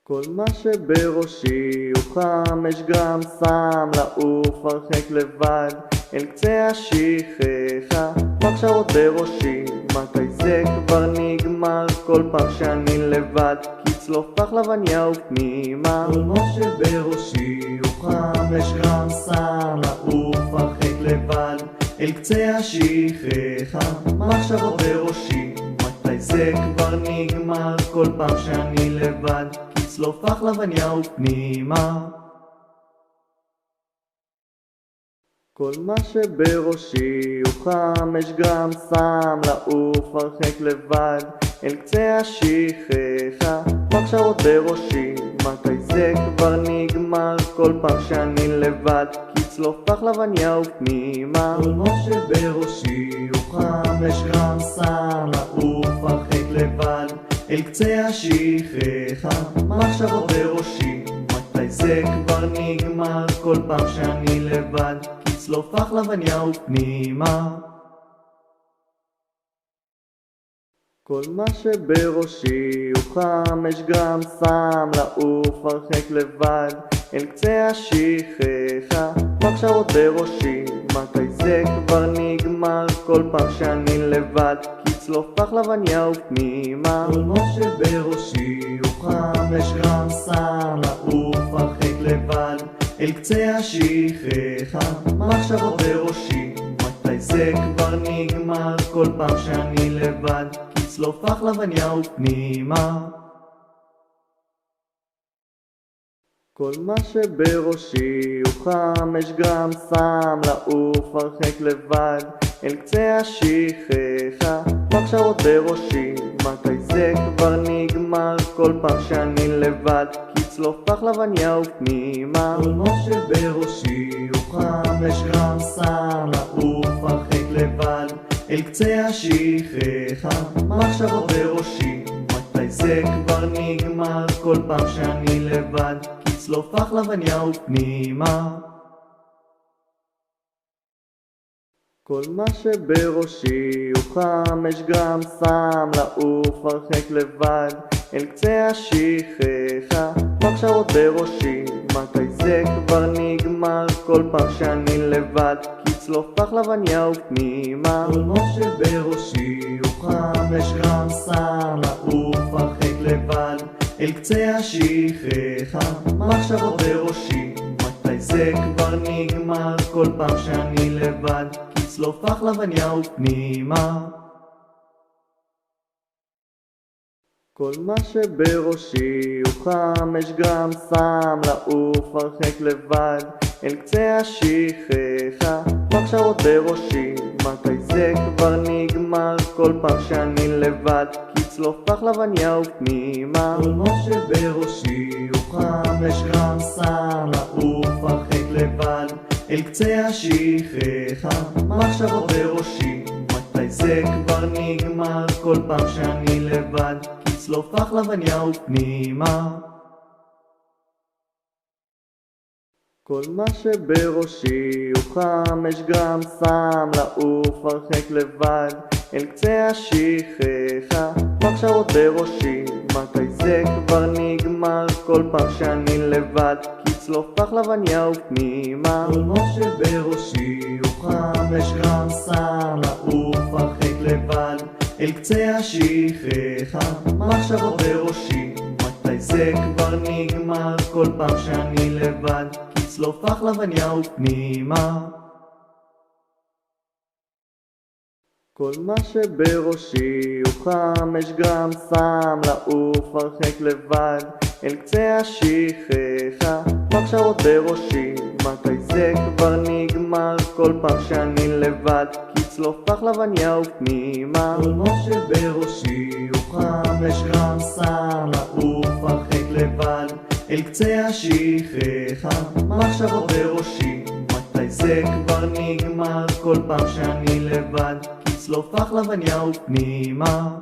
כל מה שבראשי הוא 5 גרם, שם לעוף הרחק לבד אל קצה השכחה. מחשבות בראשי, מתי זה כבר נגמר? כל פעם שאני לבד, כצלוף פחלבניה ופנימה. כל מה שבראשי הוא 5 גרם, שם לעוף הרחק לבד אל קצה השכחה. מחשבות בראשי, מתי זה כבר נגמר? כל פעם שאני לבד, כצלוף פחלבניה ופנימה. כל מה שבראשי הוא 5 גרם, שם לעוף הרחק לבד אל קצה השכחה. מחשבות בראשי, מתי זה כבר נגמר? כל פעם שאני לבד, כצלוף פחלבניה ופנימה. כל מה שבראשי הוא 5 גרם, שם לעוף הרחק לבד אל קצה השכחה. מחשבות בראשי, מתי זה כבר נגמר? כל פעם שאני לבד, כצלוף פחלבניה ופנימה. כל מה שבראשי הוא 5 גרם, שם לעוף הרחק לבד אל קצה השכחה. מחשבות בראשי, מתי זה כבר נגמר? כל פעם שאני לבד, כצלוף פחלבניה ופנימה. כל מה שבראשי הוא 5 גרם, שם לעוף הרחק לבד אל קצה השכחה. מחשבות בראשי, מתי זה כבר נגמר? כל פעם שאני לבד, כצלוף פחלבניה ופנימה. כל מה שבראשי הוא 5 גרם, שם לעוף הרחק לבד אל קצה השכחה. מחשבות בראשי, מתי זה כבר נגמר? כל פעם שאני לבד, כצלוף פחלבניה ופנימה. כל מה שבראשי הוא 5 גרם, שם לעוף הרחק לבד אל קצה השכחה. מחשבות בראשי, מתי זה כבר נגמר? כל פעם שאני לבד, כצלוף פחלבניה ופנימה. כל מה שבראשי הוא 5 גרם, שם לעוף הרחק לבד אל קצה השכחה. מחשבות בראשי, מתי זה כבר נגמר? כל פעם שאני לבד, כצלוף פחלבניה ופנימה. כל מה שבראשי הוא 5 גרם, שם לעוף הרחק לבד אל קצה השכחה. מחשבות בראשי, מתי זה כבר נגמר? כל פעם שאני לבד, כצלוף פחלבניה ופנימה. כל מה שבראשי הוא 5 גרם, שם לעוף הרחק לבד אל קצה השכחה. מחשבות בראשי, מתי זה כבר נגמר? כל פעם שאני לבד, כצלוף פחלבניה ופנימה. כל מה שבראשי הוא 5 גרם, שם לעוף הרחק לבד אל קצה השכחה. מחשבות בראשי, מתי זה כבר נגמר? כל פעם שאני לבד, כצלוף פחלבניה ופנימה. כל מה שבראשי הוא 5 גרם, שם לעוף הרחק לבד אל קצה השכחה. מחשבות בראשי, מתי זה כבר נגמר? כל פעם שאני לבד, כצלוף פחלבניה ופנימה. כל מה שבראשי הוא 5 גרם, שם לעוף הרחק לבד אל קצה השכחה. מחשבות בראשי, מתי זה כבר נגמר? כל פעם שאני לבד, כצלוף פחלבניה ופנימה. כל מה שבראשי הוא 5 גרם, שם לעוף הרחק לבד אל קצה השכחה. מחשבות בראשי, מתי זה כבר נגמר? כל פעם שאני לבד, כצלוף פחלבניה ופנימה. כל מה שבראשי הוא 5 גרם, שם לעוף הרחק לבד אל קצה השכחה. מחשבות בראשי, מתי זה כבר נגמר? כל פעם שאני לבד, כצלוף פחלבניה ופנימה.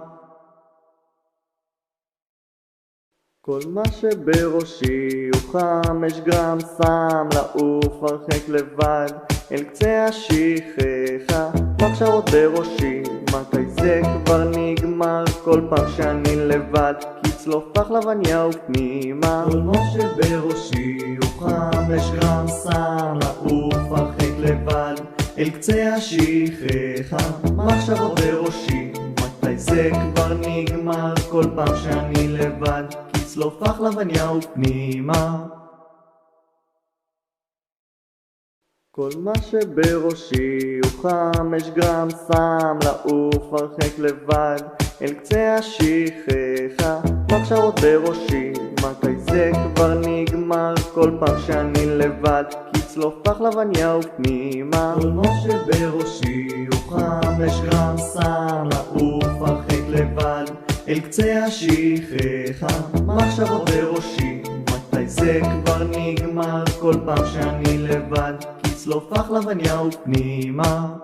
כל מה שבראשי הוא 5 גרם, שם לעוף הרחק לבד אל קצה השכחה. מחשבות בראשי, מתי זה כבר נגמר? כל פעם שאני לבד, כצלוף פחלבניה ופנימה. כל מה שבראשי הוא 5 גרם, שם לעוף הרחק לבד אל קצה השכחה. מחשבות בראשי, מתי זה כבר נגמר? כל פעם שאני לבד, כצלוף פחלבניה ופנימה. כל מה שבראשי הוא 5 גרם, שם לעוף הרחק לבד אל קצה השכחה. מחשבות בראשי, מתי זה כבר נגמר? כל פעם שאני לבד, כצלוף פחלבניה ופנימה. כל מה שבראשי הוא 5 גרם, שם לעוף הרחק לבד אל קצה השכחה. מחשבות בראשי, מתי זה כבר נגמר? כל פעם שאני לבד, כצלוף פחלבניה ופנימה.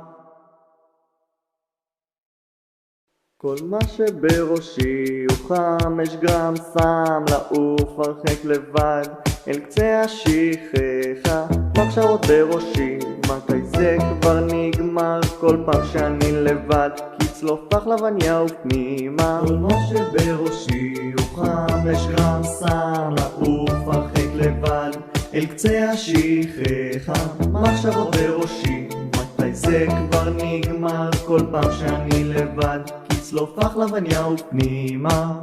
כל מה שבראשי הוא 5 גרם, שם לעוף הרחק לבד אל קצה השכחה. מחשבות בראשי, מתי זה כבר נגמר? כל פעם שאני לבד, כצלוף פחלבניה ופנימה. כל מה שבראשי הוא 5 גרם, שם לעוף הרחק לבד אל קצה השכחה. מחשבות בראשי, מתי זה כבר נגמר? כל פעם שאני לבד, כצלוף פחלבניה ופנימה.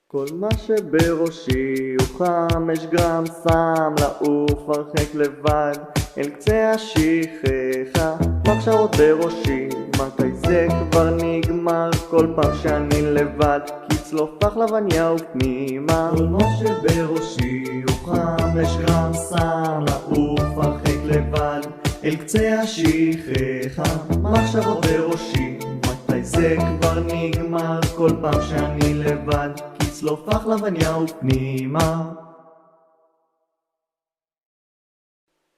כל מה שבראשי הוא 5 גרם, שם לעוף הרחק לבד אל קצה השכחה. מחשבות בראשי, מתי זה כבר נגמר? כל פעם שאני לבד, כצלוף פחלבניה ופנימה. כל מה שבראשי הוא 5 גרם, שם לעוף הרחק לבד אל קצה השכחה. מחשבות בראשי, מתי זה כבר נגמר? כל פעם שאני לבד, כצלוף פחלבניה ופנימה.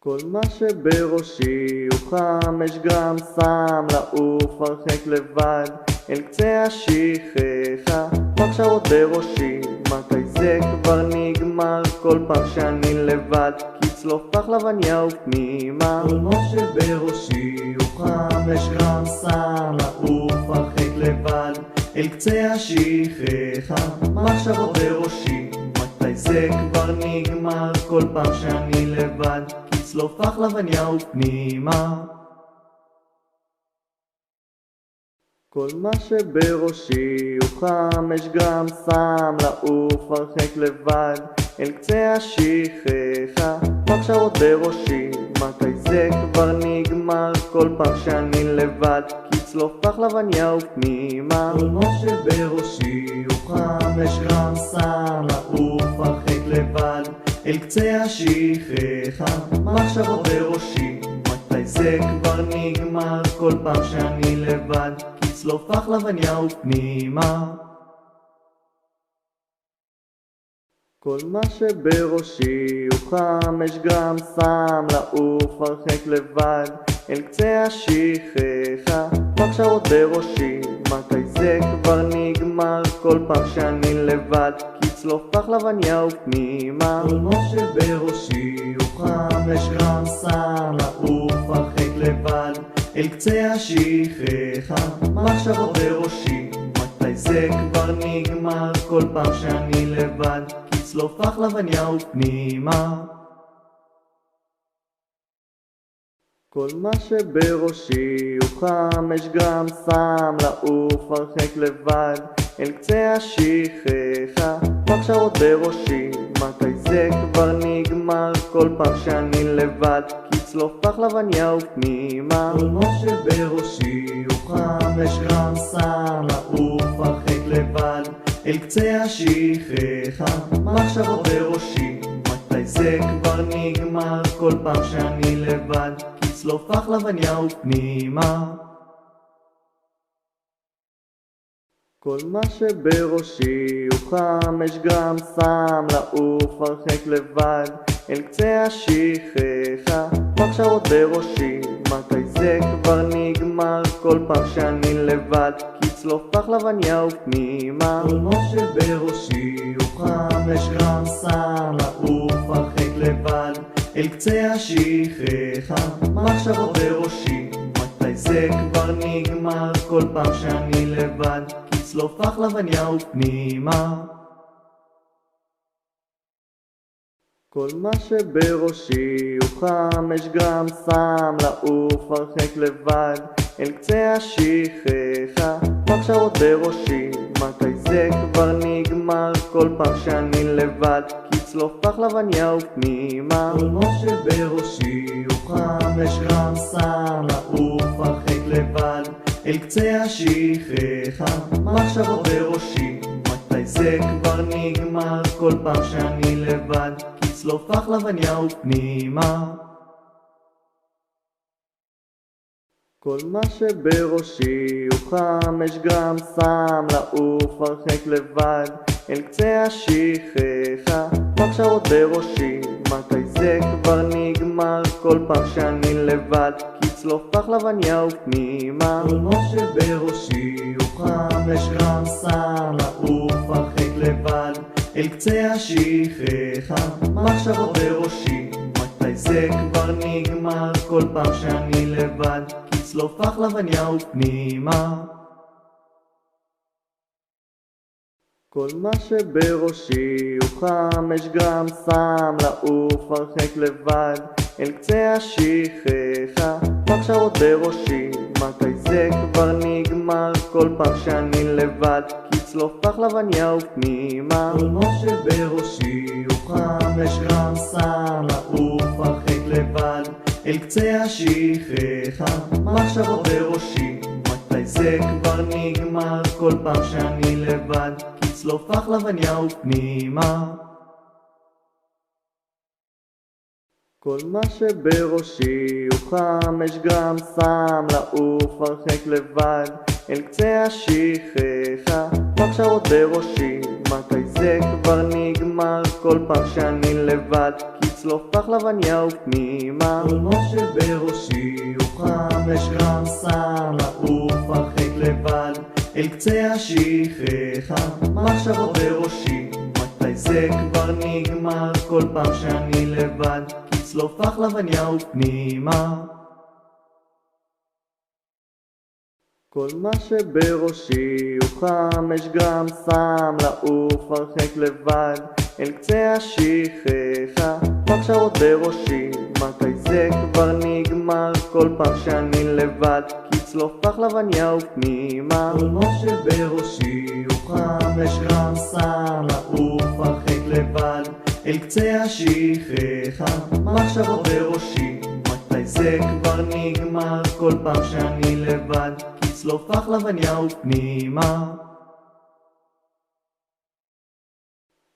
כל מה שבראשי הוא 5 גרם, שם לעוף הרחק לבד אל קצה השכחה. מחשבות בראשי, מתי זה כבר נגמר? כל פעם שאני לבד, כצלוף פחלבניה ופנימה. כל מה שבראשי הוא 5 גרם, שם לעוף הרחק לבד אל קצה השכחה. מחשבות בראשי, מתי זה כבר נגמר? כל פעם שאני לבד, כצלוף פחלבניה ופנימה. כל מה שבראשי הוא 5 גרם, שם לעוף הרחק לבד אל קצה השכחה. מחשבות בראשי, מתי זה כבר נגמר? כל פעם שאני לבד, כצלוף פחלבניה ופנימה. כל מה שבראשי הוא 5 גרם, שם לעוף הרחק לבד אל קצה השכחה. מחשבות בראשי, מתי זה כבר נגמר? כל פעם שאני לבד, כצלוף פחלבניה ופנימה. כל מה שבראשי הוא 5 גרם, שם לעוף הרחק לבד אל קצה השכחה. מחשבות בראשי, מתי זה כבר נגמר? כל פעם שאני לבד, כצלוף פחלבניה ופנימה. כל מה שבראשי הוא 5 גרם, שם לעוף הרחק לבד אל קצה השכחה. מחשבות בראשי, מתי זה כבר נגמר? כל פעם שאני לבד, כצלוף פחלבניה ופנימה. כל מה שבראשי הוא 5 גרם, שם לעוף הרחק לבד אל קצה השכחה. מחשבות בראשי, מתי זה כבר נגמר? כל פעם שאני לבד, כצלוף פחלבניה ופנימה. כל מה שבראשי הוא 5 גרם, שם לעוף הרחק לבד אל קצה השכחה. מחשבות בראשי, מתי זה כבר נגמר? כל פעם שאני לבד, כצלוף פחלבניה ופנימה. כל מה שבראשי הוא 5 גרם, שם לעוף הרחק לבד אל קצה השכחה. מחשבות בראשי, מתי זה כבר נגמר? כל פעם שאני לבד, כצלוף פחלבניה ופנימה. כל מה שבראשי הוא 5 גרם, שם לעוף הרחק לבד אל קצה השכחה. מחשבות בראשי, מתי זה כבר נגמר? כל פעם שאני לבד, כצלוף פחלבניה ופנימה. כל מה שבראשי הוא 5 גרם סם, לעוף הרחק לבד אל קצה השכחה. מחשבות בראשי, מתי זה כבר נגמר? כל פעם שאני לבד, כצלוף פחלבניה ופנימה. כל מה שבראשי הוא 5 גרם סם, לעוף הרחק לבד אל קצה השכחה. מחשבות בראשי, מתי זה כבר נגמר? כל פעם שאני לבד, כצלוף פחלבניה ופנימה. כל מה שבראשי הוא 5 גרם סם, לעוף הרחק לבד אל קצה השכחה. מחשבות בראשי, מתי זה כבר נגמר? כל פעם שאני לבד, כצלוף פחלבניה ופנימה. כל מה שבראשי הוא 5 גרם סם, לעוף הרחק לבד אל קצה השכחה. מחשבות בראשי, מתי זה כבר נגמר? כל פעם שאני לבד, כצלוף פחלבניה ופנימה. כל מה שבראשי הוא 5 גרם סם, לעוף הרחק לבד אל קצה השכחה. מחשבות בראשי, מתי זה כבר נגמר? כל פעם שאני לבד, כצלוף פחלבניה ופנימה. כל מה שבראשי הוא 5 גרם סם, לעוף הרחק לבד אל קצה השכחה. מחשבות בראשי, מתי זה כבר נגמר? כל פעם שאני לבד, כצלוף פחלבניה ופנימה. כל מה שבראשי הוא 5 גרם סם, לעוף הרחק לבד אל קצה השכחה. מחשבות בראשי, מתי זה כבר נגמר? כל פעם שאני לבד, כצלוף פחלבניה ופנימה. כל מה שבראשי הוא 5 גרם סם, לעוף הרחק לבד אל קצה השכחה. מחשבות בראשי, מתי זה כבר נגמר? כל פעם שאני לבד, כצלוף פחלבניה ופנימה. כל מה שבראשי הוא 5 גרם סם, לעוף הרחק לבד אל קצה השכחה. מחשבות בראשי, מתי זה כבר נגמר? כל פעם שאני לבד, כצלוף פחלבניה ופנימה. כל מה שבראשי הוא 5 גרם סם, לעוף הרחק לבד אל קצה השכחה. מחשבות בראשי, מתי זה כבר נגמר? כל פעם שאני לבד, כצלוף פחלבניה ופנימה.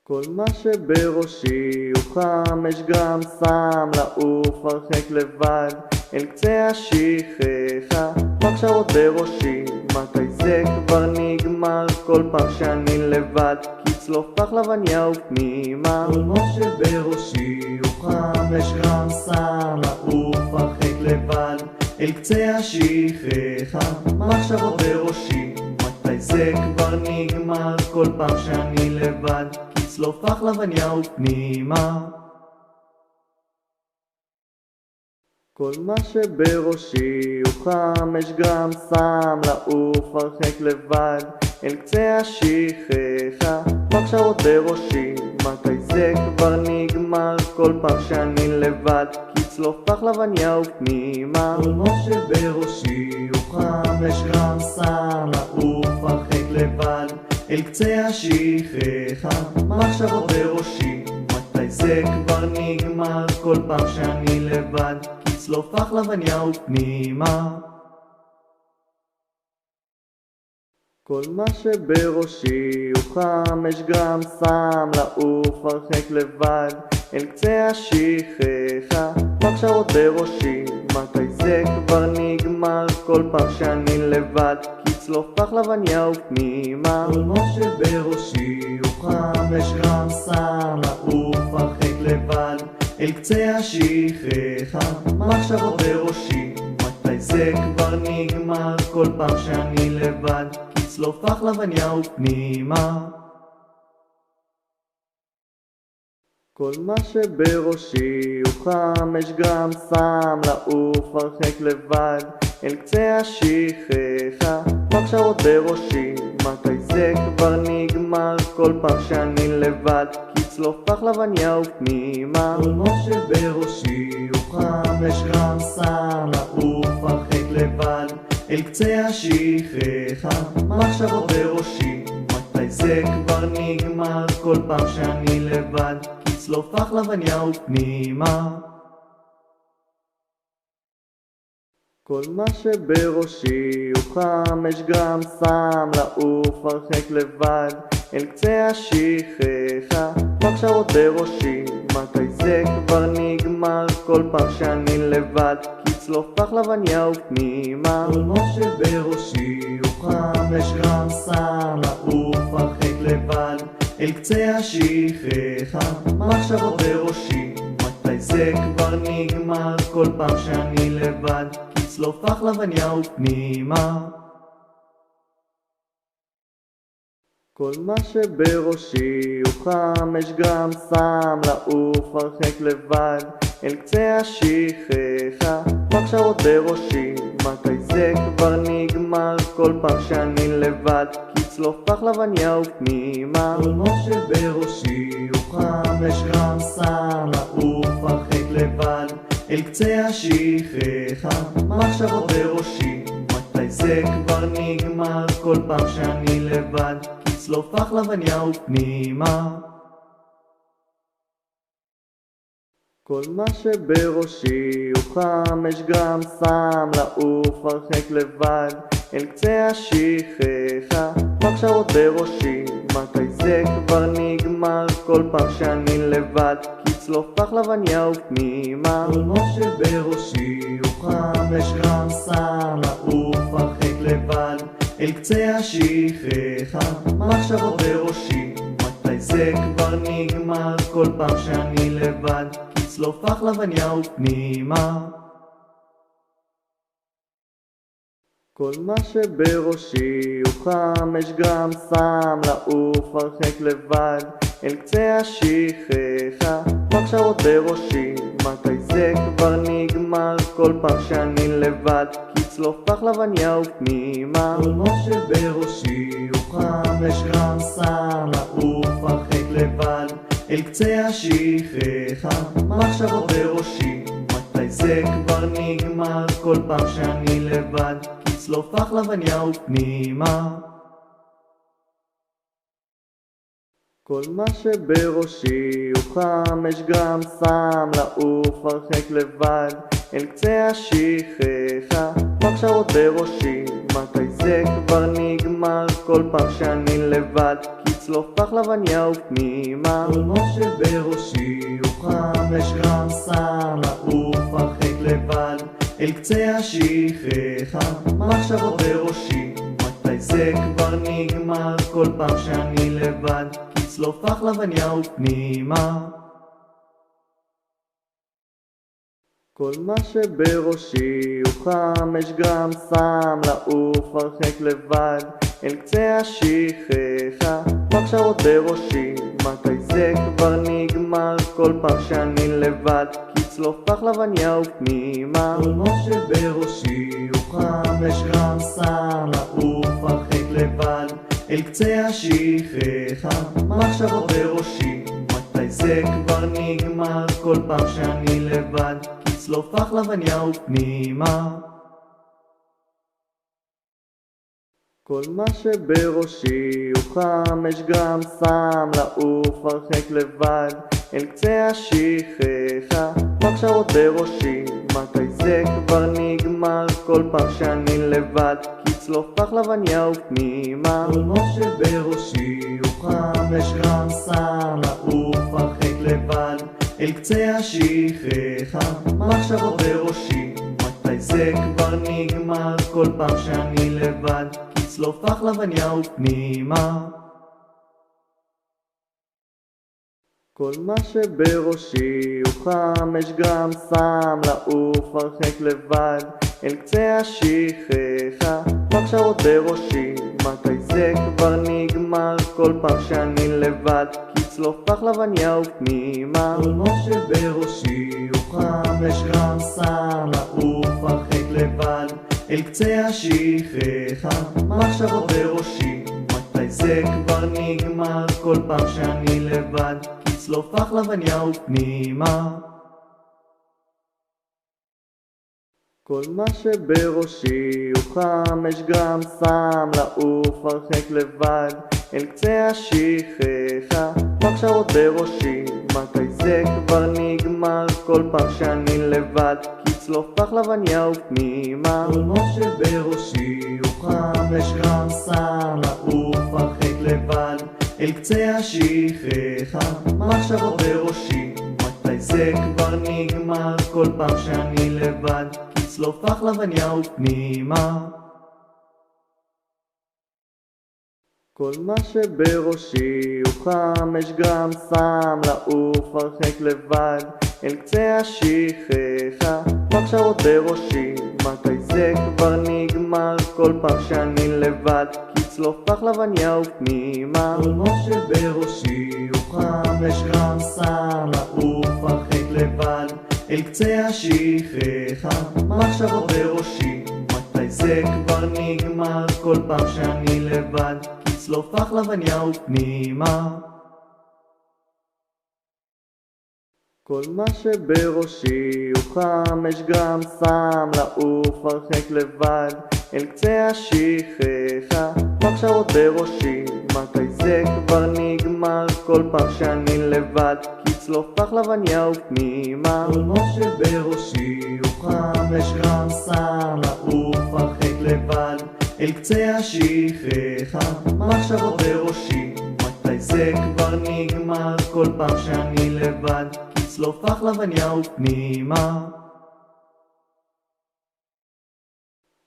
כל מה שבראשי הוא 5 גרם סם, לעוף הרחק לבד אל קצה השכחה. מחשבות בראשי, מתי זה כבר נגמר? כל פעם שאני לבד, כצלוף פחלבניה ופנימה. כל מה שבראשי הוא 5 גרם סם, לעוף הרחק לבד אל קצה השכחה. מחשבות בראשי, מתי זה כבר נגמר? כל פעם שאני לבד, כצלוף פחלבניה ופנימה. כל מה שבראשי הוא 5 גרם סם, לעוף הרחק לבד אל קצה השכחה. מחשבות בראשי, מתי זה כבר נגמר? כל פעם שאני לבד, כצלוף פחלבניה ופנימה. כל מה שבראשי הוא 5 גרם סם, לעוף הרחק לבד אל קצה השכחה. מחשבות בראשי, מתי זה כבר נגמר? כל פעם שאני לבד, כצלוף פחלבניה ופנימה. כל מה שבראשי הוא 5 גרם סם, לעוף הרחק לבד אל קצה השכחה. מחשבות בראשי, מתי זה כבר נגמר? כל פעם שאני לבד, כצלוף פחלבניה ופנימה. כל מה שבראשי הוא 5 גרם סם, לעוף הרחק לבד אל קצה השכחה. מחשבות בראשי, מתי זה כבר נגמר? כל פעם שאני לבד, כצלוף פחלבניה ופנימה. כל מה שבראשי הוא 5 גרם סם, לעוף הרחק לבד אל קצה השכחה. מחשבות בראשי, מתי זה כבר נגמר? כל פעם שאני לבד, כצלוף פחלבניה ופנימה. כל מה שבראשי הוא 5 גרם סם, לעוף הרחק לבד אל קצה השכחה. מחשבות בראשי, מתי זה כבר נגמר? כל פעם שאני לבד, כצלוף פחלבניה ופנימה. כל מה שבראשי הוא 5 גרם סם, לעוף הרחק לבד אל קצה השכחה. מחשבות בראשי, מתי זה כבר נגמר? כל פעם שאני לבד, כצלוף פחלבניה ופנימה. כל מה שבראשי הוא 5 גרם סם, לעוף הרחק לבד אל קצה השכחה. מחשבות בראשי, מתי זה כבר נגמר? כל פעם שאני לבד, כצלוף פחלבניה ופנימה. כל מה שבראשי הוא 5 גרם סם, לעוף הרחק לבד אל קצה השכחה. מחשבות בראשי, מתי זה כבר נגמר? כל פעם שאני לבד, כצלוף פחלבניה ופנימה. כל מה שבראשי הוא 5 גרם סם, לעוף הרחק לבד אל קצה השכחה. מחשבות בראשי, מתי זה כבר נגמר? כל פעם שאני לבד, כצלוף פחלבניה ופנימה. כל מה שבראשי הוא 5 גרם סם, לעוף הרחק לבד אל קצה השכחה. מחשבות בראשי, מתי זה כבר נגמר? כל פעם שאני לבד, כצלוף פחלבניה ופנימה. כל מה שבראשי הוא 5 גרם סם, לעוף הרחק לבד אל קצה השכחה. מחשבות בראשי, מתי זה כבר נגמר? כל פעם שאני לבד, כצלוף פחלבניה ופנימה. כל מה שבראשי הוא 5 גרם סם, לעוף הרחק לבד אל קצה השכחה. מחשבות בראשי, מתי זה כבר נגמר? כל פעם שאני לבד, כצלוף פחלבניה ופנימה. כל מה שבראשי הוא 5 גרם סם, לעוף הרחק לבד אל קצה השכחה. מחשבות בראשי, מתי זה כבר נגמר? כל פעם שאני לבד, כצלוף פחלבניה ופנימה. כל מה שבראשי הוא 5 גרם סם, לעוף הרחק לבד אל קצה השכחה. מחשבות בראשי, מתי זה כבר נגמר? כל פעם שאני לבד, כצלוף פחלבניה ופנימה. כל מה שבראשי הוא 5 גרם סם, לעוף הרחק לבד אל קצה השכחה. מחשבות בראשי, מתי זה כבר נגמר? כל פעם שאני לבד, כצלוף פחלבניה ופנימה. כל מה שבראשי הוא 5 גרם סם, לעוף הרחק לבד אל קצה השכחה. מחשבות בראשי, מתי זה כבר נגמר? כל פעם שאני לבד, כצלוף פחלבניה ופנימה. כל מה שבראשי הוא 5 גרם סם, לעוף הרחק לבד אל קצה השכחה. מחשבות בראשי, מתי זה כבר נגמר? כל פעם שאני לבד, כצלוף פחלבניה ופנימה. כל מה שבראשי הוא 5 גרם סם, לעוף הרחק לבד אל קצה השכחה. מחשבות בראשי, מתי זה כבר נגמר? כל פעם שאני לבד, כצלוף פחלבניה ופנימה. כל מה שבראשי הוא 5 גרם סם, לעוף הרחק לבד אל קצה השכחה. מחשבות בראשי, מתי זה כבר נגמר? כל פעם שאני לבד, כצלוף פחלבניה ופנימה. כל מה שבראשי הוא 5 גרם סם, לעוף הרחק לבד אל קצה השכחה. מחשבות בראשי, מתי זה כבר נגמר? כל פעם שאני לבד, כצלוף פחלבניה ופנימה. כל מה שבראשי הוא 5 גרם סם, לעוף הרחק לבד אל קצה השכחה, מחשבות בראשי, מתי זה כבר נגמר? כל פעם שאני לבד, כצלוף לחלבניה ופנימה. כל מה שבראשי הוא 5 גרם סם, לעוף הרחק לבד אל קצה השכחה, מחשבות בראשי, מתי זה כבר נגמר? כל פעם שאני לבד, כצלוף לחלבניה ופנימה. כל מה שבראשי הוא 5 גרם סם, לעוף הרחק לבד אל קצה השכחה, מחשבות בראשי, מתי זה כבר נגמר? כל פעם שאני לבד, כצלוף לחלבניה ופנימה. כל מה שבראשי הוא 5 גרם סם, לעוף הרחק לבד אל קצה השכחה, מחשבות בראשי, מתי זה כבר נגמר? כל פעם שאני לבד, כצלוף לחלבניה ופנימה. כל מה שבראשי הוא 5 גרם סם, לעוף הרחק לבד אל קצה השכחה, מחשבות בראשי, מתי זה כבר נגמר? כל פעם שאני לבד, כצלוף לחלבניה ופנימה. כל מה שבראשי הוא 5 גרם סם, לעוף הרחק לבד אל קצה השכחה, מחשבות בראשי, מתי זה כבר נגמר? כל פעם שאני לבד, כצלוף לחלבניה ופנימה. כל מה שבראשי הוא 5 גרם סם, לעוף הרחק לבד אל קצה השכחה, מחשבות בראשי, מתי זה כבר נגמר? כל פעם שאני לבד, כצלוף לחלבניה ופנימה.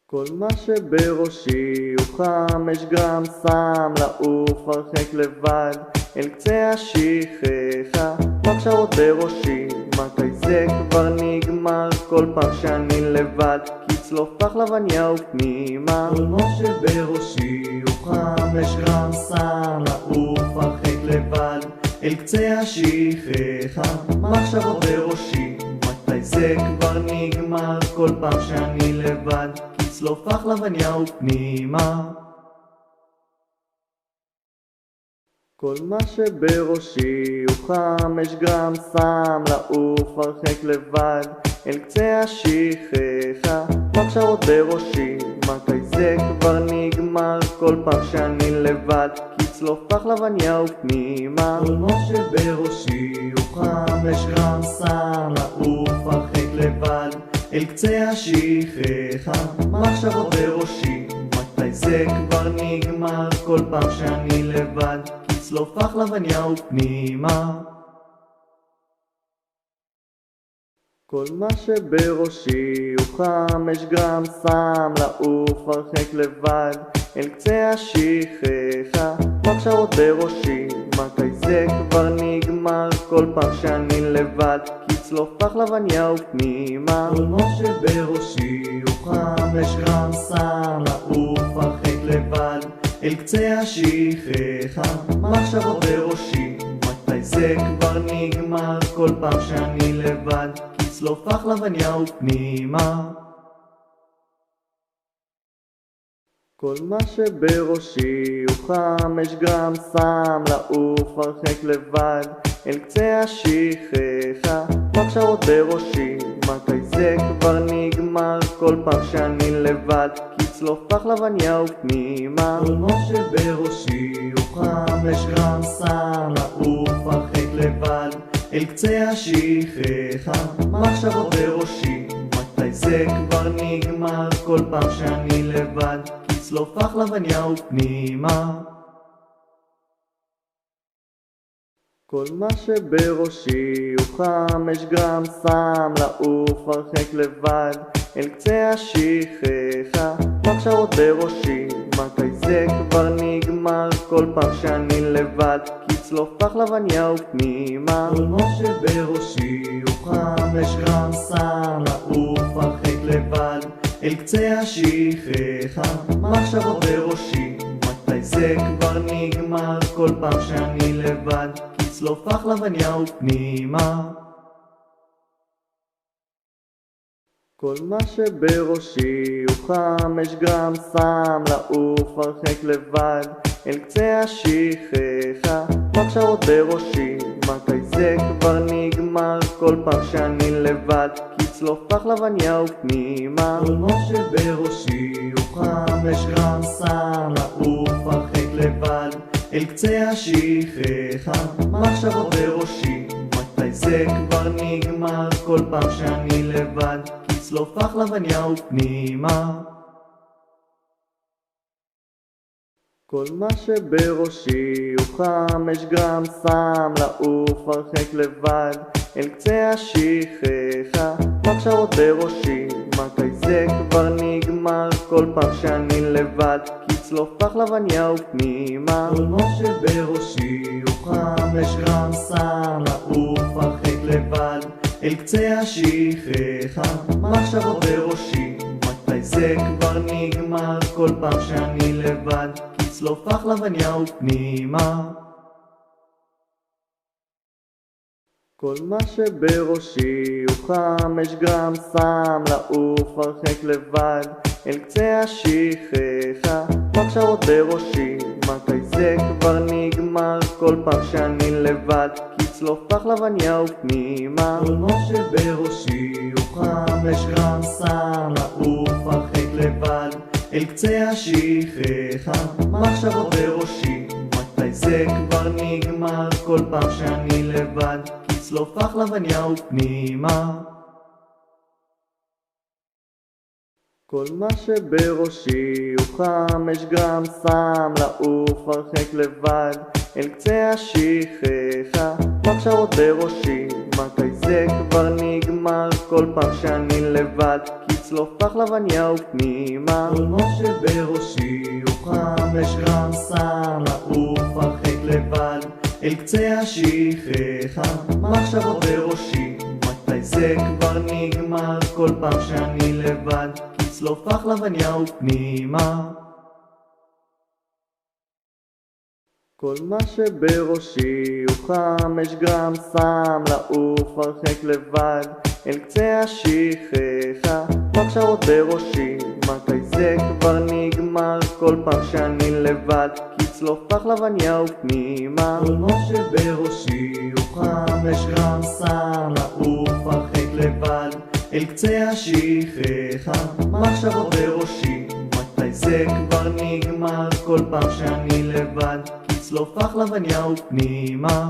כל מה שבראשי הוא 5 גרם סם, לעוף הרחק לבד אל קצה השכחה, מחשבות בראשי, מתי זה כבר נגמר? כל פעם שאני לבד, כצלוף לחלבניה ופנימה. כל מה שבראשי הוא 5 גרם סם, לעוף הרחק לבד אל קצה השכחה, מחשבות בראשי, מתי זה כבר נגמר? כל פעם שאני לבד, כצלוף לחלבניה ופנימה. כל מה שבראשי הוא 5 גרם סם, לעוף הרחק לבד אל קצה השכחה, מחשבות בראשי, מתי זה כבר נגמר? כל פעם שאני לבד, כצלוף לחלבניה ופנימה. כל מה שבראשי הוא 5 גרם סם, לעוף הרחק לבד אל קצה השכחה, מחשבות בראשי, מתי זה כבר נגמר? כל פעם שאני לבד, כצלוף לחלבניה ופנימה. כל מה שבראשי הוא 5 גרם סם, לעוף הרחק לבד אל קצה השכחה, מחשבות בראשי, מתי זה כבר נגמר? כל פעם שאני לבד, כצלוף לחלבניה ופנימה. כל מה שבראשי הוא 5 גרם סם, לעוף הרחק לבד אל קצה השכחה, מחשבות בראשי, מתי זה כבר נגמר? כל פעם שאני לבד, כצלוף לחלבניה ופנימה. כל מה שבראשי הוא 5 גרם סם, לעוף הרחק לבד אל קצה השכחה, מחשבות בראשי, מתי זה כבר נגמר? כל פעם שאני לבד, כצלוף לחלבניה ופנימה. כל מה שבראשי הוא 5 גרם סם, לעוף הרחק לבד אל קצה השכחה, מחשבות בראשי, מתי זה כבר נגמר? כל פעם שאני לבד, כצלוף לחלבניה ופנימה. כל מה שבראשי הוא 5 גרם סם, לעוף הרחק לבד אל קצה השכחה, מחשבות בראשי, מתי זה כבר נגמר? כל פעם שאני לבד, כצלוף לחלבניה ופנימה. כל מה שבראשי הוא 5 גרם סם, לעוף הרחק לבד אל קצה השכחה, מחשבות בראשי, מתי זה כבר נגמר? כל פעם שאני לבד, כצלוף לחלבניה ופנימה. כל מה שבראשי הוא חם, יש גם שם לעוף הרחק לבד אל קצה השכחה. מחשבות בראשי, מתי זה כבר נגמר? כל פעם שאני לבד, כי צלוף פחלבניה ופנימה. כל מה שבראשי הוא חם, יש גם שם לעוף הרחק לבד אל קצה השכחה. מחשבות בראשי, מתי זה כבר נגמר? כל פעם שאני לבד, כי צלוף פחלבניה ופנימה. כל מה שבראשי הוא חם, יש גם שם לעוף הרחק לבד אל קצה השכחה. מחשבות בראשי, מתי זה כבר נגמר? כל פעם שאני לבד, כי צלוף פחלבניה ופנימה. כל מה שבראשי הוא חם, יש גם שם לעוף הרחק לבד אל קצה השכחה. מחשבות בראשי, מתי זה כבר נגמר? כל פעם שאני לבד, כי צלוף פחלבניה ופנימה. כל מה שבראשי הוא חם, יש גם שם לעוף הרחק לבד אל קצה השכחה. מחשבות בראשי, מתי זה כבר נגמר? כל פעם שאני לבד, כי צלוף פחלבניה ופנימה. כל מה שבראשי הוא חם, יש גם שם לעוף הרחק לבד אל קצה השכחה. מחשבות בראשי, מתי זה כבר נגמר? כל פעם שאני לבד, כי צלוף פחלבניה ופנימה. כל מה שבראשי הוא חם, יש גם שם לעוף הרחק לבד אל קצה השכחה. מחשבות בראשי, מתי זה כבר נגמר? כל פעם שאני לבד, כי צלוף פחלבניה ופנימה. כל מה שבראשי הוא חם, יש גם שם לעוף הרחק לבד אל קצה השכחה. מחשבות בראשי, מתי זה כבר נגמר? כל פעם שאני לבד, כי צלוף פחלבניה ופנימה. כל מה שבראשי הוא חם, יש גם שם לעוף הרחק לבד אל קצה השכחה. מחשבות בראשי, מתי זה כבר נגמר? כל פעם שאני לבד, כי צלוף פחלבניה ופנימה. כל מה שבראשי הוא חם, יש גם שם לעוף הרחק לבד אל קצה השכחה. מחשבות בראשי, מתי זה כבר נגמר? כל פעם שאני לבד, כי צלוף פחלבניה ופנימה.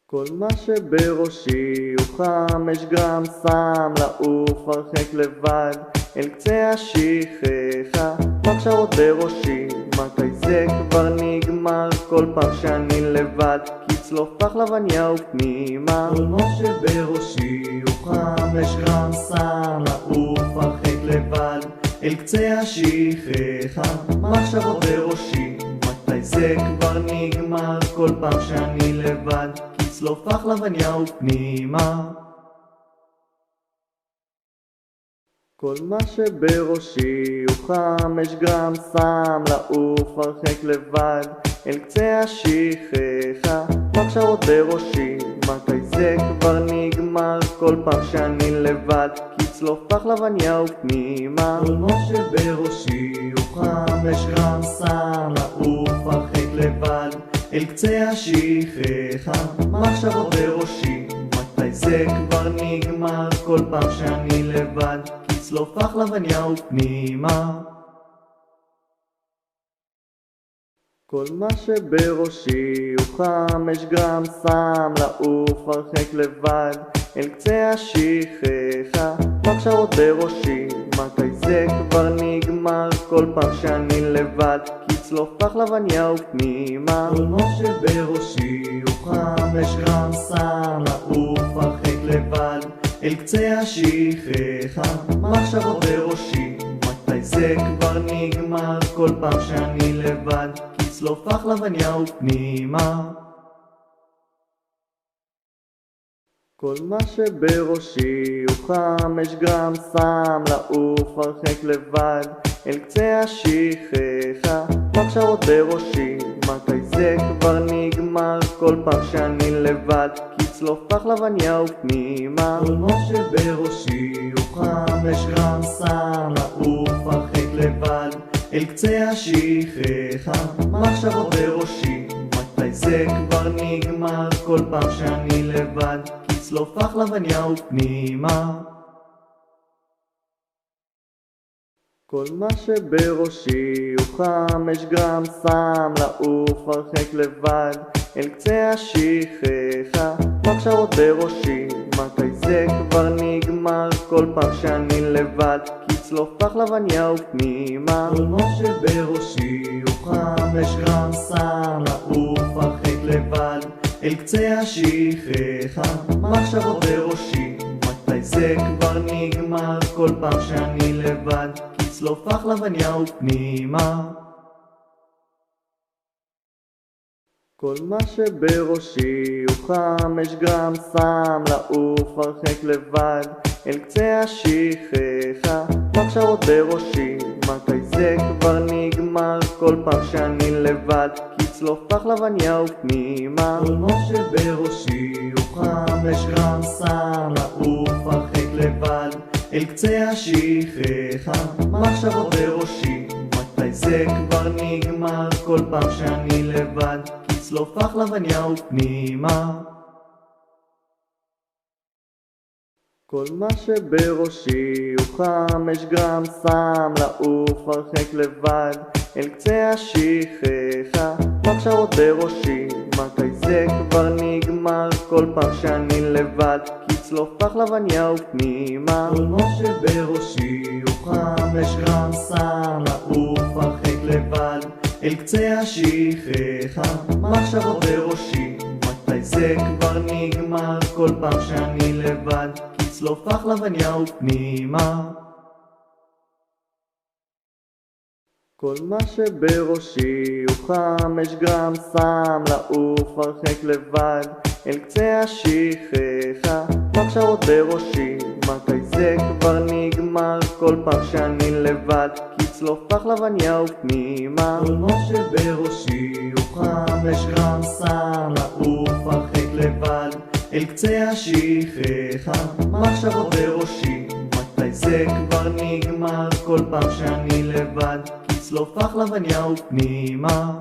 כל מה שבראשי הוא חם, יש גם שם לעוף הרחק לבד אל קצה השכחה. מחשבות בראשי, מתי זה כבר נגמר? כל פעם שאני לבד, כי צלוף פחלבניה ופנימה. כל מה שבראשי הוא חם, יש גם שם לעוף הרחק לבד אל קצה השכחה. מחשבות בראשי, מתי זה כבר נגמר? כל פעם שאני לבד, כי צלוף פחלבניה ופנימה. כל מה שבראשי הוא חם, יש גם שם לעוף הרחק לבד אל קצה השכחה. מחשבות בראשי, מתי זה כבר נגמר? כל פעם שאני לבד, כי צלוף פחלבניה ופנימה. כל מה שבראשי הוא חם, יש גם שם לעוף הרחק לבד אל קצה השכחה. מחשבות בראשי, מתי זה כבר נגמר? כל פעם שאני לבד, כי צלוף פחלבניה ופנימה. כל מה שבראשי הוא חם, יש גם שם לעוף הרחק לבד אל קצה השכחה. מחשבות בראשי, מתי זה כבר נגמר? כל פעם שאני לבד, כי צלוף פחלבניה ופנימה. כל מה שבראשי הוא חם, יש גם שם לעוף הרחק לבד אל קצה השכחה. מחשבות בראשי, מתי זה כבר נגמר? כל פעם שאני לבד, כי צלוף פחלבניה ופנימה. כל מה שבראשי הוא חם, יש גם שם לעוף הרחק לבד אל קצה השכחה, מחשבות בראשי, מתי זה כבר נגמר? כל פעם שאני לבד, כצלוף פחלבניה ופנימה. כל מה שבראשי הוא 5 גרם סם, לעוף הרחק לבד, אל קצה השכחה, מחשבות בראשי, מתי זה כבר נגמר? כל פעם שאני לבד, כצלוף פחלבניה ופנימה. כל מה שבראשי הוא 5 גרם סם, לעוף הרחק לבד, אל קצה השכחה, מחשבות בראשי, מתי זה כבר נגמר? כל פעם שאני לבד, כצלוף פחלבניה ופנימה. כל מה שבראשי הוא 5 גרם סם, לעוף הרחק לבד, אל קצה השכחה, מחשבות בראשי, מתי זה כבר נגמר? כל פעם שאני לבד, כצלוף פחלבניה ופנימה. כל מה שבראשי הוא 5 גרם סם, לעוף הרחק לבד, אל קצה השכחה, מחשבות בראשי, מתי זה כבר נגמר? כל פעם שאני לבד, כצלוף פחלבניה ופנימה. כל מה שבראשי הוא 5 גרם סם, לעוף הרחק לבד, אל קצה השכחה, מחשבות בראשי, מתי זה כבר נגמר? כל פעם שאני לבד, כצלוף פחלבניה ופנימה. כל מה שבראשי הוא 5 גרם סם, לעוף הרחק לבד, אל קצה השכחה, מחשבות בראשי, מתי זה כבר נגמר? כל פעם שאני לבד, כצלוף פחלבניה ופנימה. כל מה שבראשי הוא 5 גרם סם, לעוף הרחק לבד, אל קצה השכחה, מחשבות בראשי, מתי זה כבר נגמר? כל פעם שאני לבד, כצלוף פחלבניה ופנימה. כל מה שבראשי הוא 5 גרם סם, לעוף הרחק לבד, אל קצה השכחה, מחשבות בראשי, מתי זה כבר נגמר? כל פעם שאני לבד, כצלוף פחלבניה ופנימה. כל מה שבראשי הוא 5 גרם סם, לעוף הרחק לבד, אל קצה השכחה, מחשבות בראשי, מתי זה כבר נגמר? כל פעם שאני לבד, כצלוף פחלבניה ופנימה.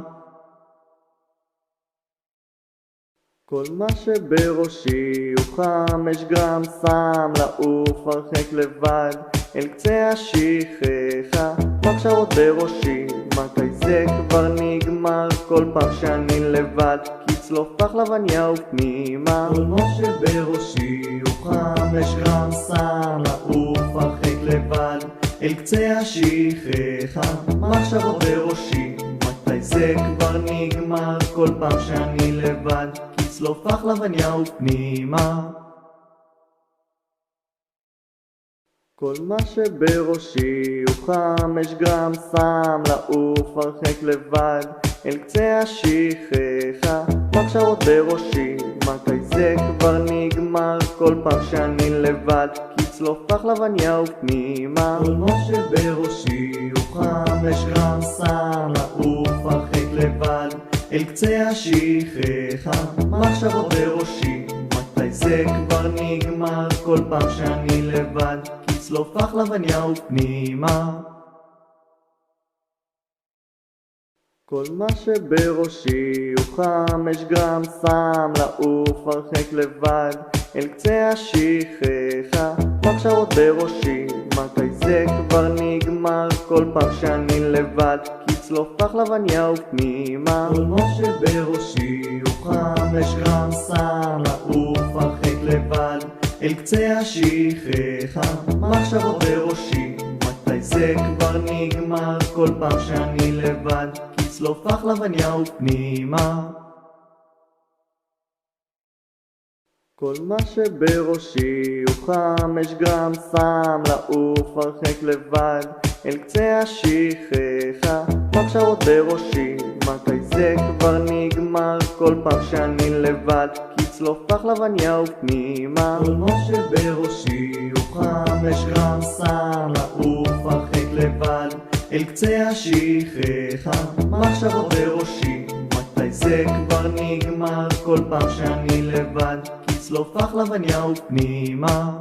כל מה שבראשי הוא 5 גרם סם, לעוף הרחק לבד, אל קצה השכחה, מחשבות בראשי, מתי זה כבר נגמר? כל פעם שאני לבד, כצלוף פחלבניה ופנימה. כל מה שבראשי הוא 5 גרם סם, לעוף הרחק לבד, אל קצה השכחה, מחשבות בראשי, מתי זה כבר נגמר? כל פעם שאני לבד, כצלוף פחלבניה ופנימה. כל מה שבראשי הוא 5 גרם סם, לעוף הרחק לבד, אל קצה השכחה, מחשבות בראשי, מתי זה כבר נגמר? כל פעם שאני לבד, כצלוף פחלבניה ופנימה. כל מה שבראשי הוא 5 גרם סם, לעוף הרחק לבד, אל קצה השכחה, מחשבות בראשי, מתי זה כבר נגמר? כל פעם שאני לבד, כצלוף פחלבניה ופנימה. כל מה שבראשי הוא 5 גרם סם, לעוף הרחק לבד, אל קצה השכחה, מחשבות בראשי, מתי זה כבר נגמר? כל פעם שאני לבד, כצלוף פחלבניה ופנימה. כל מה שבראשי הוא 5 גרם סם, לעוף הרחק לבד, אל קצה השכחה, מחשבות בראשי, מתי זה כבר נגמר? כל פעם שאני לבד, כצלוף פחלבניה ופנימה. כל מה שבראשי הוא 5 גרם סם, לעוף הרחק לבד, אל קצה השכחה, מחשבות בראשי, מתי זה כבר נגמר? כל פעם שאני לבד, כצלוף פחלבניה ופנימה. כל מה שבראשי הוא 5 גרם סם, לעוף הרחק לבד, אל קצה השכחה, מחשבות בראשי, מתי זה כבר נגמר, כל פעם שאני לבד, כצלוף לחלבניה ופנימה.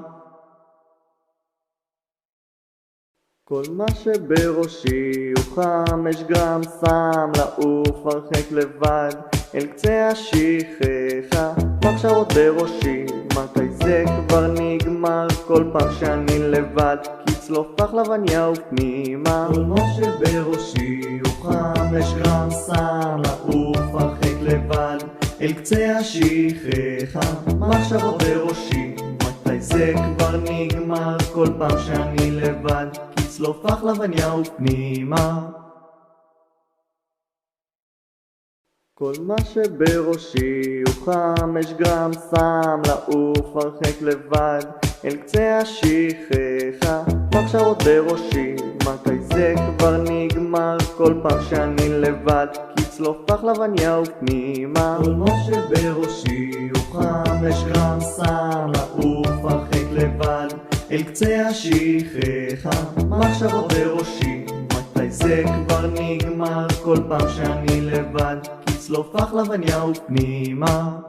כל מה שבראשי הוא 5 גרם סם, לעוף הרחק לבד, אל קצה השכחה, מחשבות בראשי, מתי זה כבר נגמר, כל פעם שאני לבד, כצלוף לחלבניה ופנימה. כל מה שבראשי הוא 5 גרם סם, לעוף הרחק לבד, אל קצה השכחה, מחשבות בראשי, מתי זה כבר נגמר, כל פעם שאני לבד, כצלוף לחלבניה ופנימה. כל מה שבראשי הוא 5 גרם סם, לעוף הרחק לבד, אל קצה השכחה, מחשבות בראשי, מתי זה כבר נגמר, כל פעם שאני לבד, כצלוף לחלבניה ופנימה. כל מה שבראשי הוא 5 גרם סם, לעוף הרחק לבד, אל קצה השכחה, מחשבות בראשי, מתי זה כבר נגמר, כל פעם שאני לבד, כצלוף לחלבניה ופנימה.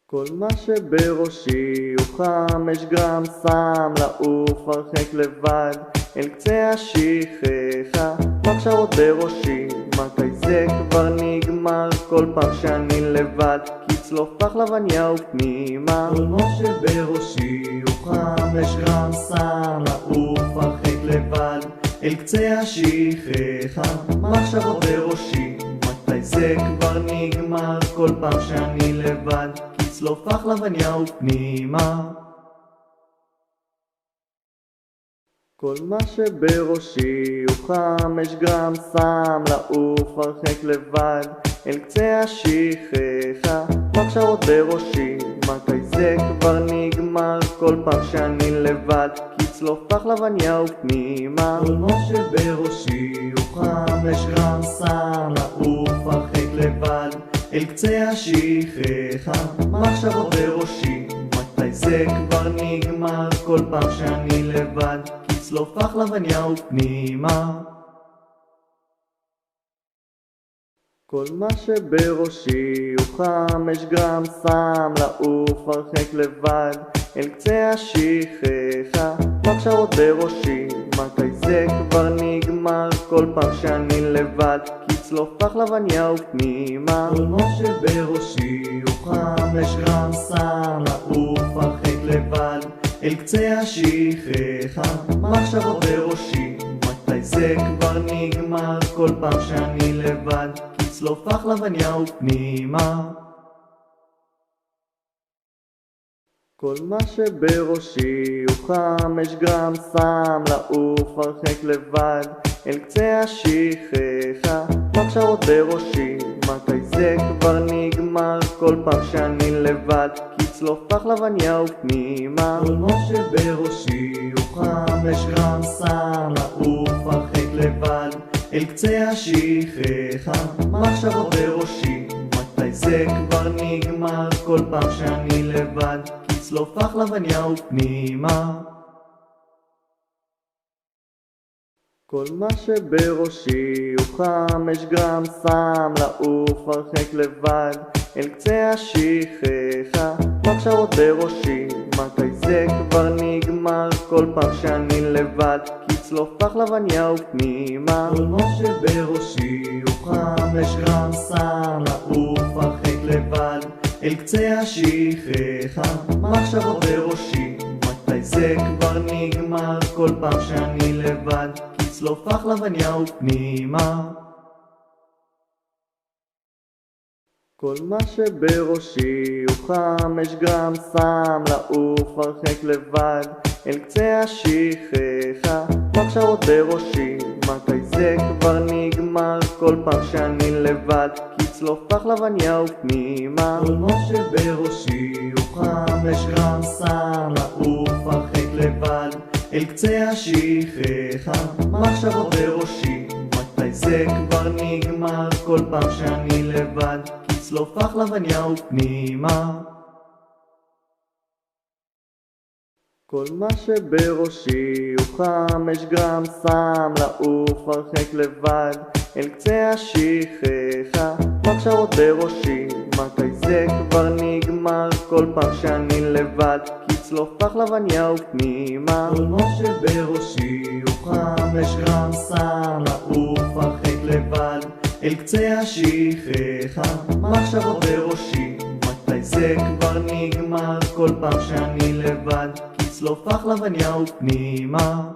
כל מה שבראשי הוא 5 גרם סם, לעוף הרחק לבד, אל קצה השכחה, מחשבות בראשי, מתי זה כבר נגמר, כל פעם שאני לבד, כצלוף לחלבניה ופנימה. כל מה שבראשי הוא 5 גרם סם, לעוף הרחק לבד, אל קצה השכחה, מחשבות בראשי, מתי זה כבר נגמר, כל פעם שאני לבד, כצלוף לחלבניה ופנימה. כל מה שבראשי הוא 5 גרם סם, לעוף הרחק לבד, אל קצה השכחה, מחשבות בראשי, מתי זה כבר נגמר, כל פעם שאני לבד, כצלוף לחלבניה ופנימה. כל מה שבראשי הוא 5 גרם סם, לעוף הרחק לבד, אל קצה השכחה, מחשבות בראשי, מתי זה כבר נגמר, כל פעם שאני לבד, כצלוף לחלבניה ופנימה. כל מה שבראשי הוא 5 גרם סם, לעוף הרחק לבד, אל קצה השכחה, מחשבות בראשי, מתי זה כבר נגמר, כל פעם שאני לבד, כצלוף לחלבניה ופנימה. כל מה שבראשי הוא 5 גרם סם, לעוף הרחק לבד, אל קצה השכחה, מחשבות בראשי, מתי זה כבר נגמר, כל פעם שאני לבד, כצלוף לחלבניה ופנימה. כל מה שבראשי הוא 5 גרם סם, לעוף הרחק לבד, אל קצה השכחה, מחשבות בראשי, מתי זה כבר נגמר, כל פעם שאני לבד, כצלוף לחלבניה ופנימה. כל מה שבראשי הוא 5 גרם סם, לעוף הרחק לבד, אל קצה השכחה, מחשבות בראשי, מתי זה כבר נגמר, כל פעם שאני לבד, כצלוף לחלבניה ופנימה. כל מה שבראשי הוא 5 גרם סם, לעוף הרחק לבד, אל קצה השכחה, מחשבות בראשי, מתי זה כבר נגמר, כל פעם שאני לבד, כצלוף לחלבניה ופנימה. כל מה שבראשי הוא 5 גרם סם, לעוף הרחק לבד, אל קצה השכחה, מחשבות בראשי, מתי זה כבר נגמר, כל פעם שאני לבד, כצלוף לחלבניה ופנימה. כל מה שבראשי הוא 5 גרם סם, לעוף הרחק לבד, אל קצה השכחה, מחשבות בראשי, מתי זה כבר נגמר, כל פעם שאני לבד, כצלוף לחלבניה ופנימה. כל מה שבראשי הוא 5 גרם סם, לעוף הרחק לבד, אל קצה השכחה, מחשבות בראשי, מתי זה כבר נגמר, כל פעם שאני לבד, כצלוף לחלבניה ופנימה. כל מה שבראשי הוא 5 גרם סם לעוף הרחק לבד אל קצה השכחה. מחשבות בראשי, מתי זה כבר נגמר? כל פעם שאני לבד, כצלוף פחלבניה ופנימה. כל מה שבראשי הוא 5 גרם סם לעוף הרחק לבד אל קצה השכחה. מחשבות בראשי, מתי זה כבר נגמר? כל פעם שאני לבד, כצלוף פחלבניה ופנימה.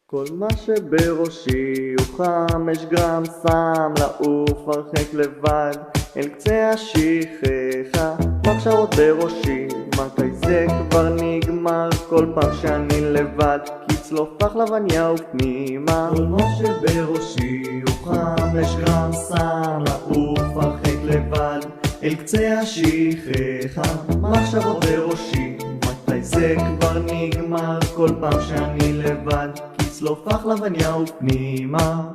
כל מה שבראשי הוא 5 גרם סם לעוף הרחק לבד אל קצה השכחה. מחשבות בראשי, מתי זה כבר נגמר? כל פעם שאני לבד, כצלוף פחלבניה ופנימה. כל מה שבראשי הוא 5 גרם סם לעוף הרחק לבד אל קצה השכחה. מחשבות בראשי, מתי זה כבר נגמר? כל פעם שאני לבד, כצלוף פחלבניה ופנימה.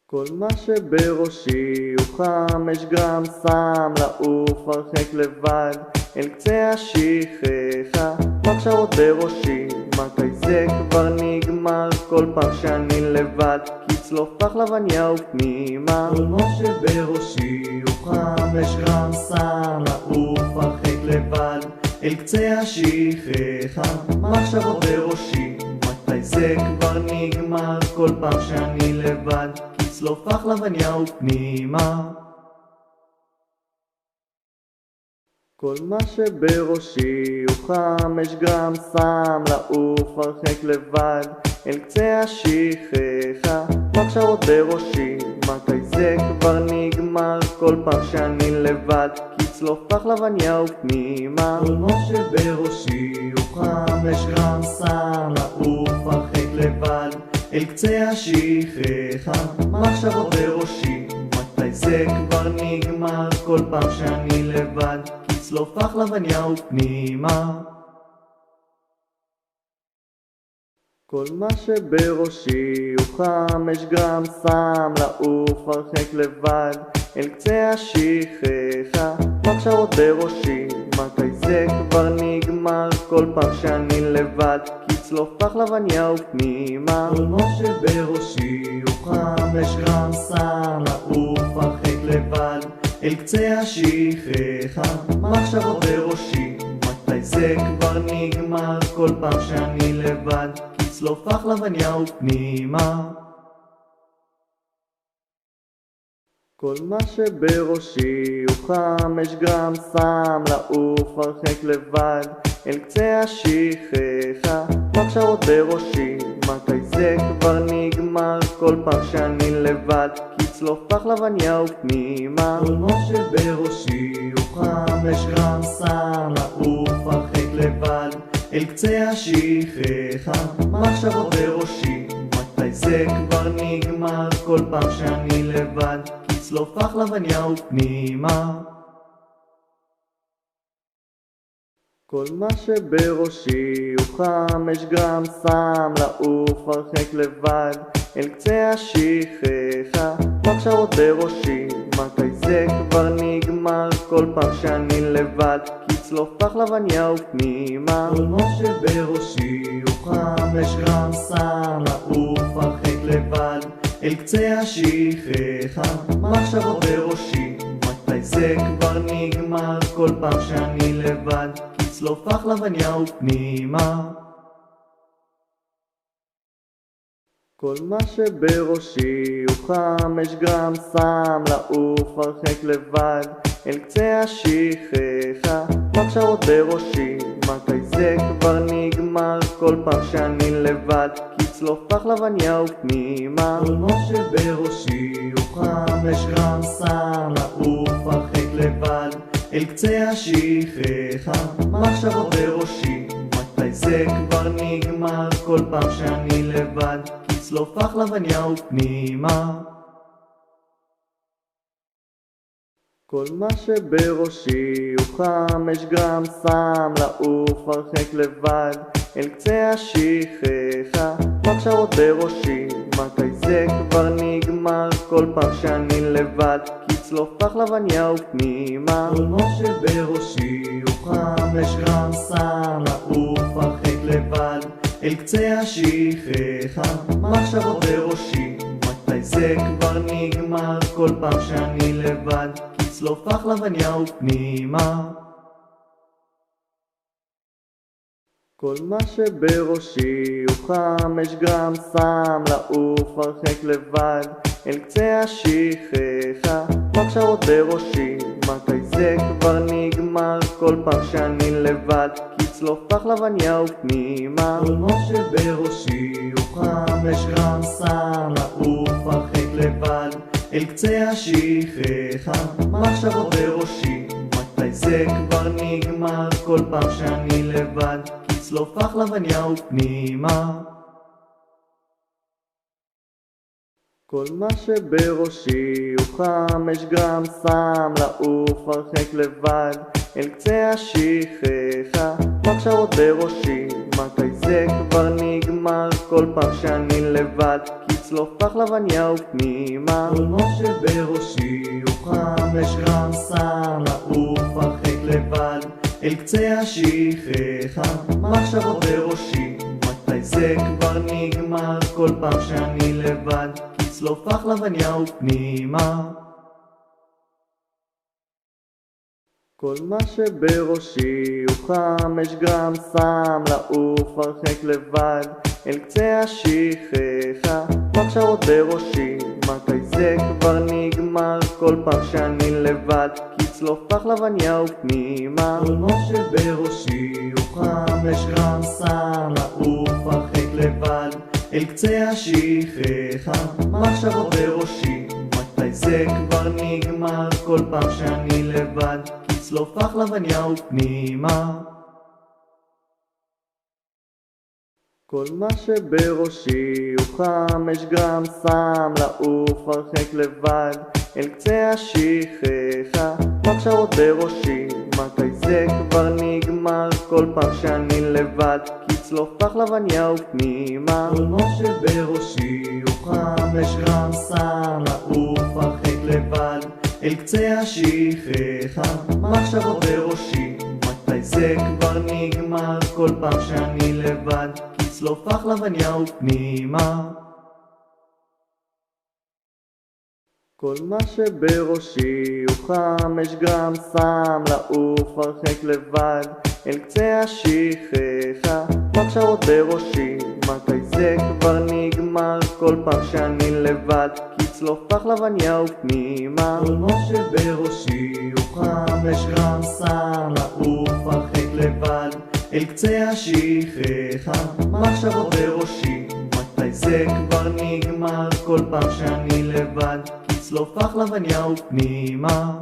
כל מה שבראשי הוא 5 גרם סם לעוף הרחק לבד אל קצה השכחה. מחשבות בראשי, מתי זה כבר נגמר? כל פעם שאני לבד, כצלוף פחלבניה ופנימה. כל מה שבראשי הוא 5 גרם סם לעוף הרחק לבד אל קצה השכחה. מחשבות בראשי, מתי זה כבר נגמר? כל פעם שאני לבד, כצלוף פחלבניה ופנימה. כל מה שבראשי הוא 5 גרם סם לעוף הרחק לבד אל קצה השכחה. מחשבות בראשי, מתי זה כבר נגמר? כל פעם שאני לבד, כצלוף פחלבניה ופנימה. כל מה שבראשי הוא 5 גרם סם לעוף הרחק לבד אל קצה השכחה. מחשבות בראשי, מתי זה כבר נגמר? כל פעם שאני לבד, כצלוף פחלבניה ופנימה. כל מה שבראשי הוא 5 גרם סם לעוף הרחק לבד אל קצה השכחה. מחשבות בראשי, מתי זה כבר נגמר? כל פעם שאני לבד, כצלוף פחלבניה ופנימה. כל מה שבראשי הוא 5 גרם סם לעוף הרחק לבד אל קצה השכחה. מחשבות בראשי, מתי זה כבר נגמר? כל פעם שאני לבד, כצלוף פחלבניה ופנימה. כל מה שבראשי הוא 5 גרם סם לעוף הרחק לבד אל קצה השכחה. מחשבות בראשי, מתי זה כבר נגמר? כל פעם שאני לבד, כצלוף פחלבניה ופנימה. כל מה שבראשי הוא 5 גרם סם לעוף הרחק לבד אל קצה השכחה. מחשבות בראשי, מתי זה כבר נגמר? כל פעם שאני לבד, כצלוף פחלבניה ופנימה. כל מה שבראשי הוא 5 גרם סם לעוף הרחק לבד אל קצה השכחה. מחשבות בראשי, מתי זה כבר נגמר? כל פעם שאני לבד, כצלוף פחלבניה ופנימה. כל מה שבראשי הוא 5 גרם סם לעוף הרחק לבד אל קצה השכחה. מחשבות בראשי, מתי זה כבר נגמר? כל פעם שאני לבד, כצלוף פחלבניה ופנימה. כל מה שבראשי הוא 5 גרם סם לעוף הרחק לבד אל קצה השכחה. מחשבות בראשי, מתי זה כבר נגמר? כל פעם שאני לבד, כצלוף פחלבניה ופנימה. כל מה שבראשי הוא 5 גרם סם לעוף הרחק לבד אל קצה השכחה. מחשבות בראשי, מתי זה כבר נגמר? כל פעם שאני לבד, כצלוף פחלבניה ופנימה. כל מה שבראשי הוא 5 גרם סם לעוף הרחק לבד אל קצה השכחה. מחשבות בראשי, מתי זה כבר נגמר? כל פעם שאני לבד, כצלוף פחלבניה ופנימה. כל מה שבראשי הוא 5 גרם סם, לעוף הרחק לבד אל קצה השכחה. מחשבות בראשי, מתי זה כבר נגמר? כל פעם שאני לבד, כצלוף פחלבניה ופנימה. כל מה שבראשי הוא 5 גרם סם, לעוף הרחק לבד אל קצה השכחה. מחשבות בראשי, מתי זה כבר נגמר? כל פעם שאני לבד, כצלוף פחלבניה ופנימה. כל מה שבראשי הוא 5 גרם סם, לעוף הרחק לבד אל קצה השכחה. מחשבות בראשי, מתי זה כבר נגמר? כל פעם שאני לבד, כצלוף פחלבניה ופנימה. כל מה שבראשי הוא 5 גרם סם, לעוף הרחק לבד אל קצה השכחה. מחשבות בראשי, מתי זה כבר נגמר? כל פעם שאני לבד, כצלוף פחלבניה ופנימה. כל מה שבראשי הוא 5 גרם סם, לעוף הרחק לבד אל קצה השכחה. מחשבות בראשי, מתי זה כבר נגמר? כל פעם שאני לבד, כצלוף פחלבניה ופנימה. כל מה שבראשי הוא 5 גרם סם, לעוף הרחק לבד אל קצה השכחה. מחשבות בראשי, מתי זה כבר נגמר? כל פעם שאני לבד, כצלוף פחלבניה ופנימה. כל מה שבראשי הוא 5 גרם סם, לעוף הרחק לבד אל קצה השכחה. מחשבות בראשי, מתי זה כבר נגמר? כל פעם שאני לבד, כצלוף פחלבניה ופנימה. כל מה שבראשי הוא 5 גרם סם, לעוף הרחק לבד אל קצה השכחה. מחשבות בראשי, מתי זה כבר נגמר? כל פעם שאני לבד, כצלוף פחלבניה ופנימה. כל מה שבראשי הוא 5 גרם סם, לעוף הרחק לבד אל קצה השכחה. מחשבות בראשי, מתי זה כבר נגמר? כל פעם שאני לבד, כצלוף פחלבניה ופנימה. כל מה שבראשי הוא 5 גרם סם, לעוף הרחק לבד אל קצה השכחה. מחשבות בראשי, מתי זה כבר נגמר? כל פעם שאני לבד, כצלוף פחלבניה ופנימה. כל מה שבראשי הוא 5 גרם סם, לעוף הרחק לבד אל קצה השכחה. מחשבות בראשי, מתי זה כבר נגמר? כל פעם שאני לבד, כצלוף פחלבניה ופנימה.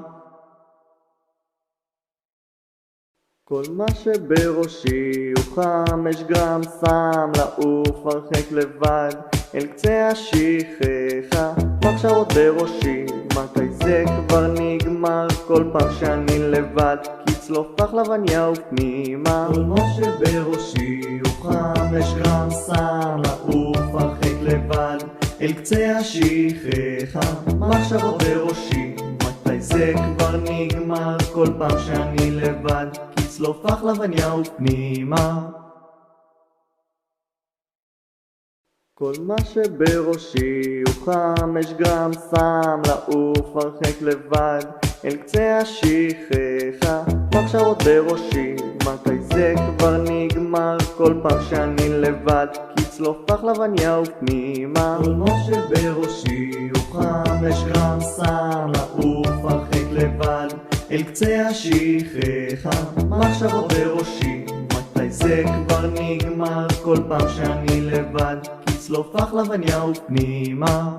כל מה שבראשי הוא 5 גרם סם, לעוף הרחק לבד אל קצה השכחה. מחשבות בראשי, מתי זה כבר נגמר? כל פעם שאני לבד, כצלוף פחלבניה ופנימה. כל מה שבראשי הוא 5 גרם סם, לעוף הרחק לבד אל קצה השכחה. מחשבות בראשי, מתי זה כבר נגמר? כל פעם שאני לבד, כצלוף פחלבניה ופנימה. כל מה שבראשי הוא 5 גרם סם, לעוף הרחק לבד אל קצה השכחה. מחשבות בראשי, מתי זה כבר נגמר? כל פעם שאני לבד, כצלוף פחלבניה ופנימה. כל מה שבראשי הוא 5 גרם סם, לעוף הרחק לבד אל קצה השכחה. מחשבות בראשי, מתי זה כבר נגמר? כל פעם שאני לבד, כצלוף פחלבניה ופנימה.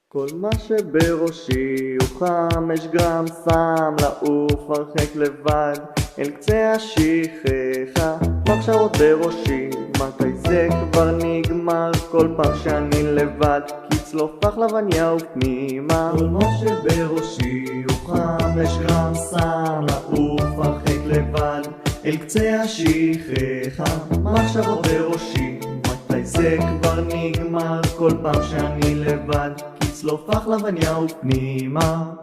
כל מה שבראשי הוא 5 גרם סם, לעוף הרחק לבד אל קצה השכחה. מחשבות בראשי, מתי זה כבר נגמר? כל פעם שאני לבד, כצלוף פחלבניה ופנימה. כל מה שבראשי הוא 5 גרם סם, לעוף הרחק לבד אל קצה השכחה. מחשבות בראשי, מתי זה כבר נגמר? כל פעם שאני לבד, כצלוף פחלבניה ופנימה.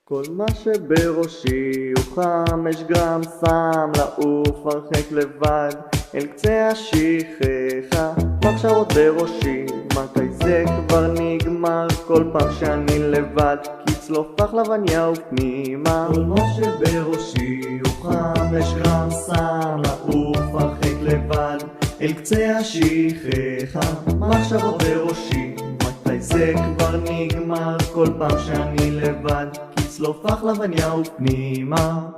כל מה שבראשי הוא 5 גרם סם, לעוף הרחק לבד אל קצה השכחה. מחשבות בראשי, מתי זה כבר נגמר? כל פעם שאני לבד, כצלוף פחלבניה ופנימה. כל מה שבראשי הוא 5 גרם סם, לעוף הרחק לבד אל קצה השכחה. מחשבות בראשי, מתי זה כבר נגמר? כל פעם שאני לבד, כצלוף פחלבניה ופנימה.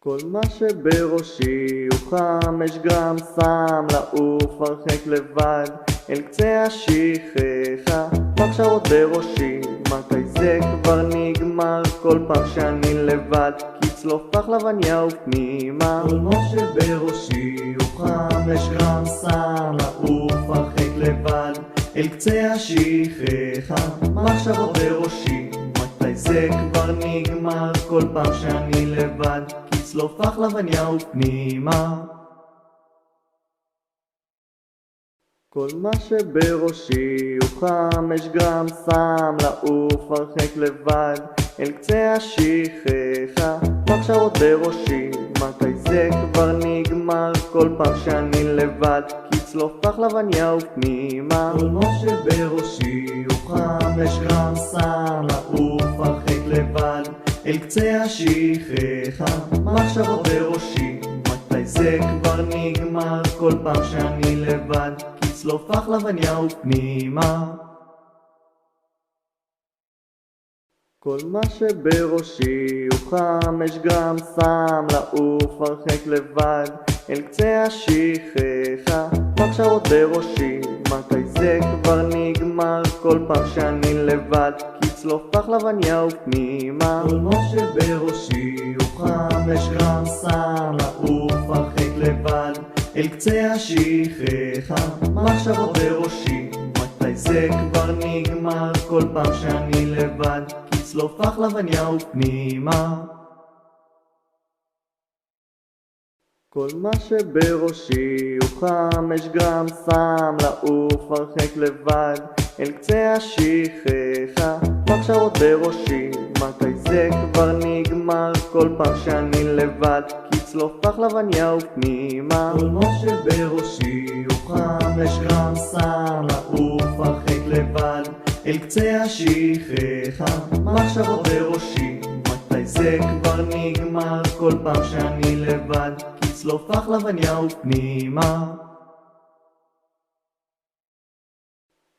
כל מה שבראשי הוא 5 גרם סם, לעוף הרחק לבד אל קצה השכחה. מחשבות בראשי, מתי זה כבר נגמר? כל פעם שאני לבד, כצלוף פחלבניה ופנימה. כל מה שבראשי הוא 5 גרם סם, לעוף הרחק לבד אל קצה השכחה. מחשבות בראשי, מתי זה כבר נגמר? כל פעם שאני לבד, כצלוף פחלבניה ופנימה. כל מה שבראשי הוא 5 גרם סם, לעוף הרחק לבד אל קצה השכחה. מחשבות בראשי, מתי זה כבר נגמר? כל פעם שאני לבד, כצלוף פחלבניה ופנימה. כל מה שבראשי הוא 5 גרם סם, לעוף הרחק לבד אל קצה השכחה. מחשבות בראשי, מתי זה כבר נגמר? כל פעם שאני לבד, כצלוף פחלבניה ופנימה. כל מה שבראשי הוא 5 גרם סם, לעוף הרחק לבד אל קצה השכחה. מחשבות בראשי, מתי זה כבר נגמר? כל פעם שאני לבד, כצלוף פחלבניה ופנימה. כל מה שבראשי הוא 5 גרם סם, לעוף הרחק לבד אל קצה השכחה. מחשבות בראשי, מתי זה כבר נגמר? כל פעם שאני לבד, כצלוף פחלבניה ופנימה. כל מה שבראשי הוא 5 גרם סם, לעוף הרחק לבד אל קצה השכחה. מחשבות בראשי, מתי זה כבר נגמר? כל פעם שאני לבד, כצלוף פחלבניה ופנימה. כל מה שבראשי הוא 5 גרם סם, לעוף הרחק לבד אל קצה השכחה. מחשבות בראשי, מתי זה כבר נגמר? כל פעם שאני לבד, כצלוף פחלבניה ופנימה.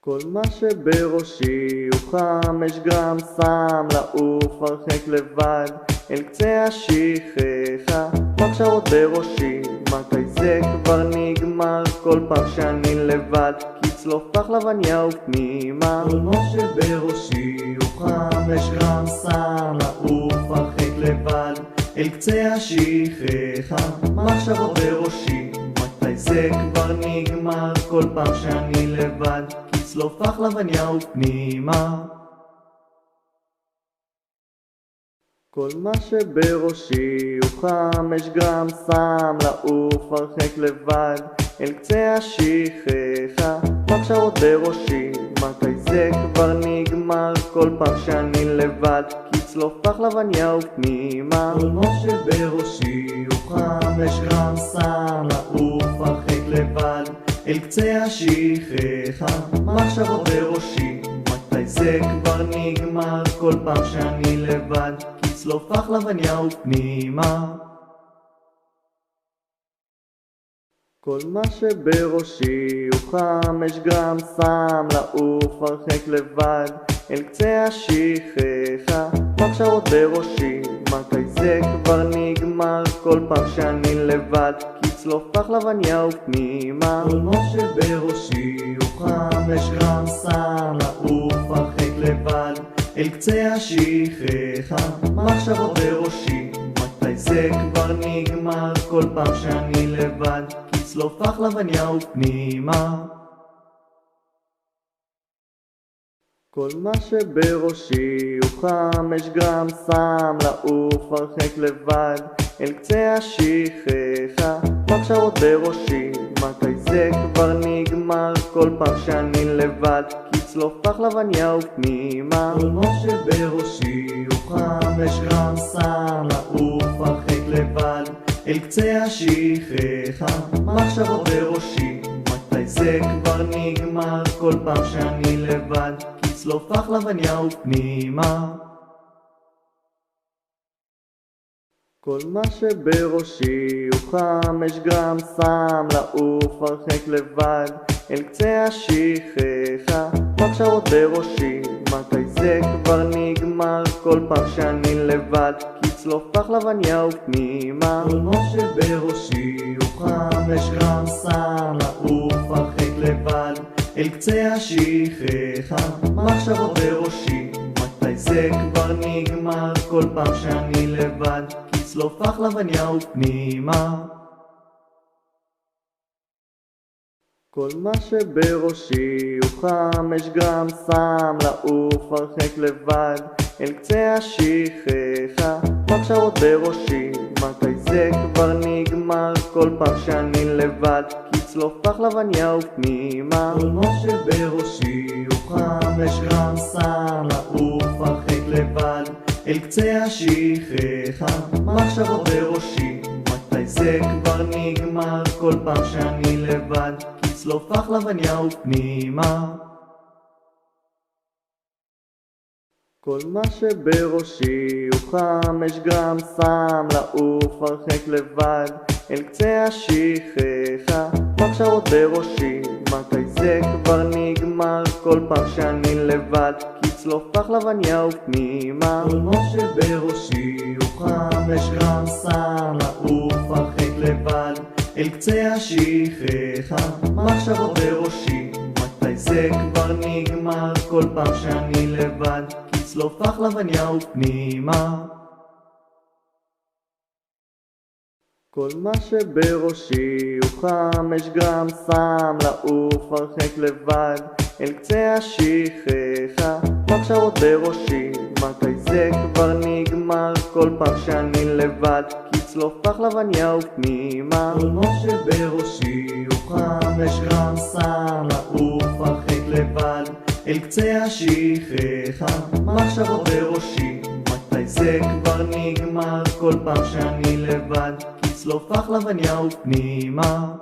כל מה שבראשי הוא 5 גרם סם, לעוף הרחק לבד אל קצה השכחה. מחשבות בראשי, מתי זה כבר נגמר? כל פעם שאני לבד, כצלוף פחלבניה ופנימה. כל מה שבראשי הוא 5 גרם סם, לעוף הרחק לבד אל קצה השכחה. מחשבות בראשי, מתי זה כבר נגמר? כל פעם שאני לבד, כצלוף פחלבניה ופנימה. כל מה שבראשי הוא 5 גרם סם, לעוף הרחק לבד אל קצה השכחה. מחשבות בראשי, מתי זה כבר נגמר? כל פעם שאני לבד, כצלוף פחלבניה ופנימה. כל מה שבראשי הוא 5 גרם סם, לעוף הרחק לבד אל קצה השכחה. מחשבות בראשי, מתי זה כבר נגמר? כל פעם שאני לבד, כצלוף פחלבניה ופנימה. כל מה שבראשי הוא 5 גרם סם, לעוף הרחק לבד אל קצה השכחה. מחשבות בראשי, מתי זה כבר נגמר? כל פעם שאני לבד, כצלוף פחלבניה ופנימה. כל מה שבראשי הוא 5 גרם סם, לעוף הרחק לבד אל קצה השכחה. מחשבות בראשי, מתי זה כבר נגמר? כל פעם שאני לבד, כצלוף פחלבניה ופנימה. כל מה שבראשי הוא 5 גרם סם, לעוף הרחק לבד אל קצה השכחה. מחשבות בראשי, מתי זה כבר נגמר? כל פעם שאני לבד, כצלוף פחלבניה ופנימה. כל מה שבראשי הוא 5 גרם סם, לעוף הרחק לבד אל קצה השכחה. מחשבות בראשי, מתי זה כבר נגמר? כל פעם שאני לבד, כצלוף פחלבניה ופנימה. כל מה שבראשי הוא 5 גרם סם, לעוף הרחק לבד אל קצה השכחה. מחשבות בראשי, מתי זה כבר נגמר? כל פעם שאני לבד, כצלוף פחלבניה ופנימה. כל מה שבראשי הוא 5 גרם סם, לעוף הרחק לבד אל קצה השכחה. מחשבות בראשי, מתי זה כבר נגמר? כל פעם שאני לבד, כצלוף פחלבניה ופנימה. כל מה שבראשי הוא 5 גרם סם, לעוף הרחק לבד אל קצה השכחה. מחשבות בראשי, מתי זה כבר נגמר? כל פעם שאני לבד, כצלוף פחלבניה ופנימה. כל מה שבראשי הוא 5 גרם סם, לעוף הרחק לבד אל קצה השכחה. מחשבות בראשי, מתי זה כבר נגמר? כל פעם שאני לבד, כצלוף פחלבניה ופנימה. כל מה שבראשי הוא 5 גרם סם, לעוף הרחק לבד אל קצה השכחה. מחשבות בראשי, מתי זה כבר נגמר? כל פעם שאני לבד, כצלוף פחלבניה ופנימה. כל מה שבראשי הוא 5 גרם סם, לעוף הרחק לבד אל קצה השכחה. מחשבות בראשי, מתי זה כבר נגמר? כל פעם שאני לבד, כצלוף פחלבניה ופנימה. כל מה שבראשי הוא 5 גרם סם, לעוף הרחק לבד אל קצה השכחה. מחשבות בראשי, מתי זה כבר נגמר? כל פעם שאני לבד, כצלוף פחלבניה ופנימה. כל מה שבראשי הוא 5 גרם סם, לעוף הרחק לבד אל קצה השכחה. מחשבות בראשי, מתי זה כבר נגמר? כל פעם שאני לבד, כצלוף פחלבניה ופנימה.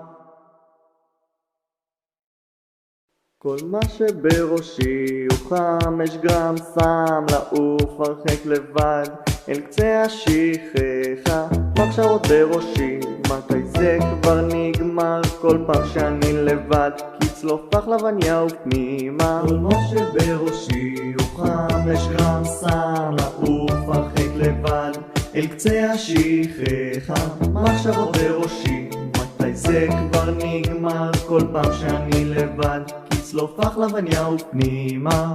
כל מה שבראשי הוא 5 גרם סם, לעוף הרחק לבד אל קצה השכחה. מחשבות בראשי, מתי זה כבר נגמר? כל פעם שאני לבד, כצלוף פחלבניה ופנימה. כל מה שבראשי הוא 5 גרם סם, לעוף הרחק לבד אל קצה השכחה. מחשבות בראשי, מתי זה כבר נגמר? כל פעם שאני לבד, כצלוף פחלבניה ופנימה.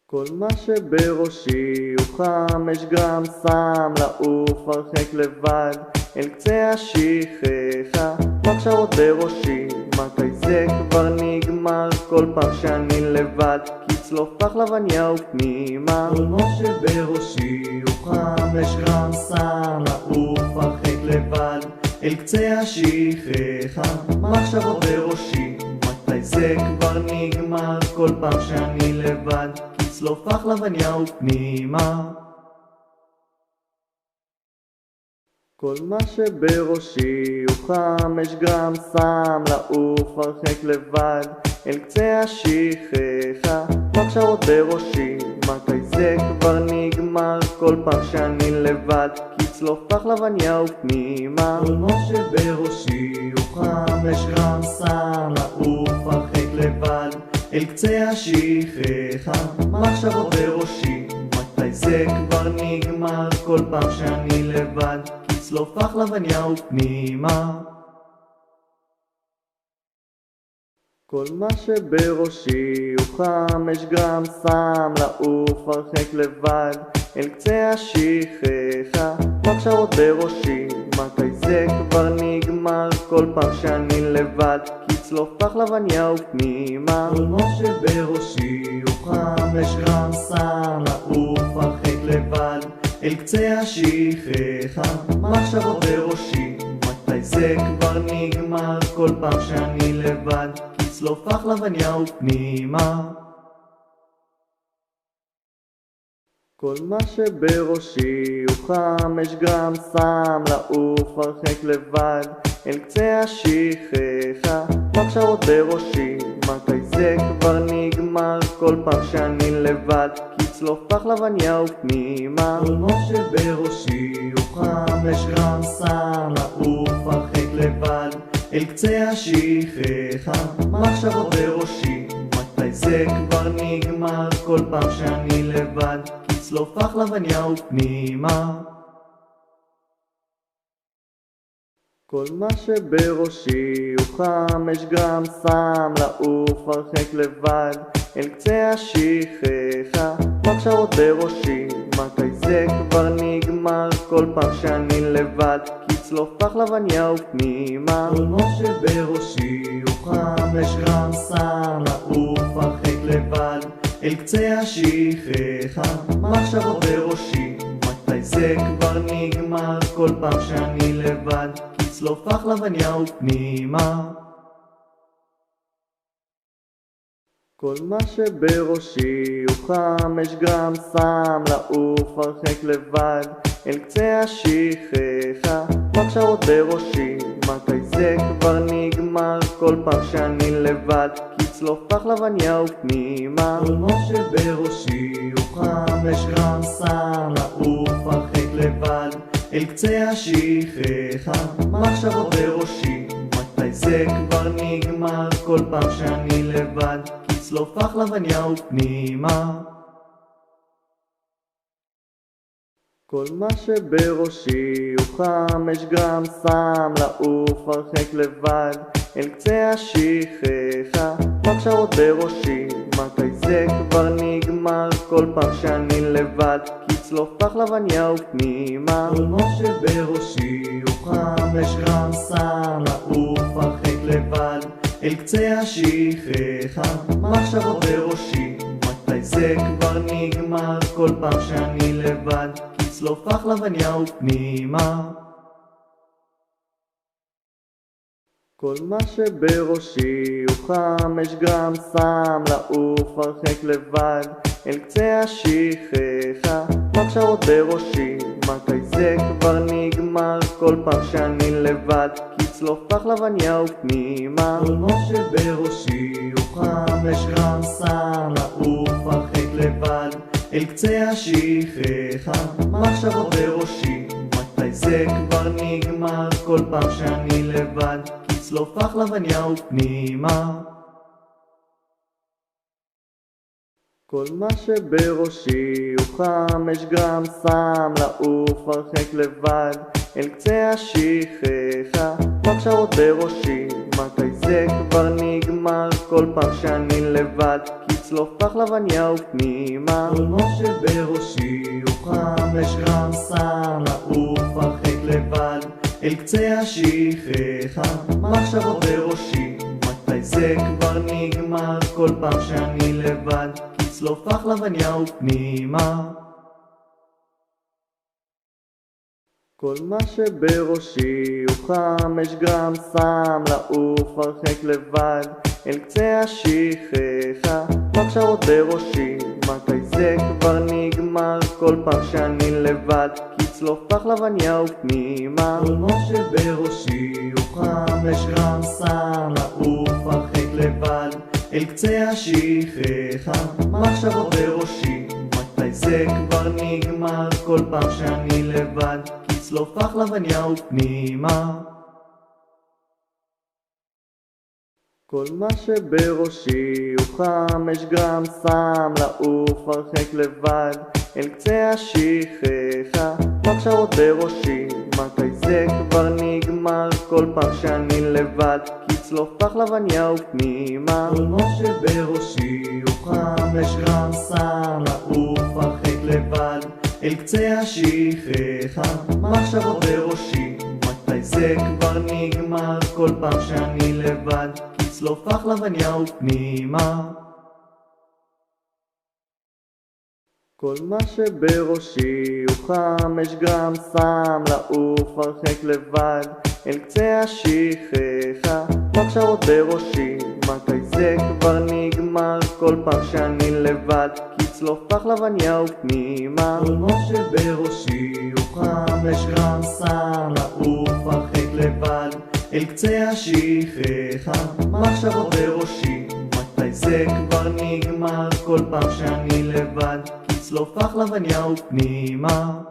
כל מה שבראשי הוא 5 גרם סם, לעוף הרחק לבד אל קצה השכחה. מחשבות בראשי, מתי זה כבר נגמר? כל פעם שאני לבד, כצלוף פחלבניה ופנימה. כל מה שבראשי הוא 5 גרם סם, לעוף הרחק לבד אל קצה השכחה. מחשבות בראשי, מתי זה כבר נגמר? כל פעם שאני לבד, כצלוף פחלבניה ופנימה. כל מה שבראשי הוא 5 גרם סם, לעוף הרחק לבד אל קצה השכחה. מחשבות בראשי, מתי זה כבר נגמר? כל פעם שאני לבד, כצלוף פחלבניה ופנימה. כל מה שבראשי הוא 5 גרם סם, לעוף הרחק לבד אל קצה השכחה. מחשבות בראשי, מתי זה כבר נגמר? כל פעם שאני לבד, כצלוף פחלבניה ופנימה. כל מה שבראשי הוא 5 גרם סם, לעוף הרחק לבד אל קצה השכחה. מחשבות בראשי, מתי זה כבר נגמר? כל פעם שאני לבד, כצלוף פחלבניה ופנימה. כל מה שבראשי הוא 5 גרם סם, לעוף הרחק לבד אל קצה השכחה. מחשבות בראשי, זה כבר נגמר כל פעם שאני לבד, כצלוף החלבניה ופנימה. כל מה שבראשי הוא 5 גרם סם, לעוף הרחק לבד אל קצה השכחה. מחשבות בראשי, מתי זה כבר נגמר כל פעם שאני לבד, כצלוף החלבניה ופנימה. כל מה שבראשי הוא 5 גרם סם, לעוף הרחק לבד אל קצה השכחה. מחשבות בראשי, מתי זה כבר נגמר כל פעם שאני לבד, כצלוף החלבניה ופנימה. כל מה שבראשי הוא 5 גרם סם, לעוף הרחק לבד אל קצה השכחה. מחשבות בראשי, מתי זה כבר נגמר כל פעם שאני לבד, כצלוף החלבניה ופנימה. כל מה שבראשי הוא 5 גרם סם, לעוף הרחק לבד אל קצה השכחה. מחשבות בראשי, מתי זה כבר נגמר כל פעם שאני לבד, כצלוף החלבניה ופנימה. כל מה שבראשי הוא 5 גרם סם, לעוף הרחק לבד אל קצה השכחה. מחשבות בראשי, מתי זה כבר נגמר כל פעם שאני לבד, כצלוף החלבניה ופנימה. כל מה שבראשי הוא 5 גרם סם, לעוף הרחק לבד אל קצה השכחה. מחשבות בראשי, מתי זה כבר נגמר כל פעם שאני לבד, כצלוף החלבניה ופנימה. כל מה שבראשי הוא 5 גרם סם, לעוף הרחק לבד אל קצה השכחה. מחשבות בראשי, מתי זה כבר נגמר כל פעם שאני לבד, כצלוף החלבניה ופנימה. כל מה שבראשי הוא 5 גרם סם, לעוף הרחק לבד אל קצה השכחה. מחשבות בראשי, מתי זה כבר נגמר כל פעם שאני לבד, כצלוף החלבניה ופנימה. כל מה שבראשי הוא 5 גרם סם, לעוף הרחק לבד אל קצה השכחה. מחשבות בראשי, מתי זה כבר נגמר כל פעם שאני לבד, כצלוף החלבניה ופנימה. כל מה שבראשי הוא 5 גרם סם, לעוף הרחק לבד אל קצה השכחה. מחשבות בראשי, מתי זה כבר נגמר כל פעם שאני לבד, כצלוף החלבניה ופנימה. כל מה שבראשי הוא 5 גרם סם, לעוף הרחק לבד אל קצה השכחה. מחשבות בראשי, מתי זה כבר נגמר כל פעם שאני לבד, כצלוף החלבניה ופנימה. כל מה שבראשי הוא 5 גרם סם, לעוף הרחק לבד אל קצה השכחה. מחשבות בראשי, מתי זה כבר נגמר כל פעם שאני לבד, כצלוף החלבניה ופנימה. כל מה שבראשי הוא 5 גרם סם, לעוף הרחק לבד אל קצה השכחה. מחשבות בראשי, מתי זה כבר נגמר כל פעם שאני לבד, כצלוף החלבניה ופנימה. כל מה שבראשי הוא 5 גרם סם, לעוף הרחק לבד אל קצה השכחה. מחשבות בראשי, מתי זה כבר נגמר כל פעם שאני לבד, כצלוף החלבניה ופנימה. כל מה שבראשי הוא 5 גרם סם, לעוף הרחק לבד אל קצה השכחה. מחשבות בראשי, מתי זה כבר נגמר כל פעם שאני לבד, כצלוף החלבניה ופנימה. כל מה שבראשי הוא 5 גרם סם, לעוף הרחק לבד אל קצה השכחה. מחשבות בראשי, מתי זה כבר נגמר כל פעם שאני לבד, כצלוף החלבניה ופנימה. כל מה שבראשי הוא 5 גרם סם, לעוף הרחק לבד אל קצה השכחה, מחשבות בראשי, מתי זה כבר נגמר? כל פעם שאני לבד, כצלוף פחלבניה ופנימה. כל מה שבראשי הוא 5 גרם סם, לעוף הרחק לבד, אל קצה השכחה, מחשבות בראשי, מתי זה כבר נגמר? כל פעם שאני לבד, כצלוף פחלבניה ופנימה.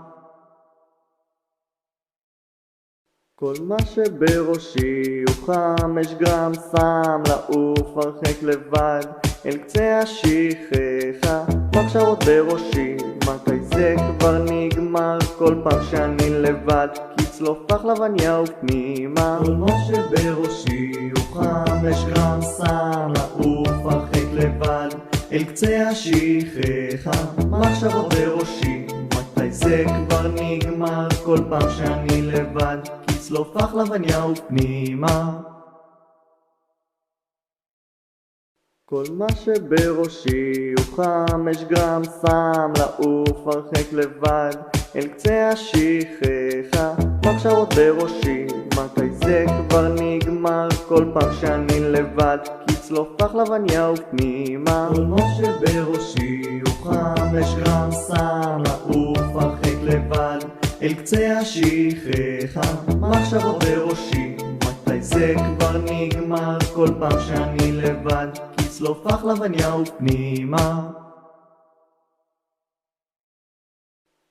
כל מה שבראשי הוא 5 גרם סם, לעוף הרחק לבד, אל קצה השכחה, מחשבות בראשי, מתי זה כבר נגמר? כל פעם שאני לבד, כצלוף פחלבניה ופנימה. כל מה שבראשי הוא 5 גרם סם, לעוף הרחק לבד, אל קצה השכחה, מחשבות בראשי, מתי זה כבר נגמר? כל פעם שאני לבד, כצלוף פחלבניה ופנימה. כל מה שבראשי הוא 5 גרם סם, לעוף הרחק לבד, אל קצה השכחה, מחשבות בראשי, מתי זה כבר נגמר? כל פעם שאני לבד, כצלוף פחלבניה ופנימה. כל מה שבראשי הוא 5 גרם סם, לעוף הרחק לבד, אל קצה השכחה, מחשבות בראשי, מתי זה כבר נגמר? כל פעם שאני לבד, כצלוף פחלבניה ופנימה.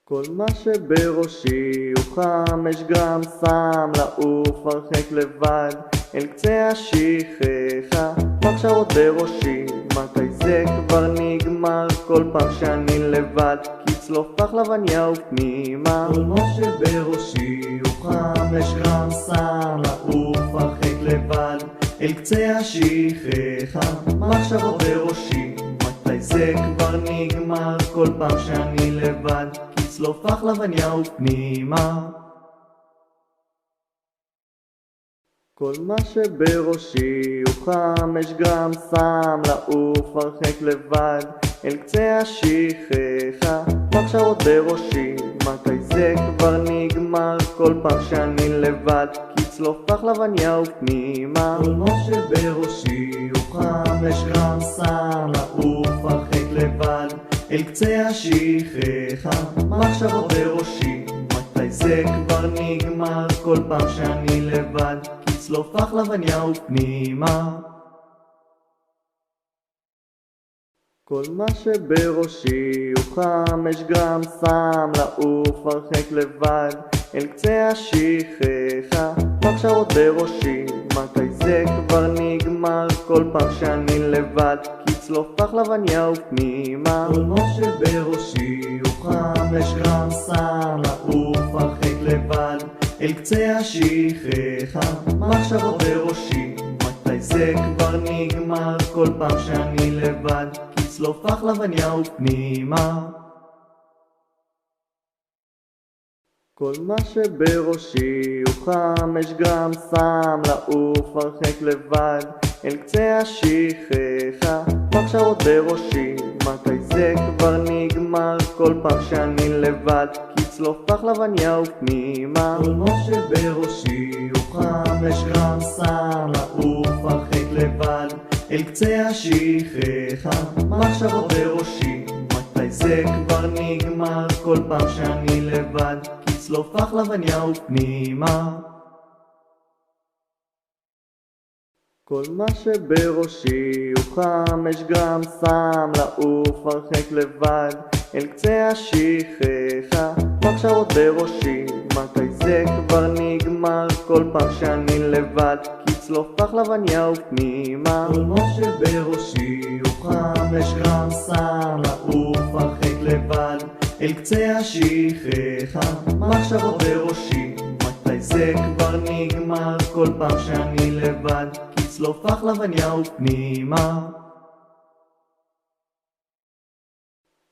כל מה שבראשי הוא 5 גרם סם, לעוף הרחק לבד, אל קצה השכחה, מחשבות בראשי, מתי זה כבר נגמר? כל פעם שאני לבד, כצלוף פחלבניה ופנימה. כל מה שבראשי הוא 5 גרם סם, לעוף הרחק לבד, אל קצה השכחה, מחשבות בראשי, מתי זה כבר נגמר? כל פעם שאני לבד, כצלוף פחלבניה ופנימה. כל מה שבראשי הוא 5 גרם סם, לעוף הרחק לבד, אל קצה השכחה, מחשבות בראשי, מתי זה כבר נגמר? כל פעם שאני לבד, כצלוף פחלבניה ופנימה. כל מה שבראשי הוא 5 גרם סם, לעוף הרחק לבד, אל קצה השכחה, מחשבות בראשי, מתי זה כבר נגמר? כל פעם שאני לבד, כצלוף פחלבניה ופנימה. כל מה שבראשי הוא 5 גרם סם, לעוף הרחק לבד, אל קצה השכחה, מחשבות בראשי, מתי זה כבר נגמר? כל פעם שאני לבד, כצלוף פחלבניה ופנימה. כל מה שבראשי הוא 5 גרם סם, לעוף הרחק לבד, אל קצה השכחה, מחשבות בראשי, מתי זה כבר נגמר? כל פעם שאני לבד, כצלוף פחלבניה ופנימה. כל מה שבראשי הוא 5 גרם סם, לעוף הרחק לבד, אל קצה השכחה, מחשבות בראשי, מתי זה כבר נגמר? כל פעם שאני לבד, כצלוף פחלבניה ופנימה. כל מה שבראשי הוא 5 גרם סם, לעוף הרחק לבד, אל קצה השכחה, מחשבות בראשי, מתי זה כבר נגמר? כל פעם שאני לבד, כצלוף פחלבניה ופנימה. כל מה שבראשי הוא 5 גרם סם, לעוף הרחק לבד, אל קצה השכחה, מחשבות בראשי, מתי זה כבר נגמר? כל פעם שאני לבד, כצלוף פחלבניה ופנימה. כל מה שבראשי הוא 5 גרם סם, לעוף הרחק לבד, אל קצה השכחה, מחשבות בראשי, מתי זה כבר נגמר? כל פעם שאני לבד, כצלוף פחלבניה ופנימה.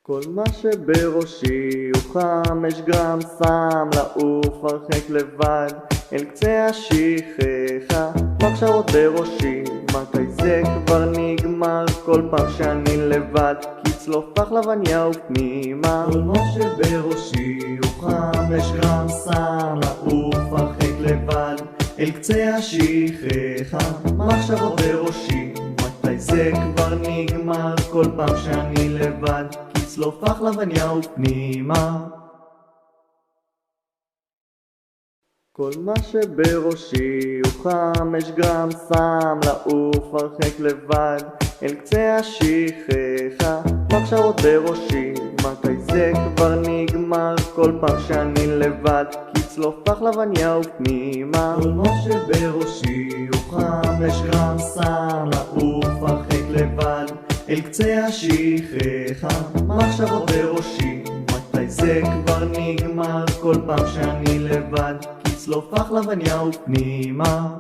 כל מה שבראשי הוא 5 גרם סם, לעוף הרחק לבד, אל קצה השכחה, מחשבות בראשי, מתי זה כבר נגמר? כל פעם שאני לבד, כצלוף פחלבניה ופנימה. כל מה שבראשי הוא 5 גרם סם, לעוף הרחק לבד, אל קצה השכחה, מחשבות בראשי, מתי זה כבר נגמר, כל פעם שאני לבד, כצלוף לחלבניה ופנימה. כל מה שבראשי הוא 5 גרם, שם לעוף הרחק לבד, אל קצה השכחה, מחשבות בראשי, מתי זה כבר נגמר, כל פעם שאני לבד, כצלוף לחלבניה ופנימה. כל מה שבראשי הוא 5 גרם, שם לעוף הרחק לבד, אל קצה השכחה, מחשבות בראשי, מתי זה כבר נגמר, כל פעם שאני לבד, כצלוף לחלבניה ופנימה.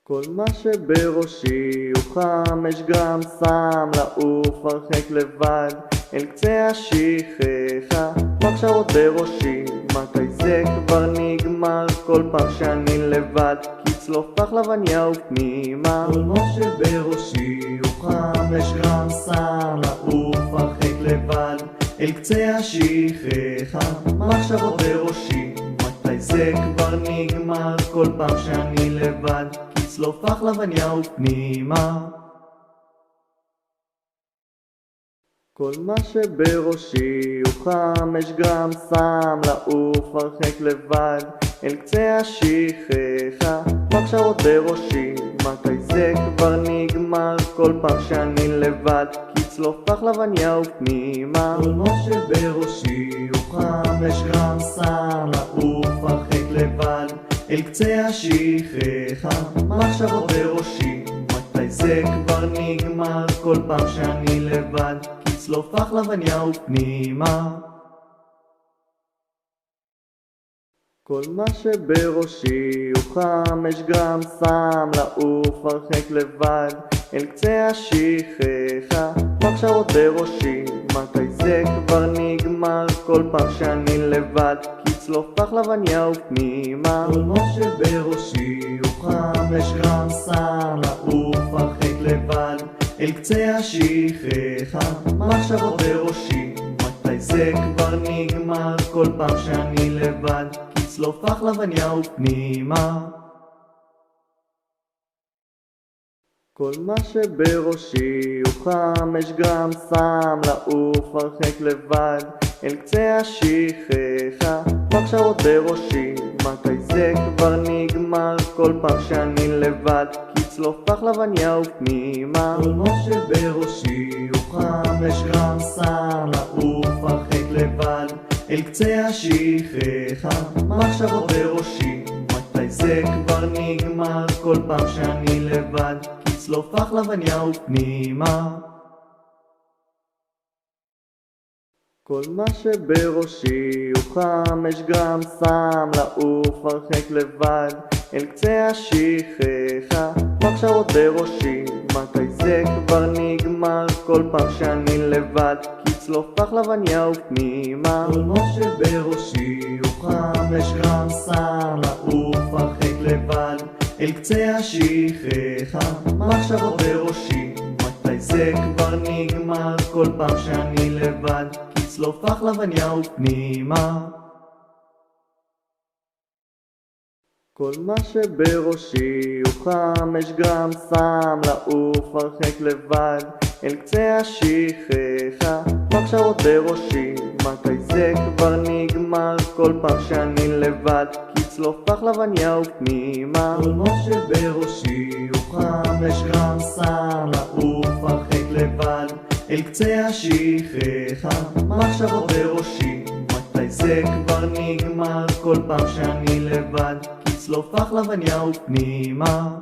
כל מה שבראשי הוא 5 גרם, שם לעוף הרחק לבד, אל קצה השכחה, מחשבות בראשי, מתי זה כבר נגמר, כל פעם שאני לבד, כצלוף לחלבניה ופנימה. כל מה שבראשי הוא 5 גרם, שם לעוף הרחק לבד, אל קצה השכחה, מחשבות בראשי, מתי זה כבר נגמר, כל פעם שאני לבד, כצלוף לחלבניה ופנימה. כל מה שבראשי הוא 5 גרם, שם לעוף הרחק לבד, אל קצה השכחה, מחשבות בראשי, מתי זה כבר נגמר, כל פעם שאני לבד, כצלוף לחלבניה ופנימה. כל מה שבראשי הוא 5 גרם, שם לעוף הרחק לבד, אל קצה השכחה, מחשבות בראשי, מתי זה כבר נגמר, כל פעם שאני לבד, כצלוף לחלבניה ופנימה. כל מה שבראשי הוא 5 גרם, שם לעוף הרחק לבד, אל קצה השכחה, מחשבות בראשי, מתי זה כבר נגמר, כל פעם שאני לבד, כצלוף לחלבניה ופנימה. כל מה שבראשי הוא 5 גרם, שם לעוף הרחק לבד, אל קצה השכחה, מחשבות בראשי, מתי זה כבר נגמר, כל פעם שאני לבד, כצלוף לחלבניה ופנימה. כל מה שבראשי הוא 5 גרם, שם לעוף הרחק לבד, אל קצה השכחה, מחשבות בראשי, מתי זה כבר נגמר, כל פעם שאני לבד, כצלוף לחלבניה ופנימה. כל מה שבראשי הוא 5 גרם, שם לעוף הרחק לבד, אל קצה השכחה, מחשבות בראשי, מתי זה כבר נגמר, כל פעם שאני לבד, כצלוף לחלבניה ופנימה. כל מה שבראשי הוא 5 גרם, שם לעוף הרחק לבד, אל קצה השכחה, מחשבות בראשי, מתי זה כבר נגמר, כל פעם שאני לבד, כצלוף לחלבניה ופנימה. כל מה שבראשי הוא 5 גרם, שם לעוף הרחק לבד, אל קצה השכחה, מחשבות בראשי, מתי זה כבר נגמר, כל פעם שאני לבד, כצלוף לחלבניה ופנימה. כל מה שבראשי הוא 5 גרם, שם לעוף הרחק לבד, אל קצה השכחה, מחשבות בראשי, מתי זה כבר נגמר, כל פעם שאני לבד, כצלוף לחלבניה ופנימה. כל מה שבראשי הוא 5 גרם, שם לעוף הרחק לבד, אל קצה השכחה, מחשבות בראשי, מתי זה כבר נגמר, כל פעם שאני לבד, כצלוף לחלבניה ופנימה.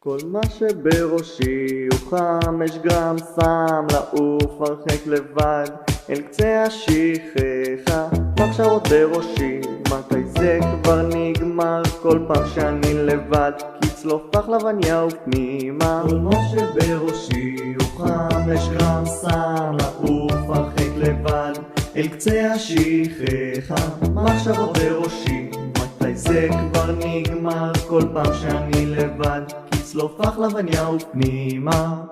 כל מה שבראשי הוא 5 גרם, שם לעוף הרחק לבד, אל קצה השכחה, מחשבות בראשי, מתי זה כבר נגמר, כל פעם שאני לבד, כצלוף לחלבניה ופנימה. כל מה שבראשי הוא 5 גרם, שם לעוף הרחק לבד, אל קצה השכחה, מחשבות בראשי, מתי זה כבר נגמר, כל פעם שאני לבד, כצלוף לחלבניה ופנימה.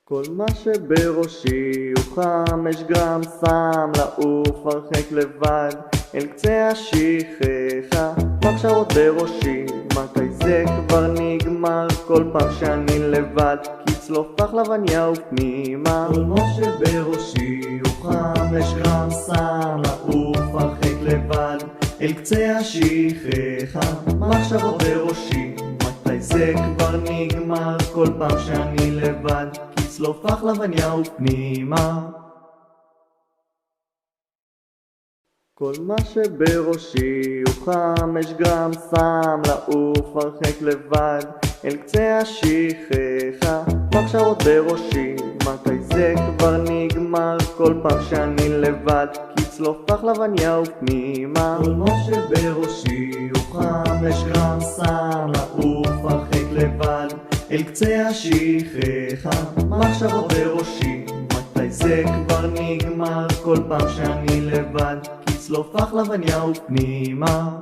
כל מה שבראשי הוא 5 גרם, שם לעוף הרחק לבד אל קצה השכחה. מחשבות בראשי, מתי זה כבר נגמר? כל פעם שאני לבד, כצלוף פחלבניה ופנימה. כל מה שבראשי הוא 5 גרם, שם לעוף הרחק לבד אל קצה השכחה. מחשבות בראשי, מתי זה כבר נגמר? כל פעם שאני לבד, כצלוף פחלבניה ופנימה. כל מה שבראשי הוא 5 גרם, שם לעוף הרחק לבד אל קצה השכחה. מחשבות בראשי, מתי זה כבר נגמר? כל פעם שאני לבד, כצלוף פחלבניה ופנימה. כל מה שבראשי הוא 5 גרם, שם לעוף הרחק לבד אל קצה השכחה. מחשבות בראשי, מתי זה כבר נגמר? כל פעם שאני לבד, כצלוף פחלבניה ופנימה.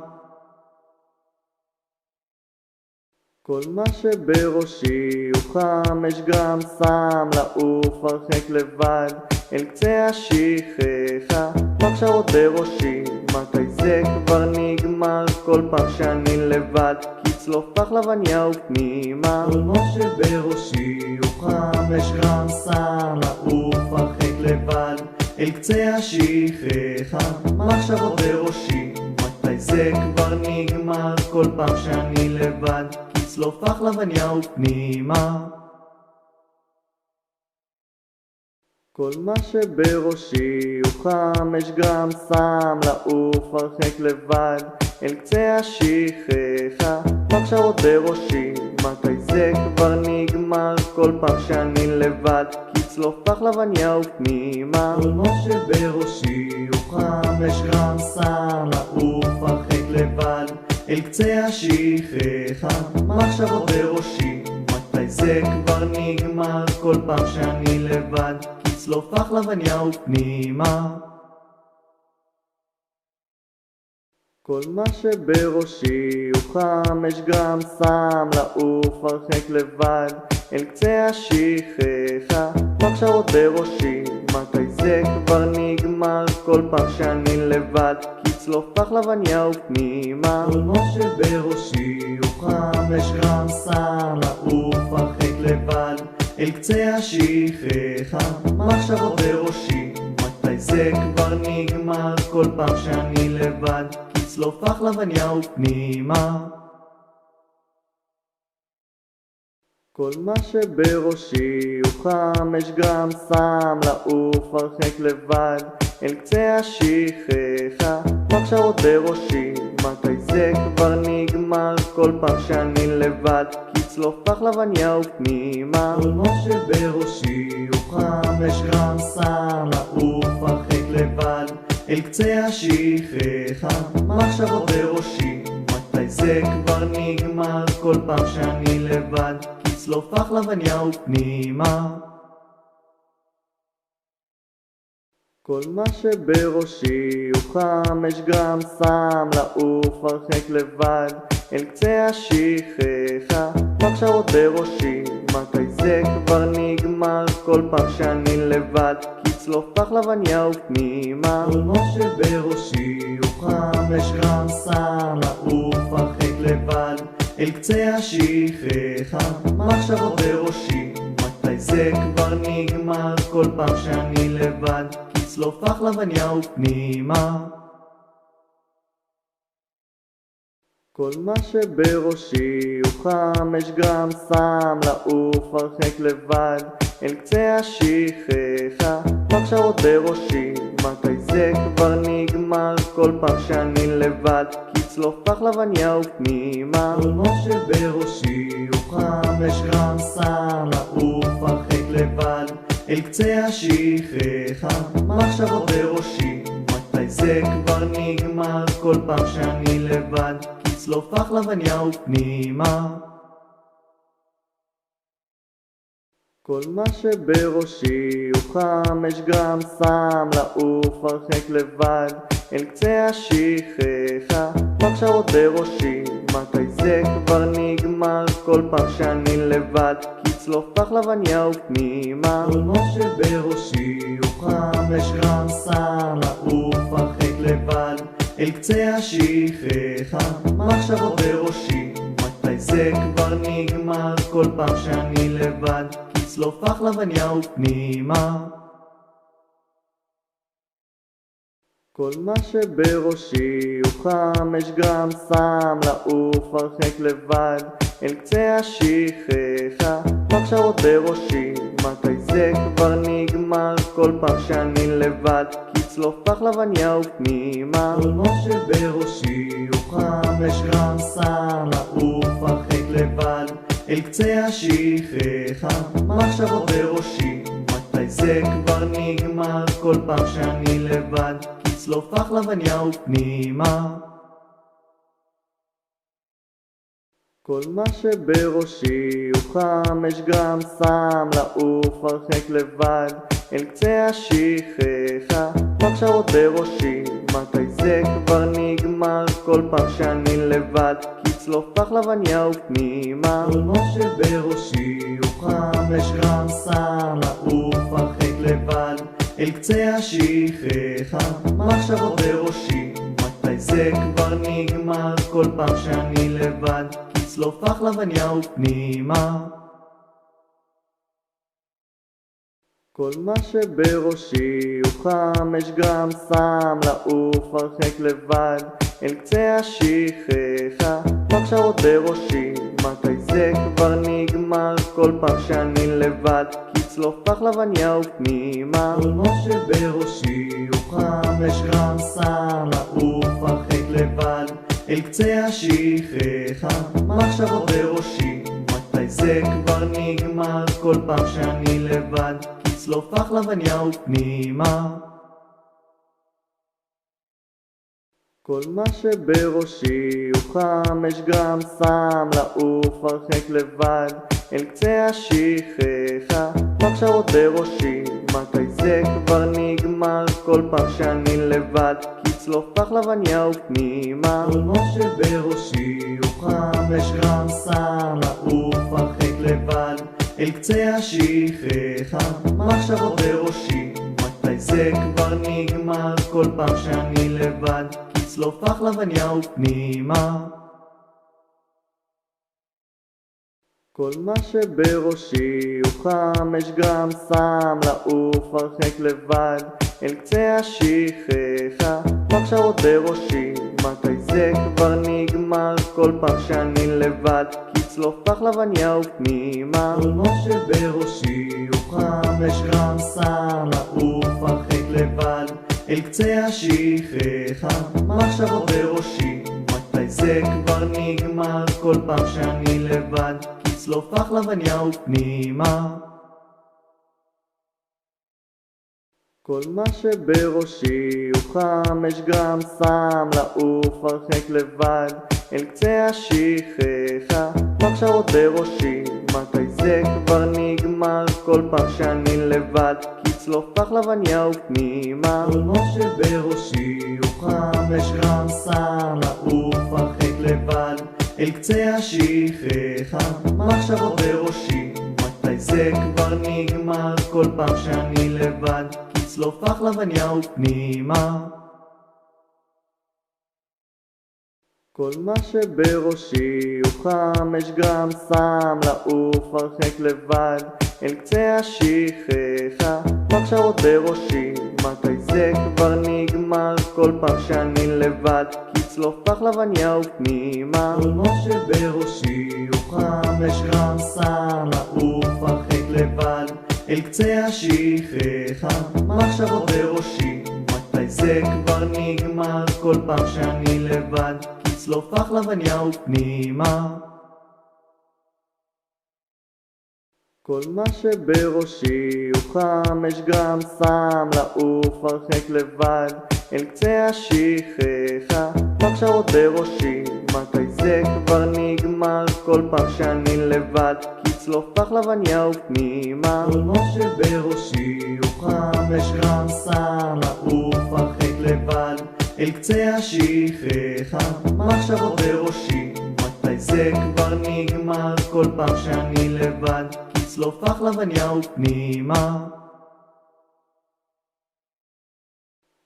כל מה שבראשי הוא 5 גרם, שם לעוף הרחק לבד אל קצה השכחה. מחשבות בראשי, מתי זה כבר נגמר? כל פעם שאני לבד, כצלוף פחלבניה ופנימה. כל מה שבראשי הוא 5 גרם, שם לעוף הרחק לבד אל קצה השכחה. מחשבות בראשי, מתי זה כבר נגמר? כל פעם שאני לבד, כצלוף פחלבניה ופנימה. כל מה שבראשי הוא 5 גרם, שם לעוף הרחק לבד אל קצה השכחה. מחשבות בראשי, מתי זה כבר נגמר? כל פעם שאני לבד, כצלוף פחלבניה ופנימה. כל מה שבראשי הוא 5 גרם, שם לעוף הרחק לבד אל קצה השכחה. מחשבות בראשי, מתי זה כבר נגמר? כל פעם שאני לבד, כצלוף פחלבניה ופנימה. כל מה שבראשי הוא 5 גרם, שם לעוף הרחק לבד אל קצה השכחה. מחשבות בראשי, מתי זה כבר נגמר? כל פעם שאני לבד, כצלוף פחלבניה ופנימה. כל מה שבראשי הוא 5 גרם, שם לעוף הרחק לבד אל קצה השכחה. מחשבות בראשי, מתי זה כבר נגמר? כל פעם שאני לבד, כצלוף פחלבניה ופנימה. כל מה שבראשי הוא 5 גרם, שם לעוף הרחק לבד אל קצה השכחה. מחשבות בראשי, מתי זה כבר נגמר? כל פעם שאני לבד, כצלוף פחלבניה ופנימה. כל מה שבראשי הוא 5 גרם, שם לעוף הרחק לבד אל קצה השכחה. מחשבות בראשי, מתי זה כבר נגמר? כל פעם שאני לבד, כצלוף פחלבניה ופנימה. כל מה שבראשי הוא 5 גרם, שם לעוף הרחק לבד אל קצה השכחה. מחשבות בראשי, מתי זה כבר נגמר? כל פעם שאני לבד, כצלוף פחלבניה ופנימה. כל מה שבראשי הוא 5 גרם, שם לעוף הרחק לבד אל קצה השכחה. מחשבות בראשי, מתי זה כבר נגמר? כל פעם שאני לבד, כצלוף פחלבניה ופנימה. כל מה שבראשי הוא 5 גרם, שם לעוף הרחק לבד אל קצה השכחה. מחשבות בראשי, מתי זה כבר נגמר? כל פעם שאני לבד, כצלוף פחלבניה ופנימה. כל מה שבראשי הוא 5 גרם, שם לעוף הרחק לבד אל קצה השכחה. מחשבות בראשי, מתי זה כבר נגמר? כל פעם שאני לבד, כצלוף פחלבניה ופנימה. כל מה שבראשי הוא 5 גרם, שם לעוף הרחק לבד אל קצה השכחה. מחשבות בראשי, מתי זה כבר נגמר? כל פעם שאני לבד, כצלוף פחלבניה ופנימה. כל מה שבראשי הוא 5 גרם, שם לעוף הרחק לבד אל קצה השכחה. מחשבות בראשי, מתי זה כבר נגמר? כל פעם שאני לבד, כצלוף פחלבניה ופנימה. כל מה שבראשי הוא 5 גרם, שם לעוף הרחק לבד אל קצה השכחה. מחשבות בראשי, מתי זה כבר נגמר? כל פעם שאני לבד, כצלוף פחלבניה ופנימה. כל מה שבראשי הוא 5 גרם, שם לעוף הרחק לבד אל קצה השכחה. מחשבות בראשי, מתי זה כבר נגמר? כל פעם שאני לבד, כצלוף פחלבניה ופנימה. כל מה שבראשי הוא 5 גרם, שם לעוף הרחק לבד אל קצה השכחה. מחשבות בראשי, מתי זה כבר נגמר? כל פעם שאני לבד, כצלוף פחלבניה ופנימה. כל מה שבראשי הוא 5 גרם, שם לעוף הרחק לבד אל קצה השכחה. מחשבות בראשי, מתי זה כבר נגמר? כל פעם שאני לבד, כצלוף פחלבניה ופנימה. כל מה שבראשי הוא 5 גרם, שם לעוף הרחק לבד אל קצה השכחה. מחשבות בראשי, מתי זה כבר נגמר? כל פעם שאני לבד, כצלוף פחלבניה ופנימה. כל מה שבראשי הוא 5 גרם, שם לעוף הרחק לבד אל קצה השכחה. מחשבות בראשי, מתי זה כבר נגמר? כל פעם שאני לבד, כצלוף פחלבניה ופנימה. כל מה שבראשי הוא 5 גרם, שם לעוף הרחק לבד אל קצה השכחה. מחשבות בראשי, מתי זה כבר נגמר? כל פעם שאני לבד, כצלוף פחלבניה ופנימה. כל מה שבראשי הוא 5 גרם, שם לעוף הרחק לבד אל קצה השכחה. מחשבות בראשי, מתי זה כבר נגמר? כל פעם שאני לבד, כצלוף פחלבניה ופנימה. כל מה שבראשי הוא 5 גרם, שם לעוף הרחק לבד אל קצה השכחה. מחשבות בראשי, מתי זה כבר נגמר? כל פעם שאני לבד, כצלוף פחלבניה ופנימה. כל מה שבראשי הוא 5 גרם, שם לעוף הרחק לבד אל קצה השכחה. מחשבות בראשי, מתי זה כבר נגמר? כל פעם שאני לבד, כצלוף פחלבניה ופנימה. כל מה שבראשי הוא 5 גרם, שם לעוף הרחק לבד אל קצה השכחה. מחשבות בראשי, מתי זה כבר נגמר? כל פעם שאני לבד, כצלוף פחלבניה ופנימה. כל מה שבראשי הוא 5 גרם, שם לעוף הרחק לבד אל קצה השכחה. מחשבות בראשי, מתי זה כבר נגמר? כל פעם שאני לבד, כצלוף פחלבניה ופנימה. כל מה שבראשי הוא 5 גרם, שם לעוף הרחק לבד אל קצה השכחה. מחשבות בראשי, מתי זה כבר נגמר? כל פעם שאני לבד, כצלוף פחלבניה ופנימה. כל מה שבראשי הוא 5 גרם, שם לעוף הרחק לבד אל קצה השכחה. מחשבות בראשי, מתי זה כבר נגמר? כל פעם שאני לבד, כצלוף פחלבניה ופנימה. כל מה שבראשי הוא 5 גרם, שם לעוף הרחק לבד אל קצה השכחה. מחשבות בראשי, מתי זה כבר נגמר? כל פעם שאני לבד, כצלוף פחלבניה ופנימה. כל מה שבראשי הוא 5 גרם, שם לעוף הרחק לבד אל קצה השכחה. מחשבות בראשי, מתי זה כבר נגמר? כל פעם שאני לבד, כצלוף פחלבניה ופנימה.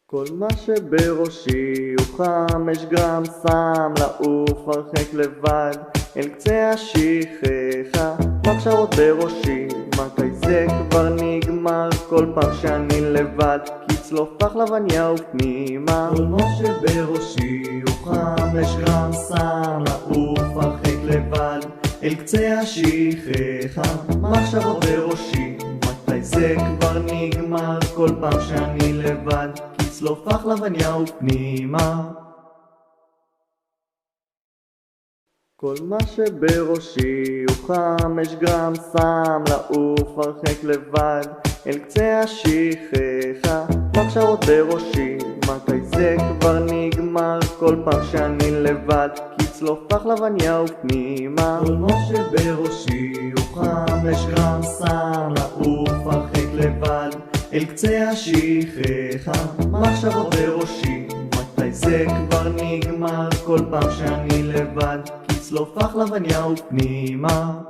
כל מה שבראשי הוא 5 גרם סם, לעוף הרחק לבד אל קצה השכחה. מחשבות בראשי, מתי זה כבר נגמר? כל פעם שאני לבד, כצלוף פחלבניה ופנימה. כל מה שבראשי הוא 5 גרם סם, לעוף הרחק לבד אל קצה השכחה. מחשבות בראשי, מתי זה כבר נגמר? כל פעם שאני לבד, כצלוף פחלבניה ופנימה. כל מה שבראשי הוא 5 גרם סם, לעוף הרחק לבד אל קצה השכחה. מחשבות בראשי, מתי זה כבר נגמר? כל פעם שאני לבד, כצלוף פחלבניה ופנימה. כל מה שבראשי הוא 5 גרם סם, לעוף הרחק לבד אל קצה השכחה. מחשבות בראשי, מתי זה כבר נגמר? כל פעם שאני לבד, כצלוף פחלבניה ופנימה.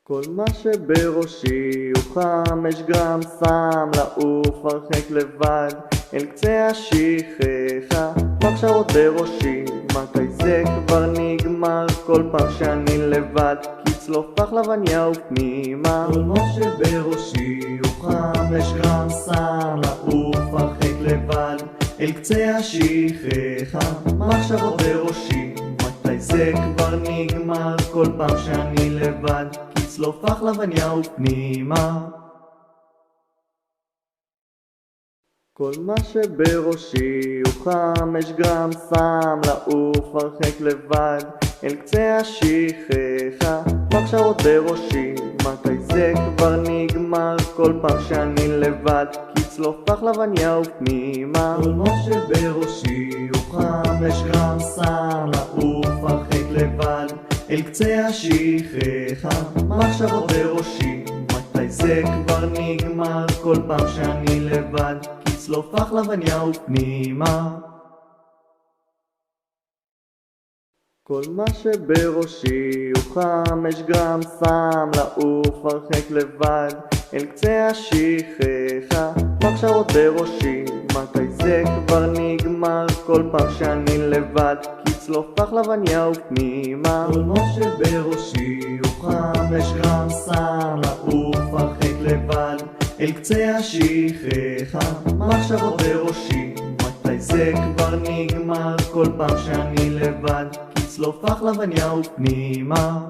כל מה שבראשי הוא 5 גרם סם, לעוף הרחק לבד אל קצה השכחה. מחשבות בראשי, מתי זה כבר נגמר? כל פעם שאני לבד, כצלוף פחלבניה ופנימה. כל מה שבראשי הוא 5 גרם סם, לעוף הרחק לבד אל קצה השכחה. מחשבות בראשי, מתי זה כבר נגמר? כל פעם שאני לבד, כצלוף פחלבניה ופנימה. כל מה שבראשי הוא 5 גרם סם, לעוף הרחק לבד אל קצה השכחה. מחשבות בראשי, מתי זה כבר נגמר? כל פעם שאני לבד, כצלוף פחלבניה ופנימה. כל מה שבראשי הוא 5 גרם סם, לעוף הרחק לבד אל קצה השכחה. מחשבות בראשי, מתי זה כבר נגמר? כל פעם שאני לבד, כצלוף פחלבניה ופנימה. כל מה שבראשי הוא 5 גרם סם, לעוף הרחק לבד אל קצה השכחה. מחשבות בראשי, מתי זה כבר נגמר? כל פעם שאני לבד, כצלוף פחלבניה ופנימה. כל מה שבראשי הוא 5 גרם סם, לעוף הרחק לבד אל קצה השכחה. מחשבות בראשי, מתי זה כבר נגמר? כל פעם שאני לבד, כצלוף פחלבניה ופנימה.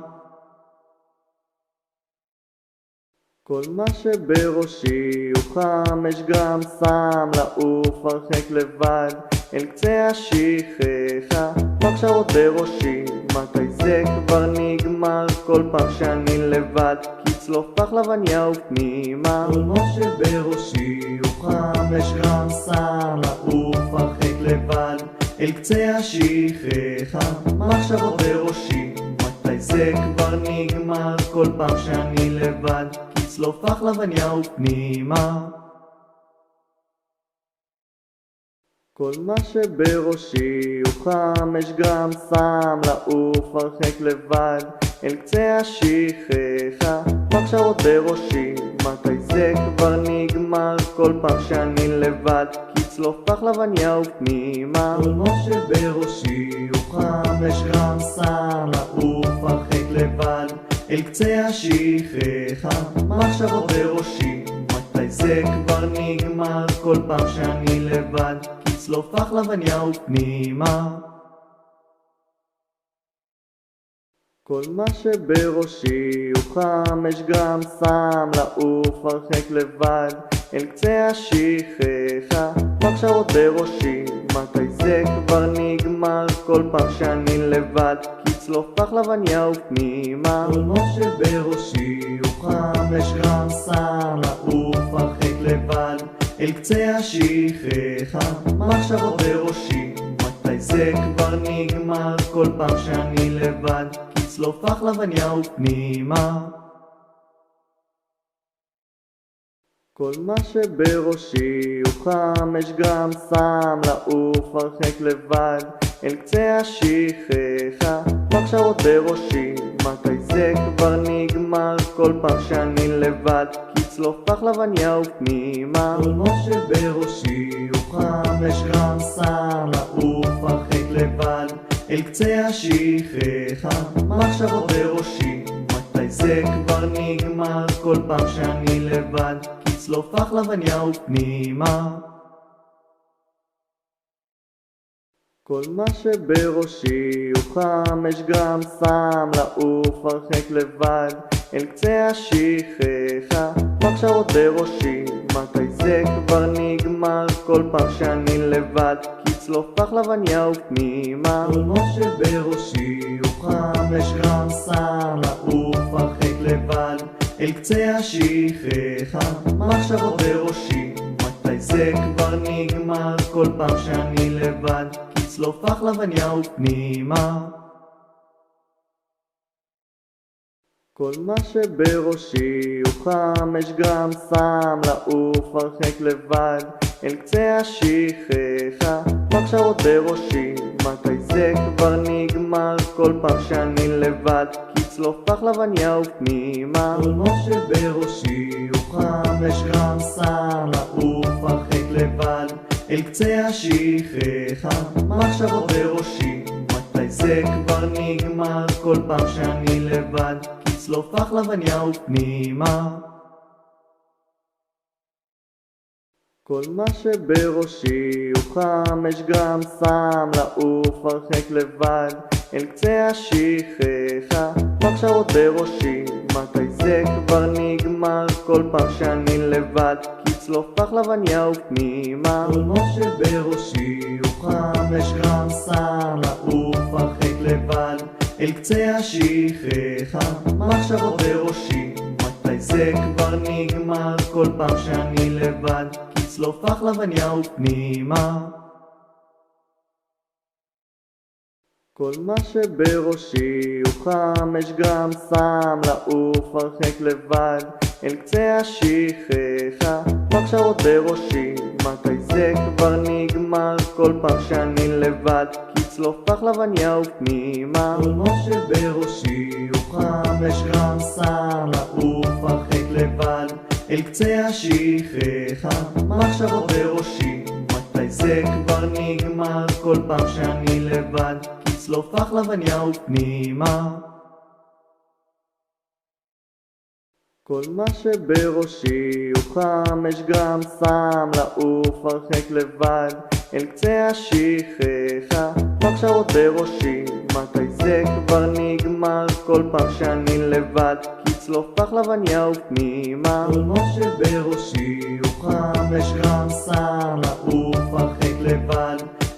כל מה שבראשי הוא 5 גרם סם, לעוף הרחק לבד אל קצה השכחה. מחשבות בראשי, מתי זה כבר נגמר? כל פעם שאני לבד, כצלוף פחלבניה ופנימה. כל מה שבראשי הוא 5 גרם סם, לעוף הרחק לבד אל קצה השכחה. מחשבות בראשי, מתי זה כבר נגמר? כל פעם שאני לבד, כצלוף פחלבניה ופנימה. כל מה שבראשי הוא 5 גרם סם, לעוף הרחק לבד אל קצה השכחה. מחשבות בראשי, מתי זה כבר נגמר? כל פעם שאני לבד, כצלוף פחלבניה ופנימה. כל מה שבראשי הוא 5 גרם סם, לעוף הרחק לבד אל קצה השכחה. מחשבות בראשי, מתי זה כבר נגמר? כל פעם שאני לבד, כצלוף פחלבניה ופנימה. כל מה שבראשי הוא 5 גרם סם, לעוף הרחק לבד אל קצה השכחה. מחשבות בראשי, מתי זה כבר נגמר? כל פעם שאני לבד, כצלוף פחלבניה ופנימה. כל מה שבראשי הוא 5 גרם סם, לעוף הרחק לבד אל קצה השכחה. מחשבות בראשי, מתי זה כבר נגמר? כל פעם שאני לבד, כצלוף פחלבניה ופנימה. כל מה שבראשי הוא 5 גרם סם, לעוף הרחק לבד אל קצה השכחה. מחשבות בראשי, מתי זה כבר נגמר? כל פעם שאני לבד, כי צלוף פחלבניה ופנימה. כל מה שבראשי הוא 5 גרם סם, לעוף הרחק לבד אל קצה השכחה. מחשבות בראשי, מתי זה כבר נגמר? כל פעם שאני לבד, כי צלוף פחלבניה ופנימה. כל מה שבראשי הוא 5 גרם סם, לעוף הרחק לבד אל קצה השכחה. מחשבות בראשי, מתי זה כבר נגמר? כל פעם שאני לבד, כי צלוף פחלבניה ופנימה. כל מה שבראשי הוא 5 גרם סם, לעוף הרחק לבד אל קצה השכחה. מחשבות בראשי, מתי זה כבר נגמר? כל פעם שאני לבד, כי צלוף פחלבניה ופנימה. כל מה שבראשי הוא 5 גרם סם, לעוף הרחק לבד אל קצה השכחה. מחשבות בראשי, מתי זה כבר נגמר? כל פעם שאני לבד, כי צלוף פחלבניה ופנימה. כל מה שבראשי הוא 5 גרם סם, לעוף הרחק לבד אל קצה השכחה. מחשבות בראשי, מתי זה כבר נגמר? כל פעם שאני לבד, כי צלוף פחלבניה ופנימה. כל מה שבראשי הוא 5 גרם סם, לעוף הרחק לבד אל קצה השכחה. מחשבות בראשי, מתי זה כבר נגמר? כל פעם שאני לבד, כי צלוף פחלבניה ופנימה. כל מה שבראשי הוא 5 גרם סם, לעוף הרחק לבד אל קצה השכחה. מחשבות בראשי, מתי זה כבר נגמר? כל פעם שאני לבד, כי צלוף פחלבניה ופנימה. כל מה שבראשי הוא 5 גרם סם, לעוף הרחק לבד אל קצה השכחה. מחשבות בראשי, מתי זה כבר נגמר? כל פעם שאני לבד, כי צלוף פחלבניה ופנימה. כל מה שבראשי הוא 5 גרם סם, לעוף הרחק לבד אל קצה השכחה. מחשבות בראשי, מתי זה כבר נגמר? כל פעם שאני לבד, כי צלוף פחלבניה ופנימה. כל מה שבראשי הוא 5 גרם סם, לעוף הרחק לבד אל קצה השכחה. מחשבות בראשי, מתי זה כבר נגמר? כל פעם שאני לבד, כי צלוף פחלבניה ופנימה. כל מה שבראשי הוא 5 גרם סם, לעוף הרחק לבד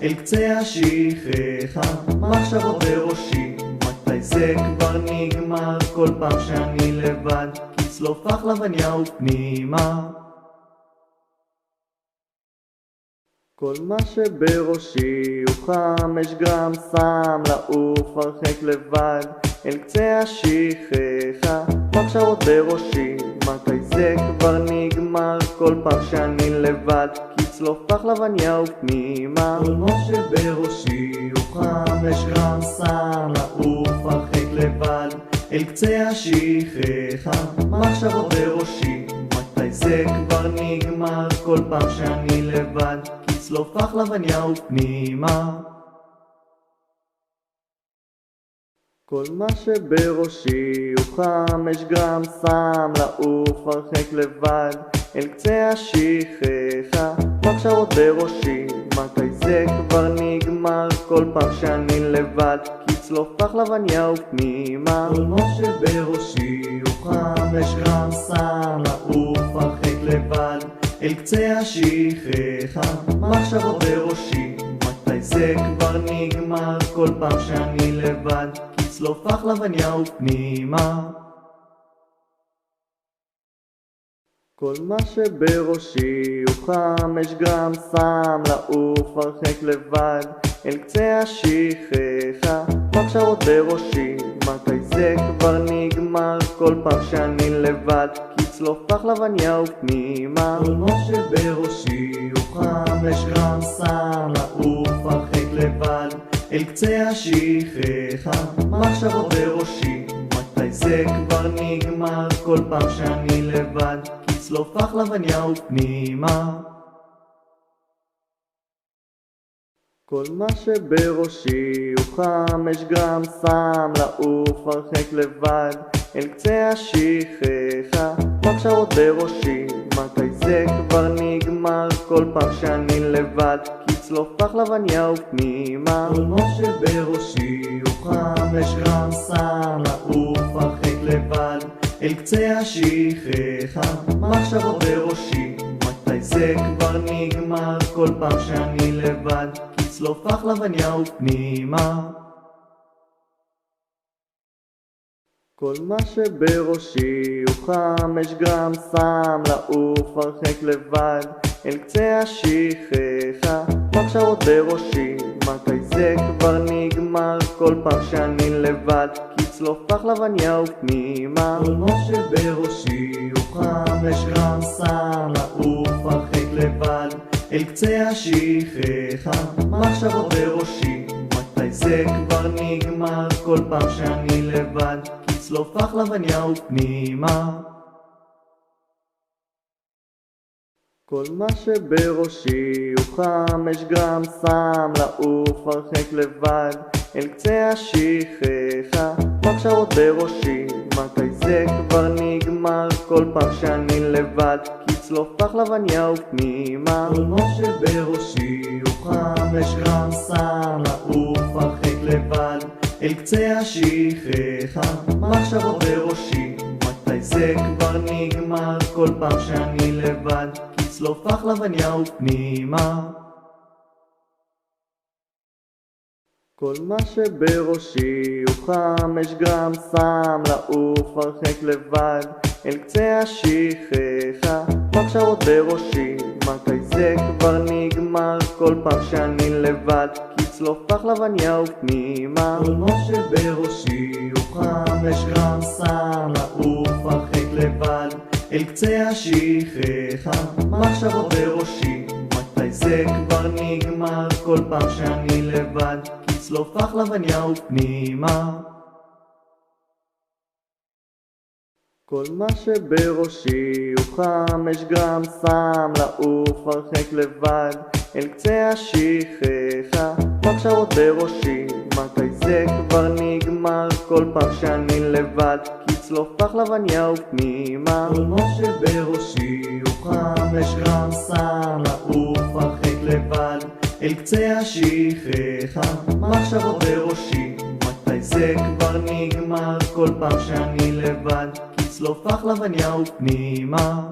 אל קצה השכחה. מחשבות בראשי, מתי זה כבר נגמר? כל פעם שאני לבד, כי צלוף פחלבניה ופנימה. כל מה שבראשי הוא 5 גרם סם, לעוף הרחק לבד אל קצה השכחה. מחשבות בראשי, מתי זה כבר נגמר? כל פעם שאני לבד, כי צלוף פחלבניה ופנימה. כל מה שבראשי הוא 5 גרם סם, לעוף הרחק לבד אל קצה השכחה. מחשבות בראשי, מתי זה כבר נגמר? כל פעם שאני לבד, כי צלוף פחלבניה ופנימה. כל מה שבראשי הוא 5 גרם סם, לעוף הרחק לבד אל קצה השכחה. מחשבות בראשי, מתי זה כבר נגמר? כל פעם שאני לבד, כי צלוף פחלבניה ופנימה. כל מה שבראשי הוא 5 גרם סם, לעוף הרחק לבד אל קצה השכחה. מחשבות בראשי, מתי זה כבר נגמר? כל פעם שאני לבד, כי צלוף פחלבניה ופנימה. כל מה שבראשי הוא 5 גרם סם, לעוף הרחק לבד אל קצה השכחה. מחשבות בראשי, מתי זה כבר נגמר? כל פעם שאני לבד, כי צלוף פחלבניה ופנימה. כל מה שבראשי הוא 5 גרם סם, לעוף הרחק לבד אל קצה השכחה. מחשבות בראשי, מתי מתי זה כבר נגמר? כל פעם שאני לבד, כצלוף פחלבניה ופנימה. כל מה שבראשי הוא 5 גרם סם, לעוף הרחק לבד אל קצה השכחה. מחשבות בראשי, מתי זה כבר נגמר? כל פעם שאני לבד, כצלוף פחלבניה ופנימה. כל מה שבראשי הוא 5 גרם סם, לעוף הרחק לבד אל קצה השכחה. מחשבות בראשי, מתי זה כבר נגמר? כל פעם שאני לבד, כצלוף פחלבניה ופנימה. כל מה שבראשי הוא 5 גרם סם, לעוף הרחק לבד אל קצה השכחה. מחשבות בראשי, מתי זה כבר נגמר? כל פעם שאני לבד, כצלוף פחלבניה ופנימה. כל מה שבראשי הוא 5 גרם סם, לעוף הרחק לבד אל קצה השכחה. מחשבות בראשי, מתי זה כבר נגמר? כל פעם שאני לבד, כצלוף פחלבניה ופנימה. כל מה שבראשי הוא 5 גרם סם, לעוף הרחק לבד אל קצה השכחה. מחשבות בראשי, מתי זה כבר נגמר? כל פעם שאני לבד, כצלוף פחלבניה ופנימה. כל מה שבראשי הוא 5 גרם סם, לעוף הרחק לבד אל קצה השכחה. מחשבות בראשי, מתי זה כבר נגמר? כל פעם שאני לבד, כצלוף פחלבניה ופנימה. כל מה שבראשי הוא 5 גרם סם, לעוף הרחק לבד אל קצה השכחה. מחשבות בראשי, מתי זה כבר נגמר? כל פעם שאני לבד, כצלוף פחלבניה ופנימה. כל מה שבראשי הוא 5 גרם סם, לעוף הרחק לבד אל קצה השכחה. מחשבות בראשי, מתי זה כבר נגמר? כל פעם שאני לבד, כצלוף פחלבניה ופנימה. כל מה שבראשי הוא 5 גרם סם, לעוף הרחק לבד אל קצה השכחה. מחשבות בראשי, מתי זה כבר נגמר? כל פעם שאני לבד, כצלוף פחלבניה ופנימה. כל מה שבראשי הוא 5 גרם סם, לעוף הרחק לבד אל קצה השכחה. מחשבות בראשי, מתי זה כבר נגמר? כל פעם שאני לבד, כצלוף פחלבניה ופנימה.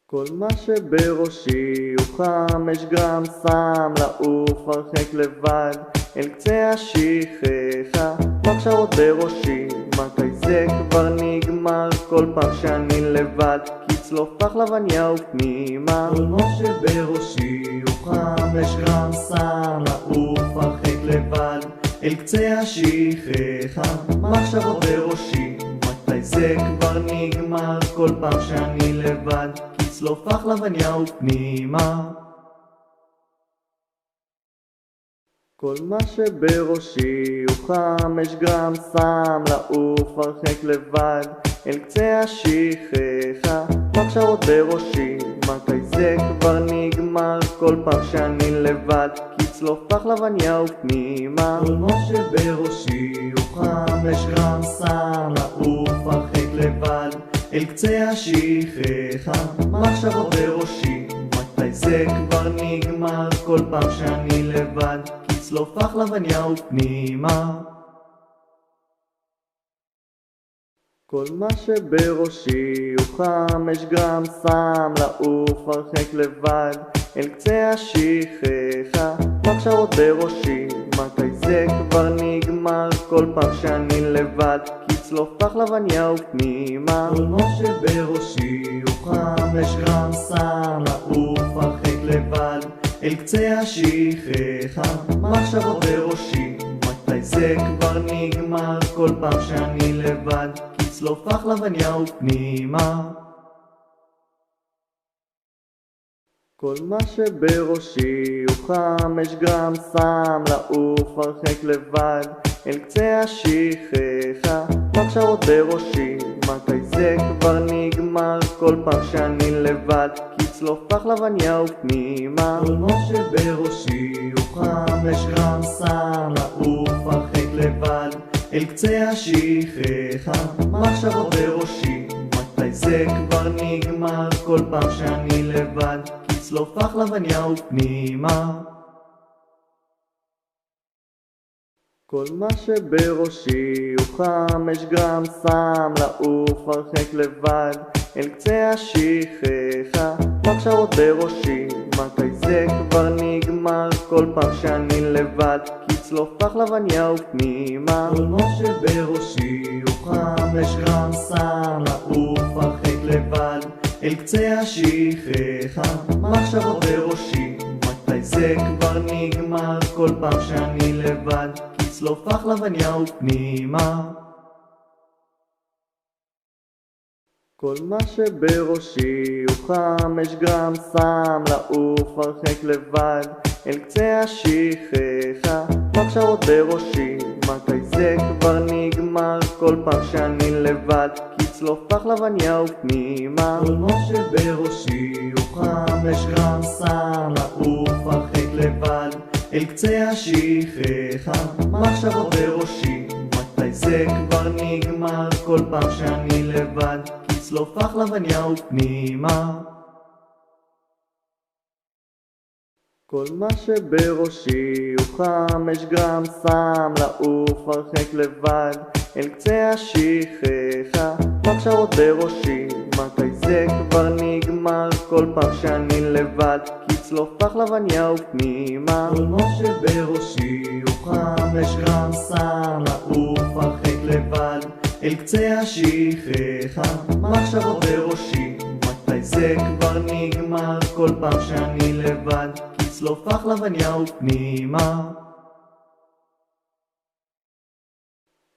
כל מה שבראשי הוא 5 גרם סם, לעוף הרחק לבד אל קצה השכחה. מחשבות בראשי, מתי זה כבר נגמר? כל פעם שאני לבד, כצלוף פחלבניה ופנימה. כל מה שבראשי הוא 5 גרם סם, לעוף הרחק לבד אל קצה השכחה. מחשבות בראשי, מתי זה כבר נגמר? כל פעם שאני לבד, כצלוף פחלבניה ופנימה. כל מה שבראשי הוא 5 גרם סם, לעוף הרחק לבד אל קצה השכחה. מחשבות בראשי, מתי זה כבר נגמר? כל פעם שאני לבד, כצלוף פחלבניה ופנימה. כל מה שבראשי הוא 5 גרם סם, לעוף הרחק לבד אל קצה השכחה. מחשבות בראשי, מתי זה כבר נגמר? כל פעם שאני לבד, כצלוף פחלבניה ופנימה. כל מה שבראשי הוא 5 גרם סם, לעוף הרחק לבד אל קצה השכחה. מחשבות בראשי, מתי זה כבר נגמר? כל פעם שאני לבד, כצלוף פחלבניה ופנימה. כל מה שבראשי הוא 5 גרם סם, לעוף הרחק לבד אל קצה השכחה. מחשבות בראשי, מתי זה כבר נגמר? כל פעם שאני לבד, כצלוף פחלבניה ופנימה. כל מה שבראשי הוא 5 גרם סם, לעוף הרחק לבד אל קצה השכחה, מחשבות בראשי, מתי זה כבר נגמר? כל פעם שאני לבד, כצלוף פחלבניה ופנימה. כל מה שבראשי הוא 5 גרם סם, לעוף הרחק לבד, אל קצה השכחה, מחשבות בראשי, מתי זה כבר נגמר? כל פעם שאני לבד, כצלוף פחלבניה ופנימה. כל מה שבראשי הוא 5 גרם סם, לעוף הרחק לבד, אל קצה השכחה, מחשבות בראשי, מתי זה כבר נגמר? כל פעם שאני לבד, כצלוף פחלבניה ופנימה. כל מה שבראשי הוא 5 גרם סם, לעוף הרחק לבד, אל קצה השכחה, מחשבות בראשי, מתי זה כבר נגמר? כל פעם שאני לבד, כצלוף פחלבניה ופנימה. כל מה שבראשי הוא 5 גרם סם, לעוף הרחק לבד, אל קצה השכחה, מחשבות בראשי, מתי זה כבר נגמר? כל פעם שאני לבד, כצלוף פחלבניה ופנימה. כל מה שבראשי הוא 5 גרם סם, לעוף הרחק לבד, אל קצה השכחה, מחשבות בראשי, מתי זה כבר נגמר? כל פעם שאני לבד, כצלוף פחלבניה ופנימה. כל מה שבראשי הוא 5 גרם סם, לעוף הרחק לבד, אל קצה השכחה, מחשבות בראשי, מתי זה כבר נגמר? כל פעם שאני לבד, כצלוף פחלבניה ופנימה. כל מה שבראשי הוא 5 גרם סם, לעוף הרחק לבד, אל קצה השכחה, מחשבות בראשי, מתי זה כבר נגמר? כל פעם שאני לבד, כצלוף פחלבניה ופנימה.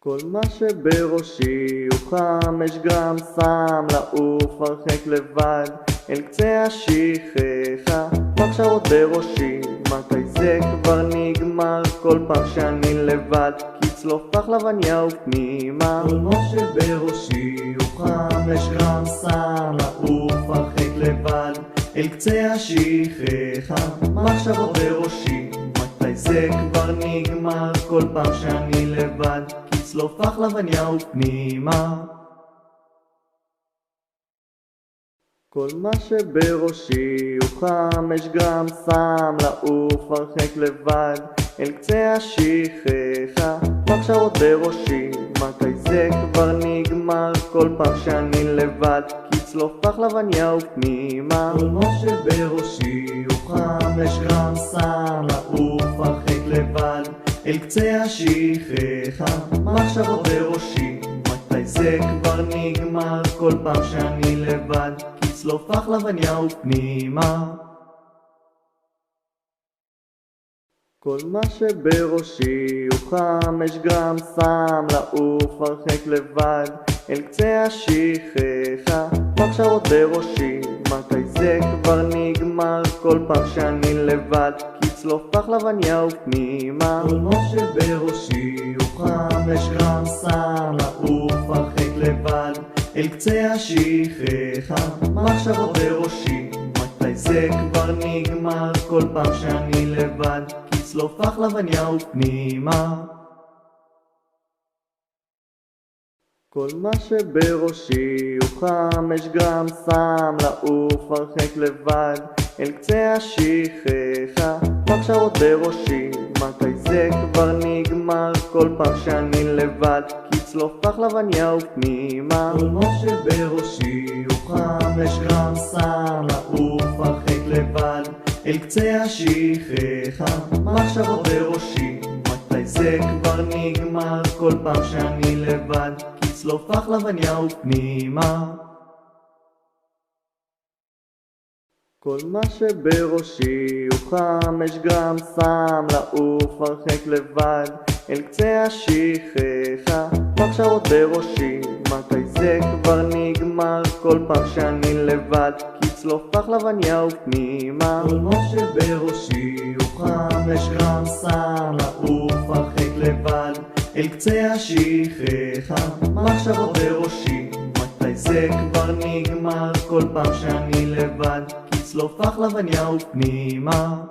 כל מה שבראשי הוא 5 גרם סם, לעוף הרחק לבד, אל קצה השכחה, מחשבות בראשי, מתי זה כבר נגמר? כל פעם שאני לבד, כצלוף פחלבניה ופנימה. כל מה שבראשי הוא 5 גרם סם, לעוף הרחק לבד, אל קצה השכחה, מחשבות בראשי, מתי זה כבר נגמר? כל פעם שאני לבד, כצלוף פחלבניה ופנימה. כל מה שבראשי הוא 5 גרם סם, לעוף הרחק לבד, אל קצה השכחה, מחשבות בראשי, מתי זה כבר נגמר? כל פעם שאני לבד, כצלוף פחלבניה ופנימה. כל מה שבראשי הוא 5 גרם סם, לעוף הרחק לבד, אל קצה השכחה, מחשבות בראשי, מתי זה כבר נגמר? כל פעם שאני לבד, כצלוף פחלבניה ופנימה. כל מה שבראשי הוא 5 גרם סם, לעוף הרחק לבד, אל קצה השכחה, מחשבות בראשי, מתי זה כבר נגמר? כל פעם שאני לבד, כצלוף פחלבניה ופנימה. כל מה שבראשי הוא 5 גרם סם, לעוף הרחק לבד, אל קצה השכחה, מחשבות בראשי, מתי זה כבר נגמר? כל פעם שאני לבד, כצלוף פחלבניה ופנימה. כל מה שבראשי הוא 5 גרם סם, לעוף הרחק לבד, אל קצה השכחה, מחשבות בראשי, מתי זה כבר נגמר? כל פעם שאני לבד, כצלוף פחלבניה ופנימה. כל מה שבראשי הוא 5 גרם סם, לעוף הרחק לבד, אל קצה השכחה, מחשבות בראשי, מתי זה כבר נגמר? כל פעם שאני לבד, כצלוף פחלבניה ופנימה. כל מה שבראשי הוא 5 גרם סם, לעוף הרחק לבד, אל קצה השכחה, מחשבות בראשי, מתי זה כבר נגמר? כל פעם שאני לבד, כצלוף פחלבניה ופנימה. כל מה שבראשי הוא 5 גרם סם, לעוף הרחק לבד, אל קצה השכחה, מחשבות בראשי, מתי זה כבר נגמר? כל פעם שאני לבד, כצלוף לחלבניה ופנימה.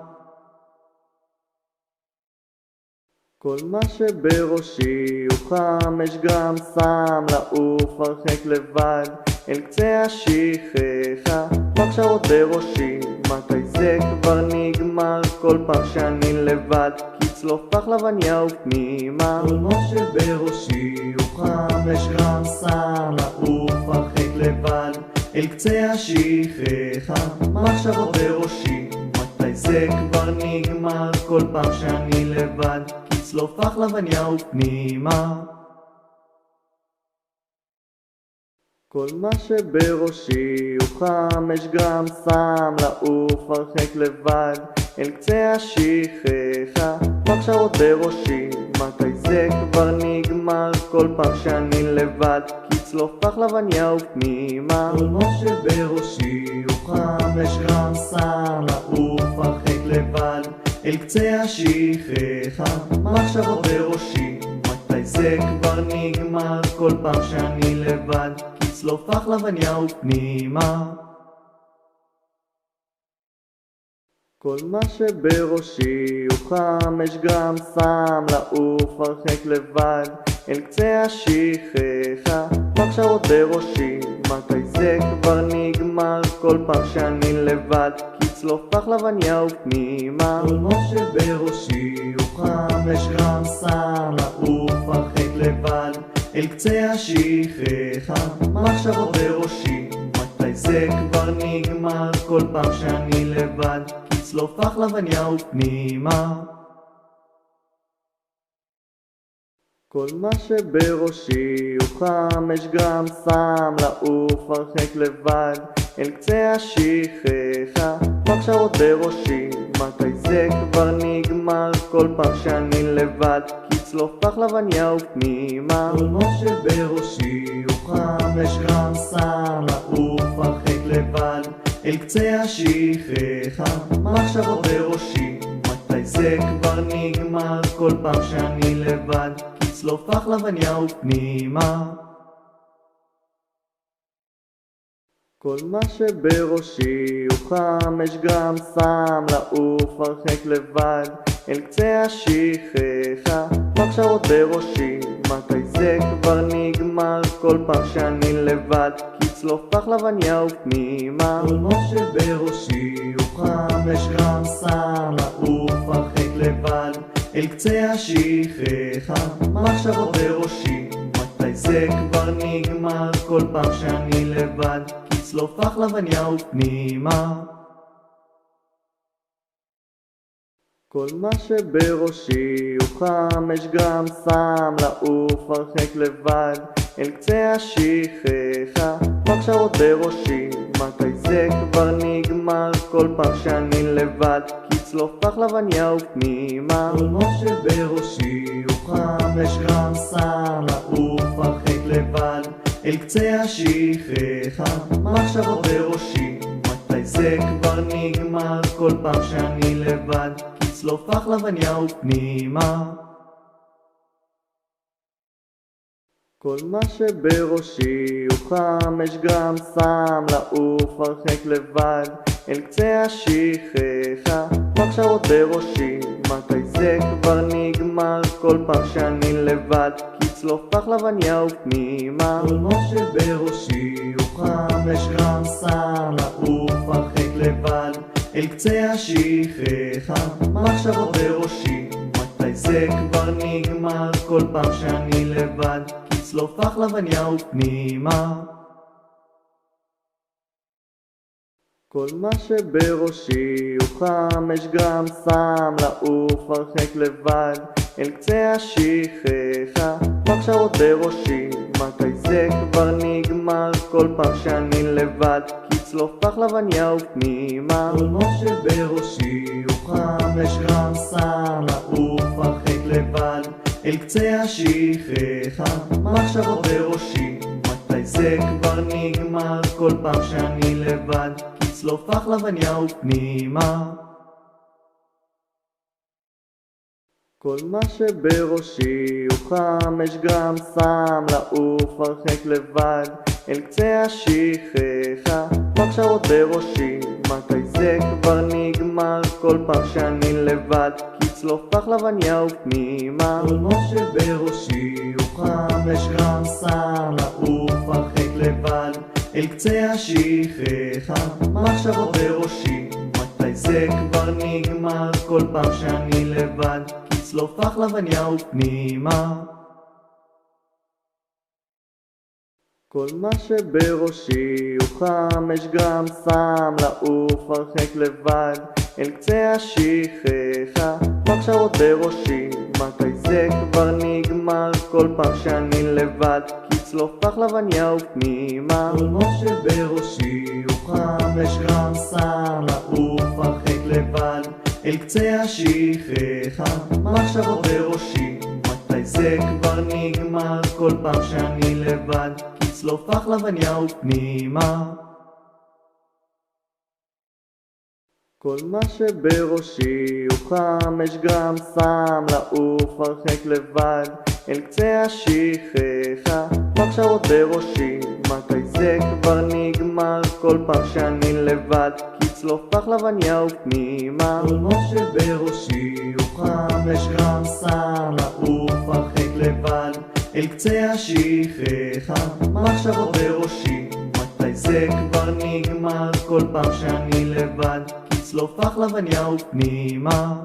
כל מה שבראשי הוא 5 גרם סם, לעוף הרחק לבד אל קצה השכחה, מחשבות בראשי, מתי זה כבר נגמר? כל פעם שאני לבד, כצלוף לחלבניה ופנימה. כל מה שבראשי הוא 5 גרם סם, לעוף הרחק לבד אל קצה השכחה, מחשבות בראשי, מתי זה כבר נגמר? כל פעם שאני לבד, כצלוף לחלבניה ופנימה. כל מה שבראשי הוא 5 גרם סם, לעוף הרחק לבד אל קצה השכחה, מחשבות בראשי, מתי זה כבר נגמר? כל פעם שאני לבד, כצלוף לחלבניה ופנימה. כל מה שבראשי הוא 5 גרם סם, לעוף הרחק לבד אל קצה השכחה, מחשבות בראשי, מתי זה כבר נגמר? כל פעם שאני לבד, כצלוף לחלבניה ופנימה. כל מה שבראשי הוא 5 גרם סם, לעוף הרחק לבד אל קצה השכחה, מחשבות בראשי, מתי זה כבר נגמר? כל פעם שאני לבד, כצלוף לחלבניה ופנימה. כל מה שבראשי הוא 5 גרם סם, לעוף הרחק לבד אל קצה השכחה, מחשבות בראשי, מתי זה כבר נגמר? כל פעם שאני לבד, כצלוף לחלבניה ופנימה. כל מה שבראשי הוא 5 גרם סם, לעוף הרחק לבד אל קצה השכחה, מחשבות בראשי, מתי זה כבר נגמר? כל פעם שאני לבד, כצלוף לחלבניה ופנימה. כל מה שבראשי הוא 5 גרם סם, לעוף הרחק לבד אל קצה השכחה, מחשבות בראשי, מתי זה כבר נגמר? כל פעם שאני לבד, כצלוף לחלבניה ופנימה. כל מה שבראשי הוא 5 גרם סם, לעוף הרחק לבד אל קצה השכחה, מחשבות בראשי, מתי זה כבר נגמר? כל פעם שאני לבד, כצלוף לחלבניה ופנימה. כל מה שבראשי הוא 5 גרם סם, לעוף הרחק לבד אל קצה השכחה, מחשבות בראשי, מתי זה כבר נגמר? כל פעם שאני לבד, כצלוף לחלבניה ופנימה. כל מה שבראשי הוא 5 גרם סם, לעוף הרחק לבד אל קצה השכחה, מחשבות בראשי, מתי זה כבר נגמר? כל פעם שאני לבד, כצלוף לחלבניה ופנימה. כל מה שבראשי הוא 5 גרם סם, לעוף הרחק לבד אל קצה השכחה, מחשבות בראשי, מתי זה כבר נגמר? כל פעם שאני לבד, כצלוף לחלבניה ופנימה. כל מה שבראשי הוא 5 גרם סם, לעוף הרחק לבד אל קצה השכחה, מחשבות בראשי, מתי זה כבר נגמר? כל פעם שאני לבד, כצלוף לחלבניה ופנימה. כל מה שבראשי הוא 5 גרם סם, לעוף הרחק לבד אל קצה השכחה, מחשבות בראשי, מתי זה כבר נגמר? כל פעם שאני לבד, כצלוף לחלבניה ופנימה. כל מה שבראשי הוא 5 גרם סם, לעוף הרחק לבד אל קצה השכחה, מחשבות בראשי, מתי זה כבר נגמר? כל פעם שאני לבד, כצלוף לחלבניה ופנימה. כל מה שבראשי הוא 5 גרם סם, לעוף הרחק לבד אל קצה השכחה, מחשבות בראשי, מתי זה כבר נגמר? כל פעם שאני לבד, כצלוף לחלבניה ופנימה. כל מה שבראשי הוא 5 גרם סם לעוף הרחק לבד אל קצה השכחה. מחשבות בראשי, מתי זה כבר נגמר? כל פעם שאני לבד, כצלוף פחלבניה ופנימה. כל מה שבראשי הוא 5 גרם סם לעוף הרחק לבד אל קצה השכחה. מחשבות בראשי, מתי זה כבר נגמר? כל פעם שאני לבד, כצלוף פחלבניה ופנימה. כל מה שבראשי הוא 5 גרם סם לעוף הרחק לבד אל קצה השכחה. מחשבות בראשי, מתי זה כבר נגמר? כל פעם שאני לבד, כצלוף פחלבניה ופנימה. כל מה שבראשי הוא 5 גרם סם לעוף הרחק לבד אל קצה השכחה. מחשבות בראשי, מתי זה כבר נגמר? כל פעם שאני לבד, כצלוף פחלבניה ופנימה. כל מה שבראשי הוא 5 גרם סם לעוף הרחק לבד אל קצה השכחה. מחשבות בראשי, מתי זה כבר נגמר? כל פעם שאני לבד, כצלוף פחלבניה ופנימה. כל מה שבראשי הוא 5 גרם סם לעוף הרחק לבד אל קצה השכחה. מחשבות בראשי, מתי זה כבר נגמר? כל פעם שאני לבד, כצלוף פחלבניה ופנימה.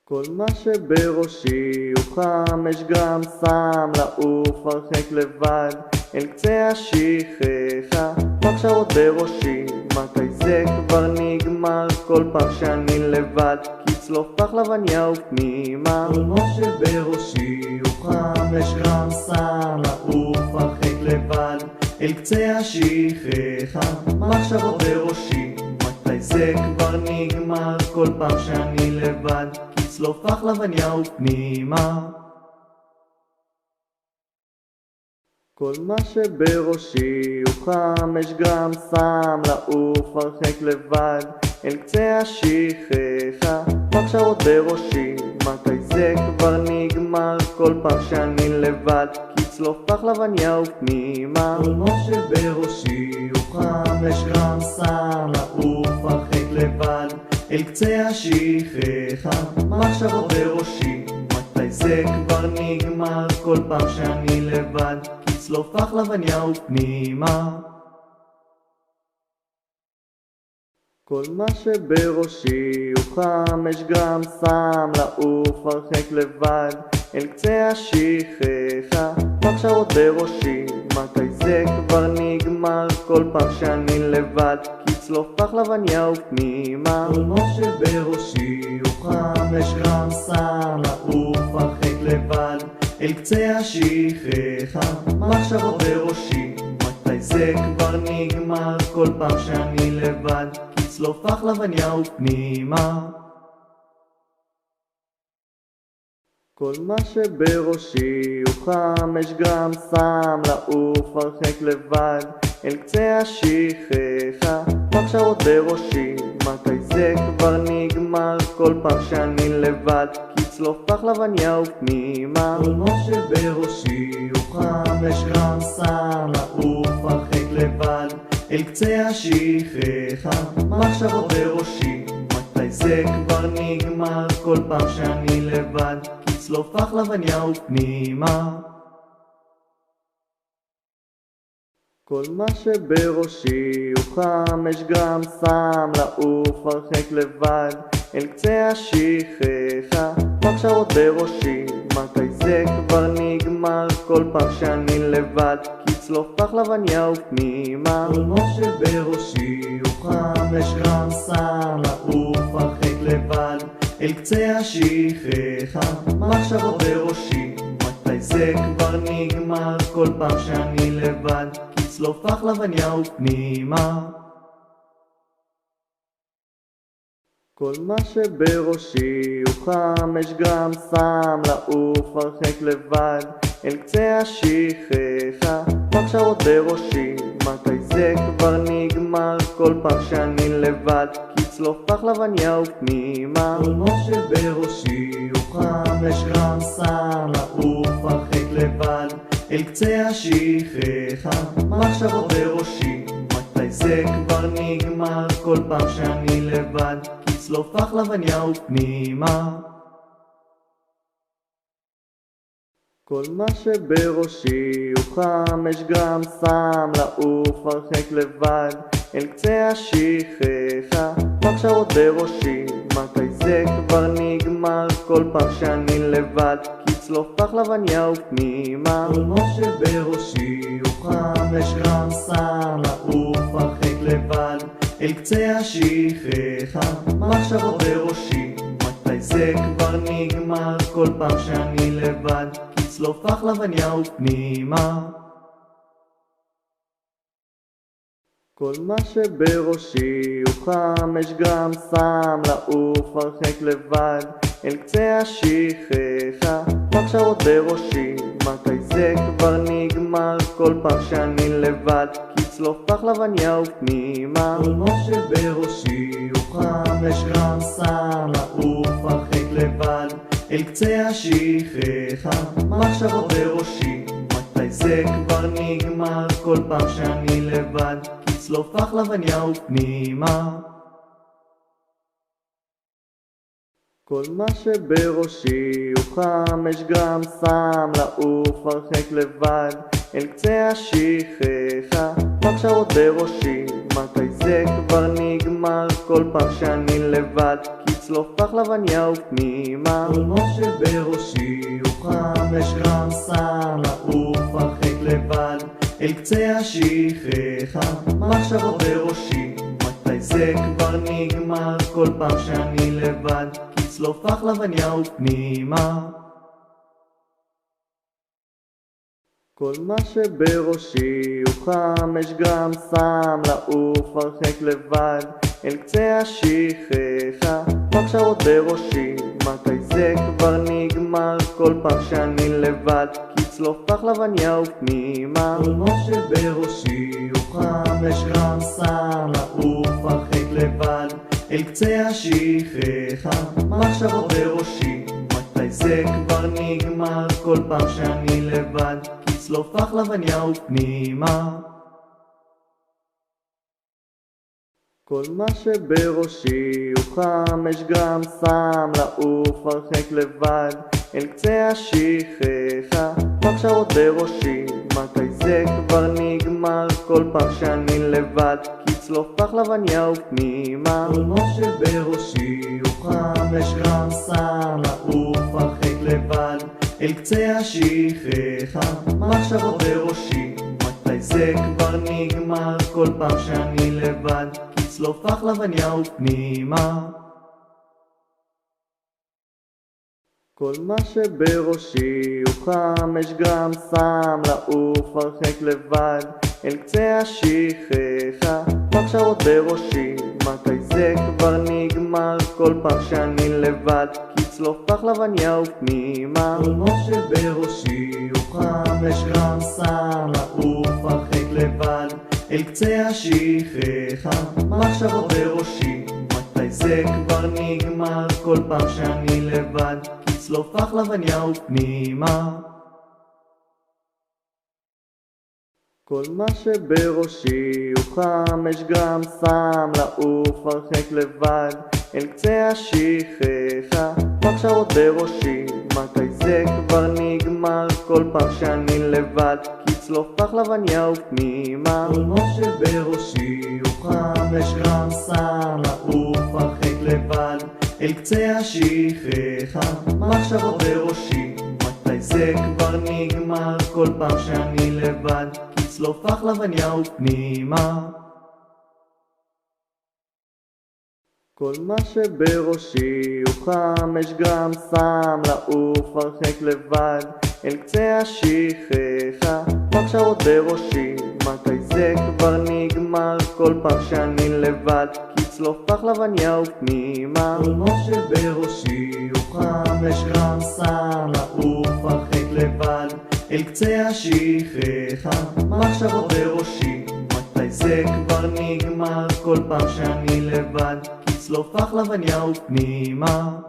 כל מה שבראשי הוא 5 גרם סם לעוף הרחק לבד אל קצה השכחה. מחשבות בראשי, מתי זה כבר נגמר? כל פעם שאני לבד, כצלוף פחלבניה ופנימה. כל מה שבראשי הוא 5 גרם סם לעוף הרחק לבד אל קצה השכחה. מחשבות בראשי, מתי זה כבר נגמר? כל פעם שאני לבד, כצלוף פחלבניה ופנימה. כל מה שבראשי הוא 5 גרם סם לעוף הרחק לבד אל קצה השכחה. מחשבות בראשי, מתי זה כבר נגמר? כל פעם שאני לבד, כצלוף פחלבניה ופנימה. כל מה שבראשי הוא 5 גרם סם לעוף הרחק לבד אל קצה השכחה. מחשבות בראשי, מתי זה כבר נגמר? כל פעם שאני לבד, כצלוף פחלבניה ופנימה. כל מה שבראשי הוא 5 גרם סם לעוף הרחק לבד אל קצה השכחה. מחשבות בראשי, מתי זה כבר נגמר? כל פעם שאני לבד, כצלוף פחלבניה ופנימה. כל מה שבראשי הוא 5 גרם סם לעוף הרחק לבד אל קצה השכחה. מחשבות בראשי, מתי זה כבר נגמר? כל פעם שאני לבד, כצלוף פחלבניה ופנימה. כל מה שבראשי הוא 5 גרם סם לעוף הרחק לבד אל קצה השכחה. מחשבות בראשי, מתי זה כבר נגמר? כל פעם שאני לבד, כצלוף פחלבניה ופנימה. כל מה שבראשי הוא 5 גרם סם לעוף הרחק לבד אל קצה השכחה. מחשבות בראשי, מתי זה כבר נגמר? כל פעם שאני לבד, כצלוף פחלבניה ופנימה. כל מה שבראשי הוא 5 גרם סם לעוף הרחק לבד אל קצה השכחה. מחשבות בראשי, מתי זה כבר נגמר? כל פעם שאני לבד, כצלוף פחלבניה ופנימה. כל מה שבראשי הוא 5 גרם סם לעוף הרחק לבד אל קצה השכחה. מחשבות בראשי, מתי זה כבר נגמר? כל פעם שאני לבד, כצלוף פחלבניה ופנימה. כל מה שבראשי הוא 5 גרם סם לעוף הרחק לבד אל קצה השכחה. מחשבות בראשי, מתי זה כבר נגמר? כל פעם שאני לבד, כי צלוף פחלבניה ופנימה. כל מה שבראשי הוא 5 גרם סם, לעוף הרחק לבד אל קצה השכחה. מחשבות בראשי, מתי זה כבר נגמר? כל פעם שאני לבד, כי צלוף פחלבניה ופנימה. כל מה שבראשי הוא 5 גרם סם, לעוף הרחק לבד אל קצה השכחה. מחשבות בראשי, מתי זה כבר נגמר? כל פעם שאני לבד, כי צלוף פחלבניה ופנימה. כל מה שבראשי הוא 5 גרם סם, לעוף הרחק לבד אל קצה השכחה. מחשבות בראשי, מתי זה כבר נגמר? כל פעם שאני לבד, כי צלוף פחלבניה ופנימה. כל מה שבראשי הוא 5 גרם סם, לעוף הרחק לבד אל קצה השכחה. מחשבות בראשי, מתי זה כבר נגמר? כל פעם שאני לבד, כי צלוף פחלבניה ופנימה. כל מה שבראשי הוא 5 גרם סם, לעוף הרחק לבד אל קצה השכחה. מחשבות בראשי, מתי זה כבר נגמר? כל פעם שאני לבד, כי צלוף פחלבניה ופנימה. כל מה שבראשי הוא 5 גרם סם, לעוף הרחק לבד אל קצה השכחה. מחשבות בראשי, מתי זה כבר נגמר? כל פעם שאני לבד, כי צלוף פחלבניה ופנימה. כל מה שבראשי הוא 5 גרם סם, לעוף הרחק לבד אל קצה השכחה. מחשבות בראשי, מתי זה כבר נגמר? כל פעם שאני לבד, כי צלוף פחלבניה ופנימה. כל מה שבראשי הוא 5 גרם סם, לעוף הרחק לבד אל קצה השכחה. מחשבות בראשי, מתי זה כבר נגמר? כל פעם שאני לבד, כי צלוף פחלבניה ופנימה. כל מה שבראשי הוא 5 גרם סם, לעוף הרחק לבד אל קצה השכחה. מחשבות בראשי, מתי זה כבר נגמר? כל פעם שאני לבד, כי צלוף פחלבניה ופנימה. כל מה שבראשי הוא 5 גרם סם, לעוף הרחק לבד אל קצה השכחה. מחשבות בראשי, מתי זה כבר נגמר? כל פעם שאני לבד, כי צלוף פחלבניה ופנימה. כל מה שבראשי הוא 5 גרם סם, לעוף הרחק לבד אל קצה השכחה. מחשבות בראשי, מתי זה כבר נגמר? כל פעם שאני לבד, כי צלוף פחלבניה ופנימה. כל מה שבראשי הוא 5 גרם סם, לעוף הרחק לבד אל קצה השכחה. מחשבות בראשי, מתי זה כבר נגמר? כל פעם שאני לבד, כי צלוף פחלבניה ופנימה. כל מה שבראשי הוא 5 גרם סם, לעוף הרחק לבד אל קצה השכחה. מחשבות בראשי, מתי זה כבר נגמר? כל פעם שאני לבד, כי צלוף פחלבניה ופנימה. כל מה שבראשי הוא 5 גרם סם, לעוף הרחק לבד אל קצה השכחה. מחשבות בראשי, מתי זה כבר נגמר? כל פעם שאני לבד, כי צלוף פחלבניה ופנימה. כל מה שבראשי הוא 5 גרם סם, לעוף הרחק לבד אל קצה השכחה. מחשבות בראשי, מתי זה כבר נגמר? כל פעם שאני לבד, כי צלוף פחלבניה ופנימה. כל מה שבראשי הוא 5 גרם סם, לעוף הרחק לבד אל קצה השכחה. מחשבות בראשי, מתי זה כבר נגמר? כל פעם שאני לבד, כי צלוף פחלבניה ופנימה. כל מה שבראשי הוא 5 גרם סם, לעוף הרחק לבד אל קצה השכחה. מחשבות בראשי, מתי זה כבר נגמר כל פעם שאני לבד, כצלוף החלבניה ופנימה.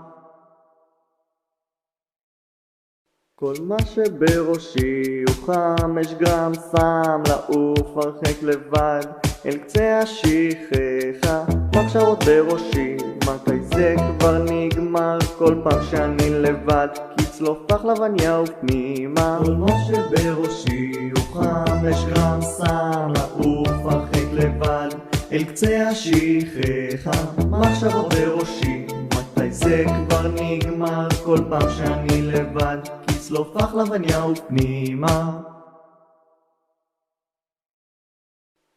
כל מה שבראשי הוא 5 גרם סם, לעוף הרחק לבד אל קצה השכחה. מחשבות בראשי, מתי זה כבר נגמר כל פעם שאני לבד, כצלוף החלבניה ופנימה. כל מה שבראשי הוא 5 גרם סם, לעוף הרחק לבד אל קצה השכחה. מחשבות בראשי, מתי זה כבר נגמר כל פעם שאני לבד, כצלוף החלבניה ופנימה.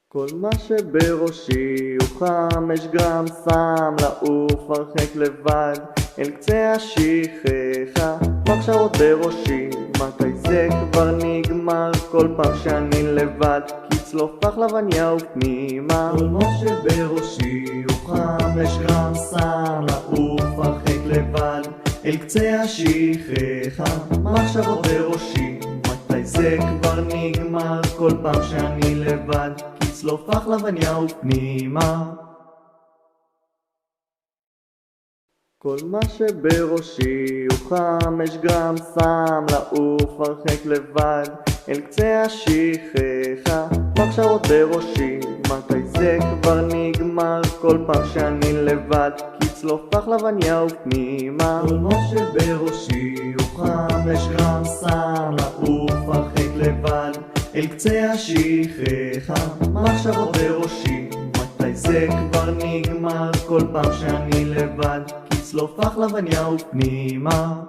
כל מה שבראשי הוא 5 גרם סם, לעוף הרחק לבד אל קצה השכחה. מחשבות בראשי, מתי זה כבר נגמר כל פעם שאני לבד, כצלוף החלבניה ופנימה. כל מה שבראשי הוא 5 גרם סם, לעוף הרחק לבד אל קצה השכחה. מחשבות בראשי, מתי זה כבר נגמר כל פעם שאני לבד, כצלוף החלבניה ופנימה. כל מה שבראשי הוא 5 גרם סם, לעוף הרחק לבד אל קצה השכחה. מחשבות בראשי, מתי זה כבר נגמר כל פעם שאני לבד, כצלוף החלבניה ופנימה. כל מה שבראשי הוא 5 גרם סם, לעוף הרחק לבד אל קצה השכחה. מחשבות בראשי, מתי זה כבר נגמר כל פעם שאני לבד, כצלוף החלבניה ופנימה.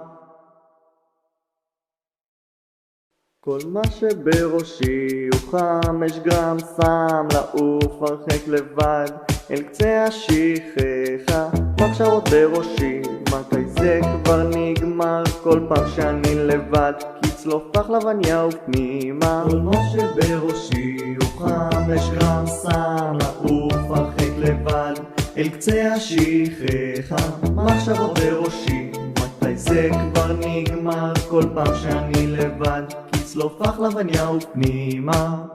כל מה שבראשי הוא 5 גרם סם, לעוף הרחק לבד אל קצה השכחה. מחשבות בראשי, מתי זה כבר נגמר כל פעם שאני לבד, כצלוף החלבניה ופנימה. כל מה שבראשי הוא 5 גרם סם, לעוף הרחק לבד אל קצה השכחה. מחשבות בראשי, מתי זה כבר נגמר כל פעם שאני לבד, כצלוף החלבניה ופנימה.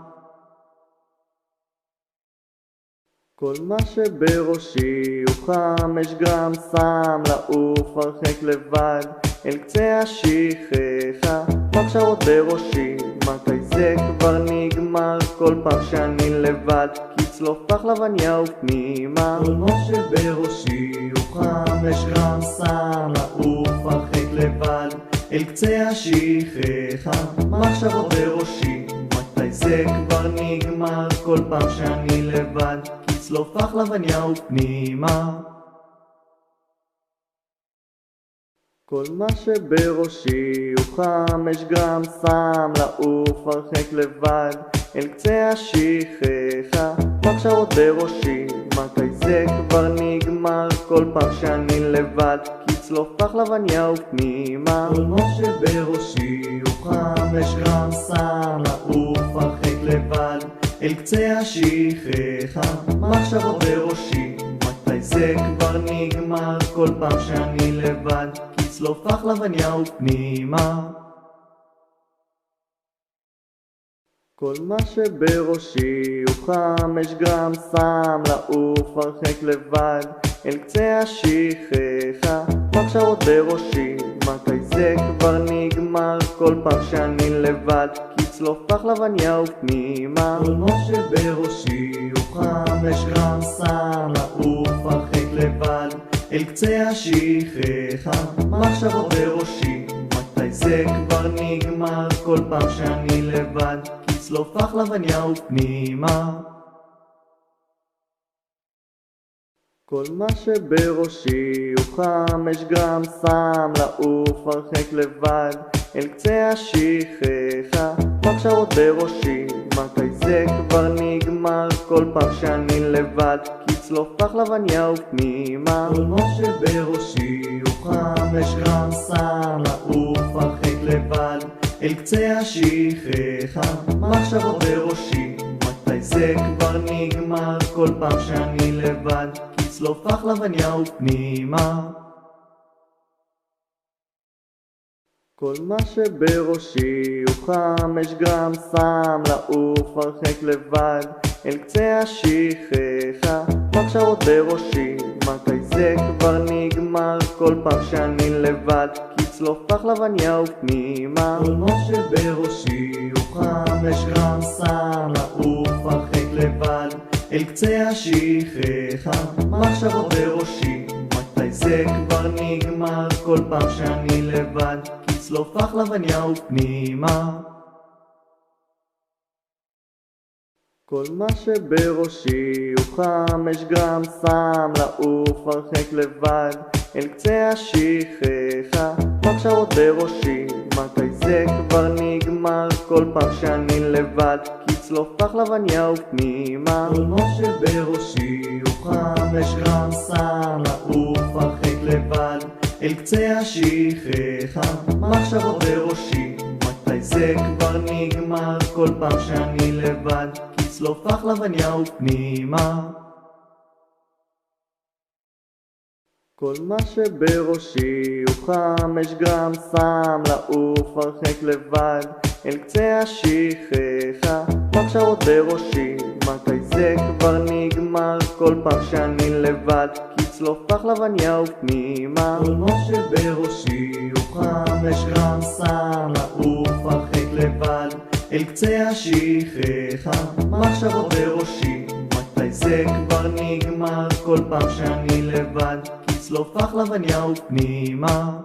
כל מה שבראשי הוא 5 גרם סם, לעוף הרחק לבד אל קצה השכחה. מחשבות בראשי, מתי זה כבר נגמר כל פעם שאני לבד, כצלוף החלבניה ופנימה. כל מה שבראשי הוא 5 גרם סם, לעוף הרחק לבד אל קצה השכחה. מחשבות בראשי, מתי זה כבר נגמר כל פעם שאני לבד, כצלוף החלבניה ופנימה. כל מה שבראשי הוא 5 גרם סם, לעוף הרחק לבד אל קצה השכחה. מחשבות בראשי, מתי זה כבר נגמר כל פעם שאני לבד, כצלוף החלבניה ופנימה. כל מה שבראשי הוא 5 גרם סם, לעוף הרחק לבד אל קצה השכחה. מחשבות בראשי, מתי זה כבר נגמר כל פעם שאני לבד, כצלוף החלבניה ופנימה. כל מה שבראשי הוא 5 גרם סם, לעוף הרחק לבד אל קצה השכחה. מחשבות בראשי, מתי זה כבר נגמר כל פעם שאני לבד, כצלוף החלבניה ופנימה. כל מה שבראשי הוא 5 גרם סם, לעוף הרחק לבד אל קצה השכחה. מחשבות בראשי, מתי זה כבר נגמר כל פעם שאני לבד, כצלוף החלבניה ופנימה. כל מה שבראשי הוא 5 גרם סם, לעוף הרחק לבד אל קצה השכחה. מחשבות בראשי, מתי זה כבר נגמר כל פעם שאני לבד, כצלוף החלבניה ופנימה. כל מה שבראשי הוא 5 גרם סם, לעוף הרחק לבד אל קצה השכחה. מחשבות בראשי, מתי זה כבר נגמר כל פעם שאני לבד, כצלוף החלבניה ופנימה. כל מה שבראשי הוא 5 גרם סם, לעוף הרחק לבד אל קצה השכחה, מחשבות בראשי, מתי זה כבר נגמר? כל פעם שאני לבד, כצלוף פחלבניה ופנימה. כל מה שבראשי הוא 5 גרם סם, לעוף הרחק לבד, אל קצה השכחה, מחשבות בראשי, מתי זה כבר נגמר? כל פעם שאני לבד, כצלוף פחלבניה ופנימה. כל מה שבראשי הוא 5 גרם סם, לעוף הרחק לבד, אל קצה השכחה, מחשבות בראשי, מתי זה כבר נגמר? כל פעם שאני לבד, כצלוף פחלבניה ופנימה. כל מה שבראשי הוא 5 גרם סם, לעוף הרחק לבד, אל קצה השכחה, מחשבות בראשי, מתי זה כבר נגמר? כל פעם שאני לבד, כצלוף פחלבניה ופנימה. כל מה שבראשי הוא 5 גרם סם, לעוף הרחק לבד, אל קצה השכחה, מחשבות בראשי, מתי זה כבר נגמר? כל פעם שאני לבד, כצלוף פחלבניה ופנימה. כל מה שבראשי הוא 5 גרם סם, לעוף הרחק לבד, אל קצה השכחה, מחשבות בראשי, מתי זה כבר נגמר? כל פעם שאני לבד, כצלוף פחלבניה ופנימה.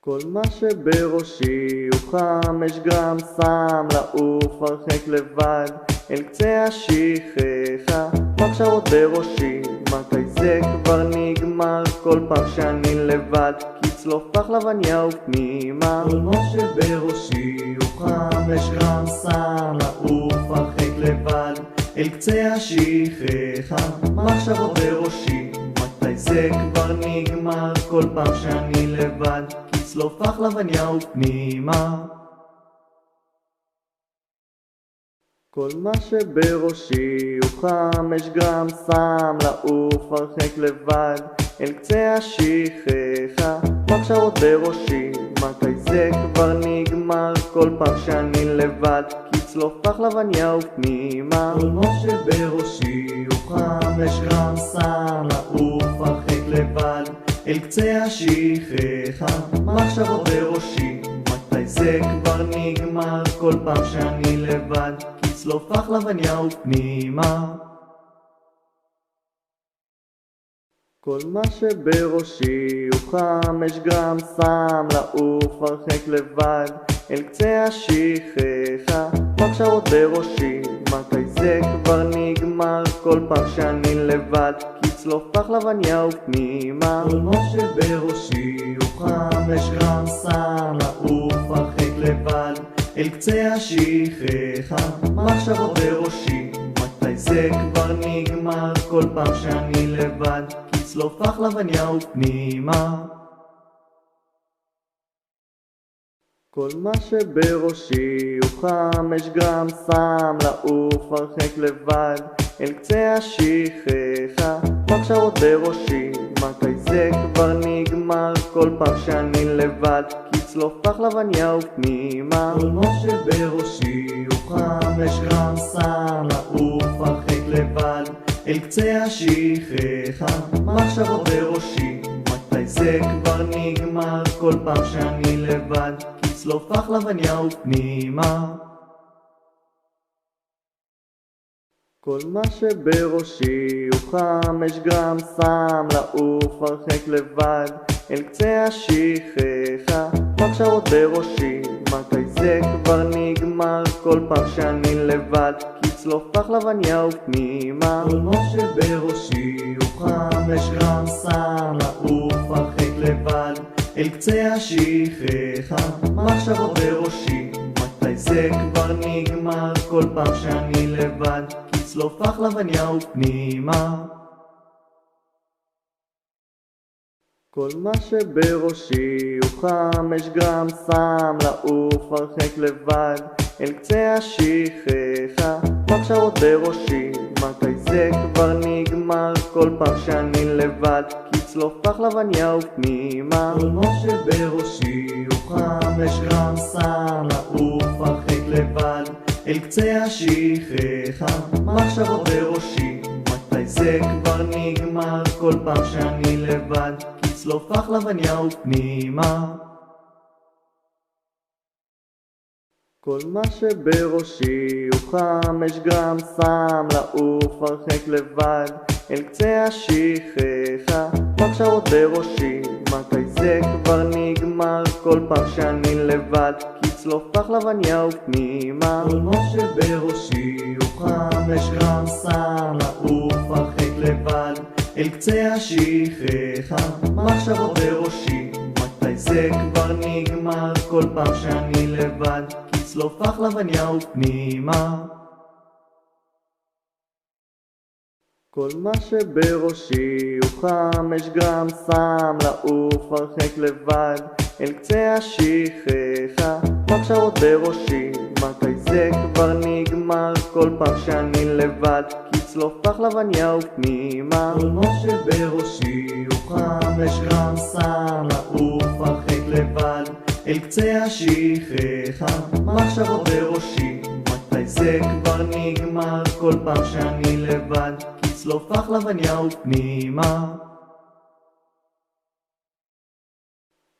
כל מה שבראשי הוא 5 גרם סם, לעוף הרחק לבד, אל קצה השכחה, מחשבות בראשי, מתי זה כבר נגמר? כל פעם שאני לבד, כצלוף פחלבניה ופנימה. כל מה שבראשי הוא 5 גרם סם, לעוף הרחק לבד, אל קצה השכחה, מחשבות בראשי, מתי זה כבר נגמר? כל פעם שאני לבד, כצלוף פחלבניה ופנימה. כל מה שבראשי הוא 5 גרם סם, לעוף הרחק לבד, אל קצה השכחה, מחשבות בראשי, מתי זה כבר נגמר? כל פעם שאני לבד, כצלוף פחלבניה ופנימה. כל מה שבראשי הוא 5 גרם סם, לעוף הרחק לבד, אל קצה השכחה, מחשבות בראשי, מתי זה כבר נגמר? כל פעם שאני לבד, כצלוף פחלבניה ופנימה. כל מה שבראשי הוא 5 גרם סם, לעוף הרחק לבד, אל קצה השכחה, מחשבות בראשי, מתי זה כבר נגמר? כל פעם שאני לבד, כצלוף פחלבניה ופנימה. כל מה שבראשי הוא 5 גרם סם, לעוף הרחק לבד, אל קצה השכחה, מחשבות בראשי, מתי זה כבר נגמר? כל פעם שאני לבד, כצלוף פחלבניה ופנימה. כל מה שבראשי הוא 5 גרם סם, לעוף הרחק לבד, אל קצה השכחה, מחשבות בראשי, מתי זה כבר נגמר? כל פעם שאני לבד, כצלוף פחלבניה ופנימה. כל מה שבראשי הוא 5 גרם סם, לעוף הרחק לבד, אל קצה השכחה, מחשבות בראשי, מתי זה כבר נגמר? כל פעם שאני לבד, כצלוף פחלבניה ופנימה. כל מה שבראשי הוא 5 גרם סם, לעוף הרחק לבד, אל קצה השכחה, מחשבות בראשי, מתי זה כבר נגמר? כל פעם שאני לבד, כצלוף פחלבניה ופנימה. כל מה שבראשי הוא 5 גרם סם, לעוף הרחק לבד, אל קצה השכחה, מחשבות בראשי, מתי זה כבר נגמר? כל פעם שאני לבד, כצלוף פחלבניה ופנימה. כל מה שבראשי הוא 5 גרם סם, לעוף הרחק לבד, אל קצה השכחה, מחשבות בראשי, מתי זה כבר נגמר? כל פעם שאני לבד, כצלוף פחלבניה ופנימה. כל מה שבראשי הוא 5 גרם סם, לעוף הרחק לבד, אל קצה השכחה, מחשבות בראשי, מתי זה כבר נגמר? כל פעם שאני לבד, כצלוף לחלבניה ופנימה. כל מה שבראשי הוא 5 גרם סם, לעוף הרחק לבד אל קצה השכחה, מחשבות בראשי, מתי זה כבר נגמר? כל פעם שאני לבד, כצלוף לחלבניה ופנימה. כל מה שבראשי הוא 5 גרם סם, לעוף הרחק לבד אל קצה השכחה, מחשבות בראשי, מתי זה כבר נגמר? כל פעם שאני לבד, כצלוף לחלבניה ופנימה. כל מה שבראשי הוא 5 גרם סם, לעוף הרחק לבד אל קצה השכחה, מחשבות בראשי, מתי זה כבר נגמר? כל פעם שאני לבד, כצלוף לחלבניה ופנימה. כל מה שבראשי הוא 5 גרם סם, לעוף הרחק לבד אל קצה השכחה, מחשבות בראשי, מתי זה כבר נגמר? כל פעם שאני לבד, כצלוף לחלבניה ופנימה.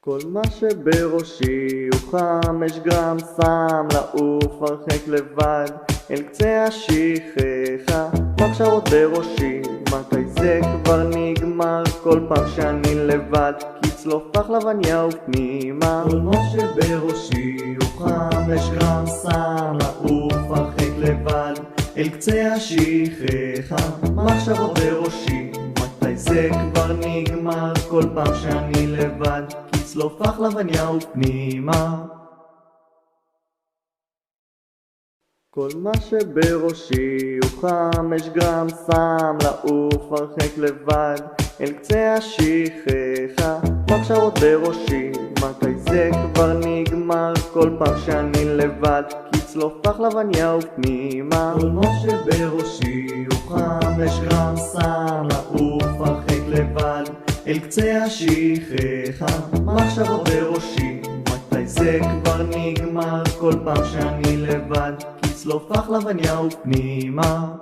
כל מה שבראשי הוא 5 גרם סם, לעוף הרחק לבד אל קצה השכחה, מחשבות בראשי, מתי זה כבר נגמר? כל פעם שאני לבד, כצלוף לחלבניה ופנימה. כל מה שבראשי הוא 5 גרם סם, לעוף הרחק לבד אל קצה השכחה, מחשבות בראשי, מתי זה כבר נגמר? כל פעם שאני לבד, כצלוף לחלבניה ופנימה. כל מה שבראשי הוא 5 גרם סם, לעוף הרחק לבד אל קצה השכחה, מחשבות בראשי, מתי זה כבר נגמר? כל פעם שאני לבד, כצלוף לחלבניה ופנימה. כל מה שבראשי הוא 5 גרם סם, לעוף הרחק לבד אל קצה השכחה, מחשבות בראשי, מתי זה כבר נגמר? כל פעם שאני לבד, כצלוף לחלבניה ופנימה.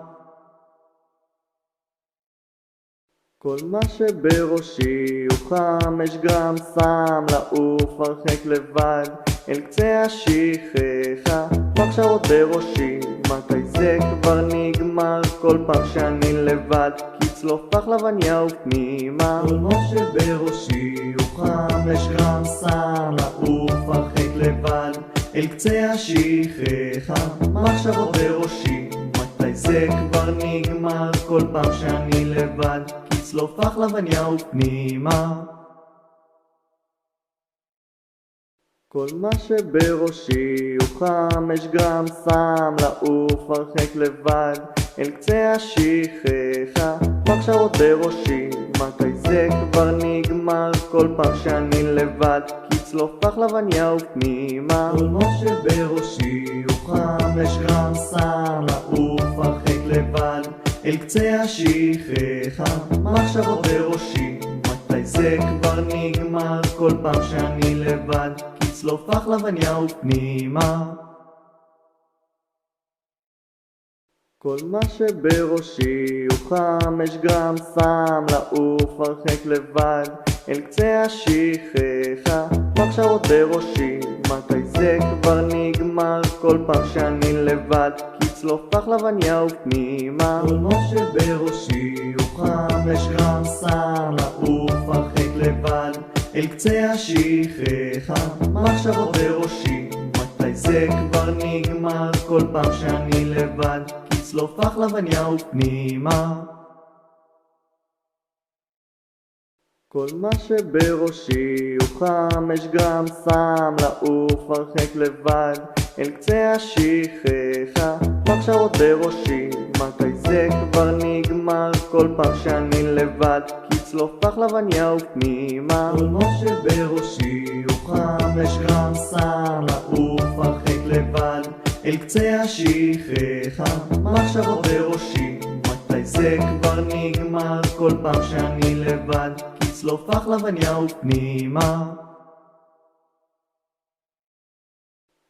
כל מה שבראשי הוא 5 גרם סם, לעוף הרחק לבד אל קצה השכחה, מחשבות בראשי, מתי זה כבר נגמר? כל פעם שאני לבד, כצלוף לחלבניה ופנימה. כל מה שבראשי הוא 5 גרם סם, לעוף הרחק לבד אל קצה השכחה, מחשבות בראשי, מתי זה כבר נגמר? כל פעם שאני לבד, כצלוף לחלבניה ופנימה. כל מה שבראשי הוא 5 גרם סם, לעוף הרחק לבד אל קצה השכחה, מחשבות בראשי, מתי זה כבר נגמר? כל פעם שאני לבד, כצלוף לחלבניה ופנימה. כל מה שבראשי הוא 5 גרם סם, לעוף הרחק לבד אל קצה השכחה, מחשבות בראשי, מתי זה כבר נגמר? כל פעם שאני לבד, כצלוף לחלבניה ופנימה. כל מה שבראשי הוא 5 גרם סם, לעוף הרחק לבד אל קצה השכחה, מחשבות בראשי, מתי זה כבר נגמר? כל פעם שאני לבד, כצלוף לחלבניה ופנימה. כל מה שבראשי הוא 5 גרם סם, לעוף הרחק לבד אל קצה השכחה, מחשבות בראשי, מתי זה כבר נגמר? כל פעם שאני לבד, כצלוף לחלבניה ופנימה. כל מה שבראשי הוא 5 גרם סם, לעוף הרחק לבד אל קצה השכחה, מחשבות בראשי, מתי זה כבר נגמר? כל פעם שאני לבד, כצלוף לחלבניה ופנימה. כל מה שבראשי הוא 5 גרם סם, לעוף הרחק לבד אל קצה השכחה, מחשבות בראשי, מתי זה כבר נגמר? כל פעם שאני לבד, כצלוף לחלבניה ופנימה.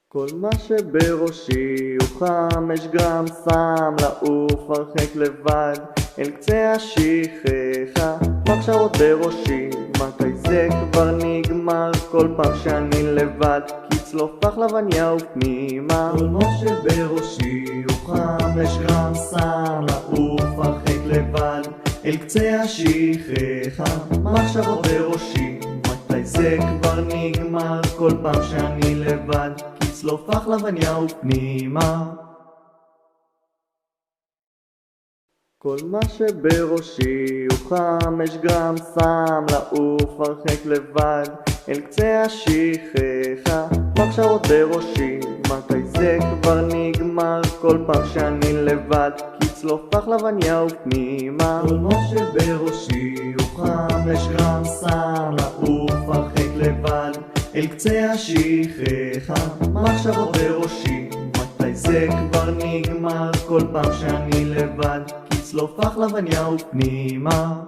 כל מה שבראשי הוא 5 גרם סם לעוף הרחק לבד אל קצה השכחה. מחשבות בראשי, מתי זה כבר נגמר? כל פעם שאני לבד, כי צלוף פחלבניה ופנימה. כל מה שבראשי הוא 5 גרם סם לעוף הרחק לבד אל קצה השכחה. מחשבות בראשי, מתי זה כבר נגמר? כל פעם שאני לבד, כי צלוף פחלבניה ופנימה. כל מה שבראשי הוא 5 גרם סם לעוף הרחק לבד אל קצה השכחה. מחשבות בראשי, מתי זה כבר נגמר? כל פעם שאני לבד, כי צלוף פחלבניה ופנימה. כל מה שבראשי הוא 5 גרם סם לעוף הרחק לבד אל קצה השכחה. מחשבות בראשי, מתי זה כבר נגמר? כל פעם שאני לבד, כי צלוף פחלבניה ופנימה.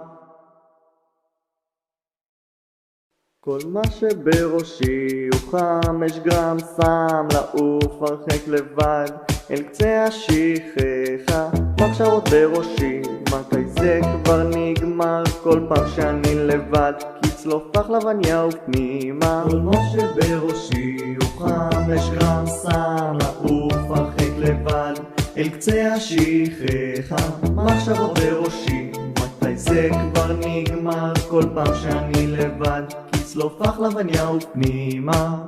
כל מה שבראשי הוא 5 גרם סם לעוף הרחק לבד אל קצה השכחה. מחשבות בראשי, מתי זה כבר נגמר? כל פעם שאני לבד, כי צלוף פחלבניה ופנימה. כל מה שבראשי הוא 5 גרם סם לעוף הרחק לבד אל קצה השכחה. מחשבות בראשי, מתי זה כבר נגמר? כל פעם שאני לבד, כי צלוף פחלבניה ופנימה.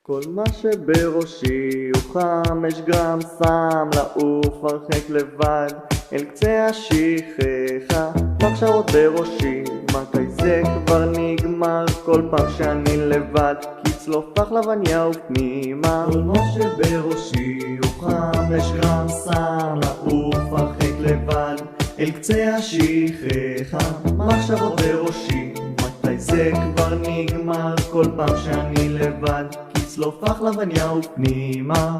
כל מה שבראשי הוא 5 גרם סם לעוף הרחק לבד אל קצה השכחה. מחשבות בראשי, מתי זה כבר נגמר? כל פעם שאני לבד, כי צלוף פחלבניה ופנימה. כל מה שבראשי הוא 5 גרם סם לעוף הרחק לבד אל קצה השכחה. מחשבות בראשי, מתי זה כבר נגמר? כל פעם שאני לבד, כי צלוף פחלבניה ופנימה.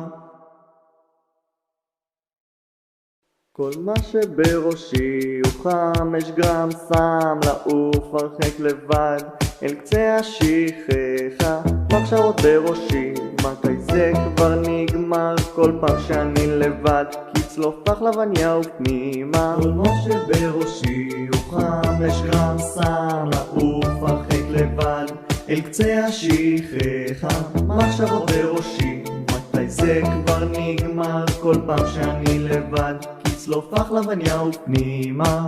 כל מה שבראשי הוא 5 גרם סם לעוף הרחק לבד אל קצה השכחה. מחשבות בראשי, מתי זה כבר נגמר? כל פעם שאני לבד, כי צלוף פחלבניה ופנימה. כל מה שבראשי הוא 5 גרם סם לעוף הרחק לבד אל קצה השכחה. מחשבות בראשי, מתי זה כבר נגמר? כל פעם שאני לבד, כי צלוף פחלבניה ופנימה.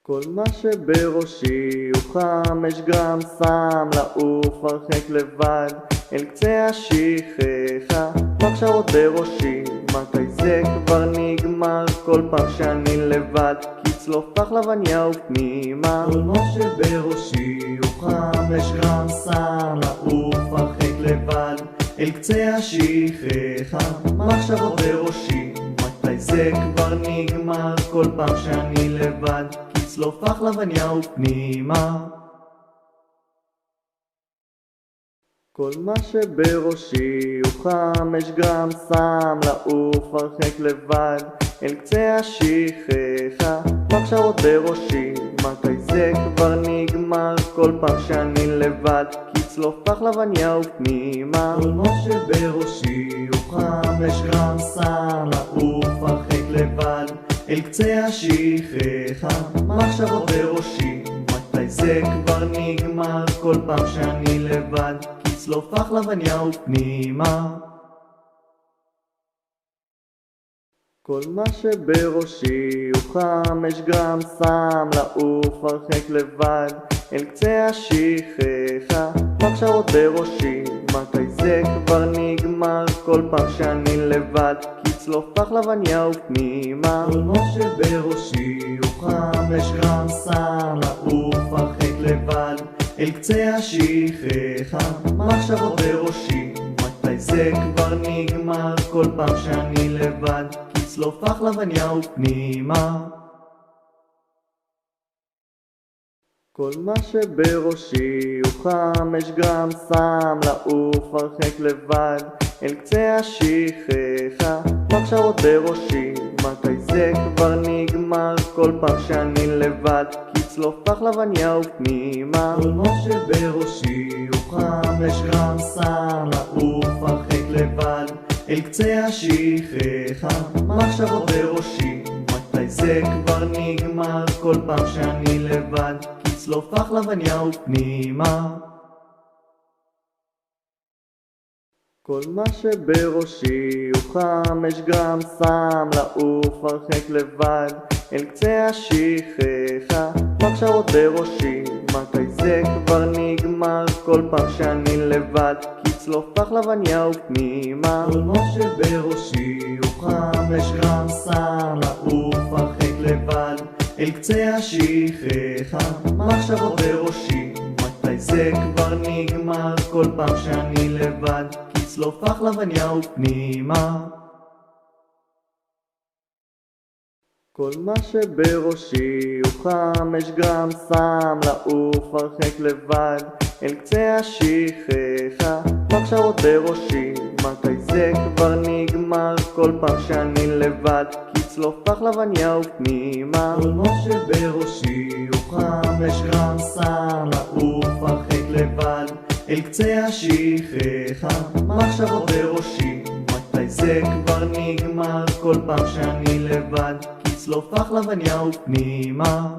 כל מה שבראשי הוא 5 גרם סם לעוף הרחק לבד אל קצה השכחה. מחשבות בראשי, מתי זה כבר נגמר? כל פעם שאני לבד, כי צלוף פחלבניה ופנימה. כל מה שבראשי הוא 5 גרם סם לעוף הרחק לבד אל קצה השכחה. מחשבות בראשי, מתי זה כבר נגמר? כל פעם שאני לבד, כי צלוף פחלבניה ופנימה. כל מה שבראשי הוא 5 גרם סם לעוף הרחק לבד אל קצה השכחה. מחשבות בראשי, מתי זה כבר נגמר? כל פעם שאני לבד, כי צלוף פחלבניה ופנימה. כל מה שבראשי הוא 5 גרם סם לעוף הרחק לבד אל קצה השכחה. מחשבות בראשי, מתי זה כבר נגמר? כל פעם שאני לבד, כי צלוף פחלבניה ופנימה. כל מה שבראשי הוא 5 גרם סם לעוף הרחק לבד אל קצה השכחה. מחשבות בראשי, מתי זה כבר נגמר? כל פעם שאני לבד, כי צלוף פחלבניה ופנימה. כל מה שבראשי הוא 5 גרם סם לעוף הרחק לבד אל קצה השכחה. מחשבות בראשי, מתי זה כבר נגמר? כל פעם שאני לבד, כי צלוף פחלבניה ופנימה. כל מה שבראשי הוא 5 גרם סם לעוף הרחק לבד אל קצה השכחה. מחשבות בראשי, מתי זה כבר נגמר? כל פעם שאני לבד, כי כצלוף פחלבניה ופנימה. כל מה שבראשי הוא 5 גרם, שם לעוף הרחק לבד אל קצה השכחה. מחשבות בראשי, מתי זה כבר נגמר? כל פעם שאני לבד, כצלוף פחלבניה ופנימה. כל מה שבראשי הוא 5 גרם, שם לעוף הרחק לבד אל קצה השכחה. מחשבות בראשי, מתי זה כבר נגמר? כל פעם שאני לבד, כצלוף פחלבניה ופנימה. כל מה שבראשי הוא 5 גרם, שם לעוף הרחק לבד אל קצה השכחה. מחשבות בראשי, מתי זה כבר נגמר? כל פעם שאני לבד, כצלוף פחלבניה ופנימה. כל מה שבראשי הוא 5 גרם, שם לעוף הרחק לבד אל קצה השכחה. מחשבות בראשי, מתי זה כבר נגמר? כל פעם שאני לבד, כצלוף פחלבניה ופנימה. כל מה שבראשי הוא 5 גרם, שם לעוף הרחק לבד אל קצה השכחה. מחשבות בראשי, מתי זה כבר נגמר? כל פעם שאני לבד, כצלוף פחלבניה ופנימה.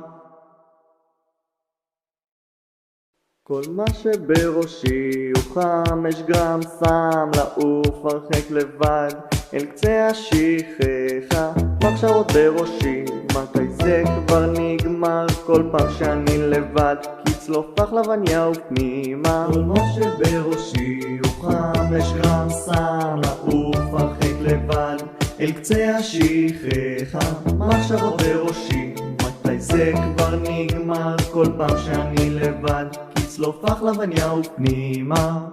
כל מה שבראשי הוא 5 גרם, שם לעוף הרחק לבד אל קצה השכחה. מחשבות בראשי, מתי זה כבר נגמר? כל פעם שאני לבד, כצלוף פחלבניה ופנימה. כל מה שבראשי הוא 5 גרם, שם לעוף הרחק לבד אל קצה השכחה. מחשבות בראשי, מתי זה כבר נגמר? כל פעם שאני לבד, כצלוף פחלבניה ופנימה.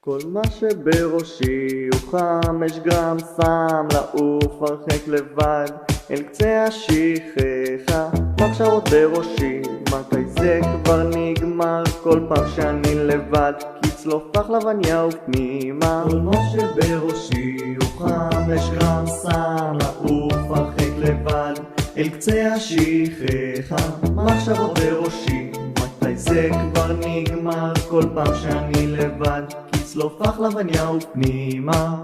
כל מה שבראשי הוא 5 גרם, שם לעוף הרחק לבד אל קצה השכחה. מחשבות בראשי, מתי זה כבר נגמר? כל פעם שאני לבד, כצלוף פחלבניה ופנימה. כל מה שבראשי הוא 5 גרם, שם לעוף הרחק לבד אל קצה השכחה. מחשבות בראשי, מתי זה כבר נגמר? כל פעם שאני לבד, כצלוף פחלבניה ופנימה.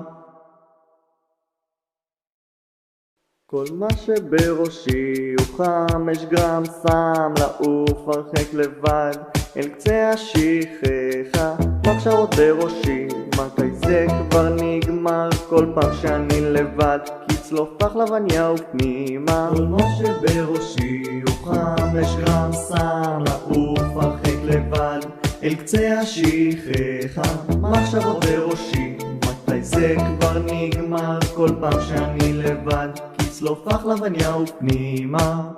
כל מה שבראשי הוא 5 גרם, שם לעוף הרחק לבד אל קצה השכחה. מחשבות בראשי, מתי זה כבר נגמר? כל פעם שאני לבד, כצלוף פחלבניה ופנימה. כל מה שבראשי הוא 5 גרם, שם לעוף הרחק לבד אל קצה השכחה. מחשבות בראשי, מתי זה כבר נגמר? כל פעם שאני לבד, כצלוף פחלבניה ופנימה.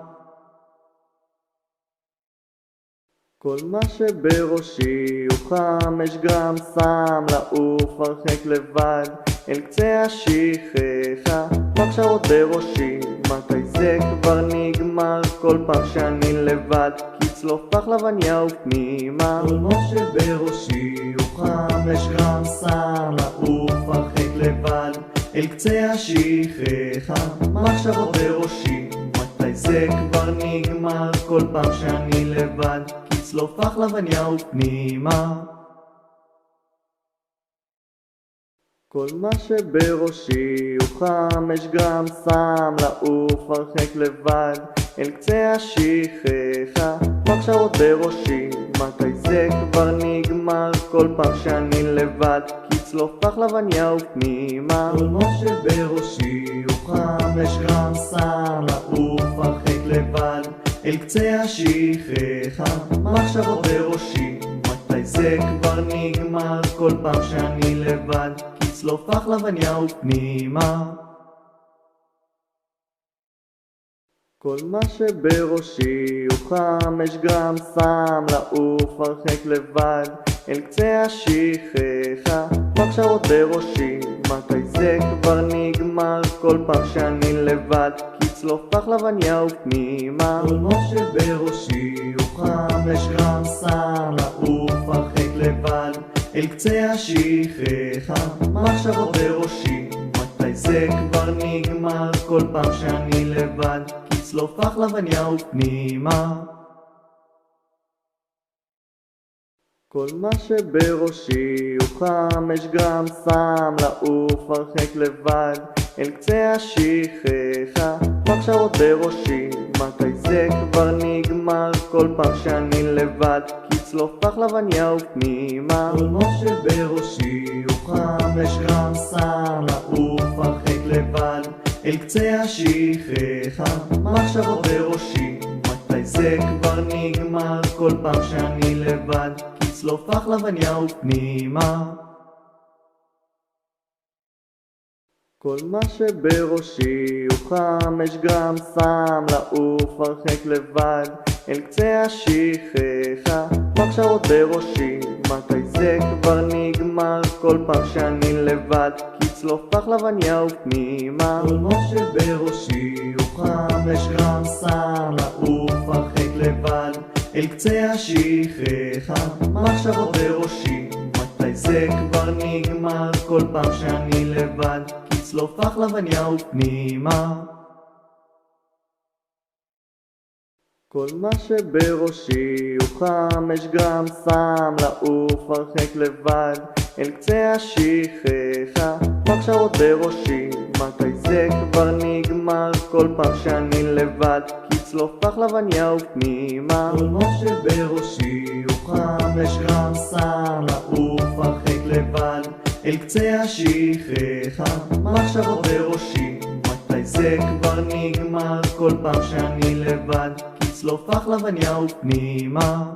כל מה שבראשי הוא 5 גרם, שם לעוף הרחק לבד אל קצה השכחה. מחשבות בראשי, מתי זה כבר נגמר? כל פעם שאני לבד, כצלוף פחלבניה ופנימה. כל מה שבראשי הוא 5 גרם, שם לעוף הרחק לבד אל קצה השכחה. מחשבות בראשי, מתי זה כבר נגמר? כל פעם שאני לבד, כצלוף פחלבניה ופנימה. כל מה שבראשי הוא 5 גרם, שם לעוף הרחק לבד אל קצה השכחה. מחשבות בראשי, מתי זה כבר נגמר? כל פעם שאני לבד, כצלוף פחלבניה ופנימה. כל מה שבראשי הוא 5 גרם, שם לעוף הרחק לבד אל קצה השכחה. מחשבות בראשי, מתי זה כבר נגמר? כל פעם שאני לבד, כצלוף פחלבניה ופנימה. כל מה שבראשי הוא 5 גרם, שם לעוף הרחק לבד אל קצה השכחה. מחשבות בראשי, מתי זה כבר נגמר? כל פעם שאני לבד, כצלוף פחלבניה ופנימה. כל מה שבראשי הוא 5 גרם, שם לעוף הרחק לבד אל קצה השכחה. מחשבות בראשי, מתי זה כבר נגמר? כל פעם שאני לבד, כצלוף פחלבניה ופנימה. כל מה שבראשי הוא 5 גרם סם, לעוף הרחק לבד אל קצה השכחה. מחשבות בראשי, מתי זה כבר נגמר? כל פעם שאני לבד, כצלוף פחלבניה ופנימה. כל מה שבראשי הוא 5 גרם סם, לעוף הרחק לבד אל קצה השכחה. מחשבות בראשי, מתי זה כבר נגמר? כל פעם שאני לבד, כצלוף פחלבניה ופנימה. כל מה שבראשי הוא 5 גרם סם, לעוף הרחק לבד אל קצה השכחה. מחשבות בראשי, מתי זה כבר נגמר? כל פעם שאני לבד, כצלוף פחלבניה ופנימה. כל מה שבראשי הוא 5 גרם סם, לעוף הרחק לבד אל קצה השכחה. מחשבות בראשי, מתי זה כבר נגמר? כל פעם שאני לבד, כצלוף פחלבניה ופנימה. כל מה שבראשי הוא 5 גרם סם, לעוף הרחק לבד אל קצה השכחה. מחשבות בראשי, מתי זה כבר נגמר? כל פעם שאני לבד, כצלוף פחלבניה ופנימה. כל מה שבראשי הוא 5 גרם סם, לעוף הרחק לבד אל קצה השכחה. מחשבות בראשי, מתי זה כבר נגמר? כל פעם שאני לבד, כצלוף פחלבניה ופנימה.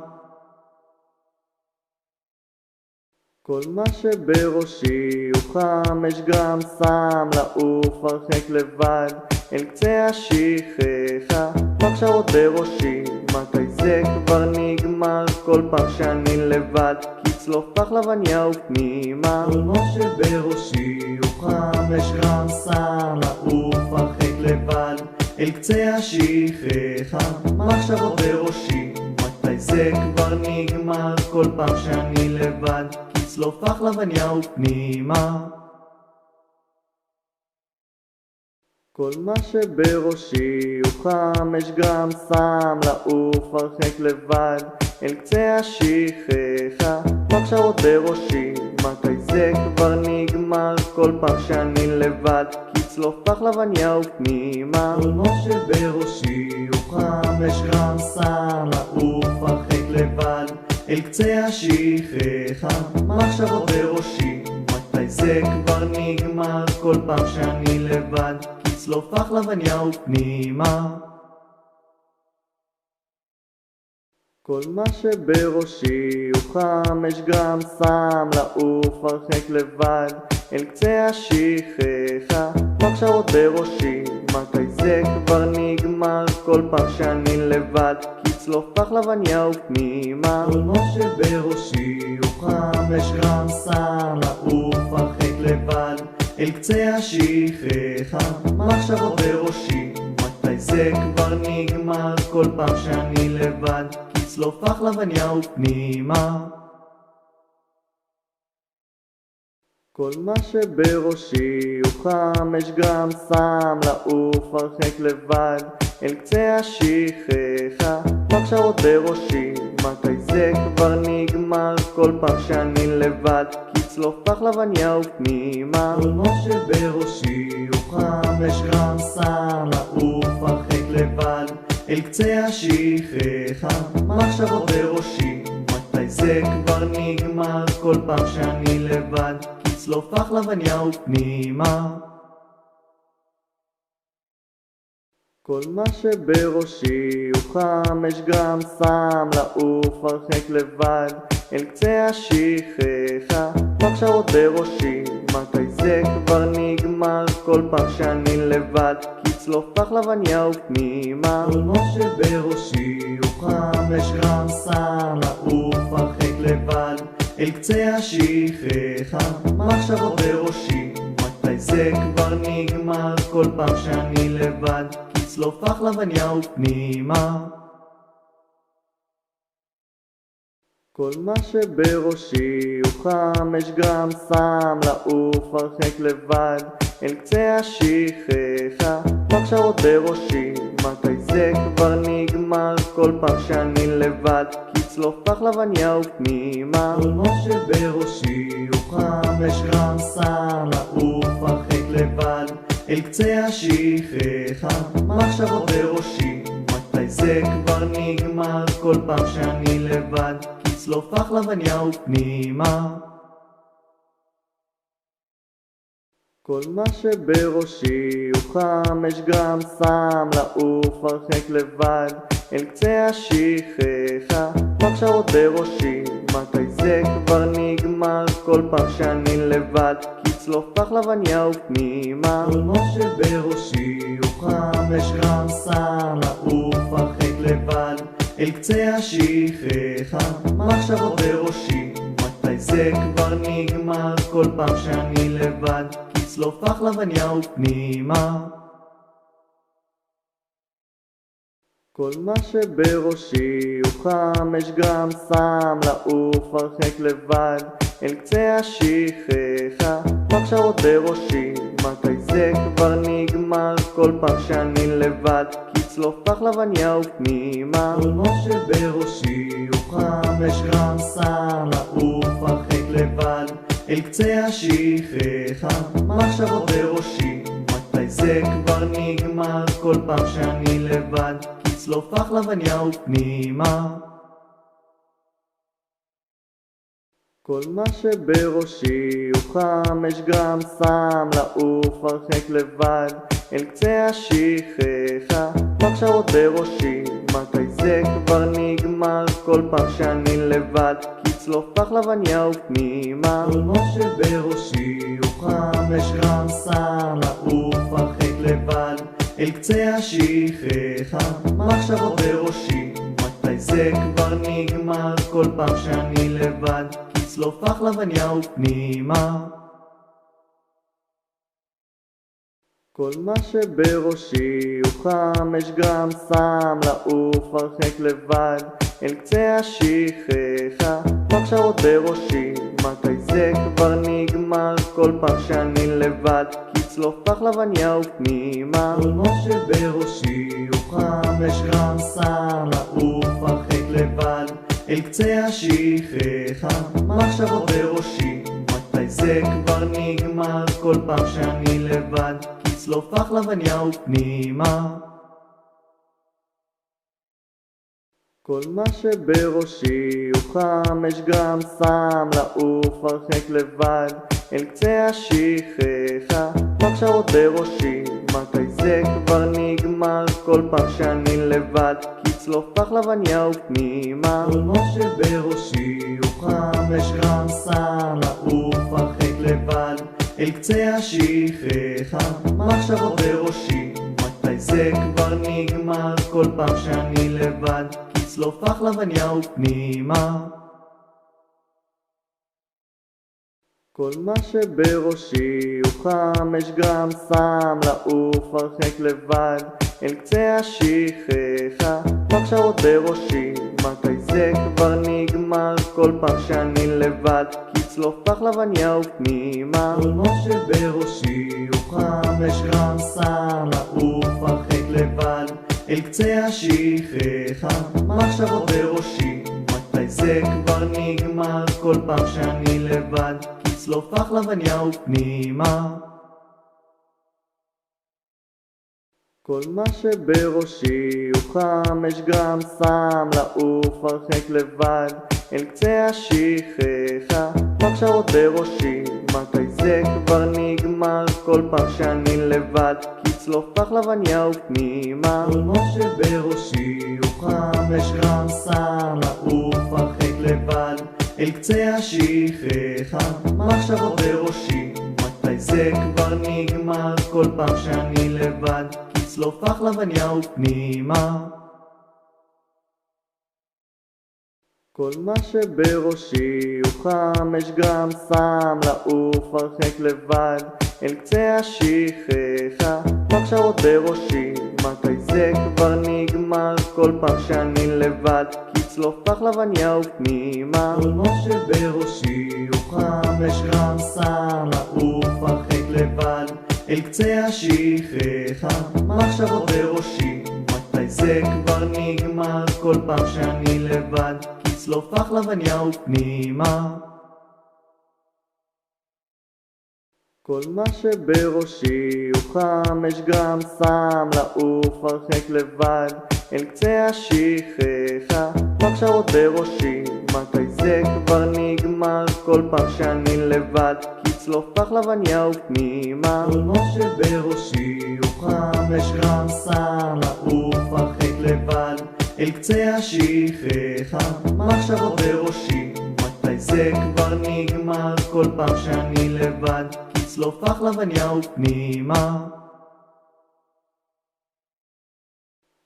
כל מה שבראשי הוא 5 גרם סם, לעוף הרחק לבד אל קצה השכחה. מחשבות בראשי, מתי זה כבר נגמר? כל פעם שאני לבד, כצלוף פחלבניה ופנימה. כל מה שבראשי הוא 5 גרם סם, לעוף הרחק לבד אל קצה השכחה. מחשבות בראשי, מתי זה כבר נגמר? כל פעם שאני לבד, כצלוף פחלבניה ופנימה. כל מה שבראשי הוא 5 גרם סם, לעוף הרחק לבד אל קצה השכחה. מחשבות בראשי, מתי זה כבר נגמר? כל פעם שאני לבד, כצלוף פחלבניה ופנימה. כל מה שבראשי הוא 5 גרם סם, לעוף הרחק לבד אל קצה השכחה. מחשבות בראשי, מתי זה כבר נגמר? כל פעם שאני לבד, כצלוף פחלבניה ופנימה. כל מה שבראשי הוא 5 גרם סם, לעוף הרחק לבד אל קצה השכחה. מחשבות בראשי, מתי זה כבר נגמר? כל פעם שאני לבד, כצלוף פחלבניה ופנימה. כל מה שבראשי הוא 5 גרם סם, לעוף הרחק לבד אל קצה השכחה. מחשבות בראשי, מתי זה כבר נגמר? כל פעם שאני לבד, כצלוף פחלבניה ופנימה. כל מה שבראשי הוא 5 גרם סם, לעוף הרחק לבד אל קצה השכחה. מחשבות בראשי, מתי זה כבר נגמר? כל פעם שאני לבד, כצלוף פחלבניה ופנימה. כל מה שבראשי הוא 5 גרם סם, לעוף הרחק לבד אל קצה השכחה. מחשבות בראשי, מתי זה כבר נגמר? כל פעם שאני לבד, כצלוף פחלבניה ופנימה. כל מה שבראשי הוא 5 גרם סם, לעוף הרחק לבד אל קצה השכחה. מחשבות בראשי, מתי זה כבר נגמר? כל פעם שאני לבד, כצלוף פחלבניה ופנימה. כל מה שבראשי הוא 5 גרם סם, לעוף הרחק לבד אל קצה השכחה. מחשבות בראשי, מתי זה כבר נגמר? כל פעם שאני לבד, כצלוף פחלבניה ופנימה. כל מה שבראשי הוא 5 גרם סם, לעוף הרחק לבד אל קצה השכחה. מחשבות בראשי, מתי זה כבר נגמר? כל פעם שאני לבד, כי צלוף פחלבניה ופנימה. כל מה שבראשי הוא 5 גרם סם, לעוף הרחק לבד אל קצה השכחה. מחשבות בראשי, מתי זה כבר נגמר? כל פעם שאני לבד, כי צלוף פחלבניה ופנימה. כל מה שבראשי הוא 5 גרם סם, לעוף הרחק לבד אל קצה השכחה. מחשבות בראשי, מתי זה כבר נגמר? כל פעם שאני לבד, כי צלוף פחלבניה ופנימה. כל מה שבראשי הוא 5 גרם סם, לעוף הרחק לבד אל קצה השכחה. מחשבות בראשי, מתי זה כבר נגמר? כל פעם שאני לבד, כי צלוף פחלבניה ופנימה. כל מה שבראשי הוא 5 גרם סם, לעוף הרחק לבד אל קצה השכחה. מחשבות בראשי, מתי זה כבר נגמר? כל פעם שאני לבד, כי צלוף פחלבניה ופנימה. כל מה שבראשי הוא 5 גרם סם, לעוף הרחק לבד אל קצה השכחה. מחשבות בראשי, מתי זה כבר נגמר? כל פעם שאני לבד, כי צלוף פחלבניה ופנימה. כל מה שבראשי הוא 5 גרם סם, לעוף הרחק לבד אל קצה השכחה. מחשבות בראשי, מתי זה כבר נגמר? כל פעם שאני לבד, כי צלוף פחלבניה ופנימה. כל מה שבראשי הוא 5 גרם סם, לעוף הרחק לבד אל קצה השכחה. מחשבות בראשי, מתי זה כבר נגמר? כל פעם שאני לבד, כי צלוף פחלבניה ופנימה. כל מה שבראשי הוא 5 גרם סם, לעוף הרחק לבד אל קצה השכחה. מחשבות בראשי, מתי זה כבר נגמר? כל פעם שאני לבד, כי צלוף פחלבניה ופנימה. כל מה שבראשי הוא 5 גרם סם, לעוף הרחק לבד אל קצה השכחה. מחשבות בראשי, מתי זה כבר נגמר? כל פעם שאני לבד, כי צלוף פחלבניה ופנימה. כל מה שבראשי הוא 5 גרם סם, לעוף הרחק לבד אל קצה השכחה. מחשבות בראשי, מתי זה כבר נגמר? כל פעם שאני לבד, כי צלוף פחלבניה ופנימה. כל מה שבראשי הוא 5 גרם סם, לעוף הרחק לבד אל קצה השכחה. מחשבות בראשי, מתי זה כבר נגמר? כל פעם שאני לבד, כי צלוף פחלבניה ופנימה. כל מה שבראשי הוא 5 גרם סם, לעוף הרחק לבד אל קצה השכחה. מחשבות בראשי, מתי זה כבר נגמר? כל פעם שאני לבד, כי צלוף פחלבניה ופנימה. כל מה שבראשי הוא 5 גרם סם, לעוף הרחק לבד אל קצה השכחה. מחשבות בראשי, מתי זה כבר נגמר? כל פעם שאני לבד, כי צלוף פחלבניה ופנימה. כל מה שבראשי הוא 5 גרם סם, לעוף הרחק לבד אל קצה השכחה. מחשבות בראשי, מתי זה כבר נגמר? כל פעם שאני לבד, כי צלוף פחלבניה ופנימה. כל מה שבראשי הוא 5 גרם סם, לעוף הרחק לבד אל קצה השכחה. מחשבות בראשי, מתי זה כבר נגמר? כל פעם שאני לבד, כי צלוף פחלבניה ופנימה. כל מה שבראשי הוא 5 גרם סם, לעוף הרחק לבד אל קצה השכחה. מחשבות בראשי, מתי זה כבר נגמר? כל פעם שאני לבד, כי צלוף פחלבניה ופנימה. כל מה שבראשי הוא 5 גרם סם, לעוף הרחק לבד אל קצה השכחה. מחשבות בראשי, מתי זה כבר נגמר כל פעם שאני לבד, כי צלוף לחלבניה הוא פנימה. כל מה שבראשי הוא 5 גרם שם לעוף הרחק לבד אל קצה השכחה. מחשבות בראשי, מתי זה כבר נגמר כל פעם שאני לבד, כי צלוף לחלבניה הוא פנימה. כל מה שבראשי הוא 5 גרם שם לעוף הרחק לבד אל קצה השכחה. מחשבות בראשי, מתי זה כבר נגמר כל פעם שאני לבד, כי צלוף לחלבניה הוא פנימה.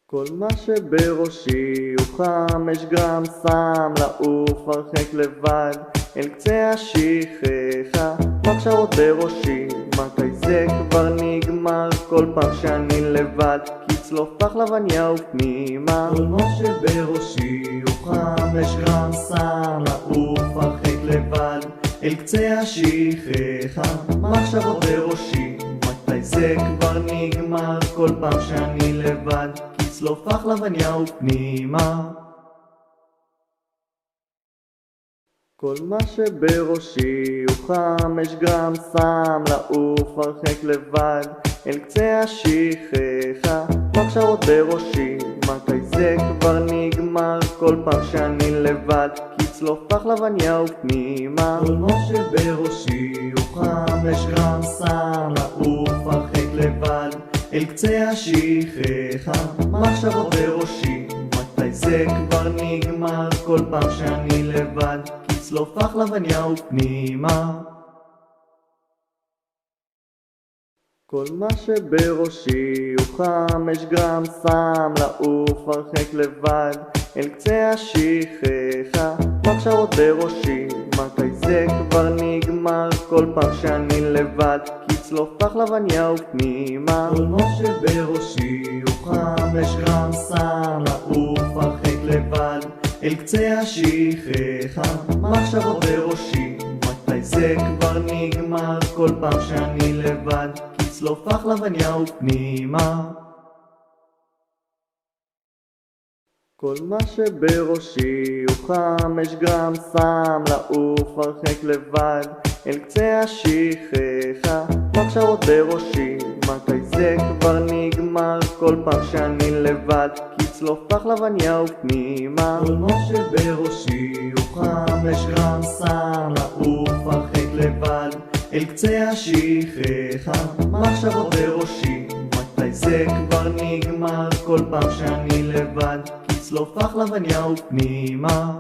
כל מה שבראשי הוא 5 גרם שם לעוף הרחק לבד אל קצה השכחה. מחשבות בראשי, מתי זה כבר נגמר כל פעם שאני לבד, כי צלוף לחלבניה הוא פנימה. כל מה שבראשי הוא 5 גרם שם לעוף הרחק לבד אל קצה השכחה. מחשבות בראשי, מתי זה כבר נגמר כל פעם שאני לבד, כי צלוף לחלבניה הוא פנימה. כל מה שבראשי הוא 5 גרם שם לעוף הרחק לבד אל קצה השכחה. מחשבות בראשי, מתי זה כבר נגמר כל פעם שאני לבד, כי צלוף לחלבניה הוא פנימה. כל מה שבראשי הוא 5 גרם שם לעוף הרחק לבד אל קצה השכחה. מחשבות בראשי, מתי זה כבר נגמר כל פעם שאני לבד, כי צלוף לחלבניה הוא פנימה. כל מה שבראשי הוא 5 גרם שם לעוף הרחק לבד אל קצה השכחה. מחשבות בראשי, מתי זה כבר נגמר כל פעם שאני לבד, כי צלוף לחלבניה הוא פנימה. כל מה שבראשי הוא 5 גרם שם לעוף הרחק לבד אל קצה השכחה. מחשבות בראשי, מתי זה כבר נגמר כל פעם שאני לבד, כי צלוף לחלבניה הוא פנימה. כל מה שבראשי הוא 5 גרם שם לעוף הרחק לבד אל קצה השכחה. מחשבות בראשי, מתי זה כבר נגמר כל פעם שאני לבד, כי צלוף לחלבניה הוא פנימה. כל מה שבראשי הוא 5 גרם שם לעוף הרחק לבד אל קצה השכחה. מחשבות בראשי, מתי זה כבר נגמר כל פעם שאני לבד, כי צלוף לחלבניה הוא פנימה.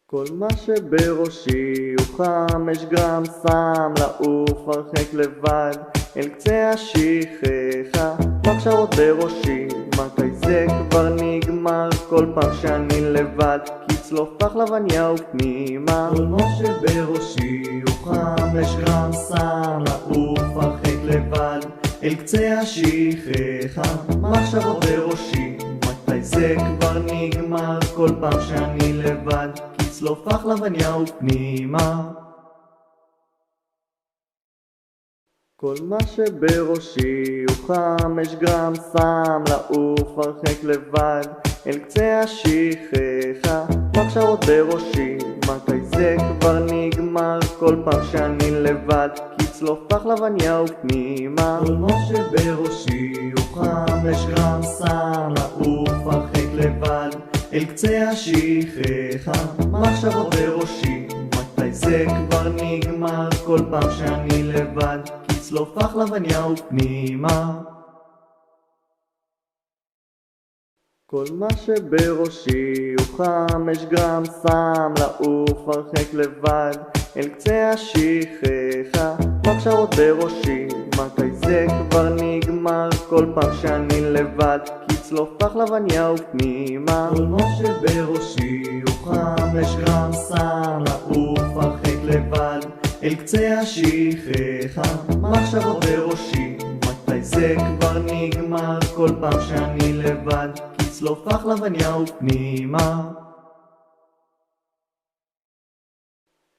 כל מה שבראשי הוא 5 גרם שם לעוף הרחק לבד אל קצה השכחה. מחשבות בראשי, מתי זה כבר נגמר כל פעם שאני לבד, כי צלוף לחלבניה הוא פנימה. כל מה שבראשי הוא 5 גרם שם לעוף הרחק לבד אל קצה השכחה. מחשבות בראשי, מתי זה כבר נגמר כל פעם שאני לבד, כי צלוף לחלבניה הוא פנימה. כל מה שבראשי הוא 5 גרם שם לעוף הרחק לבד אל קצה השכחה. מחשבות בראשי, מתי זה כבר נגמר כל פעם שאני לבד, כי צלוף לחלבניה הוא פנימה. כל מה שבראשי הוא 5 גרם שם לעוף הרחק לבד אל קצה השכחה. מחשבות בראשי, מתי זה כבר נגמר כל פעם שאני לבד, כי צלוף לחלבניה הוא פנימה. כל מה שבראשי הוא 5 גרם שם לעוף הרחק לבד אל קצה השכחה. מחשבות בראשי, מתי זה כבר נגמר כל פעם שאני לבד, כי צלוף לחלבניה הוא פנימה. כל מה שבראשי הוא 5 גרם שם לעוף הרחק לבד אל קצה השכחה. מחשבות בראשי, מתי זה כבר נגמר כל פעם שאני לבד, כי צלוף לחלבניה הוא פנימה.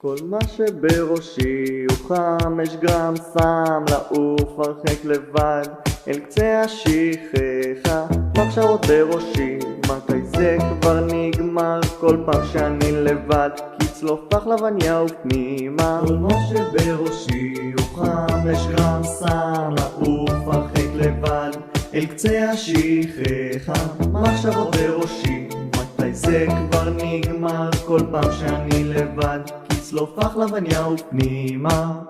כל מה שבראשי הוא 5 גרם שם לעוף הרחק לבד אל קצה השכחה, מחשבות בראשי, מתי זה כבר נגמר? כל פעם שאני לבד, כצלוף פחלבניה ופנימה. כל מה שבראשי הוא 5 גרם סם, לעוף הרחק לבד, אל קצה השכחה, מחשבות בראשי, מתי זה כבר נגמר? כל פעם שאני לבד, כצלוף פחלבניה ופנימה.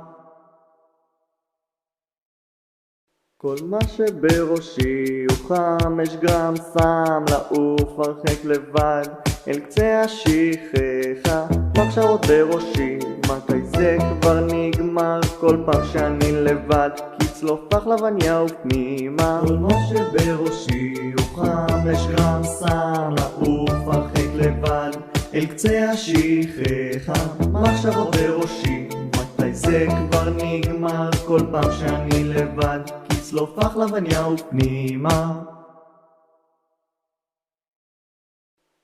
כל מה שבראשי הוא 5 גרם סם, לעוף הרחק לבד, אל קצה השכחה, מחשבות בראשי, מתי זה כבר נגמר? כל פעם שאני לבד, כצלוף פחלבניה ופנימה. כל מה שבראשי הוא 5 גרם סם, לעוף הרחק לבד, אל קצה השכחה, מחשבות בראשי, מתי זה כבר נגמר? כל פעם שאני לבד, כצלוף פחלבניה ופנימה.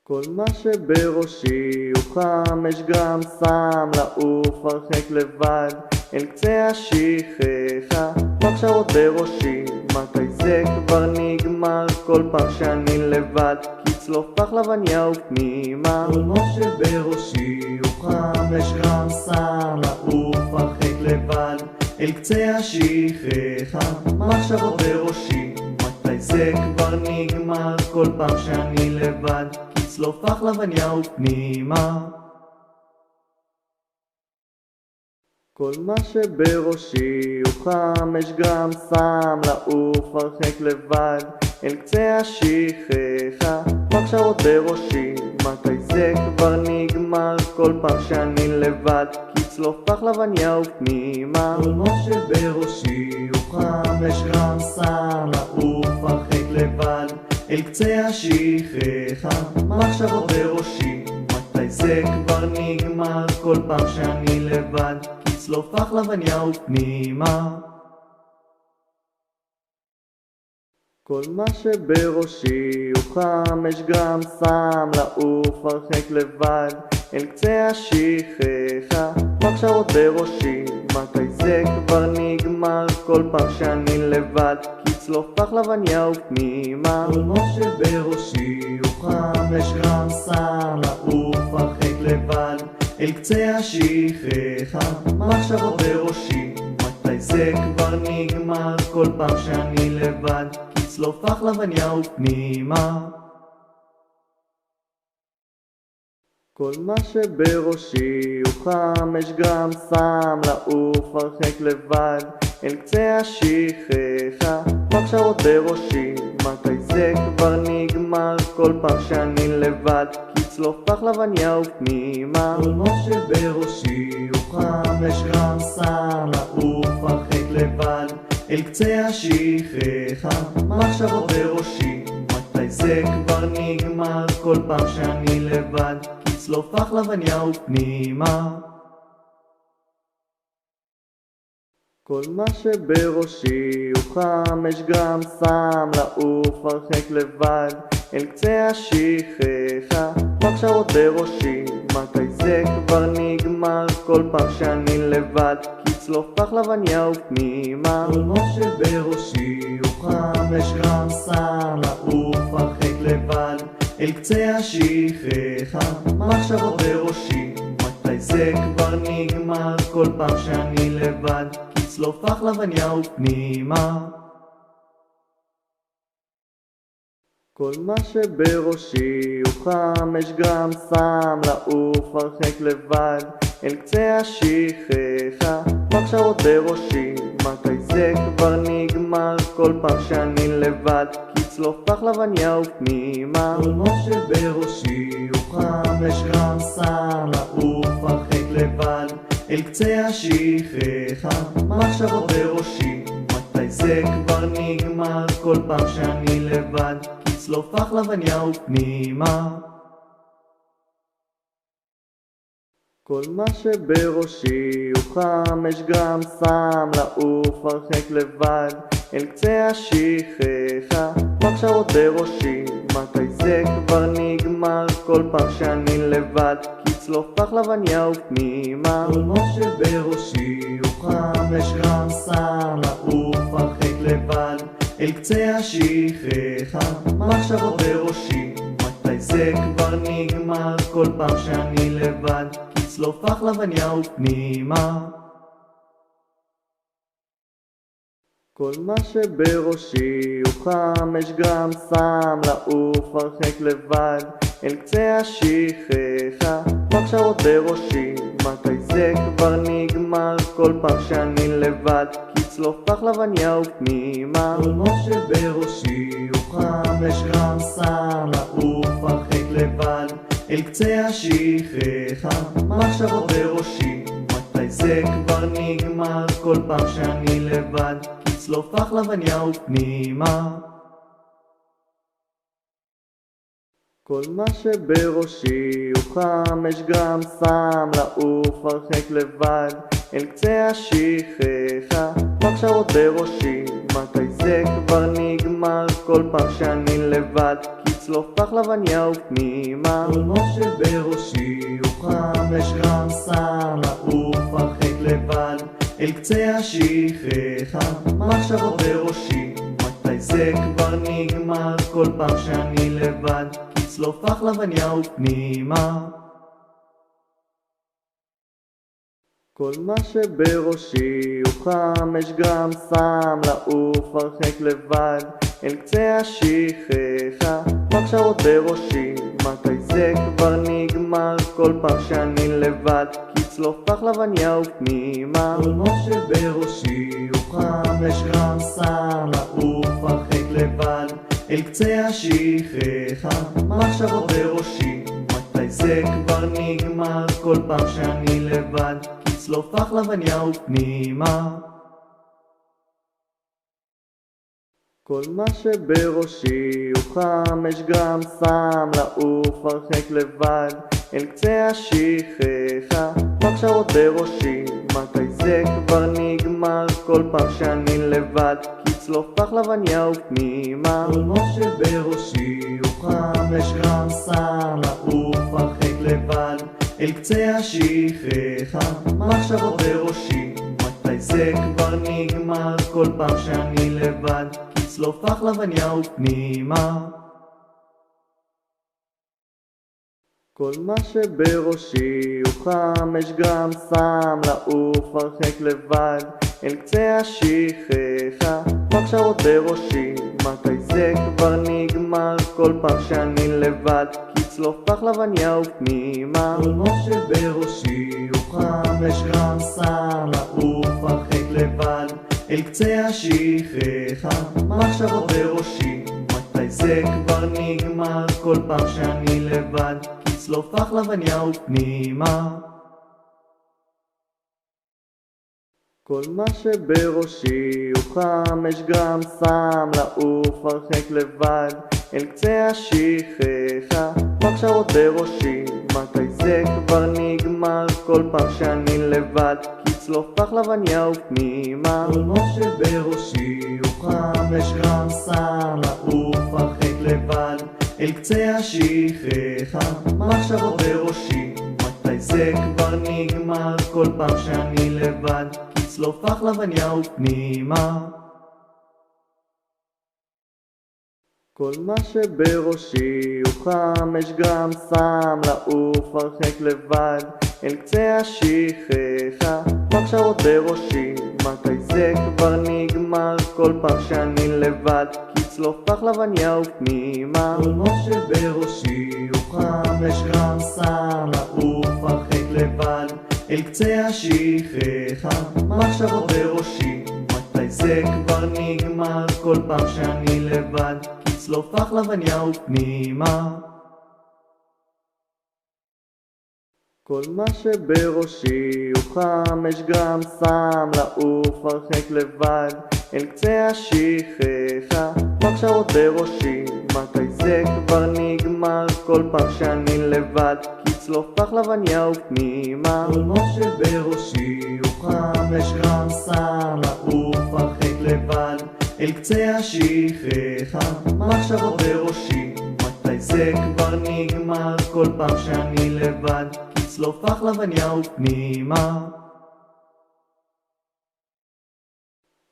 כל מה שבראשי הוא 5 גרם סם, לעוף הרחק לבד, אל קצה השכחה, מחשבות בראשי, מתי זה כבר נגמר? כל פעם שאני לבד, כצלוף פחלבניה ופנימה. כל מה שבראשי הוא 5 גרם סם, לעוף הרחק לבד, אל קצה השכחה, מחשבות בראשי, מתי זה כבר נגמר? כל פעם שאני לבד, כצלוף פחלבניה ופנימה. כל מה שבראשי הוא 5 גרם סם, לעוף הרחק לבד, אל קצה השכחה, מחשבות בראשי, מתי זה כבר נגמר? כל פעם שאני לבד, כצלוף פחלבניה ופנימה. כל מה שבראשי הוא 5 גרם סם, לעוף הרחק לבד, אל קצה השכחה, מחשבות בראשי, מתי זה כבר נגמר? כל פעם שאני לבד, כצלוף פחלבניה ופנימה. כל מה שבראשי הוא 5 גרם סם, לעוף הרחק לבד, אל קצה השכחה, מחשבות בראשי, מתי זה כבר נגמר? כל פעם שאני לבד, כצלוף פחלבניה ופנימה. כל מה שבראשי הוא 5 גרם סם, לעוף הרחק לבד, אל קצה השכחה, מחשבות בראשי, מתי זה כבר נגמר? כל פעם שאני לבד, כצלוף פחלבניה ופנימה. כל מה שבראשי הוא 5 גרם סם, לעוף הרחק לבד, אל קצה השכחה, מחשבות בראשי, מתי זה כבר נגמר? כל פעם שאני לבד, כצלוף פחלבניה ופנימה. כל מה שבראשי הוא 5 גרם סם, לעוף הרחק לבד, אל קצה השכחה, מחשבות בראשי, מתי זה כבר נגמר? כל פעם שאני לבד, כצלוף פחלבניה ופנימה. כל מה שבראשי הוא 5 גרם סם, לעוף הרחק לבד, אל קצה השכחה, מחשבות בראשי, מתי זה כבר נגמר? כל פעם שאני לבד, כצלוף פחלבניה ופנימה. כל מה שבראשי הוא 5 גרם סם, לעוף הרחק לבד, אל קצה השכחה, מחשבות בראשי, מתי זה כבר נגמר? כל פעם שאני לבד, כצלוף פחלבניה ופנימה. כל מה שבראשי הוא 5 גרם סם, לעוף הרחק לבד, אל קצה השכחה, מחשבות בראשי, מתי זה כבר נגמר? כל פעם שאני לבד, כצלוף פחלבניה ופנימה. כל מה שבראשי הוא 5 גרם סם, לעוף הרחק לבד, אל קצה השכחה, מחשבות בראשי, מתי זה כבר נגמר? כל פעם שאני לבד, כצלוף פחלבניה ופנימה. כל מה שבראשי הוא 5 גרם סם, לעוף הרחק לבד, אל קצה השכחה, מחשבות בראשי, מתי זה כבר נגמר? כל פעם שאני לבד, כצלוף פחלבניה ופנימה. כל מה שבראשי הוא 5 גרם סם, לעוף הרחק לבד, אל קצה השכחה, מחשבות בראשי, מתי זה כבר נגמר? כל פעם שאני לבד, כצלוף לחלבניה ופנימה. כל מה שבראשי הוא 5 גרם סם, לעוף הרחק לבד אל קצה השכחה, מחשבות בראשי, מתי זה כבר נגמר? כל פעם שאני לבד, כצלוף לחלבניה ופנימה. כל מה שבראשי הוא 5 גרם סם, לעוף הרחק לבד אל קצה השכחה, מחשבות בראשי, מתי זה כבר נגמר? כל פעם שאני לבד, כצלוף לחלבניה ופנימה. כל מה שבראשי הוא 5 גרם סם, לעוף הרחק לבד אל קצה השכחה, מחשבות בראשי, מתי זה כבר נגמר? כל פעם שאני לבד, כצלוף לחלבניה ופנימה. כל מה שבראשי הוא 5 גרם סם, לעוף הרחק לבד אל קצה השכחה, מחשבות בראשי, מתי זה כבר נגמר? כל פעם שאני לבד, כצלוף לחלבניה ופנימה. כל מה שבראשי הוא 5 גרם סם, לעוף הרחק לבד אל קצה השכחה, מחשבות בראשי, מתי זה כבר נגמר? כל פעם שאני לבד, כצלוף לחלבניה ופנימה. כל מה שבראשי הוא 5 גרם סם, לעוף הרחק לבד אל קצה השכחה, מחשבות בראשי, מתי זה כבר נגמר? כל פעם שאני לבד, כצלוף לחלבניה ופנימה. כל מה שבראשי הוא 5 גרם סם, לעוף הרחק לבד אל קצה השכחה, מחשבות בראשי, מתי זה כבר נגמר? כל פעם שאני לבד, כצלוף לחלבניה ופנימה. כל מה שבראשי הוא 5 גרם סם, לעוף הרחק לבד אל קצה השכחה, מחשבות בראשי, מתי זה כבר נגמר? כל פעם שאני לבד, כצלוף לחלבניה ופנימה. כל מה שבראשי הוא 5 גרם סם, לעוף הרחק לבד אל קצה השכחה, מחשבות בראשי, מתי זה כבר נגמר? כל פעם שאני לבד, כצלוף לחלבניה ופנימה. כל מה שבראשי הוא 5 גרם סם, לעוף הרחק לבד אל קצה השכחה, מחשבות בראשי, מתי זה כבר נגמר? כל פעם שאני לבד, כצלוף לחלבניה ופנימה. כל מה שבראשי הוא 5 גרם סם, לעוף הרחק לבד אל קצה השכחה, מחשבות בראשי, מתי זה כבר נגמר? כל פעם שאני לבד, כצלוף לחלבניה ופנימה. כל מה שבראשי הוא 5 גרם סם, לעוף הרחק לבד אל קצה השכחה, מחשבות בראשי, מתי זה כבר נגמר? כל פעם שאני לבד, כצלוף לחלבניה ופנימה. כל מה שבראשי הוא 5 גרם סם, לעוף הרחק לבד אל קצה השכחה, מחשבות בראשי, מתי זה כבר נגמר? כל פעם שאני לבד, כצלוף לחלבניה ופנימה. כל מה שבראשי הוא 5 גרם סם, לעוף הרחק לבד אל קצה השכחה, מחשבות בראשי, מתי זה כבר נגמר? כל פעם שאני לבד, כצלוף לחלבניה ופנימה. כל מה שבראשי הוא 5 גרם סם, לעוף הרחק לבד אל קצה השכחה, מחשבות בראשי, מתי זה כבר נגמר? כל פעם שאני לבד, כצלוף לחלבניה ופנימה. כל מה שבראשי הוא 5 גרם סם, לעוף הרחק לבד אל קצה השכחה, מחשבות בראשי, מתי זה כבר נגמר? כל פעם שאני לבד, כצלוף לחלבניה ופנימה.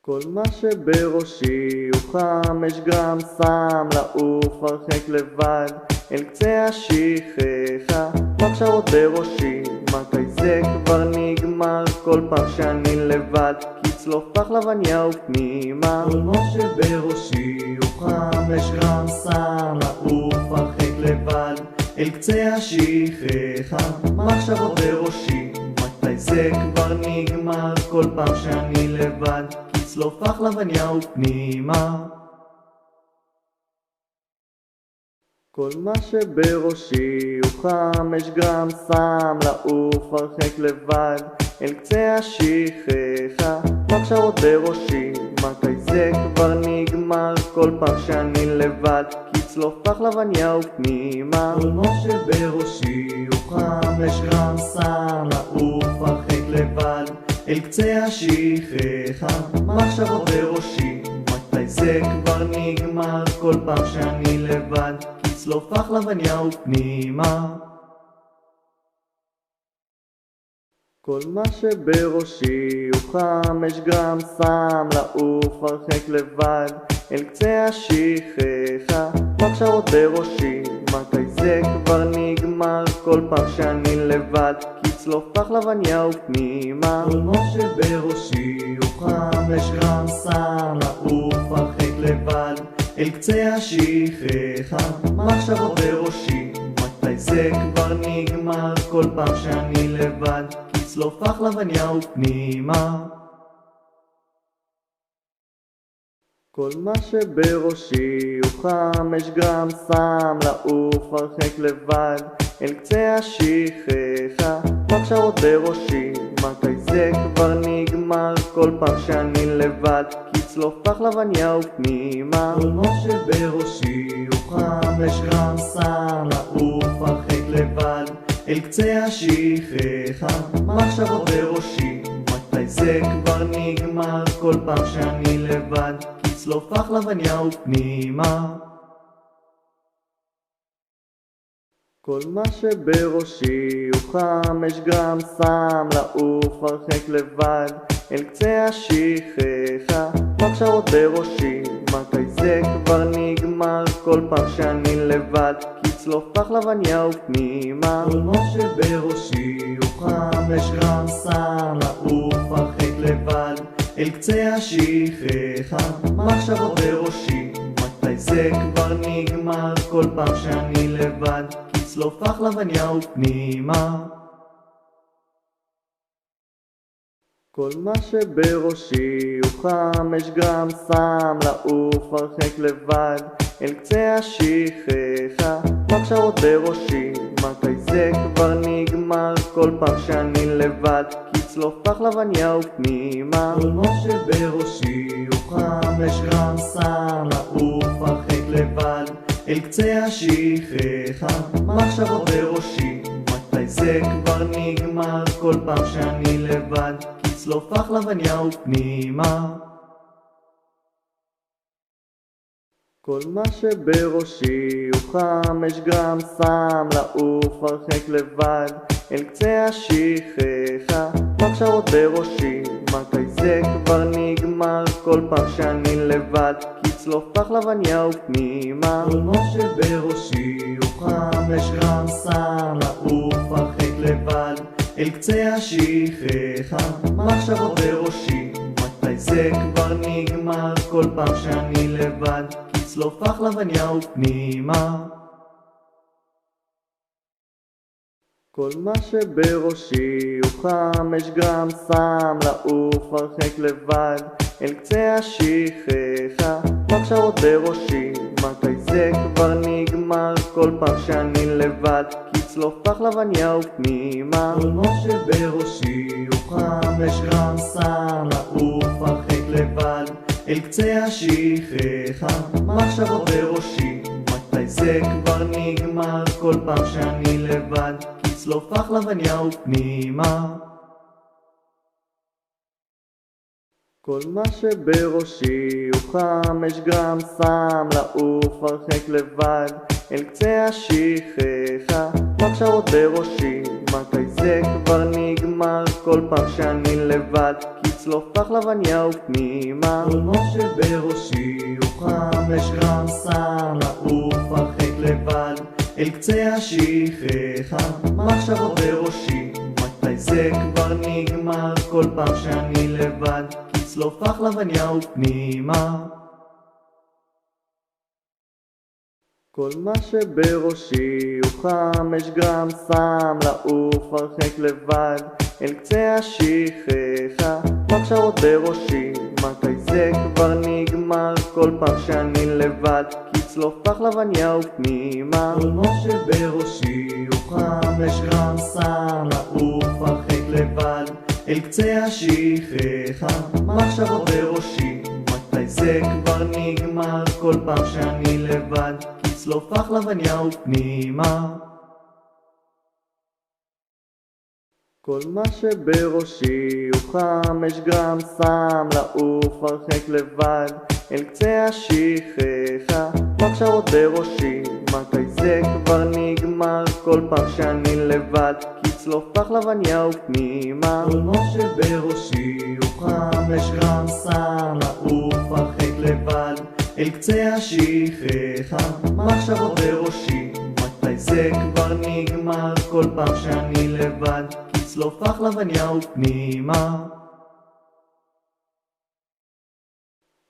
כל מה שבראשי הוא 5 גרם, שם לעוף הרחק לבד אל קצה השכחה. מחשבות בראשי, מתי זה כבר נגמר? כל פעם שאני לבד, כצלוף פחלבניה ופנימה. כל מה שבראשי הוא 5 גרם, שם לעוף הרחק לבד אל קצה השכחה. מחשבות בראשי, מתי זה כבר נגמר? כל פעם שאני לבד, כצלוף פחלבניה ופנימה. כל מה שבראשי הוא 5 גרם, שם לעוף הרחק לבד אל קצה השכחה. מחשבות בראשי, מתי זה כבר נגמר? כל פעם שאני לבד, כצלוף פחלבניה ופנימה. כל מה שבראשי הוא 5 גרם, שם לעוף הרחק לבד אל קצה השכחה. מחשבות בראשי, מתי זה כבר נגמר? כל פעם שאני לבד, כצלוף פחלבניה ופנימה. כל מה שבראשי הוא 5 גרם, שם לעוף הרחק לבד אל קצה השכחה. מחשבות בראשי, מתי זה כבר נגמר? כל פעם שאני לבד, כצלוף פחלבניה ופנימה. כל מה שבראשי הוא 5 גרם, שם לעוף הרחק לבד אל קצה השכחה. מחשבות בראשי, מתי זה כבר נגמר? כל פעם שאני לבד, כצלוף פחלבניה ופנימה. כל מה שבראשי הוא 5 גרם, שם לעוף הרחק לבד אל קצה השכחה. מחשבות בראשי, מתי זה כבר נגמר? כל פעם שאני לבד, כצלוף פחלבניה ופנימה. כל מה שבראשי הוא 5 גרם, שם לעוף הרחק לבד אל קצה השכחה. מחשבות בראשי, מתי זה כבר נגמר? כל פעם שאני לבד, כצלוף פחלבניה ופנימה. כל מה שבראשי הוא 5 גרם, שם לעוף הרחק לבד אל קצה השכחה. מחשבות בראשי, מתי זה כבר נגמר? כל פעם שאני לבד, כצלוף פחלבניה ופנימה. כל מה שבראשי הוא 5 גרם, שם לעוף הרחק לבד אל קצה השכחה. מחשבות בראשי, מתי זה כבר נגמר? כל פעם שאני לבד, כצלוף פחלבניה ופנימה. כל מה שבראשי הוא 5 גרם, שם לעוף הרחק לבד אל קצה השכחה. מחשבות בראשי, מתי זה כבר נגמר? כל פעם שאני לבד, כצלוף פחלבניה ופנימה. כל מה שבראשי הוא 5 גרם, שם לעוף הרחק לבד אל קצה השכחה. מחשבות בראשי, מתי זה כבר נגמר? כל פעם שאני לבד, כצלוף פחלבניה ופנימה. כל מה שבראשי הוא 5 גרם, שם לעוף הרחק לבד אל קצה השכחה. מחשבות בראשי, מתי זה כבר נגמר? כל פעם שאני לבד, כצלוף פחלבניה ופנימה. כל מה שבראשי הוא 5 גרם, שם לעוף הרחק לבד אל קצה השכחה. מחשבות בראשי, מתי זה כבר נגמר? כל פעם שאני לבד, כצלוף פחלבניה ופנימה. כל מה שבראשי הוא 5 גרם, שם לעוף הרחק לבד אל קצה השכחה. מחשבות בראשי, מתי זה כבר נגמר? כל פעם שאני לבד, כצלוף פחלבניה ופנימה. כל מה שבראשי הוא 5 גרם, שם לעוף הרחק לבד אל קצה השכחה. מחשבות בראשי, מתי זה כבר נגמר? כל פעם שאני לבד, כצלוף פחלבניה ופנימה. כל מה שבראשי הוא 5 גרם, שם לעוף הרחק לבד אל קצה השכחה. מחשבות בראשי, מתי זה כבר נגמר? כל פעם שאני לבד, כצלוף פחלבניה ופנימה. כל מה שבראשי הוא 5 גרם, שם לעוף הרחק לבד אל קצה השכחה. מחשבות בראשי, מתי זה כבר נגמר? כל פעם שאני לבד, כצלוף פחלבניה ופנימה. כל מה שבראשי הוא 5 גרם, שם לעוף הרחק לבד אל קצה השכחה. מחשבות בראשי, מתי זה כבר נגמר? כל פעם שאני לבד, כצלוף פחלבניה ופנימה. כל מה שבראשי הוא 5 גרם, שם לעוף הרחק לבד אל קצה השכחה. מחשבות בראשי, מתי זה כבר נגמר? כל פעם שאני לבד, כצלוף פחלבניה ופנימה. כל מה שבראשי הוא 5 גרם, שם לעוף הרחק לבד אל קצה השכחה. מחשבות בראשי, מתי זה כבר נגמר? כל פעם שאני לבד, כצלוף פחלבניה ופנימה. כל מה שבראשי הוא 5 גרם, שם לעוף הרחק לבד אל קצה השכחה. מחשבות בראשי, מתי זה כבר נגמר? כל פעם שאני לבד, כצלוף פחלבניה ופנימה.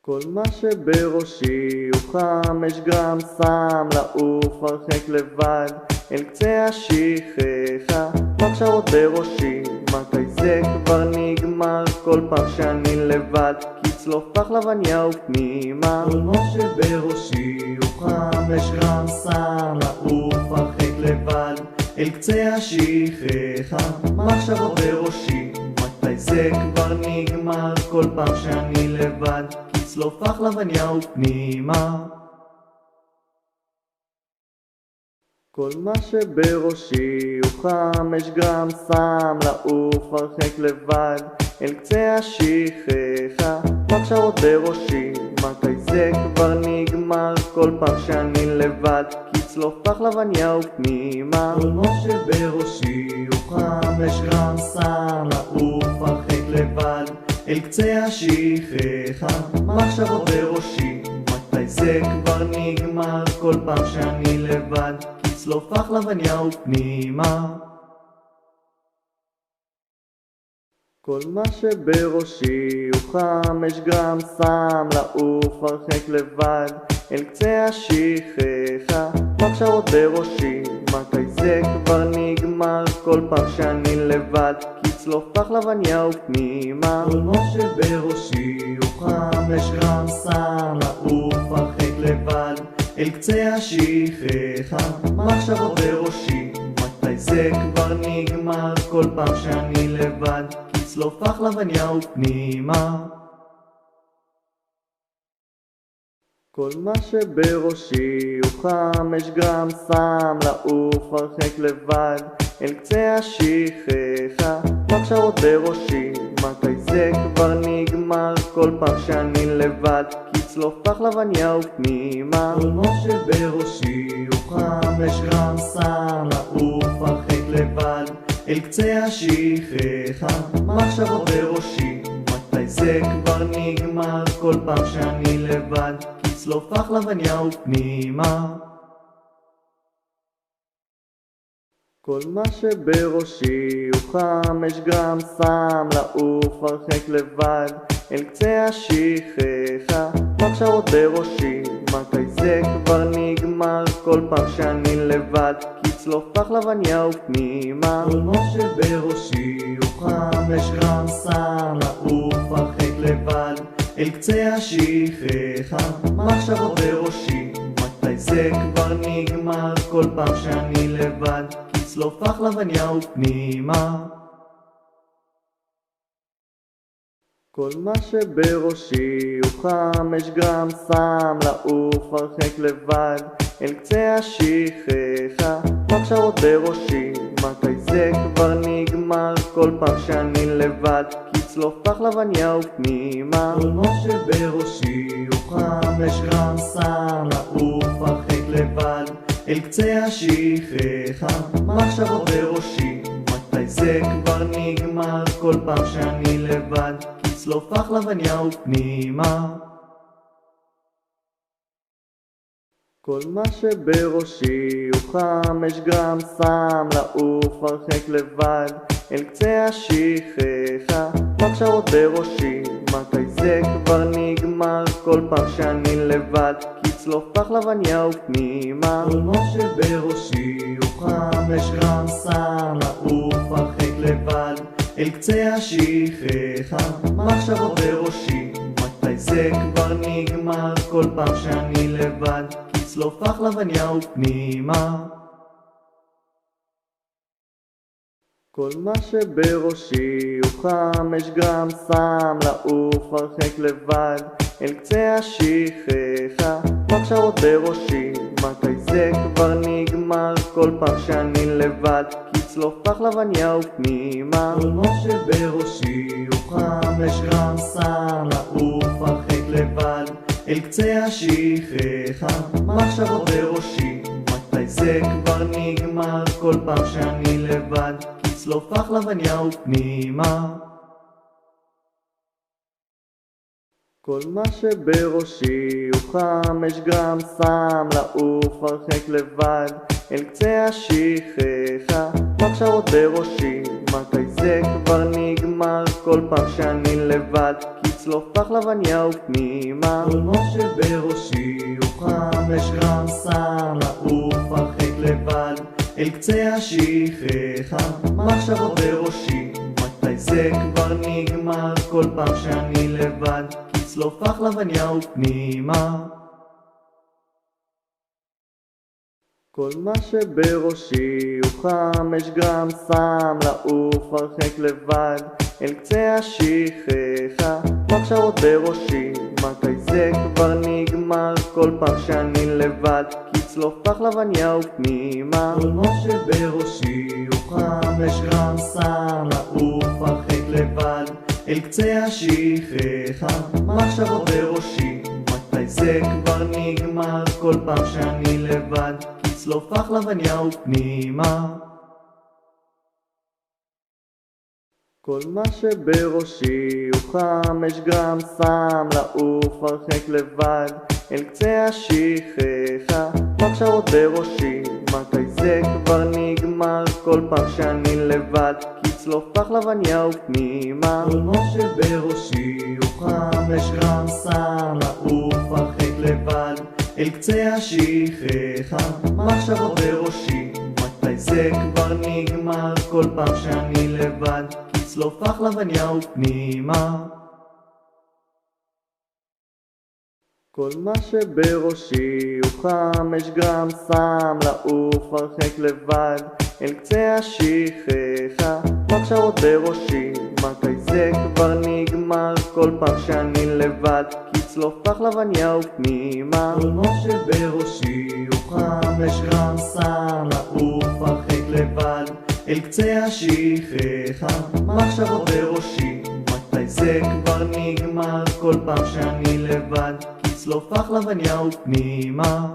כל מה שבראשי הוא 5 גרם, שם לעוף הרחק לבד אל קצה השכחה. מחשבות בראשי, מתי זה כבר נגמר? כל פעם שאני לבד, כצלוף פחלבניה ופנימה. כל מה שבראשי הוא 5 גרם, שם לעוף הרחק לבד אל קצה השכחה. מחשבות בראשי, מתי זה כבר נגמר? כל פעם שאני לבד, כצלוף פחלבניה ופנימה. כל מה שבראשי הוא 5 גרם, שם לעוף הרחק לבד אל קצה השכחה. מחשבות בראשי, מתי זה כבר נגמר? כל פעם שאני לבד, כצלוף פחלבניה ופנימה. כל מה שבראשי הוא 5 גרם, שם לעוף הרחק לבד אל קצה השכחה. מחשבות בראשי, מתי זה כבר נגמר? כל פעם שאני לבד, כצלוף פחלבניה ופנימה. כל מה שבראשי הוא 5 גרם, שם לעוף הרחק לבד אל קצה השכחה. מחשבות בראשי, מתי זה כבר נגמר? כל פעם שאני לבד, כצלוף פחלבניה ופנימה. כל מה שבראשי הוא 5 גרם, שם לעוף הרחק לבד אל קצה השכחה. מחשבות בראשי, מתי זה כבר נגמר? כל פעם שאני לבד, כצלוף פחלבניה ופנימה. כל מה שבראשי הוא 5 גרם, שם לעוף הרחק לבד אל קצה השכחה. מחשבות בראשי, מתי זה כבר נגמר? כל פעם שאני לבד, כצלוף פחלבניה ופנימה. כל מה שבראשי הוא 5 גרם, שם לעוף הרחק לבד אל קצה השכחה. מחשבות בראשי, מתי זה כבר נגמר? כל פעם שאני לבד, כצלוף פחלבניה ופנימה. כל מה שבראשי הוא 5 גרם, שם לעוף הרחק לבד אל קצה השכחה. מחשבות בראשי, מתי זה כבר נגמר? כל פעם שאני לבד, כצלוף פחלבניה ופנימה. כל מה שבראשי הוא 5 גרם, שם לעוף הרחק לבד אל קצה השכחה. מחשבות בראשי, מתי זה כבר נגמר? כל פעם שאני לבד, כצלוף פחלבניה ופנימה. כל מה שבראשי הוא 5 גרם, שם לעוף הרחק לבד אל קצה השכחה. מחשבות בראשי, מתי זה כבר נגמר? כל פעם שאני לבד, כצלוף פחלבניה ופנימה. כל מה שבראשי הוא 5 גרם, שם לעוף הרחק לבד אל קצה השכחה. מחשבות בראשי, מתי זה כבר נגמר? כל פעם שאני לבד, כצלוף פחלבניה ופנימה. כל מה שבראשי הוא 5 גרם סם, לעוף הרחק לבד אל קצה השכחה. מחשבות בראשי, מתי זה כבר נגמר? כל פעם שאני לבד, כצלוף פחלבניה ופנימה. כל מה שבראשי הוא 5 גרם סם, לעוף הרחק לבד אל קצה השכחה. מחשבות בראשי, מתי זה כבר נגמר? כל פעם שאני לבד, כצלוף פחלבניה ופנימה. כל מה שבראשי הוא 5 גרם סם, לעוף הרחק לבד אל קצה השכחה. מחשבות בראשי, מתי זה כבר נגמר? כל פעם שאני לבד, כצלוף פחלבניה ופנימה. כל מה שבראשי הוא 5 גרם סם, לעוף הרחק לבד אל קצה השכחה. מחשבות בראשי, מתי זה כבר נגמר? כל פעם שאני לבד, כצלוף פחלבניה ופנימה. כל מה שבראשי הוא 5 גרם סם, לעוף הרחק לבד אל קצה השכחה. מחשבות בראשי, מתי זה כבר נגמר? כל פעם שאני לבד, כצלוף פחלבניה ופנימה. כל מה שבראשי הוא 5 גרם סם, לעוף הרחק לבד אל קצה השכחה. מחשבות בראשי, מתי זה כבר נגמר? כל פעם שאני לבד, כצלוף פחלבניה ופנימה. כל מה שבראשי הוא 5 גרם סם, לעוף הרחק לבד אל קצה השכחה. מחשבות בראשי, מתי זה כבר נגמר? כל פעם שאני לבד, כצלוף פחלבניה ופנימה. כל מה שבראשי הוא 5 גרם סם, לעוף הרחק לבד אל קצה השכחה. מחשבות בראשי, מתי זה כבר נגמר? כל פעם שאני לבד, כצלוף פחלבניה ופנימה. כל מה שבראשי הוא 5 גרם סם, לעוף הרחק לבד אל קצה השכחה. מחשבות בראשי, מתי זה כבר נגמר? כל פעם שאני לבד, כצלוף פחלבניה ופנימה. כל מה שבראשי הוא 5 גרם סם, לעוף הרחק לבד אל קצה השכחה. מחשבות בראשי, מתי זה כבר נגמר? כל פעם שאני לבד, כצלוף פחלבניה ופנימה. כל מה שבראשי הוא 5 גרם סם, לעוף הרחק לבד אל קצה השכחה. מחשבות בראשי, מתי זה כבר נגמר? כל פעם שאני לבד, כצלוף פחלבניה ופנימה. כל מה שבראשי הוא 5 גרם סם, לעוף הרחק לבד אל קצה השכחה. מחשבות בראשי, מתי זה כבר נגמר? כל פעם שאני לבד, כצלוף פחלבניה ופנימה.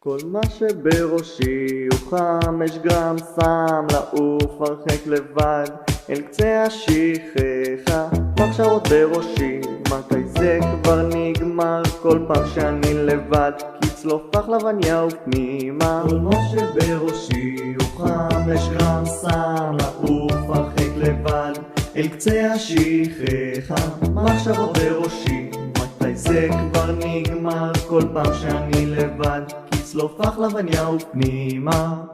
כל מה שבראשי הוא 5 גרם סם, לעוף הרחק לבד אל קצה השכחה. מחשבות בראשי, מתי זה כבר נגמר? כל פעם שאני לבד, כצלוף פחלבניה ופנימה. כל מה שבראשי הוא 5 גרם סם, לעוף הרחק לבד אל קצה השכחה. מחשבות בראשי, מתי זה כבר נגמר? כל פעם שאני לבד, כצלוף פחלבניה ופנימה.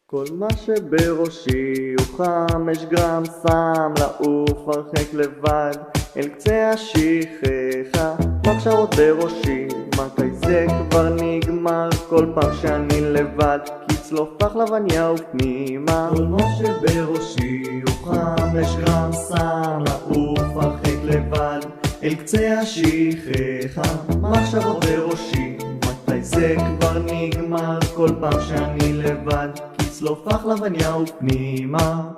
כל מה שבראשי הוא 5 גרם סם, לעוף הרחק לבד אל קצה השכחה. מחשבות בראשי, מתי זה כבר נגמר? כל פעם שאני לבד, כצלוף פחלבניה ופנימה. כל מה שבראשי הוא 5 גרם סם, לעוף הרחק לבד אל קצה השכחה. מחשבות בראשי, מתי זה כבר נגמר? כל פעם שאני לבד, כצלוף פחלבניה ופנימה.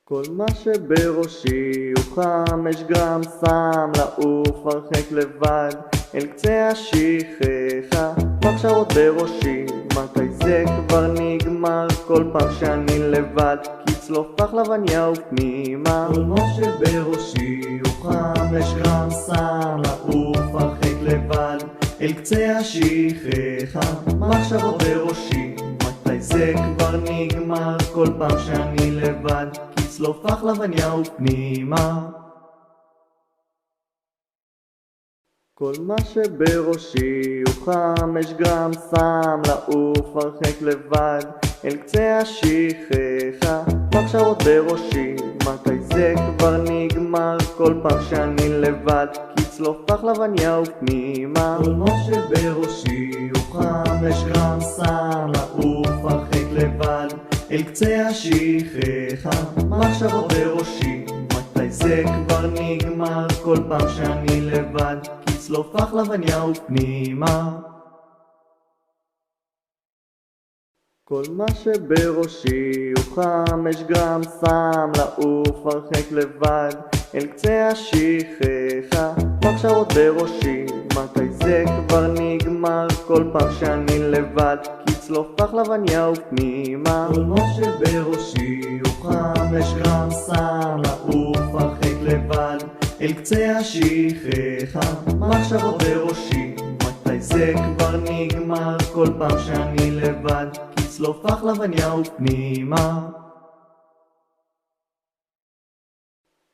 כל מה שבראשי הוא 5 גרם סם, לעוף הרחק לבד אל קצה השכחה. מחשבות בראשי, מתי זה כבר נגמר? כל פעם שאני לבד, כצלוף פחלבניה ופנימה. כל מה שבראשי הוא 5 גרם סם, לעוף הרחק לבד אל קצה השכחה. מחשבות בראשי, מתי זה כבר נגמר? כל פעם שאני לבד, כצלוף פחלבניה ופנימה. כל מה שבראשי הוא 5 גרם סם, לעוף הרחק לבד אל קצה השכחה. מחשבות בראשי, מתי זה כבר נגמר? כל פעם שאני לבד, כצלוף פחלבניה ופנימה. כל מה שבראשי הוא 5 גרם סם, לעוף הרחק לבד אל קצה השכחה. מחשבות בראשי, מתי זה כבר נגמר? כל פעם שאני לבד, כצלוף פחלבניה ופנימה. כל מה שבראשי הוא 5 גרם סם, לעוף הרחק לבד אל קצה השכחה. מחשבות בראשי, מתי זה כבר נגמר? כל פעם שאני לבד, כצלוף פחלבניה ופנימה. כל מה שבראשי הוא 5 גרם סם, לעוף הרחק לבד אל קצה השכחה. מחשבות בראשי, מתי זה כבר נגמר? כל פעם שאני לבד, כצלוף פחלבניה ופנימה.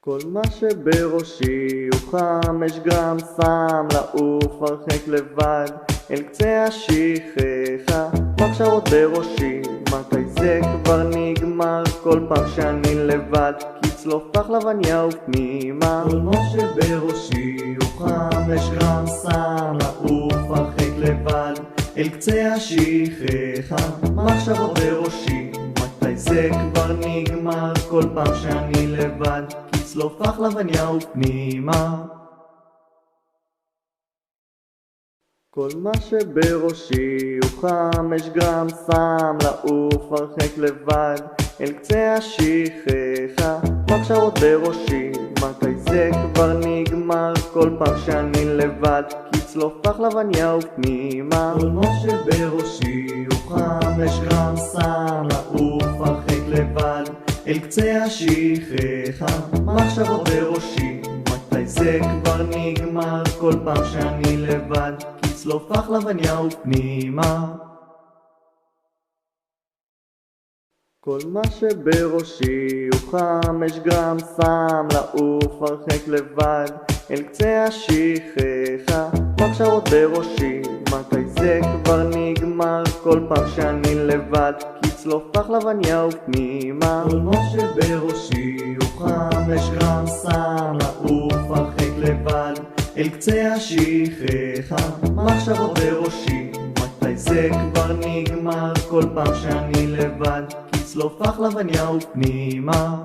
כל מה שבראשי הוא 5 גרם סם, לעוף הרחק לבד אל קצה השכחה. מחשבות בראשי, מתי זה כבר נגמר? כל פעם שאני לבד, כצלוף פחלבניה ופנימה. כל מה שבראשי הוא 5 גרם סם, לעוף הרחק לבד אל קצה השכחה. מחשבות בראשי, מתי זה כבר נגמר? כל פעם שאני לבד, כצלוף פחלבניה ופנימה. כל מה שבראשי הוא 5 גרם סם, לעוף הרחק לבד אל קצה השכחה. מחשבות בראשי, מתי זה כבר נגמר? כל פעם שאני לבד, כצלוף פחלבניה ופנימה. כל מה שבראשי הוא 5 גרם סם, לעוף הרחק לבד אל קצה השכחה. מחשבות בראשי, מתי זה כבר נגמר? כל פעם שאני לבד, כצלוף פחלבניה ופנימה. כל מה שבראשי הוא 5 גרם סם, לעוף הרחק לבד אל קצה השכחה. מחשבות בראשי, מתי זה כבר נגמר? כל פעם שאני לבד, כצלוף פחלבניה ופנימה. כל מה שבראשי הוא 5 גרם סם, לעוף הרחק לבד אל קצה השכחה. מחשבות בראשי, מתי זה כבר נגמר? כל פעם שאני לבד, כצלוף פחלבניה ופנימה.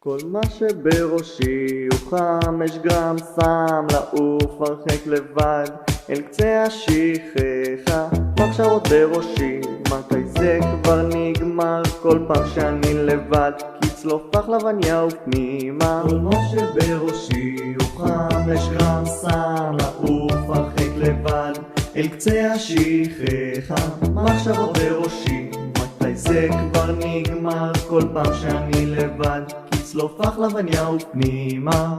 כל מה שבראשי הוא 5 גרם סם, לעוף הרחק לבד אל קצה השכחה. מחשבות בראשי, מתי זה כבר נגמר? כל פעם שאני לבד, כצלוף פחלבניה ופנימה. כל מה שבראשי הוא 5 גרם סם, לעוף הרחק לבד אל קצה השכחה. מחשבות בראשי, מתי זה כבר נגמר? כל פעם שאני לבד, כצלוף פחלבניה ופנימה.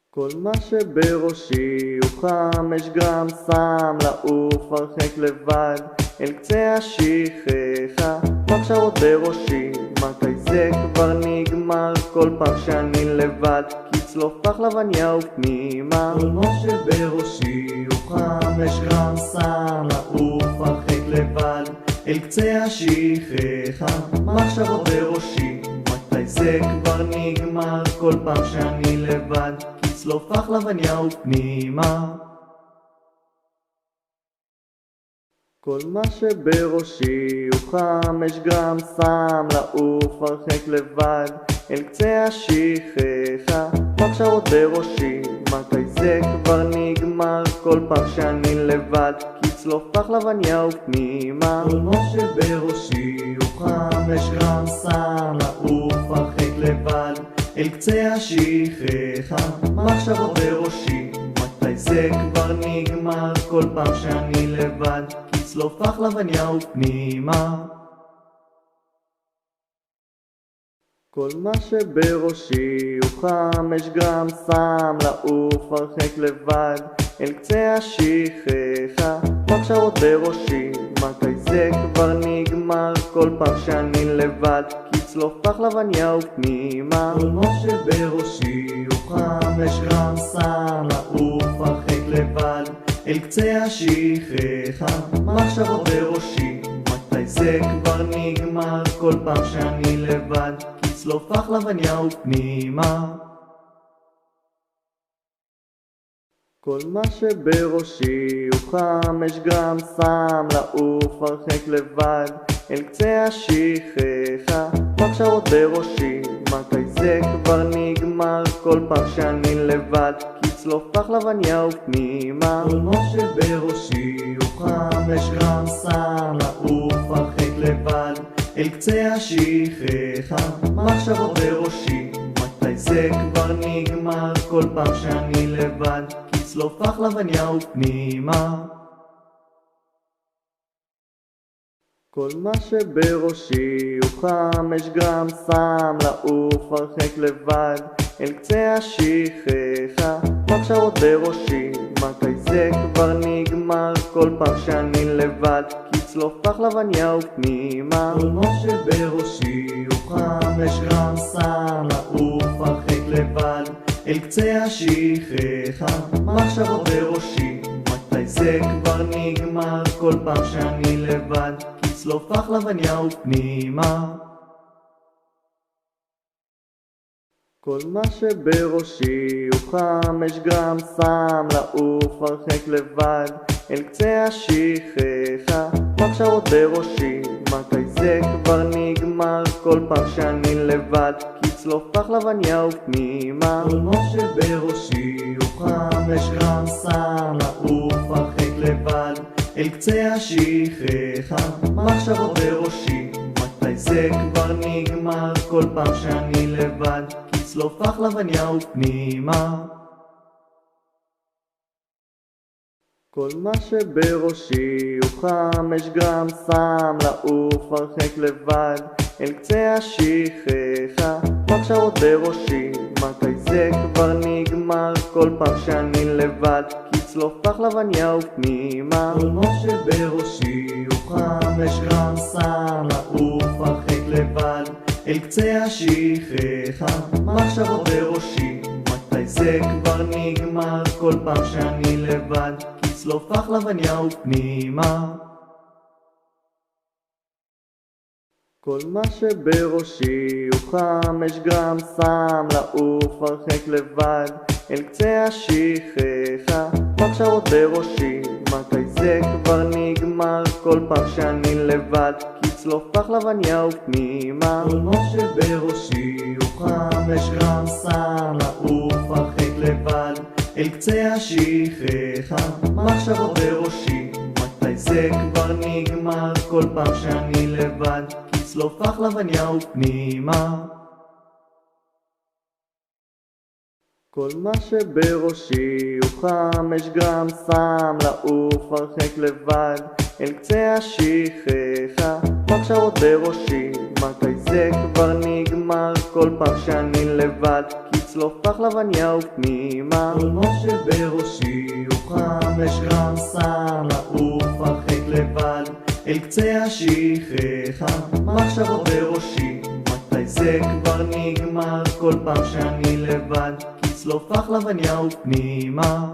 כל מה שבראשי הוא 5 גרם סם, לעוף הרחק לבד אל קצה השכחה. מחשבות בראשי, מתי זה כבר נגמר? כל פעם שאני לבד, כצלוף פחלבניה ופנימה. כל מה שבראשי הוא 5 גרם סם, לעוף הרחק לבד אל קצה השכחה. מחשבות בראשי, מתי זה כבר נגמר? כל פעם שאני לבד, כצלוף פחלבניה ופנימה. כל מה שבראשי הוא 5 גרם סם, לעוף הרחק לבד אל קצה השכחה. מחשבות בראשי, מתי זה כבר נגמר? כל פעם שאני לבד, כצלוף פחלבניה ופנימה. כל מה שבראשי הוא 5 גרם סם, לעוף הרחק לבד אל קצה השכחה, מחשבות בראשי, מתי זה כבר נגמר? כל פעם שאני לבד, כצלוף לחלבניה ופנימה. כל מה שבראשי הוא 5 גרם סם, לעוף הרחק לבד אל קצה השכחה, מחשבות בראשי, מתי זה כבר נגמר? כל פעם שאני לבד, כצלוף לחלבניה ופנימה. כל מה שבראשי הוא 5 גרם סם, לעוף הרחק לבד אל קצה השכחה, מחשבות בראשי, מתי זה כבר נגמר? כל פעם שאני לבד, כצלוף לחלבניה ופנימה. כל מה שבראשי הוא 5 גרם סם, לעוף הרחק לבד אל קצה השכחה, מחשבות בראשי, מתי זה כבר נגמר? כל פעם שאני לבד, כצלוף לחלבניה ופנימה. כל מה שבראשי הוא 5 גרם סם, לעוף הרחק לבד אל קצה השכחה, מחשבות בראשי, מתי זה כבר נגמר? כל פעם שאני לבד, כצלוף לחלבניה ופנימה. כל מה שבראשי הוא 5 גרם סם, לעוף הרחק לבד אל קצה השכחה, מחשבות בראשי, מתי זה כבר נגמר? כל פעם שאני לבד, כצלוף לחלבניה ופנימה. כל מה שבראשי הוא 5 גרם סם, לעוף הרחק לבד אל קצה השכחה, מחשבות בראשי, מתי זה כבר נגמר? כל פעם שאני לבד, כצלוף לחלבניה ופנימה. כל מה שבראשי הוא 5 גרם סם, לעוף הרחק לבד אל קצה השכחה, מחשבות בראשי, מתי זה כבר נגמר? כל פעם שאני לבד, כצלוף לחלבניה ופנימה. כל מה שבראשי הוא 5 גרם סם, לעוף הרחק לבד אל קצה השכחה, מחשבות בראשי, מתי זה כבר נגמר? כל פעם שאני לבד, כצלוף לחלבניה ופנימה. כל מה שבראשי הוא 5 גרם סם, לעוף הרחק לבד אל קצה השכחה, מחשבות בראשי, מתי זה כבר נגמר? כל פעם שאני לבד, כצלוף לחלבניה ופנימה. כל מה שבראשי הוא 5 גרם סם, לעוף הרחק לבד אל קצה השכחה, מחשבות בראשי, מתי זה כבר נגמר? כל פעם שאני לבד, כצלוף לחלבניה ופנימה. כל מה שבראשי הוא 5 גרם סם, לעוף הרחק לבד אל קצה השכחה, מחשבות בראשי, מתי זה כבר נגמר? כל פעם שאני לבד, כצלוף לחלבניה ופנימה. כל מה שבראשי הוא 5 גרם סם, לעוף הרחק לבד אל קצה השכחה, מחשבות בראשי, מתי זה כבר נגמר? כל פעם שאני לבד, כצלוף לחלבניה ופנימה. כל מה שבראשי הוא 5 גרם סם, לעוף הרחק לבד אל קצה השכחה, מחשבות בראשי, מתי זה כבר נגמר? כל פעם שאני לבד, כצלוף לחלבניה ופנימה. כל מה שבראשי הוא 5 גרם סם, לעוף הרחק לבד אל קצה השכחה, מחשבות בראשי, מתי זה כבר נגמר? כל פעם שאני לבד, כצלוף לחלבניה ופנימה.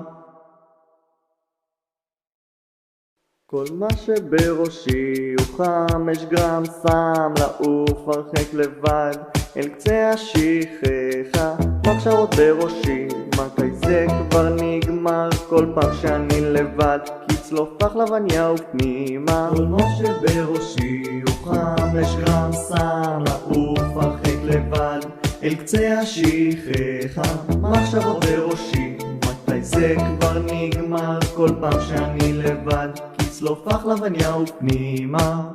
כל מה שבראשי הוא 5 גרם סם, לעוף הרחק לבד אל קצה השכחה, מחשבות בראשי, מתי זה כבר נגמר? כל פעם שאני לבד, כצלוף לחלבניה ופנימה. כל מה שבראשי הוא 5 גרם סם, לעוף הרחק לבד אל קצה השכחה, מחשבות בראשי, מתי זה כבר נגמר? כל פעם שאני לבד, כצלוף לחלבניה ופנימה.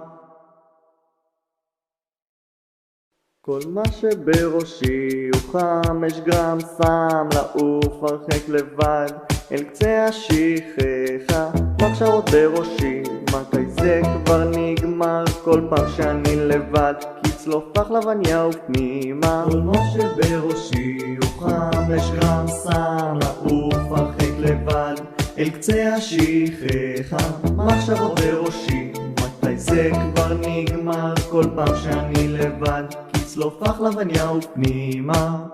כל מה שבראשי הוא חם, יש גם שם לעוף הרחק לבד אל קצה השכחה. מחשבות בראשי, מתי זה כבר נגמר? כל פעם שאני לבד, כי צלוף פחלבניה ופנימה. כל מה שבראשי הוא חם, יש גם שם לעוף הרחק לבד אל קצה השכחה. מחשבות בראשי, מתי זה כבר נגמר? כל פעם שאני לבד, כי צלוף פחלבניה ופנימה.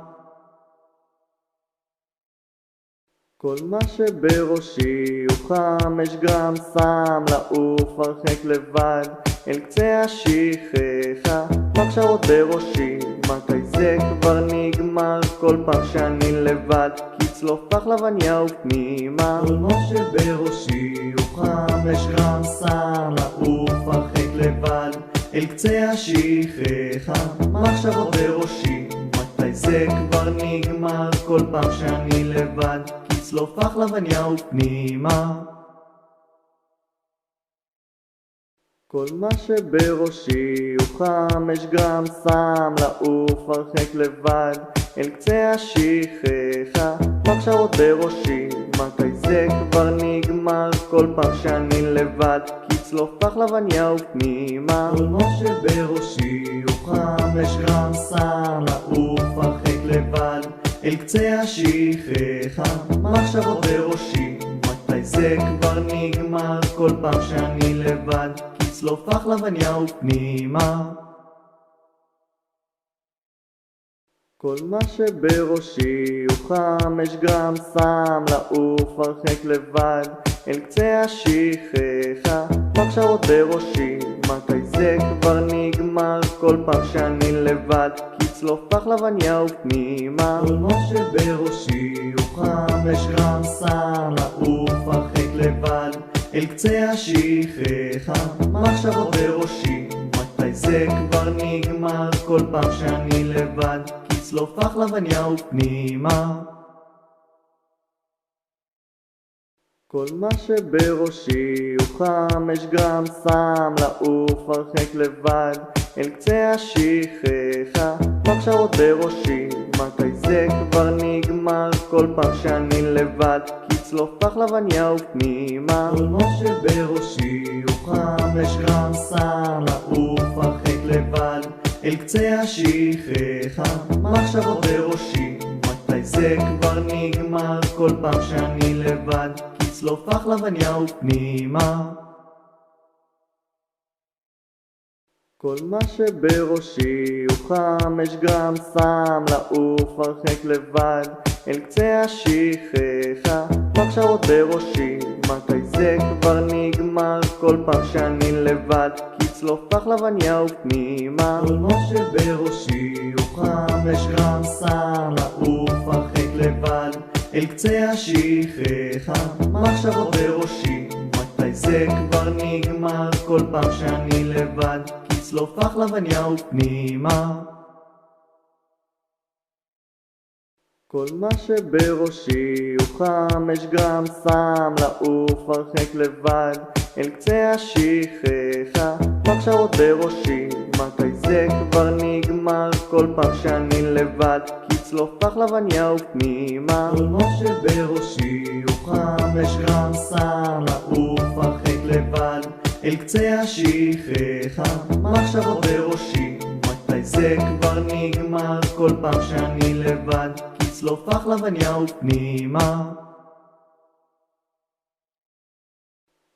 כל מה שבראשי הוא חם, יש גם שם לעוף הרחק לבד אל קצה השכחה. מחשבות בראשי, מתי זה כבר נגמר? כל פעם שאני לבד, כי צלוף פחלבניה ופנימה. כל מה שבראשי הוא חם, יש גם שם לעוף הרחק לבד אל קצה השכחה. מחשבות בראשי, מתי זה כבר נגמר? כל פעם שאני לבד, כי צלוף פחלבניה ופנימה. כל מה שבראשי הוא חם, יש גם שם לעוף הרחק לבד אל קצה השכחה. מחשבות בראשי, מתי זה כבר נגמר? כל פעם שאני לבד, כי צלוף פחלבניה ופנימה. כל מה שבראשי הוא חם, יש גם שם לעוף הרחק לבד אל קצה השכחה. מחשבות בראשי, מתי זה כבר נגמר? כל פעם שאני לבד, כי צלוף פחלבניה ופנימה. כל מה שבראשי הוא חם, יש גם שם לעוף הרחק לבד אל קצה השכחה. מחשבות בראשי, מתי זה כבר נגמר? כל פעם שאני לבד, כי צלוף פחלבניה ופנימה. כל מה שבראשי הוא חם, יש גם שם לעוף הרחק לבד אל קצה השכחה. מחשבות בראשי, מתי זה כבר נגמר? כל פעם שאני לבד, כי צלוף פחלבניה ופנימה. כל מה שבראשי הוא חם, יש גם שם לעוף הרחק לבד אל קצה השכחה. מחשבות בראשי, מתי זה כבר נגמר? כל פעם שאני לבד, כי צלוף פחלבניה ופנימה. כל מה שבראשי הוא חם, יש גם שם לעוף הרחק לבד אל קצה השכחה. מחשבות בראשי, מתי זה כבר נגמר? כל פעם שאני לבד, כי צלוף פחלבניה ופנימה. כל מה שבראשי הוא חם, יש גם שם לעוף הרחק לבד אל קצה השכחה. מחשבות בראשי, מתי זה כבר נגמר? כל פעם שאני לבד, כי צלוף פחלבניה ופנימה. כל מה שבראשי הוא חם, יש גם שם לעוף הרחק לבד אל קצה השכחה. מחשבות בראשי, מתי זה כבר נגמר? כל פעם שאני לבד, כי צלוף פחלבניה ופנימה. כל מה שבראשי הוא חם, יש גם שם לעוף הרחק לבד אל קצה השכחה. מחשבות בראשי, מתי זה כבר נגמר? כל פעם שאני לבד, כי צלוף פחלבניה ופנימה. כל מה שבראשי הוא חם, יש גם שם לעוף הרחק לבד אל קצה השכחה. מחשבות בראשי, מתי זה כבר נגמר? כל פעם שאני לבד, כי צלוף פחלבניה ופנימה.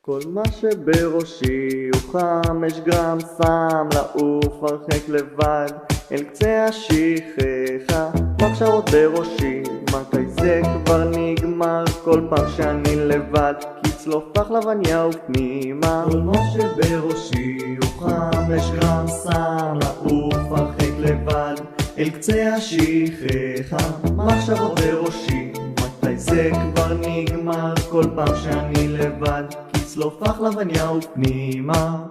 כל מה שבראשי הוא חם, יש גם שם לעוף הרחק לבד אל קצה השכחה. מחשבות בראשי, מתי זה כבר נגמר? כל פעם שאני לבד, כי צלוף פחלבניה ופנימה. כל מה שבראשי הוא חם, יש גם שם לעוף הרחק לבד אל קצה השכחה. מחשבות בראשי, מתי זה כבר נגמר? כל פעם שאני לבד, כי צלוף פחלבניה ופנימה.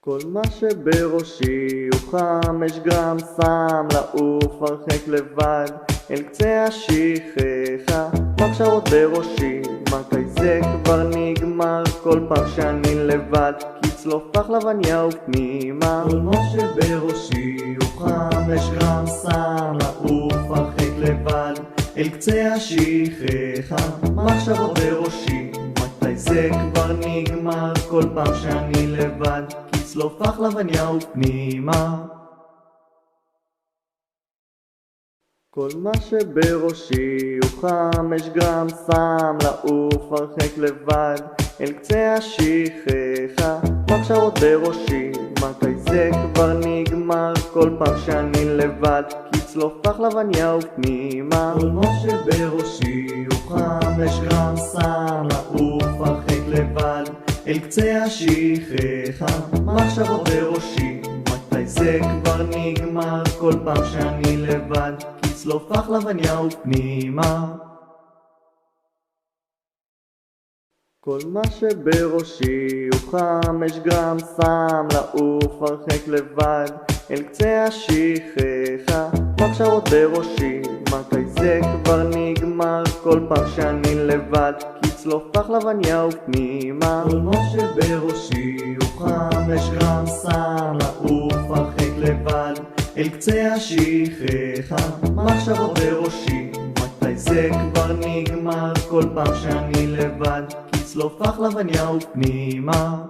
כל מה שבראשי הוא חם, יש גם שם לעוף הרחק לבד אל קצה השכחה. מחשבות בראשי, מתי זה כבר נגמר? כל פעם שאני לבד, כי צלוף פחלבניה ופנימה. כל מה שבראשי הוא 5 גרם סם, לעוף הרחק לבד אל קצה השכחה. מחשבות בראשי, מתי זה כבר נגמר, כל פעם שאני לבד, כי צלוף פחלבניה ופנימה. כל מה שבראשי הוא 5 גרם סם, לעוף הרחק לבד אל קצה השכחה. מחשבות בראשי, מתי זה כבר נגמר, כל פעם שאני לבד, כי צלוף פחלבניה ופנימה. כל מה שבראשי הוא 5 גרם סם, לעוף הרחק לבד אל קצה השכחה. מחשבות בראשי, מתי זה כבר נגמר, כל פעם שאני לבד, כי צלוף פחלבניה ופנימה. כל מה שבראשי הוא 5 גרם סם, לעוף הרחק לבד אל קצה השכחה. מחשבות בראשי, מתי זה כבר נגמר, כל פעם שאני לבד, כי צלוף פחלבניה ופנימה. כל מה שבראשי הוא 5 גרם סם, לעוף הרחק לבד אל קצה השכחה. מחשבות בראשי, מתי זה כבר נגמר, כל פעם שאני לבד, כי צלוף פחלבניה ופנימה.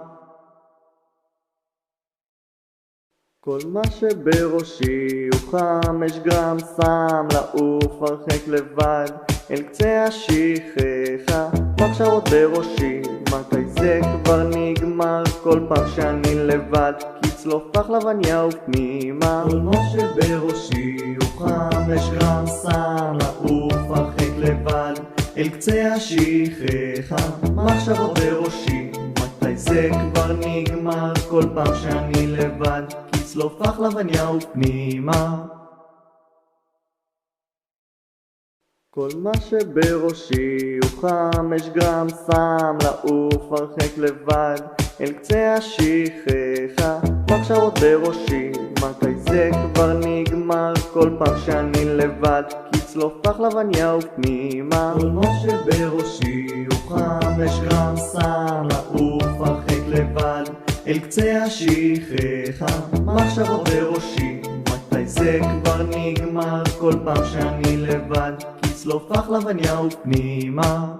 כל מה שבראשי הוא 5 גרם סם, לעוף הרחק לבד אל קצה השכחה. מחשבות בראשי, מתי זה כבר נגמר, כל פעם שאני לבד, כי צלוף פחלבניה ופנימה. כל מה שבראשי הוא 5 גרם סם, לעוף הרחק לבד אל קצה השכחה. מחשבות בראשי, מתי זה כבר נגמר, כל פעם שאני לבד, כי צלוף פחלבניה ופנימה. כל מה שבראשי הוא 5 גרם סם, לעוף הרחק לבד אל קצה השכחה. מחשבות בראשי, מתי זה כבר נגמר, כל פעם שאני לבד, כי צלוף פחלבניה ופנימה. כל מה שבראשי הוא 5 גרם סם, לעוף הרחק לבד אל קצה השכחה. מחשבות בראשי, מתי זה כבר נגמר, כל פעם שאני לבד, כי צלוף פחלבניה ופנימה.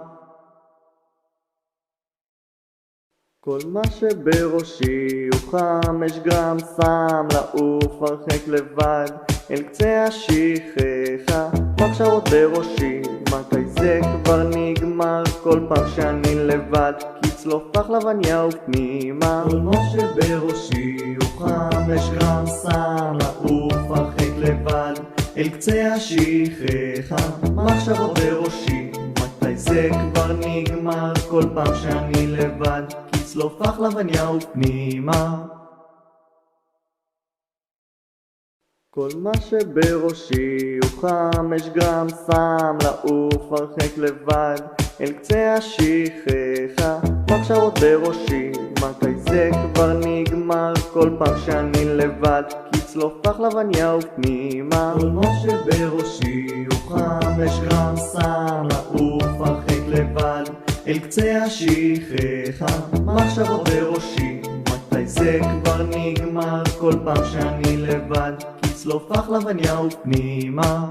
כל מה שבראשי הוא 5 גרם סם, לעוף הרחק לבד אל קצה השכחה. מחשבות בראשי, מתי זה כבר נגמר, כל פעם שאני לבד, כי צלוף פחלבניה ופנימה. כל מה שבראשי הוא 5 גרם סם, לעוף הרחק לבד אל קצה השכחה. מחשבות בראשי, מתי זה כבר נגמר, כל פעם שאני לבד, כי צלוף פחלבניה ופנימה. כל מה שבראשי הוא 5 גרם סם, לעוף הרחק לבד אל קצה השכחה. מחשבות בראשי, מתי זה כבר נגמר, כל פעם שאני לבד, כי צלוף פחלבניה ופנימה. כל מה שבראשי הוא 5 גרם סם, לעוף הרחק לבד אל קצה השכחה. מחשבות בראשי, מתי זה כבר נגמר, כל פעם שאני לבד, כי צלוף פחלבניה ופנימה.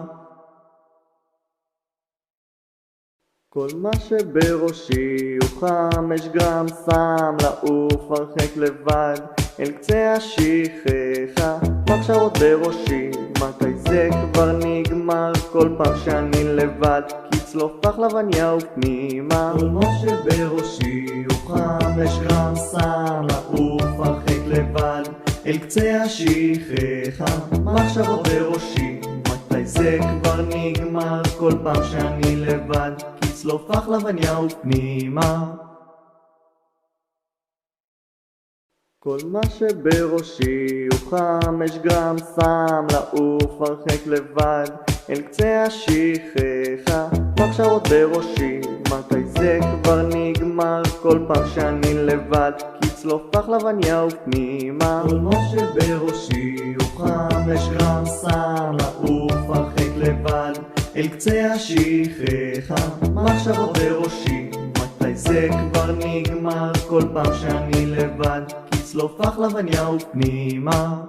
כל מה שבראשי הוא 5 גרם סם, לעוף הרחק לבד אל קצה השכחה. מחשבות בראשי, מתי זה כבר נגמר, כל פעם שאני לבד, כי צלוף פחלבניה ופנימה. כל מה שבראשי הוא 5 גרם סם, לעוף הרחק לבד אל קצה השכחה. מחשבות בראשי, מתי זה כבר נגמר, כל פעם שאני לבד, כי צלוף פחלבניה ופנימה. כל מה שבראשי הוא 5 גרם סם, לעוף הרחק לבד אל קצה השכחה. מחשבות בראשי, מתי זה כבר נגמר, כל פעם שאני לבד, כי צלוף פחלבניה ופנימה. כל מה שבראשי הוא 5 גרם סם, לעוף הרחק לבד אל קצה השכחה. מחשבות בראשי, מתי זה כבר נגמר? כל פעם שאני לבד, לצלוף לחלבניה ופנימה.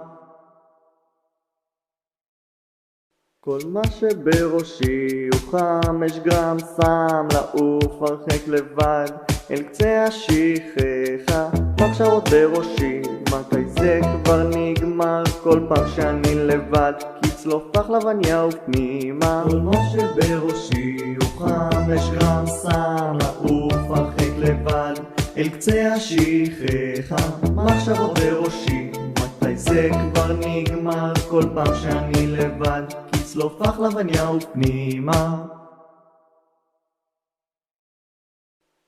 כל מה שבראשי הוא 5 גרם סם, לעוף הרחק לבד אל קצה השכחה. מחשבות בראשי, מתי זה כבר נגמר? כל פעם שאני לבד, לצלוף לחלבניה ופנימה. כל מה שבראשי הוא 5 גרם סם, לעוף הרחק לבד אל קצה השכחה. מחשבות בראשי, מתי זה כבר נגמר? כל פעם שאני לבד, לצלוף לחלבניה ופנימה.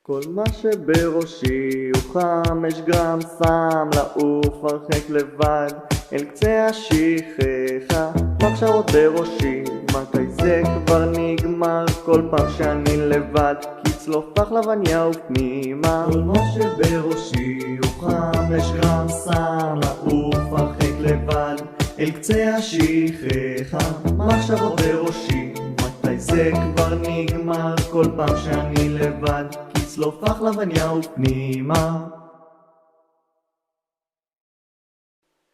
כל מה שבראשי הוא 5 גרם סם, לעוף הרחק לבד אל קצה השכחה. מחשבות בראשי, מתי זה כבר נגמר? כל פעם שאני לבד, לצלוף לחלבניה ופנימה. כל מה שבראשי הוא 5 גרם סם, לעוף הרחק לבד אל קצה השכחה. מחשבות בראשי, מתי זה כבר נגמר? כל פעם שאני לבד, לצלוף לחלבניה ופנימה.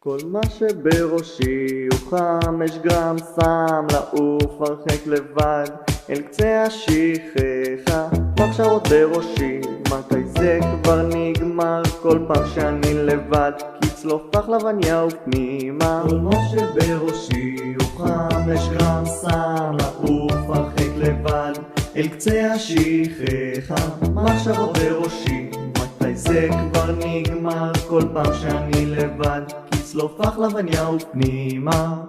כל מה שבראשי הוא 5 גרם סם, לעוף הרחק לבד אל קצה השכחה. מחשבות בראשי, מתי זה כבר נגמר? כל פעם שאני לבד, לצלוף לחלבניה ופנימה. כל מה שבראשי הוא 5 גרם סם, לעוף הרחק לבד אל קצה השכחה. מחשבות בראשי, מתי זה כבר נגמר? כל פעם שאני לבד, לצלוף לחלבניה ופנימה.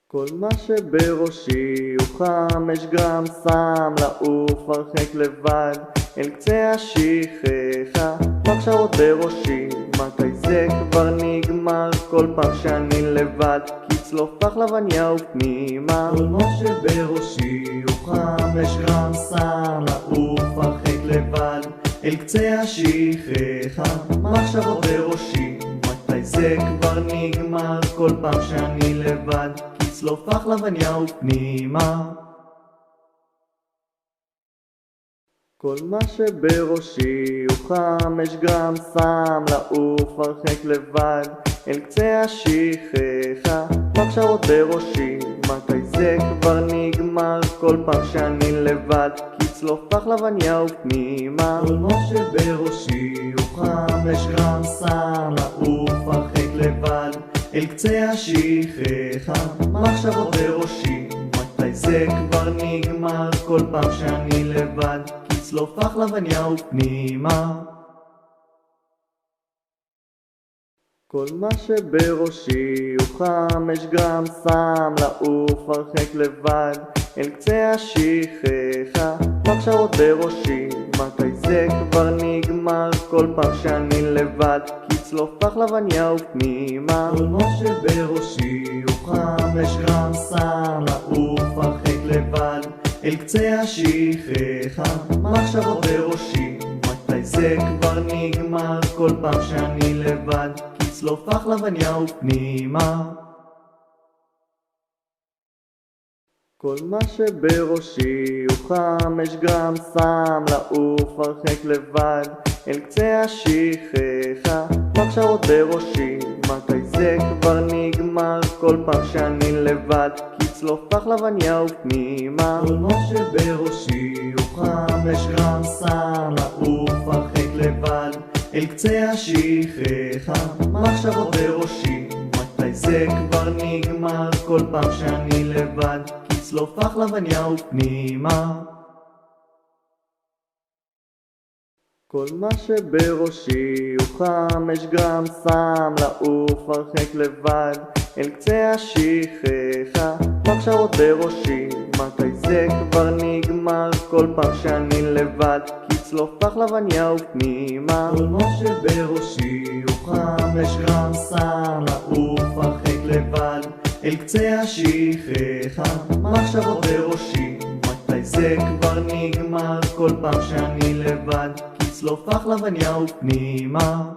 כל מה שבראשי הוא 5 גרם סם, לעוף הרחק לבד אל קצה השכחה. מחשבות בראשי, מתי זה כבר נגמר? כל פעם שאני לבד, לצלוף לחלבניה ופנימה. כל מה שבראשי הוא 5 גרם סם, לעוף הרחק לבד אל קצה השכחה. מחשבות בראשי, מתי זה כבר נגמר? כל פעם שאני לבד, לצלוף לחלבניה ופנימה. כל מה שבראשי הוא 5 גרם סם, לעוף הרחק לבד אל קצה השכחה. מחשבות בראשי, מתי זה כבר נגמר? כל פעם שאני לבד, לצלוף לחלבניה ופנימה. כל מה שבראשי הוא 5 גרם סם, לעוף הרחק לבד אל קצה השכחה. מחשבות בראשי, מתי זה כבר נגמר? כל פעם שאני לבד, לצלוף לחלבניה ופנימה. כל מה שבראשי הוא 5 גרם סם, לעוף הרחק לבד אל קצה השכחה. מחשבות בראשי, מתי זה כבר נגמר? כל פעם שאני לבד, לצלוף לחלבניה ופנימה. כל מה שבראשי הוא 5 גרם סם, לעוף הרחק לבד אל קצה השכחה. מחשבות בראשי, מתי זה כבר נגמר? כל פעם שאני לבד, לצלוף לחלבניה ופנימה. כל מה שבראשי הוא 5 גרם סם, לעוף הרחק לבד אל קצה השכחה. מחשבות בראשי, מתי זה כבר נגמר? כל פעם שאני לבד, לצלוף לחלבניה ופנימה. כל מה שבראשי הוא 5 גרם סם, לעוף הרחק לבד אל קצה השכחה. מחשבות בראשי, מתי זה כבר נגמר? כל פעם שאני לבד, לצלוף לחלבניה ופנימה. כל מה שבראשי הוא 5 גרם סם, לעוף הרחק לבד אל קצה השכחה. מחשבות בראשי, מתי זה כבר נגמר? כל פעם שאני לבד, לצלוף לחלבניה ופנימה. כל מה שבראשי הוא 5 גרם סם, לעוף הרחק לבד אל קצה השכחה. מחשבות בראשי, מתי זה כבר נגמר? כל פעם שאני לבד, לצלוף לחלבניה ופנימה.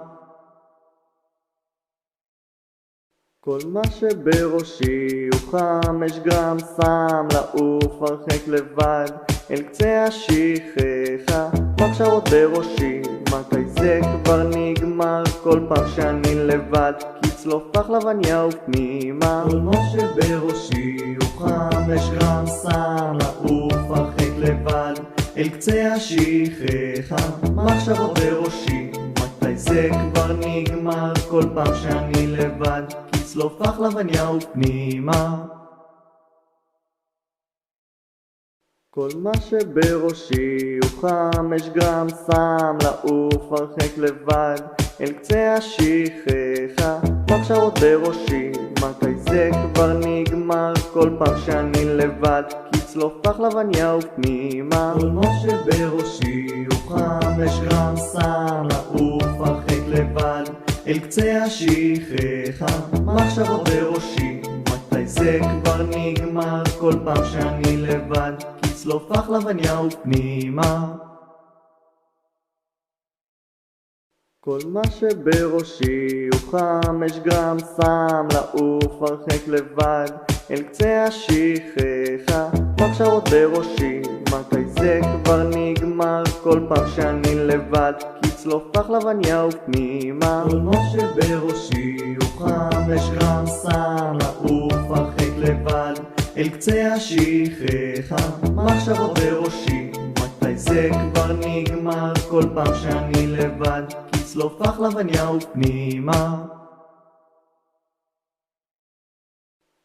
כל מה שבראשי הוא 5 גרם סם, לעוף הרחק לבד אל קצה השכחה, מחשבות בראשי, מתי זה כבר נגמר? כל פעם שאני לבד, כצלוף פחלבניה ופנימה. כל מה שבראשי הוא 5 גרם סם, לעוף הרחק לבד, אל קצה השכחה, מחשבות בראשי, מתי זה כבר נגמר? כל פעם שאני לבד, כצלוף פחלבניה ופנימה. כל מה שבראשי הוא 5 גרם סם, לעוף הרחק לבד, אל קצה השכחה, מחשבות בראשי, מתי זה כבר נגמר? כל פעם שאני לבד, כצלוף פחלבניה ופנימה. כל מה שבראשי הוא 5 גרם סם, לעוף הרחק לבד, אל קצה השכחה, מחשבות בראשי, מתי זה כבר נגמר? כל פעם שאני לבד, כצלוף פחלבניה ופנימה. כל מה שבראשי הוא 5 גרם סם, לעוף הרחק לבד, אל קצה השכחה, מחשבות בראשי, מתי זה כבר נגמר? כל פעם שאני לבד, כצלוף פחלבניה ופנימה. כל מה שבראשי הוא 5 גרם סם, לעוף הרחק לבד, אל קצה השכחה, מחשבות בראשי, מתי זה כבר נגמר? כל פעם שאני לבד, כצלוף פחלבניה ופנימה.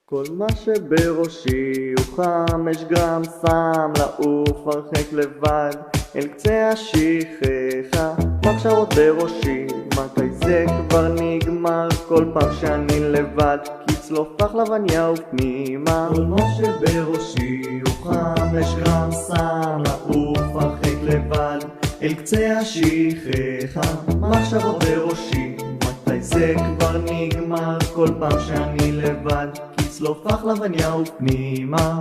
כל מה שבראשי הוא 5 גרם סם, לעוף הרחק לבד, אל קצה השכחה, מחשבות בראשי, מתי זה כבר נגמר? כל פעם שאני לבד, כצלוף פחלבניה ופנימה. כל מה שבראשי הוא 5 גרם סם, לעוף הרחק לבד, אל קצה השכחה, מחשבות בראשי, מתי זה כבר נגמר? כל פעם שאני לבד, כצלוף פחלבניה ופנימה.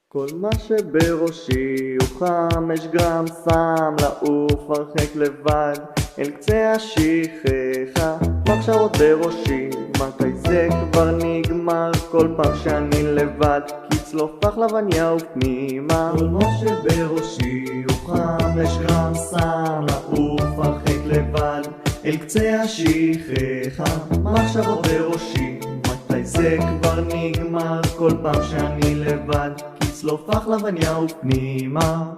כל מה שבראשי הוא 5 גרם סם, לעוף הרחק לבד, אל קצה השכחה, מחשבות בראשי, מתי זה כבר נגמר? כל פעם שאני לבד, כצלוף פחלבניה ופנימה. כל מה שבראשי הוא 5 גרם סם, לעוף הרחק לבד, אל קצה השכחה, מחשבות בראשי, מתי זה כבר נגמר? כל פעם שאני לבד, כצלוף פחלבניה ופנימה.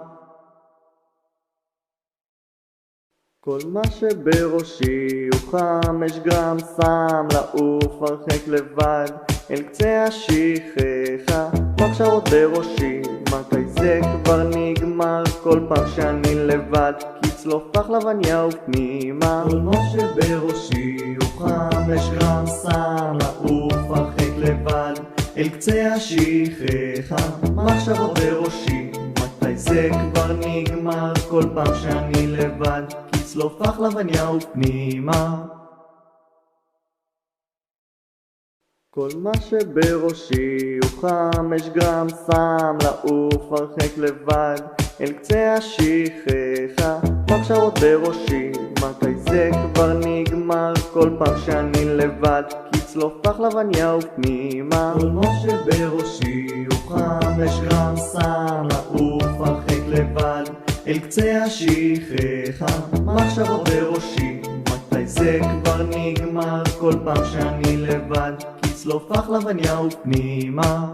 כל מה שבראשי הוא 5 גרם סם, לעוף הרחק לבד, אל קצה השכחה, מחשבות בראשי, מתי זה כבר נגמר? כל פעם שאני לבד, כצלוף פחלבניה ופנימה. כל מה שבראשי הוא 5 גרם סם, לעוף הרחק לבד, אל קצה השכחה, מחשבות בראשי, מתי זה כבר נגמר? כל פעם שאני לבד, כצלוף פחלבניה ופנימה. כל מה שבראשי הוא 5 גרם סם, לעוף הרחק לבד, אל קצה השכחה, מחשבות בראשי, מתי זה כבר נגמר? כל פעם שאני לבד, כצלוף פחלבניה ופנימה. כל מה שבראשי הוא 5 גרם סם, לעוף הרחק לבד, אל קצה השכחה, מחשבות בראשי, מתי זה כבר נגמר? כל פעם שאני לבד, כצלוף פחלבניה ופנימה.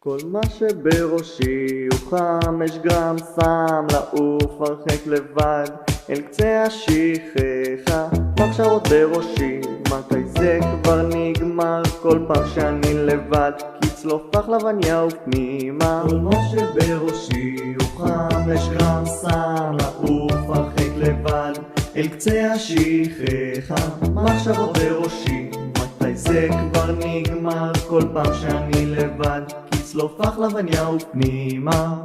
כל מה שבראשי הוא 5 גרם סם, לעוף הרחק לבד, אל קצה השכחה, מחשבות בראשי, מתי זה כבר נגמר? כל פעם שאני לבד, כצלוף פחלבניה ופנימה. כל מה שבראשי הוא 5 גרם סם, לעוף הרחק לבד, אל קצה השכחה, מחשבות בראשי, מתי זה כבר נגמר? כל פעם שאני לבד, כצלוף פחלבניה ופנימה.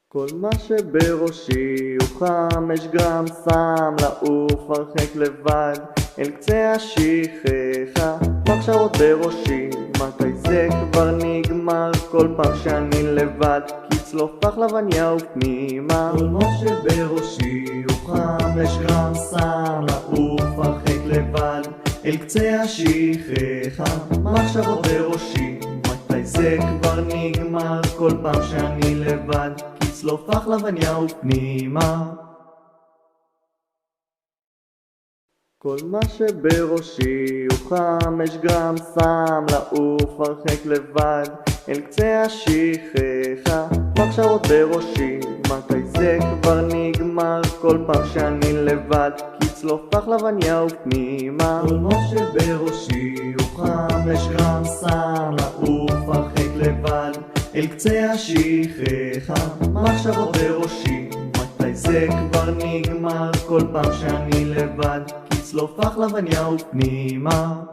כל מה שבראשי הוא 5 גרם סם, לעוף הרחק לבד, אל קצה השכחה, מחשבות בראשי, מתי זה כבר נגמר? כל פעם שאני לבד, כצלוף פחלבניה ופנימה. כל מה שבראשי הוא 5 גרם סם, לעוף הרחק לבד, אל קצה השכחה, מחשבות בראשי, מתי זה כבר נגמר? כל פעם שאני לבד, כצלוף לחלבניה ופנימה. כל מה שבראשי הוא 5 גרם סם, לעוף הרחק לבד אל קצה השכחה, מחשבות בראשי, מתי זה כבר נגמר? כל פעם שאני לבד, כצלוף לחלבניה ופנימה. כל מה שבראשי הוא 5 גרם סם, לעוף הרחק לבד אל קצה השכחה, מחשבות בראשי, מתי זה כבר נגמר? כל פעם שאני לבד, כצלוף לחלבניה ופנימה.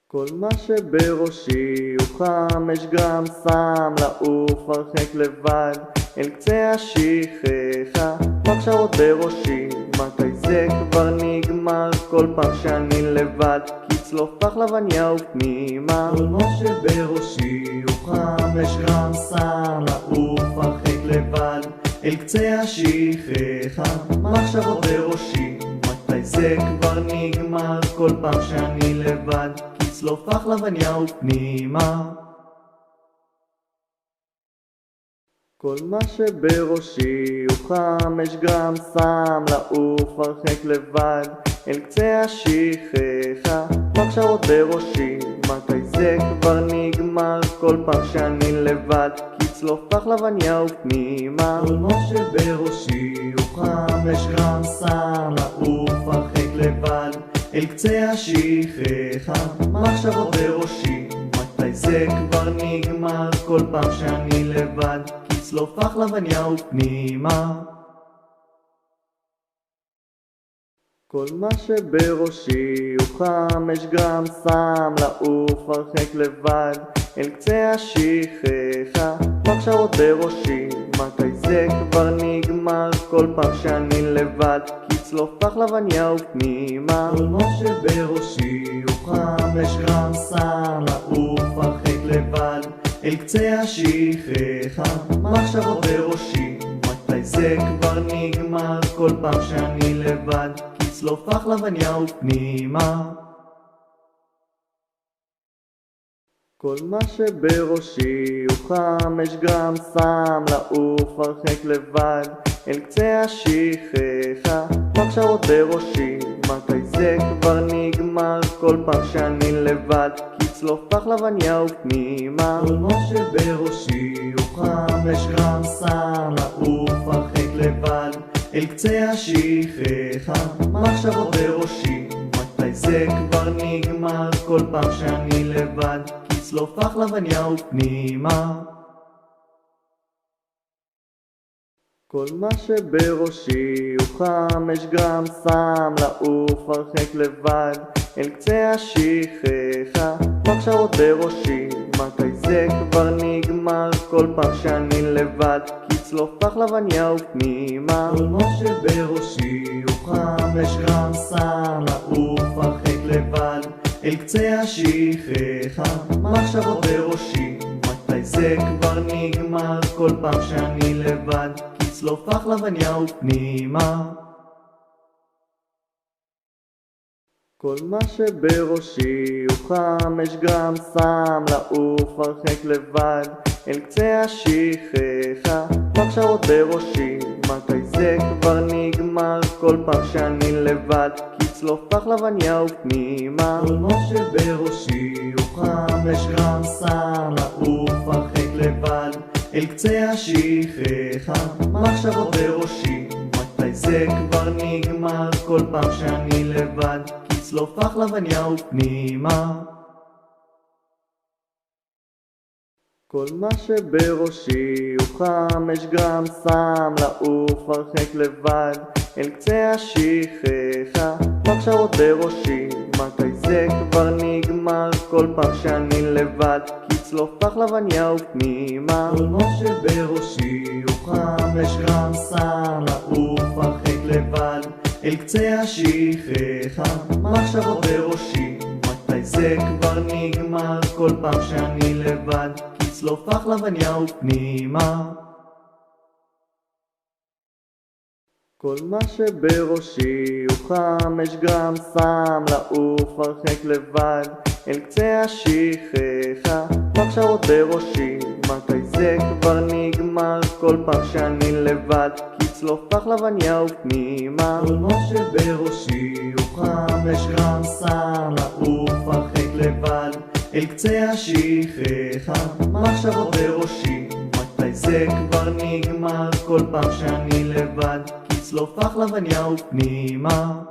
כל מה שבראשי הוא 5 גרם סם, לעוף הרחק לבד אל קצה השכחה, מחשבות בראשי, מתי זה כבר נגמר? כל פעם שאני לבד, כצלוף לחלבניה ופנימה. כל מה שבראשי הוא 5 גרם סם, לעוף הרחק לבד אל קצה השכחה, מחשבות בראשי, מתי זה כבר נגמר? כל פעם שאני לבד, כצלוף לחלבניה ופנימה. כל מה שבראשי הוא 5 גרם סם, לעוף הרחק לבד אל קצה השכחה, מחשבות בראשי, מתי זה כבר נגמר? כל פעם שאני לבד, כצלוף לחלבניה ופנימה. כל מה שבראשי הוא 5 גרם סם, לעוף הרחק לבד אל קצה השכחה, מחשבות בראשי, מתי זה כבר נגמר? כל פעם שאני לבד, כצלוף לחלבניה ופנימה. כל מה שבראשי הוא 5 גרם סם, לעוף הרחק לבד אל קצה השכחה, מחשבות בראשי, מתי זה כבר נגמר? כל פעם שאני לבד, כצלוף לחלבניה ופנימה. כל מה שבראשי הוא 5 גרם סם, לעוף הרחק לבד אל קצה השכחה, מחשבות בראשי, מתי זה כבר נגמר? כל פעם שאני לבד, כצלוף לחלבניה ופנימה. כל מה שבראשי הוא 5 גרם סם, לעוף הרחק לבד אל קצה השכחה, מחשבות בראשי, מתי זה כבר נגמר? כל פעם שאני לבד, כצלוף לחלבניה ופנימה. כל מה שבראשי הוא 5 גרם סם, לעוף הרחק לבד אל קצה השכחה, מחשבות בראשי, מתי זה כבר נגמר? כל פעם שאני לבד, כצלוף לחלבניה ופנימה. כל מה שבראשי הוא 5 גרם סם, לעוף הרחק לבד אל קצה השכחה, מחשבות בראשי, מתי זה כבר נגמר? כל פעם שאני לבד, כצלוף לחלבניה ופנימה. כל מה שבראשי הוא 5 גרם סם, לעוף הרחק לבד אל קצה השכחה, מחשבות בראשי, מתי זה כבר נגמר? כל פעם שאני לבד, כצלוף לחלבניה ופנימה. כל מה שבראשי הוא 5 גרם סם, לעוף הרחק לבד אל קצה השכחה, מחשבות בראשי, מתי זה כבר נגמר? כל פעם שאני לבד, כצלוף לחלבניה ופנימה. כל מה שבראשי הוא 5 גרם סם, לעוף הרחק לבד אל קצה השכחה, מחשבות בראשי, מתי זה כבר נגמר? כל פעם שאני לבד, כצלוף לחלבניה ופנימה. כל מה שבראשי הוא 5 גרם סם, לעוף הרחק לבד אל קצה השכחה, מחשבות בראשי, מתי זה כבר נגמר? כל פעם שאני לבד, כצלוף לחלבניה ופנימה. כל מה שבראשי הוא 5 גרם סם, לעוף הרחק לבד אל קצה השכחה, מחשבות בראשי, מתי זה כבר נגמר? כל פעם שאני לבד, כצלוף לחלבניה ופנימה. כל מה שבראשי הוא חם, יש גם שם לעוף הרחק לבד אל קצה השכחה. מחשבות בראשי, מתי זה כבר נגמר? כל פעם שאני לבד, כי צלוף פחלבניה ופנימה. כל מה שבראשי הוא חם, יש גם שם לעוף הרחק לבד אל קצה השכחה. מחשבות בראשי, מתי זה כבר נגמר? כל פעם שאני לבד, כי צלוף פחלבניה ופנימה.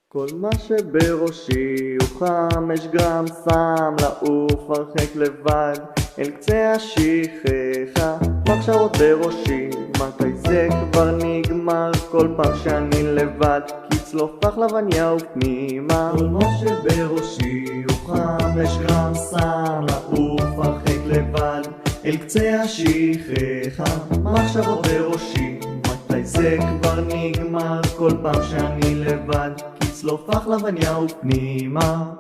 כל מה שבראשי הוא חם, יש גם שם לעוף הרחק לבד אל קצה השכחה. מחשבות בראשי, מתי זה כבר נגמר? כל פעם שאני לבד, כי צלוף פחלבניה ופנימה. כל מה שבראשי הוא חם, יש גם שם לעוף הרחק לבד אל קצה השכחה. מחשבות בראשי, מתי זה כבר נגמר? כל פעם שאני לבד, כי צלוף פחלבניה ופנימה.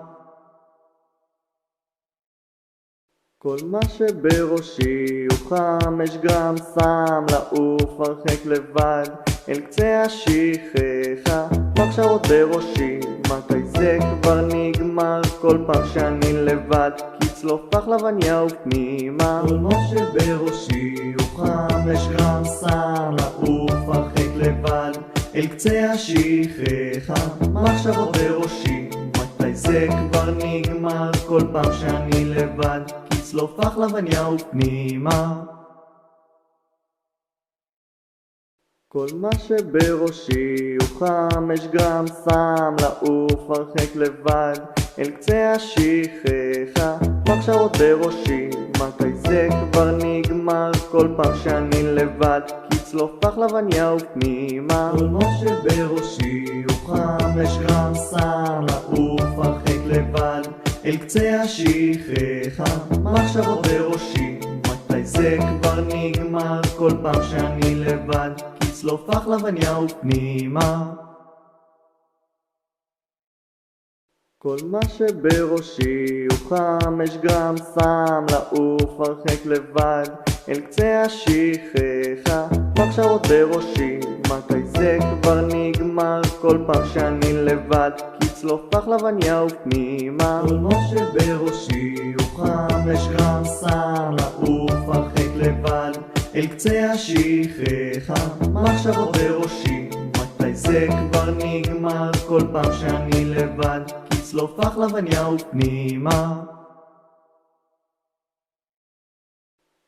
כל מה שבראשי הוא חם, יש גם שם לעוף הרחק לבד אל קצה השכחה. מחשבות בראשי, מתי זה כבר נגמר? כל פעם שאני לבד, כי צלוף פחלבניה ופנימה. כל מה שבראשי הוא חם, יש גם שם לעוף הרחק לבד אל קצה השכחה. מחשבות בראשי, מתי זה כבר נגמר? כל פעם שאני לבד, כי צלוף פחלבניה ופנימה. כל מה שבראשי הוא חם, יש גם שם לעוף הרחק לבד אל קצה השכחה. מחשבות בראשי, מתי זה כבר נגמר? כל פעם שאני לבד, כי צלוף פחלבניה ופנימה. כל מה שבראשי הוא חם, יש גם שם לעוף הרחק לבד אל קצה השכחה. מחשבות בראשי, מתי זה כבר נגמר? כל פעם שאני לבד, כי צלוף פחלבניה ופנימה. כל מה שבראשי הוא חם, יש גם שם לעוף הרחק לבד אל קצה השכחה. מחשבות בראשי, מתי זה כבר נגמר? כל פעם שאני לבד, כי צלוף פחלבניה ופנימה. כל מה שבראשי הוא חם, יש גם שם לעוף הרחק לבד אל קצה השכחה. מחשבות בראשי, מתי זה כבר נגמר? כל פעם שאני לבד, כי צלוף פחלבניה ופנימה.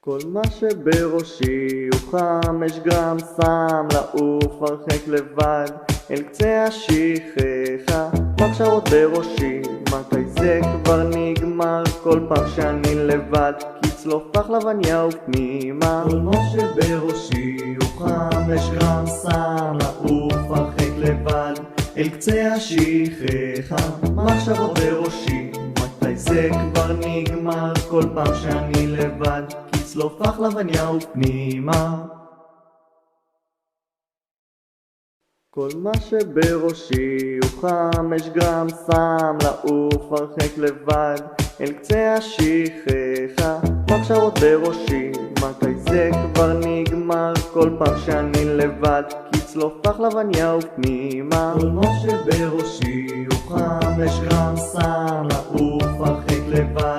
כל מה שבראשי הוא חם, יש גם שם לעוף הרחק לבד אל קצה השכחה. מחשבות בראשי, מתי זה כבר נגמר? כל פעם שאני לבד, כי צלוף פחלבניה ופנימה. כל מה שבראשי הוא חם, יש גם שם לעוף הרחק לבד אל קצה השכחה. מחשבות בראשי, מתי זה כבר נגמר? כל פעם שאני לבד, כי צלוף פחלבניה ופנימה. כל מה שבראשי הוא חם, יש גם שם לעוף הרחק לבד אל קצה השכחה. מחשבות בראשי, מתי זה כבר נגמר? כל פעם שאני לבד, כי צלוף פחלבניה ופנימה. כל מה שבראשי הוא חם, יש גם שם לעוף הרחק לבד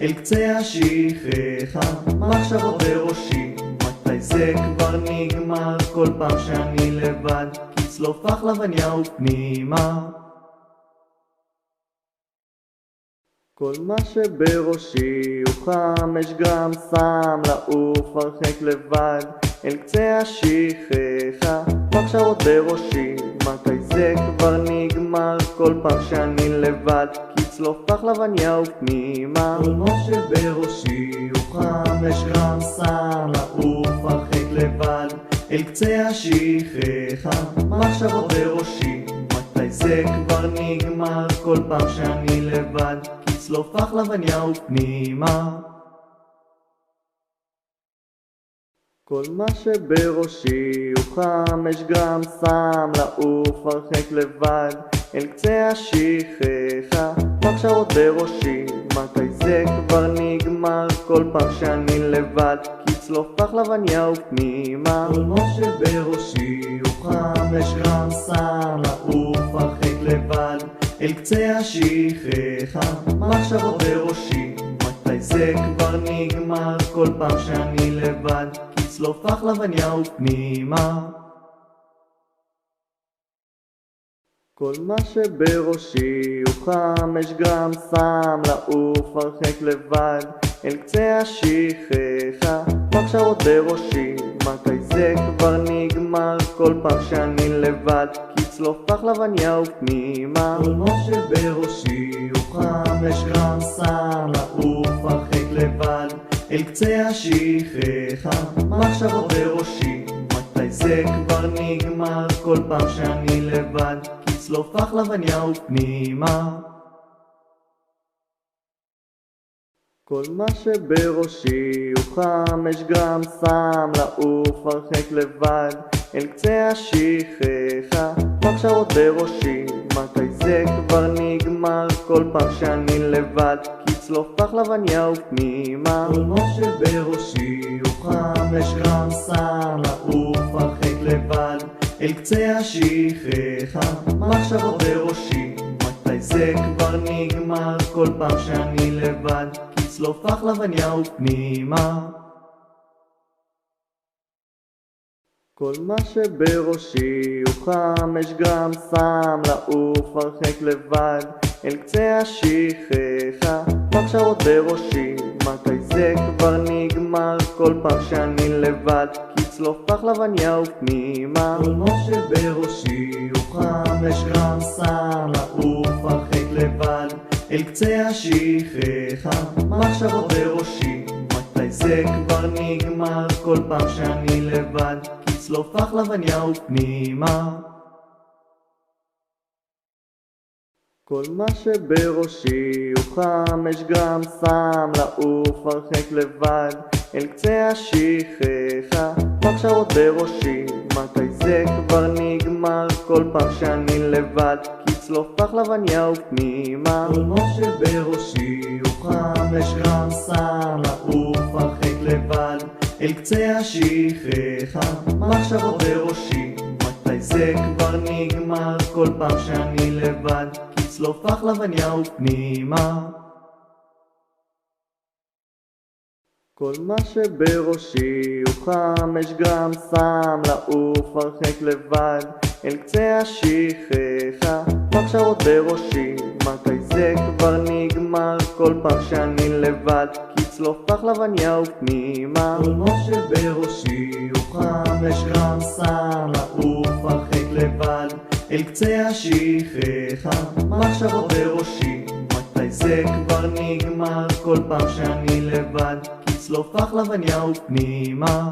אל קצה השכחה. מחשבות בראשי, מתי זה כבר נגמר? כל פעם שאני לבד, כי צלוף פחלבניה ופנימה. כל מה שבראשי הוא חם, יש גם שם לעוף הרחק לבד אל קצה השכחה. מחשבות בראשי, מתי זה כבר נגמר? כל פעם שאני לבד, כי צלוף פחלבניה ופנימה. כל מה שבראשי הוא חם, יש גם שם לעוף הרחק לבד אל קצה השכחה. מחשבות בראשי, מתי זה כבר נגמר? כל פעם שאני לבד, כי צלוף פחלבניה ופנימה. כל מה שבראשי הוא חם, יש גם שם לעוף הרחק לבד אל קצה השכחה, מחשבות בראשי, מתי זה כבר נגמר? כל פעם שאני לבד, כצלוף פחלבניה ופנימה. כל מה שבראשי הוא 5 גרם סם, לעוף הרחק לבד, אל קצה השכחה, מחשבות בראשי, מתי זה כבר נגמר? כל פעם שאני לבד, כצלוף פחלבניה ופנימה. כל מה שבראשי הוא 5 גרם סם, לעוף הרחק לבד, אל קצה השכחה, מחשבות בראשי, מתי זה כבר נגמר? כל פעם שאני לבד, כצלוף פחלבניה ופנימה. כל מה שבראשי הוא 5 גרם סם, לעוף הרחק לבד, אל קצה השכחה, מחשבות בראשי, מתי זה כבר נגמר? כל פעם שאני לבד, כצלוף פחלבניה ופנימה. כל מה שבראשי הוא 5 גרם סם, לעוף הרחק לבד, אל קצה השכחה, מחשבות בראשי, מתי זה כבר נגמר? כל פעם שאני לבד, כצלוף פחלבניה ופנימה. כל מה שבראשי הוא 5 גרם סם, לעוף הרחק לבד, אל קצה השכחה, מחשבות בראשי, מתי זה כבר נגמר? כל פעם שאני לבד, כצלוף פחלבניה ופנימה. כל מה שבראשי הוא 5 גרם סם, לעוף הרחק לבד, אל קצה השכחה, מחשבות בראשי, מתי זה כבר נגמר? כל פעם שאני לבד, כצלוף פחלבניה ופנימה. כל מה שבראשי הוא 5 גרם סם, לעוף הרחק לבד, אל קצה השכחה, מחשבות בראשי, מתי זה כבר נגמר? כל פעם שאני לבד, כצלוף פחלבניה ופנימה. כל מה שבראשי הוא 5 גרם סם, לעוף הרחק לבד, אל קצה השכחה, מחשבות בראשי, מתי זה כבר נגמר? כל פעם שאני לבד, כצלוף פחלבניה ופנימה. כל מה שבראשי הוא 5 גרם סם, לעוף הרחק לבד, אל קצה השכחה, מחשבות בראשי, מתי זה כבר נגמר? כל פעם שאני לבד, כצלוף פחלבניה ופנימה. כל מה שבראשי הוא 5 גרם סם, לעוף הרחק לבד, אל קצה השכחה, מחשבות בראשי, מתי זה כבר נגמר? כל פעם שאני לבד, כצלוף פחלבניה ופנימה. כל מה שבראשי הוא 5 גרם סם, לעוף הרחק לבד, אל קצה השכחה, מחשבות בראשי, מתי זה כבר נגמר? כל פעם שאני לבד, כצלוף פחלבניה ופנימה.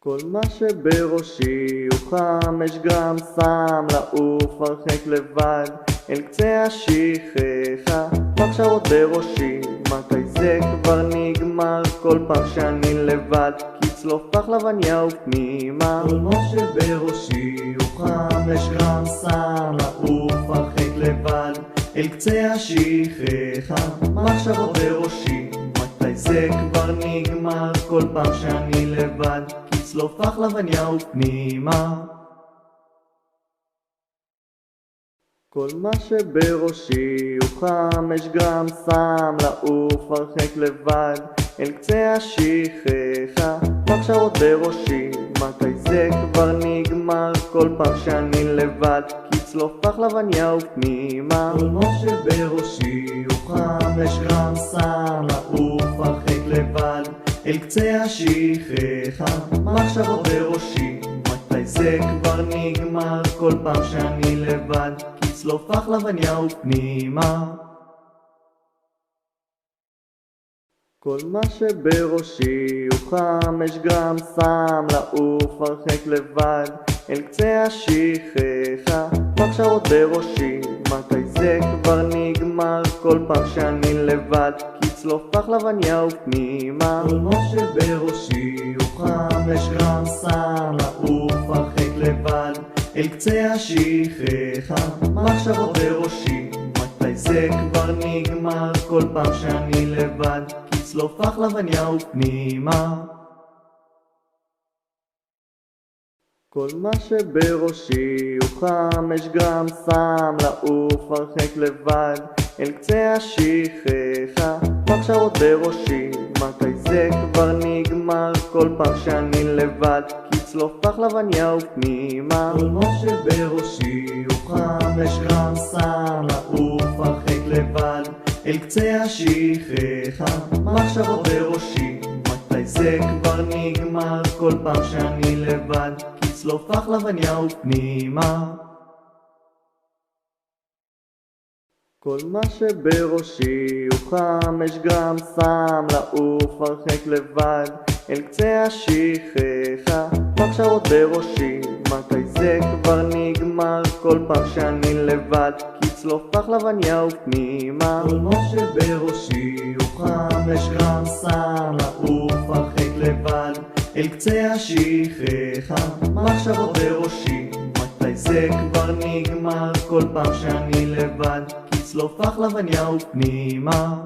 כל מה שבראשי הוא 5 גרם סם, לעוף הרחק לבד, אל קצה השכחה, מחשבות בראשי, מתי זה כבר נגמר? כל פעם שאני לבד, כצלוף פחלבניה ופנימה. כל מה שבראשי הוא 5 גרם סם, לעוף הרחק לבד, אל קצה השכחה, מחשבות בראשי, מתי זה כבר נגמר? כל פעם שאני לבד, כצלוף פחלבניה ופנימה. כל מה שבראשי הוא 5 גרם סם, לעוף הרחק לבד, אל קצה השכחה, מחשבות בראשי, מתי זה כבר נגמר? כל פעם שאני לבד, כצלוף פחלבניה ופנימה. כל מה שבראשי הוא 5 גרם סם, לעוף הרחק לבד, אל קצה השכחה, מחשבות בראשי, מתי זה כבר נגמר? כל פעם שאני לבד, כצלוף פחלבניה ופנימה. כל מה שבראשי הוא 5 גרם סם, לעוף הרחק לבד, אל קצה השכחה, מחשבות בראשי, מתי זה כבר נגמר? כל פעם שאני לבד, כצלוף פחלבניה ופנימה. כל מה שבראשי הוא 5 גרם סם, לעוף הרחק לבד, אל קצה השכחה, מחשבות בראשי, מתי זה כבר נגמר? כל פעם שאני לבד, כצלוף לחלבניה ופנימה. כל מה שבראשי הוא 5 גרם סם, לעוף הרחק לבד אל קצה השכחה, מחשבות בראשי, מתי זה כבר נגמר? כל פעם שאני לבד, כצלוף לחלבניה ופנימה. כל מה שבראשי הוא 5 גרם סם, לעוף הרחק לבד אל קצה השכחה, מחשבות בראשי, מתי זה כבר נגמר? כל פעם שאני לבד, כצלוף לחלבניה ופנימה. כל מה שבראשי הוא 5 גרם סם, לעוף הרחק לבד אל קצה השכחה, מחשבות בראשי, מתי זה כבר נגמר? כל פעם שאני לבד, כצלוף לחלבניה ופנימה. כל מה שבראשי הוא 5 גרם סם, לעוף הרחק לבד אל קצה השכחה, מחשבות בראשי, מתי זה כבר נגמר? כל פעם שאני לבד, כצלוף לחלבניה ופנימה.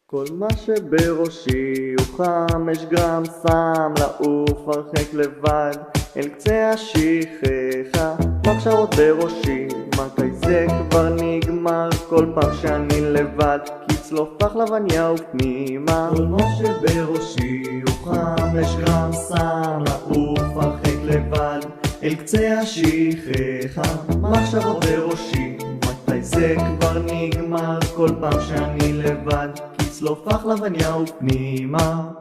כל מה שבראשי הוא 5 גרם סם, לעוף הרחק לבד אל קצה השכחה, מחשבות בראשי, מתי זה כבר נגמר? כל פעם שאני לבד, כצלוף לחלבניה ופנימה. כל מה שבראשי הוא 5 גרם סם, לעוף הרחק לבד אל קצה השכחה, מחשבות בראשי, מתי זה כבר נגמר? כל פעם שאני לבד, כצלוף לחלבניה ופנימה.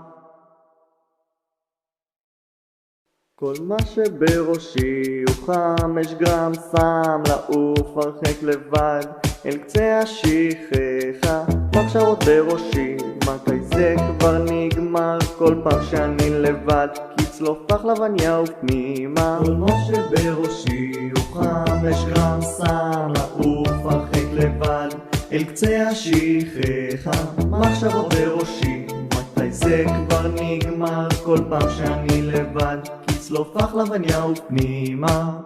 כל מה שבראשי הוא 5 גרם סם, לעוף הרחק לבד אל קצה השכחה, מחשבות בראשי, מתי זה כבר נגמר? כל פעם שאני לבד, כצלוף לחלבניה ופנימה. כל מה שבראשי הוא 5 גרם סם, לעוף הרחק לבד אל קצה השכחה, מחשבות בראשי, מתי זה כבר נגמר? כל פעם שאני לבד, כצלוף לחלבניה ופנימה.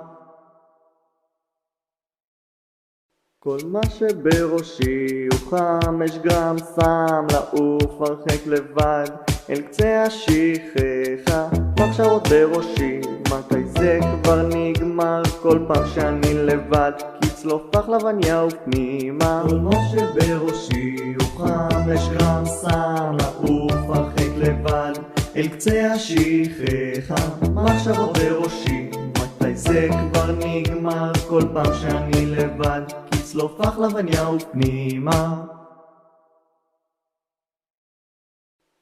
כל מה שבראשי הוא 5 גרם סם, לעוף הרחק לבד אל קצה השכחה, מחשבות בראשי, מתי זה כבר נגמר? כל פעם שאני לבד, כצלוף לחלבניה ופנימה. כל מה שבראשי הוא 5 גרם סם, לעוף הרחק לבד אל קצה השכחה, מחשבות בראשי, מתי זה כבר נגמר? כל פעם שאני לבד, כצלוף לחלבניה ופנימה.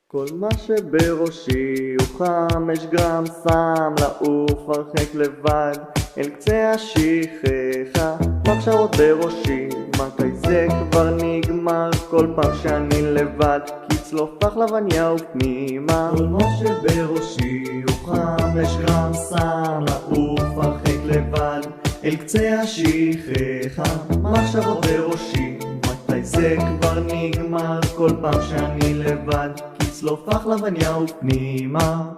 כל מה שבראשי הוא 5 גרם סם, לעוף הרחק לבד אל קצה השכחה, מחשבות בראשי, מתי זה כבר נגמר? כל פעם שאני לבד, כצלוף לחלבניה ופנימה. כל מה שבראשי הוא 5 גרם סם, לעוף הרחק לבד אל קצה השכחה, מחשבות בראשי, מתי זה כבר נגמר? כל פעם שאני לבד, כצלוף לחלבניה ופנימה.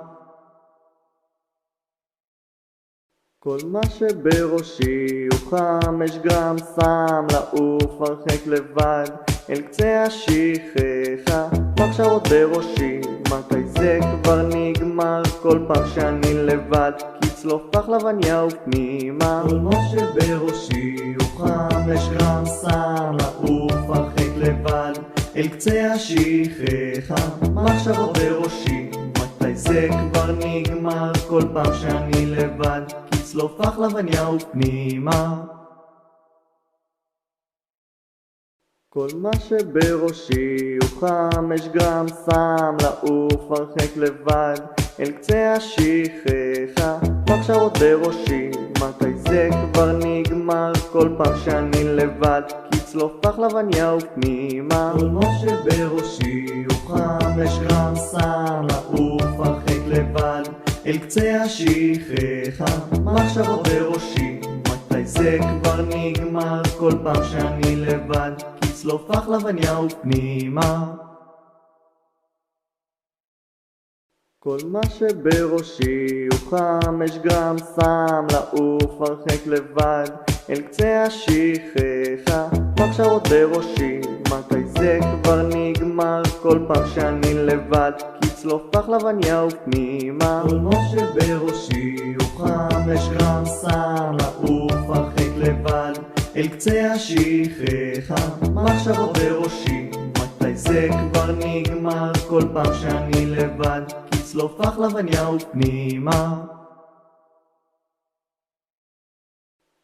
כל מה שבראשי הוא 5 גרם סם, לעוף הרחק לבד אל קצה השכחה, מחשבות בראשי, מתי זה כבר נגמר? כל פעם שאני לבד, כצלוף לחלבניה ופנימה. כל מה שבראשי הוא 5 גרם סם, לעוף הרחק לבד אל קצה השכחה, מחשבות בראשי, מתי זה כבר נגמר? כל פעם שאני לבד, כצלוף לחלבניה ופנימה. כל מה שבראשי הוא 5 גרם סם, לעוף הרחק לבד אל קצה השכחה, מחשבות בראשי, מתי זה כבר נגמר? כל פעם שאני לבד, כצלוף לחלבניה ופנימה. כל מה שבראשי הוא 5 גרם סם, לעוף הרחק לבד אל קצה השכחה, מחשבות בראשי, מתי זה כבר נגמר? כל פעם שאני לבד, כצלוף לחלבניה ופנימה. כל מה שבראשי הוא 5 גרם סם לעוף הרחק לבד אל קצה השכחה. מחשבות בראשי, מתי זה כבר נגמר? כל פעם שאני לבד, כצלוף פחלבניה ופנימה. כל מה שבראשי הוא 5 גרם סם לעוף הרחק לבד אל קצה השכחה. מחשבות בראשי, מתי זה כבר נגמר? כל פעם שאני לבד, כצלוף פחלבניה ופנימה.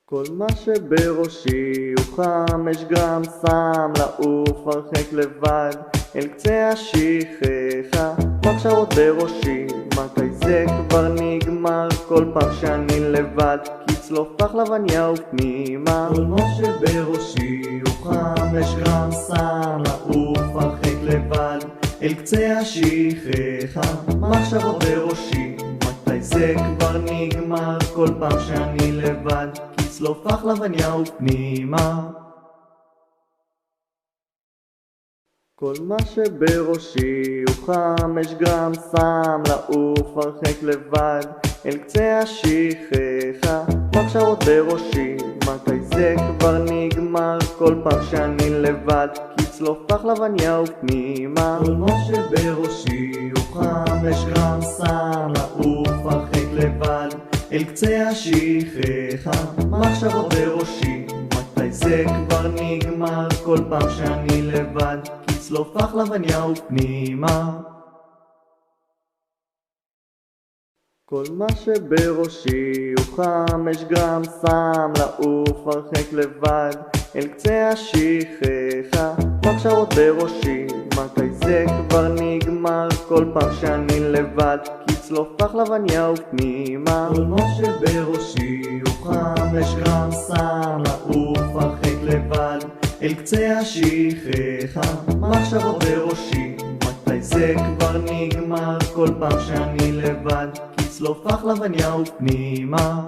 כל מה שבראשי הוא 5 גרם סם לעוף הרחק לבד אל קצה השכחה. מחשבות בראשי, מתי זה כבר נגמר? כל פעם שאני לבד, כצלוף פחלבניה ופנימה. כל מה שבראשי הוא 5 גרם סם לעוף הרחק לבד אל קצה השכחה. מחשבות בראשי, מתי זה כבר נגמר? כל פעם שאני לבד, כצלוף פחלבניה ופנימה. כל מה שבראשי הוא 5 גרם סם לעוף הרחק לבד אל קצה השכחה. מחשבות בראשי, מתי זה כבר נגמר? כל פעם שאני לבד, כצלוף פחלבניה ופנימה. כל מה שבראשי הוא 5 גרם סם לעוף הרחק לבד אל קצה השכחה. מחשבות בראשי, מתי זה כבר נגמר? כל פעם שאני לבד, כצלוף פחלבניה ופנימה. כל מה שבראשי הוא 5 גרם סם לעוף הרחק לבד אל קצה השכחה. מחשבות בראשי, מתי זה כבר נגמר? כל פעם שאני לבד, כצלוף פחלבניה ופנימה. כל מה שבראשי הוא 5 גרם סם לעוף הרחק לבד אל קצה השכחה. מחשבות בראשי, מתי זה כבר נגמר? כל פעם שאני לבד, כצלוף פחלבניה ופנימה.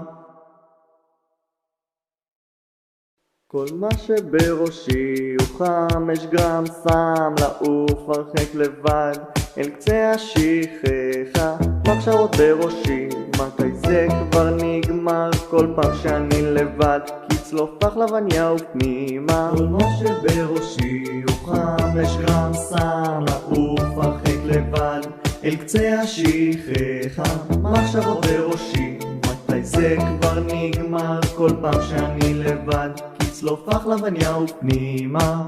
כל מה שבראשי הוא 5 גרם סם לעוף הרחק לבד אל קצה השכחה. מחשבות בראשי, מתי זה כבר נגמר? כל פעם שאני לבד, כצלוף פחלבניה ופנימה. כל מה שבראשי הוא 5 גרם סם לעוף הרחק לבד אל קצה השכחה. מחשבות בראשי, מתי זה כבר נגמר? כל פעם שאני לבד, כצלוף פחלבניה ופנימה.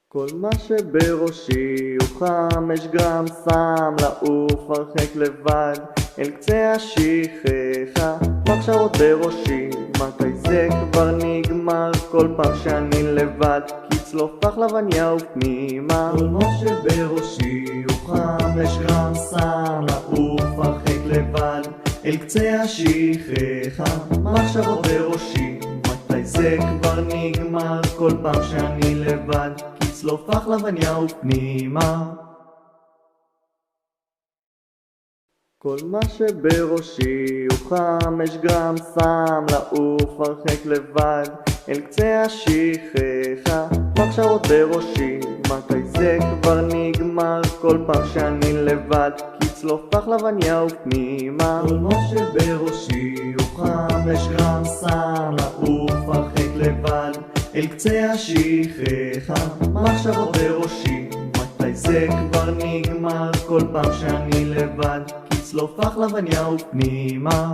כל מה שבראשי הוא 5 גרם סם לעוף הרחק לבד אל קצה השכחה. מחשבות בראשי, מתי זה כבר נגמר? כל פעם שאני לבד, כצלוף פחלבניה ופנימה. כל מה שבראשי הוא 5 גרם סם לעוף הרחק לבד אל קצה השכחה. מחשבות בראשי, מתי זה כבר נגמר? כל פעם שאני לבד, כצלוף פחלבניה ופנימה. כל מה שבראשי הוא 5 גרם סם לעוף הרחק לבד אל קצה השכחה. מחשבות בראשי, מתי זה כבר נגמר? כל פעם שאני לבד, כצלוף פחלבניה ופנימה. כל מה שבראשי הוא 5 גרם סם לעוף הרחק לבד אל קצה השכחה. מחשבות בראשי, מתי זה כבר נגמר? כל פעם שאני לבד, כצלוף פחלבניה ופנימה.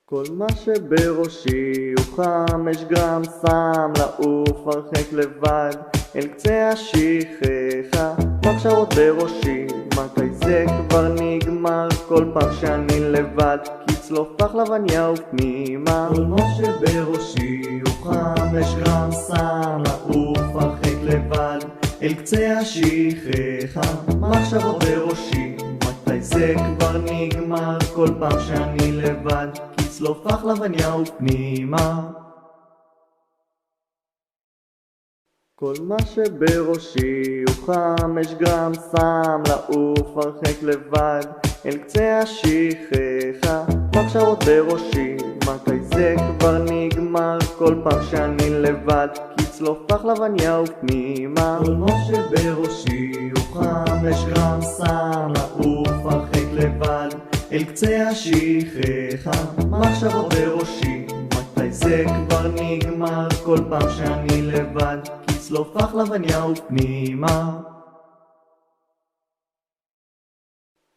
כל מה שבראשי הוא 5 גרם סם לעוף הרחק לבד אל קצה השכחה. מחשבות בראשי, מתי זה כבר נגמר? כל פעם שאני לבד, כצלוף פחלבניה ופנימה. כל מה שבראשי הוא 5 גרם סם לעוף הרחק לבד אל קצה השכחה. מחשבות בראשי, מתי זה כבר נגמר? כל פעם שאני לבד, כצלוף פחלבניה ופנימה. כל מה שבראשי הוא 5 גרם סם לעוף הרחק לבד אל קצה השכחה. מחשבות בראשי, מתי זה כבר נגמר? כל פעם שאני לבד, כצלוף פחלבניה ופנימה. כל מה שבראשי הוא 5 גרם, שם לעוף הרחק לבד אל קצה השכחה. מחשבות בראשי, מתי זה כבר נגמר? כל פעם שאני לבד, כצלוף פחלבניה ופנימה.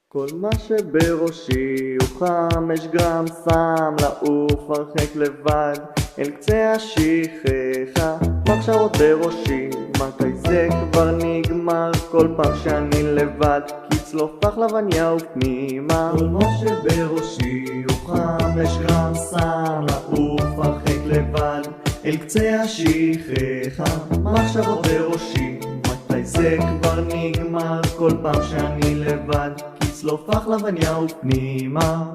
כל מה שבראשי הוא 5 גרם, שם לעוף הרחק לבד אל קצה השכחה. מחשבות בראשי, מתי זה כבר נגמר? כל פעם שאני לבד, כצלוף פחלבניה ופנימה. כל מה שבראשי הוא 5 גרם, שם לעוף הרחק לבד אל קצה השכחה. מחשבות בראשי, מתי זה כבר נגמר? כל פעם שאני לבד, כצלוף פחלבניה ופנימה.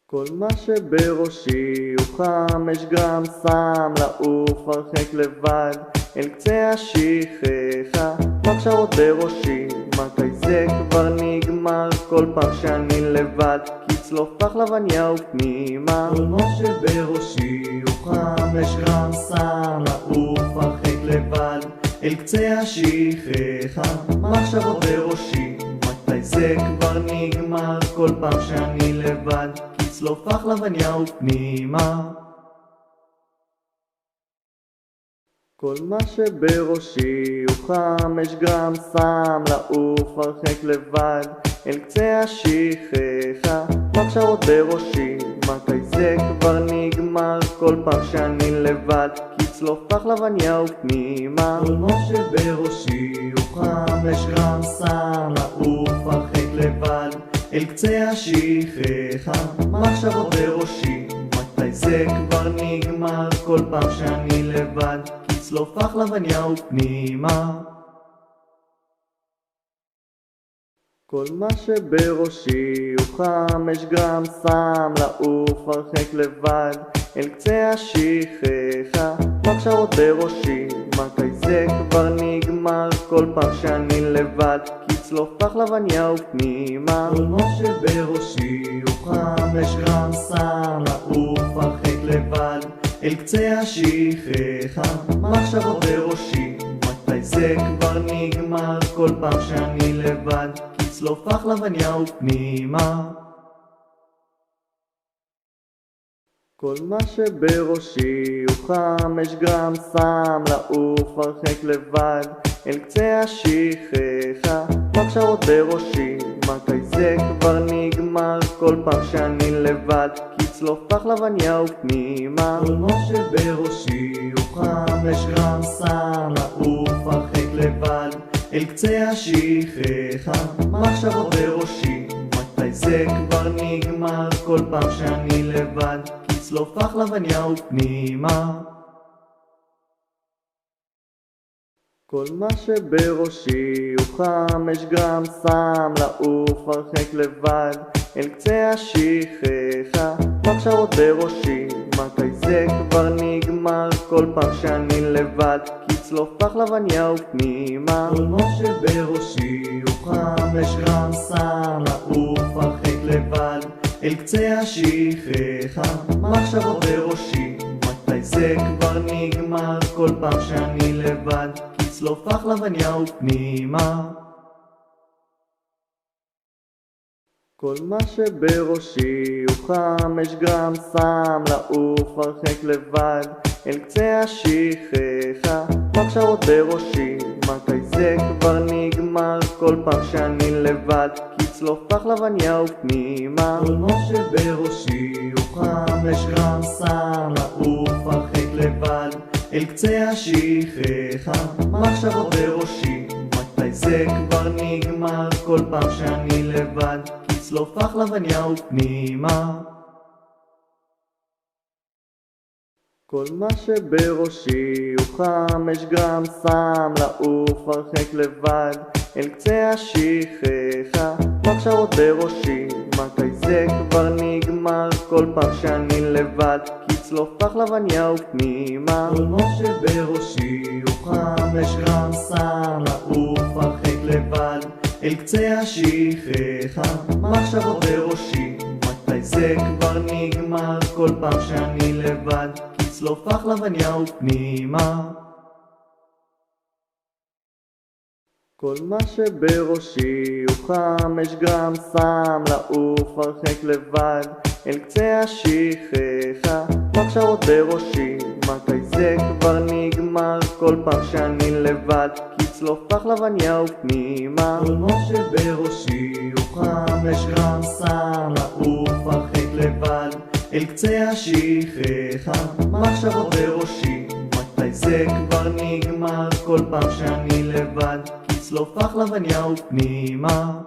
כל מה שבראשי הוא 5 גרם, שם לעוף הרחק לבד אל קצה השכחה. מחשבות בראשי, מתי זה כבר נגמר? כל פעם שאני לבד, כצלוף פחלבניה ופנימה. כל מה שבראשי הוא 5 גרם, שם לעוף הרחק לבד אל קצה השכחה. מחשבות בראשי, מתי זה כבר נגמר? כל פעם שאני לבד, כצלוף פחלבניה ופנימה. כל מה שבראשי הוא 5 גרם, שם לעוף הרחק לבד אל קצה השכחה. מחשבות בראשי, מתי זה כבר נגמר? כל פעם שאני לבד, כצלוף פחלבניה ופנימה. כל מה שבראשי הוא 5 גרם, שם לעוף הרחק לבד אל קצה השכחה. מחשבות בראשי, מתי זה כבר נגמר? כל פעם שאני לבד, כצלוף פחלבניה ופנימה. כל מה שבראשי הוא 5 גרם, שם לעוף הרחק לבד אל קצה השכחה. מחשבות בראשי, מתי זה כבר נגמר? כל פעם שאני לבד, כצלוף פחלבניה ופנימה. כל מה שבראשי הוא 5 גרם, שם לעוף הרחק לבד אל קצה השכחה. מחשבות בראשי, מתי זה כבר נגמר? כל פעם שאני לבד, כצלוף פחלבניה ופנימה. כל מה שבראשי הוא 5 גרם, שם לעוף הרחק לבד אל קצה השכחה. מחשבות בראשי, מתי זה כבר נגמר? כל פעם שאני לבד, כצלוף פחלבניה ופנימה. כל מה שבראשי הוא 5 גרם, שם לעוף הרחק לבד אל קצה השכחה. מחשבות בראשי, מתי זה כבר נגמר? כל פעם שאני לבד, כצלוף פחלבניה ופנימה. כל מה שבראשי הוא 5 גרם, שם לעוף הרחק לבד אל קצה השכחה. מחשבות בראשי, מתי זה כבר נגמר? כל פעם שאני לבד, כצלוף פחלבניה ופנימה. כל מה שבראשי הוא 5 גרם, שם לעוף הרחק לבד אל קצה השכחה. מחשבות בראשי, מתי זה כבר נגמר? כל פעם שאני לבד, כצלוף פחלבניה ופנימה. כל מה שבראשי הוא 5 גרם, שם לעוף הרחק לבד אל קצה השכחה. מחשבות בראשי, מתי זה כבר נגמר? כל פעם שאני לבד, כצלוף פחלבניה ופנימה. כל מה שבראשי הוא 5 גרם, שם לעוף הרחק לבד אל קצה השכחה. מחשבות בראשי, מתי זה כבר נגמר? כל פעם שאני לבד, כצלוף פחלבניה ופנימה. כל מה שבראשי הוא 5 גרם, שם לעוף הרחק לבד אל קצה השכחה. מחשבות בראשי, מתי זה כבר נגמר? כל פעם שאני לבד, כצלוף פחלבניה ופנימה. כל מה שבראשי הוא 5 גרם, שם לעוף הרחק לבד אל קצה השכחה. מחשבות בראשי, מתי זה כבר נגמר? כל פעם שאני לבד, כצלופח לבניה ופנימה. כל מה שבראשי הוא 5 גרם, שם לעוף הרחק לבד אל קצה השכחה. מחשבות בראשי, מתי זה כבר נגמר? כל פעם שאני לבד, כצלופח לבניה ופנימה. כל מה שבראשי הוא 5 גרם, שם לעוף הרחק לבד אל קצה השכחה. מחשבות בראשי, מתי זה כבר נגמר? כל פעם שאני לבד, כצלופח לבניה ופנימה.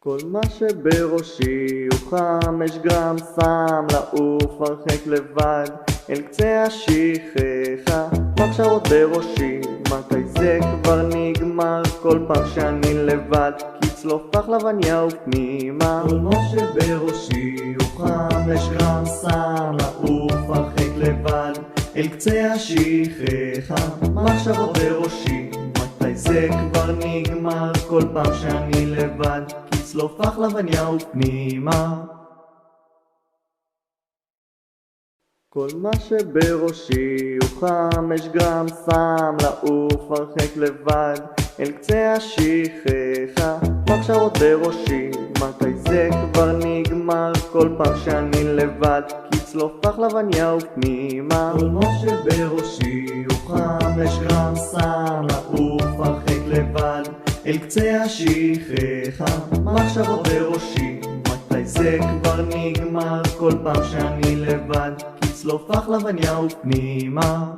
כל מה שבראשי הוא 5 גרם, שם לעוף הרחק לבד אל קצה השכחה. מחשבות בראשי, מתי זה כבר נגמר? כל פעם שאני לבד, כצלופח לבניה ופנימה. כל מה שבראשי הוא 5 גרם, שם לעוף הרחק לבד אל קצה השכחה. מחשבות בראשי, מתי זה כבר נגמר? כל פעם שאני לבד, כצלופח לבניה ופנימה. כל מה שבראשי הוא 5 גרם, שם לעוף הרחק לבד אל קצה השכחה. מחשבות בראשי, מתי זה כבר נגמר? כל פעם שאני לבד, כצלופח לבניה ופנימה. כל מה שבראשי הוא 5 גרם, שם לעוף הרחק לבד אל קצה השכחה. מחשבות בראשי, מתי זה כבר נגמר? כל פעם שאני לבד, כצלופח לבניה ופנימה.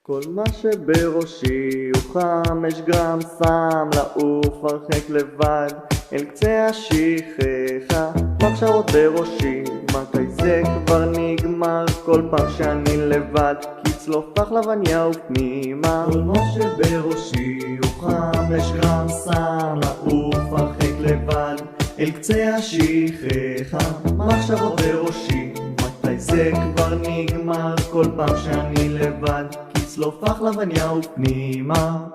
כל מה שבראשי הוא 5 גרם, שם לעוף הרחק לבד אל קצה השכחה. מחשבות בראשי, מתי זה כבר נגמר? כל פעם שאני לבד, כצלופח לבניה ופנימה. כל מה שבראשי הוא 5 גרם, שם לעוף הרחק לבד אל קצה השכחה. מחשבות בראשי, מתי זה כבר נגמר? כל פעם שאני לבד, כצלופח לבניה ופנימה.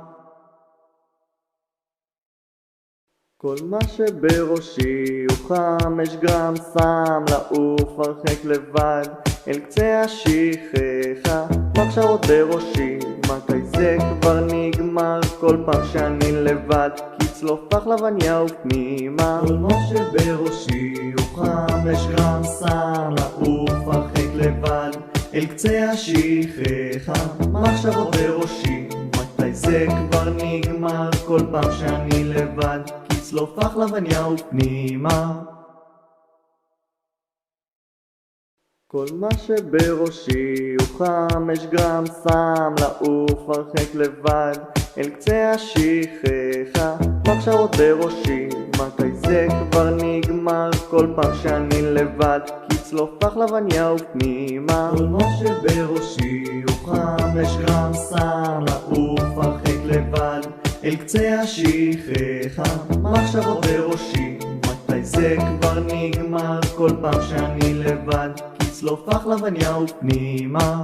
כל מה שבראשי הוא 5 גרם, שם לעוף הרחק לבד אל קצה השכחה. מחשבות בראשי, מתי זה כבר נגמר? כל פעם שאני לבד, כצלופח לבניה ופנימה. כל מה שבראשי הוא 5 גרם, שם לעוף הרחק לבד אל קצה השכחה. מחשבות בראשי, מתי זה כבר נגמר? כל פעם שאני לבד, כצלופח לבניה ופנימה. כל מה שבראשי הוא 5 גרם, שם לעוף הרחק לבד אל קצה השכחה. מחשבות בראשי, מתי זה כבר נגמר? כל פעם שאני לבד, כצלופח לבניה ופנימה. כל מה שבראשי הוא 5 גרם, שם לעוף הרחק לבד אל קצה השכחה. מחשבות בראשי, מתי זה כבר נגמר? כל פעם שאני לבד, כצלופח לבניה ופנימה.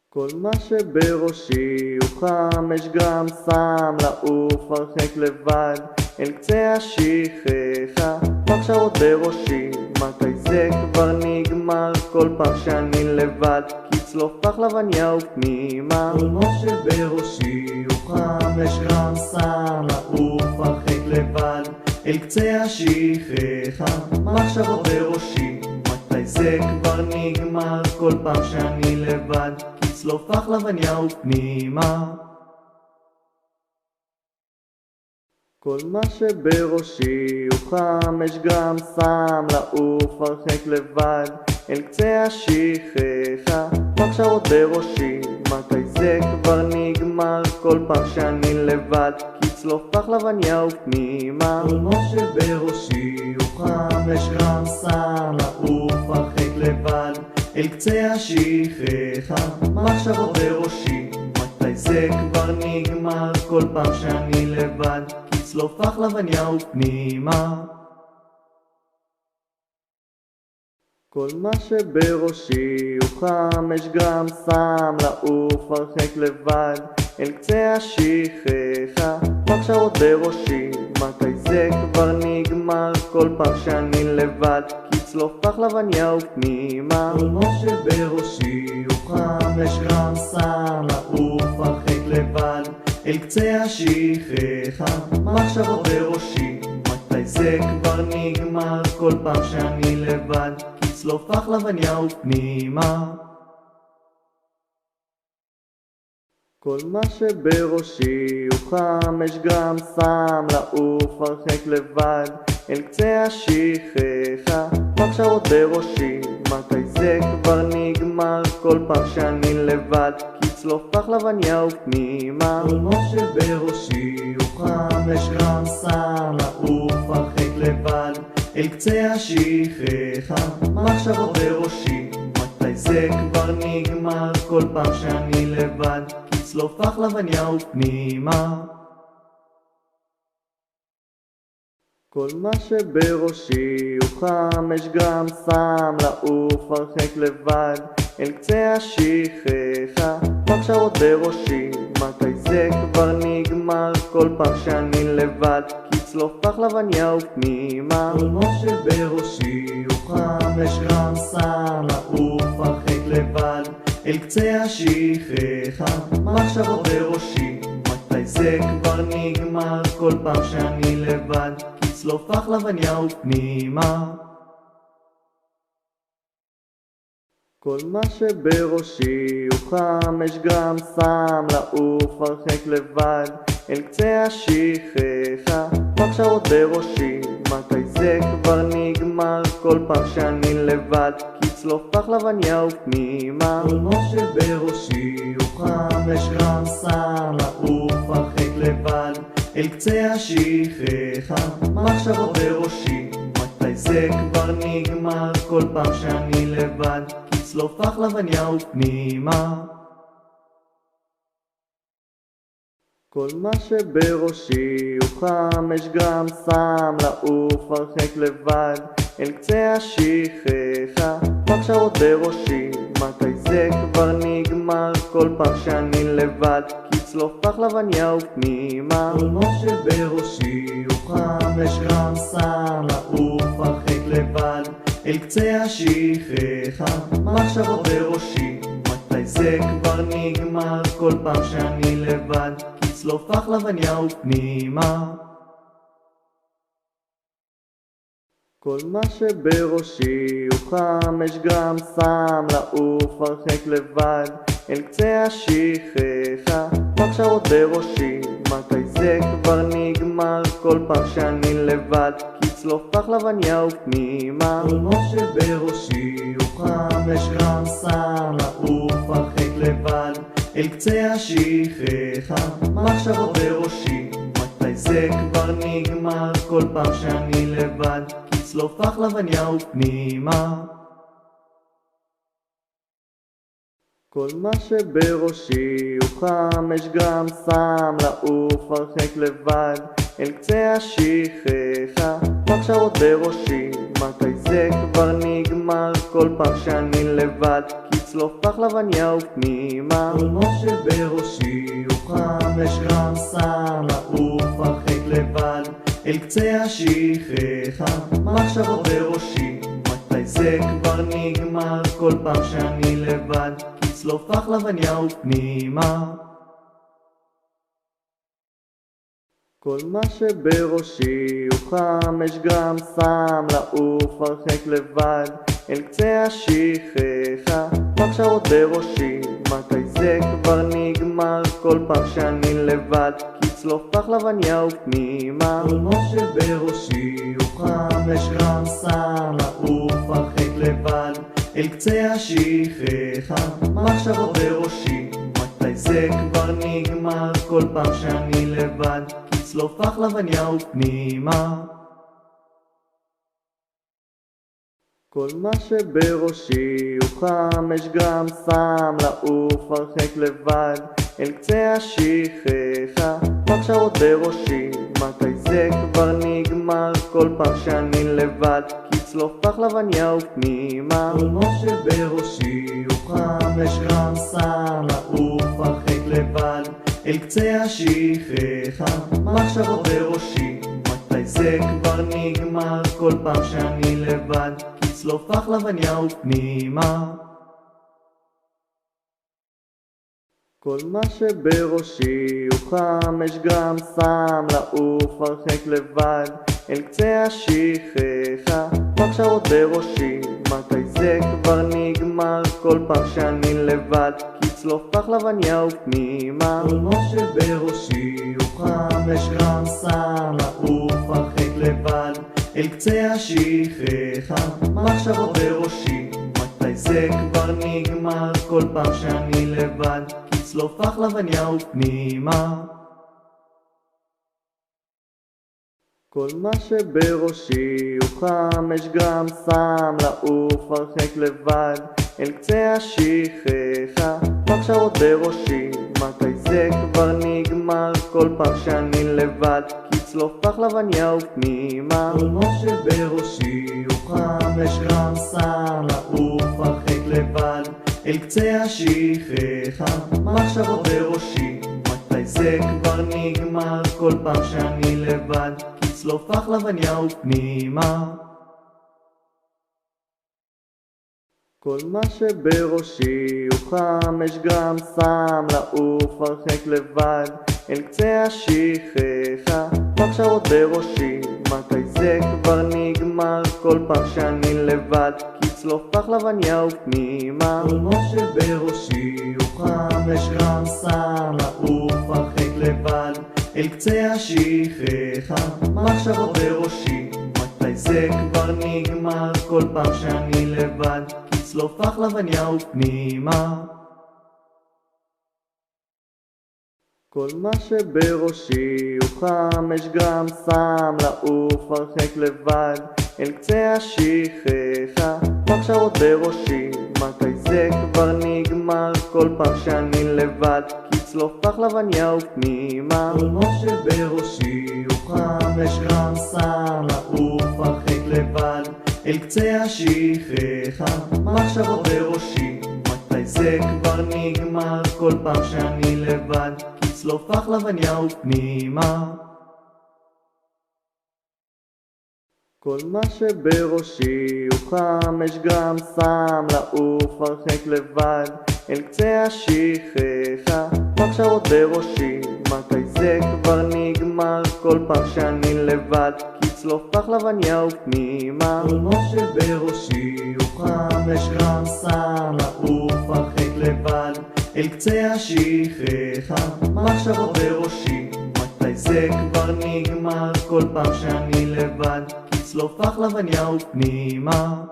כל מה שבראשי הוא 5 גרם, שם לעוף הרחק לבד אל קצה השכחה. מחשבות בראשי, מתי זה כבר נגמר? כל פעם שאני לבד, כצלופח לבניה ופנימה. כל מה שבראשי הוא 5 גרם, שם לעוף הרחק לבד אל קצה השכחה. מחשבות בראשי, מתי זה כבר נגמר? כל פעם שאני לבד, כצלופח לבניה ופנימה. כל מה שבראשי הוא 5 גרם, שם לעוף הרחק לבד אל קצה השכחה. מחשבות בראשי, מתי זה כבר נגמר? כל פעם שאני לבד, כצלופח לבניה ופנימה. כל מה שבראשי הוא 5 גרם, שם לעוף הרחק לבד אל קצה השכחה. מחשבות בראשי, מתי זה כבר נגמר? כל פעם שאני לבד, כצלופח לבניה ופנימה. כל מה שבראשי הוא 5 גרם, שם לעוף הרחק לבד אל קצה השכחה. מחשבות בראשי, מתי זה כבר נגמר? כל פעם שאני לבד, כצלוף פחלבניה ופנימה. כל מה שבראשי הוא 5 גרם סם, לעוף הרחק לבד אל קצה השכחה. מחשבות בראשי, מתי זה כבר נגמר? כל פעם שאני לבד, כצלוף פחלבניה ופנימה. כל מה שבראשי הוא 5 גרם סם, לעוף הרחק לבד אל קצה השכחה. מחשבות בראשי, מתי זה כבר נגמר? כל פעם שאני לבד, כצלוף פחלבניה ופנימה. כל מה שבראשי הוא 5 גרם סם, לעוף הרחק לבד אל קצה השכחה. מחשבות בראשי, מתי זה כבר נגמר? כל פעם שאני לבד, כצלוף פחלבניה ופנימה. כל מה שבראשי הוא 5 גרם סם, לעוף הרחק לבד אל קצה השכחה. מחשבות בראשי, מתי זה כבר נגמר? כל פעם שאני לבד, כצלוף פחלבניה ופנימה. כל מה שבראשי הוא 5 גרם סם, לעוף הרחק לבד אל קצה השכחה. מחשבות בראשי, מתי זה כבר נגמר? כל פעם שאני לבד, כצלוף פחלבניה ופנימה. כל מה שבראשי הוא 5 גרם סם, לעוף הרחק לבד אל קצה השכחה. מחשבות בראשי, מתי זה כבר נגמר? כל פעם שאני לבד, כצלוף פחלבניה ופנימה. כל מה שבראשי הוא 5 גרם סם, לעוף הרחק לבד אל קצה השכחה. מחשבות בראשי, מתי זה כבר נגמר? כל פעם שאני לבד, כצלוף פחלבניה ופנימה. כל מה שבראשי הוא 5 גרם סם, לעוף הרחק לבד אל קצה השכחה. מחשבות בראשי, מתי זה כבר נגמר? כל פעם שאני לבד, כצלוף פחלבניה ופנימה. כל מה שבראשי הוא 5 גרם סם, לעוף הרחק לבד אל קצה השכחה. מחשבות בראשי, מתי זה כבר נגמר? כל פעם שאני לבד, כצלוף פחלבניה ופנימה. כל מה שבראשי הוא 5 גרם סם, לעוף הרחק לבד אל קצה השכחה. מחשבות בראשי, מתי זה כבר נגמר? כל פעם שאני לבד, כצלוף פחלבניה ופנימה. כל מה שבראשי הוא 5 גרם סם, לעוף הרחק לבד אל קצה השכחה. מחשבות בראשי, מתי זה כבר נגמר? כל פעם שאני לבד, כצלוף פחלבניה ופנימה. כל מה שבראשי הוא 5 גרם סם, לעוף הרחק לבד אל קצה השכחה. מחשבות בראשי, מתי זה כבר נגמר? כל פעם שאני לבד, כצלוף פחלבניה ופנימה. כל מה שבראשי הוא 5 גרם סם, לעוף הרחק לבד אל קצה השכחה. מחשבות בראשי, מתי זה כבר נגמר? כל פעם שאני לבד, כצלוף פחלבניה ופנימה. כל מה שבראשי הוא 5 גרם סם, לעוף הרחק לבד אל קצה השכחה. מחשבות בראשי, מתי זה כבר נגמר? כל פעם שאני לבד, כצלוף פחלבניה ופנימה. כל מה שבראשי הוא 5 גרם סם, לעוף הרחק לבד אל קצה השכחה. מחשבות בראשי, מתי זה כבר נגמר? כל פעם שאני לבד, כצלוף פחלבניה ופנימה. כל מה שבראשי הוא 5 גרם סם, לעוף הרחק לבד אל קצה השכחה. מחשבות בראשי, מתי זה כבר נגמר? כל פעם שאני לבד, כצלוף פחלבניה ופנימה. כל מה שבראשי הוא 5 גרם סם, לעוף הרחק לבד אל קצה השכחה, מחשבות בראשי, מתי זה כבר נגמר? כל פעם שאני לבד, כצלוף לחלבניה ופנימה. כל מה שבראשי הוא 5 גרם סם, לעוף הרחק לבד אל קצה השכחה, מחשבות בראשי, מתי זה כבר נגמר? כל פעם שאני לבד, כצלוף לחלבניה ופנימה. כל מה שבראשי הוא 5 גרם סם, לעוף הרחק לבד אל קצה השכחה, מחשבות בראשי, מתי זה כבר נגמר? כל פעם שאני לבד, כצלוף לחלבניה ופנימה. כל מה שבראשי הוא 5 גרם סם, לעוף הרחק לבד אל קצה השכחה, מחשבות בראשי, מתי זה כבר נגמר? כל פעם שאני לבד, כצלוף לחלבניה ופנימה. כל מה שבראשי הוא 5 גרם סם, לעוף הרחק לבד אל קצה השכחה, מחשבות בראשי, מתי זה כבר נגמר? כל פעם שאני לבד, כצלוף לחלבניה ופנימה. כל מה שבראשי הוא 5 גרם סם, לעוף הרחק לבד אל קצה השכחה, מחשבות בראשי, מתי זה כבר נגמר? כל פעם שאני לבד, כצלוף לחלבניה ופנימה. כל מה שבראשי הוא 5 גרם סם, לעוף הרחק לבד אל קצה השכחה, מחשבות בראשי, מתי זה כבר נגמר? כל פעם שאני לבד, כצלוף לחלבניה ופנימה. כל מה שבראשי הוא 5 גרם סם, לעוף הרחק לבד אל קצה השכחה, מחשבות בראשי, מתי זה כבר נגמר? כל פעם שאני לבד, כצלוף לחלבניה ופנימה. כל מה שבראשי הוא 5 גרם סם, לעוף הרחק לבד אל קצה השכחה, מחשבות בראשי, מתי זה כבר נגמר? כל פעם שאני לבד, כצלוף לחלבניה ופנימה. כל מה שבראשי הוא 5 גרם סם, לעוף הרחק לבד אל קצה השכחה, מחשבות בראשי, מתי זה כבר נגמר? כל פעם שאני לבד, כצלוף לחלבניה ופנימה. כל מה שבראשי הוא 5 גרם סם, לעוף הרחק לבד אל קצה השכחה, מחשבות בראשי, מתי זה כבר נגמר? כל פעם שאני לבד, כצלוף לחלבניה ופנימה.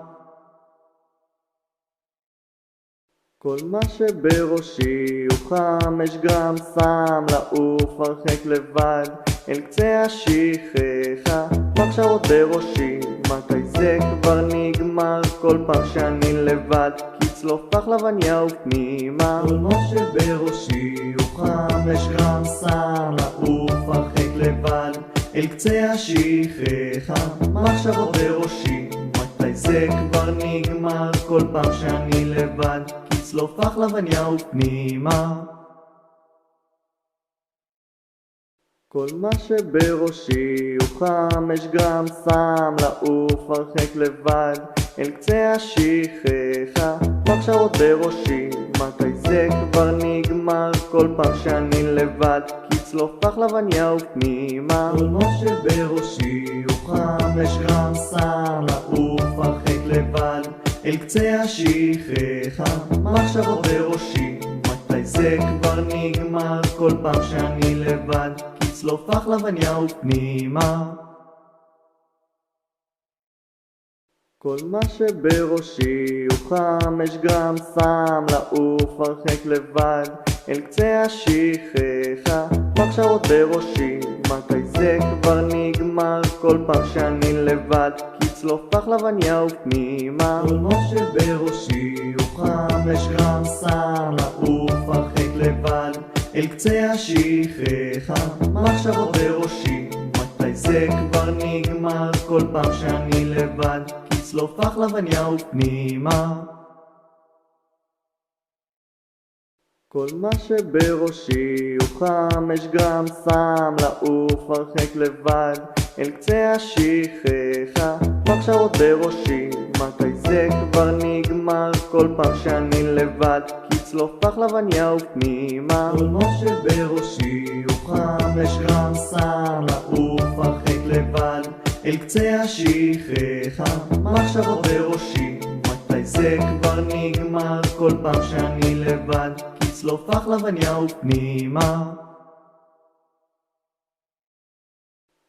כל מה שבראשי הוא 5 גרם סם, לעוף הרחק לבד אל קצה השכחה, מחשבות בראשי, מתי זה כבר נגמר? כל פעם שאני לבד, כצלוף לחלבניה ופנימה. כל מה שבראשי הוא 5 גרם סם, לעוף הרחק לבד אל קצה השכחה, מחשבות בראשי, מתי זה כבר נגמר? כל פעם שאני לבד, כצלוף לחלבניה ופנימה. כל מה שבראשי הוא 5 גרם סם, לעוף הרחק לבד אל קצה השכחה, מחשבות בראשי, מתי זה כבר נגמר? כל פעם שאני לבד, כצלוף לחלבניה ופנימה. כל מה שבראשי הוא 5 גרם סם, לעוף הרחק לבד אל קצה השכחה, מחשבות בראשי, מתי זה כבר נגמר? כל פעם שאני לבד, כצלוף לחלבניה ופנימה. כל מה שבראשי הוא 5 גרם סם, לעוף הרחק לבד אל קצה השכחה, מחשבות בראשי, מתי זה כבר נגמר? כל פעם שאני לבד, כצלוף לחלבניה ופנימה. כל מה שבראשי הוא 5 גרם סם, לעוף הרחק לבד אל קצה השכחה, מחשבות בראשי, מתי זה כבר נגמר? כל פעם שאני לבד, כצלוף לחלבניה ופנימה. כל מה שבראשי הוא חם, יש גם שם לעוף הרחק לבד אל קצה השכחה. מחשבות בראשי, מתי זה כבר נגמר? כל פעם שאני לבד, כי צלוף פחלבניה ופנימה. כל מה שבראשי הוא חם, יש גם שם לעוף הרחק לבד אל קצה השכחה. מחשבות בראשי, מתי זה כבר נגמר? כל פעם שאני לבד, כי צלוף פחלבניה ופנימה.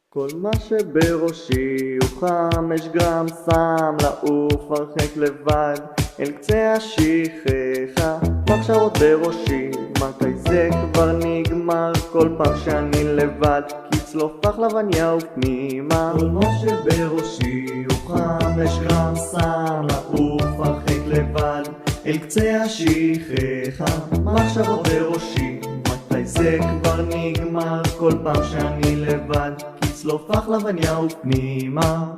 כל מה שבראשי הוא חם, יש גם שם לעוף הרחק לבד אל קצה השכחה. מחשבות בראשי, מתי זה כבר נגמר? כל פעם שאני לבד, כי צלוף פחלבניה ופנימה. כל מה שבראשי הוא חם, יש גם שם לעוף הרחק לבד אל קצה השכחה. מחשבות בראשי, מתי זה כבר נגמר? כל פעם שאני לבד, כי צלוף פחלבניה ופנימה.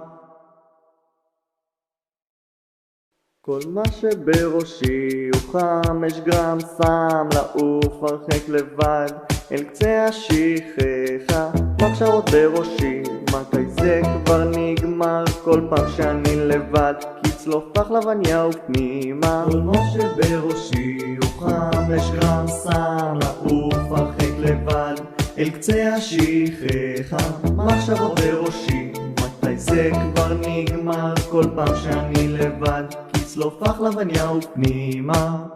כל מה שבראשי הוא חם, יש גם שם לעוף הרחק לבד אל קצה השכחה. מחשבות בראשי, מתי זה כבר נגמר? כל פעם שאני לבד, כי צלוף פחלבניה ופנימה. כל מה שבראשי הוא חם, יש גם שם לעוף הרחק לבד אל קצה השכחה. מחשבות בראשי, מתי זה כבר נגמר? כל פעם שאני לבד, כי צלוף פחלבניה ופנימה.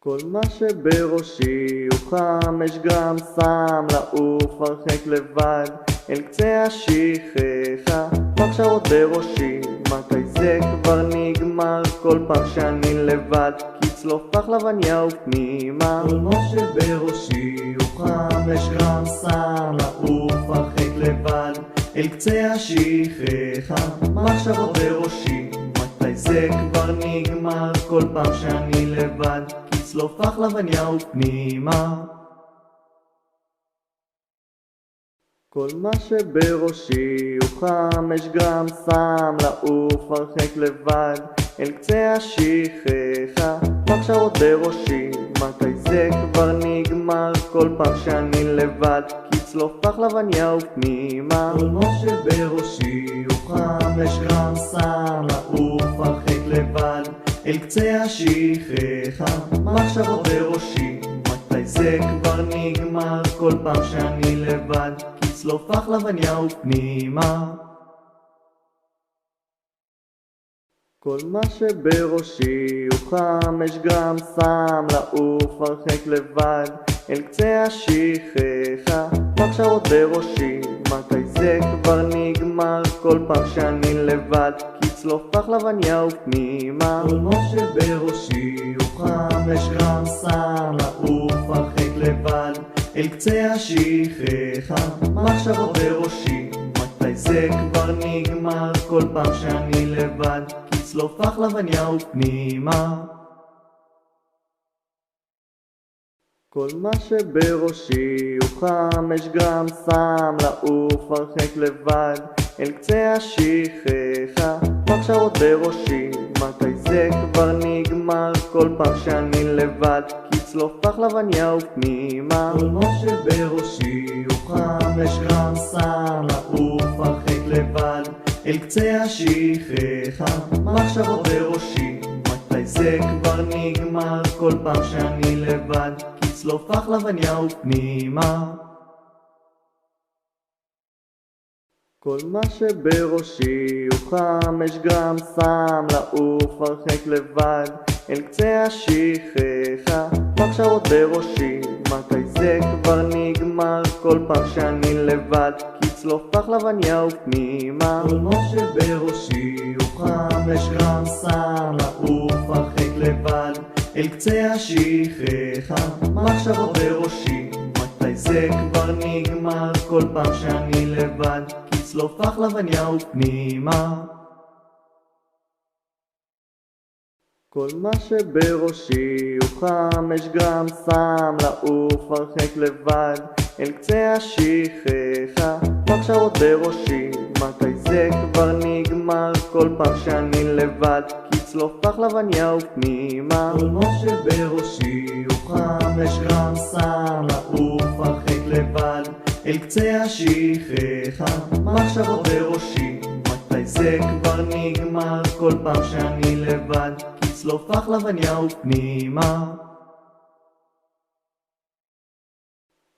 כל מה שבראשי הוא חם, יש גם שם לעוף הרחק לבד אל קצה השכחה. מחשבות בראשי, מתי זה כבר נגמר? כל פעם שאני לבד, כי צלוף פחלבניה ופנימה. כל מה שבראשי הוא חם, יש גם שם לעוף הרחק לבד אל קצה השכחה. מחשבות בראשי, מתי זה כבר נגמר? כל פעם שאני לבד, כי צלוף פחלבניה ופנימה. כל מה שבראשי הוא חם, יש גם שם לעוף הרחק לבד אל קצה השכחה. מחשבות בראשי, מתי זה כבר נגמר? כל פעם שאני לבד, כי צלוף פחלבניה ופנימה. כל מה שבראשי הוא חם, יש גם שם לעוף הרחק לבד אל קצה השכחה. מחשבות בראשי, מתי זה כבר נגמר? כל פעם שאני לבד, כי צלוף פחלבניה ופנימה. כל מה שבראשי הוא חם, יש גם שם לעוף הרחק לבד אל קצה השכחה. מחשבות בראשי, מתי זה כבר נגמר? כל פעם שאני לבד, כי צלוף פחלבניה ופנימה. כל מה שבראשי הוא חם, יש גם שם לעוף הרחק לבד אל קצה השכחה. מחשבות בראשי, מתי זה כבר נגמר? כל פעם שאני לבד, כי צלוף פחלבניה ופנימה. כל מה שבראשי הוא חם, יש גם שם לעוף הרחק לבד אל קצה השכחה. מחשבות בראשי, מתי זה כבר נגמר? כל פעם שאני לבד, כי צלוף פחלבניה ופנימה. כל מה שבראשי הוא חם, יש גם שם לעוף הרחק לבד אל קצה השכחה. מחשבות בראשי, מתי זה כבר נגמר? כל פעם שאני לבד, כי צלוף פחלבניה ופנימה. כל מה שבראשי הוא חם, יש גם שם לעוף הרחק לבד אל קצה השכחה. מחשבות בראשי, מתי זה כבר נגמר? כל פעם שאני לבד, כי צלוף פחלבניה ופנימה. כל מה שבראשי הוא חם, יש גם שם לעוף הרחק לבד אל קצה השכחה. מחשבות בראשי, מתי זה כבר נגמר? כל פעם שאני לבד, כי צלוף פחלבניה ופנימה. כל מה שבראשי הוא חם, יש גם שם לעוף הרחק לבד אל קצה השכחה. מחשבות בראשי, מתי זה כבר נגמר? כל פעם שאני לבד, כצלוף פחלבניה ופנימה. כל מה שבראשי הוא 5 גרם סם, לעוף הרחק לבד אל קצה השכחה. מחשבות בראשי, מתי זה כבר נגמר? כל פעם שאני לבד, כצלוף פחלבניה ופנימה.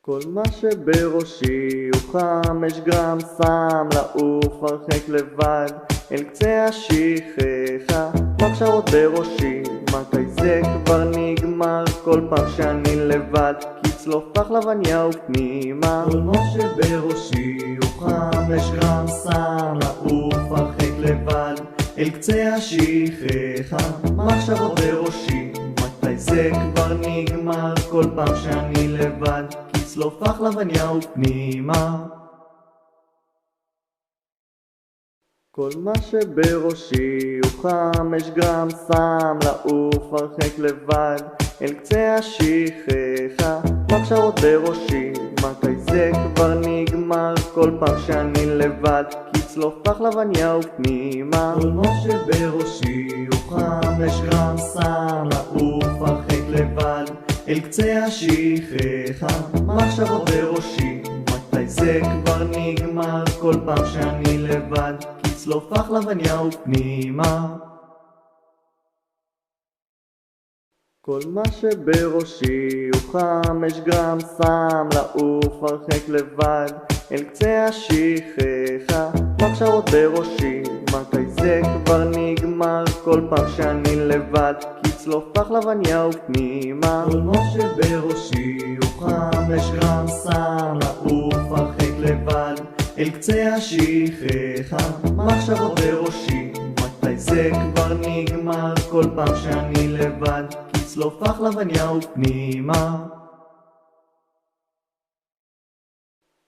כל מה שבראשי הוא 5 גרם סם, לעוף הרחק לבד אל קצה השכחה. מחשבות בראשי, מתי זה כבר נגמר? כל פעם שאני לבד, כצלוף פחלבניה ופנימה. כל מה שבראשי הוא 5 גרם סם, לעוף הרחק לבד אל קצה השכחה. מחשבות בראשי, מתי זה כבר נגמר? כל פעם שאני לבד, כצלוף פחלבניה ופנימה. כל מה שבראשי הוא 5 גרם סם, לעוף הרחק לבד אל קצה השכחה. מחשבות בראשי, מתי זה כבר נגמר? כל פעם שאני לבד, כצלוף פחלבניה ופנימה. כל מה שבראשי הוא 5 גרם סם, לעוף הרחק לבד אל קצה השכחה. מחשבות בראשי, מתי זה כבר נגמר? כל פעם שאני לבד, כצלוף פחלבניה ופנימה. כל מה שבראשי הוא 5 גרם סם, לעוף הרחק לבד אל קצה השכחה. מחשבות בראשי, מתי זה כבר נגמר? כל פעם שאני לבד, כצלוף פחלבניה ופנימה. כל מה שבראשי הוא 5 גרם סם, לעוף הרחק לבד אל קצה השכחה. מחשבות בראשי, מתי זה כבר נגמר? כל פעם שאני לבד, כצלוף פחלבניה ופנימה.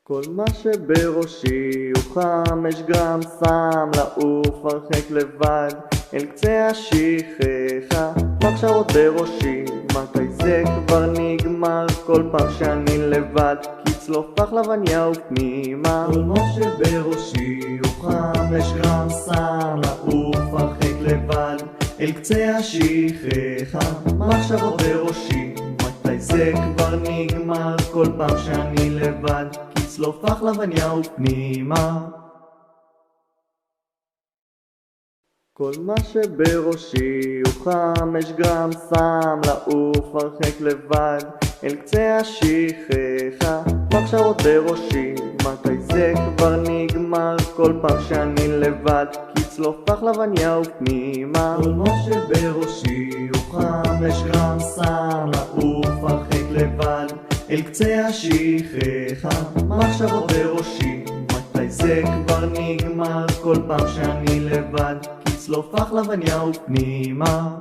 כל מה שבראשי הוא 5 גרם סם, לעוף הרחק לבד אל קצה השכחה. מחשבות בראשי, מתי זה כבר נגמר? כל פעם שאני לבד, כצלוף פחלבניה ופנימה. כל מה שבראשי הוא 5 גרם סם, לעוף הרחק לבד אל קצה השכחה. מחשבות בראשי, מתי זה כבר נגמר? כל פעם שאני לבד, כצלוף פחלבניה ופנימה. כל מה שבראשי הוא 5 גרם סם, לעוף הרחק לבד אל קצה השכחה. מחשבות בראשי, מתי זה כבר נגמר? כל פעם שאני לבד, כצלוף פחלבניה ופנימה. כל מה שבראשי הוא 5 גרם סם, לעוף הרחק לבד אל קצה השכחה. מחשבות בראשי, מתי זה כבר נגמר? כל פעם שאני לבד, כצלוף פחלבניה ופנימה.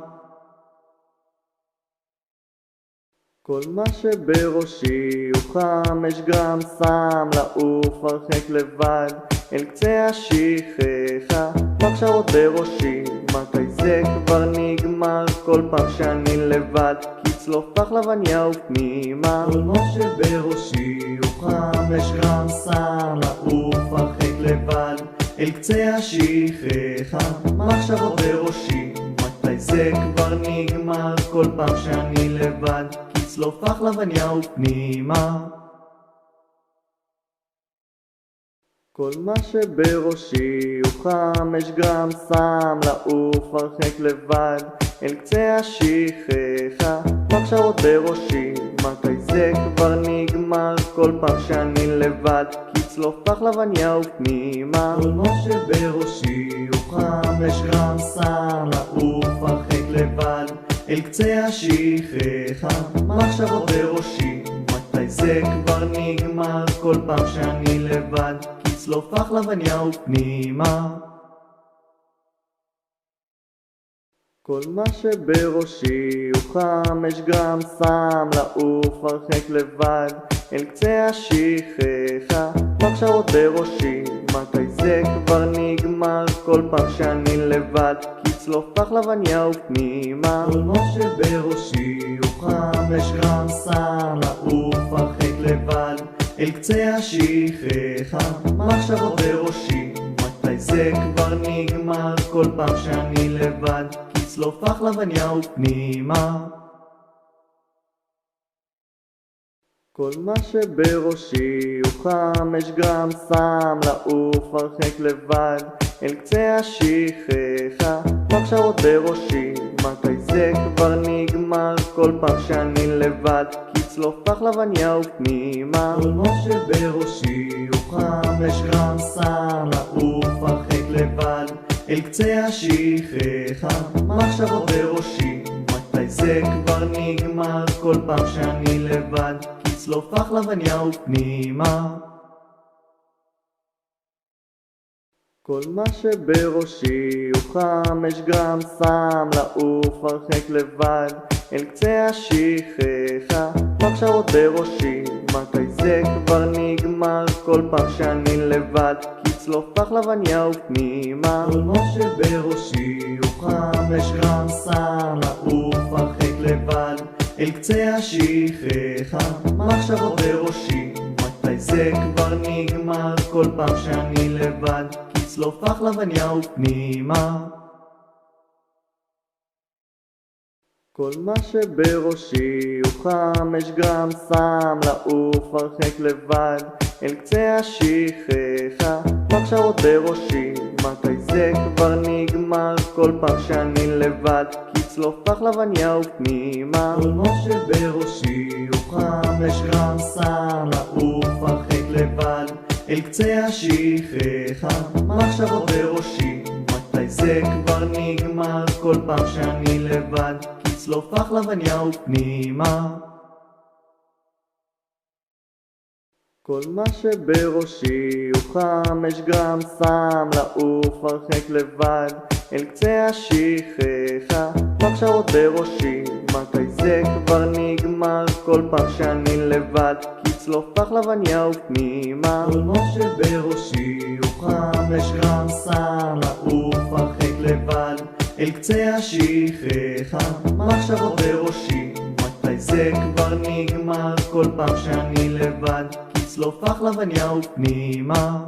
כל מה שבראשי הוא 5 גרם סם, לעוף הרחק לבד אל קצה השכחה. מחשבות בראשי, מתי זה כבר נגמר? כל פעם שאני לבד, כצלוף פחלבניה ופנימה. כל מה שבראשי הוא 5 גרם סם, לעוף הרחק לבד אל קצה השכחה. מחשבות בראשי, מתי זה כבר נגמר? כל פעם שאני לבד, כצלוף פחלבניה ופנימה. כל מה שבראשי הוא 5 גרם סם, לעוף הרחק לבד אל קצה השכחה. מחשבות בראשי, מתי זה כבר נגמר? כל פעם שאני לבד, כצלוף פחלבניה ופנימה. כל מה שבראשי הוא 5 גרם סם, לעוף הרחק לבד אל קצה השכחה. מחשבות בראשי, מתי זה כבר נגמר? כל פעם שאני לבד, כצלוף פחלבניה ופנימה. כל מה שבראשי הוא 5 גרם סם, לעוף הרחק לבד אל קצה השכחה. מחשבות בראשי, מתי זה כבר נגמר? כל פעם שאני לבד, כצלוף פחלבניה ופנימה. כל מה שבראשי הוא 5 גרם סם, לעוף הרחק לבד אל קצה השכחה, מחשבות בראשי, מתי זה כבר נגמר, כל פעם שאני לבד, כצלוף לחלבניה ופנימה. כל מה שבראשי הוא 5 גרם סם, לעוף הרחק לבד, אל קצה השכחה, מחשבות בראשי, מתי זה כבר נגמר, כל פעם שאני לבד, כצלוף לחלבניה ופנימה. כל מה שבראשי הוא 5 גרם סם, לעוף הרחק לבד, אל קצה השכחה, מחשבות בראשי, מתי זה כבר נגמר, כל פעם שאני לבד, כצלוף לחלבניה ופנימה. כל מה שבראשי הוא 5 גרם סם, לעוף הרחק לבד, אל קצה השכחה, מחשבות בראשי, מתי זה כבר נגמר, כל פעם שאני לבד, כצלוף לחלבניה ופנימה. כל מה שבראשי הוא 5 גרם סם, לעוף הרחק לבד, אל קצה השכחה, מחשבות בראשי, מתי זה כבר נגמר, כל פעם שאני לבד, כצלוף לחלבניה ופנימה. כל מה שבראשי הוא 5 גרם סם, לעוף הרחק לבד, אל קצה השכחה, מחשבות בראשי, מתי זה כבר נגמר, כל פעם שאני לבד, כצלוף לחלבניה ופנימה. כל מה שבראשי הוא 5 גרם סם, לעוף הרחק לבד, אל קצה השכחה, מחשבות בראשי, מתי זה כבר נגמר, כל פעם שאני לבד, כצלוף לחלבניה ופנימה. כל מה שבראשי הוא 5 גרם סם, לעוף הרחק לבד, אל קצה השכחה, מחשבות בראשי, מתי זה כבר נגמר, כל פעם שאני לבד, כצלוף לחלבניה ופנימה. כל מה שבראשי הוא 5 גרם סם, לעוף הרחק לבד, אל קצה השכחה, מחשבות בראשי, מתי זה כבר נגמר, כל פעם שאני לבד, כצלוף לחלבניה ופנימה.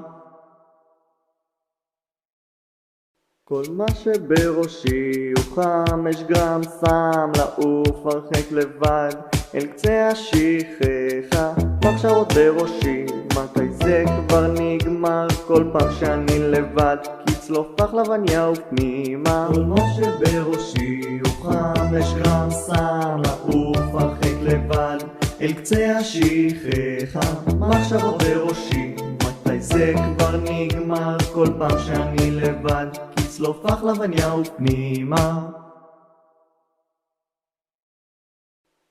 כל מה שבראשי הוא 5 גרם סם, לעוף הרחק לבד, אל קצה השכחה, מחשבות בראשי, מתי זה כבר נגמר, כל פעם שאני לבד, כצלוף לחלבניה ופנימה. כל מה שבראשי הוא 5 גרם סם, לעוף הרחק לבד, אל קצה השכחה, מחשבות בראשי, מתי זה כבר נגמר, כל פעם שאני לבד, כצלוף לחלבניה ופנימה.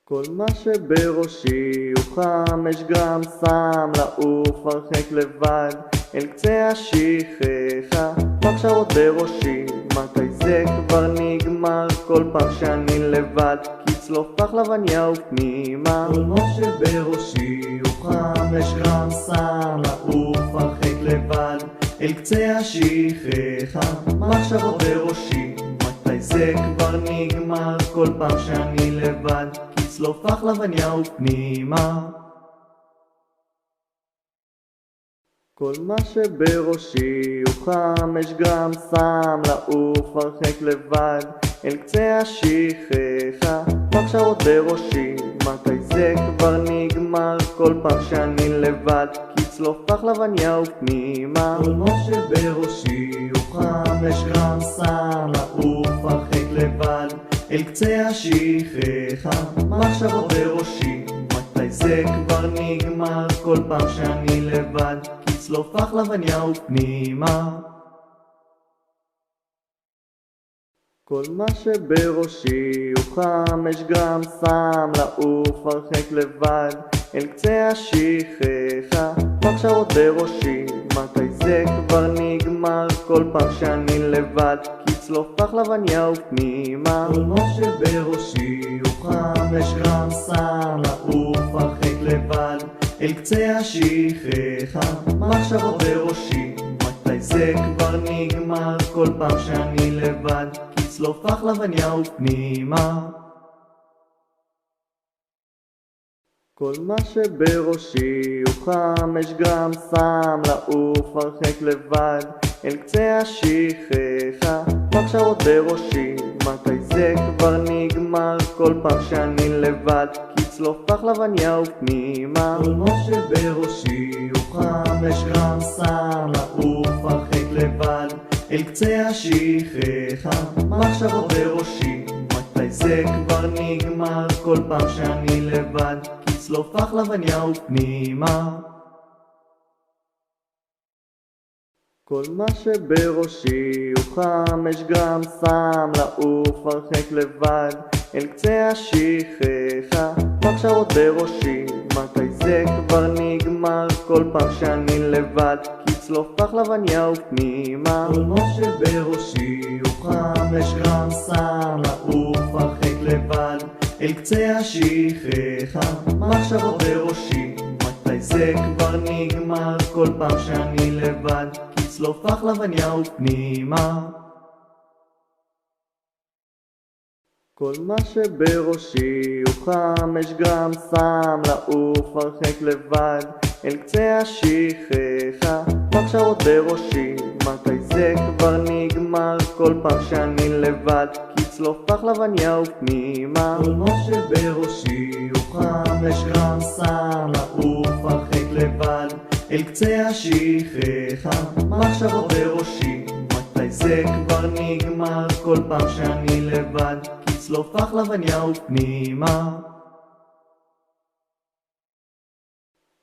כל מה שבראשי הוא 5 גרם סם, לעוף הרחק לבד, אל קצה השכחה, מחשבות בראשי, מתי זה כבר נגמר, כל פעם שאני לבד, כצלוף לחלבניה ופנימה. כל מה שבראשי הוא 5 גרם סם, לעוף הרחק לבד, אל קצה השכחה, מחשבות בראשי, מתי זה כבר נגמר, כל פעם שאני לבד, כצלוף לחלבניה ופנימה. כל מה שבראשי הוא 5 גרם סם, לעוף הרחק לבד, אל קצה השכחה, מחשבות בראשי, מתי זה כבר נגמר, כל פעם שאני לבד, כצלוף לחלבניה ופנימה. כל מה שבראשי הוא 5 גרם סם, לעוף הרחק לבד, אל קצה השכחה, מחשבות בראשי, מתי זה כבר נגמר, כל פעם שאני לבד, כצלוף לחלבניה ופנימה. כל מה שבראשי הוא 5 גרם סם, לעוף הרחק לבד, אל קצה השכחה, מחשבות בראשי, מתי זה כבר נגמר, כל פעם שאני לבד, כצלוף לחלבניה ופנימה. כל מה שבראשי הוא 5 גרם סם, לעוף הרחק לבד, אל קצה השכחה, מחשבות בראשי, מתי זה כבר נגמר, כל פעם שאני לבד, כצלוף לחלבניה ופנימה. כל מה שבראשי הוא 5 גרם, שם לעוף הרחק לבד אל קצה השכחה. מחשבות בראשי, מתי זה כבר נגמר? כל פעם שאני לבד, כצלוף פחלבניה ופנימה. כל מה שבראשי הוא 5 גרם, שם לעוף הרחק לבד אל קצה השכחה. מחשבות בראשי, מתי זה כבר נגמר? כל פעם שאני לבד, כצלוף פחלבניה ופנימה. כל מה שבראשי הוא 5 גרם, שם לעוף הרחק לבד אל קצה השכחה. מחשבות בראשי, מתי זה כבר נגמר? כל פעם שאני לבד, כצלוף פחלבניה ופנימה. כל מה שבראשי הוא 5 גרם, שם לעוף הרחק לבד אל קצה השכחה. מחשבות בראשי, מתי זה כבר נגמר? כל פעם שאני לבד, כצלוף פחלבניה ופנימה. כל מה שבראשי הוא 5 גרם, שם לעוף הרחק לבד אל קצה השכחה. מחשבות בראשי, מתי זה כבר נגמר? כל פעם שאני לבד, כצלוף פחלבניה ופנימה. כל מה שבראשי הוא 5 גרם, שם לעוף הרחק לבד אל קצה השכחה. מחשבות בראשי, מתי זה כבר נגמר? כל פעם שאני לבד, כצלוף פחלבניה ופנימה.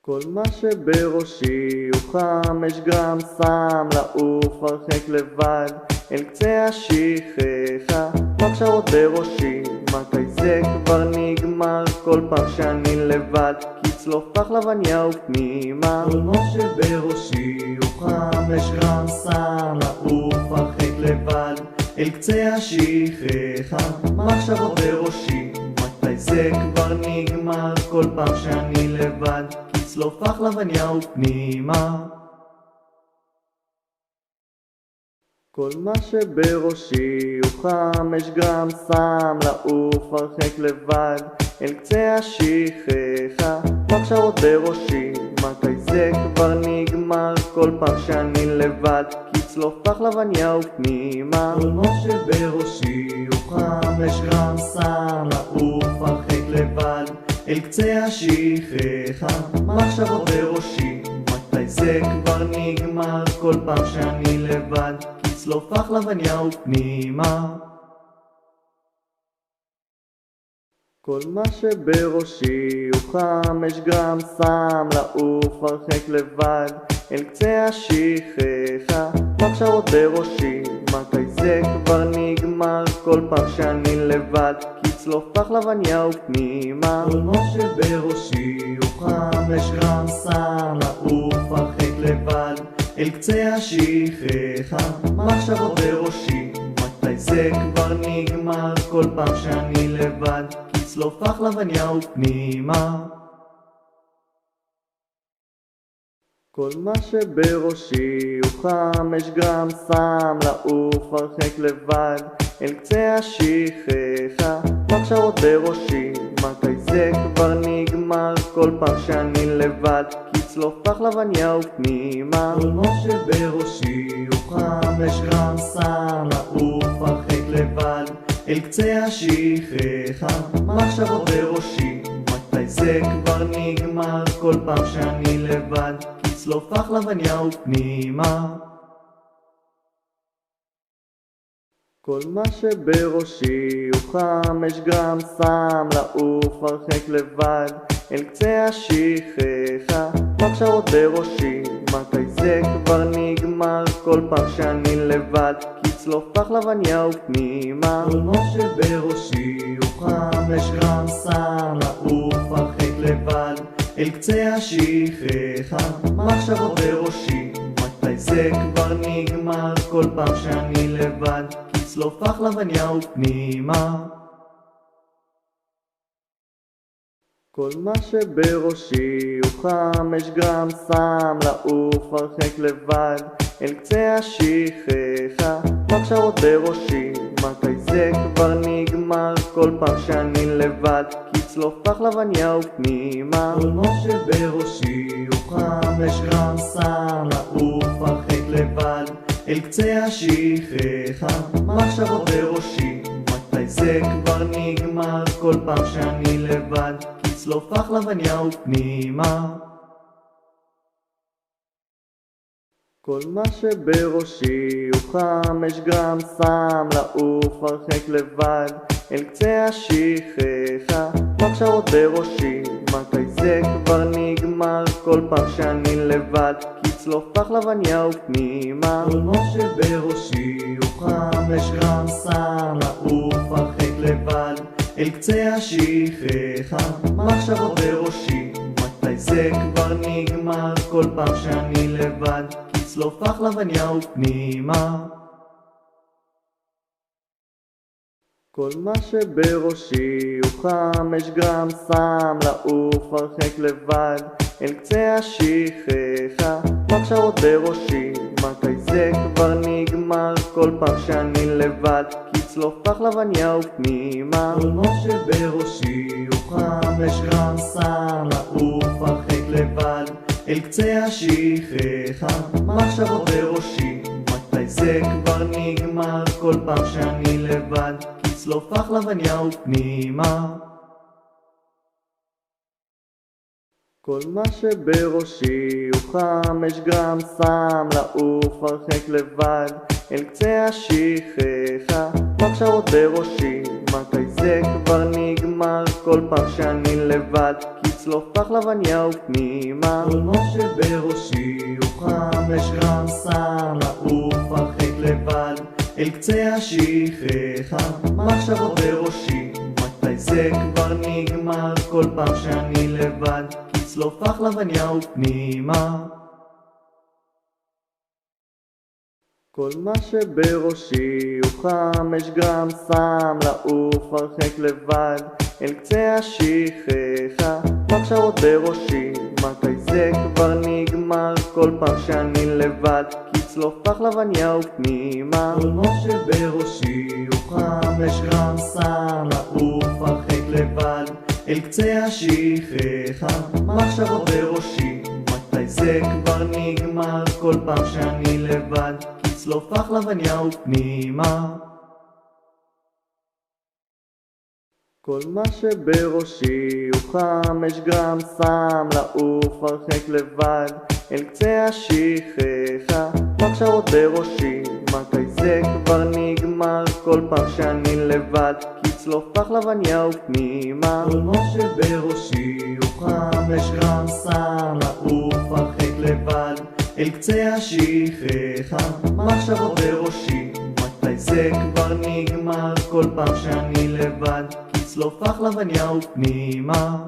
כל מה שבראשי הוא 5 גרם, שם לעוף הרחק לבד אל קצה השכחה. מחשבות בראשי, מתי זה כבר נגמר? כל פעם שאני לבד, כצלוף פחלבניה ופנימה. כל מה שבראשי הוא 5 גרם, שם לעוף הרחק לבד אל קצה השכחה. מחשבות בראשי, מתי זה כבר נגמר? כל פעם שאני לבד, כצלוף פחלבניה ופנימה. כל מה שבראשי הוא 5 גרם, שם לעוף הרחק לבד אל קצה השכחה. מחשבות בראשי, מתי זה כבר נגמר? כל פעם שאני לבד, כצלוף פחלבניה ופנימה. כל מה שבראשי הוא 5 גרם, שם לעוף הרחק לבד אל קצה השכחה. מחשבות בראשי, מתי זה כבר נגמר? כל פעם שאני לבד, כצלוף פחלבניה ופנימה. כל מה שבראשי הוא 5 גרם, שם לעוף הרחק לבד אל קצה השכחה. מחשבות בראשי, מתי זה כבר נגמר? כל פעם שאני לבד, כצלוף פחלבניה ופנימה. כל מה שבראשי הוא 5 גרם, שם לעוף הרחק לבד אל קצה השכחה. מחשבות בראשי, מתי זה כבר נגמר? כל פעם שאני לבד, כצלוף פחלבניה ופנימה. כל מה שבראשי הוא 5 גרם, שם לעוף הרחק לבד אל קצה השכחה. מחשבות בראשי, מתי זה כבר נגמר? כל פעם שאני לבד, כצלוף פחלבניה ופנימה. כל מה שבראשי הוא 5 גרם, שם לעוף הרחק לבד אל קצה השכחה. מחשבות בראשי, מתי זה כבר נגמר? כל פעם שאני לבד, כצלוף פחלבניה ופנימה. כל מה שבראשי הוא 5 גרם, שם לעוף הרחק לבד אל קצה השכחה. מחשבות בראשי, מתי זה כבר נגמר? כל פעם שאני לבד, כצלוף פחלבניה ופנימה. כל מה שבראשי הוא 5 גרם, שם לעוף הרחק לבד אל קצה השכחה. מחשבות בראשי, מתי זה כבר נגמר? כל פעם שאני לבד, כצלוף פחלבניה ופנימה. כל מה שבראשי הוא 5 גרם, שם לעוף הרחק לבד אל קצה השכחה. מחשבות בראשי, מתי זה כבר נגמר? כל פעם שאני לבד, כצלוף פחלבניה ופנימה. כל מה שבראשי הוא 5 גרם, שם לעוף הרחק לבד אל קצה השכחה. מחשבות בראשי, מתי זה כבר נגמר? כל פעם שאני לבד, כצלוף פחלבניה ופנימה. כל מה שבראשי הוא 5 גרם, שם לעוף הרחק לבד אל קצה השכחה. מחשבות בראשי, מתי זה כבר נגמר? כל פעם שאני לבד, כצלוף פחלבניה ופנימה. כל מה שבראשי הוא 5 גרם, שם לעוף הרחק לבד אל קצה השכחה. מחשבות בראשי, מתי זה כבר נגמר? כל פעם שאני לבד, כצלוף פחלבניה ופנימה. כל מה שבראשי הוא 5 גרם, שם לעוף הרחק לבד אל קצה השכחה. מחשבות בראשי, מתי זה כבר נגמר? כל פעם שאני לבד, כצלוף פחלבניה ופנימה. כל מה שבראשי הוא 5 גרם, שם לעוף הרחק לבד אל קצה השכחה. מחשבות בראשי, מתי זה כבר נגמר? כל פעם שאני לבד, כצלוף פחלבניה ופנימה. כל מה שבראשי הוא 5 גרם, שם לעוף הרחק לבד אל קצה השכחה. מחשבות בראשי, מתי זה כבר נגמר? כל פעם שאני לבד, כצלוף פחלבניה ופנימה. כל מה שבראשי הוא 5 גרם, שם לעוף הרחק לבד אל קצה השכחה. מחשבות בראשי, מתי זה כבר נגמר? כל פעם שאני לבד, כצלוף פחלבניה ופנימה. כל מה שבראשי הוא 5 גרם, שם לעוף הרחק לבד אל קצה השכחה. מחשבות בראשי, מתי זה כבר נגמר? כל פעם שאני לבד, כצלוף פחלבניה ופנימה. כל מה שבראשי הוא 5 גרם, שם לעוף הרחק לבד אל קצה השכחה. מחשבות בראשי, מתי זה כבר נגמר? כל פעם שאני לבד, כצלוף פחלבניה ופנימה. כל מה שבראשי הוא 5 גרם, שם לעוף הרחק לבד אל קצה השכחה. מחשבות בראשי, מתי זה כבר נגמר? כל פעם שאני לבד, כצלוף פחלבניה ופנימה. כל מה שבראשי הוא 5 גרם, שם לעוף הרחק לבד אל קצה השכחה. מחשבות בראשי, מתי זה כבר נגמר? כל פעם שאני לבד, כצלוף פחלבניה ופנימה.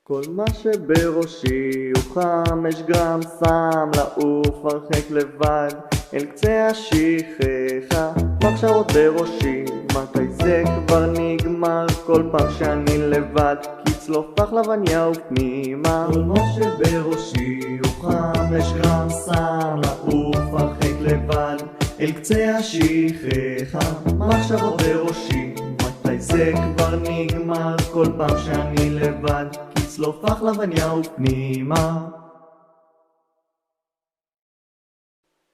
כל מה שבראשי הוא 5 גרם, שם לעוף הרחק לבד אל קצה השכחה. מחשבות בראשי, מתי זה כבר נגמר? כל פעם שאני לבד, כצלוף פחלבניה ופנימה. כל מה שבראשי הוא 5 גרם, שם לעוף הרחק לבד אל קצה השכחה. מחשבות בראשי, מתי זה כבר נגמר? כל פעם שאני לבד, כצלוף פחלבניה ופנימה.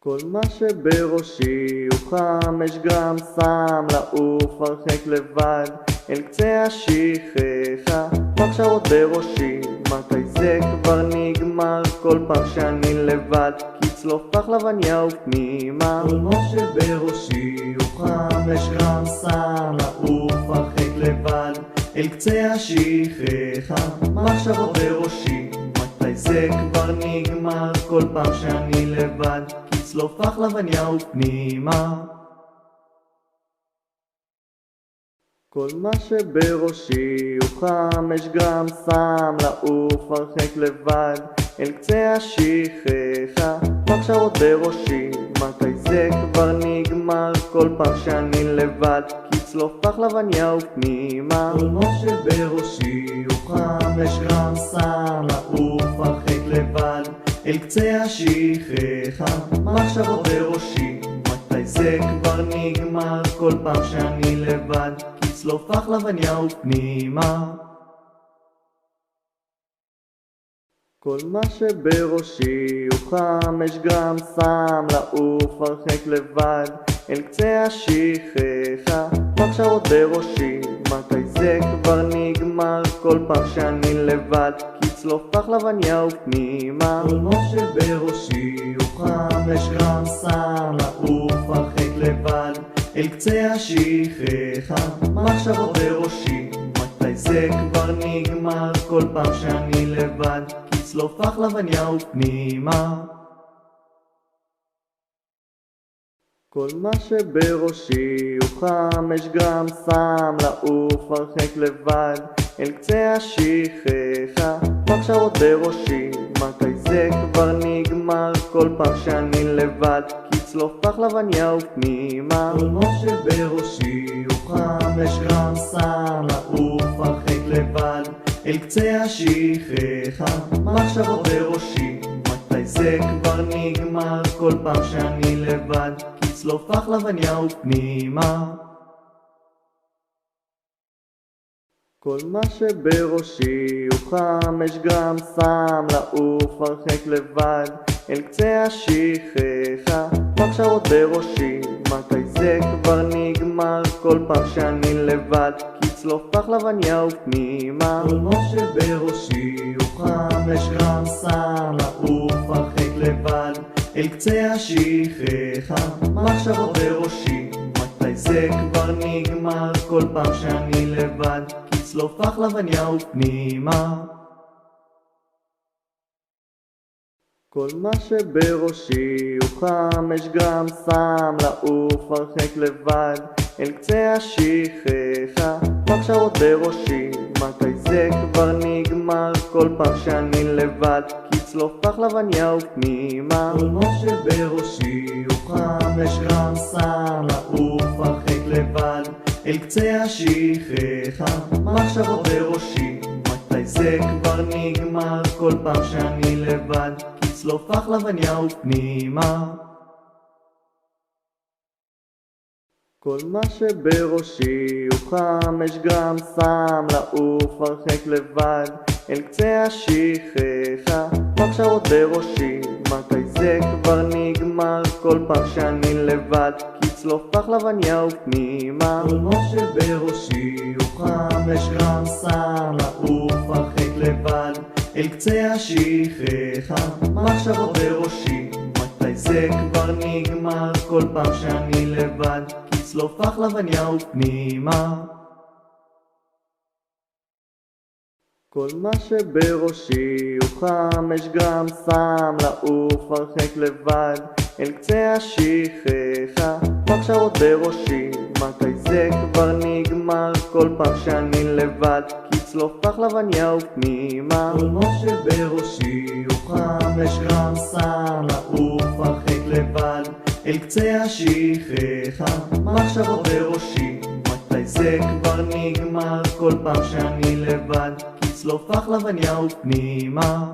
כל מה שבראשי הוא 5 גרם, שם לעוף הרחק לבד אל קצה השכחה. מחשבות בראשי, מתי זה כבר נגמר? כל פעם שאני לבד, כצלוף פחלבניה ופנימה. כל מה שבראשי הוא 5 גרם, שם לעוף הרחק לבד אל קצה השכחה. מחשבות בראשי, מתי זה כבר נגמר? כל פעם שאני לבד, כצלוף פחלבניה ופנימה. כל מה שבראשי הוא 5 גרם, שם לעוף הרחק לבד אל קצה השכחה. מחשבות בראשי, מתי זה כבר נגמר? כל פעם שאני לבד, כצלוף פחלבניה ופנימה. כל מה שבראשי הוא 5 גרם, שם לעוף הרחק לבד אל קצה השכחה. מחשבות בראשי, מתי זה כבר נגמר? כל פעם שאני לבד, כצלוף פחלבניה ופנימה. כל מה שבראשי הוא 5 גרם סם, לעוף הרחק לבד אל קצה השכחה. מחשבות בראשי, מתי זה כבר נגמר? כל פעם שאני לבד, כצלוף פחלבניה ופנימה. כל מה שבראשי הוא 5 גרם סם, לעוף הרחק לבד אל קצה השכחה. מחשבות בראשי, מתי זה כבר נגמר? כל פעם שאני לבד, כצלוף פחלבניה ופנימה. כל מה שבראשי הוא 5 גרם סם, לעוף הרחק לבד אל קצה השכחה. מחשבות בראשי, מתי זה כבר נגמר? כל פעם שאני לבד, כצלוף פחלבניה ופנימה. כל מה שבראשי הוא 5 גרם סם, לעוף הרחק לבד אל קצה השכחה. מחשבות בראשי, מתי זה כבר נגמר? כל פעם שאני לבד, כצלוף פחלבניה ופנימה. כל מה שבראשי הוא 5 גרם סם, לעוף הרחק לבד אל קצה השכחה. מחשבות בראשי, מתי זה כבר נגמר? כל פעם שאני לבד, כצלוף פחלבניה ופנימה. כל מה שבראשי הוא 5 גרם סם, לעוף הרחק לבד אל קצה השכחה. מחשבות בראשי, מתי זה כבר נגמר? כל פעם שאני לבד, כצלוף פחלבניה ופנימה. כל מה שבראשי הוא 5 גרם סם, לעוף הרחק לבד אל קצה השכחה. מחשבות בראשי, מתי זה כבר נגמר? כל פעם שאני לבד, כצלוף פחלבניה ופנימה. כל מה שבראשי הוא 5 גרם סם, לעוף הרחק לבד אל קצה השכחה. מחשבות בראשי, מתי זה כבר נגמר? כל פעם שאני לבד, כצלוף פחלבניה ופנימה. כל מה שבראשי הוא 5 גרם סם, לעוף הרחק לבד אל קצה השכחה. מחשבות בראשי, מתי זה כבר נגמר? כל פעם שאני לבד, כצלוף פחלבניה ופנימה. כל מה שבראשי הוא 5 גרם סם, לעוף הרחק לבד אל קצה השכחה. מחשבות בראשי, מתי זה כבר נגמר? כל פעם שאני לבד, כצלוף פחלבניה ופנימה. כל מה שבראשי הוא 5 גרם סם, לעוף הרחק לבד אל קצה השכחה. מחשבות בראשי, מתי זה כבר נגמר? כל פעם שאני לבד, כצלוף פחלבניה ופנימה. כל מה שבראשי הוא 5 גרם סם, לעוף הרחק לבד אל קצה השכחה. מחשבות בראשי, מתי זה כבר נגמר? כל פעם שאני לבד, כצלוף פחלבניה ופנימה.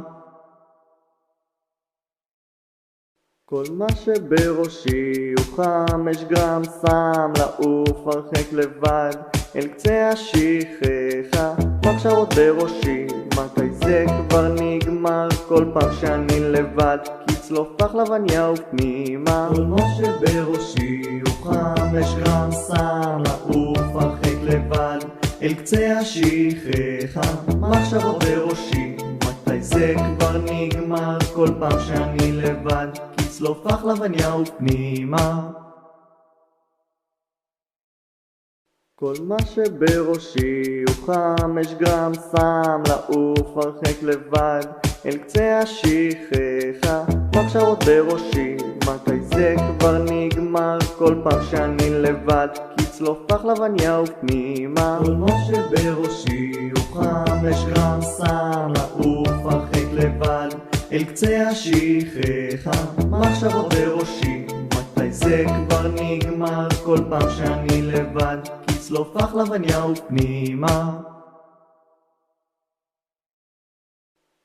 כל מה שבראשי הוא 5 גרם סם, לעוף הרחק לבד אל קצה השכחה. מחשבות בראשי, מתי זה כבר נגמר? כל פעם שאני לבד, כצלוף פחלבניה ופנימה. כל מה שבראשי הוא 5 גרם סם, לעוף הרחק לבד אל קצה השכחה. מחשבות בראשי, מתי זה כבר נגמר? כל פעם שאני לבד, כצלוף פחלבניה ופנימה. כל מה שבראשי הוא 5 גרם סם, לעוף הרחק לבד אל קצה השכחה. מחשבות בראשי, מתי זה כבר נגמר? כל פעם שאני לבד, כצלוף פחלבניה ופנימה. כל מה שבראשי הוא 5 גרם סם, לעוף הרחק לבד אל קצה השכחה. מחשבות בראשי, מתי זה כבר נגמר? כל פעם שאני לבד, כצלוף פחלבניה ופנימה.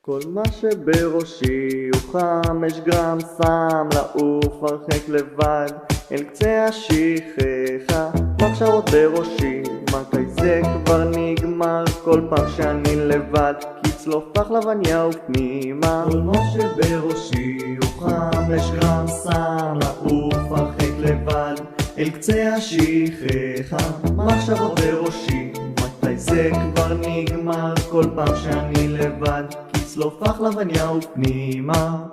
כל מה שבראשי הוא 5 גרם סם, לעוף הרחק לבד אל קצה השכחה, מחשבות בראשי, מתי זה כבר נגמר? כל פעם שאני לבד, כצלוף פחלבניה ופנימה. כל מה שבראשי הוא 5 גרם סם, לעוף הרחק לבד, אל קצה השכחה, מחשבות בראשי, מתי זה כבר נגמר? כל פעם שאני לבד, כצלוף פחלבניה ופנימה.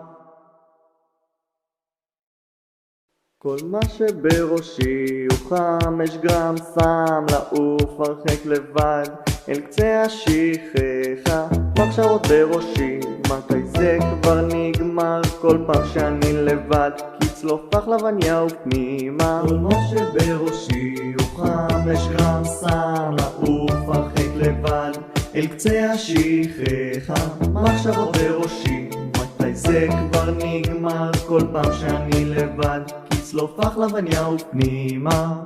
כל מה שבראשי הוא 5 גרם סם, לעוף הרחק לבד, אל קצה השכחה, מחשבות בראשי, מתי זה כבר נגמר? כל פעם שאני לבד, כצלוף פחלבניה ופנימה. כל מה שבראשי הוא 5 גרם סם, לעוף הרחק לבד, אל קצה השכחה, מחשבות בראשי, מתי זה כבר נגמר? כל פעם שאני לבד, כצלוף פחלבניה ופנימה.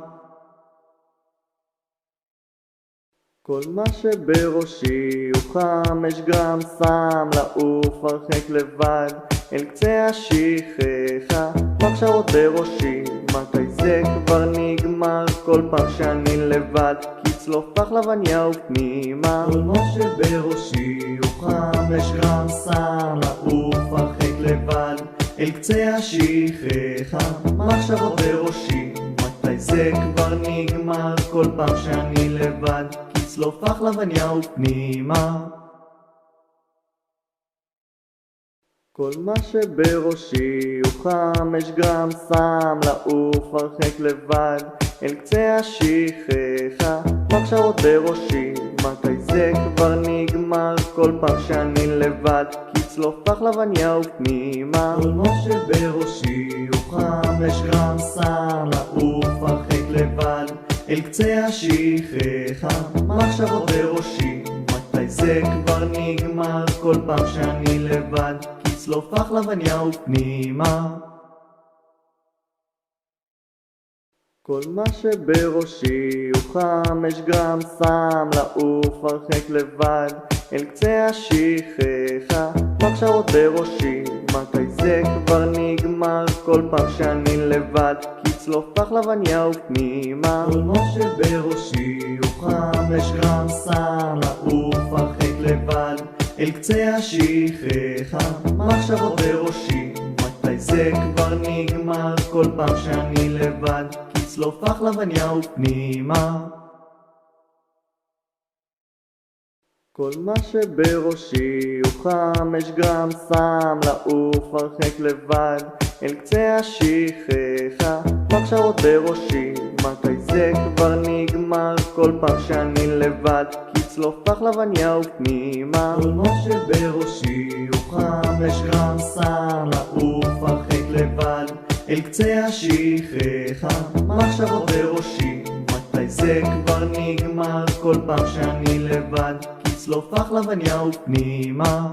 כל מה שבראשי הוא 5 גרם סם, לעוף הרחק לבד, אל קצה השכחה, מחשבות בראשי, מתי זה כבר נגמר? כל פעם שאני לבד, כצלוף פחלבניה ופנימה. כל מה שבראשי הוא 5 גרם סם, לעוף הרחק לבד, אל קצה השכחה, מחשבות בראשי, מתי זה כבר נגמר? כל פעם שאני לבד, כצלוף פחלבניה ופנימה. כל מה שבראשי הוא 5 גרם סם, לעוף הרחק לבד, אל קצה השכחה, מחשבות בראשי, מתי זה כבר נגמר? כל פעם שאני לבד, כצלוף פחלבניה ופנימה. כל מה שבראשי הוא 5 גרם סם, לעוף הרחק לבד, אל קצה השכחה, מחשבות בראשי, מתי זה כבר נגמר? כל פעם שאני לבד, כצלוף פחלבניה ופנימה. כל מה שבראשי הוא 5 גרם סם, לעוף הרחק לבד, אל קצה השכחה, מחשבות בראשי, מתי זה כבר נגמר? כל פעם שאני לבד, כצלוף פחלבניה ופנימה. כל מה שבראשי הוא 5 גרם סם, לעוף הרחק לבד, אל קצה השכחה, מחשבות בראשי, מתי זה כבר נגמר? כל פעם שאני לבד, כצלוף פחלבניה ופנימה. כל מה שבראשי הוא 5 גרם סם, לעוף הרחק לבד, אל קצה השכחה, מחשבות בראשי, מתי זה כבר נגמר? כל פעם שאני לבד, כצלוף פחלבניה ופנימה. כל מה שבראשי הוא 5 גרם סם, לעוף הרחק לבד, אל קצה השכחה, מחשבות בראשי, מתי זה כבר נגמר? כל פעם שאני לבד, כצלוף פחלבניה ופנימה.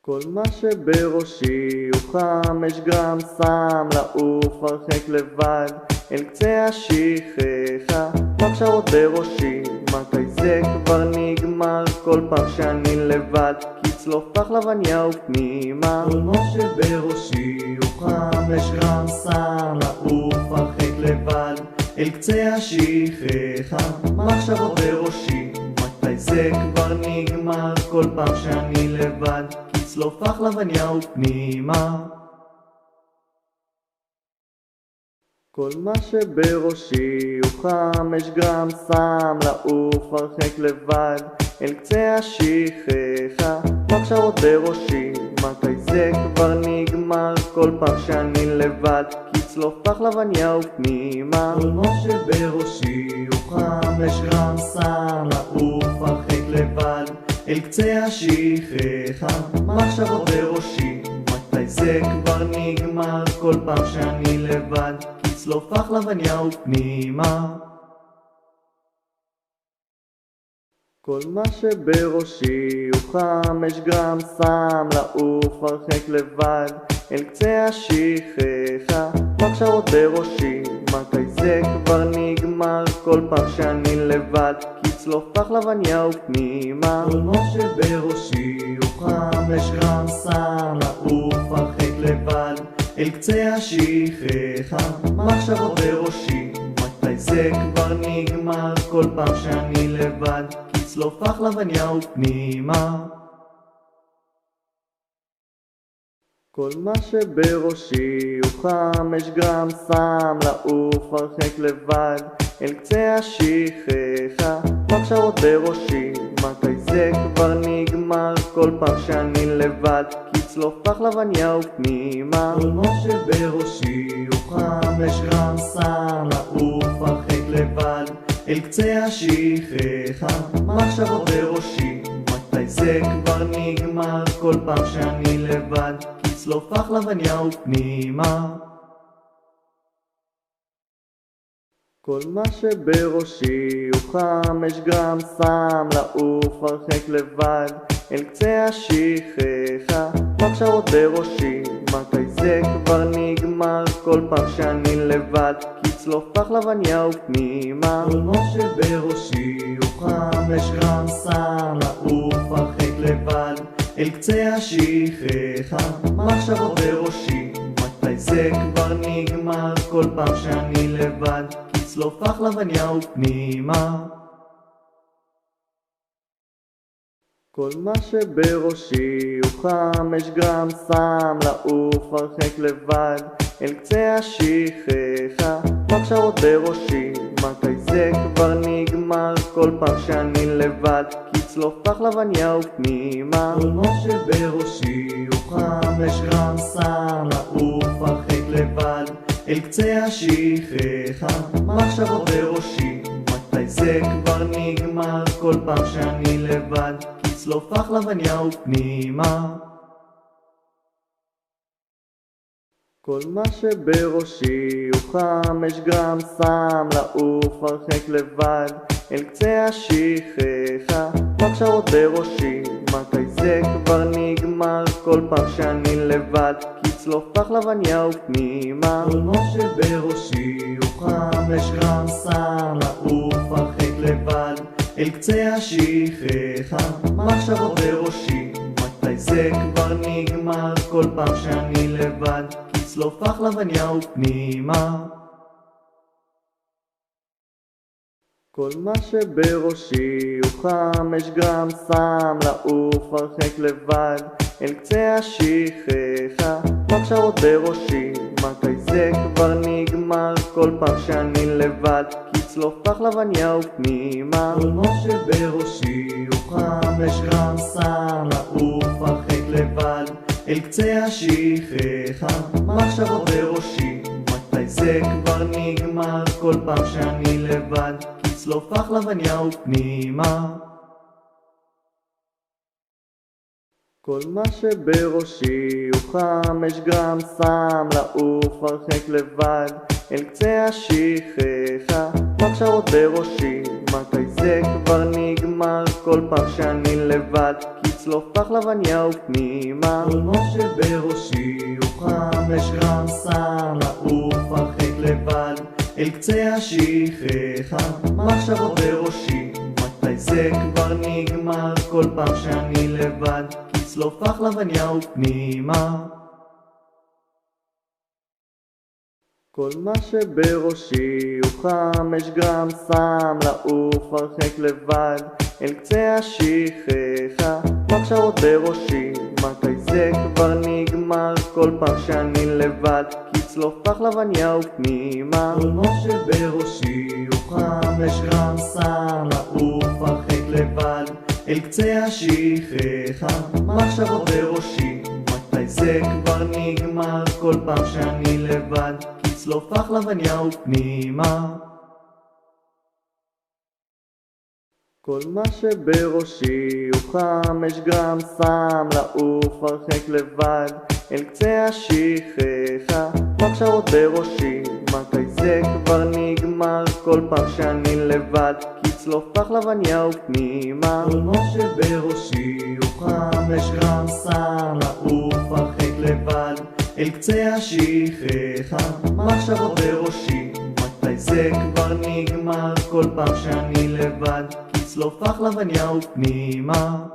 כל מה שבראשי הוא 5 גרם סם, לעוף הרחק לבד, אל קצה השכחה, מחשבות בראשי, מתי זה כבר נגמר? כל פעם שאני לבד, כצלוף פחלבניה ופנימה. כל מה שבראשי הוא 5 גרם סם, לעוף הרחק לבד, אל קצה השכחה, מחשבות בראשי, מתי זה כבר נגמר? כל פעם שאני לבד, כצלוף פחלבניה ופנימה. כל מה שבראשי הוא 5 גרם סם, לעוף הרחק לבד, אל קצה השכחה, מחשבות בראשי, מתי זה כבר נגמר? כל פעם שאני לבד, כצלוף פחלבניה ופנימה. כל מה שבראשי הוא 5 גרם סם, לעוף הרחק לבד, אל קצה השכחה, מחשבות בראשי, מתי זה כבר נגמר? כל פעם שאני לבד, כצלוף פחלבניה ופנימה. כל מה שבראשי הוא 5 גרם סם, לעוף הרחק לבד, אל קצה השכחה, מחשבות בראשי, מתי זה כבר נגמר? כל פעם שאני לבד, כצלוף פחלבניה ופנימה. כל מה שבראשי הוא 5 גרם סם, לעוף הרחק לבד, אל קצה השכחה, מחשבות בראשי, מתי זה כבר נגמר? כל פעם שאני לבד, כצלוף לחלבניה ופנימה. כל מה שבראשי הוא 5 גרם סם, לעוף הרחק לבד אל קצה השכחה, מחשבות בראשי, מתי זה כבר נגמר? כל פעם שאני לבד, כצלוף לחלבניה ופנימה. כל מה שבראשי הוא 5 גרם סם, לעוף הרחק לבד אל קצה השכחה, מחשבות בראשי, מתי זה כבר נגמר? כל פעם שאני לבד, כצלוף לחלבניה ופנימה. כל מה שבראשי הוא 5 גרם סם, לעוף הרחק לבד אל קצה השכחה, מחשבות בראשי, מתי זה כבר נגמר? כל פעם שאני לבד, כצלוף לחלבניה ופנימה. כל מה שבראשי הוא 5 גרם סם, לעוף הרחק לבד אל קצה השכחה, מחשבות בראשי, מתי זה כבר נגמר? כל פעם שאני לבד, כצלוף לחלבניה ופנימה. כל מה שבראשי הוא 5 גרם סם, לעוף הרחק לבד אל קצה השכחה, מחשבות בראשי, מתי זה כבר נגמר? כל פעם שאני לבד, כצלוף לחלבניה ופנימה. כל מה שבראשי הוא 5 גרם סם, לעוף הרחק לבד אל קצה השכחה, מחשבות בראשי, מתי זה כבר נגמר? כל פעם שאני לבד, כצלוף לחלבניה ופנימה. כל מה שבראשי הוא 5 גרם סם, לעוף הרחק לבד אל קצה השכחה, מחשבות בראשי, מתי זה כבר נגמר? כל פעם שאני לבד, כצלוף לחלבניה ופנימה. כל מה שבראשי הוא 5 גרם סם, לעוף הרחק לבד אל קצה השכחה, מחשבות בראשי, מתי זה כבר נגמר? כל פעם שאני לבד, כצלוף לחלבניה ופנימה. כל מה שבראשי הוא 5 גרם סם, לעוף הרחק לבד אל קצה השכחה, מחשבות בראשי, מתי זה כבר נגמר? כל פעם שאני לבד, כצלוף לחלבניה ופנימה. כל מה שבראשי הוא 5 גרם סם, לעוף הרחק לבד אל קצה השכחה, מחשבות בראשי, מתי זה כבר נגמר? כל פעם שאני לבד, כצלוף לחלבניה ופנימה. כל מה שבראשי הוא 5 גרם סם, לעוף הרחק לבד אל קצה השכחה, מחשבות בראשי, מתי זה כבר נגמר? כל פעם שאני לבד, כצלוף לחלבניה ופנימה. כל מה שבראשי הוא 5 גרם סם, לעוף הרחק לבד אל קצה השכחה, מחשבות בראשי, מתי זה כבר נגמר? כל פעם שאני לבד, כצלוף לחלבניה ופנימה. כל מה שבראשי הוא 5 גרם סם, לעוף הרחק לבד אל קצה השכחה, מחשבות בראשי, מתי זה כבר נגמר? כל פעם שאני לבד, כצלוף לחלבניה ופנימה. כל מה שבראשי הוא 5 גרם סם, לעוף הרחק לבד אל קצה השכחה, מחשבות בראשי, מתי זה כבר נגמר? כל פעם שאני לבד, כצלוף לחלבניה ופנימה. כל מה שבראשי הוא 5 גרם סם, לעוף הרחק לבד אל קצה השכחה, מחשבות בראשי, מתי זה כבר נגמר? כל פעם שאני לבד, כצלוף לחלבניה ופנימה. כל מה שבראשי הוא 5 גרם סם, לעוף הרחק לבד אל קצה השכחה, מחשבות בראשי, מתי זה כבר נגמר? כל פעם שאני לבד, כצלוף לחלבניה ופנימה.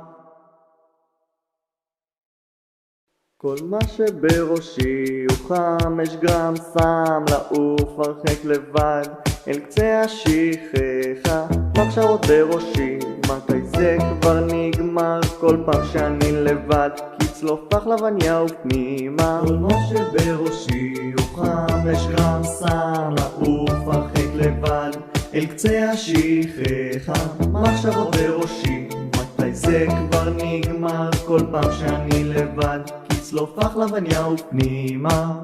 כל מה שבראשי הוא 5 גרם סם לעוף הרחק לבד אל קצה השכחה. מחשבות בראשי, מתי זה כבר נגמר? כל פעם שאני לבד, כצלוף פחלבניה ופנימה. כל מה שבראשי הוא 5 גרם סם לעוף הרחק לבד אל קצה השכחה. מחשבות בראשי, מתי זה כבר נגמר? כל פעם שאני לבד, כצלוף פחלבניה ופנימה.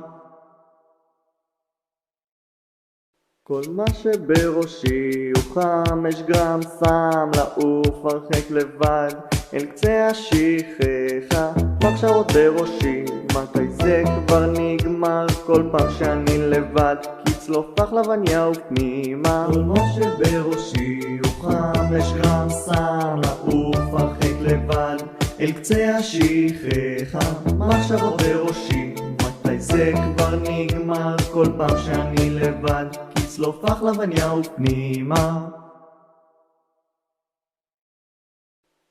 כל מה שבראשי הוא 5 גרם סם לעוף הרחק לבד אל קצה השכחה. מחשבות בראשי, מתי זה כבר נגמר? כל פעם שאני לבד, כצלוף פחלבניה ופנימה. כל מה שבראשי הוא 5 גרם סם לעוף הרחק לבד אל קצה השכחה. מחשבות בראשי, מתי זה כבר נגמר? כל פעם שאני לבד, כצלוף פחלבניה ופנימה.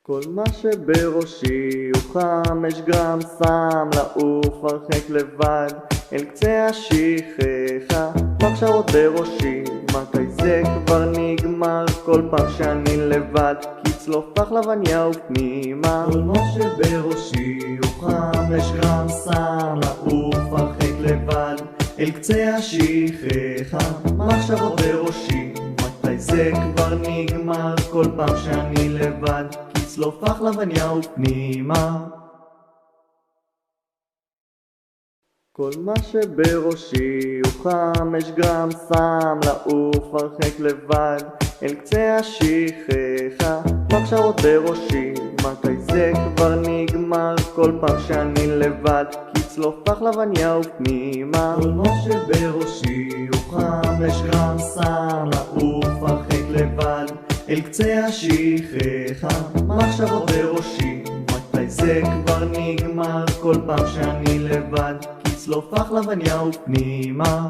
כל מה שבראשי הוא 5 גרם סם לעוף הרחק לבד אל קצה השכחה. מחשבות בראשי, מתי זה כבר נגמר? כל פעם שאני לבד, כצלוף פחלבניה ופנימה. כל מה שבראשי הוא 5 גרם סם לעוף הרחק לבד אל קצה השכחה. מחשבות בראשי, מתי זה כבר נגמר? כל פעם שאני לבד, כצלוף פחלבניה ופנימה. כל מה שבראשי הוא 5 גרם סם לעוף הרחק לבד אל קצה השכחה. מחשבות בראשי, מתי זה כבר נגמר? כל פעם שאני לבד, כצלוף פחלבניה ופנימה. כל מה שבראשי הוא 5 גרם סם לעוף הרחק לבד אל קצה השכחה. מחשבות בראשי, מתי זה כבר נגמר? כל פעם שאני לבד, כצלוף פחלבניה ופנימה.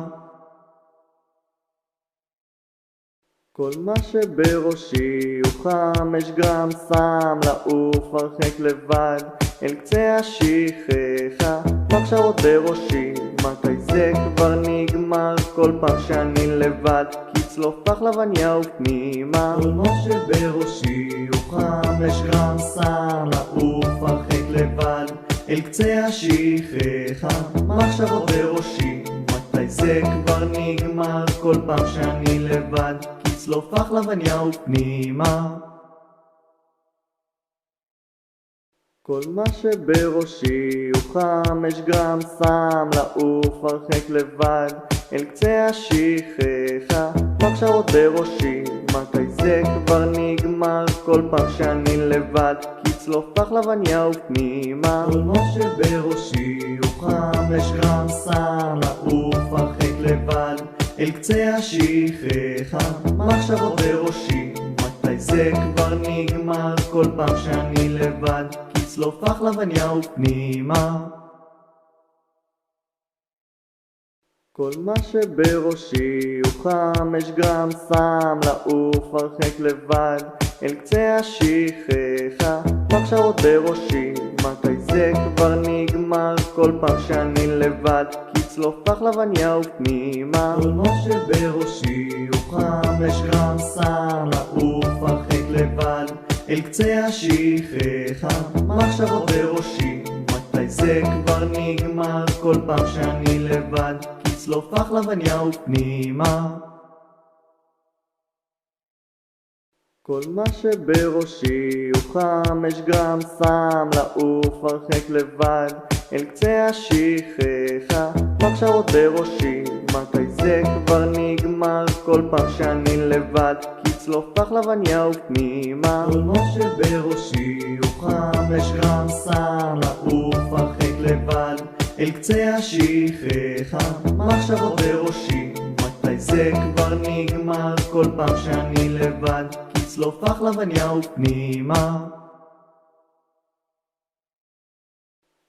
כל מה שבראשי הוא 5 גרם סם לעוף הרחק לבד אל קצה השכחה. מחשבות בראשי, מתי זה כבר נגמר? כל פעם שאני לבד, כצלוף פחלבניה ופנימה. כל מה שבראשי הוא 5 גרם סם לעוף הרחק לבד אל קצה השכחה. מחשבות בראשי, מתי זה כבר נגמר? כל פעם שאני לבד, כצלוף פחלבניה ופנימה. כל מה שבראשי הוא 5 גרם סם לעוף הרחק לבד אל קצה השכחה. מחשבות בראשי, מתי זה כבר נגמר? כל פעם שאני לבד, כצלוף פחלבניה ופנימה. כל מה שבראשי הוא 5 גרם סם לעוף הרחק לבד אל קצה השכחה. מחשבות בראשי, מתי זה כבר נגמר? כל פעם שאני לבד, כצלוף פחלבניה ופנימה. כל מה שבראשי הוא 5 גרם סם לעוף הרחק לבד אל קצה השכחה. מחשבות בראשי, מתי זה כבר נגמר? כל פעם שאני לבד, כצלוף פחלבניה ופנימה. כל מה שבראשי הוא 5 גרם סם לעוף הרחק לבד אל קצה השכחה. מחשבות בראשי, מתי זה כבר נגמר? כל פעם שאני לבד, כצלוף פחלבניה ופנימה. כל מה שבראשי הוא 5 גרם סם לעוף הרחק לבד אל קצה השכחה. מחשבות בראשי, מתי זה כבר נגמר? כל פעם שאני לבד, כצלוף פחלבניה ופנימה. כל מה שבראשי הוא 5 גרם סם לעוף הרחק לבד אל קצה השכחה. מחשבות בראשי, מתי זה כבר נגמר? כל פעם שאני לבד, כצלוף פחלבניה ופנימה.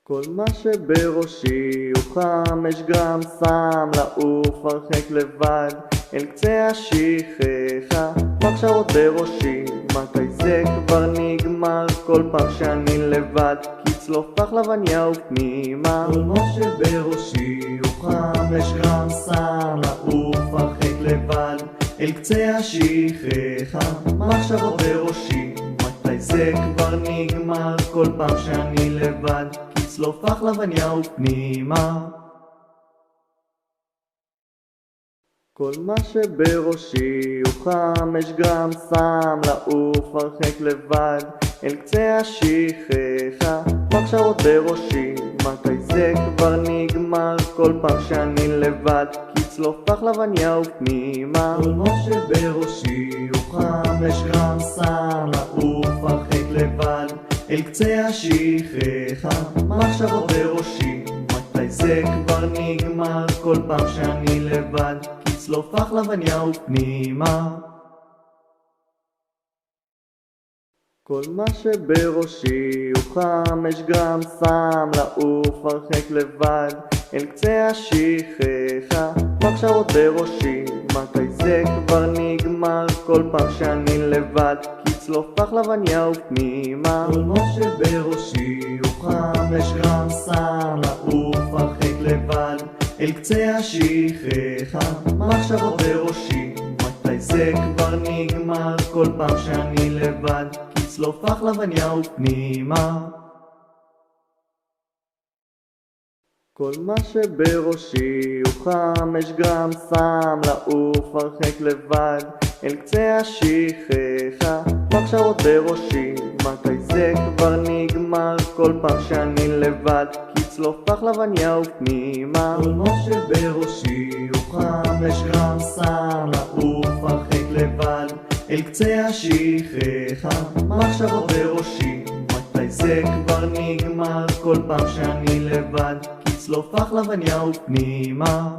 כל מה שבראשי הוא 5 גרם סם לעוף הרחק לבד אל קצה השכחה. מחשבות בראשי, מתי זה כבר נגמר? כל פעם שאני לבד, כצלוף פחלבניה ופנימה. כל מה שבראשי הוא 5 גרם סם לעוף הרחק לבד אל קצה השכחה. מחשבות בראשי, מתי זה כבר נגמר? כל פעם שאני לבד, כצלוף לחלבניה ופנימה. כל מה שבראשי הוא 5 גרם סם לעוף הרחק לבד אל קצה השכחה. מחשבות בראשי, מתי זה כבר נגמר? כל פעם שאני לבד, כצלוף לחלבניה ופנימה. כל מה שבראשי הוא 5 גרם סם לעוף הרחק לבד אל קצה השכחה. מחשבות בראשי, מתי זה כבר נגמר? כל פעם שאני לבד, כצלוף לחלבניה ופנימה. כל מה שבראשי הוא 5 גרם סם לעוף הרחק לבד אל קצה השכחה. מחשבות בראשי, מתי זה כבר נגמר? כל פעם שאני לבד, כצלוף לחלבניה ופנימה. כל מה שבראשי הוא 5 גרם סם לעוף הרחק לבד אל קצה השכחה. מחשבות בראשי, מתי זה כבר נגמר? כל פעם שאני לבד, כצלוף לחלבניה ופנימה. כל מה שבראשי הוא 5 גרם סם לעוף הרחק לבד אל קצה השכחה. מחשבות בראשי, מתי זה כבר נגמר? כל פעם שאני לבד, כצלוף לחלבניה ופנימה. כל מה שבראשי הוא 5 גרם סם לעוף הרחק לבד אל קצה השכחה. מחשבות בראשי, מתי זה כבר נגמר? כל פעם שאני לבד, כצלוף לחלבניה ופנימה.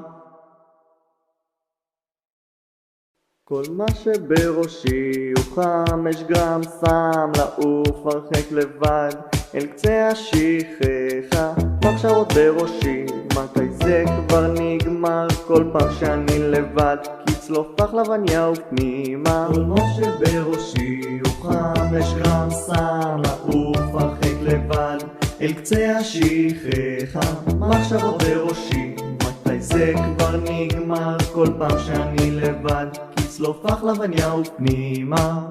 כל מה שבראשי הוא 5 גרם סם לעוף הרחק לבד אל קצה השכחה. מחשבות בראשי, מתי זה כבר נגמר? כל פעם שאני לבד, כצלוף לחלבניה ופנימה. כל מה שבראשי הוא 5 גרם סם לעוף הרחק לבד אל קצה השכחה. מחשבות בראשי, מתי זה כבר נגמר? כל פעם שאני לבד, כצלוף לחלבניה ופנימה.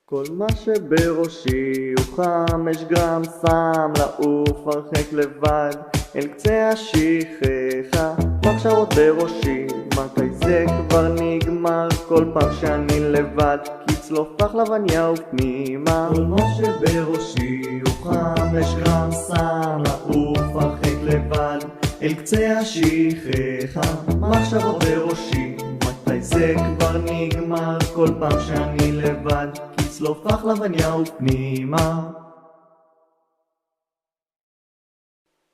כל מה שבראשי הוא 5 גרם סם לעוף הרחק לבד אל קצה השכחה. מחשבות בראשי, מתי זה כבר נגמר? כל פעם שאני לבד, כצלוף לחלבניה ופנימה. כל מה שבראשי הוא 5 גרם סם לעוף הרחק לבד אל קצה השכחה. מחשבות בראשי, מתי זה כבר נגמר? כל פעם שאני לבד, כצלוף לחלבניה ופנימה.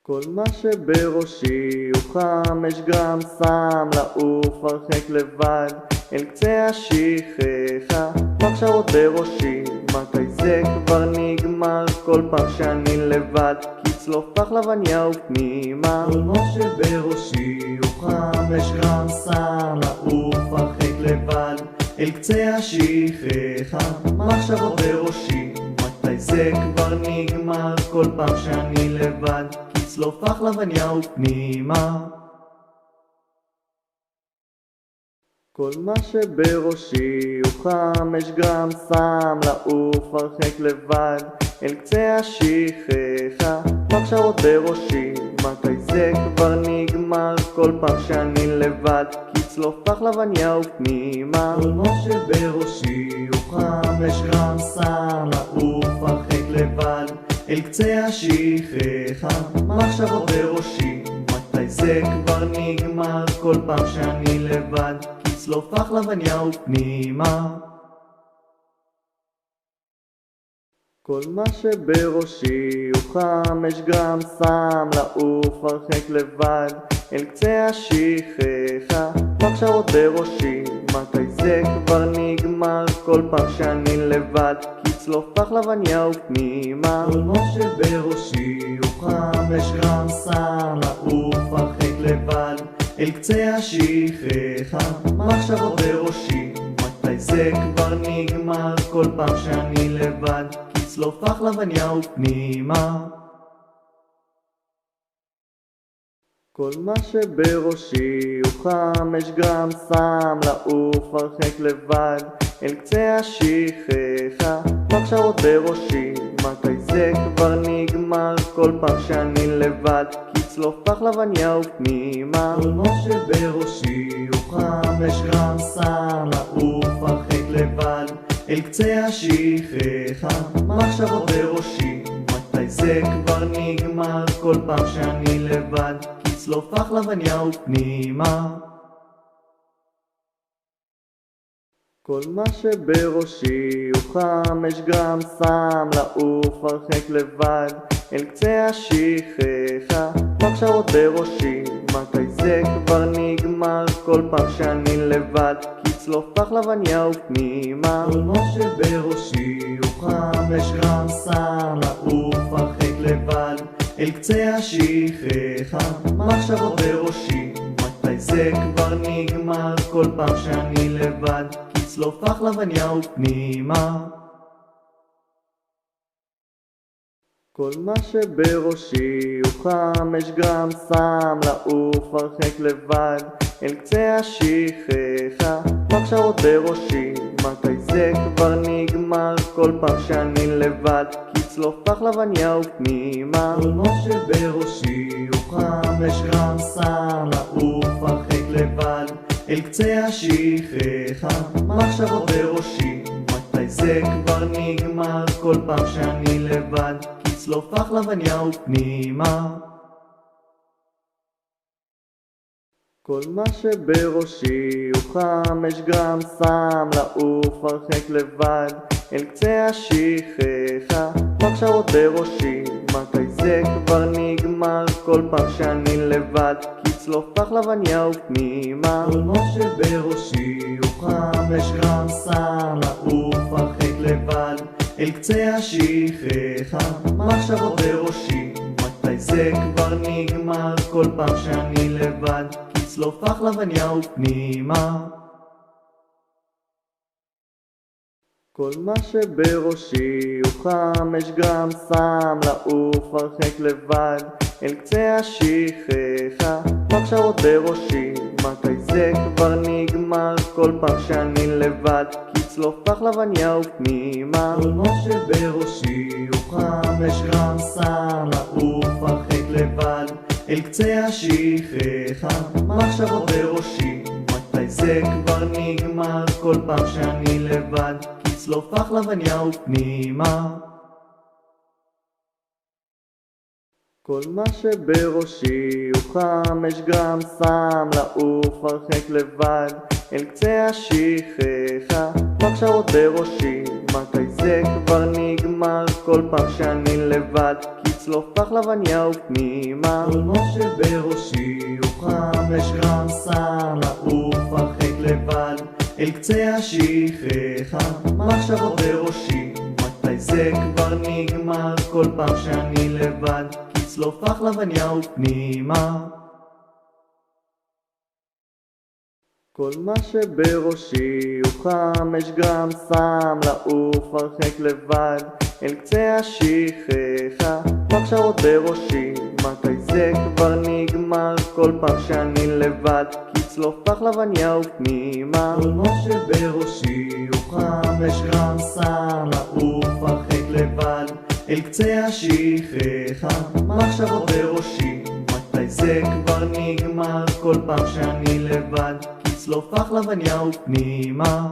כל מה שבראשי הוא 5 גרם סם לעוף הרחק לבד אל קצה השכחה. מחשבות בראשי, מתי זה כבר נגמר? כל פעם שאני לבד, כצלוף לחלבניה ופנימה. כל מה שבראשי הוא 5 גרם סם לעוף הרחק לבד אל קצה השכחה. מחשבות בראשי, מתי זה כבר נגמר? כל פעם שאני לבד, כצלוף לחלבניה ופנימה. כל מה שבראשי הוא 5 גרם סם לעוף הרחק לבד אל קצה השכחה. מחשבות בראשי, מתי זה כבר נגמר? כל פעם שאני לבד, כצלוף לחלבניה ופנימה. כל מה שבראשי הוא 5 גרם סם לעוף הרחק לבד אל קצה השכחה. מחשבות בראשי, מתי זה כבר נגמר? כל פעם שאני לבד, כצלוף לחלבניה ופנימה. כל מה שבראשי הוא 5 גרם סם לעוף הרחק לבד אל קצה השכחה. מחשבות בראשי, מתי זה כבר נגמר? כל פעם שאני לבד, כצלוף לחלבניה ופנימה. כל מה שבראשי הוא 5 גרם סם לעוף הרחק לבד אל קצה השכחה. מחשבות בראשי, מתי זה כבר נגמר? כל פעם שאני לבד, כצלוף לחלבניה ופנימה. כל מה שבראשי הוא 5 גרם, שם לעוף הרחק לבד אל קצה השכחה. מחשבות בראשי, מתי זה כבר נגמר? כל פעם שאני לבד, כצלוף פחלבניה ופנימה. כל מה שבראשי הוא 5 גרם, שם לעוף הרחק לבד אל קצה השכחה. מחשבות בראשי, מתי זה כבר נגמר? כל פעם שאני לבד, כצלוף פחלבניה ופנימה. כל מה שבראשי הוא 5 גרם, שם לעוף הרחק לבד אל קצה השכחה. מחשבות בראשי, מתי זה כבר נגמר? כל פעם שאני לבד, כצלוף פחלבניה ופנימה. כל מה שבראשי הוא 5 גרם, שם לעוף הרחק לבד אל קצה השכחה. מחשבות בראשי, מתי זה כבר נגמר? כל פעם שאני לבד, כצלוף פחלבניה ופנימה. כל מה שבראשי הוא 5 גרם, שם לעוף הרחק לבד אל קצה השכחה. מחשבות בראשי, מתי זה כבר נגמר? כל פעם שאני לבד, כצלוף פחלבניה ופנימה. כל מה שבראשי הוא 5 גרם, שם לעוף הרחק לבד אל קצה השכחה. מחשבות בראשי, מתי זה כבר נגמר? כל פעם שאני לבד, כצלוף פחלבניה ופנימה. כל מה שבראשי הוא 5 גרם, שם לעוף הרחק לבד אל קצה השכחה. מחשבות בראשי, מתי זה כבר נגמר? כל פעם שאני לבד, כצלוף פחלבניה ופנימה. כל מה שבראשי הוא 5 גרם, שם לעוף הרחק לבד אל קצה השכחה. מחשבות בראשי, מתי זה כבר נגמר? כל פעם שאני לבד, כצלוף פחלבניה ופנימה. כל מה שבראשי הוא 5 גרם, שם לעוף הרחק לבד אל קצה השכחה. מחשבות בראשי, מתי זה כבר נגמר? כל פעם שאני לבד, כצלוף פחלבניה ופנימה. כל מה שבראשי הוא 5 גרם, שם לעוף הרחק לבד אל קצה השכחה. מחשבות בראשי, מתי זה כבר נגמר? כל פעם שאני לבד, כצלוף פחלבניה ופנימה. כל מה שבראשי הוא 5 גרם, שם לעוף הרחק לבד אל קצה השכחה. מחשבות בראשי, מתי זה כבר נגמר? כל פעם שאני לבד, כצלוף פחלבניה ופנימה. כל מה שבראשי הוא 5 גרם, שם לעוף הרחק לבד אל קצה השכחה. מחשבות בראשי, מתי זה כבר נגמר? כל פעם שאני לבד, כצלוף פחלבניה ופנימה. כל מה שבראשי הוא 5 גרם, שם לעוף הרחק לבד אל קצה השכחה. מחשבות בראשי, מתי זה כבר נגמר? כל פעם שאני לבד, כצלוף פחלבניה ופנימה. כל מה שבראשי הוא 5 גרם, שם לעוף הרחק לבד אל קצה השכחה. מחשבות בראשי, מתי זה כבר נגמר? כל פעם שאני לבד, כצלוף פחלבניה ופנימה.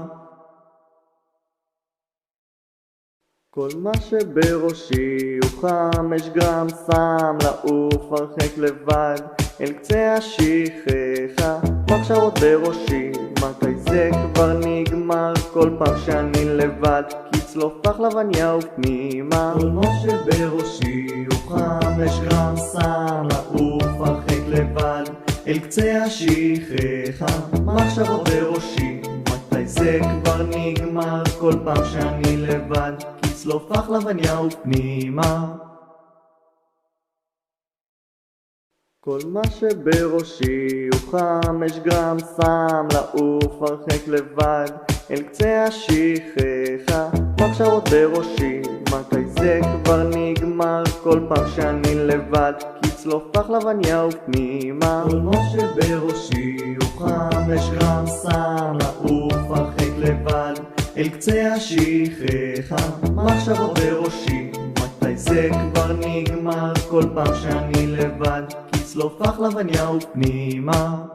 כל מה שבראשי הוא 5 גרם, שם לעוף הרחק לבד אל קצה השכחה. מחשבות בראשי, מתי זה כבר נגמר? כל פעם שאני לבד, כצלוף פחלבניה ופנימה. כל מה שבראשי הוא 5 גרם, שם לעוף הרחק לבד אל קצה השכחה. מחשבות בראשי, מתי זה כבר נגמר? כל פעם שאני לבד, כצלוף פחלבניה ופנימה. כל מה שבראשי הוא 5 גרם, שם לעוף הרחק לבד אל קצה השכחה. מחשבות בראשי, מתי זה כבר נגמר? כל פעם שאני לבד, כי צלוף פחלבניה ופנימה. כל מה שבראשי הוא 5 גרם סם, לעוף הרחק לבד אל קצה השכחה. מחשבות בראשי, מתי זה כבר נגמר? כל פעם שאני לבד, כי צלוף פחלבניה ופנימה.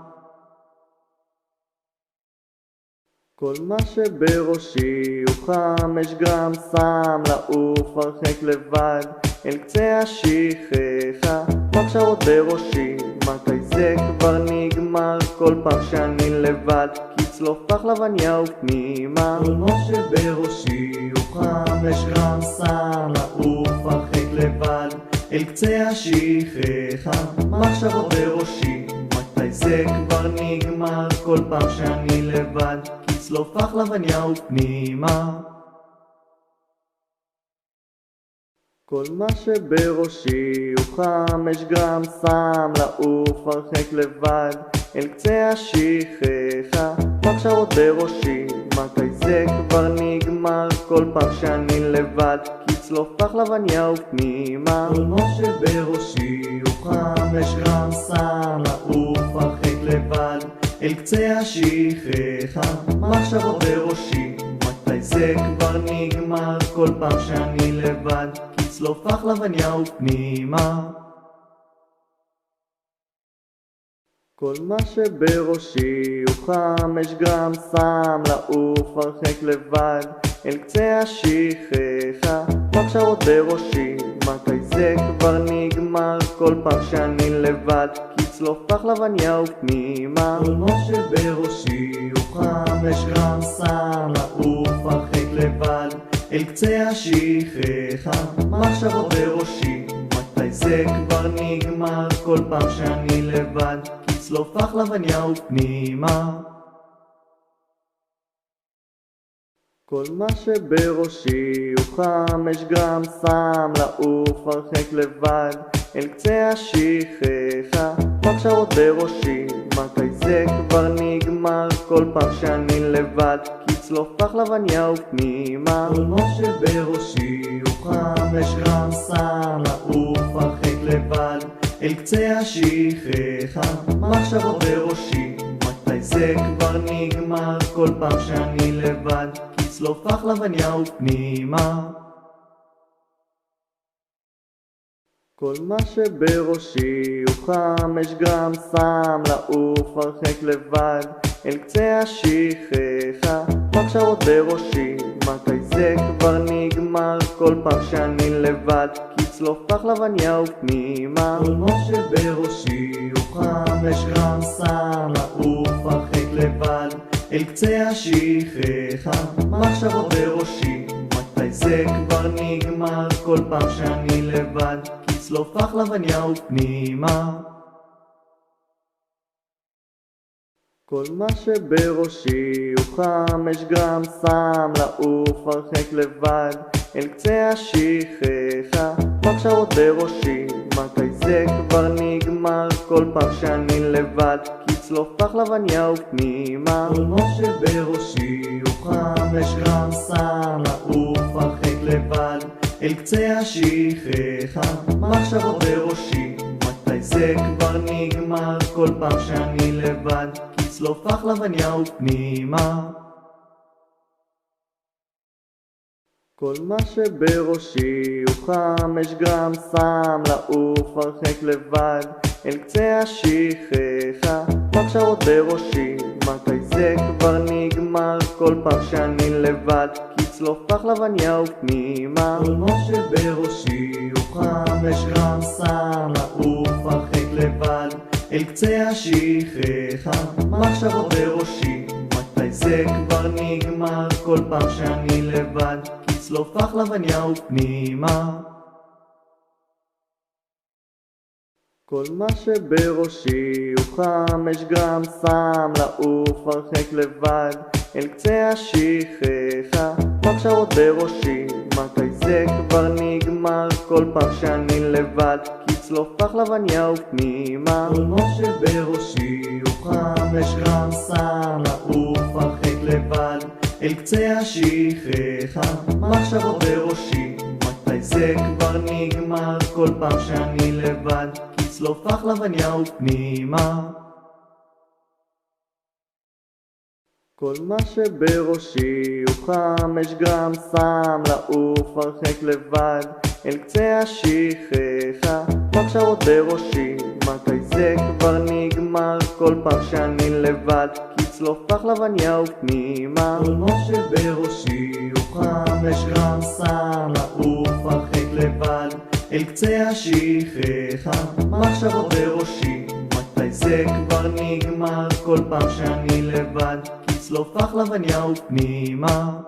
כל מה שבראשי הוא 5 גרם סם, לעוף הרחק לבד אל קצה השכחה. מחשבות בראשי, מתי זה כבר נגמר? כל פעם שאני לבד, כי צלוף פחלבניה ופנימה. כל מה שבראשי הוא 5 גרם סם, לעוף הרחק לבד אל קצה השכחה. מחשבות בראשי, מתי זה כבר נגמר? כל פעם שאני לבד, כי צלוף פחלבניה ופנימה. כל מה שבראשי הוא 5 גרם סם, לעוף הרחק לבד אל קצה השכחה. מחשבות בראשי, מתי זה כבר נגמר? כל פעם שאני לבד, כי צלוף פחלבניה ופנימה. כל מה שבראשי הוא 5 גרם סם, לעוף הרחק לבד אל קצה השכחה. מחשבות בראשי, מתי זה כבר נגמר? כל פעם שאני לבד, כי צלוף פחלבניה ופנימה. כל מה שבראשי הוא 5 גרם סם, לעוף הרחק לבד אל קצה השכחה. מחשבות בראשי, מתי זה כבר נגמר? כל פעם שאני לבד, כי צלוף פחלבניה ופנימה. כל מה שבראשי הוא 5 גרם סם, לעוף הרחק לבד אל קצה השכחה. מחשבות בראשי, מתי זה כבר נגמר? כל פעם שאני לבד, כי צלוף פחלבניה ופנימה. כל מה שבראשי הוא 5 גרם סם, לעוף הרחק לבד אל קצה השכחה. מחשבות בראשי, מתי זה כבר נגמר? כל פעם שאני לבד, כי צלוף פחלבניה ופנימה. כל מה שבראשי הוא 5 גרם סם, לעוף הרחק לבד אל קצה השכחה. מחשבות בראשי, מתי זה כבר נגמר? כל פעם שאני לבד, כי צלוף פחלבניה ופנימה. כל מה שבראשי הוא 5 גרם סם, לעוף הרחק לבד אל קצה השכחה. מחשבות בראשי, מתי זה כבר נגמר? כל פעם שאני לבד, כי צלוף פחלבניה ופנימה. כל מה שבראשי הוא 5 גרם סם, לעוף הרחק לבד אל קצה השכחה. מחשבות בראשי, מתי זה כבר נגמר? כל פעם שאני לבד, כי צלוף פחלבניה ופנימה. כל מה שבראשי הוא 5 גרם סם, לעוף הרחק לבד אל קצה השכחה. מחשבות בראשי, מתי זה כבר נגמר? כל פעם שאני לבד, כי צלוף פחלבניה ופנימה. כל מה שבראשי הוא 5 גרם סם, לעוף הרחק לבד אל קצה השכחה. מחשבות בראשי, מתי זה כבר נגמר? כל פעם שאני לבד, כי צלוף פחלבניה ופנימה. כל מה שבראשי הוא 5 גרם סם, לעוף הרחק לבד אל קצה השכחה. מחשבות בראשי, מתי זה כבר נגמר? כל פעם שאני לבד, כי צלוף פחלבניה ופנימה. כל מה שבראשי הוא 5 גרם סם, לעוף הרחק לבד אל קצה השכחה. מחשבות בראשי, מתי זה כבר נגמר? כל פעם שאני לבד, כי צלוף פחלבניה ופנימה. כל מה שבראשי הוא 5 גרם סם, לעוף הרחק לבד אל קצה השכחה. מחשבות בראשי, מתי זה כבר נגמר? כל פעם שאני לבד, כי צלוף פחלבניה ופנימה. כל מה שבראשי הוא 5 גרם סם, לעוף הרחק לבד אל קצה השכחה. מחשבות בראשי, זה כבר נגמר כל פעם שאני לבד, לצלוף לחלבניה ופנימה. כל מה שבראשי הוא 5 גרם סם, לעוף הרחק לבד אל קצה השכחה. מחשבות בראשי, מתי זה כבר נגמר כל פעם שאני לבד, לצלוף לחלבניה ופנימה. כל מה שבראשי הוא 5 גרם סם, לעוף הרחק לבד אל קצה השכחה. מחשבות בראשי, מתי זה כבר נגמר כל פעם שאני לבד, לצלוף לחלבניה ופנימה.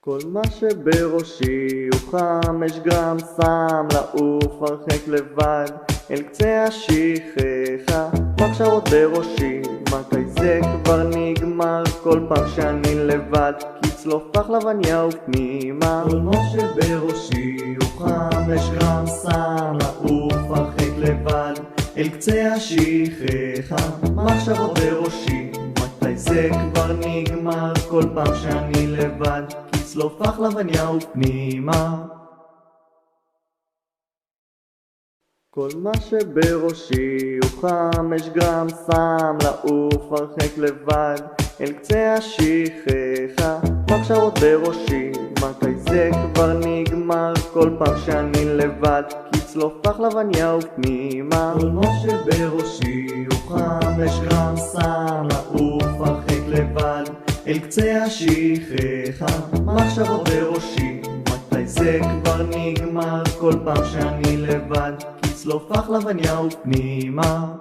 כל מה שבראשי הוא 5 גרם סם, לעוף הרחק לבד אל קצה השכחה. מחשבות בראשי, מתי זה כבר נגמר כל פעם שאני לבד, לצלוף לחלבניה ופנימה. כל מה שבראשי הוא 5 גרם סם, לעוף הרחק לבד אל קצה השכחה. מחשבות בראשי, מתי זה כבר נגמר כל פעם שאני לבד, לצלוף לחלבניה ופנימה. כל מה שבראשי הוא 5 גרם סם, לעוף הרחק לבד אל קצה השכחה. מחשבות בראשי, מתי זה כבר נגמר כל פעם שאני לבד, לצלוף לחלבניה ופנימה. כל מה שבראשי הוא 5 גרם סם, לעוף הרחק לבד אל קצה השכחה. מחשבות בראשי, מתי זה כבר נגמר כל פעם שאני לבד, לצלוף לחלבניה ופנימה.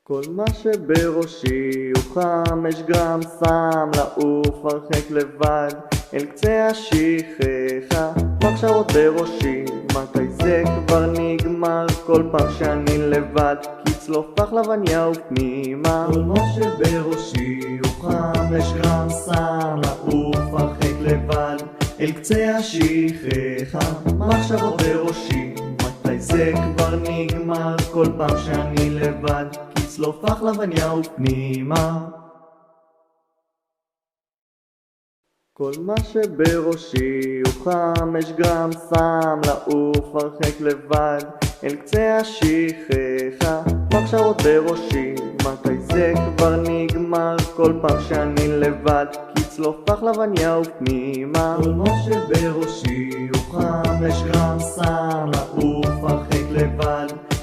כל מה שבראשי הוא 5 גרם סם, לעוף הרחק לבד אל קצה השכחה. מחשבות בראשי, מתי זה כבר נגמר כל פעם שאני לבד, לצלוף לחלבניה ופנימה. כל מה שבראשי הוא 5 גרם סם, לעוף הרחק לבד אל קצה השכחה. מחשבות בראשי, מתי זה כבר נגמר כל פעם שאני לבד, לצלוף לחלבניה ופנימה. כל מה שבראשי הוא 5 גרם סם, לעוף הרחק לבד אל קצה השכחה. מחשבות בראשי, מתי זה כבר נגמר כל פעם שאני לבד, לצלוף לחלבניה ופנימה. כל מה שבראשי הוא 5 גרם סם, לעוף הרחק לבד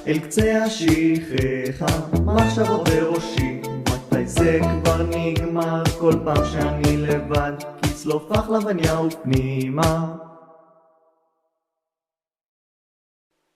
אל קצה השכחה. מחשבות בראשי, מתי זה כבר נגמר כל פעם שאני לבד, לצלוף לחלבניה ופנימה.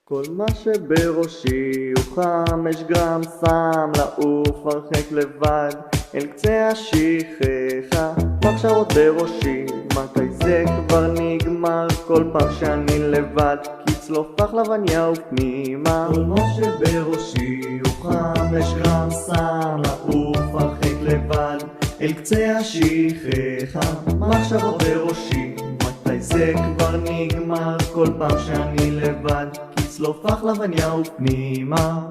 כל מה שבראשי הוא 5 גרם סם, לעוף הרחק לבד אל קצה השכחה. מחשבות בראשי, מתי זה כבר נגמר כל פעם שאני לבד, לצלוף לחלבניה ופנימה. כל מה שבראשי הוא 5 גרם סם, לעוף הרחק לבד אל קצה השכחה. מחשבות בראשי, מתי זה כבר נגמר כל פעם שאני לבד, לצלוף לחלבניה ופנימה.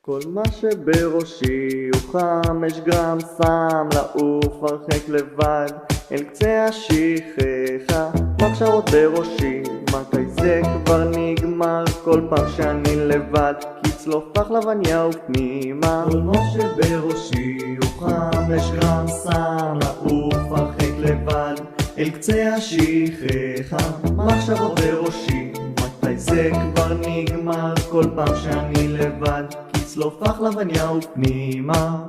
כל מה שבראשי הוא 5 גרם סם, לעוף הרחק לבד אל קצה השכחה. מחשבות בראשי, מתי זה כבר נגמר כל פעם שאני לבד, לצלוף לחלבניה ופנימה. כל מה שבראשי הוא 5 גרם סם, לעוף הרחק לבד אל קצה השכחה. מחשבות בראשי, מתי זה כבר נגמר כל פעם שאני לבד, לצלוף לחלבניה ופנימה.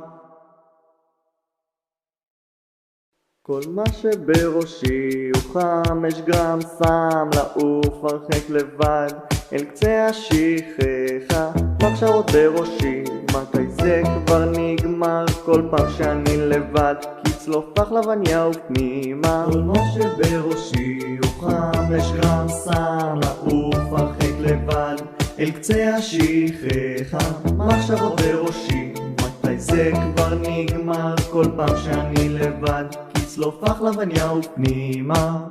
כל מה שבראשי הוא 5 גרם סם, לעוף הרחק לבד אל קצה השכחה. מחשבות בראשי, מתי זה כבר נגמר כל פעם שאני לבד, לצלוף לחלבניה ופנימה. כל מה שבראשי הוא 5 גרם סם, לעוף הרחק לבד אל קצה השכחה. מחשבות בראשי, מתי זה כבר נגמר כל פעם שאני לבד, לצלוף לחלבניה ופנימה.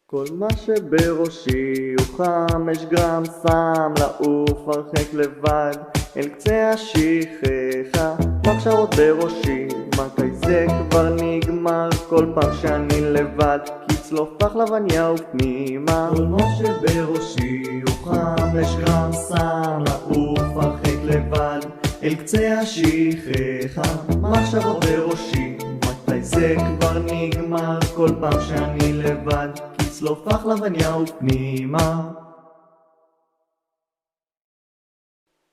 כל מה שבראשי הוא 5 גרם סם, לעוף הרחק לבד אל קצה השכחה, מחשבות בראשי, מתי זה כבר נגמר? כל פעם שאני לבד, כצלוף פחלבניה ופנימה. כל מה שבראשי הוא 5 גרם סם, לעוף הרחק לבד, אל קצה השכחה, מחשבות בראשי, מתי זה כבר נגמר? כל פעם שאני לבד, כצלוף פחלבניה ופנימה.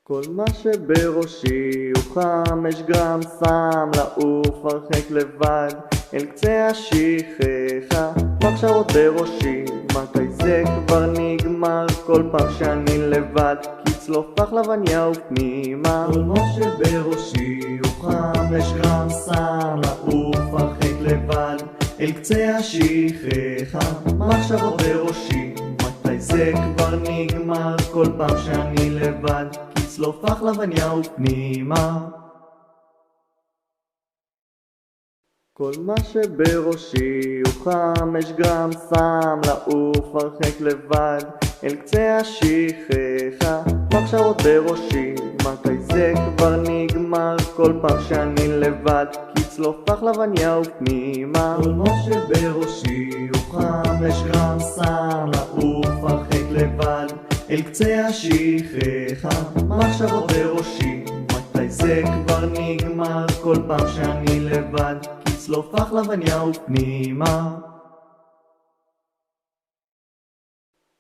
כל מה שבראשי הוא 5 גרם סם, לעוף הרחק לבד, אל קצה השכחה, מחשבות בראשי, מתי זה כבר נגמר? כל פעם שאני לבד, כצלוף פחלבניה ופנימה. כל מה שבראשי הוא 5 גרם סם, לעוף הרחק לבד, אל קצה השכחה, מחשבות בראשי, מתי זה כבר נגמר? כל פעם שאני לבד, כצלוף פחלבניה ופנימה. כל מה שבראשי הוא 5 גרם סם, לעוף הרחק לבד, אל קצה השכחה, מחשבות בראשי, מתי זה כבר נגמר? כל פעם שאני לבד, כצלוף פחלבניה ופנימה. כל מה שבראשי הוא 5 גרם סם, לעוף הרחק לבד, אל קצה השכחה, מחשבות בראשי, מתי זה כבר נגמר? כל פעם שאני לבד, כצלוף פחלבניה ופנימה.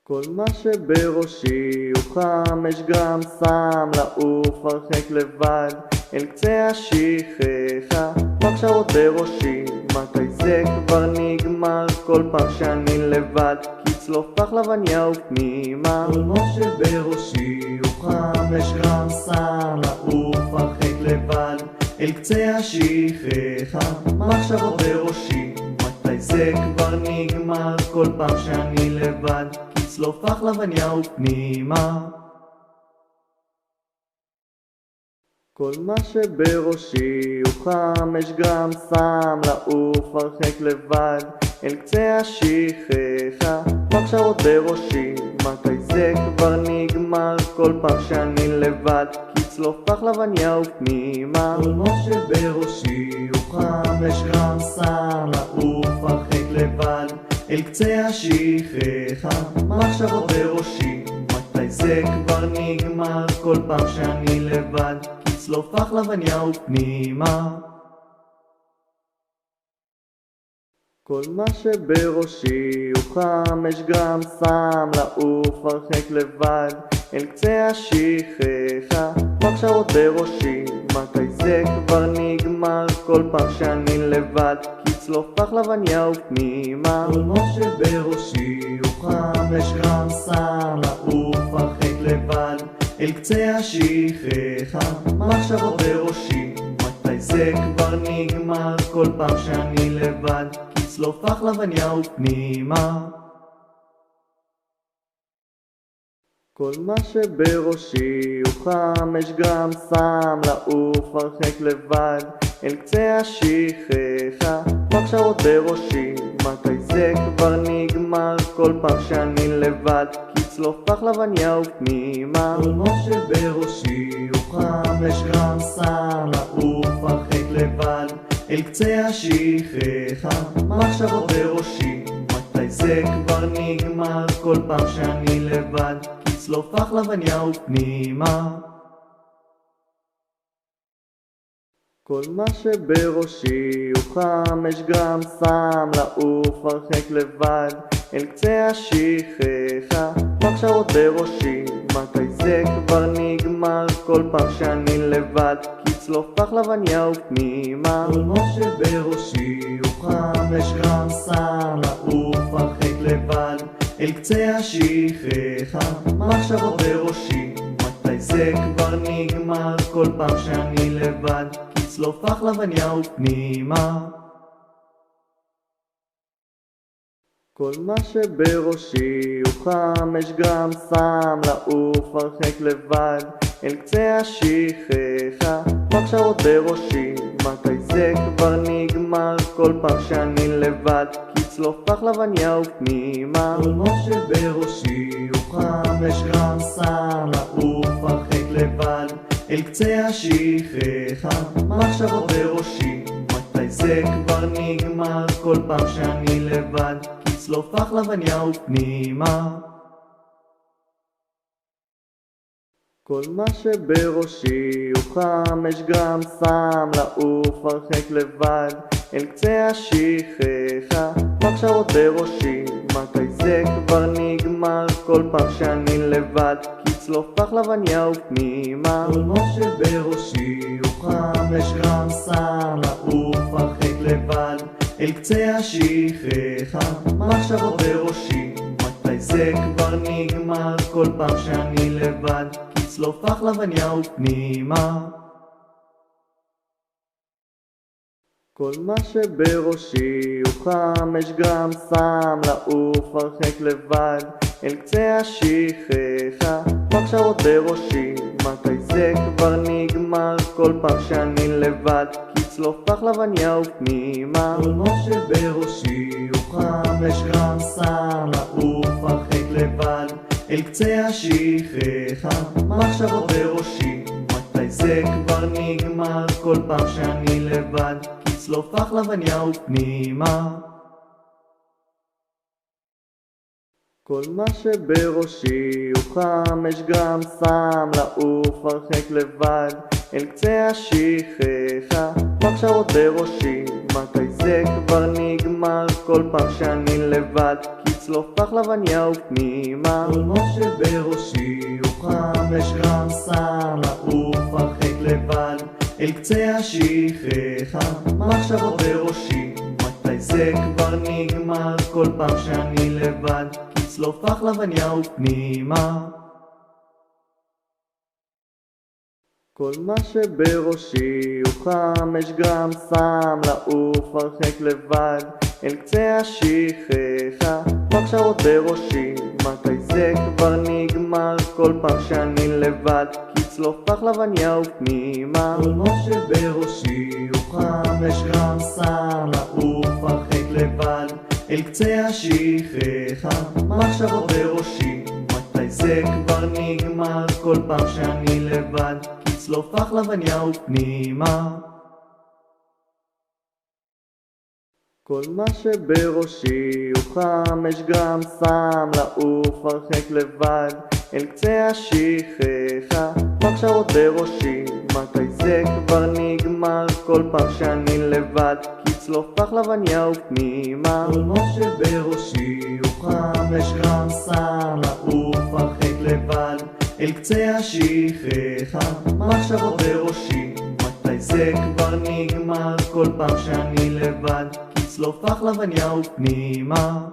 כל מה שבראשי הוא 5 גרם סם, לעוף הרחק לבד, אל קצה השכחה, מחשבות בראשי, מתי זה כבר נגמר? כל פעם שאני לבד, כצלוף פחלבניה ופנימה. כל מה שבראשי הוא 5 גרם סם, לעוף הרחק לבד, אל קצה השכחה, מחשבות בראשי, מתי זה כבר נגמר? כל פעם שאני לבד, כצלוף פחלבניה ופנימה. כל מה שבראשי הוא 5 גרם סם, לעוף הרחק לבד, אל קצה השכחה, מחשבות בראשי, מתי זה כבר נגמר? כל פעם שאני לבד, כצלוף פחלבניה ופנימה. כל מה שבראשי הוא 5 גרם סם, לעוף הרחק לבד, אל קצה השכחה, מחשבות בראשי, מתי זה כבר נגמר? כל פעם שאני לבד, כצלוף פחלבניה ופנימה. כל מה שבראשי הוא 5 גרם סם, לעוף הרחק לבד, אל קצה השכחה, מחשבות בראשי, מתי זה כבר נגמר? כל פעם שאני לבד, כצלוף פחלבניה ופנימה. כל מה שבראשי הוא 5 גרם סם, לעוף הרחק לבד, אל קצה השכחה, מחשבות בראשי, מתי זה כבר נגמר? כל פעם שאני לבד, כצלוף פחלבניה ופנימה. כל מה שבראשי הוא 5 גרם סם, לעוף הרחק לבד, אל קצה השכחה, מחשבות בראשי, מתי זה כבר נגמר? כל פעם שאני לבד, כצלוף פחלבניה ופנימה. כל מה שבראשי הוא 5 גרם סם, לעוף הרחק לבד, אל קצה השכחה, מחשבות בראשי, מתי זה כבר נגמר? כל פעם שאני לבד, כצלוף פחלבניה ופנימה. כל מה שבראשי הוא 5 גרם סם, לעוף הרחק לבד, אל קצה השכחה, מחשבות בראשי, מתי זה כבר נגמר? כל פעם שאני לבד, כצלוף פחלבניה ופנימה. כל מה שבראשי הוא 5 גרם סם, לעוף הרחק לבד, אל קצה השכחה, מחשבות בראשי, מתי זה כבר נגמר? כל פעם שאני לבד, כצלוף פחלבניה ופנימה. כל מה שבראשי הוא 5 גרם סם, לעוף הרחק לבד, אל קצה השכחה, מחשבות בראשי, מתי זה כבר נגמר? כל פעם שאני לבד, כצלוף פחלבניה ופנימה. כל מה שבראשי הוא 5 גרם סם, לעוף הרחק לבד, אל קצה השכחה, מחשבות בראשי, מתי זה כבר נגמר? כל פעם שאני לבד, כצלוף לחלבניה ופנימה. כל מה שבראשי הוא 5 גרם סם, לעוף הרחק לבד אל קצה השכחה, מחשבות בראשי, מתי זה כבר נגמר? כל פעם שאני לבד, כצלוף לחלבניה ופנימה. כל מה שבראשי הוא 5 גרם סם, לעוף הרחק לבד אל קצה השכחה, מחשבות בראשי, מתי זה כבר נגמר? כל פעם שאני לבד, כצלוף לחלבניה ופנימה. כל מה שבראשי הוא 5 גרם סם, לעוף הרחק לבד אל קצה השכחה, מחשבות בראשי, מתי זה כבר נגמר? כל פעם שאני לבד, כצלוף לחלבניה ופנימה. כל מה שבראשי הוא 5 גרם סם, לעוף הרחק לבד אל קצה השכחה, מחשבות בראשי, מתי זה כבר נגמר? כל פעם שאני לבד, כצלוף לחלבניה ופנימה. כל מה שבראשי הוא 5 גרם סם, לעוף הרחק לבד אל קצה השכחה, מחשבות בראשי, מתי זה כבר נגמר? כל פעם שאני לבד, כצלוף לחלבניה ופנימה. כל מה שבראשי הוא 5 גרם סם, לעוף הרחק לבד אל קצה השכחה, מחשבות בראשי, מתי זה כבר נגמר? כל פעם שאני לבד, כצלוף לחלבניה ופנימה. כל מה שבראשי הוא 5 גרם סם, לעוף הרחק לבד אל קצה השכחה, מחשבות בראשי, מתי זה כבר נגמר? כל פעם שאני לבד, כצלוף לחלבניה ופנימה. כל מה שבראשי הוא 5 גרם סם, לעוף הרחק לבד אל קצה השכחה, מחשבות בראשי, מתי זה כבר נגמר? כל פעם שאני לבד, כצלוף לחלבניה ופנימה. כל מה שבראשי הוא 5 גרם סם, לעוף הרחק לבד אל קצה השכחה, מחשבות בראשי, מתי זה כבר נגמר? כל פעם שאני לבד, כצלוף לחלבניה ופנימה. כל מה שבראשי הוא 5 גרם סם, לעוף הרחק לבד אל קצה השכחה, מחשבות בראשי, מתי זה כבר נגמר? כל פעם שאני לבד, כצלוף לחלבניה ופנימה.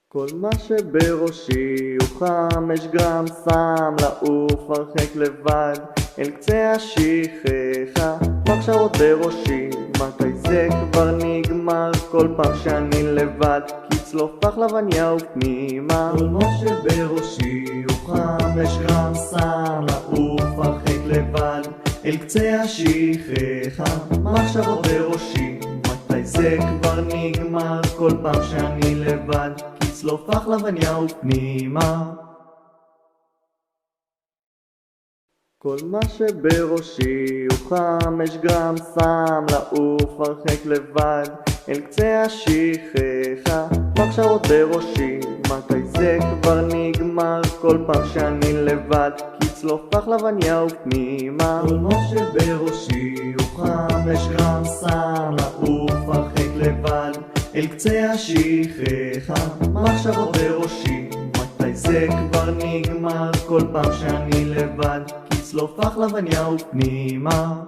כל מה שבראשי הוא 5 גרם סם, לעוף הרחק לבד אל קצה השכחה, מחשבות בראשי, מתי זה כבר נגמר? כל פעם שאני לבד, כצלוף לחלבניה ופנימה. כל מה שבראשי הוא 5 גרם סם, לעוף הרחק לבד אל קצה השכחה, מחשבות בראשי, מתי זה כבר נגמר? כל פעם שאני לבד, כצלוף לחלבניה ופנימה. כל מה שבראשי הוא 5 גרם סם, לעוף הרחק לבד אל קצה השכחה, מחשבות בראשי, מתי זה כבר נגמר? כל פעם שאני לבד, כצלוף לחלבניה ופנימה. כל מה שבראשי הוא 5 גרם סם, לעוף הרחק לבד אל קצה השכחה, מחשבות בראשי, מתי זה כבר נגמר? כל פעם שאני לבד, כצלוף לחלבניה ופנימה.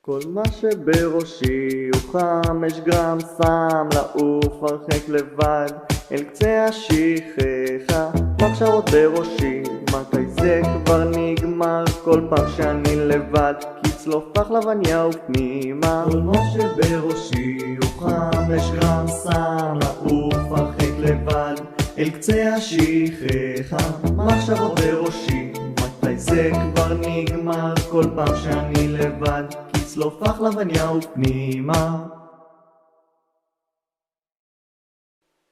כל מה שבראשי הוא 5 גרם סם, לעוף הרחק לבד אל קצה השכחה, מחשבות בראשי, מתי זה כבר נגמר? כל פעם שאני לבד, כצלוף לחלבניה ופנימה. כל מה שבראשי הוא 5 גרם סם, לעוף הרחק לבד אל קצה השכחה, מחשבות בראשי, מתי זה כבר נגמר? כל פעם שאני לבד, כצלוף לחלבניה ופנימה.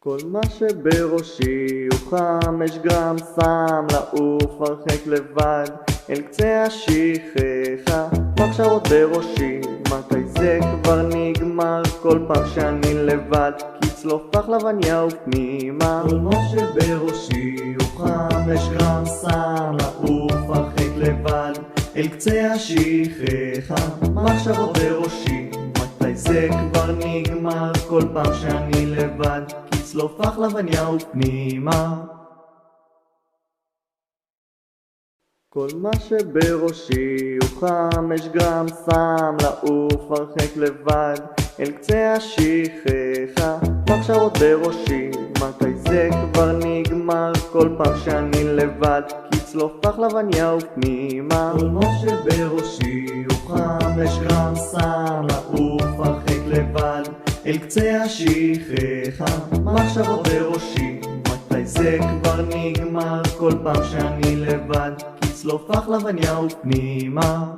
כל מה שבראשי הוא 5 גרם, שם לעוף הרחק לבד אל קצה השכחה. מחשבות בראשי, מתי זה כבר נגמר? כל פעם שאני לבד, כצלוף פחלבניה ופנימה. כל מה שבראשי הוא 5 גרם, שם לעוף הרחק לבד אל קצה השכחה. מחשבות בראשי, מתי זה כבר נגמר? כל פעם שאני לבד, כצלוף פחלבניה ופנימה. כל מה שבראשי הוא 5 גרם, שם לעוף הרחק לבד אל קצה השכחה. מחשבות בראשי, מתי זה כבר נגמר? כל פעם שאני לבד, כצלוף פחלבניה ופנימה. כל מה שבראשי הוא 5 גרם, שם לעוף הרחק לבד אל קצה השכחה. מחשבות בראשי, מתי זה כבר נגמר? כל פעם שאני לבד, כצלוף פחלבניה ופנימה.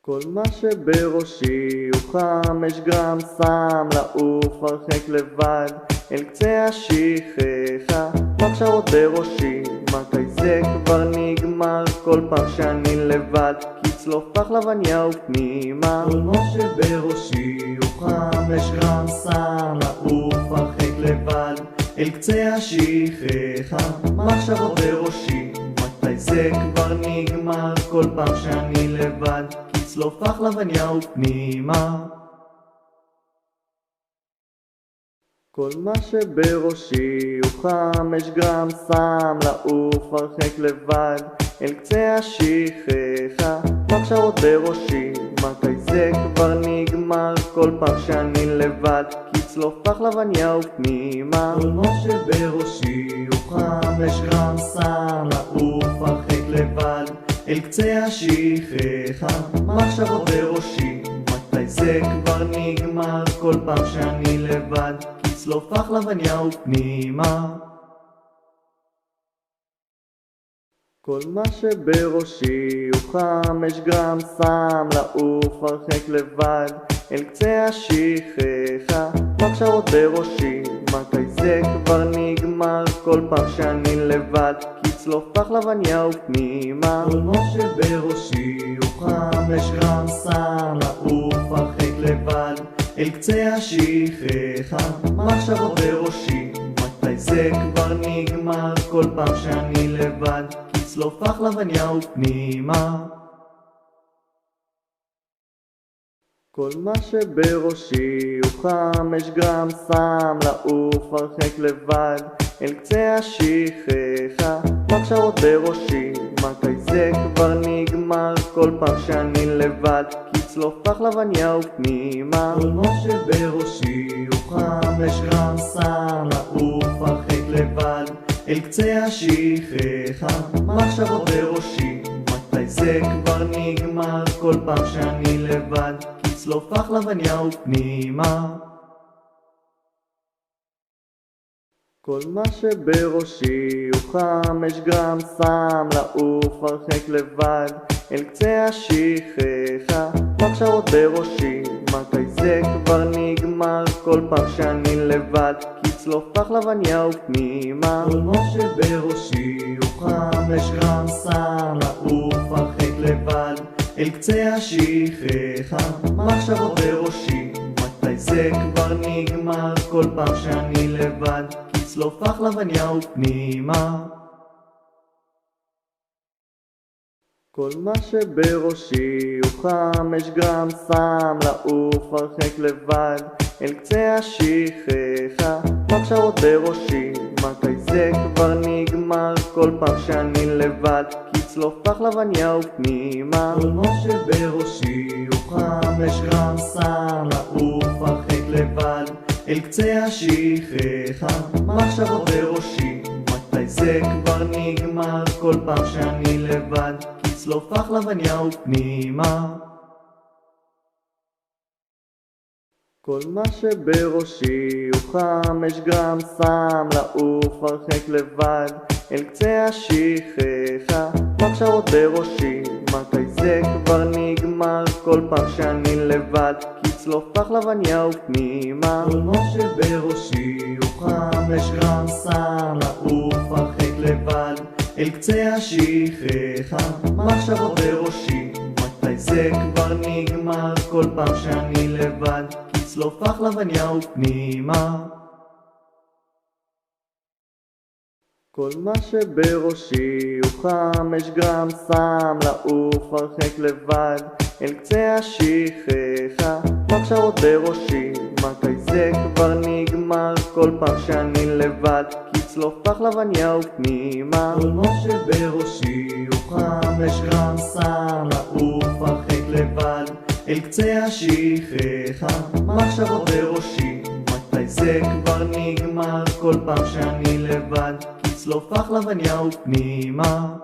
כל מה שבראשי הוא 5 גרם, שם לעוף הרחק לבד אל קצה השכחה. מחשבות בראשי, מתי זה כבר נגמר? כל פעם שאני לבד, כצלוף פחלבניה ופנימה. כל מה שבראשי הוא 5 גרם, שם לעוף הרחק לבד אל קצה השכחה. מחשבות בראשי, מתי זה כבר נגמר? כל פעם שאני לבד, כצלוף פחלבניה ופנימה. כל מה שבראשי הוא 5 גרם, שם לעוף הרחק לבד אל קצה השכחה. מחשבות בראשי, מתי זה כבר נגמר? כל פעם שאני לבד, כצלוף פחלבניה ופנימה. כל מה שבראשי הוא 5 גרם, שם לעוף הרחק לבד אל קצה השכחה. מחשבות בראשי, מתי זה כבר נגמר? כל פעם שאני לבד, כצלוף פחלבניה ופנימה. כל מה שבראשי הוא 5 גרם, שם לעוף הרחק לבד אל קצה השכחה. מחשבות בראשי, מתי זה כבר נגמר? כל פעם שאני לבד, כצלוף פחלבניה ופנימה. כל מה שבראשי הוא 5 גרם, שם לעוף הרחק לבד אל קצה השכחה. מחשבות בראשי, מתי זה כבר נגמר? כל פעם שאני לבד, כצלוף פחלבניה ופנימה. כל מה שבראשי הוא 5 גרם, שם לעוף הרחק לבד אל קצה השכחה. מחשבות בראשי, מתי זה כבר נגמר? כל פעם שאני לבד, כצלוף פחלבניה ופנימה. כל מה שבראשי הוא 5 גרם, שם לעוף הרחק לבד אל קצה השכחה. מחשבות בראשי, מתי זה כבר נגמר? כל פעם שאני לבד, כצלוף פחלבניה ופנימה. כל מה שבראשי הוא 5 גרם, שם לעוף הרחק לבד אל קצה השכחה. מחשבות בראשי, מתי זה כבר נגמר? כל פעם שאני לבד, כצלוף פחלבניה ופנימה. כל מה שבראשי הוא 5 גרם, שם לעוף הרחק לבד אל קצה השכחה. מחשבות בראשי, מתי זה כבר נגמר? כל פעם שאני לבד, כצלוף פחלבניה ופנימה. כל מה שבראשי הוא 5 גרם, שם לעוף הרחק לבד אל קצה השכחה. מחשבות בראשי, מתי זה כבר נגמר? כל פעם שאני לבד, כצלוף פחלבניה ופנימה. כל מה שבראשי הוא 5 גרם, שם לעוף הרחק לבד אל קצה השכחה. מחשבות בראשי, מתי זה כבר נגמר? כל פעם שאני לבד, כצלוף פחלבניה ופנימה. כל מה שבראשי הוא 5 גרם, שם לעוף הרחק לבד אל קצה השכחה. מחשבות בראשי, מתי זה כבר נגמר? כל פעם שאני לבד, כצלוף פחלבניה ופנימה. כל מה שבראשי הוא 5 גרם סם, לעוף הרחק לבד אל קצה השכחה. מחשבות בראשי, מתי זה כבר נגמר? כל פעם שאני לבד, כצלוף פחלבניה ופנימה. כל מה שבראשי הוא 5 גרם סם, לעוף הרחק לבד אל קצה השכחה. מחשבות בראשי, מתי זה כבר נגמר? כל פעם שאני לבד, כצלוף פחלבניה ופנימה. כל מה שבראשי הוא 5 גרם סם, לעוף הרחק לבד אל קצה השכחה. מחשבות בראשי, מתי זה כבר נגמר? כל פעם שאני לבד, כצלוף פחלבניה ופנימה.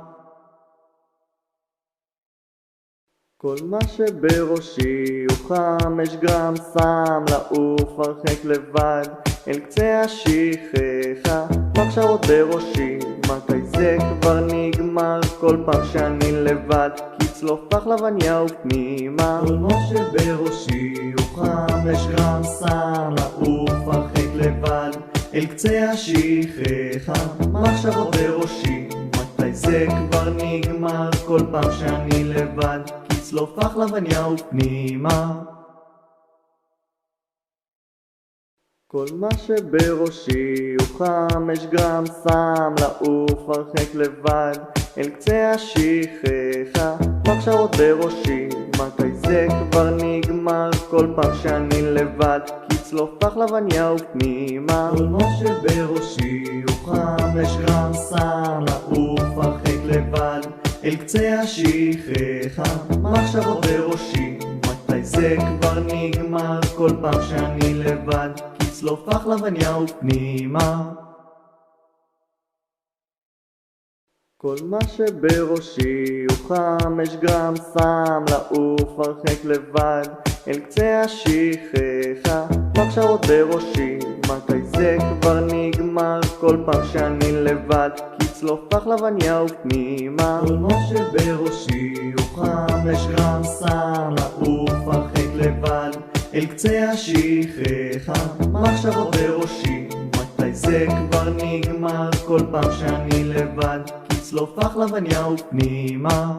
כל מה שבראשי הוא 5 גרם סם, לעוף הרחק לבד אל קצה השכחה. מחשבות בראשי, מתי זה כבר נגמר? כל פעם שאני לבד, כצלוף פחלבניה ופנימה. כל מה שבראשי הוא 5 גרם סם, לעוף הרחק לבד אל קצה השכחה. מחשבות בראשי, מתי זה כבר נגמר? כל פעם שאני לבד, כצלוף פחלבניה ופנימה. כל מה שבראשי הוא 5 גרם סם, לעוף הרחק לבד אל קצה השכחה. מחשבות בראשי, מתי זה כבר נגמר? כל פעם שאני לבד, כצלוף פחלבניה ופנימה. כל מה שבראשי הוא 5 גרם סם, לעוף הרחק לבד אל קצה השכחה. מחשבות בראשי, מתי זה כבר נגמר? כל פעם שאני לבד, כצלוף פחלבניה ופנימה. כל מה שבראשי הוא 5 גרם סם, לעוף הרחק לבד אל קצה השכחה. מחשבות בראשי, מתי זה כבר נגמר? כל פעם שאני לבד, כצלוף פחלבניה ופנימה. כל מה שבראשי הוא 5 גרם סם, לעוף הרחק לבד אל קצה השכחה. מחשבות בראשי, מתי זה כבר נגמר? כל פעם שאני לבד, כצלוף פחלבניה ופנימה.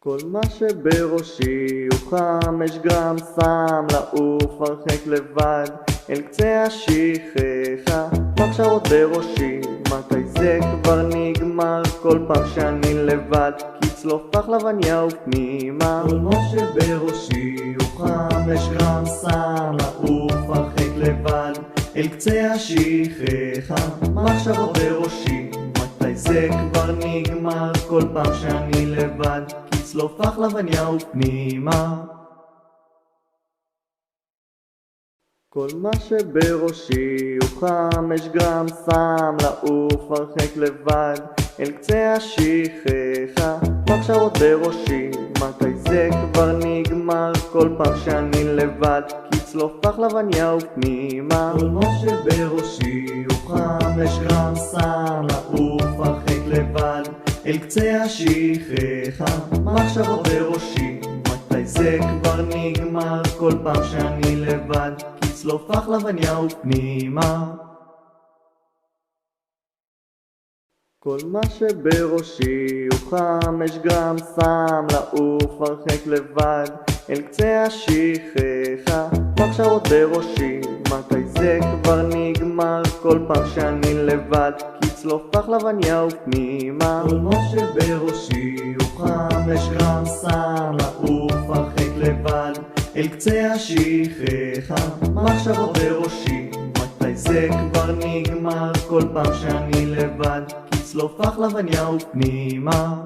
כל מה שבראשי הוא 5 גרם סם, לעוף הרחק לבד אל קצה השכחה. מחשבות בראשי, מתי זה כבר נגמר? כל פעם שאני לבד, כצלוף פחלבניה ופנימה. כל מה שבראשי הוא 5 גרם סם, לעוף הרחק לבד אל קצה השכחה. מחשבות בראשי, מתי זה כבר נגמר? כל פעם שאני לבד, כצלוף פחלבניה ופנימה. כל מה שבראשי הוא 5 גרם סם, לעוף הרחק לבד אל קצה השכחה. מחשבות בראשי, מתי זה כבר נגמר? כל פעם שאני לבד, כצלוף פחלבניה ופנימה. כל מה שבראשי הוא 5 גרם סם, לעוף הרחק לבד אל קצה השכחה. מחשבות בראשי, מתי זה כבר נגמר? כל פעם שאני לבד, כצלוף פחלבניה ופנימה. כל מה שבראשי הוא 5 גרם סם, לעוף הרחק לבד אל קצה השכחה. מחשבות בראשי, מתי זה כבר נגמר? כל פעם שאני לבד, כצלוף פחלבניה ופנימה. כל מה שבראשי הוא 5 גרם סם, לעוף הרחק לבד אל קצה השכחה. מחשבות בראשי, מתי זה כבר נגמר? כל פעם שאני לבד, כצלוף פחלבניה ופנימה.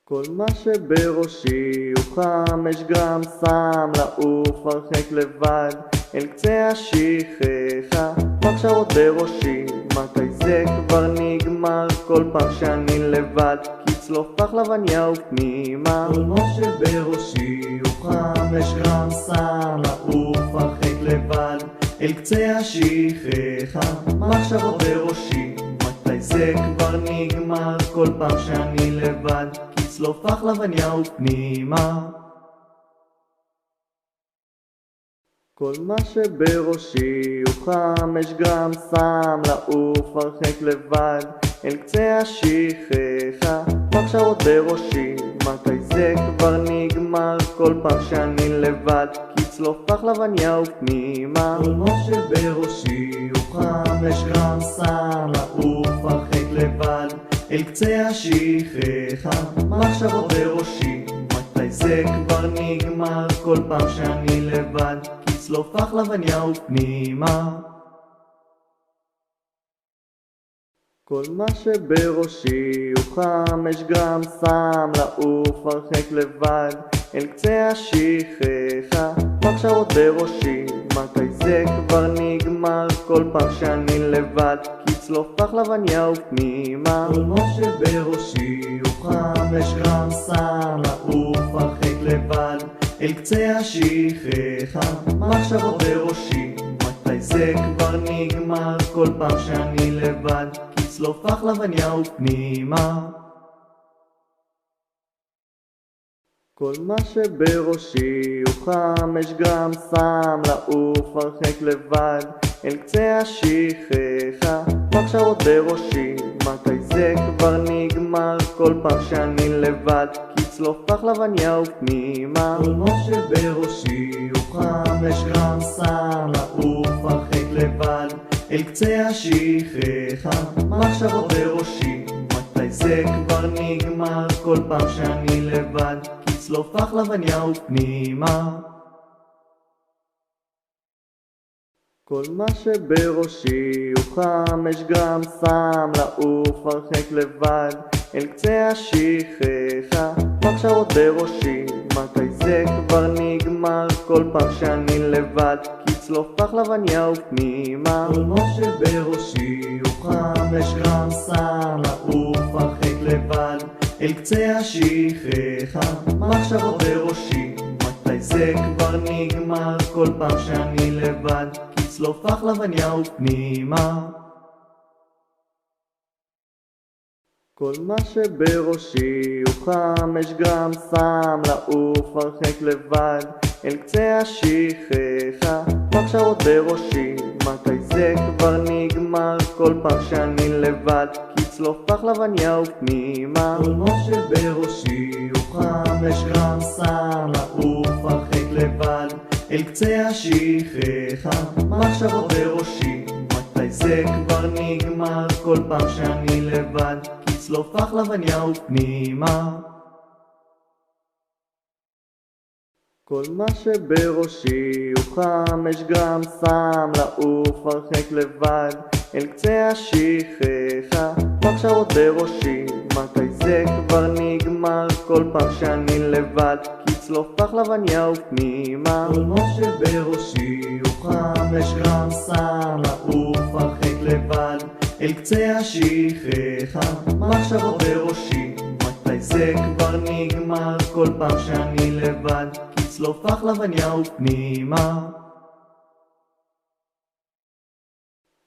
כל מה שבראשי הוא 5 גרם סם, לעוף הרחק לבד אל קצה השכחה. מחשבות בראשי, מתי זה כבר נגמר? כל פעם שאני לבד, כצלוף פחלבניה ופנימה. כל מה שבראשי הוא 5 גרם סם, לעוף הרחק לבד אל קצה השכחה. מחשבות בראשי, מתי זה כבר נגמר? כל פעם שאני לבד, לצלוף פחלבניה ופנימה. כל מה שבראשי הוא 5 גרם סם, לעוף הרחק לבד אל קצה השכחה. מחשבות בראשי, מתי זה כבר נגמר? כל פעם שאני לבד, לצלוף פחלבניה ופנימה. כל מה שבראשי הוא 5 גרם סם, לעוף הרחק לבד אל קצה השכחה. מחשבות בראשי, מתי זה כבר נגמר? כל פעם שאני לבד, לצלוף פחלבניה ופנימה. כל מה שבראשי הוא 5 גרם סם, לעוף הרחק לבד אל קצה השכחה. מחשבות בראשי, מתי זה כבר נגמר? כל פעם שאני לבד, לצלוף פחלבניה ופנימה. כל מה שבראשי הוא 5 גרם סם, לעוף הרחק לבד אל קצה השכחה. מחשבות בראשי, מתי זה כבר נגמר? כל פעם שאני לבד, לצלוף פחלבניה ופנימה. כל מה שבראשי הוא 5 גרם סם, לעוף הרחק לבד אל קצה השכחה. מחשבות בראשי, מתי זה כבר נגמר? כל פעם שאני לבד, לצלוף פחלבניה ופנימה. כל מה שבראשי הוא 5 גרם סם, לעוף הרחק לבד אל קצה השכחה. מחשבות בראשי, מתי זה כבר נגמר? כל פעם שאני לבד, לצלוף פחלבניה ופנימה. כל מה שבראשי הוא 5 גרם סם, לעוף הרחק לבד אל קצה השכחה. מחשבות בראשי, מתי זה כבר נגמר? כל פעם שאני לבד, לצלוף פחלבניה ופנימה. כל מה שבראשי הוא 5 גרם סם, לעוף הרחק לבד אל קצה השכחה. מחשבות בראשי, מתי זה כבר נגמר? כל פעם שאני לבד, לצלוף פחלבניה ופנימה. כל מה שבראשי הוא 5 גרם סם, לעוף הרחק לבד אל קצה השכחה. מחשבות בראשי, מתי זה כבר נגמר? כל פעם שאני לבד, לצלוף פחלבניה ופנימה. כל מה שבראשי הוא 5 גרם סם, לעוף הרחק לבד אל קצה השכחה. מחשבות בראשי, מתי זה כבר נגמר? כל פעם שאני לבד, לצלוף פחלבניה ופנימה. כל מה שבראשי הוא 5 גרם סם, לעוף הרחק לבד אל קצה השכחה. מחשבות בראשי, מתי זה כבר נגמר? כל פעם שאני לבד, לצלוף פחלבניה ופנימה. כל מה שבראשי הוא 5 גרם סם, לעוף הרחק לבד אל קצה השכחה. מחשבות בראשי, מתי זה כבר נגמר? כל פעם שאני לבד, לצלוף פחלבניה ופנימה.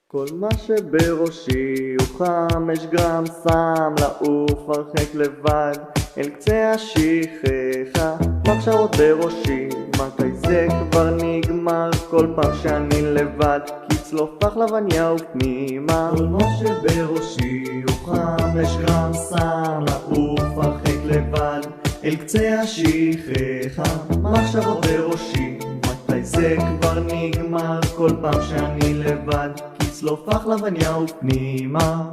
כל מה שבראשי הוא 5 גרם סם, לעוף הרחק לבד אל קצה השכחה. מחשבות בראשי, מתי זה כבר נגמר? כל פעם שאני לבד, לצלוף פחלבניה ופנימה. כל מה שבראשי הוא 5 גרם סם, לעוף הרחק לבד אל קצה השכחה. מחשבות בראשי, מתי זה כבר נגמר? כל פעם שאני לבד, לצלוף פחלבניה ופנימה.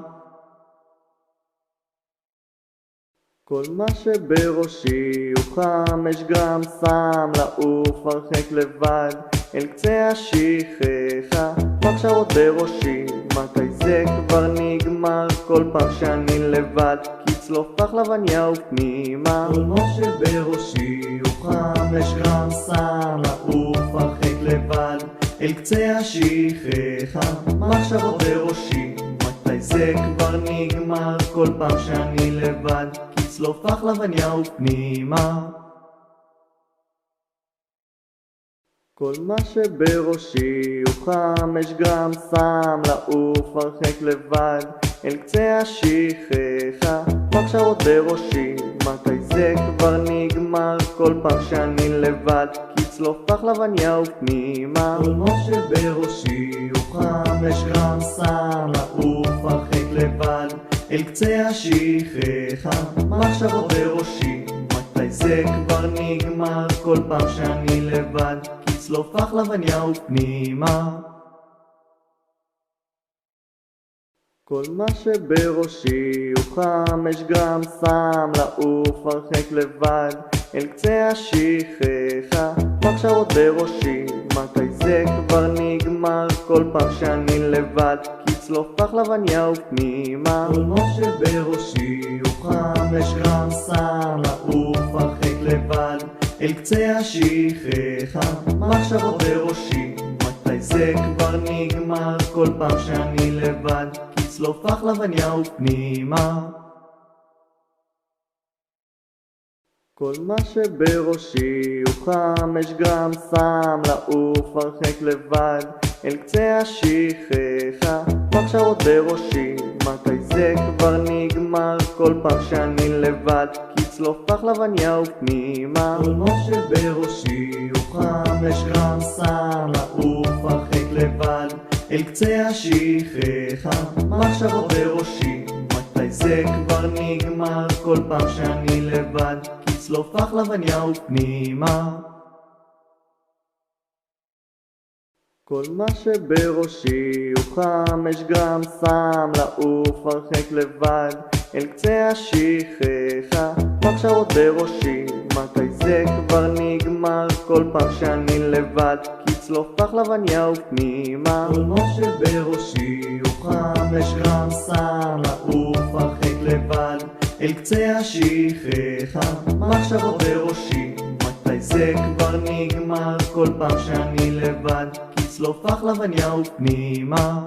כל מה שבראשי הוא 5 גרם סם, לעוף הרחק לבד אל קצה השכחה. מחשבות בראשי, מתי זה כבר נגמר? כל פעם שאני לבד, לצלוף פחלבניה ופנימה. כל מה שבראשי הוא 5 גרם סם, לעוף הרחק לבד אל קצה השכחה. מחשבות בראשי, מתי זה כבר נגמר? כל פעם שאני לבד, לצלוף פחלבניה ופנימה. כל מה שבראשי הוא 5 גרם סם, לעוף הרחק לבד אל קצה השכחה, מחשבות בראשי, מתי זה כבר נגמר? כל פעם שאני לבד, כצלוף פחלבניה ופנימה. כל מה שבראשי הוא 5 גרם סם, לעוף הרחק לבד, אל קצה השכחה, מחשבות בראשי, מתי זה כבר נגמר? כל פעם שאני לבד, כצלוף פחלבניה ופנימה. כל מה שבראשי הוא 5 גרם סם, לעוף הרחק לבד, אל קצה השכחה, מחשבות בראשי, מתי זה כבר נגמר? כל פעם שאני לבד, כצלוף פחלבניה ופנימה. כל מה שבראשי הוא 5 גרם סם, לעוף הרחק לבד, אל קצה השכחה, מחשבות בראשי, מתי זה כבר נגמר? כל פעם שאני לבד, כצלוף פחלבניה ופנימה. כל מה שבראשי הוא 5 גרם סם, לעוף הרחק לבד, אל קצה השכחה, מחשבות בראשי, מתי זה כבר נגמר? כל פעם שאני לבד, כצלוף פחלבניה ופנימה. כל מה שבראשי הוא 5 גרם סם, לעוף הרחק לבד, אל קצה השכחה, מחשבות בראשי, מתי זה כבר נגמר? כל פעם שאני לבד, כצלוף פחלבניה ופנימה. כל מה שבראשי הוא 5 גרם סם, לעוף הרחק לבד, אל קצה השכחה, מחשבות בראשי, מתי זה כבר נגמר? כל פעם שאני לבד, כצלוף פחלבניה ופנימה. כל מה שבראשי הוא 5 גרם סם, לעוף הרחק לבד, אל קצה השכחה, מחשבות בראשי, מתי זה כבר נגמר? כל פעם שאני לבד, כצלוף פחלבניה ופנימה.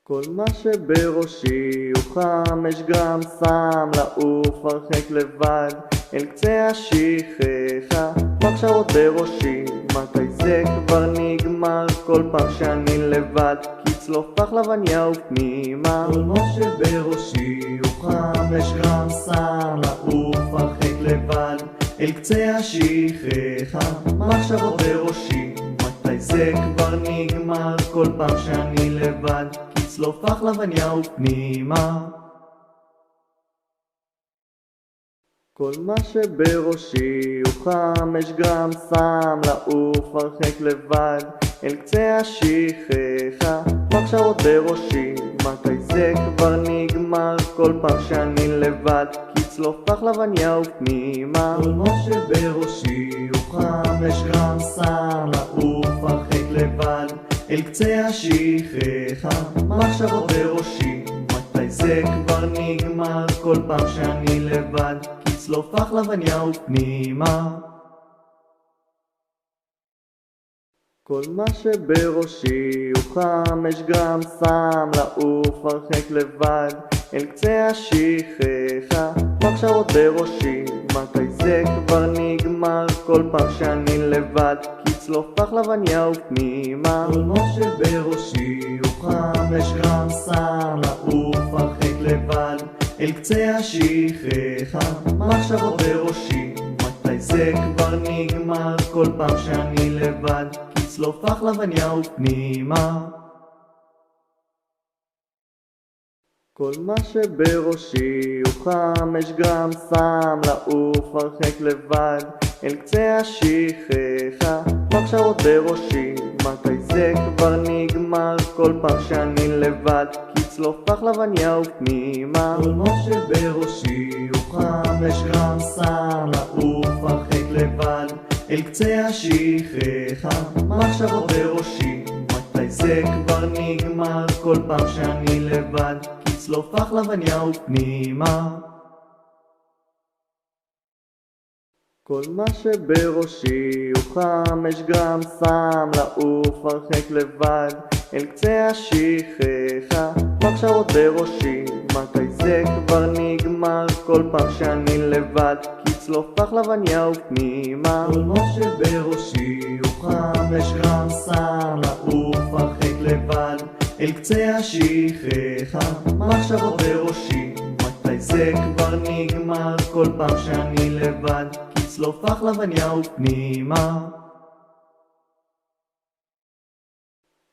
כל מה שבראשי הוא 5 גרם סם, לעוף הרחק לבד, אל קצה השכחה, מחשבות בראשי, מתי זה כבר נגמר? כל פעם שאני לבד, כצלוף פחלבניה ופנימה. כל מה שבראשי הוא 5 גרם סם, לעוף הרחק לבד, אל קצה השכחה, מחשבות בראשי, מתי זה כבר נגמר? כל פעם שאני לבד, כצלוף פחלבניה ופנימה. כל מה שבראשי הוא 5 גרם סם, לעוף הרחק לבד, אל קצה השכחה, מחשבות בראשי, מתי זה כבר נגמר? כל פעם שאני לבד, כצלוף פחלבניה ופנימה. כל מה שבראשי הוא 5 גרם סם, לעוף הרחק לבד, אל קצה השכחה, מחשבות בראשי, מתי זה כבר נגמר? כל פעם שאני לבד, כצלוף פחלבניה ופנימה. כל מה שבראשי הוא 5 גרם סם, לעוף הרחק לבד, אל קצה השכחה, מחשבות בראשי, מתי זה כבר נגמר? כל פעם שאני לבד, כצלוף פחלבניה ופנימה. כל מה שבראשי הוא 5 גרם סם, לעוף הרחק לבד, אל קצה השכחה, מחשבות בראשי, מתי זה כבר נגמר? כל פעם שאני לבד, כצלוף פחלבניה ופנימה. כל מה שבראשי הוא 5 גרם סם, לעוף הרחק לבד, אל קצה השכחה, מחשבות בראשי, מתי זה כבר נגמר? כל פעם שאני לבד, כצלוף פחלבניה ופנימה. כל מה שבראשי הוא 5 גרם סם, לעוף הרחק לבד, אל קצה השכחה, מחשבות בראשי, מתי זה כבר נגמר? כל פעם שאני לבד, כצלוף פחלבניה ופנימה. כל מה שבראשי הוא 5 גרם סם, לעוף הרחק לבד, אל קצה השכחה, מחשבות בראשי, מתי זה כבר נגמר? כל פעם שאני לבד, כצלוף פחלבניה ופנימה. כל מה שבראשי הוא 5 גרם סם, לעוף הרחק לבד, אל קצה השכחה, מחשבות בראשי, מתי זה כבר נגמר? כל פעם שאני לבד, כצלוף לחלבניה ופנימה.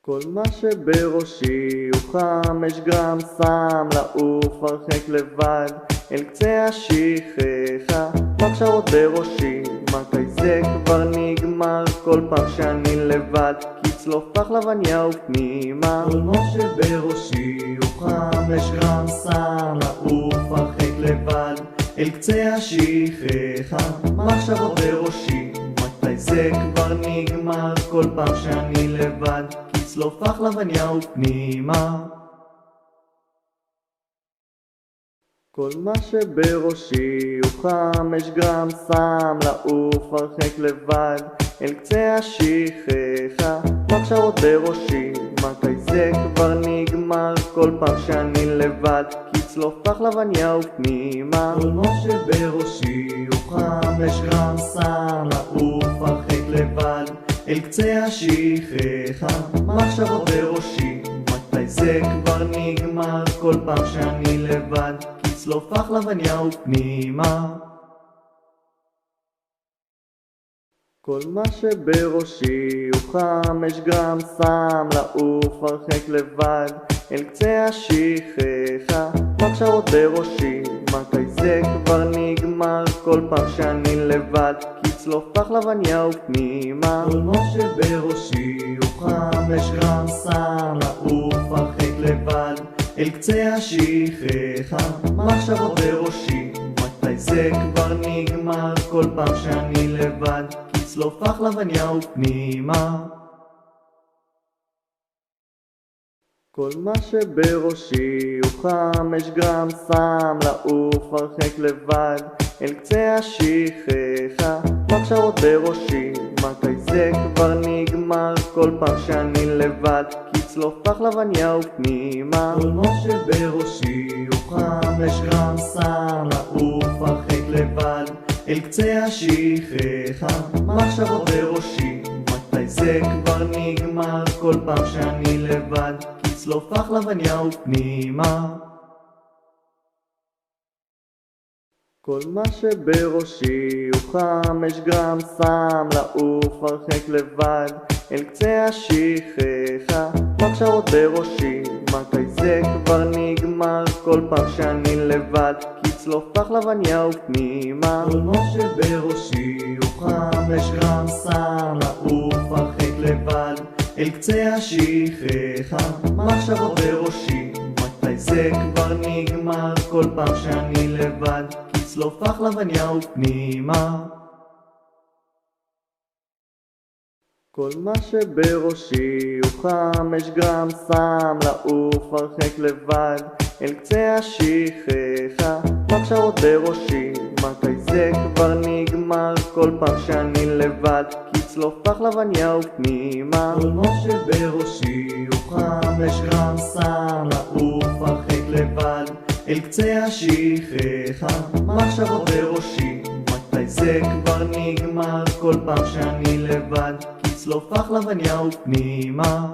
כל מה שבראשי הוא 5 גרם סם, לעוף הרחק לבד אל קצה השכחה, מחשבות בראשי, מתי זה כבר נגמר? כל פעם שאני לבד, כצלוף לחלבניה ופנימה. כל מה שבראשי הוא 5 גרם סם, לעוף הרחק לבד אל קצה השכחה, מחשבות בראשי, מתי זה כבר נגמר? כל פעם שאני לבד, כצלוף לחלבניה ופנימה. כל מה שבראשי הוא 5 גרם סם, לעוף הרחק לבד אל קצה השכחה, מחשבות בראשי, מתי זה כבר נגמר? כל פעם שאני לבד, כצלוף לחלבניה ופנימה. כל מה שבראשי הוא 5 גרם סם, לעוף הרחק לבד אל קצה השכחה, מחשבות בראשי, מתי זה כבר נגמר? כל פעם שאני לבד, כצלוף לחלבניה ופנימה. כל מה שבראשי הוא 5 גרם סם, לעוף הרחק לבד אל קצה השכחה, מחשבות בראשי, מתי זה כבר נגמר? כל פעם שאני לבד, כצלוף לחלבניה ופנימה. כל מה שבראשי הוא 5 גרם סם, לעוף הרחק לבד אל קצה השכחה, מחשבות בראשי, מתי זה כבר נגמר? כל פעם שאני לבד, כצלוף לחלבניה ופנימה. כל מה שבראשי הוא 5 גרם סם, לעוף הרחק לבד אל קצה השכחה, מחשבות בראשי, מתי זה כבר נגמר? כל פעם שאני לבד, כצלוף לחלבניה ופנימה. כל מה שבראשי הוא 5 גרם סם, לעוף הרחק לבד אל קצה השכחה, מחשבות בראשי, מתי זה כבר נגמר? כל פעם שאני לבד, כצלוף לחלבניה ופנימה. כל מה שבראשי הוא 5 גרם סם, לעוף הרחק לבד אל קצה השכחה, מחשבות בראשי, מתי זה כבר נגמר? כל פעם שאני לבד, כצלוף לחלבניה ופנימה. כל מה שבראשי הוא 5 גרם סם, לעוף הרחק לבד אל קצה השכחה, מחשבות בראשי, מתי זה כבר נגמר? כל פעם שאני לבד, כצלוף לחלבניה ופנימה. כל מה שבראשי הוא 5 גרם סם, לעוף הרחק לבד אל קצה השכחה, מחשבות בראשי, מתי זה כבר נגמר? כל פעם שאני לבד, כצלוף לחלבניה ופנימה. כל מה שבראשי הוא 5 גרם סם, לעוף הרחק לבד אל קצה השכחה, מחשבות בראשי, מתי זה כבר נגמר? כל פעם שאני לבד, כצלוף לחלבניה ופנימה.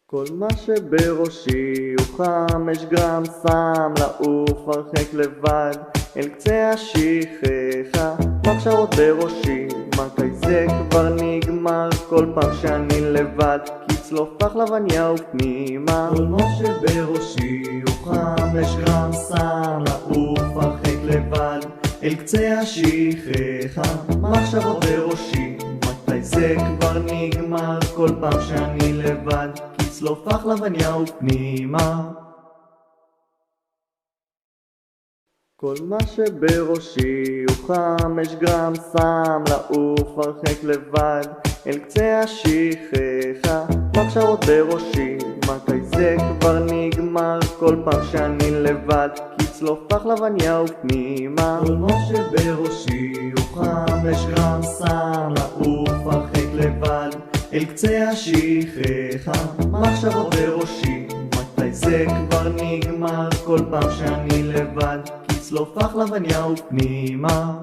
כל מה שבראשי הוא 5 גרם סם, לעוף הרחק לבד אל קצה השכחה, מחשבות בראשי, מתי זה כבר נגמר? כל פעם שאני לבד, כצלוף לחלבניה ופנימה. כל מה שבראשי הוא 5 גרם סם, לעוף הרחק לבד אל קצה השכחה, מחשבות בראשי, מתי זה כבר נגמר? כל פעם שאני לבד, כצלוף לחלבניה ופנימה. כל מה שבראשי הוא 5 גרם סם, לעוף הרחק לבד אל קצה השכחה, מחשבות בראשי, מתי זה כבר נגמר? כל פעם שאני לבד, כצלוף לחלבניה ופנימה. כל מה שבראשי הוא 5 גרם סם, לעוף הרחק לבד אל קצה השכחה, מחשבות בראשי, מתי זה כבר נגמר? כל פעם שאני לבד, כצלוף לחלבניה ופנימה.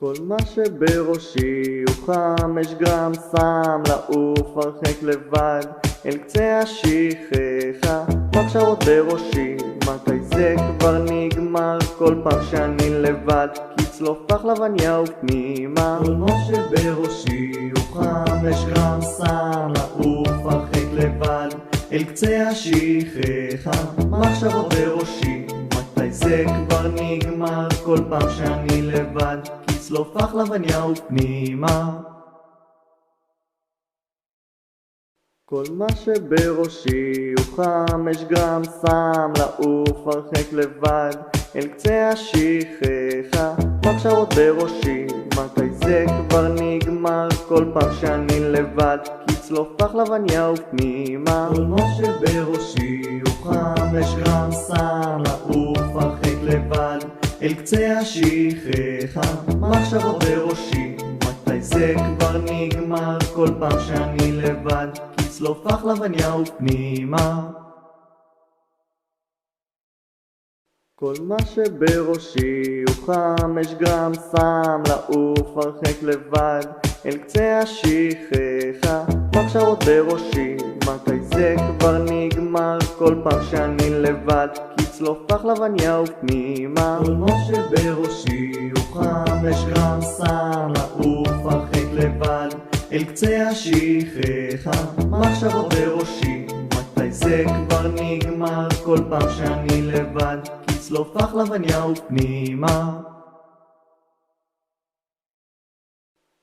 כל מה שבראשי הוא חם, יש גם שם לעוף הרחק לבד אל קצה השכחה. מחשבות בראשי, מתי זה כבר נגמר? כל פעם שאני לבד, כי צלוף פחלבניה ופנימה. כל מה שבראשי הוא חם, יש גם שם לעוף הרחק לבד אל קצה השכחה. מחשבות בראשי, מתי זה כבר נגמר? כל פעם שאני לבד, כי צלוף פחלבניה ופנימה. כל מה שבראשי הוא חם, יש גם שם לעוף הרחק לבד אל קצה השכחה. מחשבות בראשי, מתי זה כבר נגמר? כל פעם שאני לבד, כי צלוף פחלבניה ופנימה. כל מה שבראשי הוא חם, יש גם שם לעוף הרחק לבד אל קצה השכחה. מחשבות בראשי, מתי זה כבר נגמר? כל פעם שאני לבד, כי צלוף פחלבניה ופנימה. כל מה שבראשי הוא חם, יש גם שם לעוף הרחק לבד אל קצה השכחה. מחשבות בראשי, מתי זה כבר נגמר? כל פעם שאני לבד, כי צלוף פחלבניה ופנימה. כל מה שבראשי הוא חם, יש גם שם לעוף הרחק לבד אל קצה השכחה. מחשבות בראשי, מתי זה כבר נגמר? כל פעם שאני לבד, כי צלוף פחלבניה ופנימה.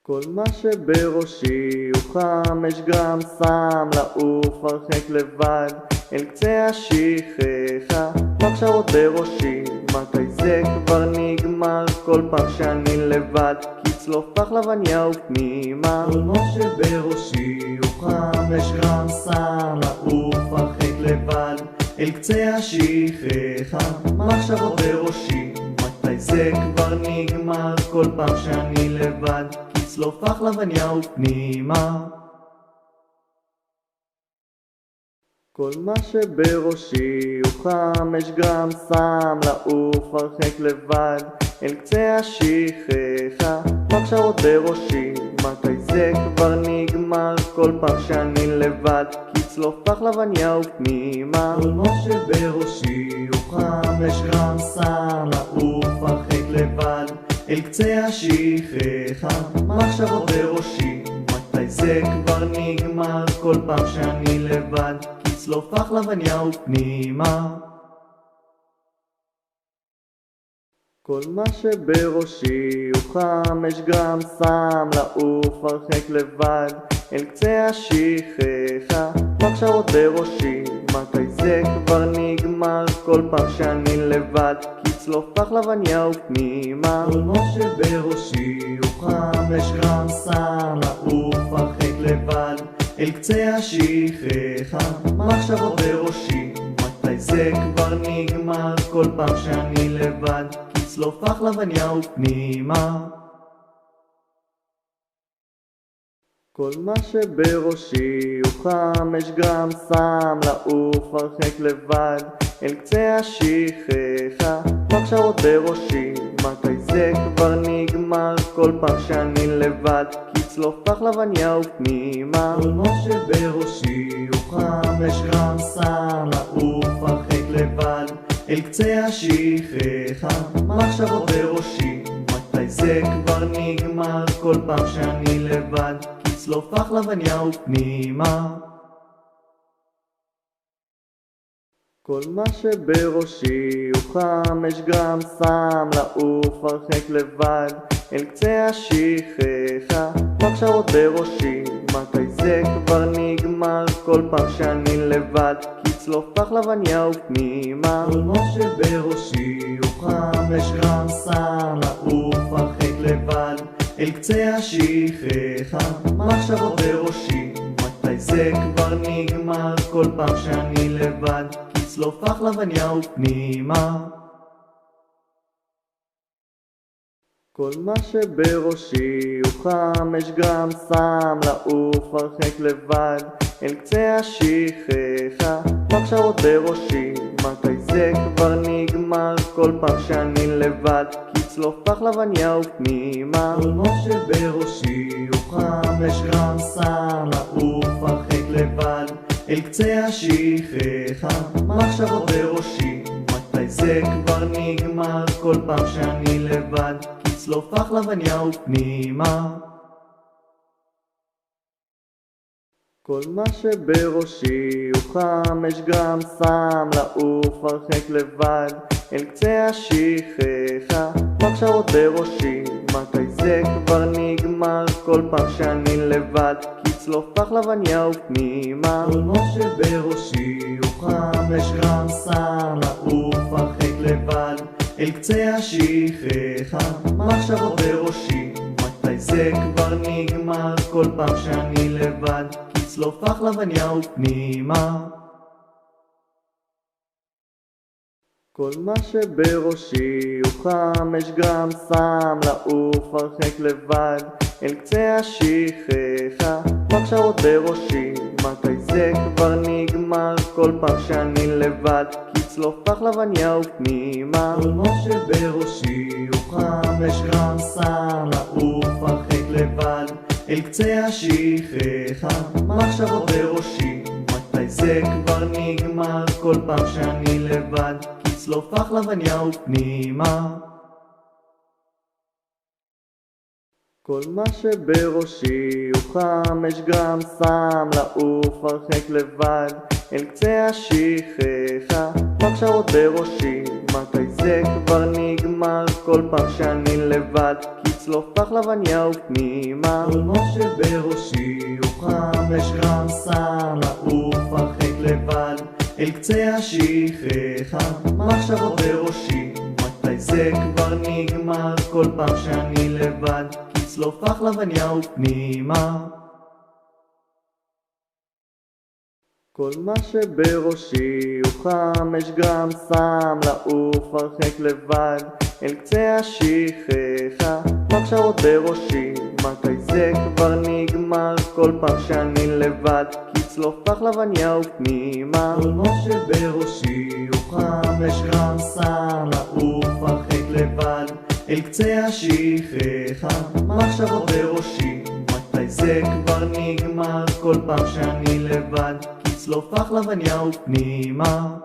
כל מה שבראשי הוא חם, יש גם שם לעוף הרחק לבד אל קצה השכחה. מחשבות בראשי, מתי זה כבר נגמר? כל פעם שאני לבד, כי צלוף פחלבניה ופנימה. כל מה שבראשי הוא חם, יש גם שם לעוף הרחק לבד אל קצה השכחה. מחשבות בראשי, מתי זה כבר נגמר? כל פעם שאני לבד, כי צלוף פחלבניה ופנימה. כל מה שבראשי הוא חם, יש גם שם לעוף הרחק לבד אל קצה השכחה. מחשבות בראשי, מתי זה כבר נגמר? כל פעם שאני לבד, כי צלוף פחלבניה ופנימה. כל מה שבראשי הוא חם, יש גם שם לעוף הרחק לבד אל קצה השכחה. מחשבות בראשי, מתי זה כבר נגמר? כל פעם שאני לבד, כי צלוף פחלבניה ופנימה. כל מה שבראשי הוא חם, יש גם שם לעוף הרחק לבד אל קצה השכחה. מחשבות בראשי, מתי זה כבר נגמר? כל פעם שאני לבד, כי צלוף פחלבניה ופנימה. כל מה שבראשי הוא חם, יש גם שם לעוף הרחק לבד אל קצה השכחה. מחשבות בראשי, מתי זה כבר נגמר? כל פעם שאני לבד, כי צלוף פחלבניה ופנימה. כל מה שבראשי הוא חם, יש גם שם לעוף הרחק לבד אל קצה השכחה. מחשבות בראשי, מתי זה כבר נגמר? כל פעם שאני לבד, כי צלוף פחלבניה ופנימה. כל מה שבראשי הוא חם, יש גם שם לעוף הרחק לבד אל קצה השכחה. מחשבות בראשי, מתי זה כבר נגמר? כל פעם שאני לבד, כי צלוף פחלבניה ופנימה. כל מה שבראשי הוא חם, יש גם שם לעוף הרחק לבד אל קצה השכחה. מחשבות בראשי, מתי זה כבר נגמר? כל פעם שאני לבד, כי צלוף פחלבניה ופנימה. כל מה שבראשי הוא חם, יש גם שם לעוף הרחק לבד אל קצה השכחה. מחשבות בראשי, מתי זה כבר נגמר? כל פעם שאני לבד, כי צלוף פחלבניה ופנימה. כל מה שבראשי הוא חם, יש גם שם לעוף הרחק לבד אל קצה השכחה. מחשבות בראשי, מתי זה כבר נגמר? כל פעם שאני לבד, כצלוף פחלבניה ופנימה. כל מה שבראשי הוא 5 גרם סם, לעוף הרחק לבד אל קצה השכחה. מחשבות בראשי, מתי זה כבר נגמר? כל פעם שאני לבד, כצלוף פחלבניה ופנימה. כל מה שבראשי הוא 5 גרם סם, לעוף הרחק לבד אל קצה השכחה. מחשבות בראשי, מתי זה כבר נגמר? כל פעם שאני לבד, כצלוף פחלבניה ופנימה. כל מה שבראשי הוא 5 גרם סם, לעוף הרחק לבד אל קצה השכחה. מחשבות בראשי, מתי זה כבר נגמר? כל פעם שאני לבד, כצלוף פחלבניה ופנימה. כל מה שבראשי הוא 5 גרם סם, לעוף הרחק לבד אל קצה השכחה. מחשבות בראשי, מתי זה כבר נגמר? כל פעם שאני לבד, כצלוף פחלבניה ופנימה. כל מה שבראשי הוא 5 גרם סם, לעוף הרחק לבד אל קצה השכחה. מחשבות בראשי, מתי זה כבר נגמר? כל פעם שאני לבד, כצלוף פחלבניה ופנימה. כל מה שבראשי הוא 5 גרם סם, לעוף הרחק לבד אל קצה השכחה. מחשבות בראשי, מתי זה כבר נגמר? כל פעם שאני לבד, כצלוף פחלבניה ופנימה. כל מה שבראשי הוא 5 גרם סם, לעוף הרחק לבד אל קצה השכחה. מחשבות בראשי, מתי זה כבר נגמר? כל פעם שאני לבד, כצלוף פחלבניה ופנימה. כל מה שבראשי הוא 5 גרם סם, לעוף הרחק לבד אל קצה השכחה. מחשבות בראשי, מתי זה כבר נגמר? כל פעם שאני לבד, כצלוף פחלבניה ופנימה. כל מה שבראשי הוא 5 גרם סם, לעוף הרחק לבד אל קצה השכחה. מחשבות בראשי, מתי זה כבר נגמר? כל פעם שאני לבד, כצלוף פחלבניה ופנימה.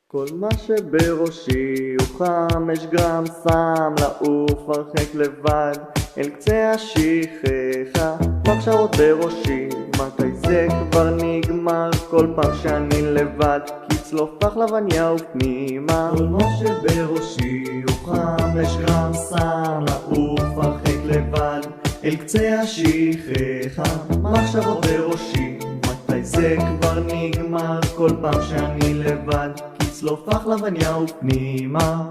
כל מה שבראשי הוא 5 גרם סם, לעוף הרחק לבד אל קצה השכחה. מחשבות בראשי, מתי זה כבר נגמר? כל פעם שאני לבד, כצלוף פחלבניה ופנימה. כל מה שבראשי הוא 5 גרם סם, לעוף הרחק לבד אל קצה השכחה. מחשבות בראשי, מתי זה כבר נגמר? כל פעם שאני לבד, כצלוף פחלבניה ופנימה.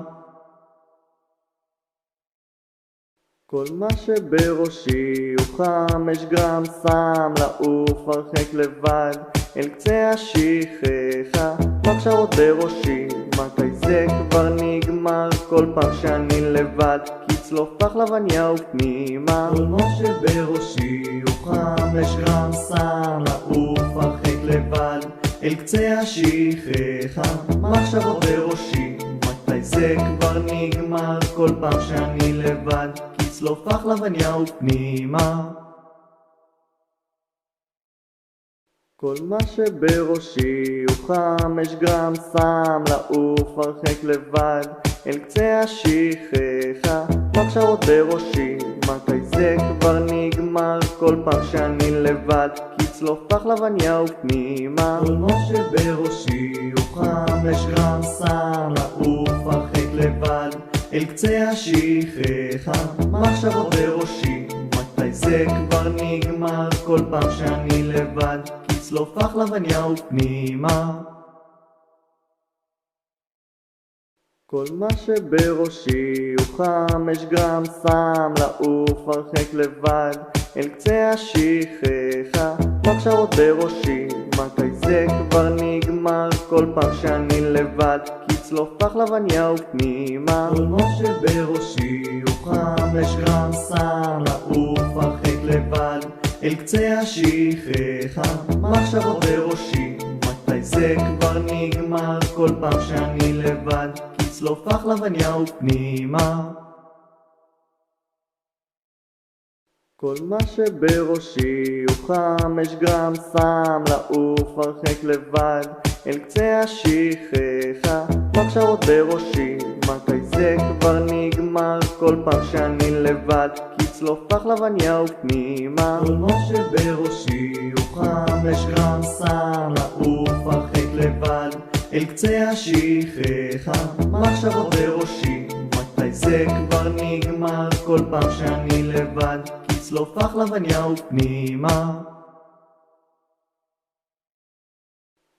כל מה שבראשי הוא 5 גרם סם, לעוף הרחק לבד אל קצה השכחה. מחשבות בראשי, מתי זה כבר נגמר? כל פעם שאני לבד, כצלוף פחלבניה ופנימה. כל מה שבראשי הוא 5 גרם סם, לעוף הרחק לבד אל קצה השכחה. מחשבות בראשי, מתי זה כבר נגמר? כל פעם שאני לבד, כצלוף פחלבניה ופנימה. כל מה שבראשי הוא 5 גרם סם, לעוף הרחק לבד אל קצה השכחה. מחשבות בראשי, מתי זה כבר נגמר? כל פעם שאני לבד, כצלוף פחלבניה ופנימה. כל מה שבראשי הוא 5 גרם סם, לעוף הרחק לבד אל קצה השכחה. מחשבות בראשי, מתי זה כבר נגמר? כל פעם שאני לבד, כצלוף פחלבניה ופנימה. כל מה שבראשי הוא 5 גרם סם, לעוף הרחק לבד אל קצה השכחה. מחשבות בראשי, מתי זה כבר נגמר? כל פעם שאני לבד, כצלוף פחלבניה ופנימה. כל מה שבראשי הוא 5 גרם סם, לעוף הרחק לבד אל קצה השכחה, מחשבות בראשי, מתי זה כבר נגמר, כל פעם שאני לבד, כצלוף לחלבניה ופנימה. כל מה שבראשי הוא 5 גרם, שם לעוף הרחק לבד, אל קצה השכחה, מחשבות בראשי, מתי זה כבר נגמר, כל פעם שאני לבד, כצלוף לחלבניה ופנימה. כל מה שבראשי הוא 5 גרם, שם לעוף הרחק לבד, אל קצה השכחה, מחשבות בראשי, מתי זה כבר נגמר, כל פעם שאני לבד, כצלוף לחלבניה ופנימה.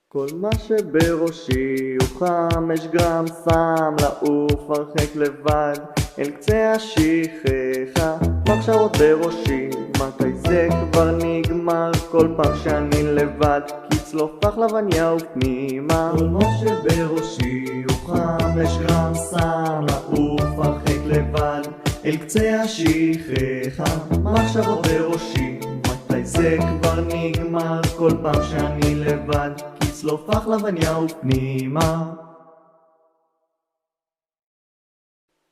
כל מה שבראשי הוא 5 גרם, שם לעוף הרחק לבד, אל קצה השכחה, מחשבות בראשי, מתי זה כבר נגמר, כל פעם שאני לבד, כצלוף לחלבניה ופנימה. כל מה שבראשי הוא 5 גרם, שם לעוף הרחק לבד, אל קצה השכחה, מחשבות בראשי, מתי זה כבר נגמר, כל פעם שאני לבד, כצלוף לחלבניה ופנימה.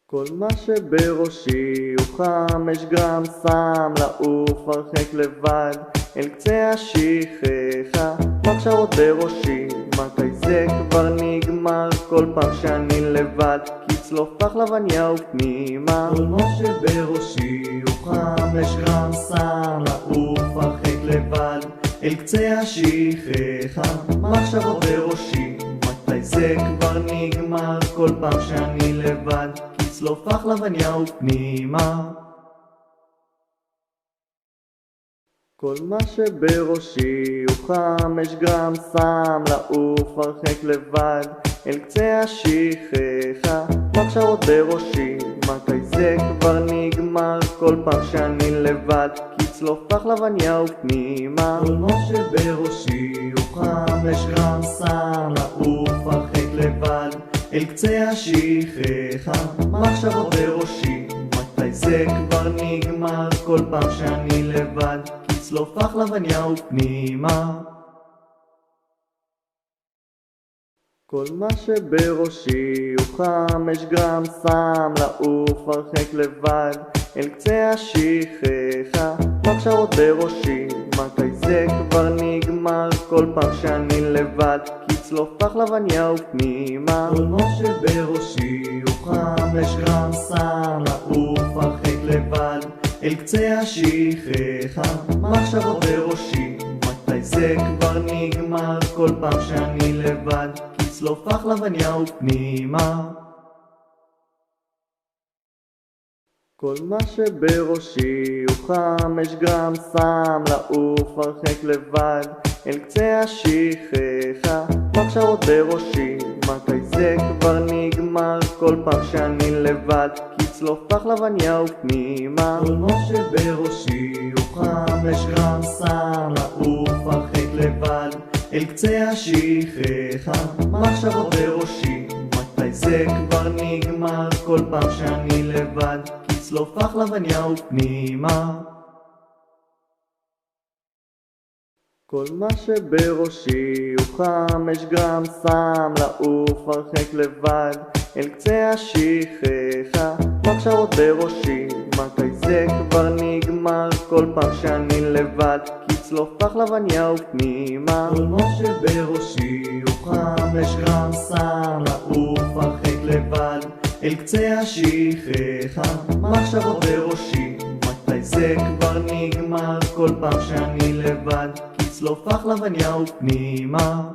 כל מה שבראשי הוא 5 גרם, שם לעוף הרחק לבד, אל קצה השכחה, מחשבות בראשי, מתי זה כבר נגמר, כל פעם שאני לבד, כצלוף לחלבניה ופנימה. כל מה שבראשי הוא 5 גרם, שם לעוף הרחק לבד, אל קצה השכחה, מחשבות בראשי, מתי זה כבר נגמר, כל פעם שאני לבד, כצלוף לחלבניה ופנימה. כל מה שבראשי הוא 5 גרם, שם לעוף הרחק לבד, אל קצה השכחה, מחשבות בראשי, מתי זה כבר נגמר, כל פעם שאני לבד, כצלוף לחלבניה ופנימה. כל מה שבראשי הוא 5 גרם, שם לעוף הרחק לבד, אל קצה השכחה, מחשבות בראשי, מתי זה כבר נגמר, כל פעם שאני לבד, כצלוף לחלבניה ופנימה. כל מה שבראשי הוא 5 גרם, שם לעוף הרחק לבד, אל קצה השכחה, מחשבות בראשי, מתי זה כבר נגמר, כל פעם שאני לבד, כצלוף לחלבניה ופנימה. כל מה שבראשי הוא 5 גרם, שם לעוף הרחק לבד, אל קצה השכחה, מחשבות בראשי, מתי זה כבר נגמר, כל פעם שאני לבד, כצלוף לחלבניה ופנימה. כל מה שבראשי הוא 5 גרם, שם לעוף הרחק לבד, אל קצה השכחה, מחשבות בראשי, מתי זה כבר נגמר, כל פעם שאני לבד, כצלוף לחלבניה ופנימה. כל מה שבראשי הוא 5 גרם, שם לעוף הרחק לבד, אל קצה השכחה, מחשבות בראשי, מתי זה כבר נגמר, כל פעם שאני לבד, כצלוף לחלבניה ופנימה. כל מה שבראשי הוא 5 גרם, שם לעוף הרחק לבד, אל קצה השכחה, מחשבות בראשי, מתי זה כבר נגמר, כל פעם שאני לבד, כצלוף לחלבניה ופנימה. כל מה שבראשי הוא 5 גרם, שם לעוף הרחק לבד, אל קצה השכחה, מחשבות בראשי, מתי זה כבר נגמר, כל פעם שאני לבד, כצלוף לחלבניה ופנימה.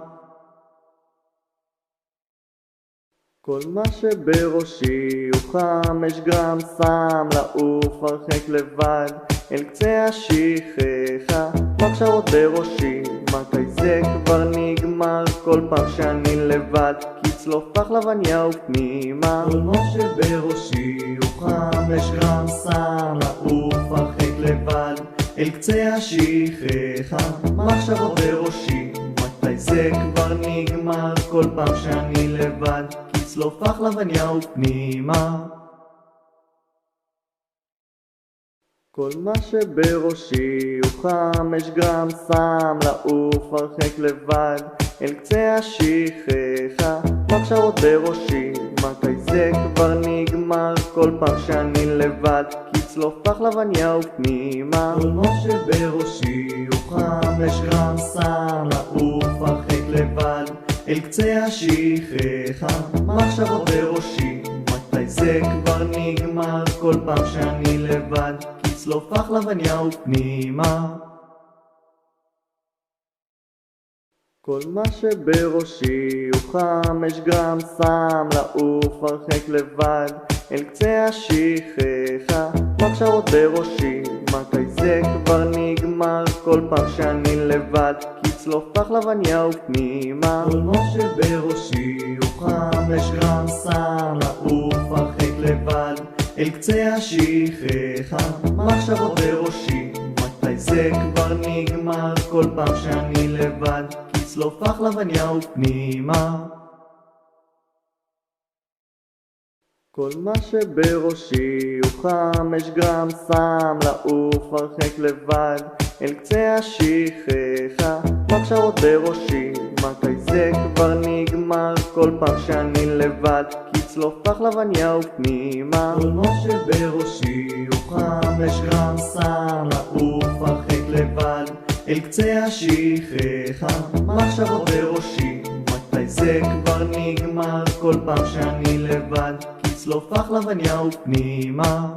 כל מה שבראשי הוא 5 גרם, שם לעוף הרחק לבד, אל קצה השכחה, מחשבות בראשי, מתי זה כבר נגמר, כל פעם שאני לבד, כצלוף לחלבניה ופנימה. כל מה שבראשי הוא 5 גרם, שם לעוף הרחק לבד, אל קצה השכחה, מחשבות בראשי, מתי זה כבר נגמר, כל פעם שאני לבד, כצלוף לחלבניה ופנימה. כל מה שבראשי הוא 5 גרם סם לעוף הרחק לבד אל קצה השכחה. מחשבות בראשי, מתי זה כבר נגמר? כל פעם שאני לבד, כצלוף פחלבניה ופנימה. כל מה שבראשי הוא 5 גרם סם לעוף הרחק לבד אל קצה השכחה. מחשבות בראשי, מתי זה כבר נגמר? כל פעם שאני לבד, כצלוף פחלבניה ופנימה. כל מה שבראשי הוא 5 גרם סם לעוף הרחק לבד אל קצה השכחה. מחשבות בראשי, מתי זה כבר נגמר? כל פעם שאני לבד, כצלוף פחלבניה ופנימה. כל מה שבראשי הוא 5 גרם סם לעוף הרחק לבד אל קצה השכחה. מחשבות בראשי, מתי זה כבר נגמר? כל פעם שאני לבד, כצלוף פחלבניה ופנימה. כל מה שבראשי הוא 5 גרם סם לעוף הרחק לבד אל קצה השכחה. מחשבות בראשי, מתי זה כבר נגמר? כל פעם שאני לבד, כצלוף פחלבניה ופנימה. כל מה שבראשי הוא 5 גרם סם לעוף הרחק לבד אל קצה השכחה. מחשבות בראשי, מתי זה כבר נגמר? כל פעם שאני לבד, כצלוף פחלבניה ופנימה.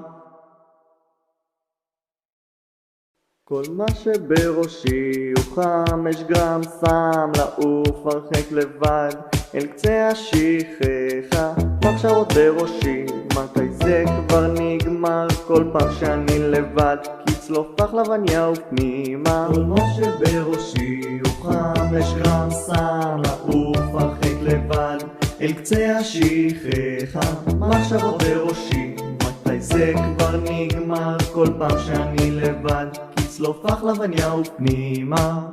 כל מה שבראשי הוא 5 גרם סם לעוף הרחק לבד אל קצה השכחה. מחשבות בראשי, מתי זה כבר נגמר? כל פעם שאני לבד, כצלוף פחלבניה ופנימה. כל מה שבראשי הוא 5 גרם סם לעוף הרחק לבד אל קצה השכחה. מחשבות בראשי, מתי זה כבר נגמר? כל פעם שאני לבד, כצלוף פחלבניה ופנימה.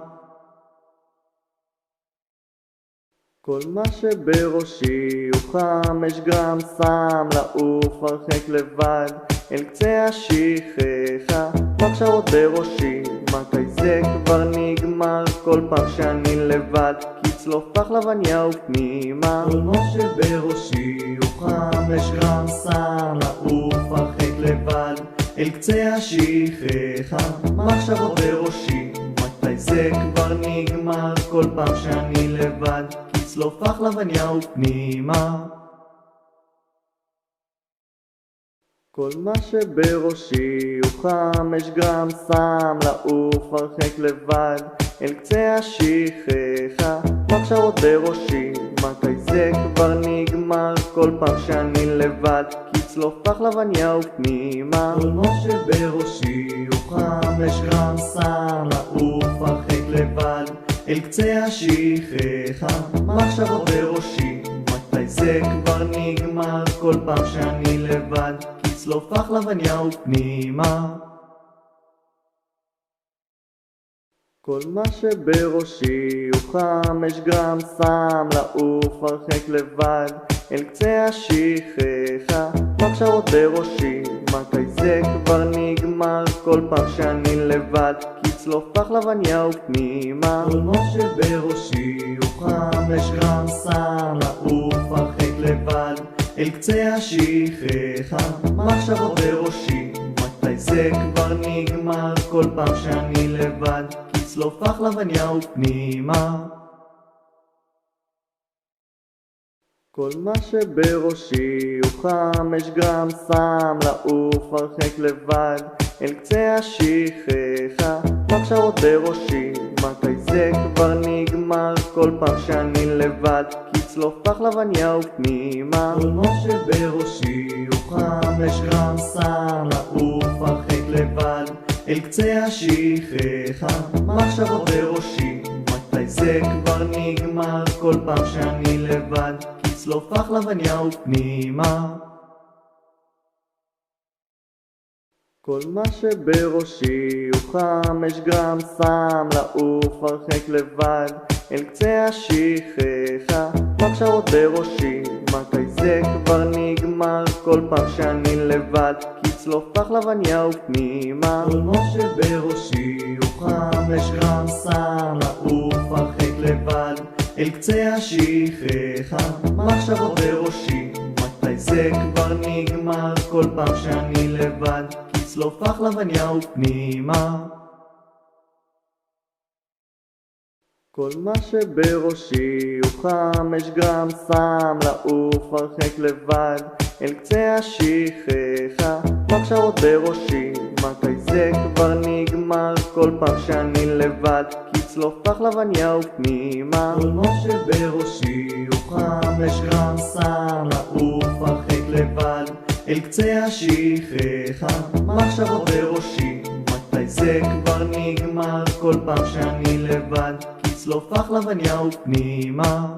כל מה שבראשי הוא 5 גרם סם לעוף הרחק לבד אל קצה השכחה. מחשבות בראשי, מתי זה כבר נגמר? כל פעם שאני לבד, כצלוף פחלבניה ופנימה. כל מה שבראשי הוא 5 גרם סם לעוף הרחק לבד אל קצה השכחה. מחשבות בראשי, מתי זה כבר נגמר? כל פעם שאני לבד, כצלוף פחלבניה ופנימה. כל מה שבראשי הוא 5 גרם סם לעוף הרחק לבד אל קצה השכחה. מחשבות בראשי, מתי זה כבר נגמר? כל פעם שאני לבד, כצלוף פחלבניה ופנימה. כל מה שבראשי הוא 5 גרם סם לעוף הרחק לבד אל קצה השכחה. מחשבות בראשי, מתי זה כבר נגמר? כל פעם שאני לבד, כצלוף פחלבניה ופנימה. כל מה שבראשי הוא 5 גרם סם לעוף הרחק לבד אל קצה השכחה. מחשבות בראשי, מתי זה כבר נגמר? כל פעם שאני לבד, כצלוף פחלבניה ופנימה. כל מה שבראשי הוא 5 גרם סם לעוף הרחק לבד אל קצה השכחה. מחשבות בראשי, מתי זה כבר נגמר? כל פעם שאני לבד, כצלוף פחלבניה ופנימה. כל מה שבראשי הוא 5 גרם סם לעוף הרחק לבד אל קצה השכחה. מחשבות בראשי, מתי זה כבר נגמר? כל פעם שאני לבד, כצלוף פחלבניה ופנימה. כל מה שבראשי הוא 5 גרם סם לעוף הרחק לבד אל קצה השכחה. מחשבות בראשי, מתי זה כבר נגמר? כל פעם שאני לבד, כצלוף פחלבניה ופנימה. כל מה שבראשי הוא 5 גרם סם לעוף הרחק לבד אל קצה השכחה. מחשבות בראשי, מתי זה כבר נגמר? כל פעם שאני לבד, כצלוף פחלבניה ופנימה. כל מה שבראשי הוא 5 גרם, שם לעוף הרחק לבד אל קצה השכחה. מחשבות בראשי, מתי זה כבר נגמר? כל פעם שאני לבד, כצלוף פחלבניה ופנימה. כל מה שבראשי הוא 5 גרם, שם לעוף הרחק לבד אל קצה השכחה. מחשבות בראשי, מתי זה כבר נגמר? כל פעם שאני לבד, כצלוף פחלבניה ופנימה. כל מה שבראשי הוא 5 גרם, שם לעוף הרחק לבד אל קצה השכחה. מחשבות בראשי, מתי זה כבר נגמר? כל פעם שאני לבד, כצלוף פחלבניה ופנימה.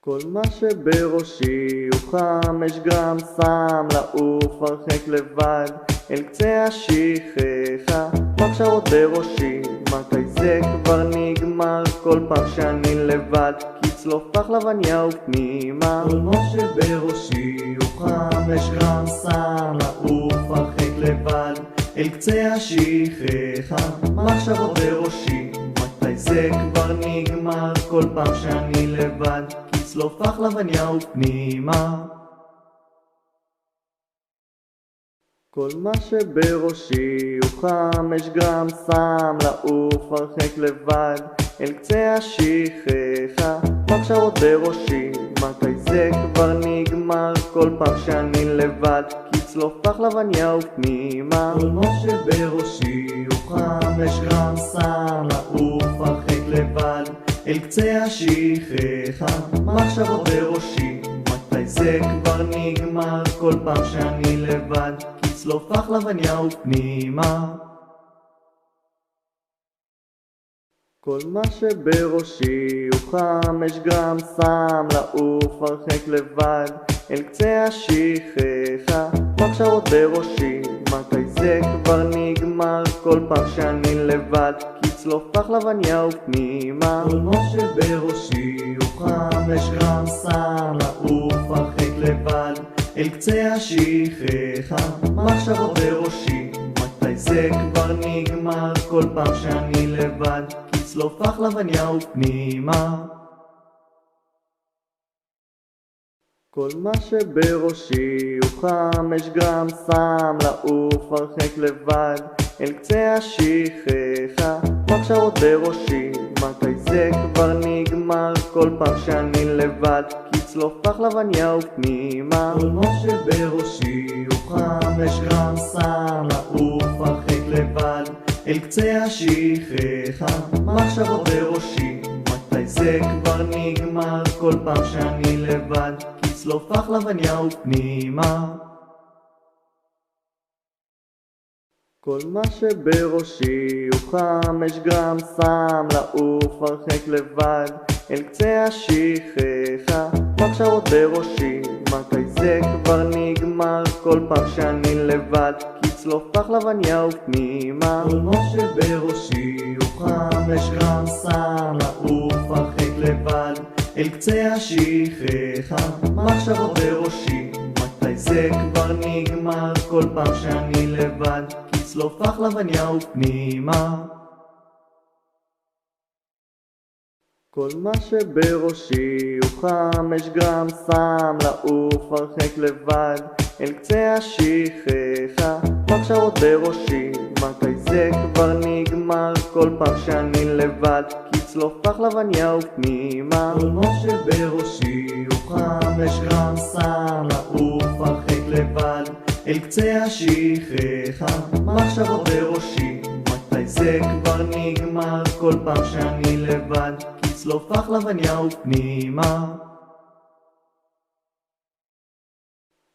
כל מה שבראשי הוא 5 גרם, שם לעוף הרחק לבד אל קצה השכחה. מחשבות בראשי, מתי זה כבר נגמר? כל פעם שאני לבד, כצלוף פחלבניה ופנימה. כל מה שבראשי הוא 5 גרם, שם לעוף הרחק לבד אל קצה השכחה. מחשבות בראשי, מתי זה כבר נגמר? כל פעם שאני לבד, כצלוף פחלבניה ופנימה. כל מה שבראשי הוא 5 גרם, שם לעוף הרחק לבד אל קצה השכחה. מחשבות בראשי, מתי זה כבר נגמר? כל פעם שאני לבד, כצלוף פחלבניה ופנימה. כל מה שבראשי הוא 5 גרם, שם לעוף הרחק לבד אל קצה השכחה. מחשבות בראשי, מתי זה כבר נגמר? כל פעם שאני לבד, כצלוף פחלבניה ופנימה. כל מה שבראשי הוא 5 גרם, שם לעוף הרחק לבד אל קצה השכחה. מחשבות בראשי, מתי זה כבר נגמר? כל פעם שאני לבד, כצלוף פחלבניה ופנימה. כל מה שבראשי הוא 5 גרם, שם לעוף הרחק לבד אל קצה השכחה. מחשבות בראשי, מתי זה כבר נגמר? כל פעם שאני לבד, כצלוף פחלבניה ופנימה. כל מה שבראשי הוא 5 גרם, שם לעוף הרחק לבד אל קצה השכחה. מחשבות בראשי, מתי זה כבר נגמר? כל פעם שאני לבד, כצלוף פחלבניה ופנימה. כל מה שבראשי הוא 5 גרם, שם לעוף הרחק לבד אל קצה השכחה. מחשבות בראשי, מתי זה כבר נגמר? כל פעם שאני לבד, כצלוף פחלבניה ופנימה. כל מה שבראשי הוא 5 גרם, שם לעוף הרחק לבד אל קצה השכחה. מחשבות בראשי, מתי זה כבר נגמר? כל פעם שאני לבד, כצלוף פחלבניה ופנימה. כל מה שבראשי הוא 5 גרם, שם לעוף הרחק לבד אל קצה השכחה. מחשבות בראשי, מתי זה כבר נגמר? כל פעם שאני לבד, כצלוף פחלבניה ופנימה. כל מה שבראשי הוא 5 גרם, שם לעוף הרחק לבד אל קצה השכחה. מחשבות בראשי, מתי זה כבר נגמר? כל פעם שאני לבד, כצלוף פחלבניה ופנימה. כל מה שבראשי הוא 5 גרם, שם לעוף הרחק לבד אל קצה השכחה. מחשבות בראשי, מתי זה כבר נגמר? כל פעם שאני לבד, כצלוף פחלבניה ופנימה.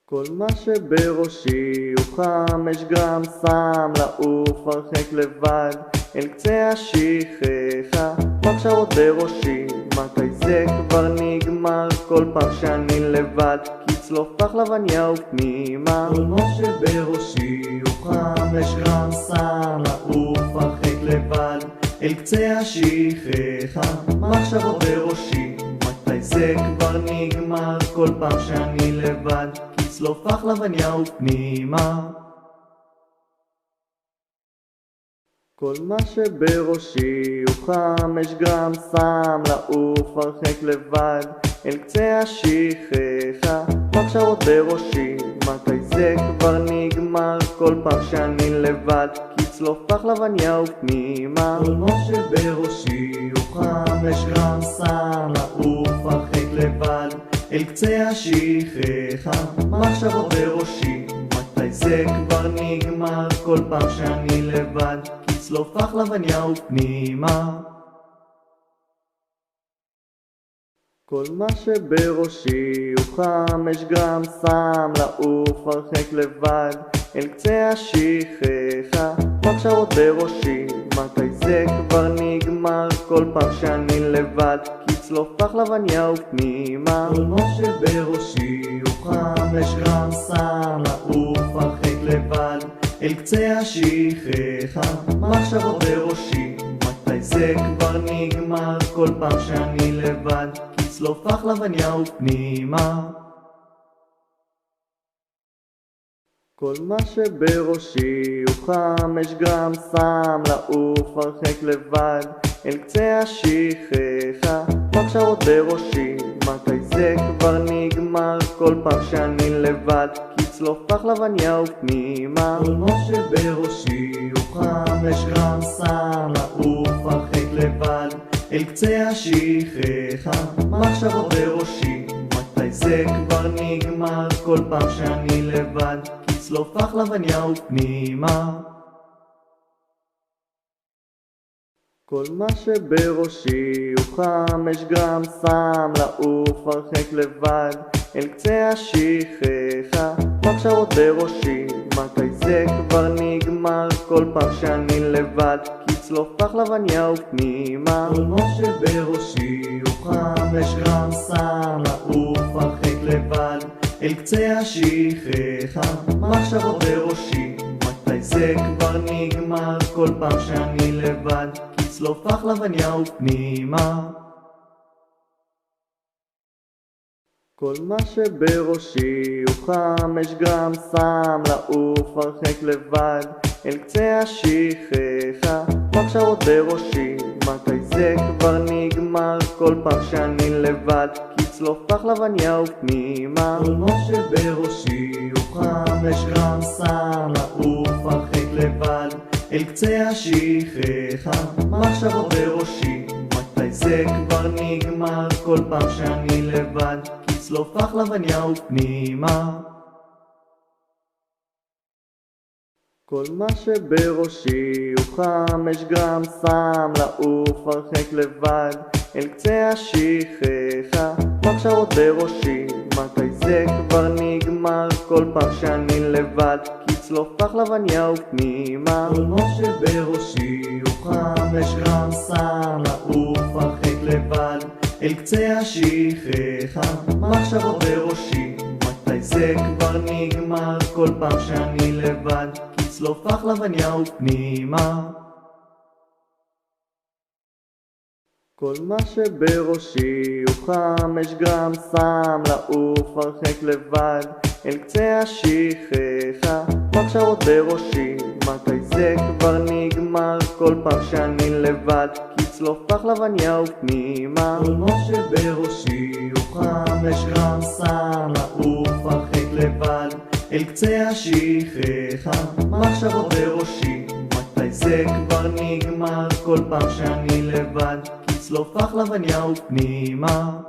כל מה שבראשי הוא 5 גרם, שם לעוף הרחק לבד אל קצה השכחה. מחשבות בראשי, מתי זה כבר נגמר? כל פעם שאני לבד, כצלוף פחלבניה ופנימה. כל מה שבראשי הוא 5 גרם, שם לעוף הרחק לבד אל קצה השכחה. מחשבות בראשי, מתי זה כבר נגמר? כל פעם שאני לבד, כצלוף פחלבניה ופנימה. כל מה שבראשי הוא 5 גרם שם לעוף הרחק לבד אל קצה השכחה. מחשבות בראשי, מתי זה כבר נגמר? כל פעם שאני לבד, כצלוף פחלבניה ופנימה. כל מה שבראשי הוא 5 גרם שם לעוף הרחק לבד אל קצה השכחה. מחשבות בראשי, מתי זה כבר נגמר? כל פעם שאני לבד, כצלוף פחלבניה ופנימה. כל מה שבראשי הוא 5 גרם שם לעוף הרחק לבד אל קצה השכחה. מחשבות בראשי, מתי זה כבר נגמר? כל פעם שאני לבד, כצלוף פחלבניה ופנימה. כל מה שבראשי הוא 5 גרם שם לעוף הרחק לבד אל קצה השכחה. מחשבות בראשי, מתי זה כבר נגמר? כל פעם שאני לבד, כצלוף פחלבניה ופנימה. כל מה שבראשי הוא 5 גרם שם לעוף הרחק לבד אל קצה השכחה. מחשבות בראשי, מתי זה כבר נגמר? כל פעם שאני לבד, כצלוף פחלבניה ופנימה. כל מה שבראשי הוא 5 גרם שם לעוף הרחק לבד אל קצה השכחה. מחשבות בראשי, מתי זה כבר נגמר? כל פעם שאני לבד, כצלוף פחלבניה ופנימה. כל מה שבראשי הוא 5 גרם שם לעוף הרחק לבד אל קצה השכחה. מחשבות בראשי, מתי זה כבר נגמר? כל פעם שאני לבד, כצלוף פחלבניה ופנימה. כל מה שבראשי הוא 5 גרם שם לעוף הרחק לבד אל קצה השכחה. מחשבות בראשי, מתי זה כבר נגמר? כל פעם שאני לבד, כצלוף פחלבניה ופנימה. כל מה שבראשי הוא 5 גרם שם לעוף הרחק לבד אל קצה השכחה. מחשבות בראשי, מתי זה כבר נגמר? כל פעם שאני לבד, כצלוף פחלבניה ופנימה. כל מה שבראשי הוא 5 גרם שם לעוף הרחק לבד אל קצה השכחה. מחשבות בראשי, מתי זה כבר נגמר? כל פעם שאני לבד, כצלוף פחלבניה ופנימה. כל מה שבראשי הוא 5 גרם שם לעוף הרחק לבד אל קצה השכחה. מחשבות בראשי, מתי זה כבר נגמר? כל פעם שאני לבד, כצלוף פחלבניה ופנימה. כל מה שבראשי הוא 5 גרם שם לעוף הרחק לבד אל קצה השכחה. מחשבות בראשי, מתי זה כבר נגמר? כל פעם שאני לבד, כצלוף פחלבניה ופנימה. כל מה שבראשי הוא 5 גרם שם לעוף הרחק לבד אל קצה השכחה. מחשבות בראשי, מתי זה כבר נגמר? כל פעם שאני לבד, כצלוף פחלבניה ופנימה. כל מה שבראשי הוא 5 גרם שם לעוף הרחק לבד אל קצה השכחה. מחשבות בראשי, מתי זה כבר נגמר? כל פעם שאני לבד, כצלוף פחלבניה ופנימה.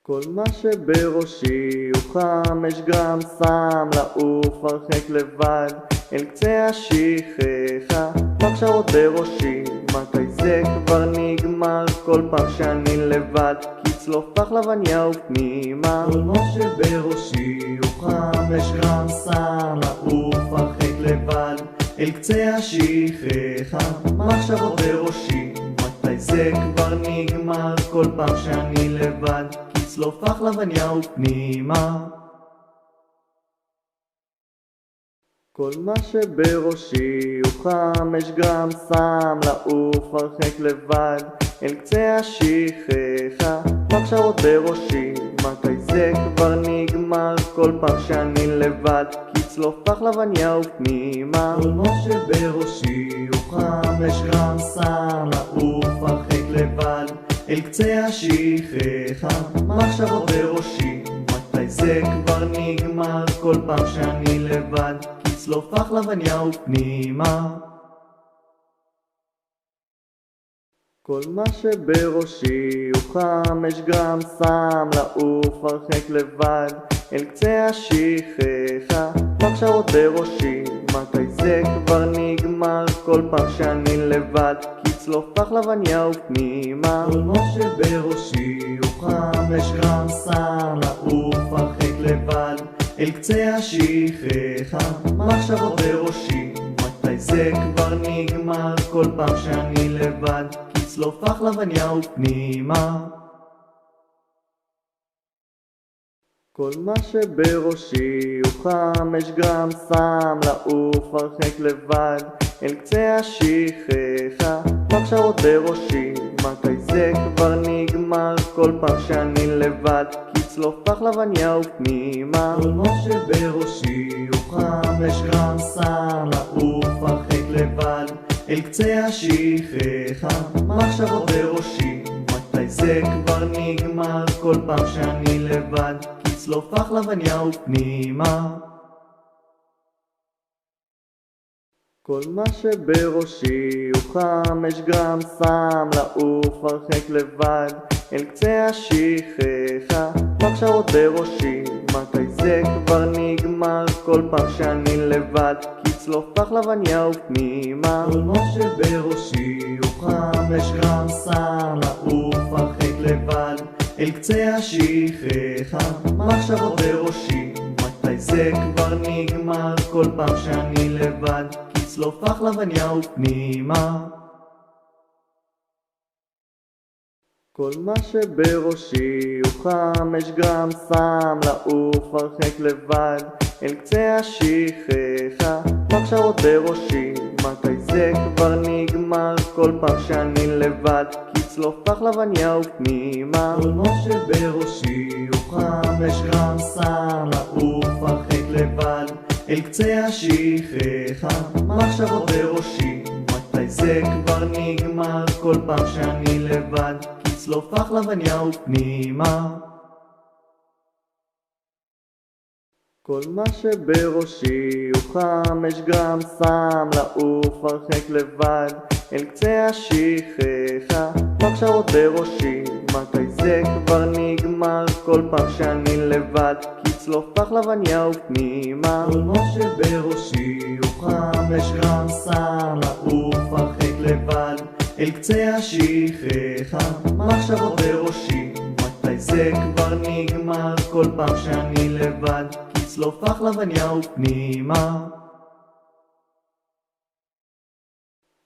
כל מה שבראשי הוא 5 גרם שם לעוף הרחק לבד אל קצה השכחה. מחשבות בראשי, מתי זה כבר נגמר? כל פעם שאני לבד, כצלוף פחלבניה ופנימה. כל מה שבראשי הוא 5 גרם שם לעוף הרחק לבד אל קצה השכחה. מחשבות בראשי, מתי זה כבר נגמר? כל פעם שאני לבד, כצלוף פחלבניה ופנימה. כל מה שבראשי הוא 5 גרם שם לעוף הרחק לבד אל קצה השכחה. מחשבות בראשי, מתי זה כבר נגמר? כל פעם שאני לבד, כצלוף פחלבניה ופנימה. כל מה שבראשי הוא 5 גרם סם, לעוף הרחק לבד אל קצה השכחה. מחשבות בראשי, מתי זה כבר נגמר? כל פעם שאני לבד, כצלוף פחלבניה ופנימה. כל מה שבראשי הוא 5 גרם סם, לעוף הרחק לבד אל קצה השכחה. מחשבות בראשי, מתי זה כבר נגמר? כל פעם שאני לבד, כצלוף פחלבניה ופנימה. כל מה שבראשי הוא 5 גרם סם, לעוף הרחק לבד אל קצה השכחה. מחשבות בראשי, מתי זה כבר נגמר? כל פעם שאני לבד, כצלוף פחלבניה ופנימה. כל מה שבראשי הוא 5 גרם סם, לעוף הרחק לבד אל קצה השכחה. מחשבות בראשי, מתי זה כבר נגמר? כל פעם שאני לבד, כצלוף פחלבניה ופנימה. כל מה שבראשי הוא 5 גרם סם, לעוף הרחק לבד אל קצה השכחה. מחשבות בראשי, מתי זה כבר נגמר? כל פעם שאני לבד, כצלוף פחלבניה ופנימה. כל מה שבראשי הוא 5 גרם סם, לעוף הרחק לבד אל קצה השכחה. מחשבות בראשי, מתי זה כבר נגמר? כל פעם שאני לבד, כצלוף פחלבניה ופנימה. כל מה שבראשי הוא 5 גרם סם, לעוף הרחק לבד אל קצה השכחה. מחשבות בראשי, מתי זה כבר נגמר? כל פעם שאני לבד, כצלוף פחלבניה ופנימה. כל מה שבראשי הוא 5 גרם סם, לעוף הרחק לבד אל קצה השכחה. מחשבות בראשי, מתי זה כבר נגמר? כל פעם שאני לבד, כצלוף פחלבניה ופנימה. כל מה שבראשי הוא 5 גרם סם, לעוף הרחק לבד אל קצה השכחה. מחשבות בראשי, מתי זה כבר נגמר? כל פעם שאני לבד, כצלוף פחלבניה ופנימה. כל מה שבראשי הוא 5 גרם סם, לעוף הרחק לבד אל קצה השכחה. מחשבות בראשי, מתי זה כבר נגמר? כל פעם שאני לבד, כצלוף פחלבניה ופנימה. כל מה שבראשי הוא 5 גרם סם, לעוף הרחק לבד אל קצה השכחה. מחשבות בראשי, מתי זה כבר נגמר? כל פעם שאני לבד, כצלוף פחלבניה ופנימה.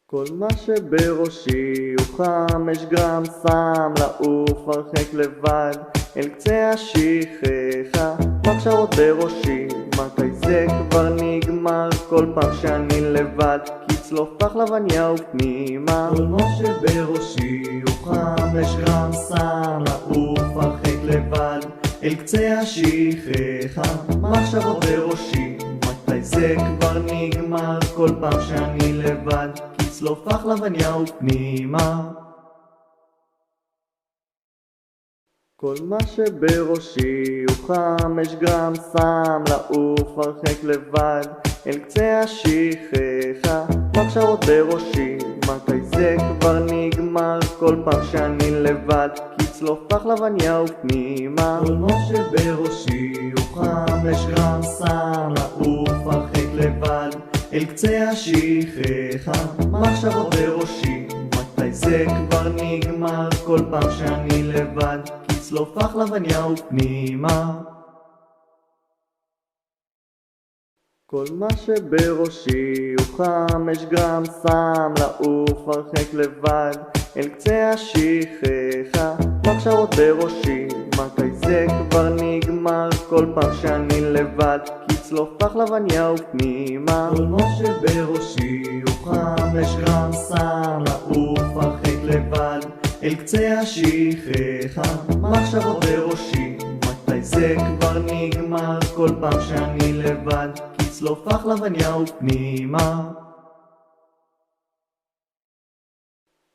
כל מה שבראשי הוא 5 גרם סם, לעוף הרחק לבד אל קצה השכחה. מחשבות בראשי, מתי זה כבר נגמר? כל פעם שאני לבד, כצלוף פחלבניה ופנימה. כל מה שבראשי הוא 5 גרם סם, לעוף הרחק לבד אל קצה השכחה. מחשבות בראשי, מתי זה כבר נגמר? כל פעם שאני לבד, כצלוף פחלבניה ופנימה. כל מה שבראשי הוא 5 גרם סם, לעוף הרחק לבד אל קצה השכחה. מחשבות בראשי, מתי זה כבר נגמר? כל פעם שאני לבד, כצלוף פחלבניה ופנימה. כל מה שבראשי הוא 5 גרם סם, לעוף הרחק לבד אל קצה השכחה. מחשבות בראשי, מתי זה כבר נגמר? כל פעם שאני לבד, כצלוף פחלבניה ופנימה. כל מה שבראשי הוא 5 גרם סם, לעוף הרחק לבד אל קצה השכחה. מחשבות בראשי, מתי זה כבר נגמר? כל פעם שאני לבד, כצלוף פחלבניה ופנימה. כל מה שבראשי הוא 5 גרם סם, לעוף הרחק לבד אל קצה השכחה, מחשבות בראשי, מתי זה כבר נגמר? כל פעם שאני לבד, כצלוף לחלבניה ופנימה.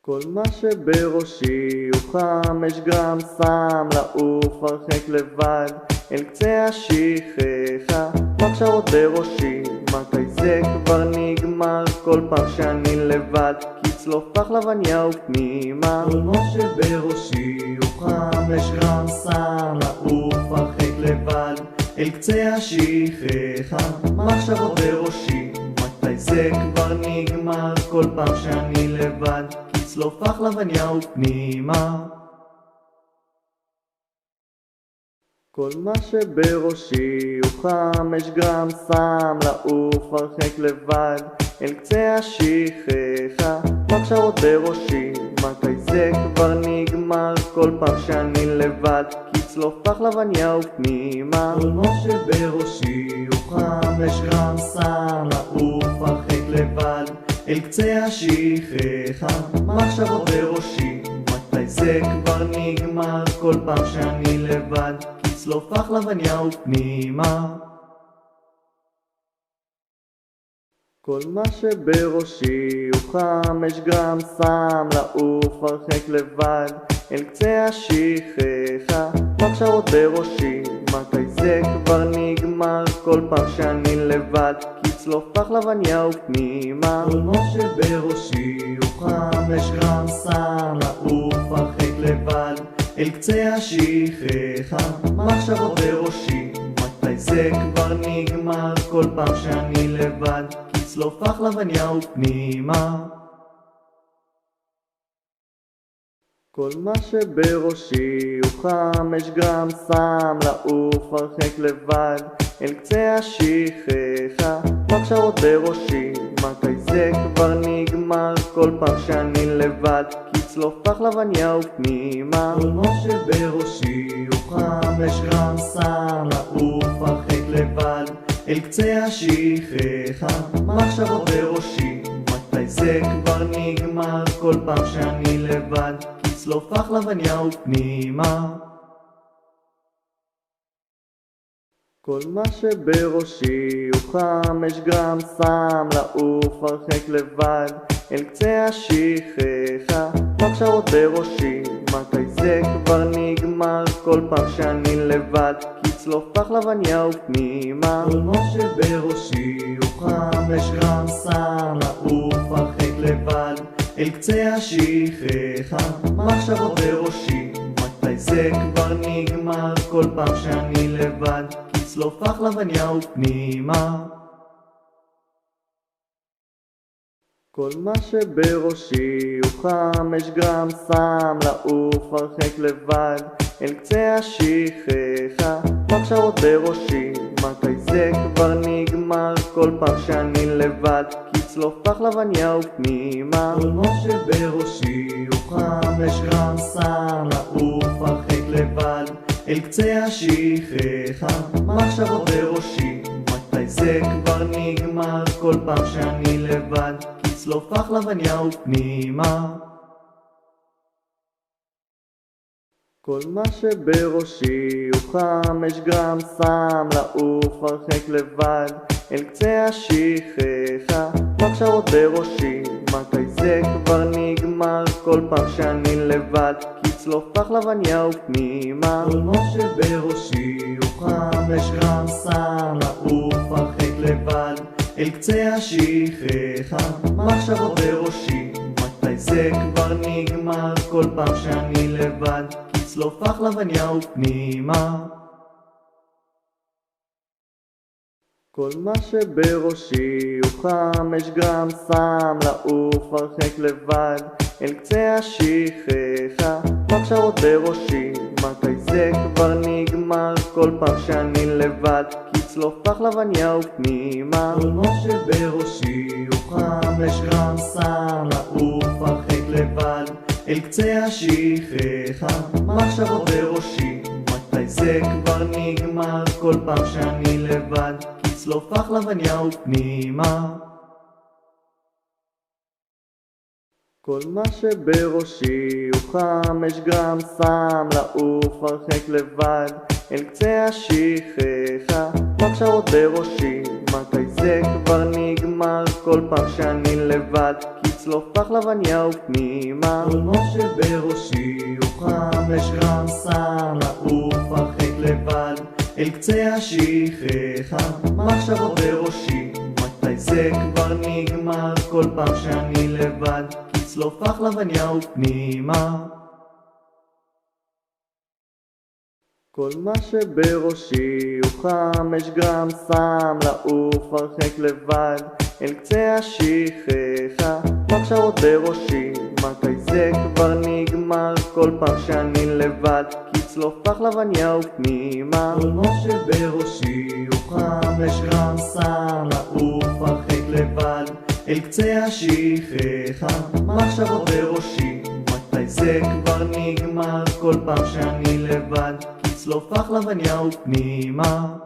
כל מה שבראשי הוא 5 גרם סם, לעוף הרחק לבד אל קצה השכחה, מחשבות בראשי, מתי זה כבר נגמר? כל פעם שאני לבד, כצלוף לחלבניה ופנימה. כל מה שבראשי הוא 5 גרם סם, לעוף הרחק לבד אל קצה השכחה, מחשבות בראשי, מתי זה כבר נגמר? כל פעם שאני לבד, כצלוף לחלבניה ופנימה. כל מה שבראשי הוא 5 גרם סם, לעוף הרחק לבד אל קצה השכחה, מחשבות בראשי, מתי זה כבר נגמר? כל פעם שאני לבד, כצלוף לחלבניה ופנימה. כל מה שבראשי הוא 5 גרם סם, לעוף הרחק לבד אל קצה השכחה, מחשבות בראשי, מתי זה כבר נגמר? כל פעם שאני לבד, כצלוף לחלבניה ופנימה. כל מה שבראשי הוא 5 גרם סם, לעוף הרחק לבד אל קצה השכחה, מחשבות בראשי, מתי זה כבר נגמר? כל פעם שאני לבד, כצלוף לחלבניה ופנימה. כל מה שבראשי הוא 5 גרם סם, לעוף הרחק לבד אל קצה השכחה, מחשבות בראשי, מתי זה כבר נגמר? כל פעם שאני לבד, כצלוף לחלבניה ופנימה. כל מה שבראשי הוא 5 גרם סם, לעוף הרחק לבד אל קצה השכחה, מחשבות בראשי, מתי זה כבר נגמר? כל פעם שאני לבד, כצלוף לחלבניה ופנימה. כל מה שבראשי הוא 5 גרם סם, לעוף הרחק לבד אל קצה השכחה, מחשבות בראשי, מתי זה כבר נגמר? כל פעם שאני לבד, כצלוף לחלבניה ופנימה. כל מה שבראשי הוא 5 גרם סם, לעוף הרחק לבד אל קצה השכחה, מחשבות בראשי, מתי זה כבר נגמר? כל פעם שאני לבד, כצלוף לחלבניה ופנימה. כל מה שבראשי הוא 5 גרם סם, לעוף הרחק לבד אל קצה השכחה, מחשבות בראשי, מתי זה כבר נגמר? כל פעם שאני לבד, כצלוף לחלבניה ופנימה. כל מה שבראשי הוא 5 גרם סם, לעוף הרחק לבד אל קצה השכחה, מחשבות בראשי, מתי זה כבר נגמר? כל פעם שאני לבד, כצלוף לחלבניה ופנימה. כל מה שבראשי הוא 5 גרם סם, לעוף הרחק לבד אל קצה השכחה, מחשבות בראשי, מתי זה כבר נגמר? כל פעם שאני לבד, כצלוף לחלבניה ופנימה. כל מה שבראשי הוא 5 גרם סם, לעוף הרחק לבד אל קצה השכחה, מחשבות בראשי, מתי זה כבר נגמר? כל פעם שאני לבד, כצלוף לחלבניה ופנימה. כל מה שבראשי הוא 5 גרם סם, לעוף הרחק לבד אל קצה השכחה, מחשבות בראשי, מתי זה כבר נגמר? כל פעם שאני לבד, כצלוף לחלבניה ופנימה. כל מה שבראשי הוא 5 גרם סם, לעוף הרחק לבד אל קצה השכחה, מחשבות בראשי, מתי זה כבר נגמר? כל פעם שאני לבד, כצלוף לחלבניה ופנימה. כל מה שבראשי הוא 5 גרם סם, לעוף הרחק לבד אל קצה השכחה, מחשבות בראשי, מתי זה כבר נגמר? כל פעם שאני לבד, כצלוף לחלבניה ופנימה. כל מה שבראשי הוא 5 גרם, שם לעוף הרחק לבד אל קצה השכחה. מחשבות בראשי, מתי זה כבר נגמר? כל פעם שאני לבד, כצלוף פחלבניה ופנימה. כל מה שבראשי הוא 5 גרם, שם לעוף הרחק לבד אל קצה השכחה. מחשבות בראשי, מתי זה כבר נגמר? כל פעם שאני לבד, כצלוף פחלבניה ופנימה. כל מה שבראשי הוא 5 גרם, שם לעוף הרחק לבד אל קצה השכחה. מחשבות בראשי, מתי זה כבר נגמר? כל פעם שאני לבד, כצלוף פחלבניה ופנימה. כל מה שבראשי הוא 5 גרם, שם לעוף הרחק לבד אל קצה השכחה. מחשבות בראשי, מתי זה כבר נגמר? כל פעם שאני לבד, כצלוף פחלבניה ופנימה.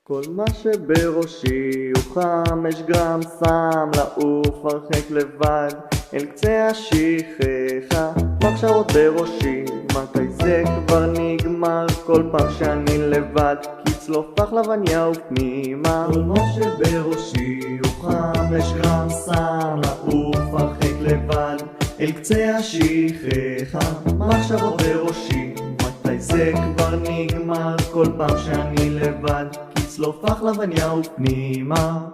כל מה שבראשי הוא 5 גרם, שם לעוף הרחק לבד אל קצה השכחה. מחשבות בראשי, מתי זה כבר נגמר? כל פעם שאני לבד, כצלוף פחלבניה ופנימה. כל מה שבראשי הוא 5 גרם, שם לעוף הרחק לבד אל קצה השכחה. מחשבות בראשי, מתי זה כבר נגמר? כל פעם שאני לבד, כצלוף פחלבניה ופנימה.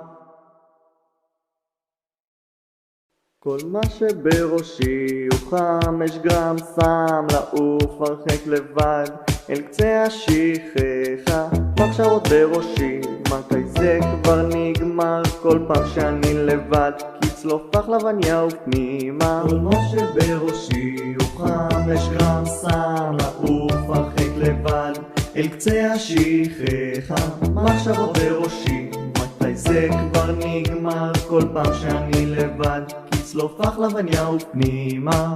כל מה שבראשי הוא 5 גרם, שם לעוף הרחק לבד אל קצה השכחה. מחשבות בראשי, מתי זה כבר נגמר? כל פעם שאני לבד, כצלוף פחלבניה ופנימה. כל מה שבראשי הוא 5 גרם, שם לעוף הרחק לבד אל קצה השכחה. מחשבות בראשי, מתי זה כבר נגמר? כל פעם שאני לבד, כצלוף פחלבניה ופנימה.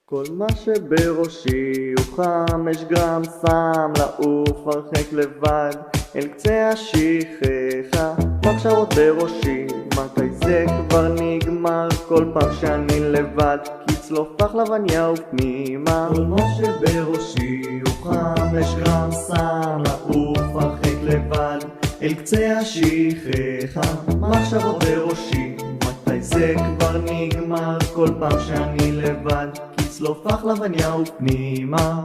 כל מה שבראשי הוא 5 גרם, שם לעוף הרחק לבד אל קצה השכחה. מחשבות בראשי, מתי זה כבר נגמר? כל פעם שאני לבד, כצלוף פחלבניה ופנימה. כל מה שבראשי הוא 5 גרם, שם לעוף הרחק לבד אל קצה השכחה. מחשבות בראשי, מתי זה כבר נגמר? כל פעם שאני לבד, כצלוף פחלבניה ופנימה.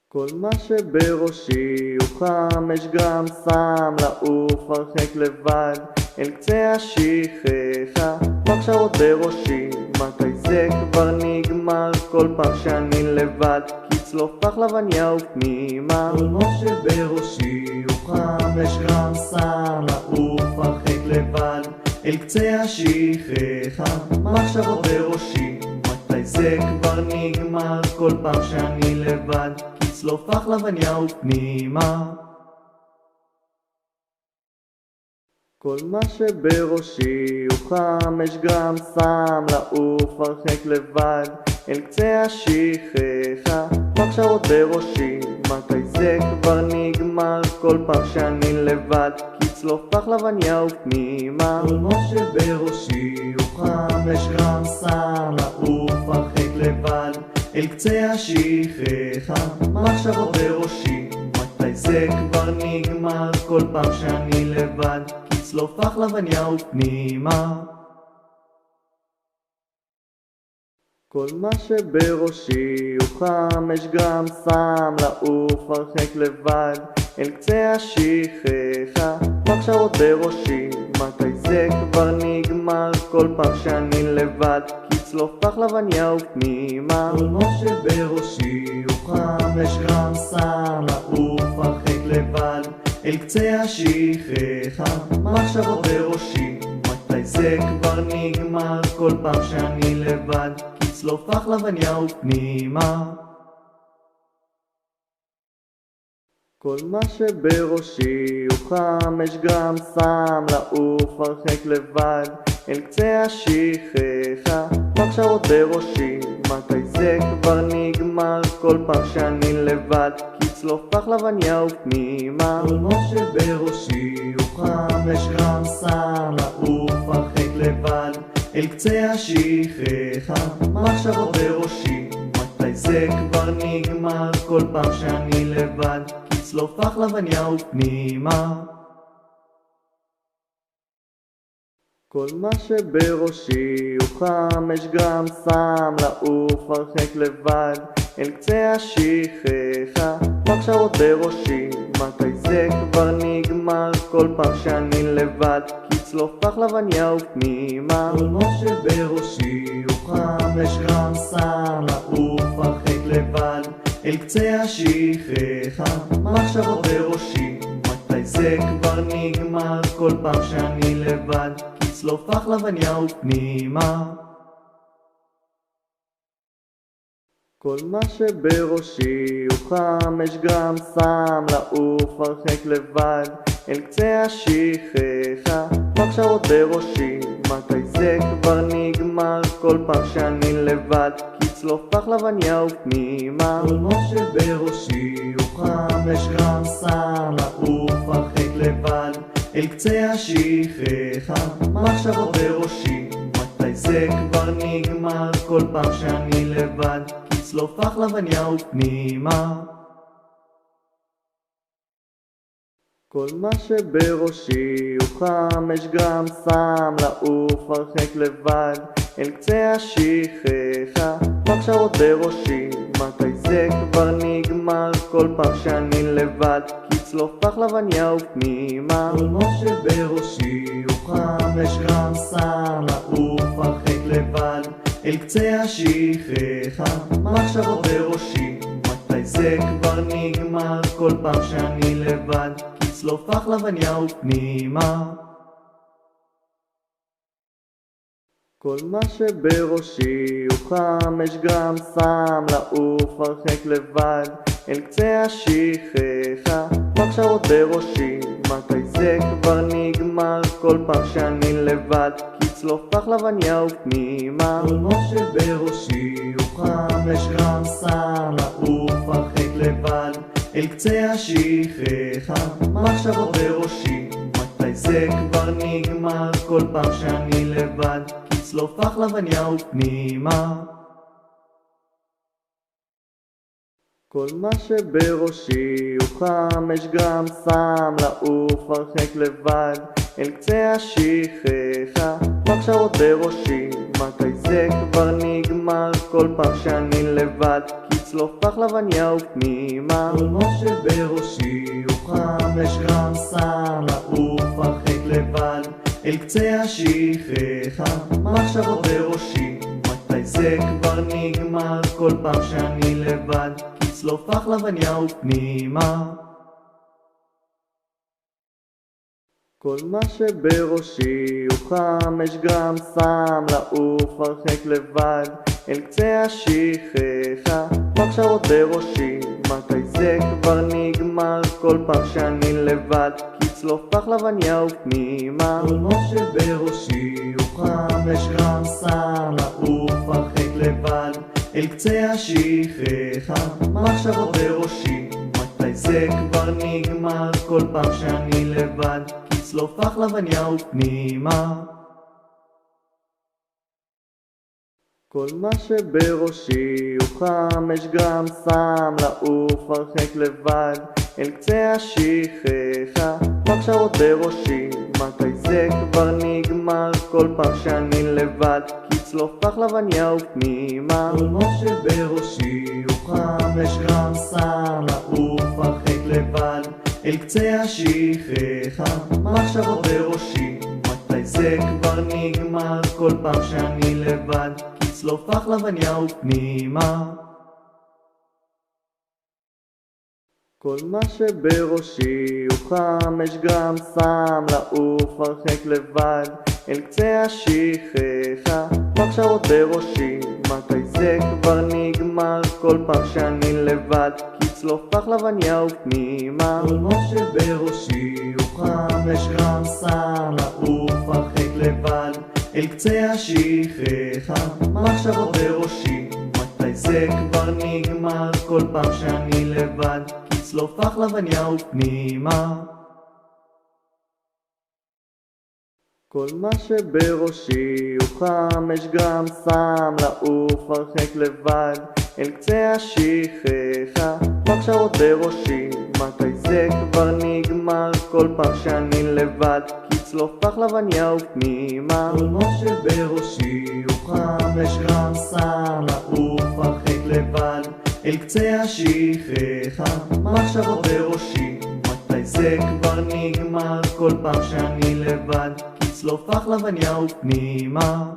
כל מה שבראשי הוא 5 גרם, שם לעוף הרחק לבד אל קצה השכחה. מחשבות בראשי, מתי זה כבר נגמר? כל פעם שאני לבד, כצלוף פחלבניה ופנימה. כל מה שבראשי הוא 5 גרם, שם לעוף הרחק לבד אל קצה השכחה. מחשבות בראשי, מתי זה כבר נגמר? כל פעם שאני לבד, כצלוף פחלבניה ופנימה. כל מה שבראשי הוא 5 גרם, שם לעוף הרחק לבד אל קצה השכחה. מחשבות בראשי, מתי זה כבר נגמר? כל פעם שאני לבד, כצלוף פחלבניה ופנימה. כל מה שבראשי הוא 5 גרם, שם לעוף הרחק לבד אל קצה השכחה. מחשבות בראשי, מתי זה כבר נגמר? כל פעם שאני לבד, כצלוף פחלבניה ופנימה. כל מה שבראשי הוא 5 גרם, שם לעוף הרחק לבד אל קצה השכחה. מחשבות בראשי, מתי זה כבר נגמר? כל פעם שאני לבד, כצלוף פחלבניה ופנימה. כל מה שבראשי הוא 5 גרם, שם לעוף הרחק לבד אל קצה השכחה. מחשבות בראשי, מתי זה כבר נגמר? כל פעם שאני לבד, כצלוף פחלבניה ופנימה. כל מה שבראשי הוא 5 גרם, שם לעוף הרחק לבד אל קצה השכחה. מחשבות בראשי, מתי זה כבר נגמר? כל פעם שאני לבד, כצלוף פחלבניה ופנימה. כל מה שבראשי הוא 5 גרם, שם לעוף הרחק לבד אל קצה השכחה. מחשבות בראשי, מתי זה כבר נגמר? כל פעם שאני לבד, כצלוף פחלבניה ופנימה. כל מה שבראשי הוא 5 גרם, שם לעוף הרחק לבד אל קצה השכחה. מחשבות בראשי, מתי זה כבר נגמר? כל פעם שאני לבד, כצלוף פחלבניה ופנימה. כל מה שבראשי הוא 5 גרם, שם לעוף הרחק לבד אל קצה השכחה. מחשבות בראשי, מתי זה כבר נגמר? כל פעם שאני לבד, כצלוף פחלבניה ופנימה. כל מה שבראשי הוא 5 גרם, שם לעוף הרחק לבד אל קצה השכחה. מחשבות בראשי, מתי זה כבר נגמר? כל פעם שאני לבד, כצלוף פחלבניה ופנימה. כל מה שבראשי הוא 5 גרם, שם לעוף הרחק לבד אל קצה השכחה. מחשבות בראשי, מתי זה כבר נגמר? כל פעם שאני לבד, כצלוף פחלבניה ופנימה. כל מה שבראשי הוא 5 גרם, שם לעוף הרחק לבד אל קצה השכחה. מחשבות בראשי, מתי זה כבר נגמר? כל פעם שאני לבד, כצלוף פחלבניה ופנימה. כל מה שבראשי הוא 5 גרם, שם לעוף הרחק לבד אל קצה השכחה. מחשבות בראשי, מתי זה כבר נגמר? כל פעם שאני לבד, כצלוף פחלבניה ופנימה. כל מה שבראשי הוא 5 גרם, שם לעוף הרחק לבד אל קצה השכחה. מחשבות בראשי, מתי זה כבר נגמר? כל פעם שאני לבד, כצלוף פחלבניה ופנימה. כל מה שבראשי הוא 5 גרם, שם לעוף הרחק לבד אל קצה השכחה. מחשבות בראשי, מתי זה כבר נגמר? כל פעם שאני לבד, כצלוף פחלבניה ופנימה. כל מה שבראשי הוא 5 גרם, שם לעוף הרחק לבד אל קצה השכחה. מחשבות בראשי, מתי זה כבר נגמר? כל פעם שאני לבד, כצלוף פחלבניה ופנימה. כל מה שבראשי הוא 5 גרם, שם לעוף הרחק לבד אל קצה השכחה. מחשבות בראשי, מתי זה כבר נגמר? כל פעם שאני לבד, כצלוף פחלבניה ופנימה. כל מה שבראשי הוא 5 גרם, שם לעוף הרחק לבד אל קצה השכחה. מחשבות בראשי, מתי זה כבר נגמר? כל פעם שאני לבד, כצלוף פחלבניה ופנימה. כל מה שבראשי הוא 5 גרם, שם לעוף הרחק לבד אל קצה השכחה. מחשבות בראשי, מתי זה כבר נגמר? כל פעם שאני לבד, כצלוף פחלבניה ופנימה. כל מה שבראשי הוא 5 גרם, שם לעוף הרחק לבד אל קצה השכחה. מחשבות בראשי, מתי זה כבר נגמר? כל פעם שאני לבד, כצלוף פחלבניה ופנימה. כל מה שבראשי הוא 5 גרם, שם לעוף הרחק לבד אל קצה השכחה. מחשבות בראשי, מתי זה כבר נגמר? כל פעם שאני לבד, כצלוף פחלבניה ופנימה. כל מה שבראשי הוא 5 גרם, שם לעוף הרחק לבד אל קצה השכחה. מחשבות בראשי, מתי זה כבר נגמר? כל פעם שאני לבד, כצלוף פחלבניה ופנימה. כל מה שבראשי הוא 5 גרם, שם לעוף הרחק לבד אל קצה השכחה. מחשבות בראשי, מתי זה כבר נגמר? כל פעם שאני לבד, כצלוף פחלבניה ופנימה. כל מה שבראשי הוא 5 גרם סם, לעוף הרחק לבד אל קצה השכחה. מחשבות בראשי, מתי זה כבר נגמר? כל פעם שאני לבד, כצלוף פחלבניה ופנימה. כל מה שבראשי הוא 5 גרם סם, לעוף הרחק לבד אל קצה השכחה. מחשבות בראשי, מתי זה כבר נגמר? כל פעם שאני לבד, כצלוף פחלבניה ופנימה.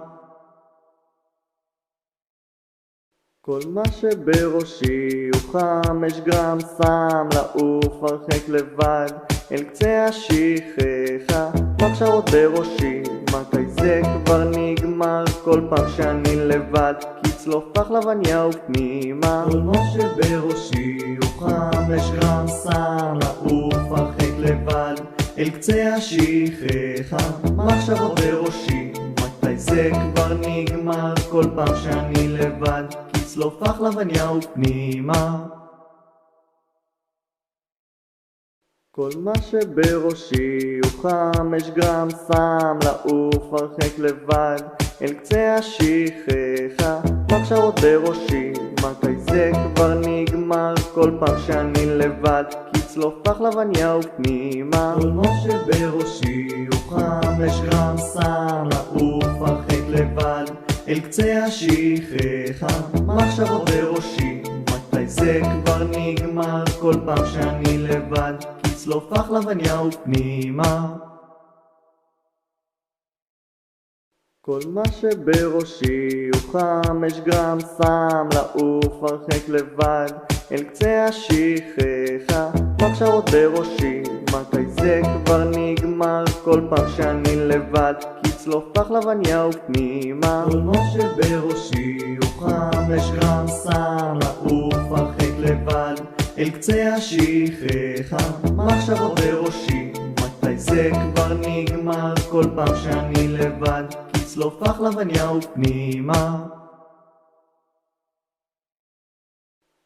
כל מה שבראשי הוא 5 גרם סם, לעוף הרחק לבד אל קצה השכחה. מחשבות בראשי, מתי זה כבר נגמר? כל פעם שאני לבד, כצלוף פחלבניה ופנימה. כל מה שבראשי הוא 5 גרם סם, לעוף הרחק לבד אל קצה השכחה. מחשבות בראשי, מתי זה כבר נגמר? כל פעם שאני לבד, כצלוף פחלבניה ופנימה. כל מה שבראשי הוא 5 גרם סם, לעוף הרחק לבד אל קצה השכחה. מחשבות בראשי, מתי זה כבר נגמר? כל פעם שאני לבד, כצלוף פחלבניה ופנימה. כל מה שבראשי הוא 5 גרם סם, לעוף הרחק לבד אל קצה השכחה. מחשבות בראשי, מתי זה כבר נגמר? כל פעם שאני לבד, כצלוף פחלבניה ופנימה. כל מה שבראשי הוא 5 גרם סם, לעוף הרחק לבד אל קצה השכחה. מחשבות בראשי, מתי זה כבר נגמר? כל פעם שאני לבד, כצלוף פחלבניה ופנימה. כל מה שבראשי הוא 5 גרם סם, לעוף הרחק לבד אל קצה השכחה. מחשבות בראשי, מתי זה כבר נגמר? כל פעם שאני לבד, כצלוף פחלבניה ופנימה.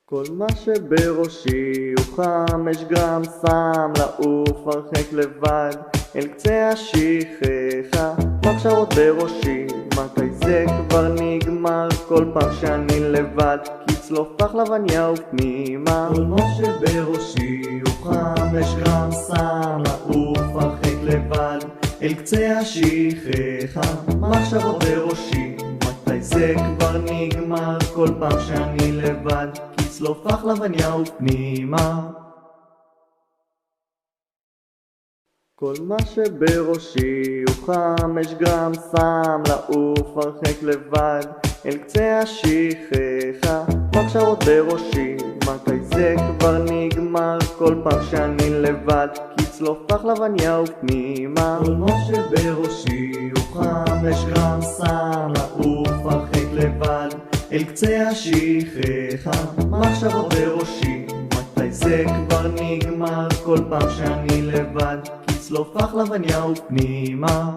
כל מה שבראשי הוא 5 גרם סם, לעוף הרחק לבד אל קצה השכחה. מחשבות בראשי, מתי זה כבר נגמר? כל פעם שאני לבד, כצלוף פחלבניה ופנימה. כל מה שבראשי הוא 5 גרם סם, לעוף הרחק לבד אל קצה השכחה. מחשבות בראשי, מתי זה כבר נגמר? כל פעם שאני לבד, כצלוף פחלבניה ופנימה. כל מה שבראשי הוא 5 גרם סם, לעוף הרחק לבד אל קצה השכחה. מחשבות בראשי, מתי זה כבר נגמר? כל פעם שאני לבד, כצלוף פחלבניה ופנימה. כל מה שבראשי הוא 5 גרם סם, לעוף הרחק לבד אל קצה השכחה. מחשבות בראשי, מתי זה כבר נגמר? כל פעם שאני לבד, כצלוף פחלבניה ופנימה.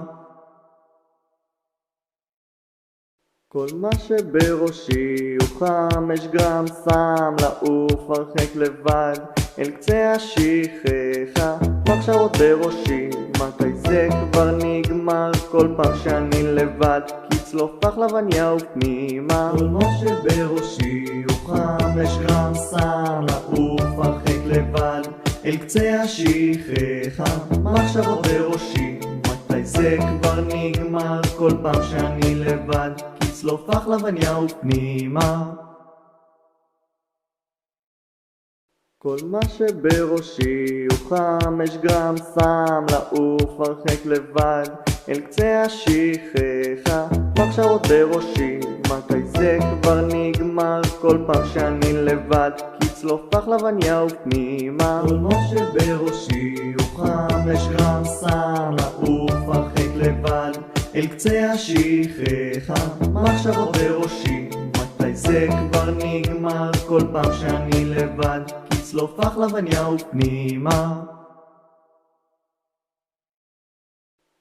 כל מה שבראשי הוא 5 גרם סם, לעוף הרחק לבד אל קצה השכחה. מחשבות בראשי, מתי זה כבר נגמר? כל פעם שאני לבד, כצלוף פחלבניה ופנימה. כל מה שבראשי הוא 5 גרם סם, לעוף הרחק לבד אל קצה השכחה. מחשבות בראשי, מתי זה כבר נגמר? כל פעם שאני לבד, כצלוף פחלבניה ופנימה. כל מה שבראשי הוא 5 גרם סם, לעוף הרחק לבד אל קצה השכחה. מחשבות בראשי, מתי זה כבר נגמר? כל פעם שאני לבד, כצלוף פחלבניה ופנימה. כל מה שבראשי הוא 5 גרם סם, לעוף הרחק לבד אל קצה השכחה. מחשבות בראשי, מתי זה כבר נגמר? כל פעם שאני לבד, כצלוף פחלבניה ופנימה.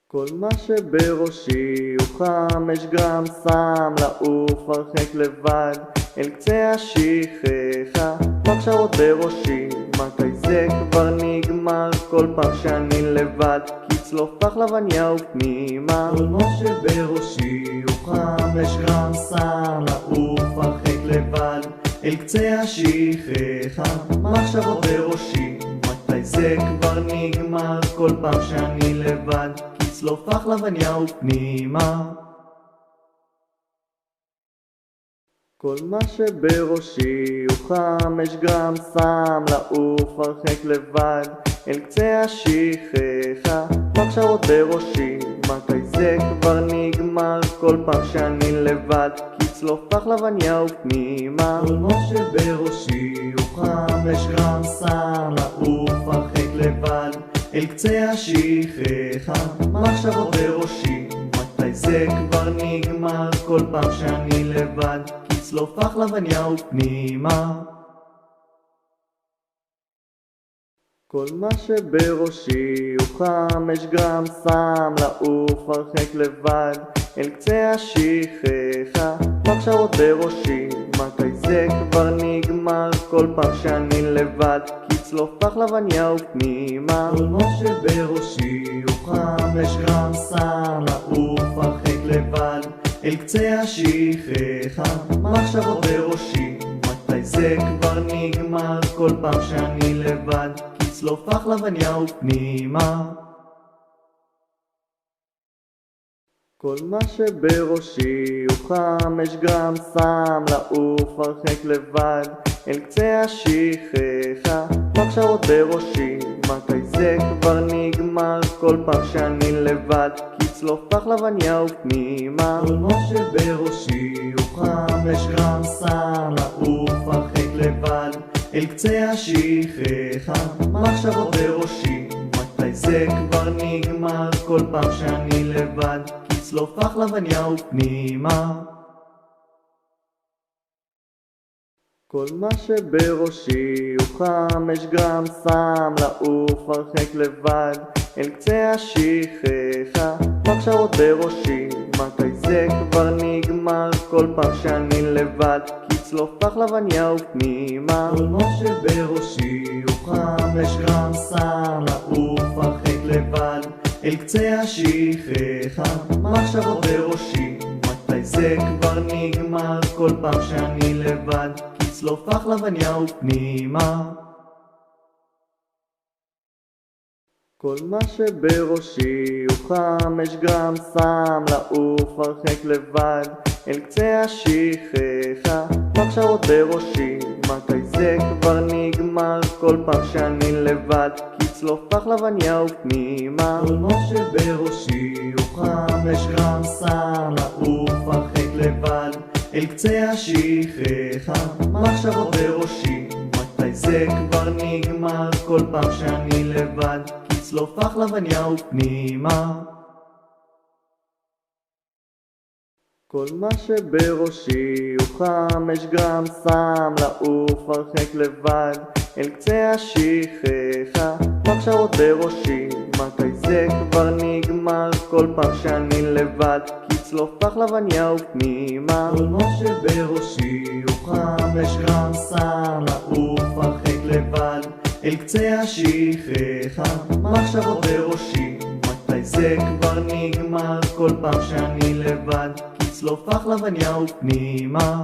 כל מה שבראשי הוא 5 גרם סם, לעוף הרחק לבד אל קצה השכחה. מחשבות בראשי, מתי זה כבר נגמר כל פעם שאני לבד, כי צלוף פחלבניה ופנימה. כל מה שבראשי הוא 5 גרם סם לעוף הרחק לבד אל קצה השכחה. מחשבות בראשי, מתי זה כבר נגמר כל פעם שאני לבד, כי צלוף פחלבניה ופנימה. כל מה שבראשי הוא 5 גרם סם לעוף הרחק לבד אל קצה השכחה. מחשבות בראשי, מתי זה כבר נגמר כל פעם שאני לבד, כי צלוף פחלבניה ופנימה. כל מה שבראשי הוא 5 גרם סם לעוף הרחק לבד אל קצה השכחה. מחשבות בראשי, מתי זה כבר נגמר כל פעם שאני לבד, כי צלוף פחלבניה ופנימה. כל מה שבראשי הוא 5 גרם סם לעוף הרחק לבד אל קצה השכחה. מחשבות בראשי, מתי זה כבר נגמר כל פעם שאני לבד, כי צלוף פחלבניה ופנימה. כל מה שבראשי הוא 5 גרם סם לעוף הרחק לבד אל קצה השכחה. מחשבות בראשי, מתי זה כבר נגמר כל פעם שאני לבד, כי צלוף פחלבניה ופנימה. כל מה שבראשי הוא 5 גרם סם לעוף הרחק לבד אל קצה השכחה. מחשבות בראשי, מתי זה כבר נגמר כל פעם שאני לבד, כי צלוף פחלבניה ופנימה. כל מה שבראשי הוא 5 גרם סם לעוף הרחק לבד אל קצה השכחה. מחשבות בראשי, מתי זה כבר נגמר כל פעם שאני לבד, כי צלוף פחלבניה ופנימה. כל מה שבראשי הוא 5 גרם סם לעוף הרחק לבד אל קצה השכחה. מחשבות בראשי, מתי זה כבר נגמר כל פעם שאני לבד, כי צלוף פחלבניה ופנימה. כל מה שבראשי הוא 5 גרם סם לעוף הרחק לבד אל קצה השכחה. מחשבות בראשי, מתי זה כבר נגמר כל פעם שאני לבד, כי צלוף פחלבניה ופנימה. כל מה שבראשי הוא 5 גרם סם לעוף הרחק לבד אל קצה השכחה. מחשבות בראשי, מתי זה כבר נגמר כל פעם שאני לבד, כי צלוף פחלבניה ופנימה. כל מה שבראשי הוא 5 גרם סם לעוף הרחק לבד אל קצה השכחה. מחשבות בראשי, מתי זה כבר נגמר כל פעם שאני לבד, כי צלוף פחלבניה ופנימה. כל מה שבראשי הוא 5 גרם סם לעוף הרחק לבד אל קצה השכחה. מחשבות בראשי, מתי זה כבר נגמר כל פעם שאני לבד, כי צלוף פחלבניה ופנימה. כל מה שבראשי הוא 5 גרם סם לעוף הרחק לבד אל קצה השכחה. מחשבות בראשי, מתי זה כבר נגמר כל פעם שאני לבד, כי צלוף פחלבניה ופנימה.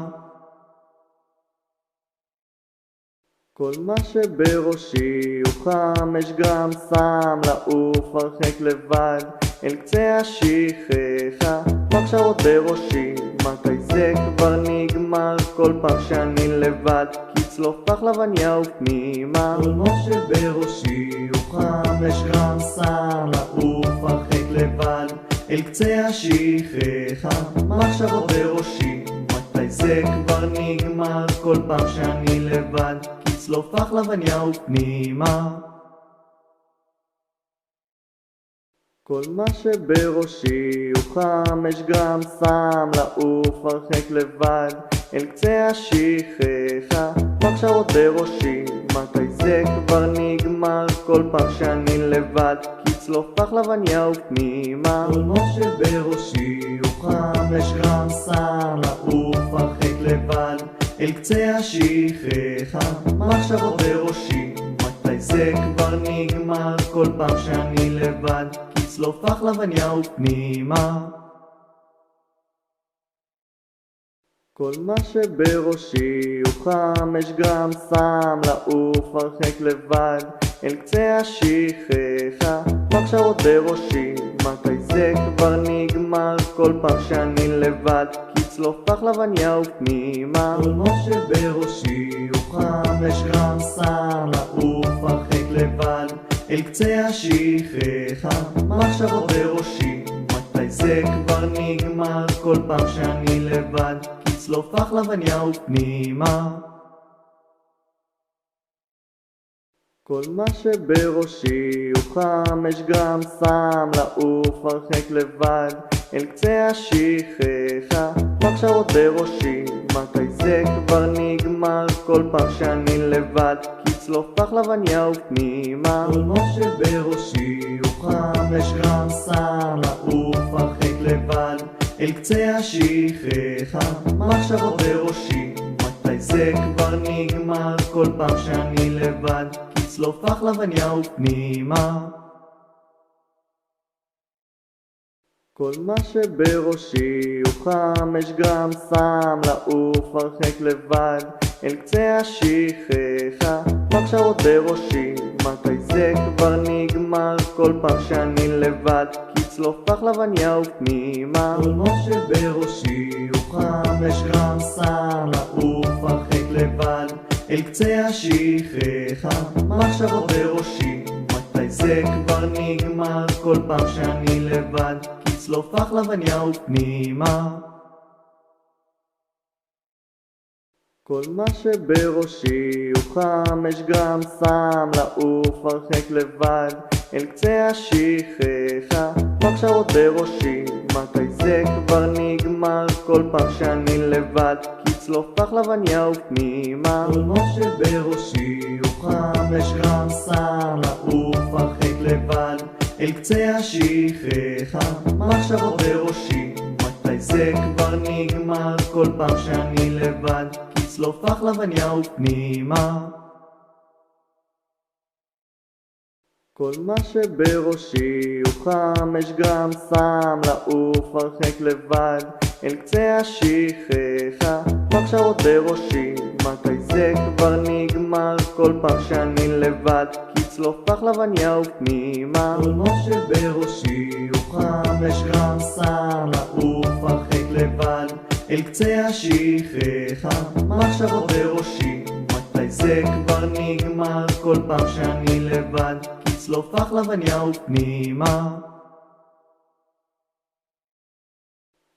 כל מה שבראשי הוא 5 גרם סם לעוף הרחק לבד אל קצה השכחה. מחשבות בראשי, מתי זה כבר נגמר כל פעם שאני לבד, כי צלוף פחלבניה ופנימה. כל מה שבראשי הוא 5 גרם סם לעוף הרחק לבד אל קצה השכחה. מחשבות בראשי, מתי זה כבר נגמר כל פעם שאני לבד, כי צלוף פחלבניה ופנימה. כל מה שבראשי הוא 5 גרם סם לעוף הרחק לבד אל קצה השכחה. מחשבות בראשי, מתי זה כבר נגמר כל פעם שאני לבד, כי צלוף פחלבניה ופנימה. כל מה שבראשי הוא 5 גרם סם לעוף הרחק לבד אל קצה השכחה. מחשבות בראשי, מתי מתי זה כבר נגמר? כל פעם שאני לבד, לצלוף לחלבניה ופנימה. כל מה שבראשי הוא 5 גרם סם, לעוף הרחק לבד אל קצה השכחה. מחשבות בראשי, מתי זה כבר נגמר? כל פעם שאני לבד, לצלוף לחלבניה ופנימה. כל מה שבראשי הוא 5 גרם סם, לעוף הרחק לבד אל קצה השכחה. מחשבות בראשי, מתי זה כבר נגמר? כל פעם שאני לבד, לצלוף לחלבניה ופנימה. כל מה שבראשי הוא 5 גרם סם, לעוף הרחק לבד אל קצה השכחה. מחשבות בראשי, מתי זה כבר נגמר? כל פעם שאני לבד, לצלוף לחלבניה ופנימה. כל מה שבראשי הוא 5 גרם סם, לעוף הרחק לבד אל קצה השכחה. מחשבות בראשי, מתי זה כבר נגמר? כל פעם שאני לבד, לצלוף לחלבניה ופנימה. כל מה שבראשי הוא 5 גרם סם, לעוף הרחק לבד אל קצה השכחה. מחשבות בראשי, מתי זה כבר נגמר? כל פעם שאני לבד, לצלוף לחלבניה ופנימה. כל מה שבראשי הוא 5 גרם סם, לעוף הרחק לבד אל קצה השכחה. מחשבות בראשי, מתי זה כבר נגמר? כל פעם שאני לבד, לצלוף לחלבניה ופנימה. כל מה שבראשי הוא 5 גרם סם, לעוף הרחק לבד אל קצה השכחה. מחשבות בראשי, מתי זה כבר נגמר? כל פעם שאני לבד, לצלוף לחלבניה ופנימה. כל מה שבראשי הוא 5 גרם סם, לעוף הרחק לבד אל קצה השכחה. מחשבות בראשי, מתי זה כבר נגמר? כל פעם שאני לבד, לצלוף לחלבניה ופנימה. כל מה שבראשי הוא 5 גרם סם, לעוף הרחק לבד אל קצה השכחה. מחשבות בראשי, מתי זה כבר נגמר? כל פעם שאני לבד, לצלוף לחלבניה ופנימה. כל מה שבראשי הוא 5 גרם סם, לעוף הרחק לבד אל קצה השכחה. מחשבות בראשי, מתי זה כבר נגמר? כל פעם שאני לבד, לצלוף לחלבניה ופנימה.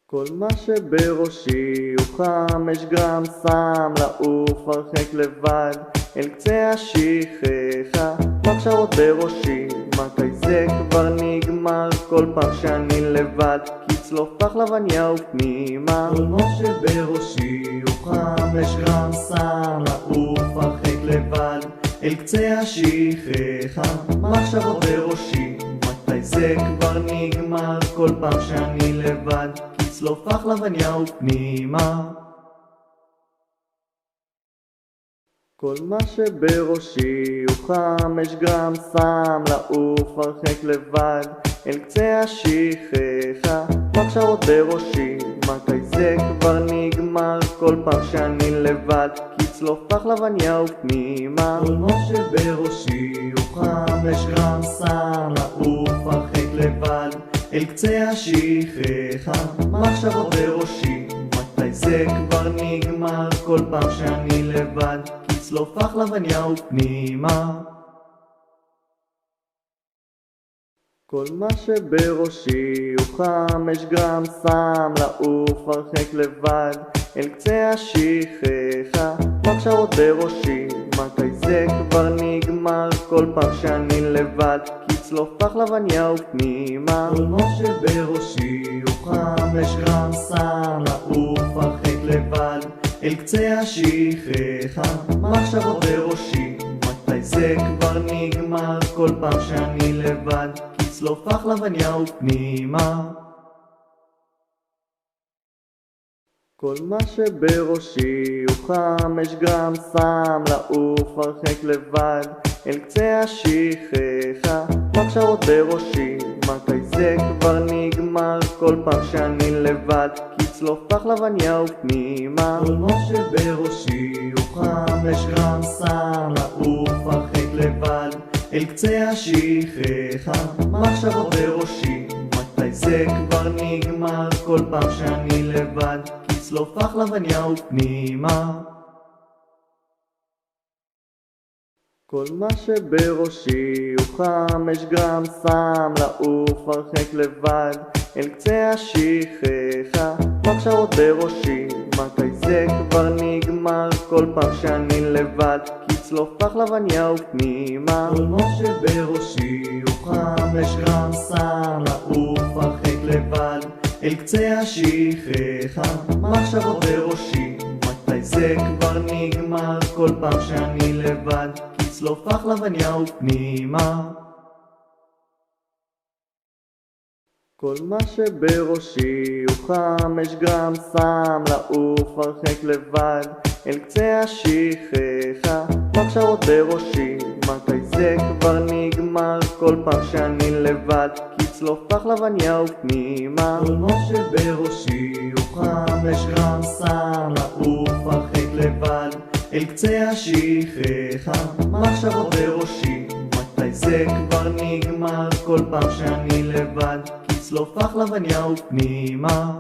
כל מה שבראשי הוא 5 גרם סם, לעוף הרחק לבד אל קצה השכחה. מחשבות בראשי, מתי זה כבר נגמר? כל פעם שאני לבד, לצלוף לחלבניה ופנימה. כל מה שבראשי הוא 5 גרם סם, לעוף הרחק לבד אל קצה השכחה. מחשבות בראשי, מתי זה כבר נגמר? כל פעם שאני לבד, לצלוף לחלבניה ופנימה. כל מה שבראשי הוא 5 גרם סם, לעוף הרחק לבד אל קצה השכחה. מחשבות בראשי, מתי זה כבר נגמר? כל פעם שאני לבד, לצלוף לחלבניה ופנימה. כל מה שבראשי הוא 5 גרם סם, לעוף הרחק לבד אל קצה השכחה. מחשבות בראשי, מתי זה כבר נגמר? כל פעם שאני לבד, לצלוף לחלבניה ופנימה. כל מה שבראשי הוא 5 גרם סם, לעוף הרחק לבד אל קצה השכחה. מחשבות בראשי, מתי זה כבר נגמר? כל פעם שאני לבד, לצלוף לחלבניה ופנימה. כל מה שבראשי הוא 5 גרם סם, לעוף הרחק לבד אל קצה השכחה. מחשבות בראשי, מתי זה כבר נגמר? כל פעם שאני לבד, לצלוף לחלבניה ופנימה. כל מה שבראשי הוא 5 גרם סם, לעוף הרחק לבד אל קצה השכחה, מחשבות בראשי, מתי זה כבר נגמר? כל פעם שאני לבד, כצלוף פחלבניה ופנימה. כל מה שבראשי הוא 5 גרם סם, לעוף הרחק לבד אל קצה השכחה, מחשבות בראשי, מתי זה כבר נגמר? כל פעם שאני לבד, כצלוף פחלבניה ופנימה. כל מה שבראשי הוא 5 גרם סם, לעוף הרחק לבד אל קצה השכחה, מחשבות בראשי, מתי זה כבר נגמר? כל פעם שאני לבד, כצלוף פחלבניה ופנימה. כל מה שבראשי הוא 5 גרם סם, לעוף הרחק לבד אל קצה השכחה, מחשבות בראשי, מתי זה כבר נגמר? כל פעם שאני לבד, כצלוף פחלבניה ופנימה. כל מה שבראשי הוא 5 גרם סם, לעוף הרחק לבד אל קצה השכחה, מחשבות בראשי, מתי זה כבר נגמר? כל פעם שאני לבד, כצלוף פחלבניה ופנימה. כל מה שבראשי הוא 5 גרם סם, לעוף הרחק לבד אל קצה השכחה, מחשבות בראשי, מתי זה כבר נגמר? כל פעם שאני לבד, כצלוף פחלבניה ופנימה.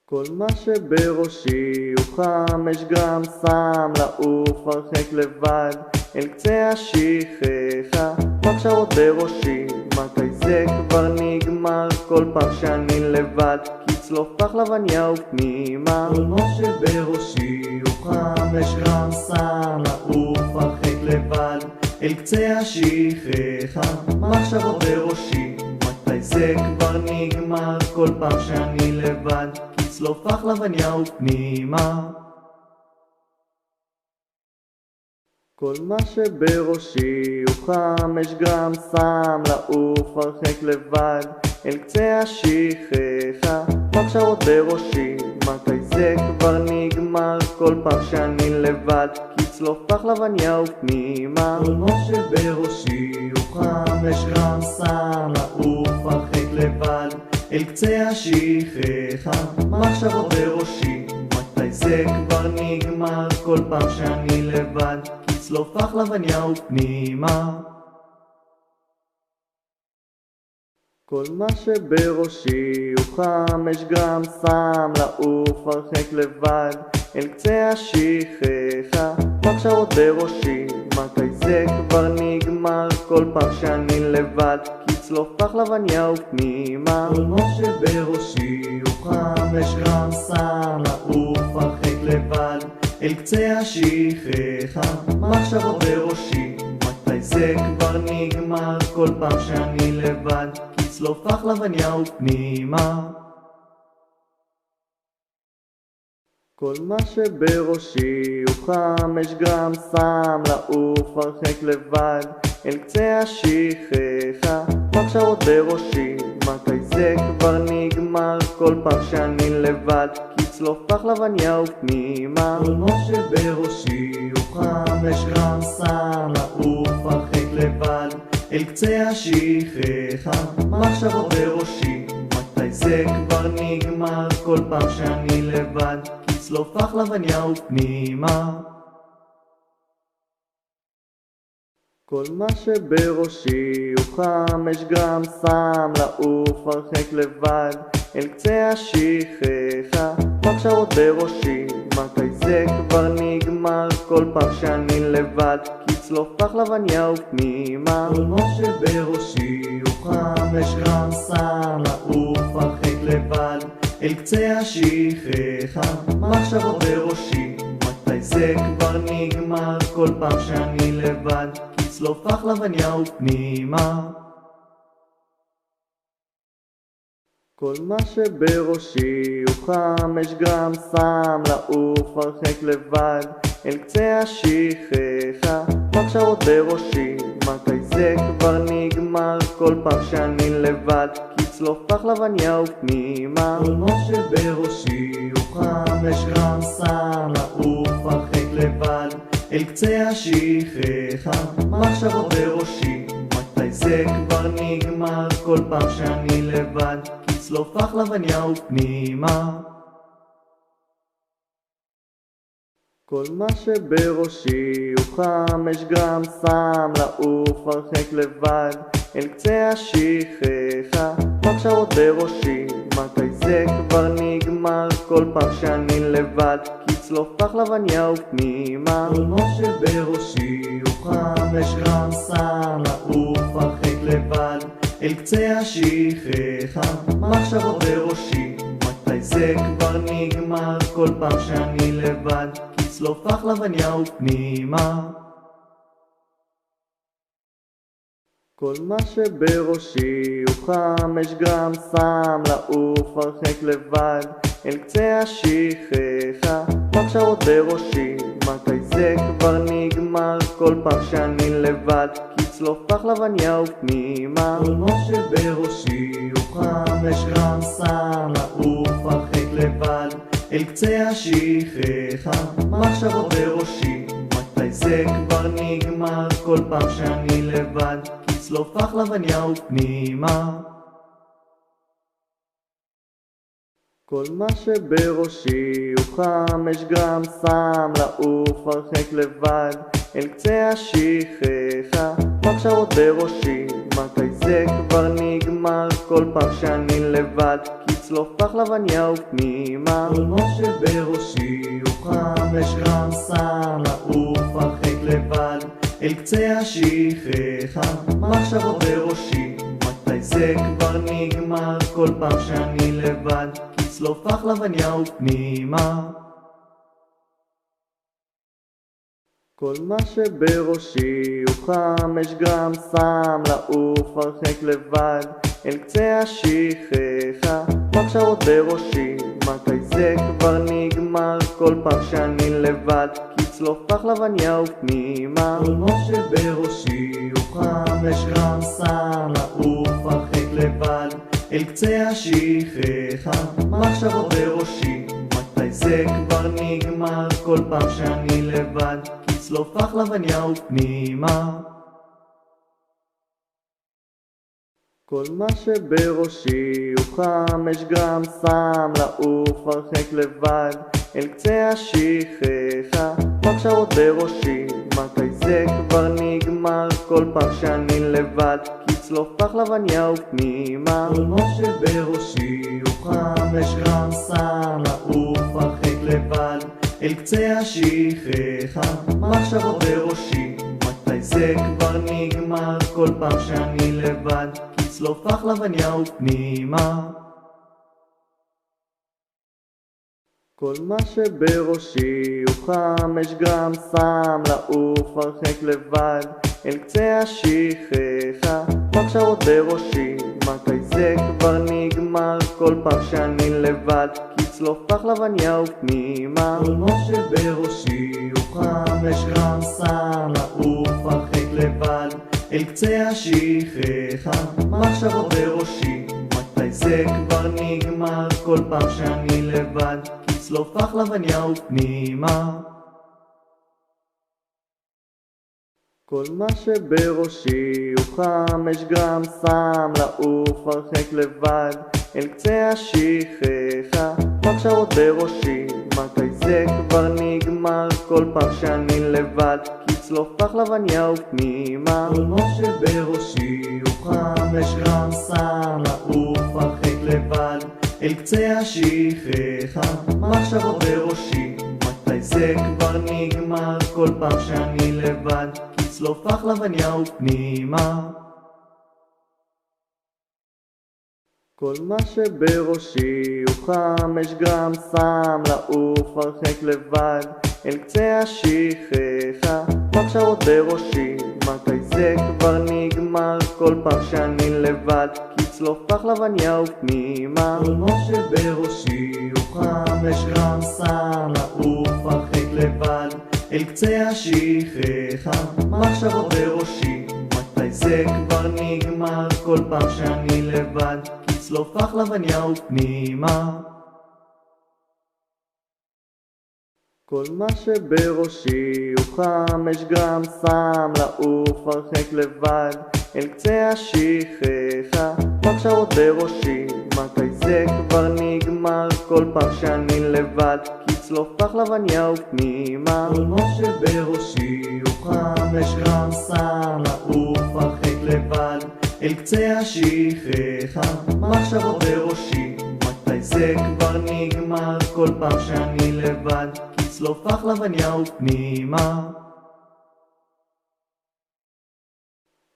כל מה שבראשי הוא 5 גרם סם, לעוף הרחק לבד אל קצה השכחה, מחשבות בראשי, מתי זה כבר נגמר? כל פעם שאני לבד, כצלוף פחלבניה ופנימה. כל מה שבראשי הוא 5 גרם סם, לעוף הרחק לבד אל קצה השכחה, מחשבות בראשי, מתי זה כבר נגמר? כל פעם שאני לבד, כצלוף פחלבניה ופנימה. כל מה שבראשי הוא 5 גרם סם, לעוף הרחק לבד אל קצה השכחה, מחשבות בראשי, מתי זה כבר נגמר? כל פעם שאני לבד, כצלוף פחלבניה ופנימה. כל מה שבראשי הוא 5 גרם סם, לעוף הרחק לבד אל קצה השכחה, מחשבות בראשי, מתי זה כבר נגמר? כל פעם שאני לבד, כצלוף פחלבניה ופנימה. כל מה שבראשי הוא 5 גרם סם, לעוף הרחק לבד אל קצה השכחה, מחשבות בראשי, מתי זה כבר נגמר? כל פעם שאני לבד, כצלוף פחלבניה ופנימה. כל מה שבראשי הוא 5 גרם סם, לעוף הרחק לבד אל קצה השכחה, מחשבות בראשי, מתי זה כבר נגמר? כל פעם שאני לבד, כצלוף פחלבניה ופנימה. כל מה שבראשי הוא 5 גרם סם, לעוף הרחק לבד אל קצה השכחה, מחשבות בראשי, מתי זה כבר נגמר? כל פעם שאני לבד, כצלוף פחלבניה ופנימה. כל מה שבראשי הוא 5 גרם סם, לעוף הרחק לבד אל קצה השכחה, מחשבות בראשי, מתי זה כבר נגמר? כל פעם שאני לבד, כצלוף פחלבניה ופנימה. כל מה שבראשי הוא 5 גרם סם, לעוף הרחק לבד אל קצה השכחה, מחשבות בראשי, מתי זה כבר נגמר? כל פעם שאני לבד, כצלוף פחלבניה ופנימה. כל מה שבראשי הוא 5 גרם סם, לעוף הרחק לבד אל קצה השכחה, מחשבות בראשי, מתי זה כבר נגמר? כל פעם שאני לבד, כצלוף פחלבניה ופנימה. כל מה שבראשי הוא 5 גרם סם, לעוף הרחק לבד אל קצה השכחה, מחשבות בראשי, מתי זה כבר נגמר? כל פעם שאני לבד, כצלוף פחלבניה ופנימה. כל מה שבראשי הוא 5 גרם סם, לעוף הרחק לבד אל קצה השכחה, מחשבות בראשי, מתי זה כבר נגמר? כל פעם שאני לבד, כצלוף החלבניה ופנימה. כל מה שבראשי הוא 5 גרם סם, לעוף הרחק לבד אל קצה השכחה, מחשבות בראשי, מתי זה כבר נגמר? כל פעם שאני לבד, כצלוף החלבניה ופנימה. כל מה שבראשי הוא 5 גרם סם, לעוף הרחק לבד אל קצה השכחה, מחשבות בראשי, מתי זה כבר נגמר? כל פעם שאני לבד, כצלוף החלבניה ופנימה. כל מה שבראשי הוא 5 גרם סם, לעוף הרחק לבד אל קצה השכחה, מחשבות בראשי, מתי זה כבר נגמר? כל פעם שאני לבד, כצלוף החלבניה ופנימה. כל מה שבראשי הוא 5 גרם סם, לעוף הרחק לבד אל קצה השכחה, מחשבות בראשי, מתי זה כבר נגמר? כל פעם שאני לבד, כצלוף החלבניה ופנימה. כל מה שבראשי הוא 5 גרם סם, לעוף הרחק לבד אל קצה השכחה, מחשבות בראשי, מתי זה כבר נגמר? כל פעם שאני לבד, כצלוף החלבניה ופנימה. כל מה שבראשי הוא 5 גרם סם, לעוף הרחק לבד אל קצה השכחה, מחשבות בראשי, מתי זה כבר נגמר? כל פעם שאני לבד, כצלוף החלבניה ופנימה. כל מה שבראשי הוא 5 גרם סם, לעוף הרחק לבד אל קצה השכחה, מחשבות בראשי, מתי זה כבר נגמר? כל פעם שאני לבד, כצלוף החלבניה ופנימה. כל מה שבראשי הוא 5 גרם סם, לעוף הרחק לבד אל קצה השכחה, מחשבות בראשי, מתי זה כבר נגמר? כל פעם שאני לבד, כצלוף החלבניה ופנימה. כל מה שבראשי הוא 5 גרם סם, לעוף הרחק לבד אל קצה השכחה, מחשבות בראשי, מתי זה כבר נגמר? כל פעם שאני לבד, כצלוף החלבניה ופנימה. כל מה שבראשי הוא 5 גרם סם, לעוף הרחק לבד אל קצה השכחה, מחשבות בראשי, מתי זה כבר נגמר? כל פעם שאני לבד, כצלוף החלבניה ופנימה. כל מה שבראשי הוא 5 גרם סם, לעוף הרחק לבד אל קצה השכחה, מחשבות בראשי, מתי זה כבר נגמר? כל פעם שאני לבד, כצלוף החלבניה ופנימה. כל מה שבראשי הוא 5 גרם סם, לעוף הרחק לבד אל קצה השכחה, מחשבות בראשי, מתי זה כבר נגמר? כל פעם שאני לבד, כצלוף החלבניה ופנימה. כל מה שבראשי הוא 5 גרם סם, לעוף הרחק לבד אל קצה השכחה, מחשבות בראשי, מתי זה כבר נגמר? כל פעם שאני לבד, כצלוף החלבניה ופנימה. כל מה שבראשי הוא 5 גרם סם, לעוף הרחק לבד אל קצה השכחה, מחשבות בראשי, מתי זה כבר נגמר? כל פעם שאני לבד, כצלוף החלבניה ופנימה. כל מה שבראשי הוא 5 גרם סם, לעוף הרחק לבד אל קצה השכחה, מחשבות בראשי, מתי זה כבר נגמר? כל פעם שאני לבד, כצלוף החלבניה ופנימה. כל מה שבראשי הוא 5 גרם סם, לעוף הרחק לבד אל קצה השכחה, מחשבות בראשי, מתי זה כבר נגמר? כל פעם שאני לבד, כצלוף החלבניה ופנימה. כל מה שבראשי הוא 5 גרם סם לעוף הרחק לבד אל קצה השכחה. מחשבות בראשי, מתי זה כבר נגמר? כל פעם שאני לבד, כי צלוף פחלבניה ופנימה. כל מה שבראשי הוא 5 גרם סם לעוף הרחק לבד אל קצה השכחה. מחשבות בראשי, מתי זה כבר נגמר? כל פעם שאני לבד, כי צלוף פחלבניה ופנימה.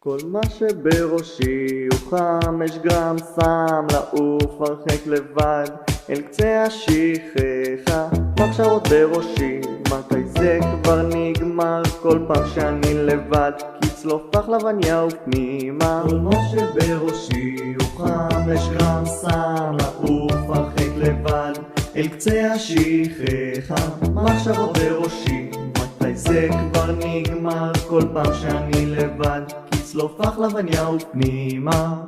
כל מה שבראשי הוא 5 גרם סם לעוף הרחק לבד אל קצה השכחה. מחשבות בראשי, מתי זה כבר נגמר? כל פעם שאני לבד, כי צלוף פחלבניה ופנימה. כל מה שבראשי הוא 5 גרם סם לעוף הרחק לבד אל קצה השכחה. מחשבות בראשי, מתי זה כבר נגמר? כל פעם שאני לבד, כי צלוף פחלבניה ופנימה.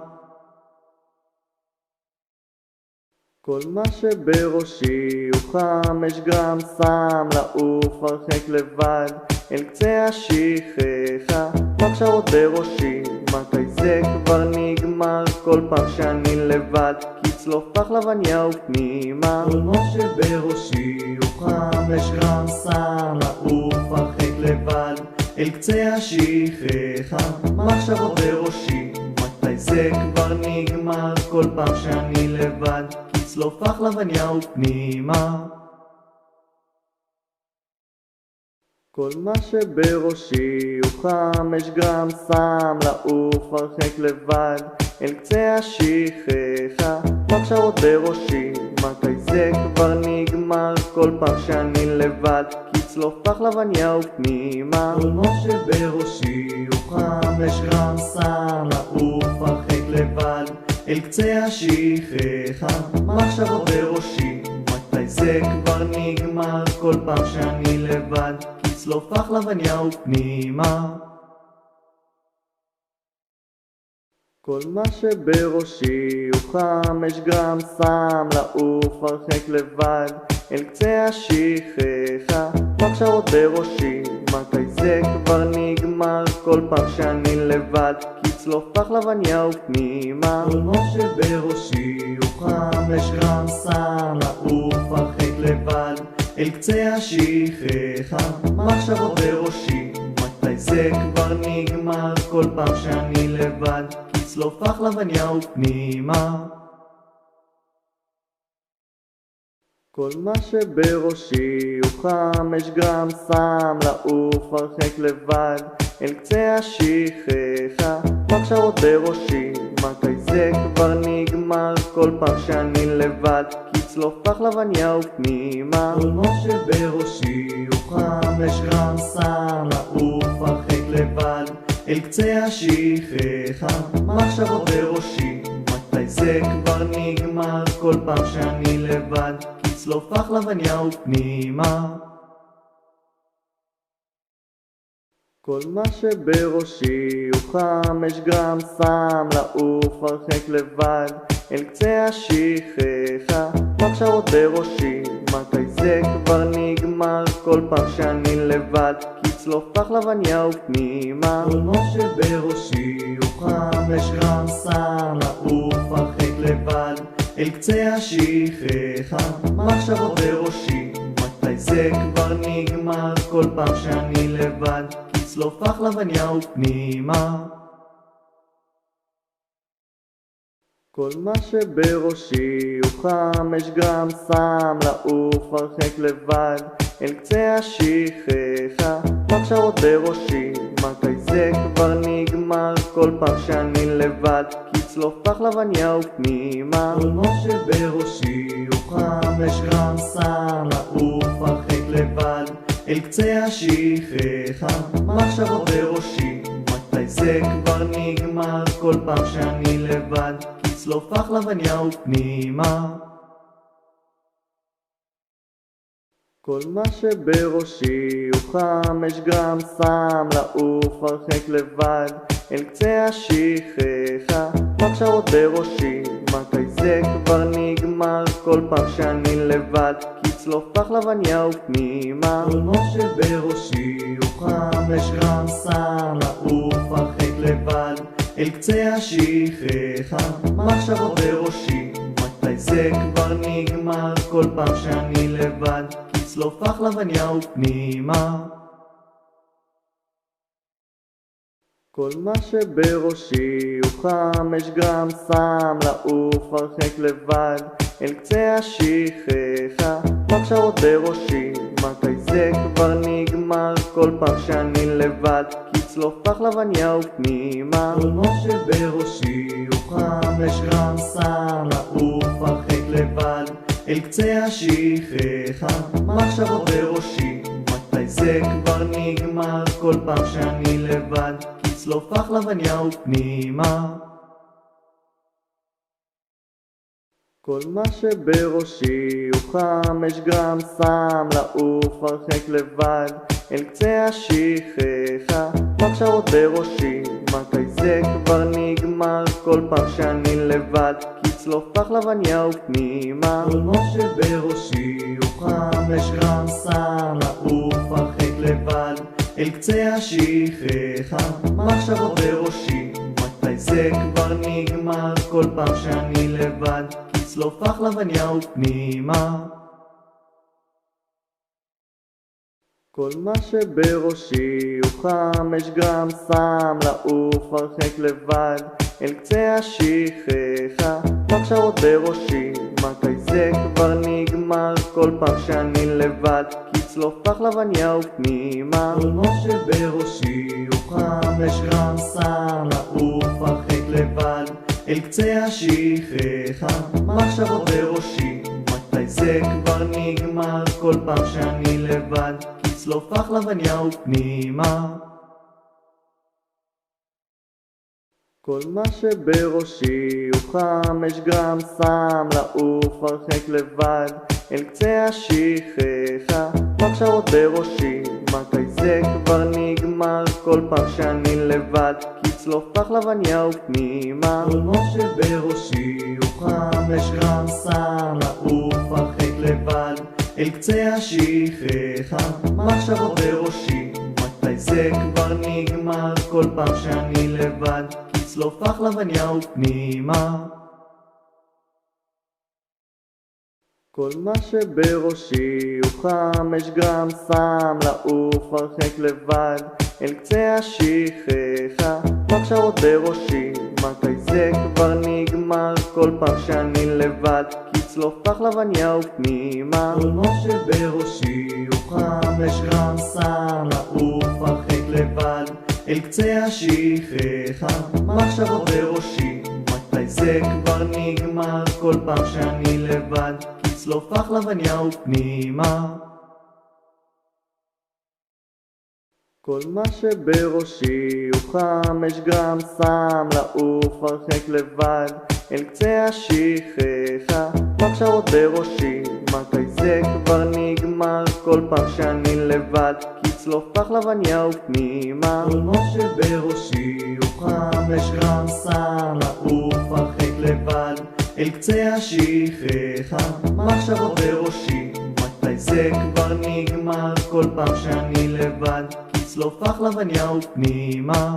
כל מה שבראשי הוא 5 גרם סם לעוף הרחק לבד אל קצה השכחה. מחשבות בראשי, מתי זה כבר נגמר? כל פעם שאני לבד, כי צלוף פחלבניה ופנימה. כל מה שבראשי הוא 5 גרם סם לעוף הרחק לבד אל קצה השכחה. מחשבות בראשי, מתי זה כבר נגמר? כל פעם שאני לבד, כי צלוף פחלבניה ופנימה. כל מה שבראשי הוא 5 גרם סם לעוף הרחק לבד אל קצה השכחה. מחשבות בראשי, מתי זה כבר נגמר? כל פעם שאני לבד, כי צלוף פחלבניה ופנימה. כל מה שבראשי הוא 5 גרם סם לעוף הרחק לבד אל קצה השכחה. מחשבות בראשי, מתי זה כבר נגמר? כל פעם שאני לבד, כי צלוף פחלבניה ופנימה. כל מה שבראשי הוא 5 גרם סם לעוף הרחק לבד אל קצה השכחה. מחשבות בראשי, מתי זה כבר נגמר? כל פעם שאני לבד, כי צלוף פחלבניה ופנימה. כל מה שבראשי הוא 5 גרם סם לעוף הרחק לבד אל קצה השכחה. מחשבות בראשי, מתי זה כבר נגמר? כל פעם שאני לבד, כי צלוף פחלבניה ופנימה. כל מה שבראשי הוא 5 גרם סם לעוף הרחק לבד אל קצה השכחה. מחשבות בראשי, מתי זה כבר נגמר? כל פעם שאני לבד, כי צלוף פחלבניה ופנימה. כל מה שבראשי הוא 5 גרם סם לעוף הרחק לבד אל קצה השכחה. מחשבות בראשי, מתי זה כבר נגמר? כל פעם שאני לבד, כי צלוף פחלבניה ופנימה. כל מה שבראשי הוא 5 גרם סם לעוף הרחק לבד אל קצה השכחה. מחשבות בראשי, מתי זה כבר נגמר? כל פעם שאני לבד, כי צלוף פחלבניה ופנימה. כל מה שבראשי הוא 5 גרם סם לעוף הרחק לבד אל קצה השכחה. מחשבות בראשי, מתי זה כבר נגמר? כל פעם שאני לבד, כי צלוף פחלבניה ופנימה. כל מה שבראשי הוא 5 גרם סם לעוף הרחק לבד אל קצה השכחה. מחשבות בראשי, מתי זה כבר נגמר? כל פעם שאני לבד, כי צלוף פחלבניה ופנימה. כל מה שבראשי הוא 5 גרם סם לעוף הרחק לבד אל קצה השכחה. מחשבות בראשי, מתי זה כבר נגמר? כל פעם שאני לבד, כי צלוף פחלבניה ופנימה. כל מה שבראשי הוא 5 גרם סם לעוף הרחק לבד אל קצה השכחה. מחשבות בראשי, מתי זה כבר נגמר? כל פעם שאני לבד, כי כצלוף פחלבניה ופנימה. כל מה שבראשי הוא 5 גרם, שם לעוף הרחק לבד אל קצה השכחה. מחשבות בראשי, מתי זה כבר נגמר? כל פעם שאני לבד, כצלוף פחלבניה ופנימה. כל מה שבראשי הוא 5 גרם, שם לעוף הרחק לבד אל קצה השכחה. מחשבות בראשי, מתי זה כבר נגמר? כל פעם שאני לבד, כצלוף פחלבניה ופנימה. כל מה שבראשי הוא 5 גרם, שם לעוף הרחק לבד אל קצה השכחה. מחשבות בראשי, מתי זה כבר נגמר? כל פעם שאני לבד, כצלוף פחלבניה ופנימה. כל מה שבראשי הוא 5 גרם, שם לעוף הרחק לבד אל קצה השכחה. מחשבות בראשי, מתי זה כבר נגמר? כל פעם שאני לבד, כצלוף פחלבניה ופנימה. כל מה שבראשי הוא 5 גרם, שם לעוף הרחק לבד אל קצה השכחה. מחשבות בראשי, מתי זה כבר נגמר? כל פעם שאני לבד, כצלוף פחלבניה ופנימה. כל מה שבראשי הוא 5 גרם, שם לעוף הרחק לבד אל קצה השכחה. מחשבות בראשי, מתי זה כבר נגמר? כל פעם שאני לבד, כצלוף פחלבניה ופנימה. כל מה שבראשי הוא 5 גרם, שם לעוף הרחק לבד אל קצה השכחה. מחשבות בראשי, מתי זה כבר נגמר? כל פעם שאני לבד, כצלוף פחלבניה ופנימה. כל מה שבראשי הוא 5 גרם, שם לעוף הרחק לבד אל קצה השכחה. מחשבות בראשי, מתי זה כבר נגמר? כל פעם שאני לבד, כצלוף פחלבניה ופנימה. כל מה שבראשי הוא 5 גרם, שם לעוף הרחק לבד אל קצה השכחה. מחשבות בראשי, מתי זה כבר נגמר? כל פעם שאני לבד, כצלוף פחלבניה ופנימה. כל מה שבראשי הוא 5 גרם, שם לעוף הרחק לבד אל קצה השכחה. מחשבות בראשי, מתי זה כבר נגמר? כל פעם שאני לבד, כצלוף פחלבניה ופנימה. כל מה שבראשי הוא 5 גרם, שם לעוף הרחק לבד אל קצה השכחה. מחשבות בראשי, מתי זה כבר נגמר? כל פעם שאני לבד, כצלוף פחלבניה ופנימה. כל מה שבראשי הוא 5 גרם, שם לעוף הרחק לבד אל קצה השכחה. מחשבות בראשי, מתי זה כבר נגמר? כל פעם שאני לבד, כצלוף פחלבניה ופנימה. כל מה שבראשי הוא 5 גרם, שם לעוף הרחק לבד אל קצה השכחה. מחשבות בראשי, מתי זה כבר נגמר? כל פעם שאני לבד, כצלוף פחלבניה ופנימה.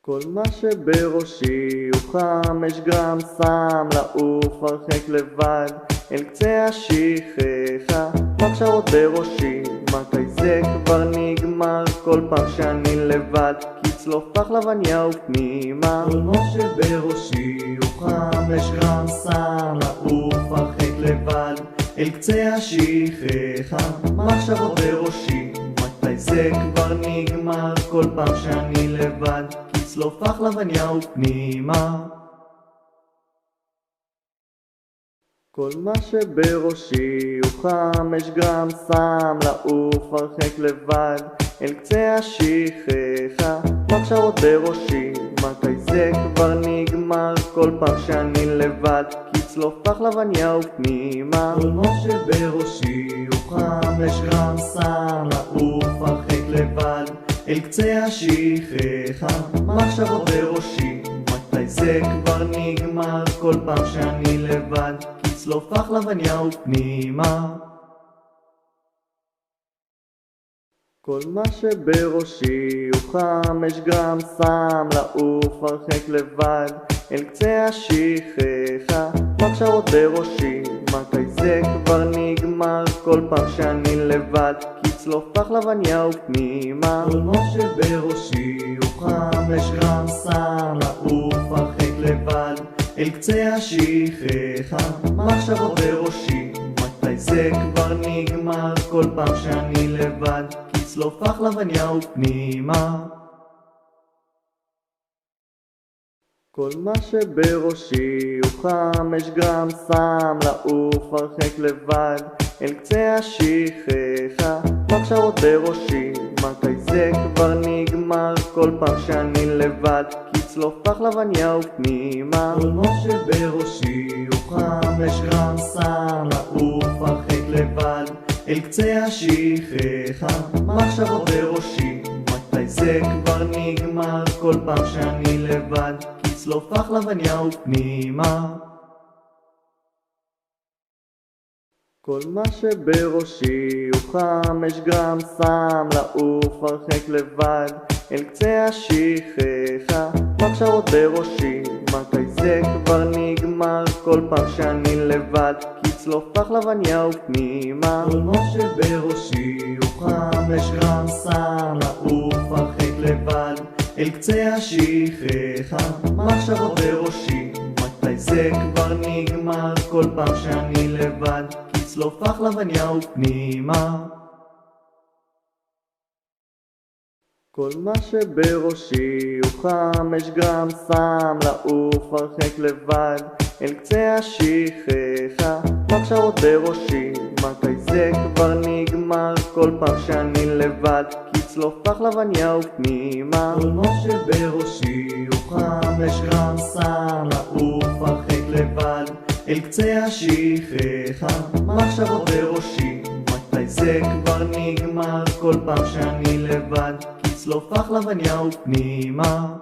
כל מה שבראשי הוא 5 גרם, שם לעוף הרחק לבד אל קצה השכחה. מחשבות בראשי, מתי זה כבר נגמר? כל פעם שאני לבד, כצלוף פחלבניה ופנימה. כל מה שבראשי הוא 5 גרם, שם לעוף הרחק לבד אל קצה השכחה. מחשבות בראשי, מתי זה כבר נגמר? כל פעם שאני לבד, כצלוף פחלבניה ופנימה. כל מה שבראשי הוא 5 גרם, שם לעוף הרחק לבד אל קצה השכחה. מחשבות בראשי, מתי זה כבר נגמר? כל פעם שאני לבד, כצלוף פחלבניה ופנימה. כל מה שבראשי הוא 5 גרם, שם לעוף הרחק לבד אל קצה השכחה. מחשבות בראשי, מתי זה כבר נגמר? כל פעם שאני לבד, כצלוף פחלבניה ופנימה. כל מה שבראשי הוא 5 גרם שם לעוף הרחק לבד אל קצה השכחה. מחשבות בראשי, מתי זה כבר נגמר? כל פעם שאני לבד, כצלוף פחלבניה ופנימה. כל מה שבראשי הוא 5 גרם שם לעוף הרחק לבד אל קצה השכחה. מחשבות בראשי, מתי זה כבר נגמר? כל פעם שאני לבד, כצלוף פחלבניה ופנימה. כל מה שבראשי הוא 5 גרם שם לעוף הרחק לבד אל קצה השכחה. מחשבות בראשי, מתי זה כבר נגמר? כל פעם שאני לבד, כצלוף פחלבניה ופנימה. כל מה שבראשי הוא 5 גרם שם לעוף הרחק לבד אל קצה השכחה. מחשבות בראשי, מתי זה כבר נגמר? כל פעם שאני לבד, כצלוף פחלבניה ופנימה. כל מה שבראשי הוא 5 גרם שם לעוף הרחק לבד אל קצה השכחה. מחשבות בראשי, מתי זה כבר נגמר? כל פעם שאני לבד, כצלוף פחלבניה ופנימה. כל מה שבראשי הוא 5 גרם שם לעוף הרחק לבד אל קצה השכחה. מחשבות בראשי, מתי זה כבר נגמר? כל פעם שאני לבד, כצלוף פחלבניה ופנימה. כל מה שבראשי הוא 5 גרם שם לעוף הרחק לבד אל קצה השכחה. מחשבות בראשי, מתי זה כבר נגמר? כל פעם שאני לבד, כצלוף פחלבניה ופנימה. כל מה שבראשי הוא 5 גרם שם לעוף הרחק לבד אל קצה השכחה. מחשבות בראשי, מתי זה כבר נגמר? כל פעם שאני לבד, כצלוף פחלבניה ופנימה.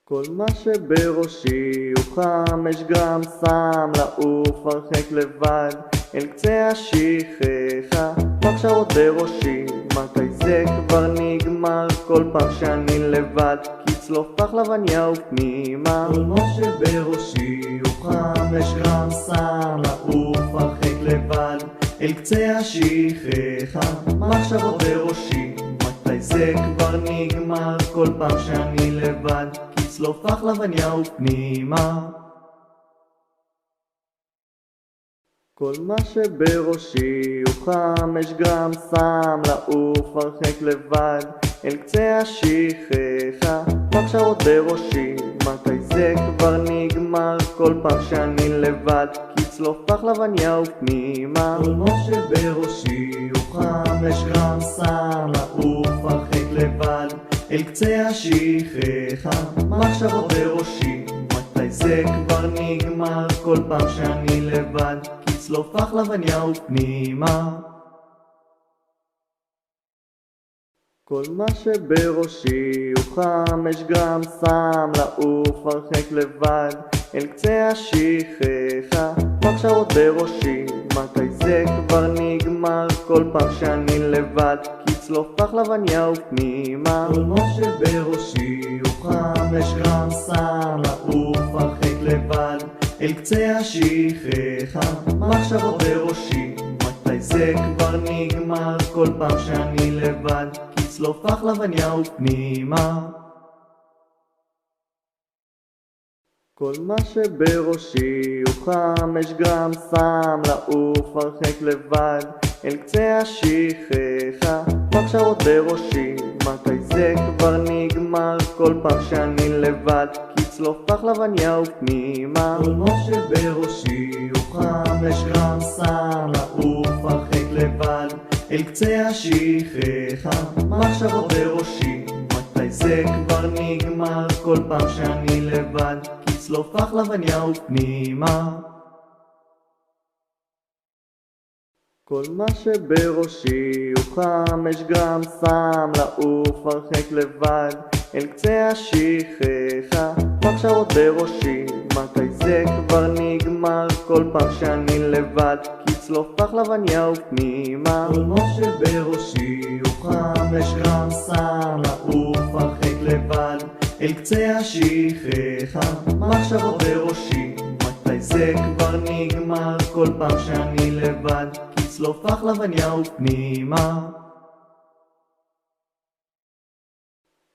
כל מה שבראשי הוא 5 גרם שם לעוף הרחק לבד אל קצה השכחה. מחשבות בראשי, מתי זה כבר נגמר? כל פעם שאני לבד, כצלוף פחלבניה ופנימה. כל מה שבראשי הוא 5 גרם שם לעוף הרחק לבד אל קצה השכחה. מחשבות בראשי, מתי זה כבר נגמר? כל פעם שאני לבד, כצלוף פחלבניה ופנימה. כל מה שבראשי הוא 5 גרם שם לעוף הרחק לבד אל קצה השכחה. מחשבות בראשי, מתי זה כבר נגמר? כל פעם שאני לבד, כצלוף פחלבניה ופנימה. כל מה שבראשי הוא 5 גרם שם לעוף הרחק לבד אל קצה השכחה. מחשבות בראשי, מתי זה כבר נגמר? כל פעם שאני לבד, כצלוף פחלבניה ופנימה. כל מה שבראשי הוא 5 גרם שם לעוף הרחק לבד אל קצה השכחה. מחשבות בראשי, מתי זה כבר נגמר? כל פעם שאני לבד, כצלוף פחלבניה ופנימה. כל מה שבראשי הוא 5 גרם שם לעוף הרחק לבד אל קצה השכחה. מחשבות בראשי, מתי זה כבר נגמר? כל פעם שאני לבד, כצלוף פחלבניה ופנימה. כל מה שבראשי הוא 5 גרם שם לעוף הרחק לבד אל קצה השכחה. מחשבות בראשי, מתי זה כבר נגמר? כל פעם שאני לבד, כצלוף פחלבניה ופנימה. כל מה שבראשי הוא 5 גרם שם לעוף הרחק לבד אל קצה השכחה. מחשבות בראשי, מתי זה כבר נגמר? כל פעם שאני לבד, כצלוף פחלבניה ופנימה. כל מה שבראשי הוא 5 גרם שם לעוף הרחק לבד אל קצה השכחה, מחשבות בראשי, מתי זה כבר נגמר? כל פעם שאני לבד, כצלוף פחלבניה ופנימה. כל מה שבראשי הוא 5 גרם סם, לעוף הרחק לבד, אל קצה השכחה, מחשבות בראשי, מתי זה כבר נגמר? כל פעם שאני לבד, כצלוף פחלבניה ופנימה.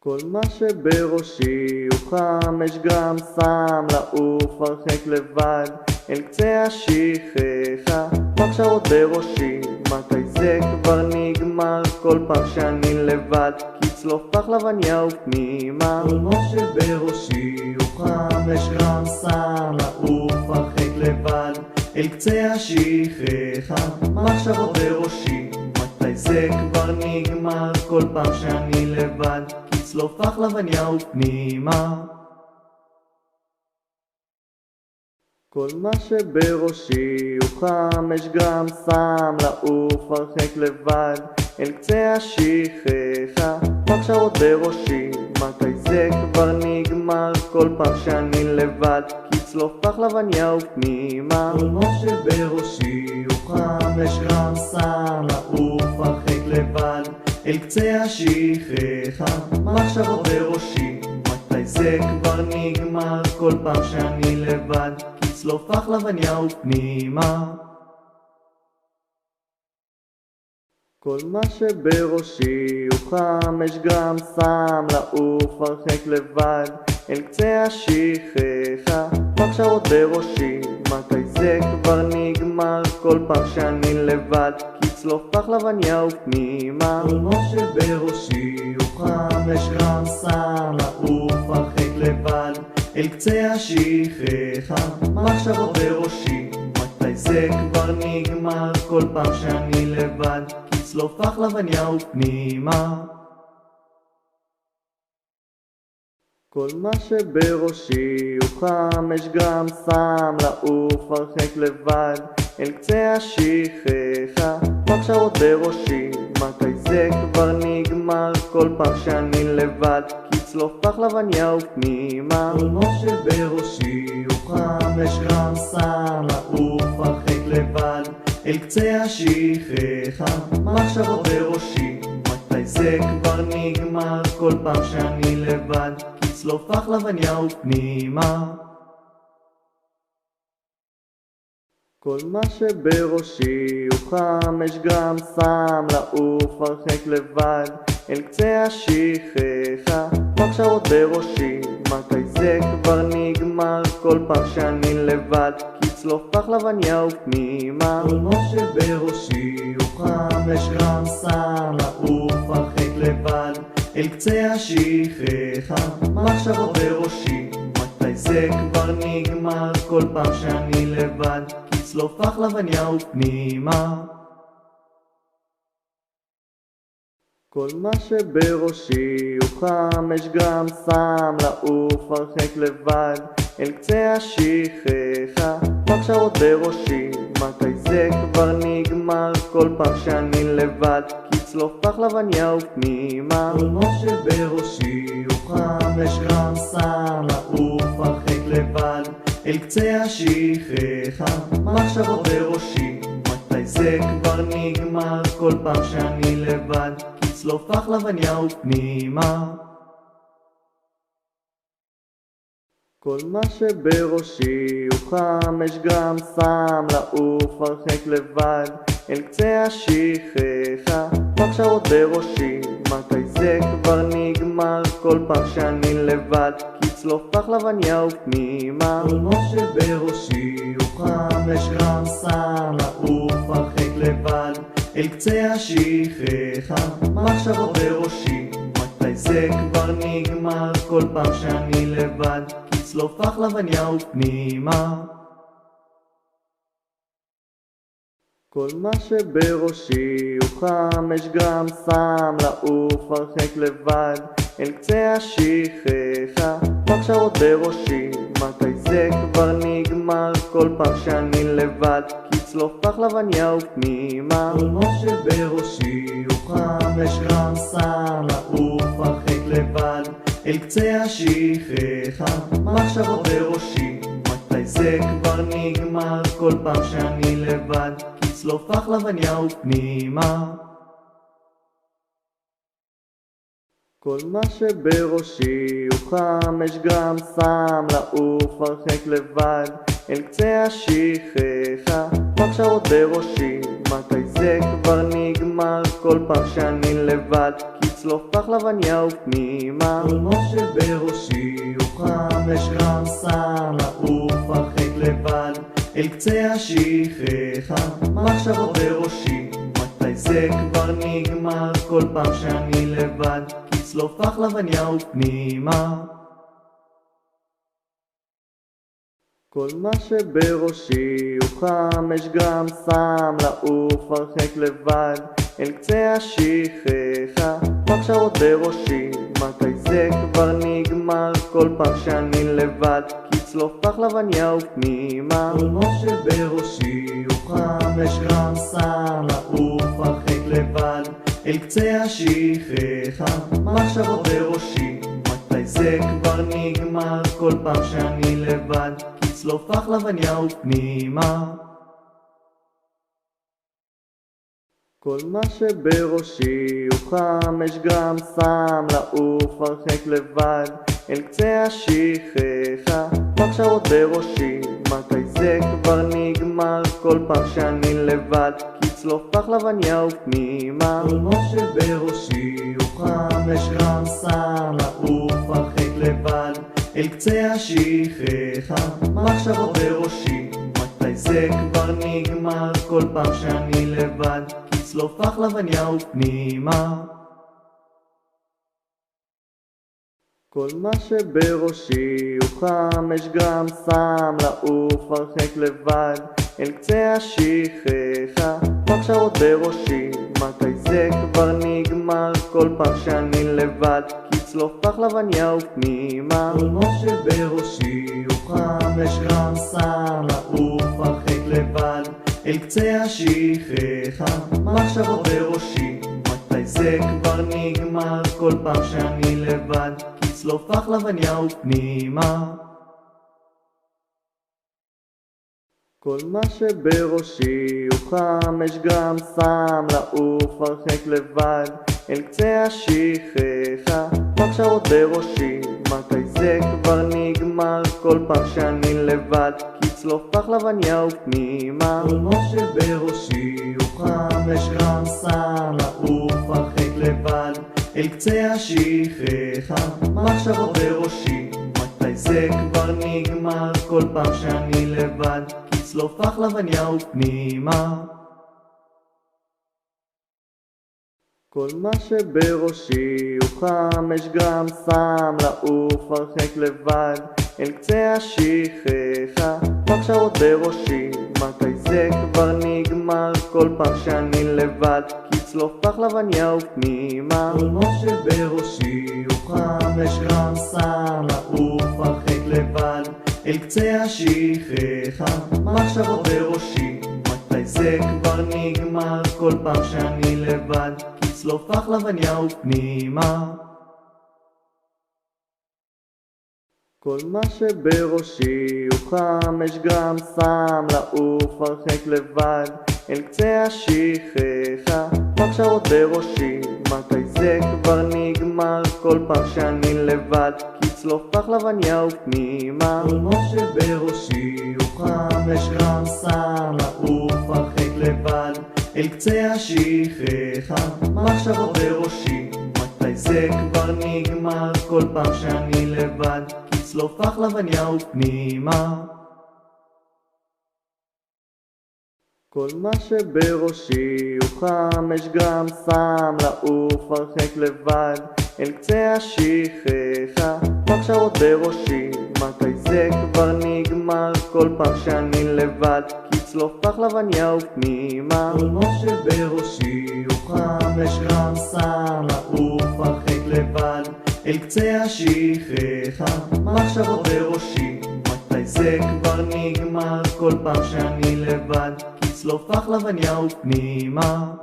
כל מה שבראשי הוא 5 גרם סם, לעוף הרחק לבד, אל קצה השכחה, מחשבות בראשי, מתי זה כבר נגמר? כל פעם שאני לבד, כצלוף פחלבניה ופנימה. כל מה שבראשי הוא 5 גרם סם, לעוף הרחק לבד, אל קצה השכחה, מחשבות בראשי, מתי זה כבר נגמר? כל פעם שאני לבד, כצלוף פחלבניה ופנימה. כל מה שבראשי הוא 5 גרם סם, לעוף הרחק לבד, אל קצה השכחה, מחשבות בראשי, מתי זה כבר נגמר? כל פעם שאני לבד, כצלוף פחלבניה ופנימה. כל מה שבראשי הוא 5 גרם סם, לעוף הרחק לבד, אל קצה השכחה, מחשבות בראשי, מתי זה כבר נגמר? כל פעם שאני לבד, כצלוף פחלבניה ופנימה. כל מה שבראשי הוא 5 גרם סם, לעוף הרחק לבד, אל קצה השכחה, מחשבות בראשי, מתי זה כבר נגמר? כל פעם שאני לבד, כצלוף פחלבניה ופנימה. כל מה שבראשי הוא 5 גרם סם, לעוף הרחק לבד, אל קצה השכחה, מחשבות בראשי, מתי זה כבר נגמר? כל פעם שאני לבד, כצלוף פחלבניה ופנימה. כל מה שבראשי הוא 5 גרם סם, לעוף הרחק לבד, אל קצה השכחה, מחשבות בראשי, מתי זה כבר נגמר? כל פעם שאני לבד, כצלוף פחלבניה ופנימה. כל מה שבראשי הוא 5 גרם סם, לעוף הרחק לבד, אל קצה השכחה, מחשבות בראשי, מתי זה כבר נגמר? כל פעם שאני לבד, כצלוף פחלבניה ופנימה. כל מה שבראשי הוא 5 גרם סם, לעוף הרחק לבד, אל קצה השכחה, מחשבות בראשי, מתי זה כבר נגמר? כל פעם שאני לבד, כצלוף פחלבניה ופנימה. כל מה שבראשי הוא 5 גרם סם, לעוף הרחק לבד, אל קצה השכחה, מחשבות בראשי, מתי זה כבר נגמר? כל פעם שאני לבד, כצלוף פחלבניה ופנימה. כל מה שבראשי הוא 5 גרם סם, לעוף הרחק לבד, אל קצה השכחה, מחשבות בראשי, מתי זה כבר נגמר? כל פעם שאני לבד, כצלוף פחלבניה ופנימה. כל מה שבראשי הוא 5 גרם סם, לעוף הרחק לבד, אל קצה השכחה, מחשבות בראשי, מתי זה כבר נגמר? כל פעם שאני לבד, כצלוף פחלבניה ופנימה. כל מה שבראשי הוא 5 גרם סם, לעוף הרחק לבד, אל קצה השכחה, מחשבות בראשי, מתי זה כבר נגמר? כל פעם שאני לבד, כצלוף פחלבניה ופנימה. כל מה שבראשי הוא 5 גרם סם, לעוף הרחק לבד, אל קצה השכחה, מחשבות בראשי, מתי זה כבר נגמר? כל פעם שאני לבד, כצלוף פחלבניה ופנימה. כל מה שבראשי הוא 5 גרם סם, לעוף הרחק לבד, אל קצה השכחה, מחשבות בראשי, מתי זה כבר נגמר? כל פעם שאני לבד, כצלוף פחלבניה ופנימה. כל מה שבראשי הוא 5 גרם סם, לעוף הרחק לבד, אל קצה השכחה, מחשבות בראשי, מתי זה כבר נגמר, כל פעם שאני לבד, כצלוף החלבניה ופנימה. כל מה שבראשי הוא 5 גרם סם, לעוף הרחק לבד אל קצה השכחה, מחשבות בראשי, מתי זה כבר נגמר, כל פעם שאני לבד, כצלוף החלבניה ופנימה. כל מה שבראשי הוא 5 גרם סם, לעוף הרחק לבד אל קצה השכחה, מחשבות בראשי, מתי זה כבר נגמר, כל פעם שאני לבד, כצלוף החלבניה ופנימה. כל מה שבראשי הוא 5 גרם סם, לעוף הרחק לבד אל קצה השכחה, מחשבות בראשי, מתי זה כבר נגמר, כל פעם שאני לבד, כצלוף החלבניה ופנימה. כל מה שבראשי הוא 5 גרם סם, לעוף הרחק לבד אל קצה השכחה, מחשבות בראשי, מתי זה כבר נגמר, כל פעם שאני לבד, כצלוף החלבניה ופנימה. כל מה שבראשי הוא 5 גרם סם, לעוף הרחק לבד אל קצה השכחה, מחשבות בראשי, מתי זה כבר נגמר, כל פעם שאני לבד, כצלוף החלבניה ופנימה. כל מה שבראשי הוא 5 גרם סם, לעוף הרחק לבד אל קצה השכחה, מחשבות בראשי, מתי זה כבר נגמר, כל פעם שאני לבד, כצלוף החלבניה ופנימה. כל מה שבראשי הוא 5 גרם סם, לעוף הרחק לבד אל קצה השכחה, מחשבות בראשי, מתי זה כבר נגמר, כל פעם שאני לבד, כצלוף החלבניה ופנימה. כל מה שבראשי הוא 5 גרם סם, לעוף הרחק לבד אל קצה השכחה, מחשבות בראשי, מתי זה כבר נגמר, כל פעם שאני לבד, כצלוף החלבניה ופנימה. כל מה שבראשי הוא 5 גרם סם, לעוף הרחק לבד אל קצה השכחה, מחשבות בראשי, מתי זה כבר נגמר, כל פעם שאני לבד, כצלוף החלבניה ופנימה. כל מה שבראשי הוא 5 גרם סם, לעוף הרחק לבד אל קצה השכחה, מחשבות בראשי, מתי זה כבר נגמר, כל פעם שאני לבד, כצלוף החלבניה ופנימה. כל מה שבראשי הוא 5 גרם סם, לעוף הרחק לבד אל קצה השכחה, מחשבות בראשי, מתי זה כבר נגמר, כל פעם שאני לבד, כצלוף החלבניה ופנימה. כל מה שבראשי הוא 5 גרם סם, לעוף הרחק לבד אל קצה השכחה, מחשבות בראשי, מתי זה כבר נגמר, כל פעם שאני לבד, כצלוף החלבניה ופנימה. כל מה שבראשי הוא 5 גרם סם, לעוף הרחק לבד אל קצה השכחה, מחשבות בראשי, מתי זה כבר נגמר, כל פעם שאני לבד, כצלוף החלבניה ופנימה. כל מה שבראשי הוא 5 גרם סם, לעוף הרחק לבד אל קצה השכחה, מחשבות בראשי, מתי זה כבר נגמר, כל פעם שאני לבד, כצלוף החלבניה ופנימה. כל מה שבראשי הוא 5 גרם סם, לעוף הרחק לבד אל קצה השכחה, מחשבות בראשי, מתי זה כבר נגמר, כל פעם שאני לבד, כצלוף החלבניה ופנימה. כל מה שבראשי הוא 5 גרם סם, לעוף הרחק לבד אל קצה השכחה, מחשבות בראשי, מתי זה כבר נגמר, כל פעם שאני לבד, כצלוף החלבניה ופנימה.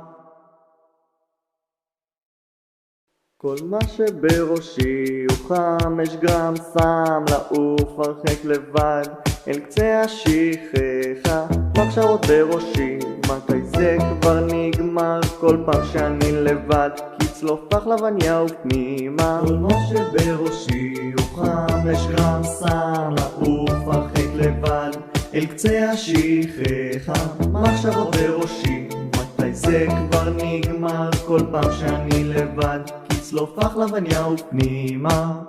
כל מה שבראשי הוא חם, יש גם שם לעוף הרחק לבד אל קצה השכחה. מחשבות בראשי, מתי זה כבר נגמר? כל פעם שאני לבד, כי צלוף פחלבניה ופנימה. כל מה שבראשי הוא חם, יש גם שם לעוף הרחק לבד אל קצה השכחה. מחשבות בראשי, מתי זה כבר נגמר? כל פעם שאני לבד, כי צלוף פחלבניה ופנימה.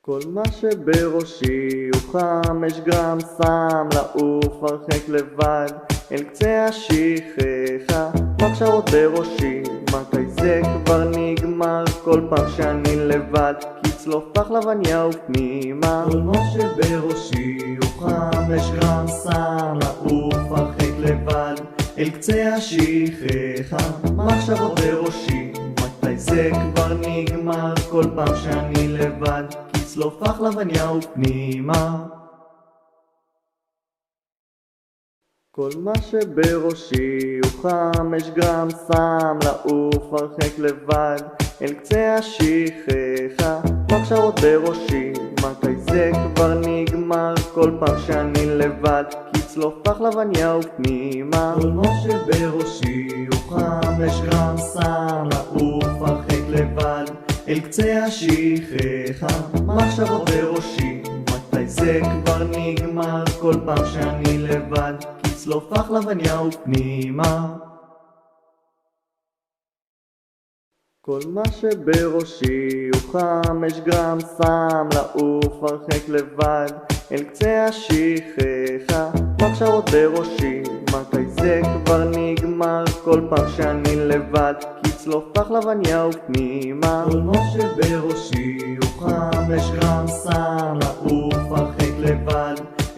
כל מה שבראשי הוא חם, יש גם שם לעוף הרחק לבד אל קצה השכחה. מחשבות בראשי, מתי זה כבר נגמר? כל פעם שאני לבד, כי צלוף פחלבניה ופנימה. כל מה שבראשי הוא חם, יש גם שם לעוף הרחק לבד אל קצה השכחה. מחשבות בראשי, מתי זה כבר נגמר? כל פעם שאני לבד, כי צלוף פחלבניה ופנימה. כל מה שבראשי הוא חם, יש גם שם לעוף הרחק לבד אל קצה השכחה. מחשבות בראשי, מתי זה כבר נגמר? כל פעם שאני לבד, כי צלוף פחלבניה ופנימה. כל מה שבראשי הוא חם, יש גם שם לעוף הרחק לבד אל קצה השכחה. מחשבות בראשי, מתי זה כבר נגמר? כל פעם שאני לבד, כי צלוף פחלבניה ופנימה. כל מה שבראשי הוא חם, יש גם שם לעוף הרחק לבד אל קצה השכחה. מחשבות בראשי, מתי זה כבר נגמר? כל פעם שאני לבד, כי צלוף פחלבניה ופנימה. כל מה שבראשי הוא חם, יש גם שם לעוף הרחק לבד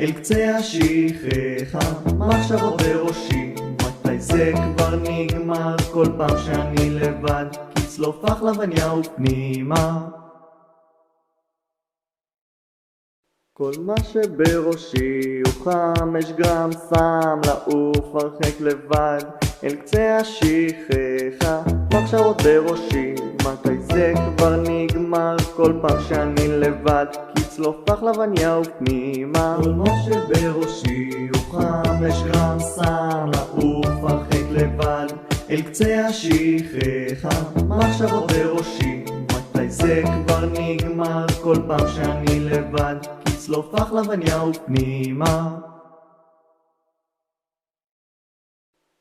אל קצה השכחה. מחשבות בראשי, מתי זה כבר נגמר? כל פעם שאני לבד, כי צלוף פחלבניה ופנימה. כל מה שבראשי הוא חם, יש גם שם לעוף הרחק לבד אל קצה השכחה. מחשבות בראשי, מתי זה כבר נגמר? כל פעם שאני לבד, כי צלוף פחלבניה ופנימה. כל מה שבראשי הוא חם, יש גם שם לעוף הרחק לבד אל קצה השכחה. מחשבות בראשי, מתי זה כבר נגמר? כל פעם שאני לבד, כי צלוף פחלבניה ופנימה.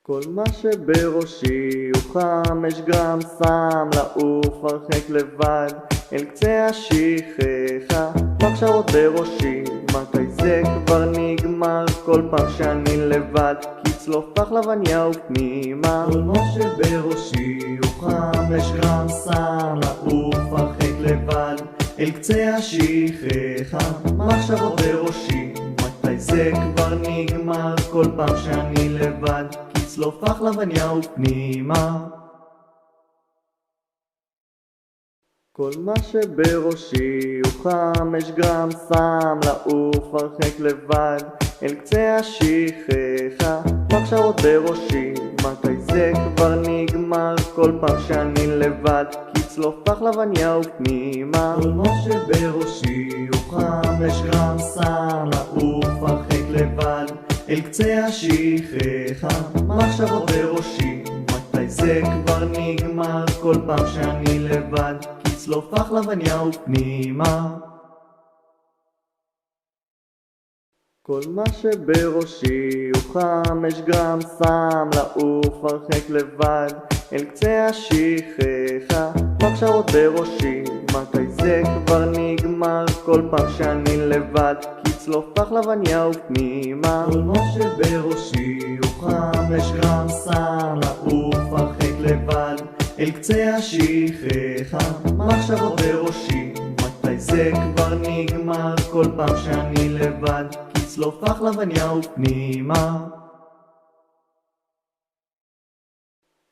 כל מה שבראשי הוא חם, יש גם שם לעוף הרחק לבד אל קצה השכחה. מחשבות בראשי, מתי זה כבר נגמר? כל פעם שאני לבד, כי צלוף פחלבניה ופנימה. כל מה שבראשי הוא חם, יש גם שם לעוף הרחק לבד אל קצה השכחה. מחשבות בראשי, מתי זה כבר נגמר? כל פעם שאני לבד, כי צלוף פחלבניה ופנימה. כל מה שבראשי הוא חם, יש גם שם לעוף הרחק לבד אל קצה השכחה. מחשבות בראשי, מתי זה כבר נגמר? כל פעם שאני לבד, כי צלוף פחלבניה ופנימה. כל מה שבראשי הוא חם, יש גם שם לעוף הרחק לבד אל קצה השכחה. מחשבות בראשי, מתי זה כבר נגמר? כל פעם שאני לבד, כי צלוף פחלבניה ופנימה. כל מה שבראשי הוא חם, יש גם שם לעוף הרחק לבד אל קצה השכחה. מחשבות בראשי, מתי זה כבר נגמר? כל פעם שאני לבד, כי צלוף פחלבניה ופנימה. כל מה שבראשי הוא חם, יש גם שם לעוף הרחק לבד אל קצה השכחה. מחשבות בראשי, מתי זה כבר נגמר? כל פעם שאני לבד, כי צלוף פחלבניה ופנימה.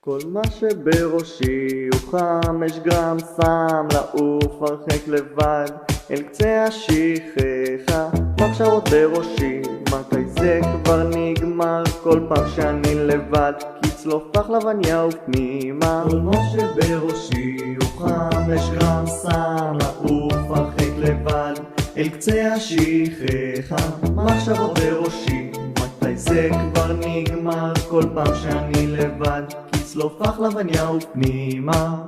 כל מה שבראשי הוא חם, יש גם שם לעוף הרחק לבד אל קצה השכחה. מחשבות בראשי, מתי זה כבר נגמר? כל פעם שאני לבד, כי כצלוף פחלבניה ופנימה. כל מה שבראשי הוא 5 גרם, שם לעוף הרחק לבד אל קצה השכחה. מחשבות בראשי, מתי זה כבר נגמר? כל פעם שאני לבד, כצלוף פחלבניה ופנימה.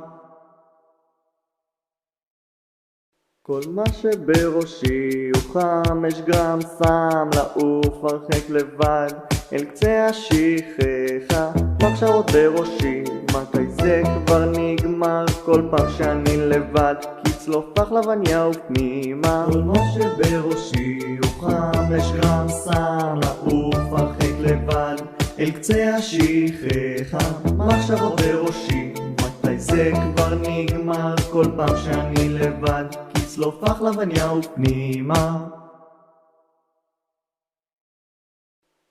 כל מה שבראשי הוא 5 גרם, שם לעוף הרחק לבד אל קצה השכחה. מחשבות בראשי, מתי זה כבר נגמר? כל פעם שאני לבד, כצלוף פחלבניה ופנימה. כל מה שבראשי הוא 5 גרם, שם לעוף הרחק לבד אל קצה השכחה. מחשבות בראשי, מתי זה כבר נגמר? כל פעם שאני לבד, כצלוף פחלבניה ופנימה.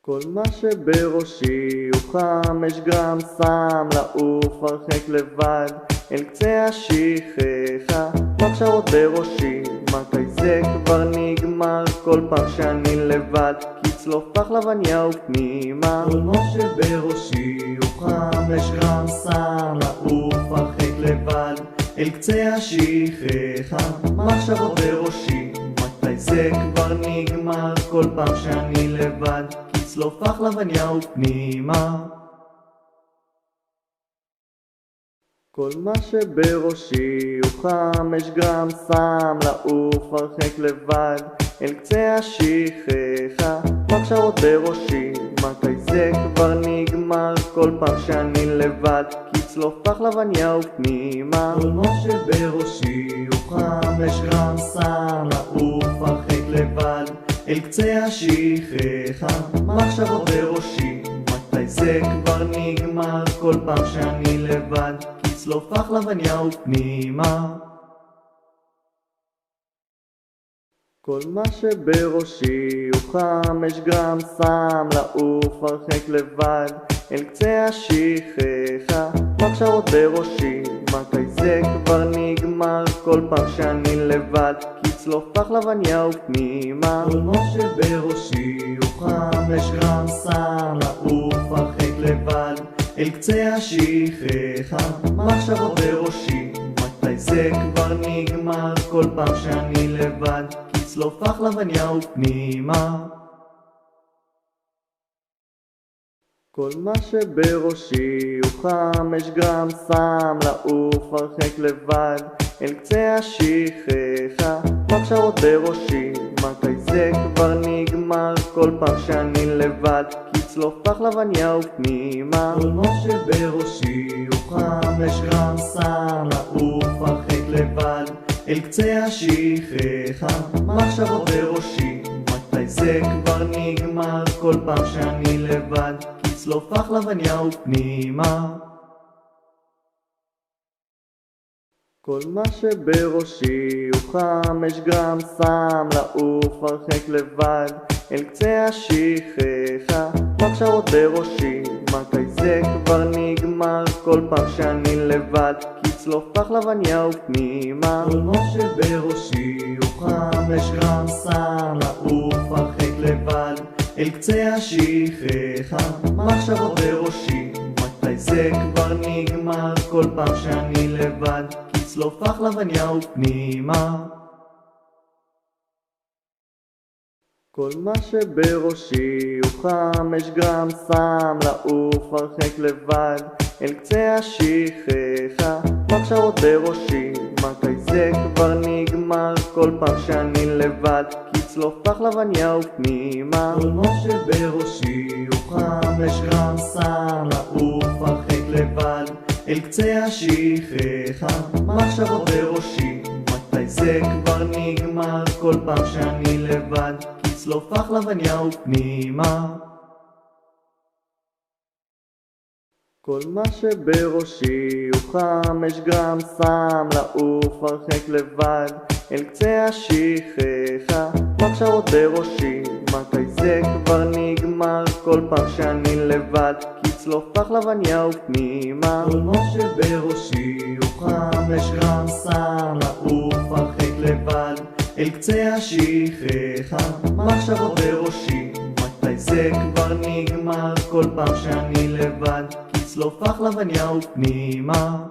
כל מה שבראשי הוא 5 גרם, שם לעוף הרחק לבד אל קצה השכחה. מחשבות בראשי, מתי זה כבר נגמר? כל פעם שאני לבד, כצלוף פחלבניה ופנימה. כל מה שבראשי הוא 5 גרם, שם לעוף הרחק לבד אל קצה השכחה. מחשבות בראשי, מתי זה כבר נגמר? כל פעם שאני לבד, כצלוף פחלבניה ופנימה. כל מה שבראשי הוא 5 גרם, שם לעוף הרחק לבד אל קצה השכחה. מחשבות בראשי, מתי זה כבר נגמר? כל פעם שאני לבד, כצלוף פחלבניה ופנימה. כל מה שבראשי הוא 5 גרם, שם לעוף הרחק לבד אל קצה השכחה. מחשבות בראשי, מתי זה כבר נגמר? כל פעם שאני לבד, כצלוף פחלבניה ופנימה. כל מה שבראשי הוא 5 גרם, שם לעוף הרחק לבד אל קצה השכחה. מחשבות בראשי, מתי זה כבר נגמר? כל פעם שאני לבד, כצלוף פחלבניה ופנימה. כל מה שבראשי הוא 5 גרם, שם לעוף הרחק לבד אל קצה השכחה. מחשבות בראשי, מתי זה כבר נגמר? כל פעם שאני לבד, כצלוף פחלבניה ופנימה. כל מה שבראשי הוא 5 גרם, שם לעוף הרחק לבד אל קצה השכחה. מחשבות בראשי, מתי זה כבר נגמר? כל פעם שאני לבד, כצלוף פחלבניה ופנימה. כל מה שבראשי הוא 5 גרם, שם לעוף הרחק לבד אל קצה השכחה. מחשבות בראשי, מתי זה כבר נגמר? כל פעם שאני לבד, כצלוף פחלבניה ופנימה. כל מה שבראשי הוא 5 גרם, שם לעוף הרחק לבד אל קצה השכחה. מחשבות בראשי, מתי זה כבר נגמר? כל פעם שאני לבד, כצלוף פחלבניה ופנימה. כל מה שבראשי הוא 5 גרם, שם לעוף הרחק לבד אל קצה השכחה. מחשבות בראשי, מתי זה כבר נגמר? כל פעם שאני לבד, כצלוף פחלבניה ופנימה. כל מה שבראשי הוא 5 גרם, שם לעוף הרחק לבד אל קצה השכחה. מחשבות בראשי, מתי זה כבר נגמר? כל פעם שאני לבד, כצלוף פחלבניה ופנימה. כל מה שבראשי הוא 5 גרם, שם לעוף הרחק לבד אל קצה השכחה. מחשבות בראשי, מתי זה כבר נגמר? כל פעם שאני לבד, כצלוף פחלבניה ופנימה. כל מה שבראשי הוא 5 גרם, שם לעוף הרחק לבד אל קצה השכחה. מחשבות בראשי, מתי זה כבר נגמר? כל פעם שאני לבד, כצלוף פחלבניה ופנימה. כל מה שבראשי הוא 5 גרם, שם לעוף הרחק לבד אל קצה השכחה. מחשבות בראשי, מתי זה כבר נגמר? כל פעם שאני לבד, כצלוף פחלבניה ופנימה.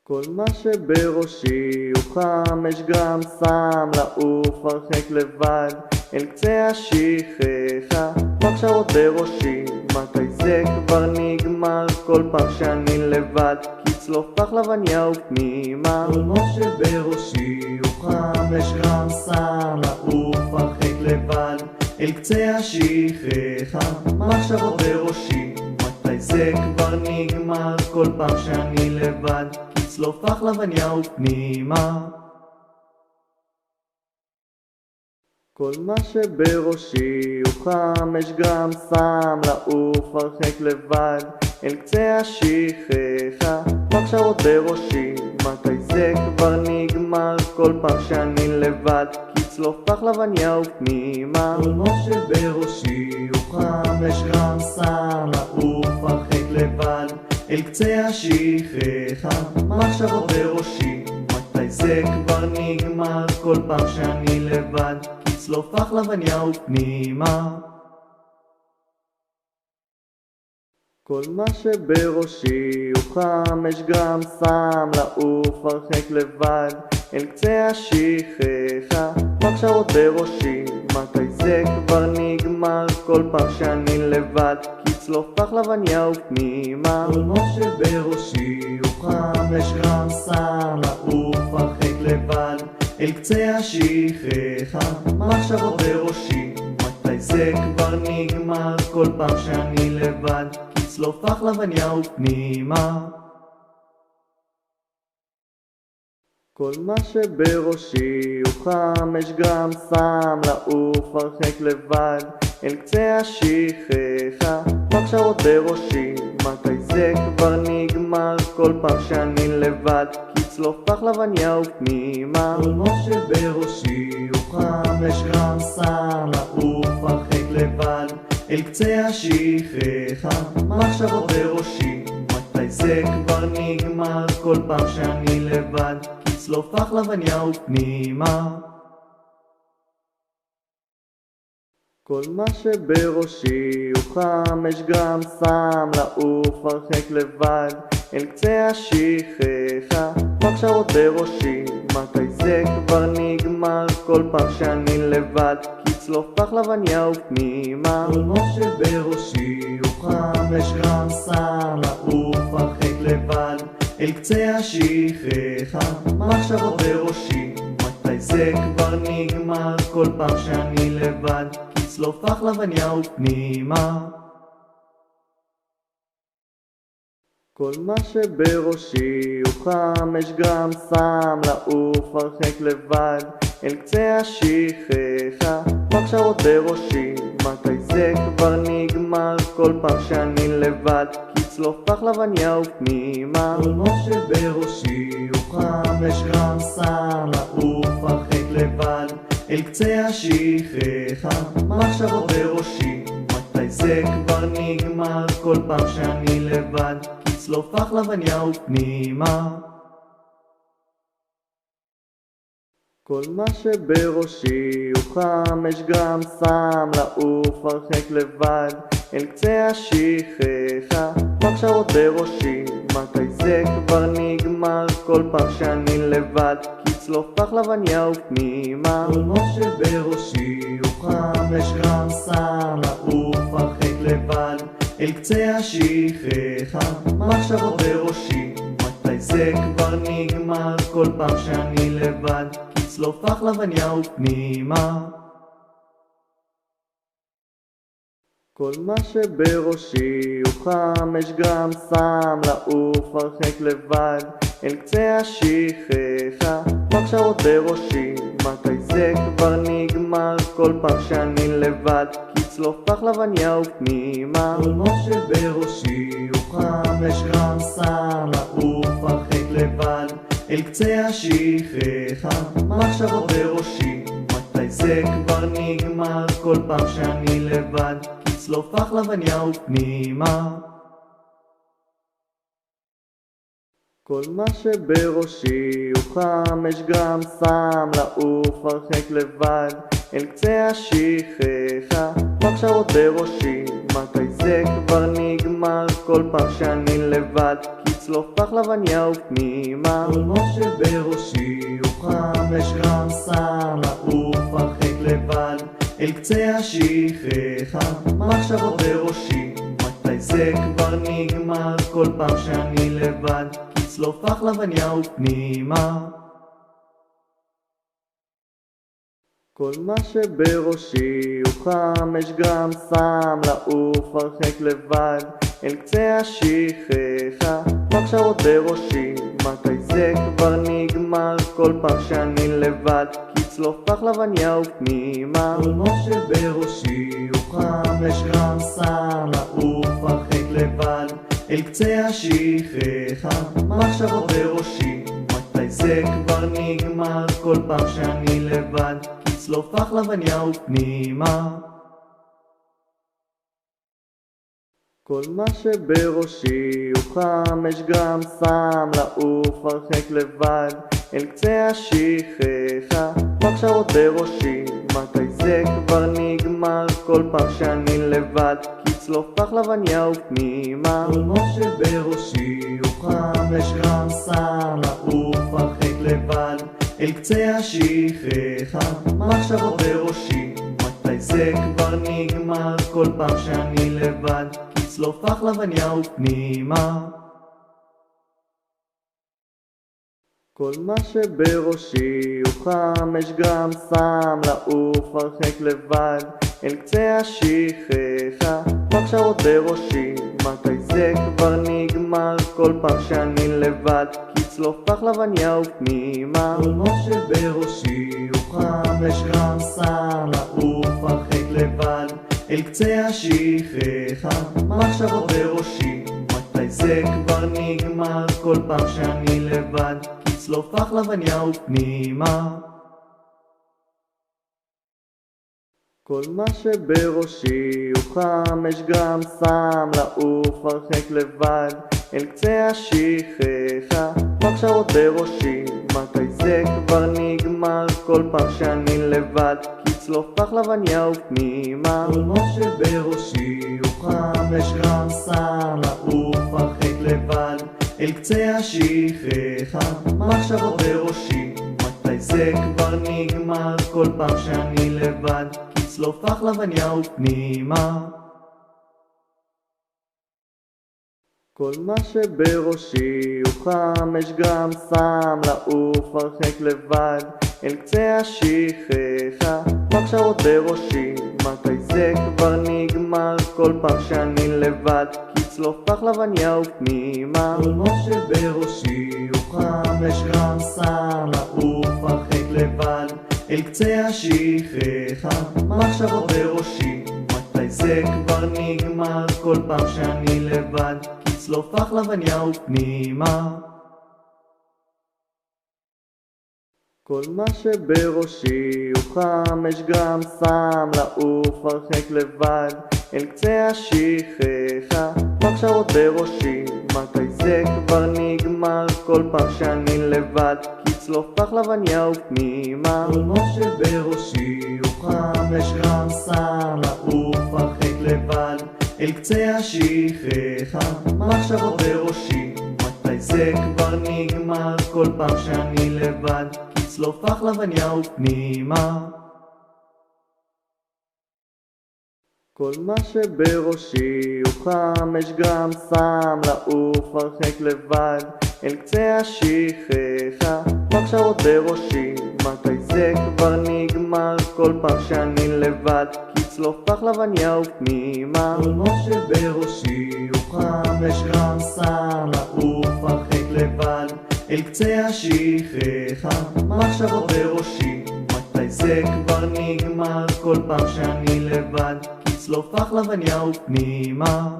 כל מה שבראשי הוא 5 גרם שם לעוף הרחק לבד אל קצה השכחה. מחשבות בראשי, מתי זה כבר נגמר? כל פעם שאני לבד, כצלוף פחלבניה ופנימה. כל מה שבראשי הוא 5 גרם שם לעוף הרחק לבד אל קצה השכחה. מחשבות בראשי, מתי זה כבר נגמר? כל פעם שאני לבד, כצלוף פחלבניה ופנימה. כל מה שבראשי הוא 5 גרם שם לעוף הרחק לבד אל קצה השכחה. מחשבות בראשי, מתי זה כבר נגמר? כל פעם שאני לבד, כצלוף פחלבניה ופנימה. כל מה שבראשי הוא 5 גרם שם לעוף הרחק לבד אל קצה השכחה. מחשבות בראשי, מתי זה כבר נגמר? כל פעם שאני לבד, כצלוף פחלבניה ופנימה. כל מה שבראשי הוא 5 גרם שם לעוף הרחק לבד אל קצה השכחה. מחשבות בראשי, מתי זה כבר נגמר? כל פעם שאני לבד, כצלוף פחלבניה ופנימה. כל מה שבראשי הוא 5 גרם שם לעוף הרחק לבד אל קצה השכחה. מחשבות בראשי, מתי זה כבר נגמר? כל פעם שאני לבד, כצלוף פחלבניה ופנימה. כל מה שבראשי הוא 5 גרם שם לעוף הרחק לבד אל קצה השכחה. מחשבות בראשי, מתי זה כבר נגמר? כל פעם שאני לבד, כצלוף פחלבניה ופנימה. כל מה שבראשי הוא 5 גרם שם לעוף הרחק לבד אל קצה השכחה. מחשבות בראשי, מתי זה כבר נגמר? כל פעם שאני לבד, כצלוף פחלבניה ופנימה. כל מה שבראשי הוא 5 גרם שם לעוף הרחק לבד אל קצה השכחה. מחשבות בראשי, מתי זה כבר נגמר? כל פעם שאני לבד, כצלוף פחלבניה ופנימה. כל מה שבראשי הוא 5 גרם שם לעוף הרחק לבד אל קצה השכחה. מחשבות בראשי, מתי זה כבר נגמר? כל פעם שאני לבד, כצלוף פחלבניה ופנימה. כל מה שבראשי הוא 5 גרם שם לעוף הרחק לבד אל קצה השכחה. מחשבות בראשי, מתי זה כבר נגמר? כל פעם שאני לבד, כצלוף פחלבניה ופנימה. כל מה שבראשי הוא 5 גרם שם לעוף הרחק לבד אל קצה השכחה. מחשבות בראשי, מתי זה כבר נגמר? כל פעם שאני לבד, כצלוף פחלבניה ופנימה. כל מה שבראשי הוא 5 גרם שם לעוף הרחק לבד אל קצה השכחה. מחשבות בראשי, מתי זה כבר נגמר? כל פעם שאני לבד, כצלוף פחלבניה ופנימה. כל מה שבראשי הוא 5 גרם שם לעוף הרחק לבד אל קצה השכחה. מחשבות בראשי, מתי זה כבר נגמר? כל פעם שאני לבד, כצלוף פחלבניה ופנימה. כל מה שבראשי הוא 5 גרם שם לעוף הרחק לבד אל קצה השכחה. מחשבות בראשי, מתי זה כבר נגמר? כל פעם שאני לבד, כצלוף פחלבניה ופנימה. כל מה שבראשי הוא 5 גרם שם לעוף הרחק לבד אל קצה השכחה. מחשבות בראשי, מתי זה כבר נגמר? כל פעם שאני לבד, כצלוף פחלבניה ופנימה. כל מה שבראשי הוא 5 גרם שם לעוף הרחק לבד אל קצה השכחה. מחשבות בראשי, מתי זה כבר נגמר? כל פעם שאני לבד, כי צלוף פחלבניה ופנימה. כל מה שבראשי הוא 5 גרם סם, לעוף הרחק לבד אל קצה השכחה. מחשבות בראשי, מתי זה כבר נגמר? כל פעם שאני לבד, כי צלוף פחלבניה ופנימה. כל מה שבראשי הוא 5 גרם סם, לעוף הרחק לבד אל קצה השכחה. מחשבות בראשי, מתי זה כבר נגמר? כל פעם שאני לבד, כי צלוף פחלבניה ופנימה. כל מה שבראשי הוא 5 גרם סם, לעוף הרחק לבד אל קצה השכחה. מחשבות בראשי, מתי זה כבר נגמר? כל פעם שאני לבד, כי צלוף פחלבניה ופנימה. כל מה שבראשי הוא 5 גרם סם, לעוף הרחק לבד אל קצה השכחה. מחשבות בראשי, מתי זה כבר נגמר? כל פעם שאני לבד, כי צלוף פחלבניה ופנימה. כל מה שבראשי הוא 5 גרם סם, לעוף הרחק לבד אל קצה השכחה. מחשבות בראשי, מתי זה כבר נגמר? כל פעם שאני לבד, כי צלוף פחלבניה ופנימה. כל מה שבראשי הוא 5 גרם סם, לעוף הרחק לבד אל קצה השכחה. מחשבות בראשי, מתי זה כבר נגמר? כל פעם שאני לבד, כי צלוף פחלבניה ופנימה. כל מה שבראשי הוא 5 גרם סם, לעוף הרחק לבד אל קצה השכחה. מחשבות בראשי, מתי זה כבר נגמר? כל פעם שאני לבד, כי צלוף פחלבניה ופנימה. כל מה שבראשי הוא 5 גרם סם, לעוף הרחק לבד אל קצה השכחה. מחשבות בראשי, מתי זה כבר נגמר? כל פעם שאני לבד, כי צלוף פחלבניה ופנימה. כל מה שבראשי הוא 5 גרם סם, לעוף הרחק לבד אל קצה השכחה. מחשבות בראשי, מתי זה כבר נגמר? כל פעם שאני לבד, כי צלוף פחלבניה ופנימה. כל מה שבראשי הוא 5 גרם סם, לעוף הרחק לבד אל קצה השכחה. מחשבות בראשי, מתי זה כבר נגמר? כל פעם שאני לבד, כי צלוף פחלבניה ופנימה. כל מה שבראשי הוא 5 גרם סם, לעוף הרחק לבד אל קצה השכחה. מחשבות בראשי, מתי זה כבר נגמר? כל פעם שאני לבד, כי צלוף פחלבניה ופנימה. כל מה שבראשי הוא 5 גרם סם, לעוף הרחק לבד אל קצה השכחה. מחשבות בראשי, מתי זה כבר נגמר? כל פעם שאני לבד, כי צלוף פחלבניה ופנימה. כל מה שבראשי הוא 5 גרם סם, לעוף הרחק לבד אל קצה השכחה. מחשבות בראשי, מתי זה כבר נגמר? כל פעם שאני לבד, כי צלוף פחלבניה ופנימה. כל מה שבראשי הוא 5 גרם סם, לעוף הרחק לבד אל קצה השכחה. מחשבות בראשי, מתי זה כבר נגמר? כל פעם שאני לבד, כי צלוף פחלבניה ופנימה. כל מה שבראשי הוא 5 גרם סם, לעוף הרחק לבד אל קצה השכחה. מחשבות בראשי, מתי זה כבר נגמר? כל פעם שאני לבד, כי צלוף פחלבניה ופנימה.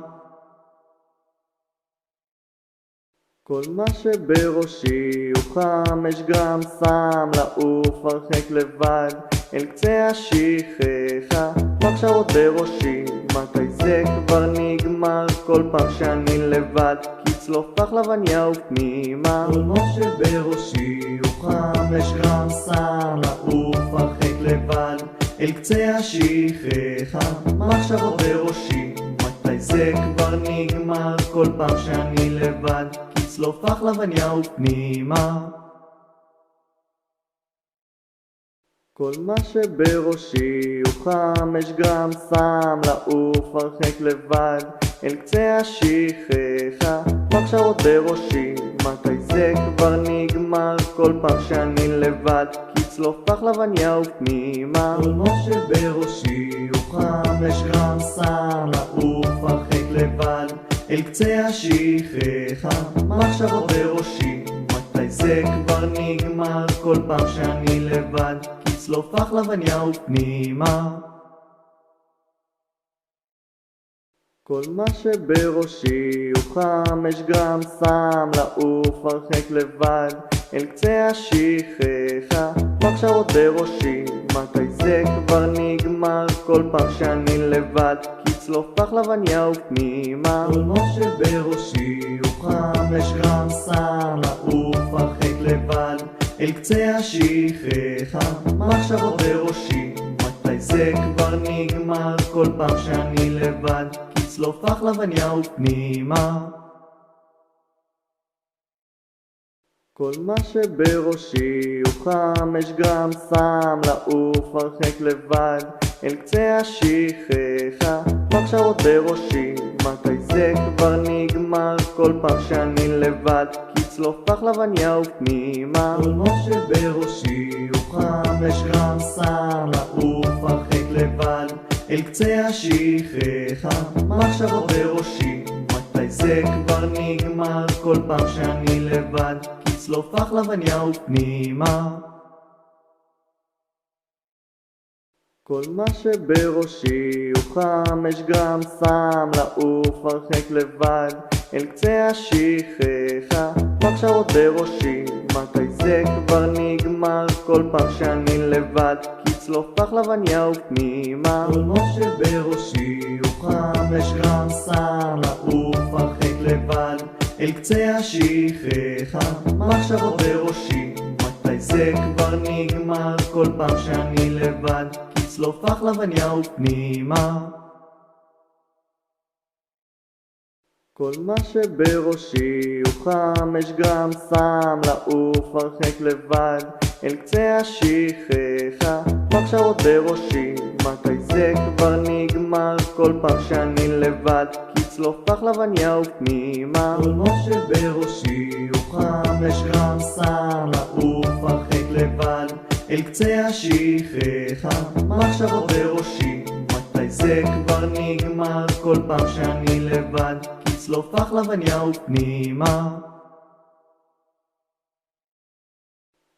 כל מה שבראשי הוא 5 גרם סם, לעוף הרחק לבד אל קצה השכחה. מחשבות בראשי, מתי זה כבר נגמר? כל פעם שאני לבד, כי צלוף פחלבניה ופנימה. כל מה שבראשי הוא 5 גרם סם, לעוף הרחק לבד אל קצה השכחה. מחשבות בראשי, זה כבר נגמר כל פעם שאני לבד, כי צלופח לבניה ופנימה. כל מה שבראשי הוא 5 גרם סם, לעוף הרחק לבד אל קצה השכחה. מחשבות בראשי, מתי זה כבר נגמר כל פעם שאני לבד, כי צלופח לבניה ופנימה. כל מה שבראשי הוא 5 גרם סם, לעוף הרחק לבד אל קצה השכחה. מחשבות בראשי, מתי זה כבר נגמר כל פעם שאני לבד, כי צלופח לבניה ופנימה. כל מה שבראשי הוא 5 גרם סם, לעוף הרחק לבד אל קצה השכחה. מחשבות בראשי, מתי זה כבר נגמר כל פעם שאני לבד, כי צלופח לבניה ופנימה. כל מה שבראשי הוא 5 גרם סם, לעוף הרחק לבד אל קצה השכחה. מחשבות בראשי, מתי זה כבר נגמר כל פעם שאני לבד, כי צלופח לבניה ופנימה. כל מה שבראשי הוא 5 גרם סם, לעוף הרחק לבד אל קצה השכחה. מחשבות בראשי, מתי זה כבר נגמר כל פעם שאני לבד, כי צלופח לבניה ופנימה. כל מה שבראשי הוא 5 גרם סם, לעוף הרחק לבד אל קצה השכחה. מחשבות בראשי, מתי זה כבר נגמר כל פעם שאני לבד, כי צלופח לבניה ופנימה. כל מה שבראשי הוא 5 גרם סם, לעוף הרחק לבד אל קצה השכחה. מחשבות בראשי, מתי זה כבר נגמר כל פעם שאני לבד, כי צלופח לבניה ופנימה. כל מה שבראשי הוא 5 גרם סם, לעוף הרחק לבד אל קצה השכחה. מחשבות בראשי, מתי זה כבר נגמר כל פעם שאני לבד, כי צלופח לבניה ופנימה. כל מה שבראשי הוא 5 גרם סם, לעוף הרחק לבד אל קצה השכחה. מחשבות בראשי, מתי זה כבר נגמר כל פעם שאני לבד, כי צלופח לבניה ופנימה. כל מה שבראשי הוא 5 גרם סם, לעוף הרחק לבד אל קצה השכחה. מחשבות בראשי, מתי זה כבר נגמר כל פעם שאני לבד, כי צלופח לבניה ופנימה.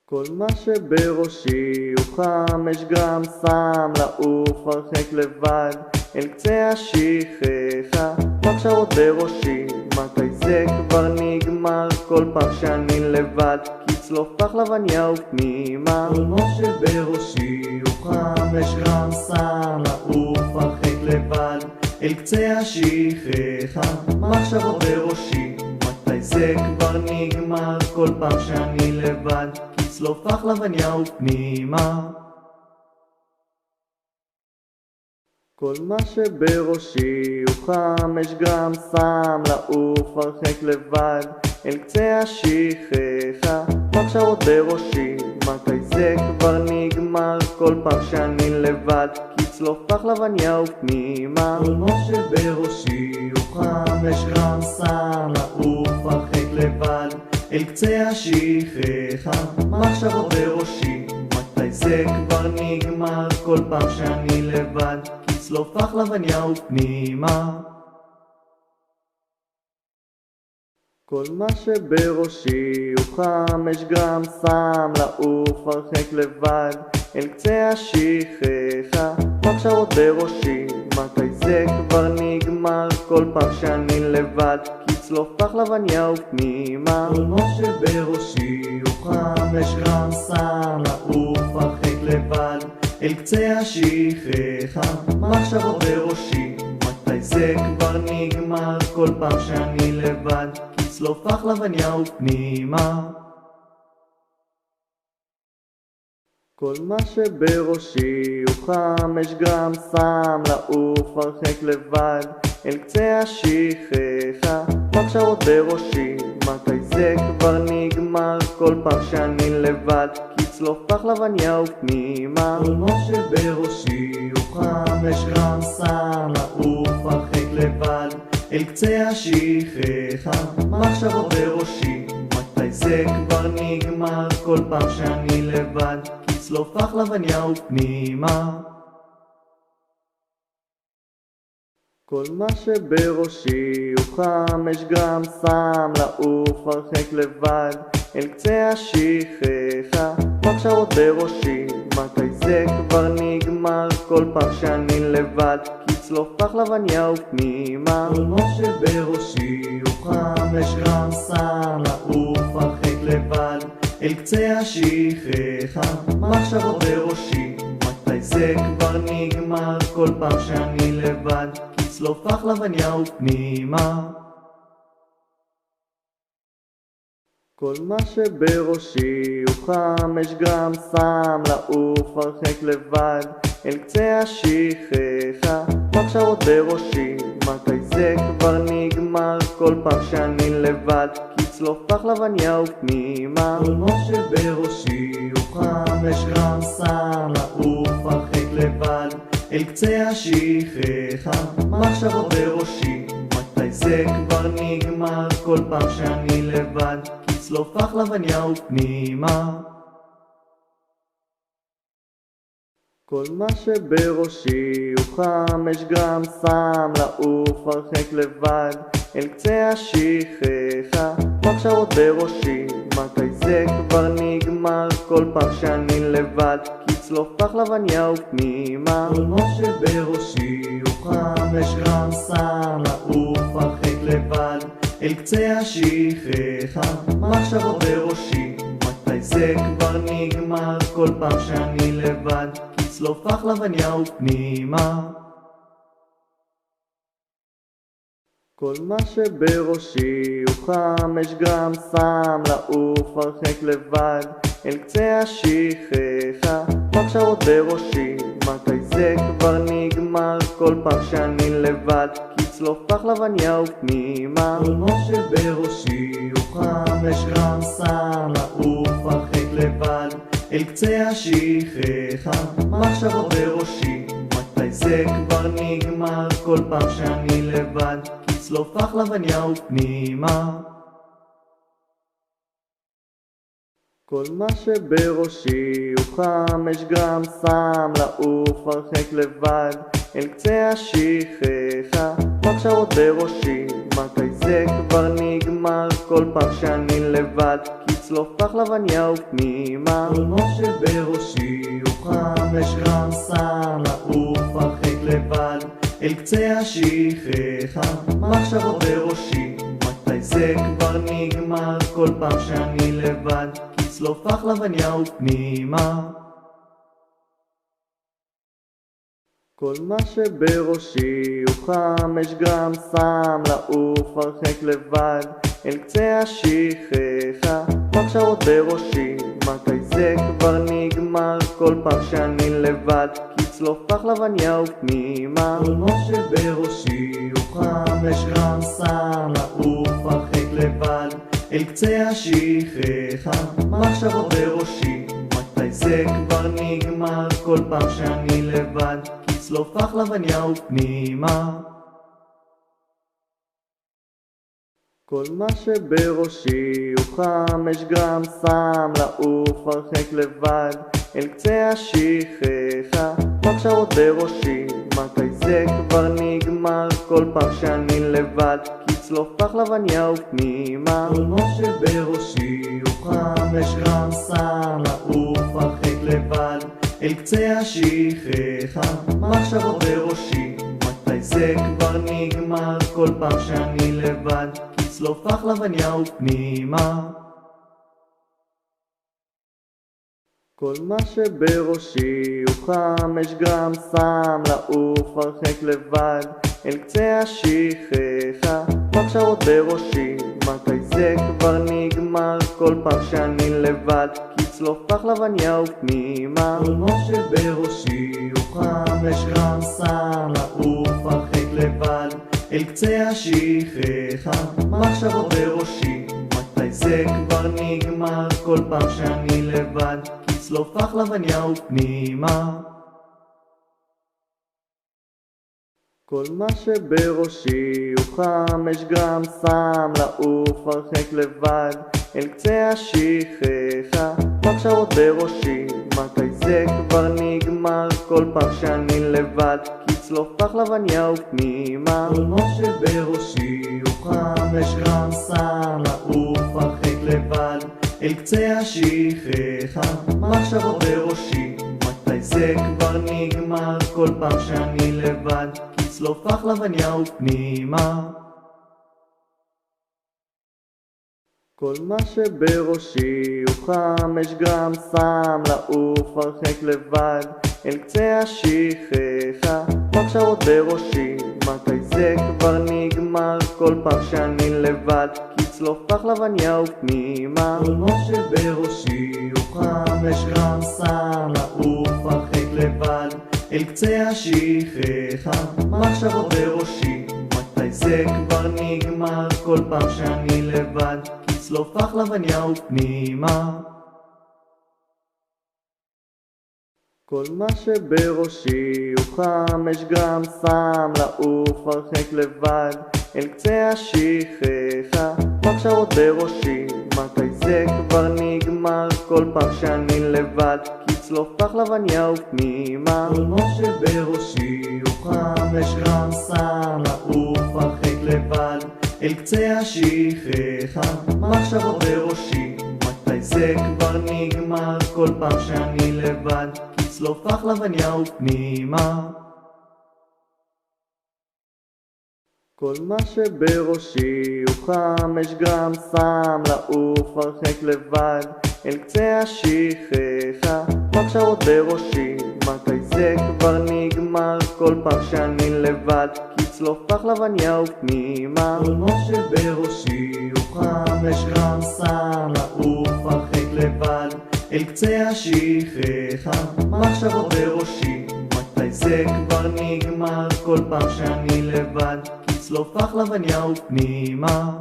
כל מה שבראשי הוא 5 גרם סם, לעוף הרחק לבד אל קצה השכחה. מחשבות בראשי, מתי זה כבר נגמר כל פעם שאני לבד, כי צלופח לבניה ופנימה. כל מה שבראשי הוא 5 גרם סם, לעוף הרחק לבד אל קצה השכחה. מחשבות בראשי, מתי זה כבר נגמר כל פעם שאני לבד, כי צלופח לבניה ופנימה. כל מה שבראשי הוא 5 גרם סם, לעוף הרחק לבד אל קצה השכחה. מחשבות בראשי, מתי זה כבר נגמר כל פעם שאני לבד, כי צלופח לבניה ופנימה. כל מה שבראשי הוא 5 גרם סם, לעוף הרחק לבד אל קצה השכחה. מחשבות בראשי, מתי זה כבר נגמר כל פעם שאני לבד, כי צלופח לבניה ופנימה. כל מה שבראשי הוא 5 גרם סם, לעוף הרחק לבד אל קצה השכחה. מחשבות בראשי, מתי זה כבר נגמר כל פעם שאני לבד, כי צלופח לבניה ופנימה. כל מה שבראשי הוא 5 גרם סם, לעוף הרחק לבד אל קצה השכחה. מחשבות בראשי, מתי זה כבר נגמר כל פעם שאני לבד, כי צלופח לבניה ופנימה. כל מה שבראשי הוא 5 גרם סם, לעוף הרחק לבד אל קצה השכחה, מחשבות בראשי, מתי זה כבר נגמר? כל פעם שאני לבד, כצלוף פחלבניה ופנימה. כל מה שבראשי הוא 5 גרם סם, לעוף הרחק לבד, אל קצה השכחה, מחשבות בראשי, מתי זה כבר נגמר? כל פעם שאני לבד, כצלוף פחלבניה ופנימה. כל מה שבראשי הוא 5 גרם סם, לעוף הרחק לבד, אל קצה השכחה, מחשבות בראשי, מתי זה כבר נגמר? כל פעם שאני לבד, כצלוף פחלבניה ופנימה. כל מה שבראשי הוא 5 גרם סם, לעוף הרחק לבד, אל קצה השכחה, מחשבות בראשי, מתי זה כבר נגמר? כל פעם שאני לבד, כצלוף פחלבניה ופנימה. כל מה שבראשי הוא 5 גרם סם, לעוף הרחק לבד, אל קצה השכחה, מחשבות בראשי, מתי זה כבר נגמר? כל פעם שאני לבד, כצלוף פחלבניה ופנימה. כל מה שבראשי הוא 5 גרם סם, לעוף הרחק לבד, אל קצה השכחה, מחשבות בראשי, מתי זה כבר נגמר? כל פעם שאני לבד, כצלוף פחלבניה ופנימה. כל מה שבראשי הוא 5 גרם סם, לעוף הרחק לבד, אל קצה השכחה, מחשבות בראשי, מתי זה כבר נגמר? כל פעם שאני לבד, כצלוף פחלבניה ופנימה. כל מה שבראשי הוא 5 גרם סם, לעוף הרחק לבד, אל קצה השכחה, מחשבות בראשי, מתי זה כבר נגמר? כל פעם שאני לבד, כצלוף פחלבניה ופנימה. כל מה שבראשי הוא 5 גרם סם, לעוף הרחק לבד, אל קצה השכחה, מחשבות בראשי, מתי זה כבר נגמר? כל פעם שאני לבד, כצלוף פחלבניה ופנימה. כל מה שבראשי הוא 5 גרם סם, לעוף הרחק לבד, אל קצה השכחה, מחשבות בראשי, מתי זה כבר נגמר? כל פעם שאני לבד, כצלוף פחלבניה ופנימה. כל מה שבראשי הוא 5 גרם סם, לעוף הרחק לבד, אל קצה השכחה, מחשבות בראשי, מתי זה כבר נגמר? כל פעם שאני לבד, כצלוף פחלבניה ופנימה. כל מה שבראשי הוא 5 גרם סם, לעוף הרחק לבד, אל קצה השכחה, מחשבות בראשי, מתי זה כבר נגמר? כל פעם שאני לבד, כצלוף פחלבניה ופנימה. כל מה שבראשי הוא 5 גרם סם, לעוף הרחק לבד, אל קצה השכחה, מחשבות בראשי, מתי זה כבר נגמר? כל פעם שאני לבד, כצלוף פחלבניה ופנימה. כל מה שבראשי הוא 5 גרם סם, לעוף הרחק לבד, אל קצה השכחה, מחשבות בראשי, מתי זה כבר נגמר? כל פעם שאני לבד, כצלוף פחלבניה ופנימה. כל מה שבראשי הוא 5 גרם סם, לעוף הרחק לבד, אל קצה השכחה, מחשבות בראשי, מתי זה כבר נגמר? כל פעם שאני לבד, כצלוף פחלבניה ופנימה. כל מה שבראשי הוא 5 גרם סם, לעוף הרחק לבד, אל קצה השכחה, מחשבות בראשי, מתי זה כבר נגמר? כל פעם שאני לבד, כצלוף פחלבניה ופנימה. כל מה שבראשי הוא 5 גרם סם, לעוף הרחק לבד, אל קצה השכחה, מחשבות בראשי, מתי זה כבר נגמר? כל פעם שאני לבד, כצלוף פחלבניה ופנימה. כל מה שבראשי הוא 5 גרם סם, לעוף הרחק לבד, אל קצה השכחה, מחשבות בראשי, מתי זה כבר נגמר, כל פעם שאני לבד, כצלוף החלבניה ופנימה. כל מה שבראשי הוא 5 גרם סם, לעוף הרחק לבד אל קצה השכחה, מחשבות בראשי, מתי זה כבר נגמר, כל פעם שאני לבד, כצלוף החלבניה ופנימה. כל מה שבראשי הוא 5 גרם סם, לעוף הרחק לבד אל קצה השכחה, מחשבות בראשי, מתי זה כבר נגמר, כל פעם שאני לבד, כצלוף החלבניה ופנימה. כל מה שבראשי הוא 5 גרם סם, לעוף הרחק לבד אל קצה השכחה, מחשבות בראשי, מתי זה כבר נגמר, כל פעם שאני לבד, כצלוף החלבניה ופנימה. כל מה שבראשי הוא 5 גרם סם, לעוף הרחק לבד אל קצה השכחה, מחשבות בראשי, מתי זה כבר נגמר, כל פעם שאני לבד, כצלוף החלבניה ופנימה. כל מה שבראשי הוא 5 גרם סם, לעוף הרחק לבד אל קצה השכחה, מחשבות בראשי, מתי זה כבר נגמר, כל פעם שאני לבד, כצלוף החלבניה ופנימה. כל מה שבראשי הוא 5 גרם סם, לעוף הרחק לבד אל קצה השכחה, מחשבות בראשי, מתי זה כבר נגמר, כל פעם שאני לבד, כצלוף החלבניה ופנימה. כל מה שבראשי הוא 5 גרם סם, לעוף הרחק לבד אל קצה השכחה, מחשבות בראשי, מתי זה כבר נגמר, כל פעם שאני לבד, כצלוף החלבניה ופנימה. כל מה שבראשי הוא 5 גרם סם, לעוף הרחק לבד אל קצה השכחה, מחשבות בראשי, מתי זה כבר נגמר, כל פעם שאני לבד, כצלוף החלבניה ופנימה.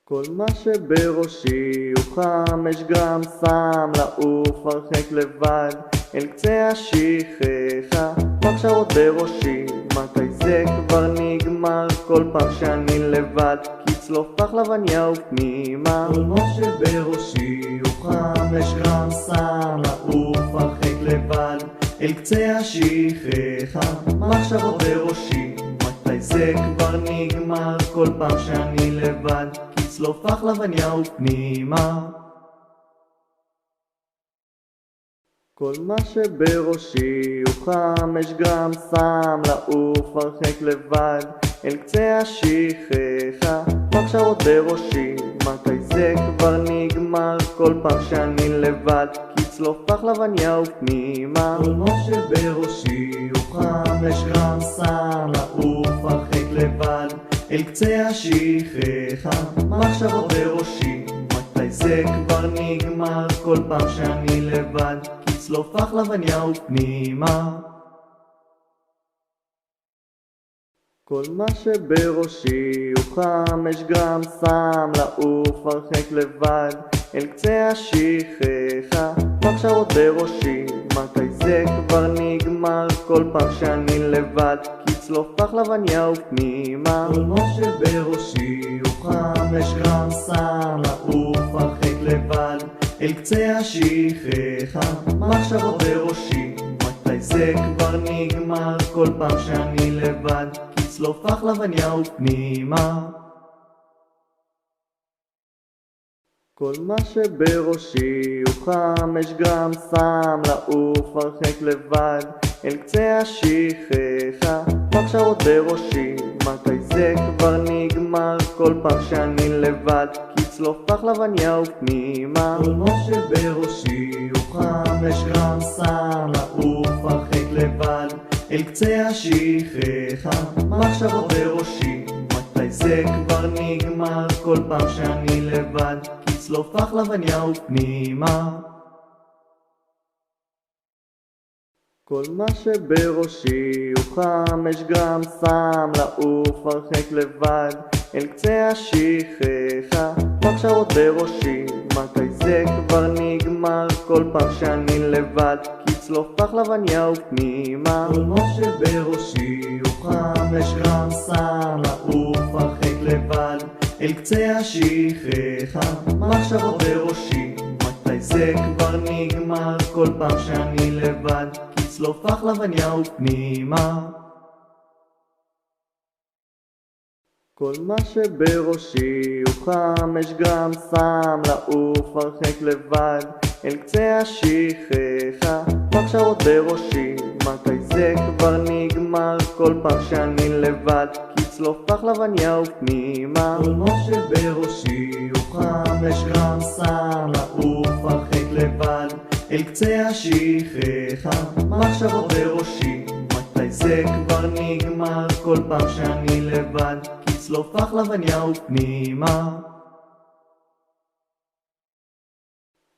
כל מה שבראשי הוא 5 גרם סם, לעוף הרחק לבד אל קצה השכחה, מחשבות בראשי, מתי זה כבר נגמר, כל פעם שאני לבד, כצלוף החלבניה ופנימה. כל מה שבראשי הוא 5 גרם סם, לעוף הרחק לבד אל קצה השכחה, מחשבות בראשי, מתי זה כבר נגמר, כל פעם שאני לבד, כצלוף החלבניה ופנימה. כל מה שבראשי הוא 5 גרם סם, לעוף הרחק לבד אל קצה השכחה, מחשבות בראשי, מתי זה כבר נגמר, כל פעם שאני לבד, כצלוף החלבניה ופנימה. כל מה שבראשי הוא 5 גרם סם, לעוף הרחק לבד אל קצה השכחה, מחשבות בראשי, מתי זה כבר נגמר, כל פעם שאני לבד, כצלוף החלבניה ופנימה. כל מה שבראשי הוא 5 גרם סם, לעוף הרחק לבד אל קצה השכחה, מחשבות בראשי, מתי זה כבר נגמר, כל פעם שאני לבד, כצלוף החלבניה ופנימה. כל מה שבראשי הוא 5 גרם סם, לעוף הרחק לבד אל קצה השכחה, מחשבות בראשי, מתי זה כבר נגמר, כל פעם שאני לבד, כצלוף החלבניה ופנימה. כל מה שבראשי הוא 5 גרם סם, לעוף הרחק לבד אל קצה השכחה, מחשבות בראשי, מתי זה כבר נגמר, כל פעם שאני לבד, כצלוף החלבניה ופנימה. כל מה שבראשי הוא 5 גרם סם, לעוף הרחק לבד אל קצה השכחה, מחשבות בראשי, מתי זה כבר נגמר, כל פעם שאני לבד, כצלוף החלבניה ופנימה. כל מה שבראשי הוא חם, יש גם שם לעוף הרחק לבד אל קצה השכחה. מחשבות בראשי, מתי זה כבר נגמר? כל פעם שאני לבד, כצלוף פחלבניה ופנימה. כל מה שבראשי הוא חם, יש גם שם לעוף הרחק לבד אל קצה השכחה. מחשבות בראשי, מתי זה כבר נגמר? כל פעם שאני לבד, כצלוף פחלבניה ופנימה. כל מה שבראשי הוא חם, יש גם שם לעוף הרחק לבד אל קצה השכחה. מחשבות בראשי, מתי זה כבר נגמר? כל פעם שאני לבד, כצלוף פחלבניה ופנימה. כל מה שבראשי הוא חם, יש גם שם לעוף הרחק לבד אל קצה השכחה. מחשבות בראשי, מתי זה כבר נגמר? כל פעם שאני לבד, כצלוף פחלבניה ופנימה.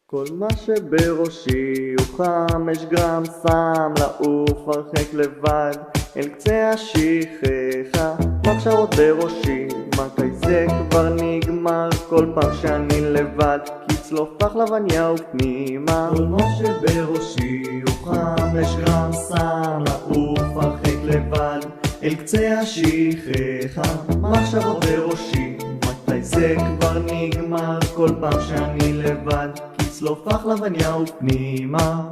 כל מה שבראשי הוא חם, יש גם שם לעוף הרחק לבד אל קצה השכחה. מחשבות בראשי, מתי זה כבר נגמר? כל פעם שאני לבד, כצלוף פחלבניה ופנימה. כל מה שבראשי הוא חם, יש גם שם לעוף הרחק לבד אל קצה השכחה. מחשבות בראשי, מתי זה כבר נגמר? כל פעם שאני לבד, כצלוף פחלבניה ופנימה.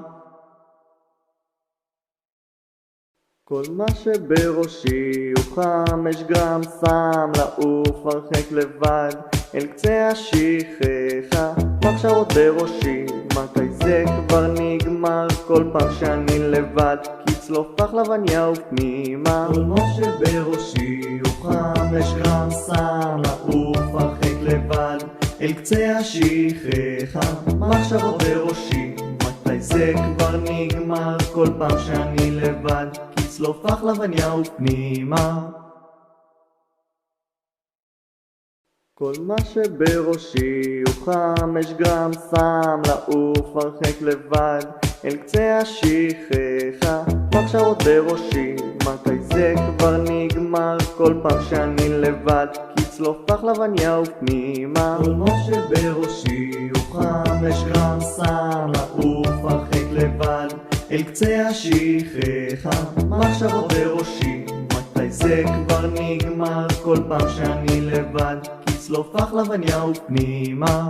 כל מה שבראשי הוא חם, יש גם שם לעוף הרחק לבד אל קצה השכחה. מחשבות בראשי, מתי זה כבר נגמר? כל פעם שאני לבד, כצלוף פחלבניה ופנימה. כל מה שבראשי הוא חם, יש גם שם לעוף הרחק לבד אל קצה השכחה. מחשבות בראשי, מתי זה כבר נגמר? כל פעם שאני לבד, כצלוף פחלבניה ופנימה. כל מה שבראשי הוא חם, יש גם שם לעוף הרחק לבד אל קצה השכחה. מחשבות בראשי, מתי זה כבר נגמר? כל פעם שאני לבד, כצלוף פחלבניה ופנימה. כל מה שבראשי הוא חם, יש גם שם לעוף הרחק לבד אל קצה השכחה. מחשבות בראשי, מתי זה כבר נגמר? כל פעם שאני לבד, כצלוף פחלבניה ופנימה.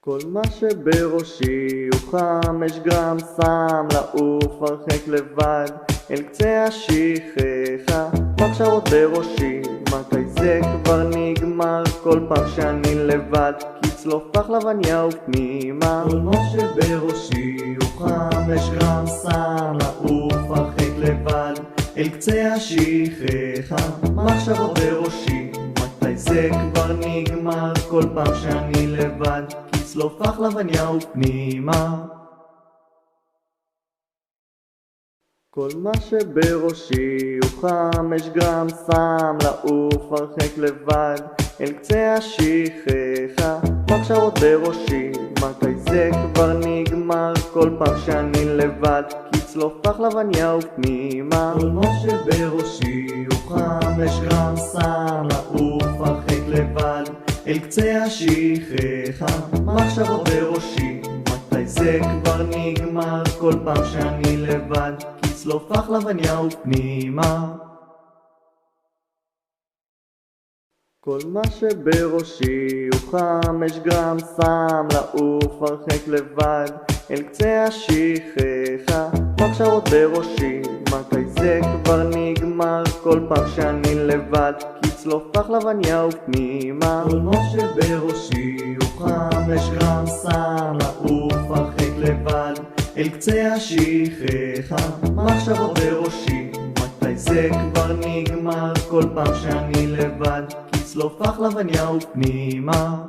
כל מה שבראשי הוא חם, יש גם שם לעוף הרחק לבד אל קצה השכחה. מחשבות בראשי, מתי זה כבר נגמר? כל פעם שאני לבד, כצלוף פחלבניה ופנימה. כל מה שבראשי הוא חם, יש גם שם לעוף הרחק לבד אל קצה השכחה. מחשבות בראשי, מתי זה כבר נגמר? כל פעם שאני לבד, כצלוף פחלבניה ופנימה. כל מה שבראשי הוא חם, יש גם שם לעוף הרחק לבד אל קצה השכחה. מחשבות בראשי, מתי זה כבר נגמר? כל פעם שאני לבד, כצלוף פחלבניה ופנימה. כל מה שבראשי הוא חם, יש גם שם לעוף הרחק לבד אל קצה השכחה. מחשבות בראשי, מתי זה כבר נגמר? כל פעם שאני לבד, כצלוף פחלבניה ופנימה. כל מה שבראשי הוא חם, יש גם שם לעוף הרחק לבד אל קצה השכחה. מחשבות בראשי, מתי זה כבר נגמר? כל פעם שאני לבד, כצלוף פחלבניה ופנימה. כל מה שבראשי הוא חם, יש גם שם לעוף הרחק לבד אל קצה השכחה. מחשבות בראשי, מתי זה כבר נגמר? כל פעם שאני לבד, כצלוף פחלבניה ופנימה.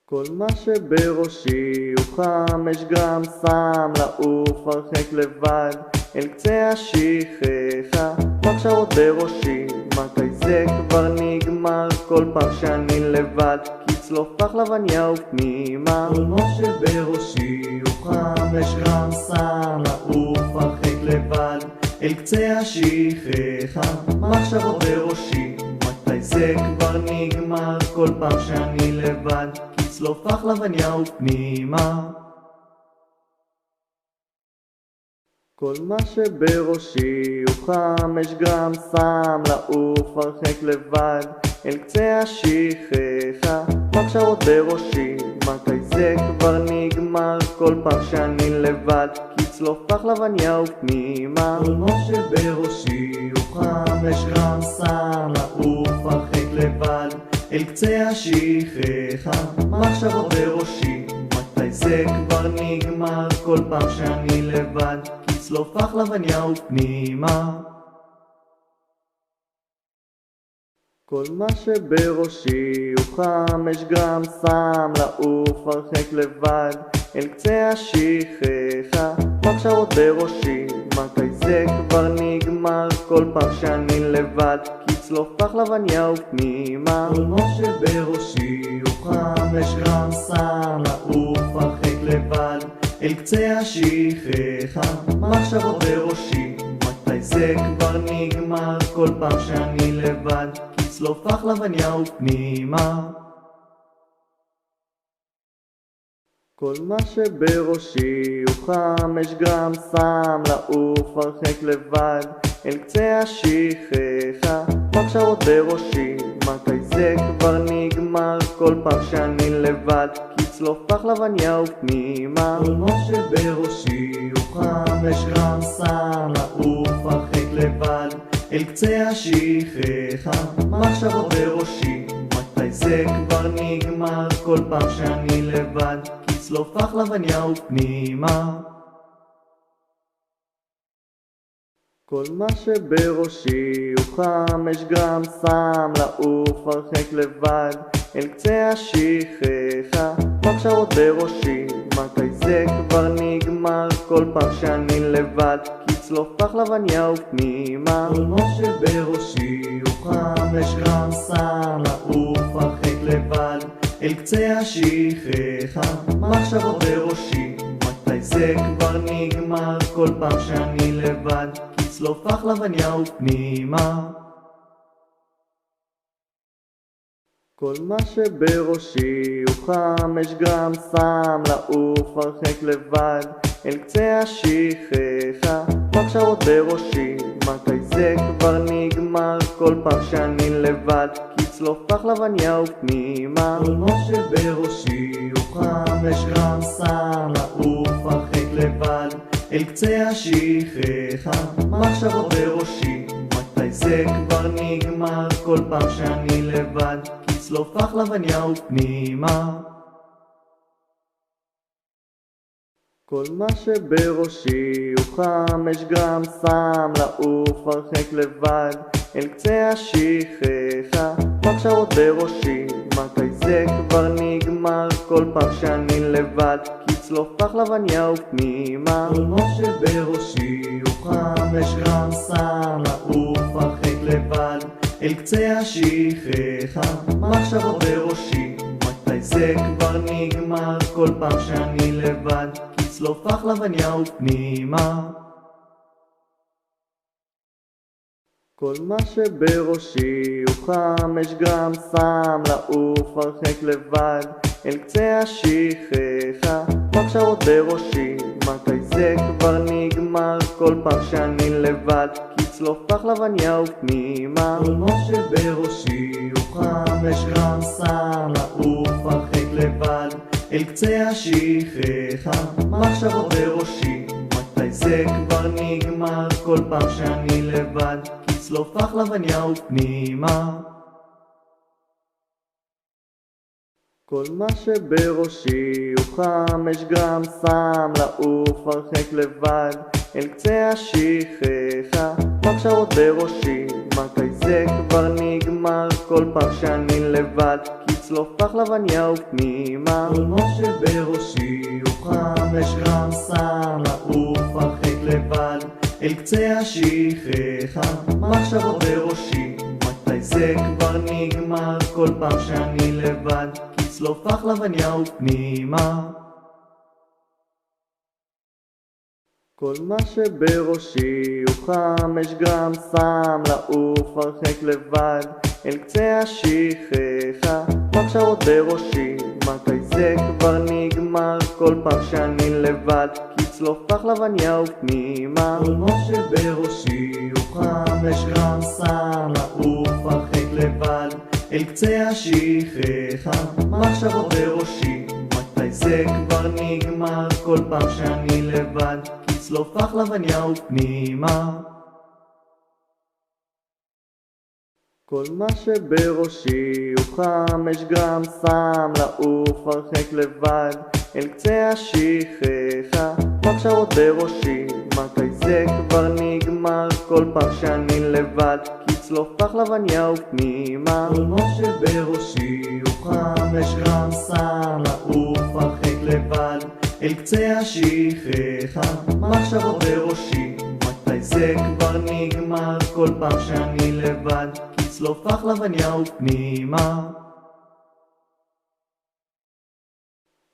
כל מה שבראשי הוא חם, יש גם שם לעוף הרחק לבד אל קצה השכחה. מחשבות בראשי, מתי זה כבר נגמר כל פעם שאני לבד, כי צלוף פחלבניה ופנימה. כל מה שבראשי הוא 5 גרם סם לעוף הרחק לבד אל קצה השכחה. מחשבות בראשי, מתי זה כבר נגמר כל פעם שאני לבד, כי צלוף פחלבניה ופנימה. כל מה שבראשי הוא 5 גרם סם לעוף הרחק לבד אל קצה השכחה. מחשבות בראשי, מתי זה כבר נגמר כל פעם שאני לבד, כי צלוף פחלבניה ופנימה. כל מה שבראשי הוא 5 גרם סם לעוף הרחק לבד אל קצה השכחה. מחשבות בראשי, מתי זה כבר נגמר כל פעם שאני לבד, כי צלוף פחלבניה ופנימה. כל מה שבראשי הוא 5 גרם סם לעוף הרחק לבד אל קצה השכחה. מחשבות בראשי, מתי זה כבר נגמר כל פעם שאני לבד, כי צלוף פחלבניה ופנימה. כל מה שבראשי הוא 5 גרם סם לעוף הרחק לבד אל קצה השכחה. מחשבות בראשי, מתי זה כבר נגמר כל פעם שאני לבד, כי צלוף פחלבניה ופנימה. כל מה שבראשי הוא 5 גרם סם לעוף הרחק לבד אל קצה השכחה. מחשבות בראשי, מתי זה כבר נגמר כל פעם שאני לבד, כי צלוף פחלבניה ופנימה. כל מה שבראשי הוא 5 גרם סם לעוף הרחק לבד אל קצה השכחה. מחשבות בראשי, מתי זה כבר נגמר כל פעם שאני לבד, כי צלוף פחלבניה ופנימה. כל מה שבראשי הוא 5 גרם סם לעוף הרחק לבד אל קצה השכחה. מחשבות בראשי, מתי זה כבר נגמר כל פעם שאני לבד, כי צלוף פחלבניה ופנימה. כל מה שבראשי הוא 5 גרם סם לעוף הרחק לבד אל קצה השכחה. מחשבות בראשי, מתי זה כבר נגמר כל פעם שאני לבד, כי צלוף פחלבניה ופנימה. כל מה שבראשי הוא 5 גרם סם לעוף הרחק לבד אל קצה השכחה. מחשבות בראשי, מתי זה כבר נגמר כל פעם שאני לבד, כי צלוף פחלבניה ופנימה. כל מה שבראשי הוא 5 גרם סם לעוף הרחק לבד אל קצה השכחה. מחשבות בראשי, מתי זה כבר נגמר כל פעם שאני לבד, כי צלוף פחלבניה ופנימה. כל מה שבראשי הוא 5 גרם סם לעוף הרחק לבד אל קצה השכחה. מחשבות בראשי, מתי זה כבר נגמר כל פעם שאני לבד, כי צלוף פחלבניה ופנימה. כל מה שבראשי הוא 5 גרם סם לעוף הרחק לבד אל קצה השכחה. מחשבות בראשי, מתי זה כבר נגמר כל פעם שאני לבד, כי צלוף פחלבניה ופנימה. כל מה שבראשי הוא 5 גרם סם לעוף הרחק לבד אל קצה השכחה. מחשבות בראשי, מתי זה כבר נגמר כל פעם שאני לבד, כי צלוף פחלבניה ופנימה. כל מה שבראשי הוא 5 גרם סם לעוף הרחק לבד אל קצה השכחה. מחשבות בראשי, מתי זה כבר נגמר כל פעם שאני לבד, כי צלוף פחלבניה ופנימה. כל מה שבראשי הוא 5 גרם סם לעוף הרחק לבד אל קצה השכחה. מחשבות בראשי, מתי זה כבר נגמר כל פעם שאני לבד, כי צלוף פחלבניה ופנימה. כל מה שבראשי הוא 5 גרם סם לעוף הרחק לבד אל קצה השכחה. מחשבות בראשי, מתי זה כבר נגמר? כל פעם שאני לבד, כצלוף החלבניה ופנימה. כל מה שבראשי הוא 5 גרם סם, לעוף הרחק לבד אל קצה השכחה. מחשבות בראשי, מתי זה כבר נגמר? כל פעם שאני לבד, כצלוף החלבניה ופנימה. כל מה שבראשי הוא 5 גרם סם, לעוף הרחק לבד אל קצה השכחה. מחשבות בראשי, מתי זה כבר נגמר? כל פעם שאני לבד, כצלוף החלבניה ופנימה. כל מה שבראשי הוא 5 גרם סם, לעוף הרחק לבד אל קצה השכחה. מחשבות בראשי, מתי זה כבר נגמר? כל פעם שאני לבד, כצלוף החלבניה ופנימה. כל מה שבראשי הוא 5 גרם סם, לעוף הרחק לבד אל קצה השכחה. מחשבות בראשי, מתי זה כבר נגמר? כל פעם שאני לבד, כצלוף החלבניה ופנימה.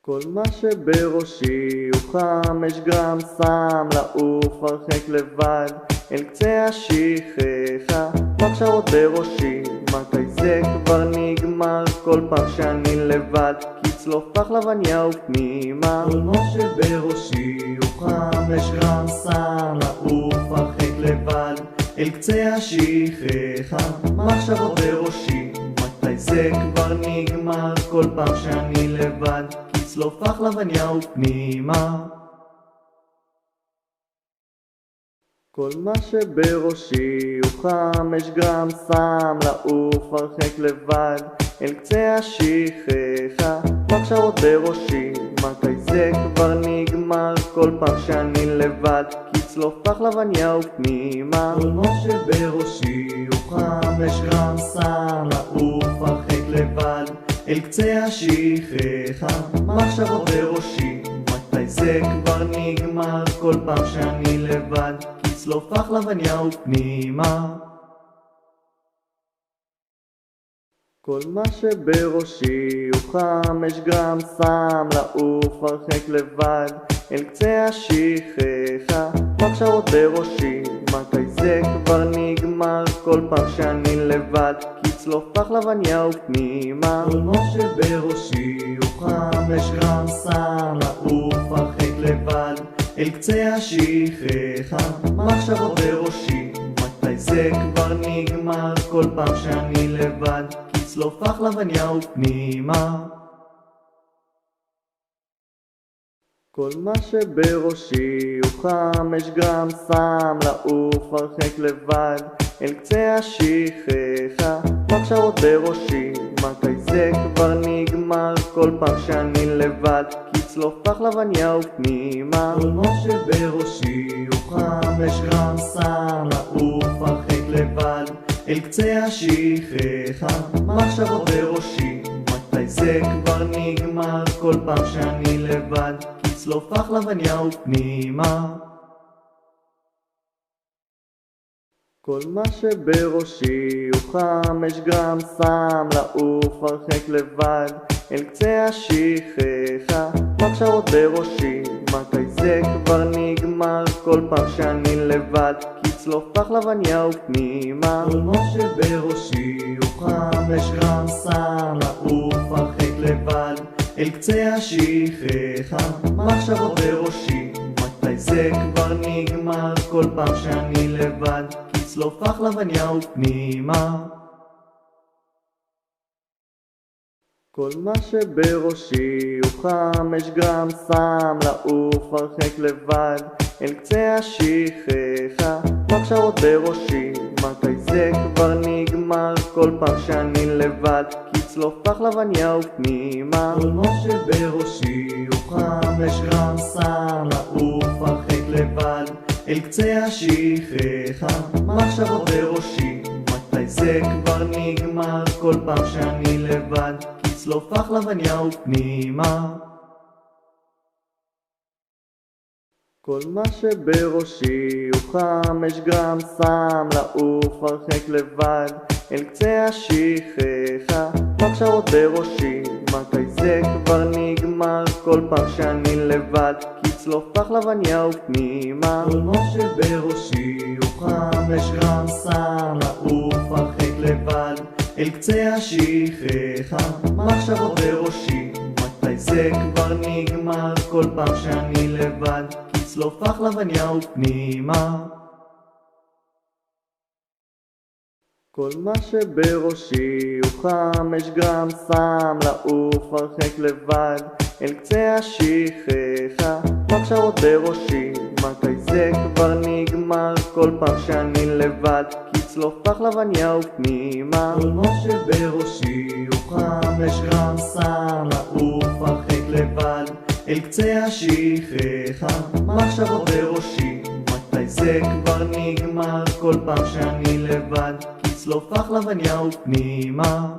כל מה שבראשי הוא 5 גרם סם, לעוף הרחק לבד אל קצה השכחה. מחשבות בראשי, מתי זה כבר נגמר? כל פעם שאני לבד, כצלוף החלבניה ופנימה. כל מה שבראשי הוא 5 גרם סם, לעוף הרחק לבד אל קצה השכחה. מחשבות בראשי, מתי זה כבר נגמר? כל פעם שאני לבד, כצלוף החלבניה ופנימה. כל מה שבראשי הוא 5 גרם סם, לעוף הרחק לבד אל קצה השכחה. מחשבות בראשי, מתי זה כבר נגמר? כל פעם שאני לבד, כצלוף החלבניה ופנימה. כל מה שבראשי הוא 5 גרם סם, לעוף הרחק לבד אל קצה השכחה. מחשבות בראשי, מתי זה כבר נגמר? כל פעם שאני לבד, כצלוף החלבניה ופנימה. כל מה שבראשי הוא 5 גרם סם, לעוף הרחק לבד אל קצה השכחה. מחשבות בראשי, מתי זה כבר נגמר? כל פעם שאני לבד, כצלוף החלבניה ופנימה. כל מה שבראשי הוא 5 גרם סם, לעוף הרחק לבד אל קצה השכחה. מחשבות בראשי, מתי זה כבר נגמר? כל פעם שאני לבד, כצלוף החלבניה ופנימה. כל מה שבראשי הוא 5 גרם סם, לעוף הרחק לבד אל קצה השכחה. מחשבות בראשי, מתי זה כבר נגמר? כל פעם שאני לבד, כצלוף החלבניה ופנימה. כל מה שבראשי הוא 5 גרם סם, לעוף הרחק לבד אל קצה השכחה. מחשבות בראשי, מתי זה כבר נגמר? כל פעם שאני לבד, כצלוף החלבניה ופנימה. כל מה שבראשי הוא 5 גרם סם, לעוף הרחק לבד אל קצה השכחה. מחשבות בראשי, מתי זה כבר נגמר? כל פעם שאני לבד, כצלוף החלבניה ופנימה. כל מה שבראשי הוא 5 גרם סם, לעוף הרחק לבד אל קצה השכחה. מחשבות בראשי, מתי זה כבר נגמר? כל פעם שאני לבד, כצלוף החלבניה ופנימה. כל מה שבראשי הוא 5 גרם סם, לעוף הרחק לבד אל קצה השכחה. מחשבות בראשי, מתי זה כבר נגמר? כל פעם שאני לבד, כצלוף החלבניה ופנימה. כל מה שבראשי הוא 5 גרם סם, לעוף הרחק לבד אל קצה השכחה. מחשבות בראשי, מתי זה כבר נגמר? כל פעם שאני לבד, כצלוף החלבניה ופנימה. כל מה שבראשי הוא 5 גרם סם, לעוף הרחק לבד אל קצה השכחה, מחשבות בראשי, מתי זה כבר נגמר? כל פעם שאני לבד, כצלוף פחלבניה ופנימה. כל מה שבראשי הוא 5 גרם סם, לעוף הרחק לבד, אל קצה השכחה, מחשבות בראשי, מתי זה כבר נגמר? כל פעם שאני לבד, כצלוף פחלבניה ופנימה. כל מה שבראשי הוא 5 גרם סם, לעוף הרחק לבד, אל קצה השכחה, מחשבות בראשי, מתי זה כבר נגמר? כל פעם שאני לבד, כצלוף פחלבניה ופנימה. כל מה שבראשי הוא 5 גרם סם, לעוף הרחק לבד, אל קצה השכחה, מחשבות בראשי, מתי זה כבר נגמר? כל פעם שאני לבד, כצלוף פחלבניה ופנימה.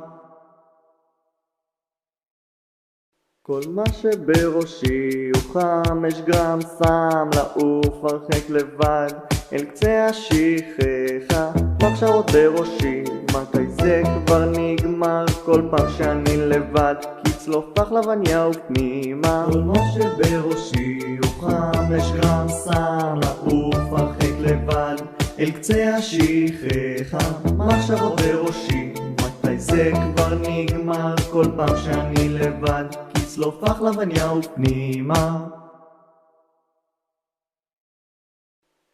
כל מה שבראשי הוא 5 גרם סם, לעוף הרחק לבד, אל קצה השכחה, מחשבות בראשי, מתי זה כבר נגמר? כל פעם שאני לבד, כצלוף פחלבניה ופנימה. כל מה שבראשי הוא 5 גרם סם, לעוף הרחק לבד, אל קצה השכחה, מחשבות בראשי, מתי זה כבר נגמר? כל פעם שאני לבד, כצלוף פחלבניה ופנימה.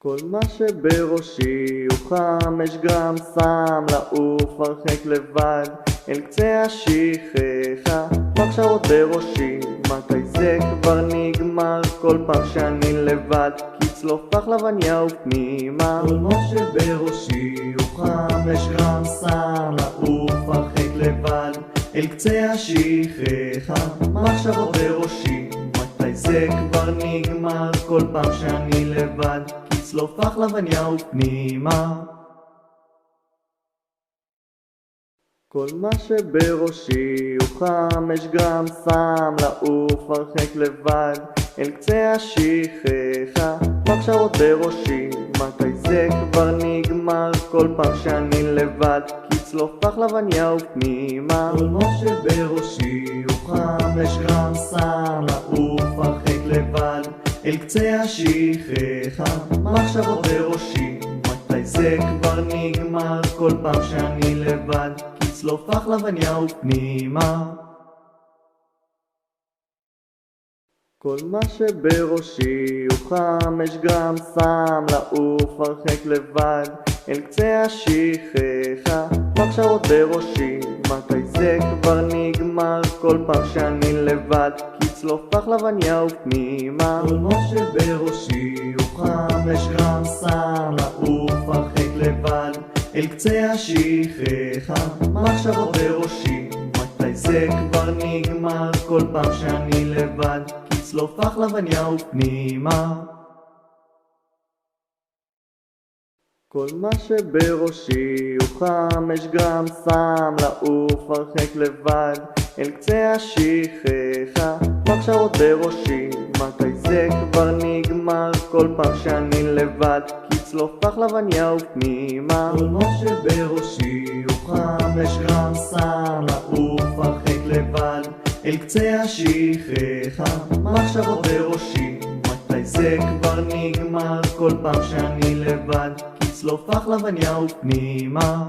כל מה שבראשי הוא 5 גרם סם, לעוף הרחק לבד, אל קצה השכחה, מחשבות בראשי, מתי זה כבר נגמר? כל פעם שאני לבד, כצלוף פחלבניה ופנימה. כל מה שבראשי הוא 5 גרם סם, לעוף הרחק לבד, אל קצה השכחה, מחשבות בראשי, מתי זה כבר נגמר? כל פעם שאני לבד, כצלוף פחלבניה ופנימה. כל מה שבראשי הוא 5 גרם סם, לעוף הרחק לבד, אל קצה השכחה, מחשבות בראשי, מתי זה כבר נגמר? כל פעם שאני לבד, כצלוף פחלבניה ופנימה. כל מה שבראשי הוא 5 גרם סם, לעוף הרחק לבד, אל קצה השכחה, מחשבות בראשי, מתי זה כבר נגמר? כל פעם שאני לבד, כצלוף פחלבניה ופנימה. כל מה שבראשי הוא 5 גרם סם, לעוף הרחק לבד, אל קצה השכחה, מחשבות בראשי, מתי זה כבר נגמר? כל פעם שאני לבד, כצלוף פחלבניה ופנימה. כל מה שבראשי הוא 5 גרם סם, לעוף הרחק לבד, אל קצה השכחה, מחשבות בראשי, מתי זה כבר נגמר? כל פעם שאני לבד, כצלוף פחלבניה ופנימה. כל מה שבראשי הוא 5 גרם סם, לעוף הרחק לבד, אל קצה השכחה, מחשבות בראשי, מתי זה כבר נגמר? כל פעם שאני לבד, כצלוף פחלבניה ופנימה. כל מה שבראשי הוא 5 גרם סם, לעוף הרחק לבד, אל קצה השכחה, מחשבות בראשי, מתי זה כבר נגמר? כל פעם שאני לבד, כצלוף פחלבניה ופנימה.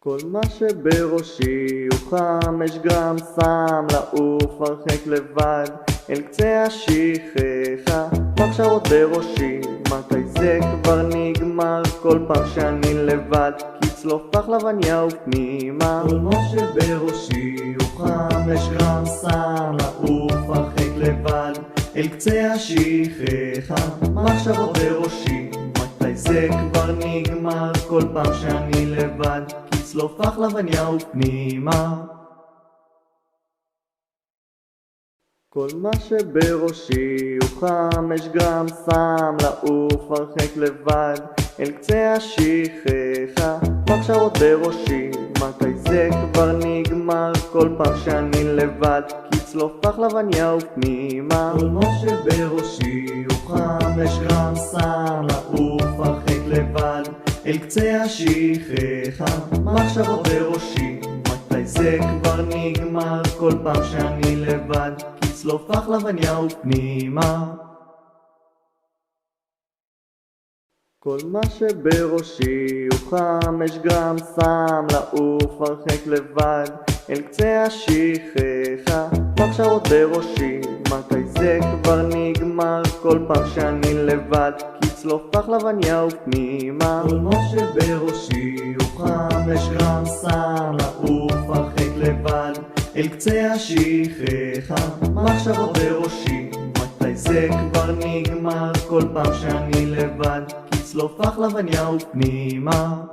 כל מה שבראשי הוא 5 גרם סם, לעוף הרחק לבד, אל קצה השכחה, מחשבות בראשי, מתי זה כבר נגמר? כל פעם שאני לבד, כצלוף פחלבניה ופנימה. כל מה שבראשי הוא 5 גרם סם, לעוף הרחק לבד, אל קצה השכחה, מחשבות בראשי, מתי זה כבר נגמר? כל פעם שאני לבד, כצלוף פחלבניה ופנימה. כל מה שבראשי הוא 5 גרם סם, לעוף הרחק לבד, אל קצה השכחה, מחשבות בראשי, מתי זה כבר נגמר? כל פעם שאני לבד, כצלוף פחלבניה ופנימה. כל מה שבראשי הוא 5 גרם סם, לעוף הרחק לבד, אל קצה השכחה, מחשבות בראשי, מתי זה כבר נגמר, כל פעם שאני לבד, כצלוף החלבניה ופנימה. כל מה שבראשי הוא 5 גרם סם, לעוף הרחק לבד אל קצה השכחה, מחשבות בראשי, מתי זה כבר נגמר, כל פעם שאני לבד, כצלוף החלבניה ופנימה. כל מה שבראשי הוא 5 גרם סם, לעוף הרחק לבד אל קצה השכחה, מחשבות בראשי, מתי זה כבר נגמר, כל פעם שאני לבד, כצלוף החלבניה ופנימה.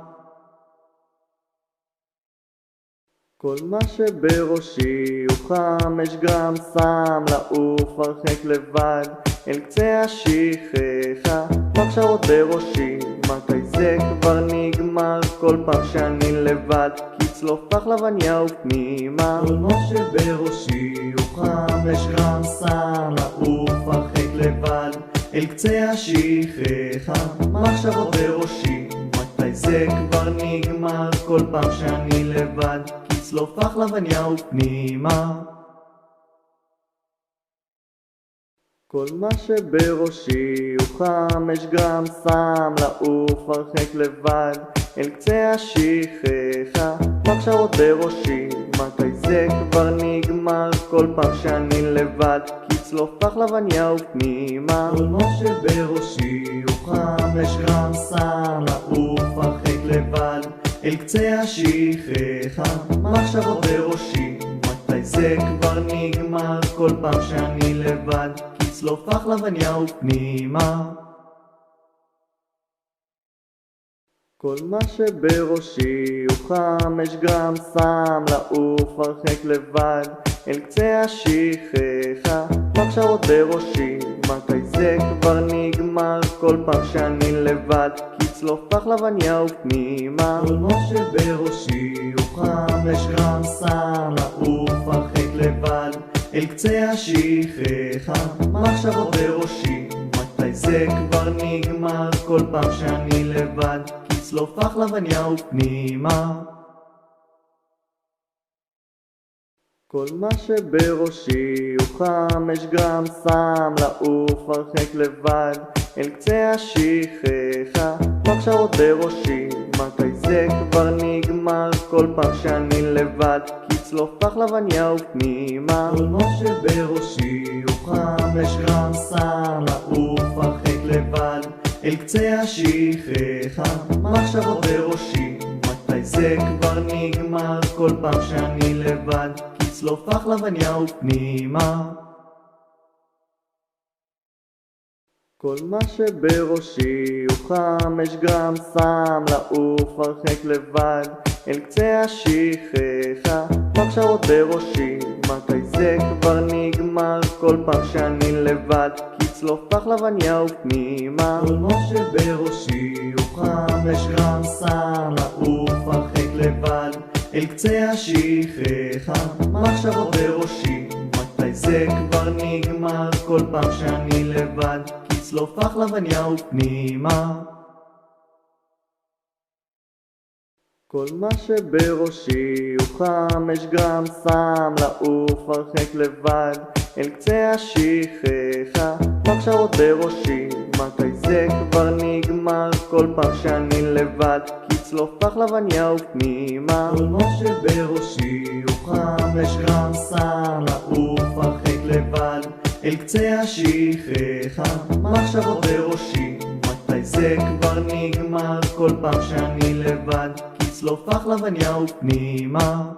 כל מה שבראשי הוא 5 גרם סם, לעוף הרחק לבד אל קצה השכחה, מחשבות בראשי, מתי זה כבר נגמר, כל פעם שאני לבד, כצלוף החלבניה ופנימה. כל מה שבראשי הוא 5 גרם סם, לעוף הרחק לבד אל קצה השכחה, מחשבות בראשי, מתי זה כבר נגמר, כל פעם שאני לבד, כצלוף החלבניה ופנימה. כל מה שבראשי הוא 5 גרם סם, לעוף הרחק לבד אל קצה השכחה, מחשבות בראשי, מתי זה כבר נגמר, כל פעם שאני לבד, כצלוף החלבניה ופנימה. כל מה שבראשי הוא 5 גרם סם, לעוף הרחק לבד אל קצה השכחה, מחשבות בראשי, מתי זה כבר נגמר, כל פעם שאני לבד, כצלוף החלבניה ופנימה. כל מה שבראשי הוא 5 גרם סם, לעוף הרחק לבד אל קצה השכחה, מחשבות בראשי, מתי זה כבר נגמר, כל פעם שאני לבד, כצלוף החלבניה ופנימה. כל מה שבראשי הוא 5 גרם סם, לעוף הרחק לבד אל קצה השכחה, מחשבות בראשי, מתי זה כבר נגמר, כל פעם שאני לבד, כצלוף החלבניה ופנימה. כל מה שבראשי הוא 5 גרם סם, לעוף הרחק לבד אל קצה השכחה, מחשבות בראשי, מתי זה כבר נגמר, כל פעם שאני לבד, כצלוף החלבניה ופנימה. כל מה שבראשי הוא 5 גרם סם, לעוף הרחק לבד אל קצה השכחה, מחשבות בראשי, מתי זה כבר נגמר, כל פעם שאני לבד, כצלוף החלבניה ופנימה. כל מה שבראשי הוא 5 גרם סם, לעוף הרחק לבד אל קצה השכחה, מחשבות בראשי, מתי זה כבר נגמר, כל פעם שאני לבד, כצלוף החלבניה ופנימה. כל מה שבראשי הוא 5 גרם סם, לעוף הרחק לבד אל קצה השכחה, מחשבות בראשי, מתי זה כבר נגמר, כל פעם שאני לבד, כצלוף החלבניה ופנימה. כל מה שבראשי הוא 5 גרם סם, לעוף הרחק לבד אל קצה השכחה, מחשבות בראשי, מתי זה כבר נגמר, כל פעם שאני לבד, כצלוף החלבניה ופנימה. כל מה שבראשי הוא 5 גרם סם, לעוף הרחק לבד אל קצה השכחה, מחשבות בראשי, מתי זה כבר נגמר, כל פעם שאני לבד, כצלוף החלבניה ופנימה.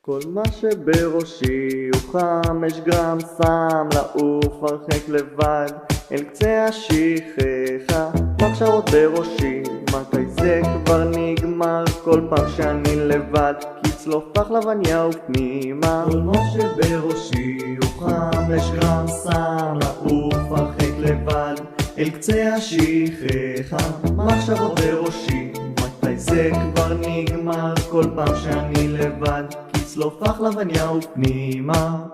כל מה שבראשי הוא 5 גרם סם, לעוף הרחק לבד אל קצה השכחה, מחשבות בראשי, מתי זה כבר נגמר, כל פעם שאני לבד, כצלוף החלבניה ופנימה. כל מה שבראשי הוא 5 גרם סם, לעוף הרחק לבד אל קצה השכחה, מחשבות בראשי, מתי זה כבר נגמר, כל פעם שאני לבד, כצלוף החלבניה ופנימה.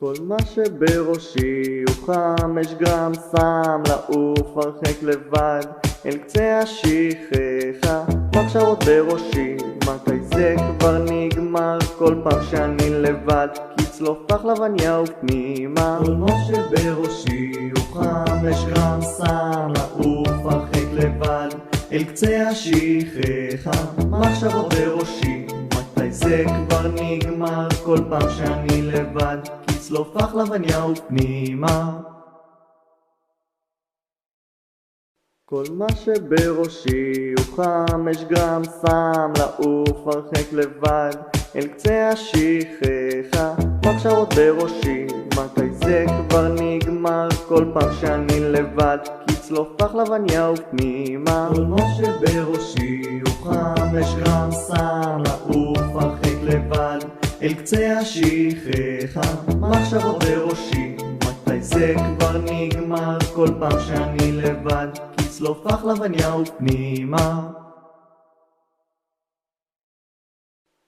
כל מה שבראשי הוא חם, יש גם שם לעוף הרחק לבד אל קצה השכחה. מחשבות בראשי, מתי זה כבר נגמר? כל פעם שאני לבד, כצלוף פחלבניה ופנימה. כל מה שבראשי הוא חם, יש גם שם לעוף הרחק לבד אל קצה השכחה. מחשבות בראשי, מתי זה כבר נגמר? כל פעם שאני לבד, כצלוף פחלבניה ופנימה. כל מה שבראשי הוא חם, יש גם שם לעוף הרחק לבד אל קצה השכחה. מחשבות בראשי, מתי זה כבר נגמר? כל פעם שאני לבד, כצלוף פחלבניה ופנימה. כל מה שבראשי הוא חם, יש גם שם לעוף הרחק לבד אל קצה השכחה. מחשבות בראשי, מתי זה כבר נגמר? כל פעם שאני לבד, כצלוף פחלבניה ופנימה.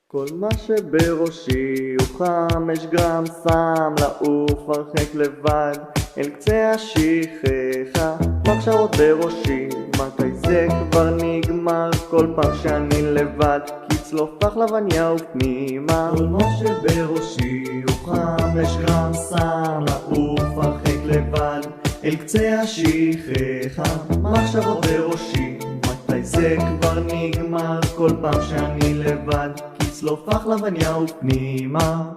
כל מה שבראשי הוא חם, יש גם שם לעוף הרחק לבד אל קצה השכחה. מחשבות בראשי, מתי זה כבר נגמר? כל פעם שאני לבד, כצלוף פחלבניה ופנימה. כל מה שבראשי הוא חם, יש גם שם לעוף הרחק לבד אל קצה השכחה. מחשבות בראשי, מתי זה כבר נגמר? כל פעם שאני לבד, כצלוף פחלבניה ופנימה.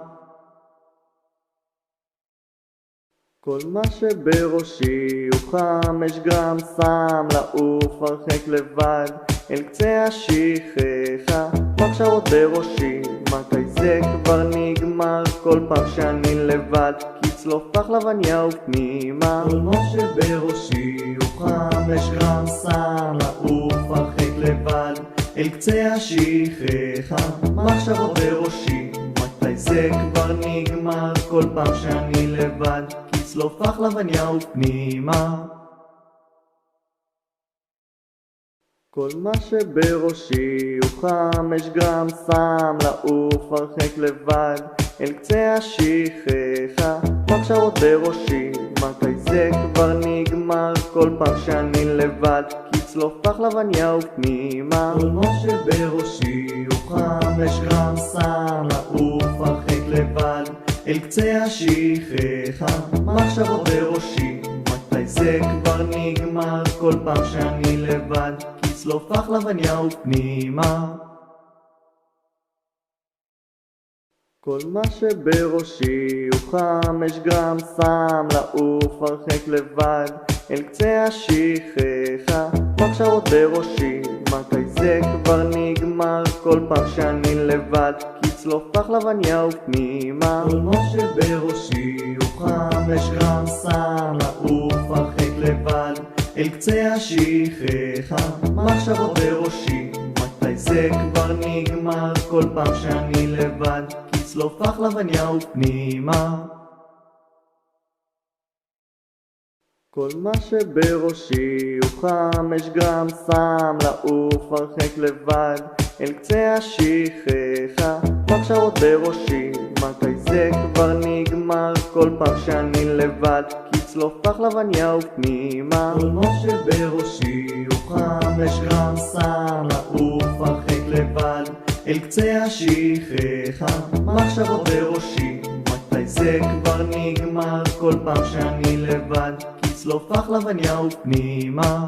כל מה שבראשי הוא חם, יש גם שם לעוף הרחק לבד אל קצה השכחה. מחשבות בראשי, מתי זה כבר נגמר? כל פעם שאני לבד, כצלוף פחלבניה ופנימה. כל מה שבראשי הוא חם, יש גם שם לעוף הרחק לבד אל קצה השכחה. מחשבות בראשי, מתי זה כבר נגמר? כל פעם שאני לבד, כצלוף פחלבניה ופנימה. כל מה שבראשי הוא חם, יש גם שם לעוף הרחק לבד אל קצה השכחה. מחשבות בראשי, מתי זה כבר נגמר? כל פעם שאני לבד, כצלוף פחלבניה ופנימה. כל מה שבראשי הוא חם, יש גם שם לעוף הרחק לבד אל קצה השכחה. מחשבות בראשי, מתי זה כבר נגמר? כל פעם שאני לבד, כצלוף פחלבניה ופנימה. כל מה שבראשי הוא חם, יש גם שם לעוף הרחק לבד אל קצה השכחה. מחשבות בראשי, מתי זה כבר נגמר? כל פעם שאני לבד, כצלוף פחלבניה ופנימה. כל מה שבראשי הוא חם, יש גם שם לעוף הרחק לבד אל קצה השכחה. מחשבות בראשי, מתי זה כבר נגמר? כל פעם שאני לבד, כצלוף פחלבניה ופנימה. כל מה שבראשי הוא חם, יש גם שם לעוף הרחק לבד אל קצה השכחה. מחשבות בראשי, מתי זה כבר נגמר? כל פעם שאני לבד, כצלוף פחלבניה ופנימה. כל מה שבראשי הוא חם, יש גם שם לעוף הרחק לבד אל קצה השכחה. מחשבות בראשי, מתי זה כבר נגמר? כל פעם שאני לבד, כצלוף פחלבניה ופנימה.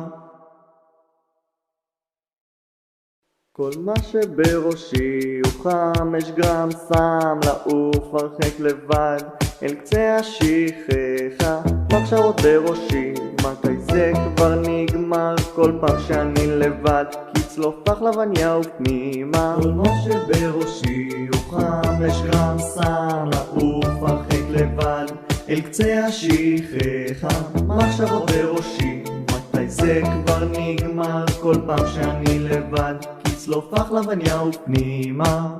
כל מה שבראשי הוא חם, יש גם שם לעוף הרחק לבד אל קצה השכחה. מחשבות בראשי, מתי זה כבר נגמר? כל פעם שאני לבד, כצלוף פחלבניה ופנימה. כל מה שבראשי הוא חם, יש גם שם לעוף הרחק לבד אל קצה השכחה. מחשבות בראשי, מתי זה כבר נגמר? כל פעם שאני לבד, כצלוף פחלבניה ופנימה.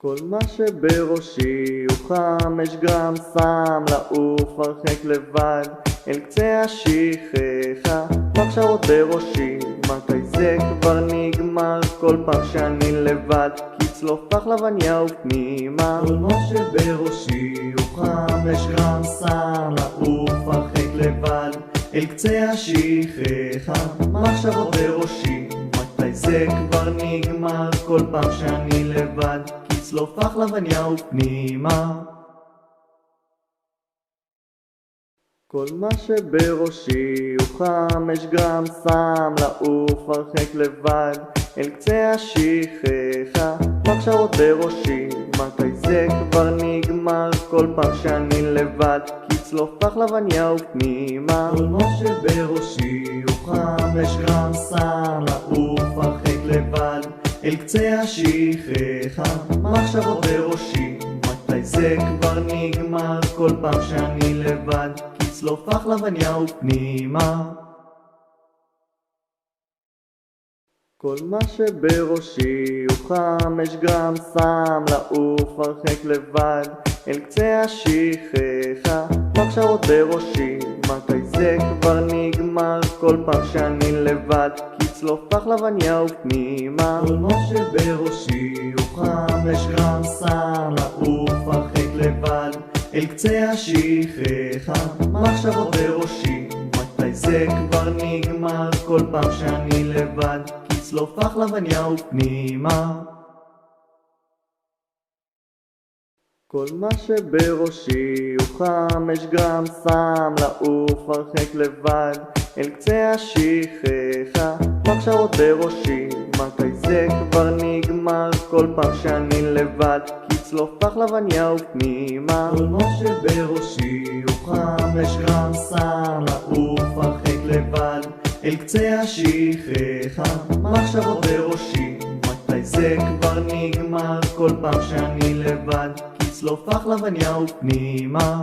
כל מה שבראשי הוא חם, יש גם שם לעוף הרחק לבד אל קצה השכחה, מחשבות בראשי, מתי זה כבר נגמר? כל פעם שאני לבד, כצלוף פחלבניה ופנימה. כל מה שבראשי הוא 5 גרם סם, לעוף הרחק לבד אל קצה השכחה, מחשבות בראשי, מתי זה כבר נגמר? כל פעם שאני לבד, כצלוף פחלבניה ופנימה. כל מה שבראשי הוא 5 גרם סם, לעוף הרחק לבד אל קצה השכחה, מחשבות בראשי, מתי זה כבר נגמר? כל פעם שאני לבד, כצלוף פחלבניה ופנימה. כל מה שבראשי הוא 5 גרם סם, לעוף הרחק לבד אל קצה השכחה, מחשבות בראשי, מתי זה כבר נגמר? כל פעם שאני לבד, כצלוף פחלבניה ופנימה. כל מה שבראשי הוא 5 גרם סם, לעוף הרחק לבד אל קצה השכחה, מחשבות בראשי, מתי זה כבר נגמר? כל פעם שאני לבד, כצלוף פחלבניה ופנימה. כל מה שבראשי הוא 5 גרם סם, לעוף הרחק לבד אל קצה השכחה, מחשבות בראשי, מתי זה כבר נגמר? כל פעם שאני לבד, כצלוף פחלבניה ופנימה. כל מה שבראשי הוא 5 גרם סם, לעוף הרחק לבד אל קצה השכחה, מחשבות בראשי, מתי זה כבר נגמר? כל פעם שאני לבד, כצלוף פחלבניה ופנימה. כל מה שבראשי הוא 5 גרם סם, לעוף הרחק לבד אל קצה השכחה, מחשבות בראשי, מתי זה כבר נגמר? כל פעם שאני לבד, כצלוף פחלבניה ופנימה.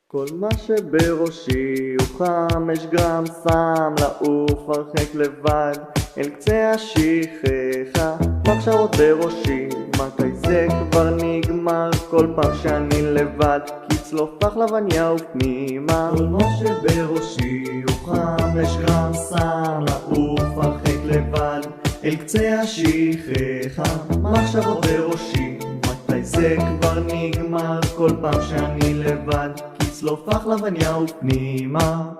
כל מה שבראשי הוא 5 גרם סם, לעוף הרחק לבד אל קצה השכחה, מחשבות בראשי, מתי זה כבר נגמר? כל פעם שאני לבד, כצלוף פחלבניה ופנימה. כל מה שבראשי הוא 5 גרם סם, לעוף הרחק לבד אל קצה השכחה, מחשבות בראשי, מתי זה כבר נגמר? כל פעם שאני לבד, כצלוף פחלבניה ופנימה.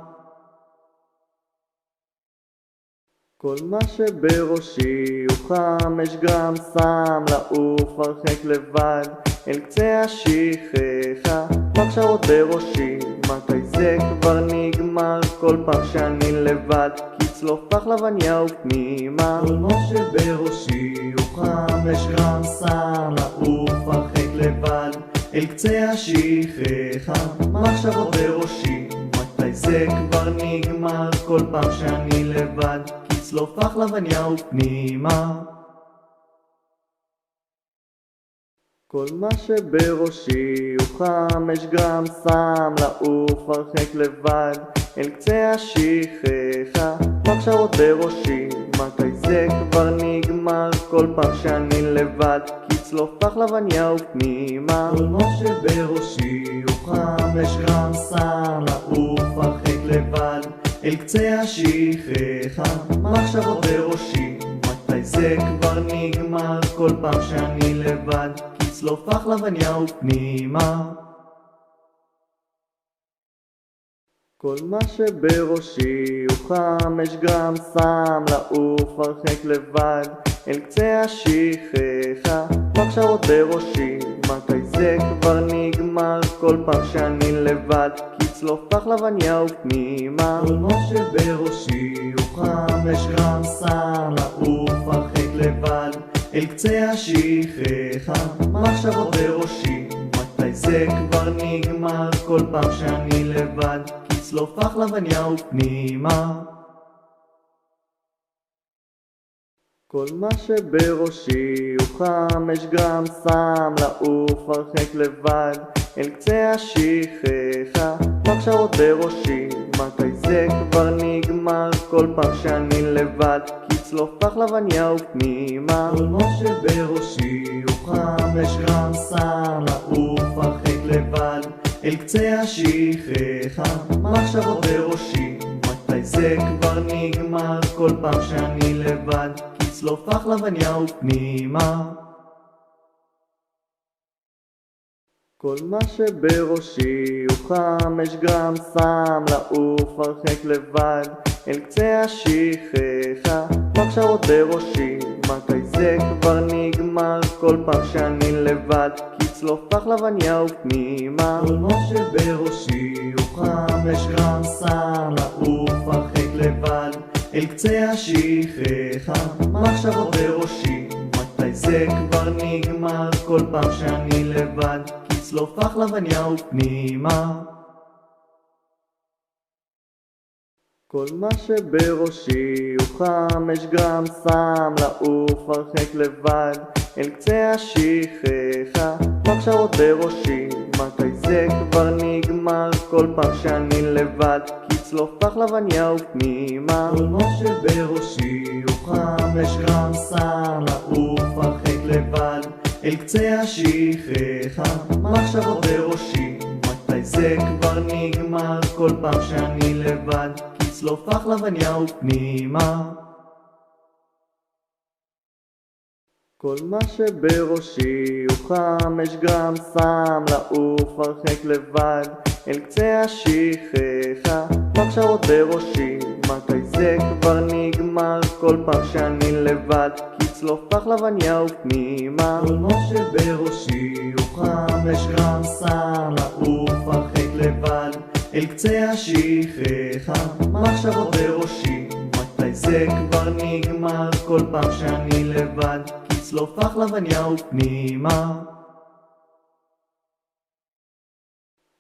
כל מה שבראשי הוא 5 גרם סם, לעוף הרחק לבד אל קצה השכחה, מחשבות בראשי, מתי זה כבר נגמר? כל פעם שאני לבד, כצלוף פחלבניה ופנימה. כל מה שבראשי הוא 5 גרם סם, לעוף הרחק לבד אל קצה השכחה, מחשבות בראשי, מתי זה כבר נגמר? כל פעם שאני לבד, כצלוף פחלבניה ופנימה. כל מה שבראשי הוא 5 גרם סם, לעוף הרחק לבד אל קצה השכחה, מחשבות בראשי, מתי זה כבר נגמר? כל פעם שאני לבד, כצלוף פחלבניה ופנימה. כל מה שבראשי הוא 5 גרם סם, לעוף הרחק לבד אל קצה השכחה, מחשבות בראשי, מתי זה כבר נגמר? כל פעם שאני לבד, כצלוף פחלבניה ופנימה. כל מה שבראשי הוא 5 גרם סם, לעוף הרחק לבד אל קצה השכחה, מחשבות בראשי, מתי זה כבר נגמר? כל פעם שאני לבד, כצלוף פחלבניה ופנימה. כל מה שבראשי הוא 5 גרם סם, לעוף הרחק לבד אל קצה השכחה, מחשבות בראשי, מתי זה כבר נגמר? כל פעם שאני לבד, כצלוף פחלבניה ופנימה. כל מה שבראשי הוא 5 גרם סם, לעוף הרחק לבד אל קצה השכחה, מחשבות בראשי, מתי זה כבר נגמר? כל פעם שאני לבד, כצלוף פחלבניה ופנימה. כל מה שבראשי הוא 5 גרם סם, לעוף הרחק לבד אל קצה השכחה, מחשבות בראשי, מתי זה כבר נגמר? כל פעם שאני לבד, לצלוף לחלבניה ופנימה. כל מה שבראשי הוא 5 גרם סם, לעוף הרחק לבד אל קצה השכחה, מחשבות בראשי, מתי זה כבר נגמר? כל פעם שאני לבד, לצלוף לחלבניה ופנימה. כל מה שבראשי הוא 5 גרם סם, לעוף הרחק לבד אל קצה השכחה, מחשבות בראשי, מתי זה כבר נגמר? כל פעם שאני לבד, לצלוף לחלבניה ופנימה. כל מה שבראשי הוא 5 גרם סם, לעוף הרחק לבד אל קצה השכחה, מחשבות בראשי, מתי זה כבר נגמר? כל פעם שאני לבד, לצלוף לחלבניה ופנימה. כל מה שבראשי הוא 5 גרם סם, לעוף הרחק לבד אל קצה השכחה, מחשבות בראשי, מתי זה כבר נגמר? כל פעם שאני לבד, לצלוף לחלבניה ופנימה. כל מה שבראשי הוא 5 גרם סם, לעוף הרחק לבד אל קצה השכחה, מחשבות בראשי, מתי זה כבר נגמר? כל פעם שאני לבד, לצלוף לחלבניה ופנימה. כל מה שבראשי הוא 5 גרם סם, לעוף הרחק לבד אל קצה השכחה, מחשבות בראשי, מתי זה כבר נגמר? כל פעם שאני לבד, לצלוף לחלבניה ופנימה.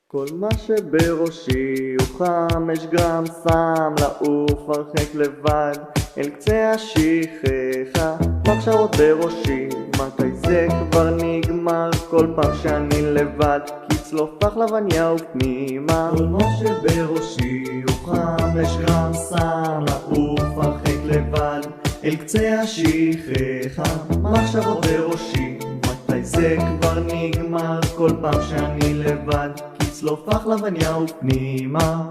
כל מה שבראשי הוא 5 גרם סם, לעוף הרחק לבד אל קצה השכחה, מחשבות בראשי, מתי זה כבר נגמר? כל פעם שאני לבד, לצלוף לחלבניה ופנימה. כל מה שבראשי הוא 5 גרם סם, לעוף הרחק לבד אל קצה השכחה, מחשבות בראשי, מתי זה כבר נגמר? כל פעם שאני לבד, לצלוף לחלבניה ופנימה.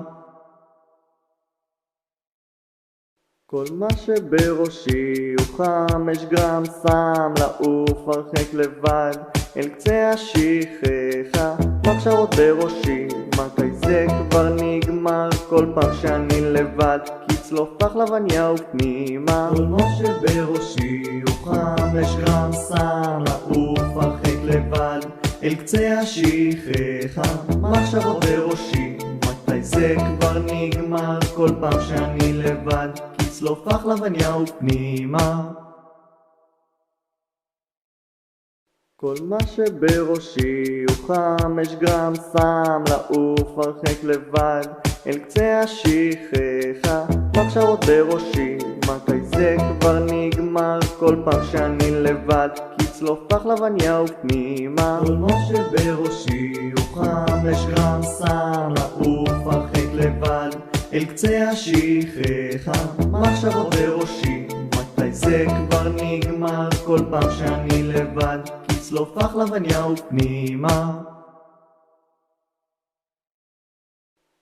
כל מה שבראשי הוא 5 גרם סם, לעוף הרחק לבד אל קצה השכחה, מחשבות בראשי, מתי זה כבר נגמר? כל פעם שאני לבד, לצלוף לחלבניה ופנימה. כל מה שבראשי הוא 5 גרם סם, לעוף הרחק לבד אל קצה השכחה, מחשבות בראשי, מתי זה כבר נגמר? כל פעם שאני לבד, לצלוף לחלבניה ופנימה. כל מה שבראשי הוא 5 גרם סם, לעוף הרחק לבד אל קצה השכחה, מחשבות בראשי, מתי זה כבר נגמר? כל פעם שאני לבד, לצלוף לחלבניה ופנימה. כל מה שבראשי הוא 5 גרם סם, לעוף הרחק לבד אל קצה השכחה, מחשבות בראשי, מתי זה כבר נגמר? כל פעם שאני לבד, לצלוף לחלבניה ופנימה.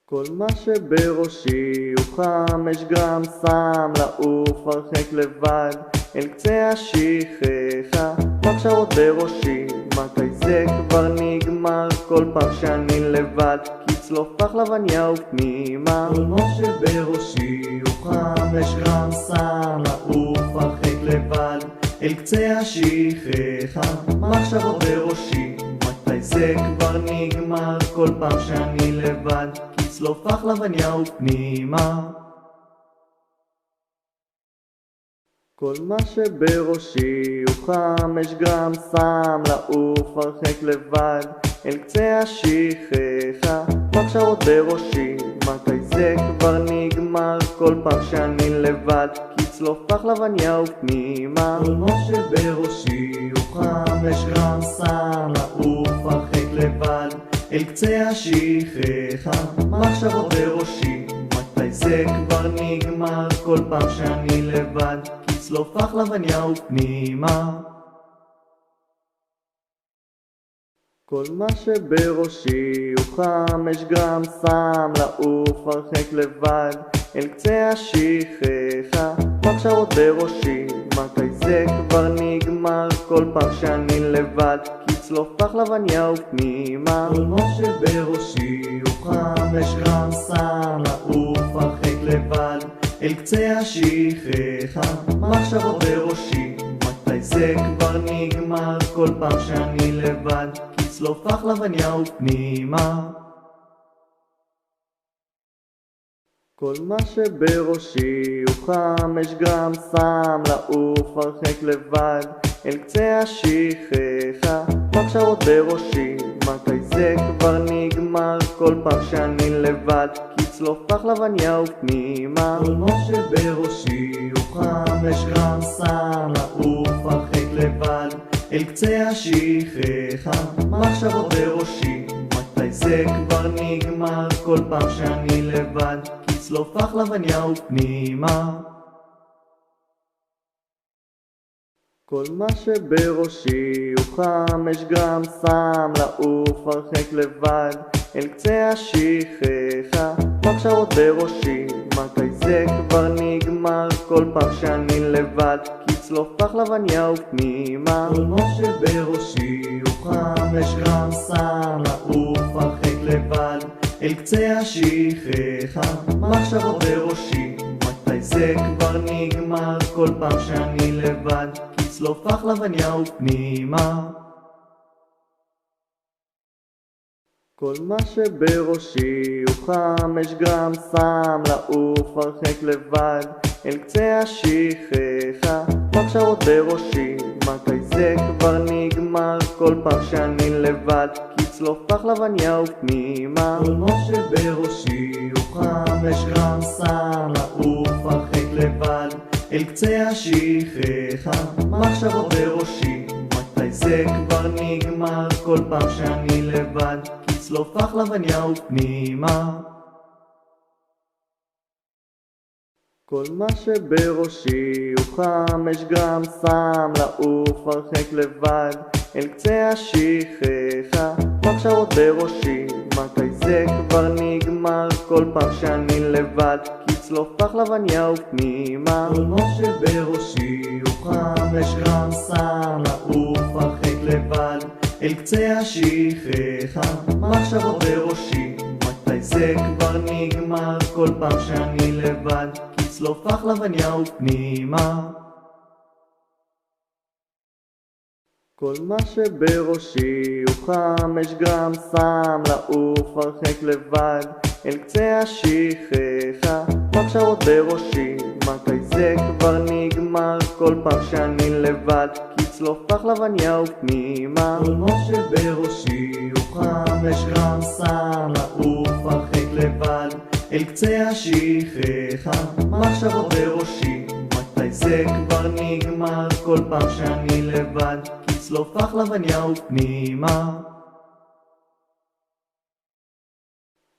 כל מה שבראשי הוא 5 גרם סם, לעוף הרחק לבד אל קצה השכחה, מחשבות בראשי, מתי זה כבר נגמר? כל פעם שאני לבד, לצלוף לחלבניה ופנימה. כל מה שבראשי הוא 5 גרם סם, לעוף הרחק לבד אל קצה השכחה, מחשבות בראשי, מתי זה כבר נגמר? כל פעם שאני לבד, לצלוף לחלבניה ופנימה. כל מה שבראשי הוא 5 גרם סם, לעוף הרחק לבד אל קצה השכחה, מחשבות בראשי, מתי זה כבר נגמר? כל פעם שאני לבד, לצלוף לחלבניה ופנימה. כל מה שבראשי הוא 5 גרם סם, לעוף הרחק לבד אל קצה השכחה, מחשבות בראשי, מתי זה כבר נגמר? כל פעם שאני לבד, לצלוף לחלבניה ופנימה. כל מה שבראשי הוא 5 גרם סם לעוף הרחק לבד אל קצה השכחה. מחשבות בראשי, מתי זה כבר נגמר? כל פעם שאני לבד, כצלוף פחלבניה ופנימה. כל מה שבראשי הוא 5 גרם סם לעוף הרחק לבד אל קצה השכחה. מחשבות בראשי, מתי זה כבר נגמר? כל פעם שאני לבד, כצלוף פחלבניה ופנימה. כל מה שבראשי הוא 5 גרם סם לעוף הרחק לבד אל קצה השכחה. מחשבות בראשי, מתי זה כבר נגמר? כל פעם שאני לבד, כצלוף פחלבניה ופנימה. כל מה שבראשי הוא 5 גרם סם לעוף הרחק לבד אל קצה השכחה. מחשבות בראשי, מתי זה כבר נגמר? כל פעם שאני לבד, כצלוף פחלבניה ופנימה. כל מה שבראשי הוא 5 גרם סם לעוף הרחק לבד אל קצה השכחה. מחשבות בראשי, מתי זה כבר נגמר? כל פעם שאני לבד, כצלוף פחלבניה ופנימה. כל מה שבראשי הוא 5 גרם סם לעוף הרחק לבד אל קצה השכחה. מחשבות בראשי, מתי זה כבר נגמר? כל פעם שאני לבד, כצלוף פחלבניה ופנימה. כל מה שבראשי הוא 5 גרם סם לעוף הרחק לבד אל קצה השכחה. מחשבות בראשי, מתי זה כבר נגמר? כל פעם שאני לבד, כצלוף פחלבניה ופנימה. כל מה שבראשי הוא 5 גרם סם לעוף הרחק לבד אל קצה השכחה. מחשבות בראשי, מתי זה כבר נגמר? כל פעם שאני לבד, כצלוף פחלבניה ופנימה. כל מה שבראשי הוא 5 גרם סם לעוף הרחק לבד אל קצה השכחה. מחשבות בראשי, מתי זה כבר נגמר? כל פעם שאני לבד, כצלוף פחלבניה ופנימה. כל מה שבראשי הוא 5 גרם סם לעוף הרחק לבד אל קצה השכחה. מחשבות בראשי, מתי זה כבר נגמר? כל פעם שאני לבד, כצלוף פחלבניה ופנימה. כל מה שבראשי הוא 5 גרם סם לעוף הרחק לבד אל קצה השכחה. מחשבות בראשי, מתי זה כבר נגמר? כל פעם שאני לבד, כצלוף פחלבניה ופנימה. כל מה שבראשי הוא 5 גרם סם לעוף הרחק לבד אל קצה השכחה. מחשבות בראשי, מתי זה כבר נגמר? כל פעם שאני לבד, כצלוף פחלבניה ופנימה.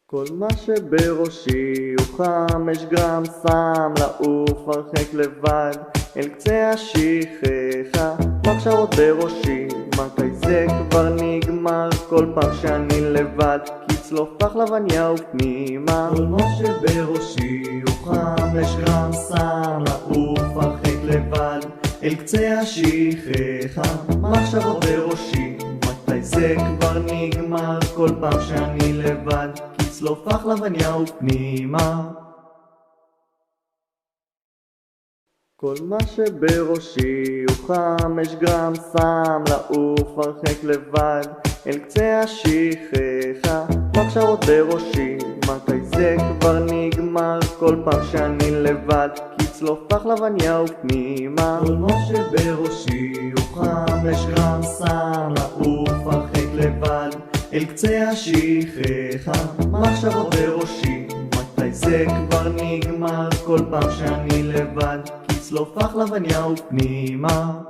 כל מה שבראשי הוא 5 גרם סם לעוף הרחק לבד אל קצה השכחה. מחשבות בראשי, מתי זה כבר נגמר? כל פעם שאני לבד, כצלוף פחלבניה ופנימה. כל מה שבראשי הוא 5 גרם סם לעוף הרחק לבד אל קצה השכחה. מחשבות בראשי, מתי זה כבר נגמר? כל פעם שאני לבד, כצלוף פחלבניה ופנימה. כל מה שבראשי הוא 5 גרם סם לעוף הרחק לבד אל קצה השכחה. מחשבות בראשי, מתי זה כבר נגמר? כל פעם שאני לבד, כצלוף פחלבניה ופנימה. כל מה שבראשי הוא 5 גרם סם לעוף הרחק לבד אל קצה השכחה. מחשבות בראשי, מתי זה כבר נגמר? כל פעם שאני לבד, כצלוף פחלבניה ופנימה.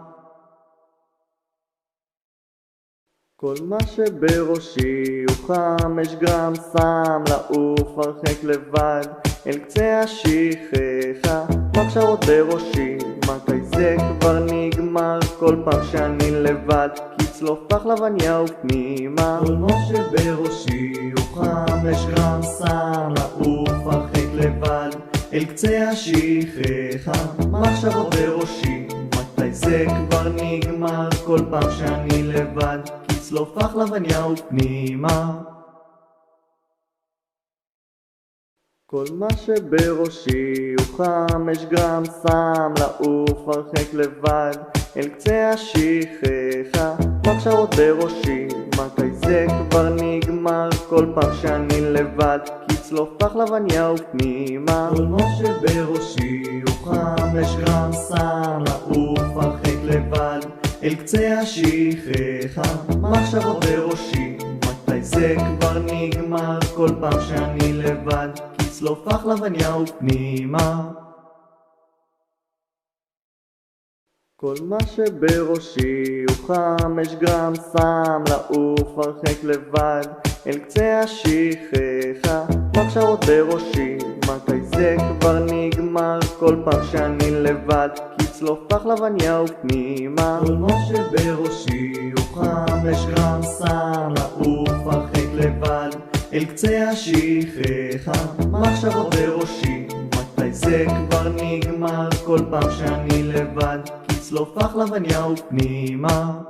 כל מה שבראשי הוא 5 גרם סם לעוף הרחק לבד אל קצה השכחה. מחשבות בראשי, מתי זה כבר נגמר? כל פעם שאני לבד, כצלוף פחלבניה ופנימה. כל מה שבראשי הוא 5 גרם, שם לעוף הרחק לבד אל קצה השכחה. מחשבות בראשי, מתי זה כבר נגמר? כל פעם שאני לבד, כצלוף פחלבניה ופנימה. כל מה שבראשי הוא 5 גרם, שם לעוף הרחק לבד אל קצה השכחה. מחשבות בראשי, מתי זה כבר נגמר? כל פעם שאני לבד, כצלוף פחלבניה ופנימה. כל מה שבראשי הוא 5 גרם, שם לעוף הרחק לבד אל קצה השכחה. מחשבות בראשי, מתי זה כבר נגמר? כל פעם שאני לבד, כצלוף פחלבניה ופנימה. כל מה שבראשי הוא 5 גרם, שם לעוף הרחק לבד אל קצה השכחה. מחשבות בראשי, מתי זה כבר נגמר? כל פעם שאני לבד, כצלוף פחלבניה ופנימה. כל מה שבראשי הוא 5 גרם, שם לעוף הרחק לבד אל קצה השכחה. מחשבות בראשי, מתי זה כבר נגמר? כל פעם שאני לבד, כצלוף פחלבניה ופנימה.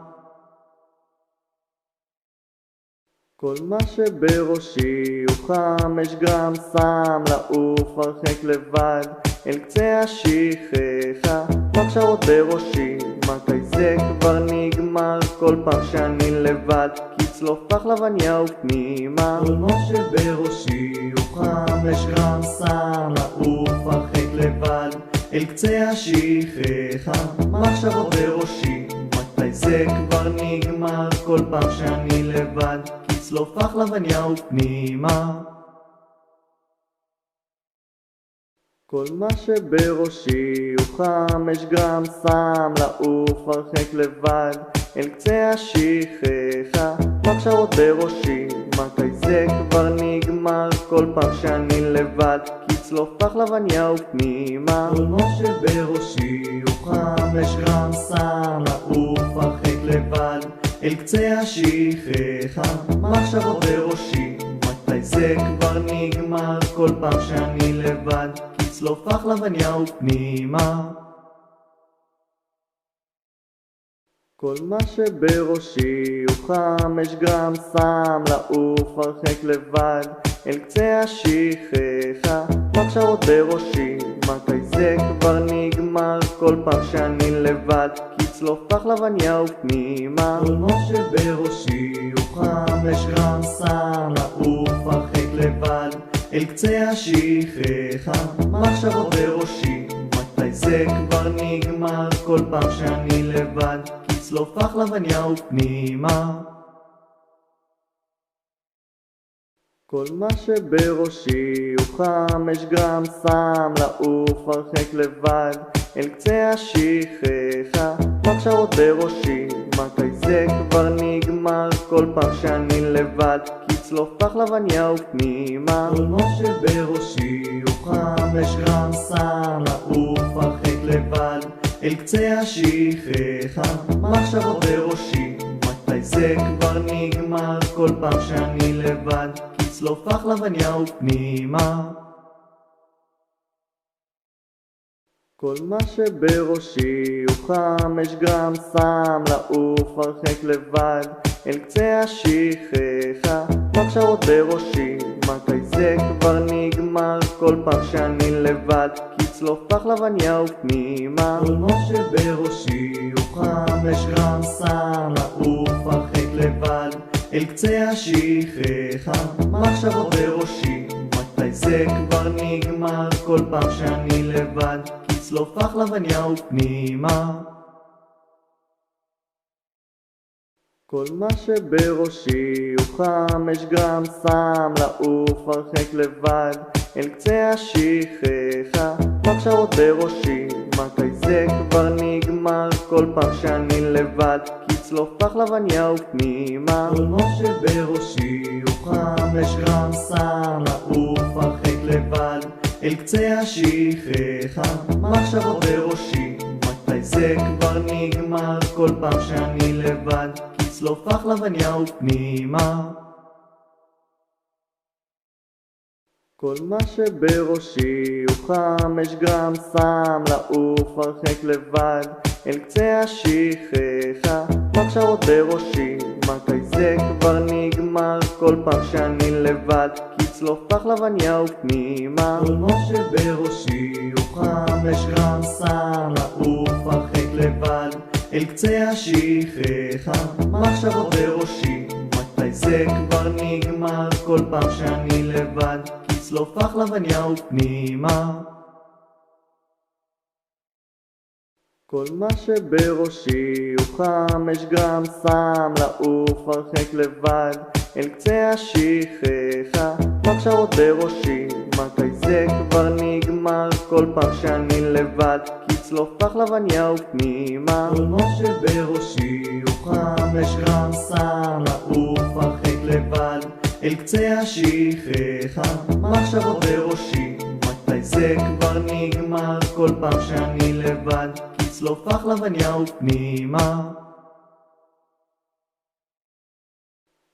כל מה שבראשי הוא 5 גרם, שם לעוף הרחק לבד אל קצה השכחה. מחשבות בראשי, מתי זה כבר נגמר? כל פעם שאני לבד, כצלוף פחלבניה ופנימה. כל מה שבראשי הוא 5 גרם, שם לעוף הרחק לבד אל קצה השכחה. מחשבות בראשי, מתי זה כבר נגמר? כל פעם שאני לבד, כצלוף פחלבניה ופנימה. כל מה שבראשי הוא 5 גרם, שם לעוף הרחק לבד אל קצה השכחה. מחשבות בראשי, מתי זה כבר נגמר? כל פעם שאני לבד, כצלוף פחלבניה ופנימה. כל מה שבראשי הוא 5 גרם, שם לעוף הרחק לבד אל קצה השכחה. מחשבות בראשי, מתי זה כבר נגמר? כל פעם שאני לבד, כצלוף פחלבניה ופנימה. כל מה שבראשי הוא 5 גרם, שם לעוף הרחק לבד אל קצה השכחה. מחשבות בראשי, מתי זה כבר נגמר? כל פעם שאני לבד, כצלוף פחלבניה ופנימה. כל מה שבראשי הוא 5 גרם, שם לעוף הרחק לבד אל קצה השכחה. מחשבות בראשי, מתי זה כבר נגמר? כל פעם שאני לבד, כצלוף פחלבניה ופנימה. כל מה שבראשי הוא 5 גרם, שם לעוף הרחק לבד אל קצה השכחה. מחשבות בראשי, מתי זה כבר נגמר? כל פעם שאני לבד, כצלוף פחלבניה ופנימה. כל מה שבראשי הוא 5 גרם, שם לעוף הרחק לבד אל קצה השכחה. מחשבות בראשי, מתי זה כבר נגמר? כל פעם שאני לבד, כצלוף פחלבניה ופנימה. כל מה שבראשי הוא 5 גרם, שם לעוף הרחק לבד אל קצה השכחה. מחשבות בראשי, מתי זה כבר נגמר? כל פעם שאני לבד, כצלוף פחלבניה ופנימה. כל מה שבראשי הוא 5 גרם, שם לעוף הרחק לבד אל קצה השכחה. מחשבות בראשי, מתי זה כבר נגמר? כל פעם שאני לבד, כצלוף פחלבניה ופנימה. כל מה שבראשי הוא 5 גרם, שם לעוף הרחק לבד אל קצה השכחה. מחשבות בראשי, מתי זה כבר נגמר? כל פעם שאני לבד, כצלוף פחלבניה ופנימה. כל מה שבראשי הוא 5 גרם, שם לעוף הרחק לבד אל קצה השכחה. מחשבות בראשי, מתי זה כבר נגמר? כל פעם שאני לבד, כצלוף פחלבניה ופנימה. כל מה שבראשי הוא 5 גרם סם, לעוף הרחק לבד אל קצה השכחה. מחשבות בראשי, מתי זה כבר נגמר? כל פעם שאני לבד, כצלוף פחלבניה ופנימה. כל מה שבראשי הוא 5 גרם סם, לעוף הרחק לבד אל קצה השכחה. מחשבות בראשי, מתי זה כבר נגמר? כל פעם שאני לבד, כצלוף פחלבניה ופנימה. כל מה שבראשי הוא 5 גרם סם, לעוף הרחק לבד אל קצה השכחה. מחשבות בראשי, מתי זה כבר נגמר? כל פעם שאני לבד, כצלוף פחלבניה ופנימה. כל מה שבראשי הוא 5 גרם סם, לעוף הרחק לבד אל קצה השכחה. מחשבות בראשי, מתי זה כבר נגמר? כל פעם שאני לבד, כצלוף פחלבניה ופנימה.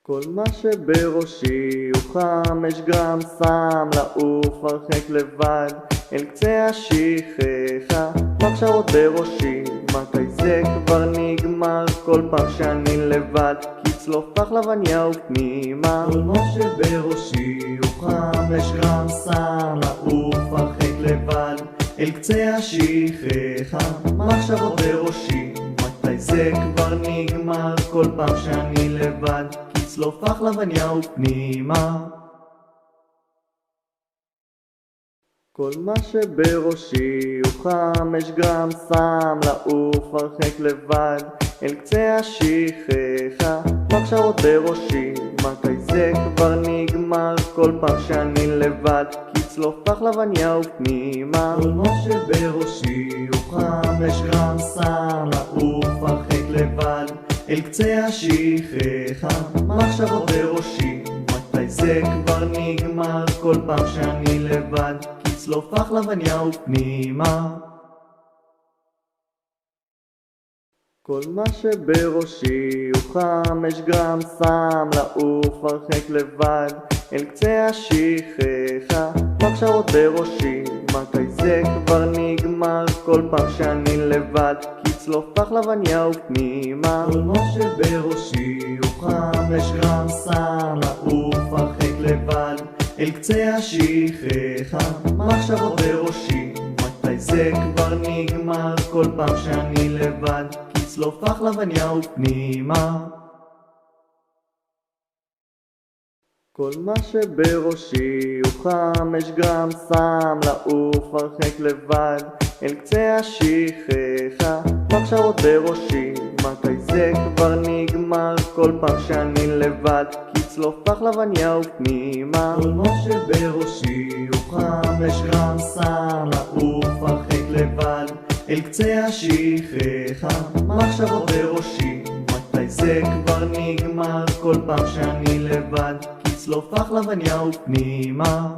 כל מה שבראשי הוא 5 גרם סם, לעוף הרחק לבד אל קצה השכחה. מחשבות בראשי, מתי זה כבר נגמר? כל פעם שאני לבד, כצלוף פחלבניה ופנימה. כל מה שבראשי הוא 5 גרם סם, לעוף הרחק לבד אל קצה השכחה. מחשבות בראשי, מתי זה כבר נגמר? כל פעם שאני לבד, כצלוף פחלבניה ופנימה. כל מה שבראשי הוא 5 גרם סם, לעוף הרחק לבד אל קצה השכחה. מחשבות בראשי, מתי זה כבר נגמר? כל פעם שאני לבד, כצלוף פחלבניה ופנימה. כל מה שבראשי הוא 5 גרם סם, לעוף הרחק לבד אל קצה השכחה. מחשבות בראשי, מתי זה כבר נגמר? כל פעם שאני לבד, כצלוף פחלבניה ופנימה. כל מה שבראשי הוא 5 גרם סם, לעוף הרחק לבד אל קצה השכחה. מחשבות בראשי, מתי זה כבר נגמר? כל פעם שאני לבד, כצלוף פחלבניה ופנימה. כל מה שבראשי הוא 5 גרם סם, לעוף הרחק לבד אל קצה השכחה. מחשבות בראשי, מתי זה כבר נגמר? כל פעם שאני לבד, כצלוף פחלבניה ופנימה. כל מה שבראשי הוא 5 גרם סם, לעוף הרחק לבד אל קצה השכחה. מחשבות בראשי, מתי זה כבר נגמר? כל פעם שאני לבד, כצלוף פחלבניה ופנימה. כל מה שבראשי הוא 5 גרם סם, לעוף הרחק לבד אל קצה השכחה. מחשבות בראשי, מתי זה כבר נגמר? כל פעם שאני לבד, כצלוף פחלבניה ופנימה.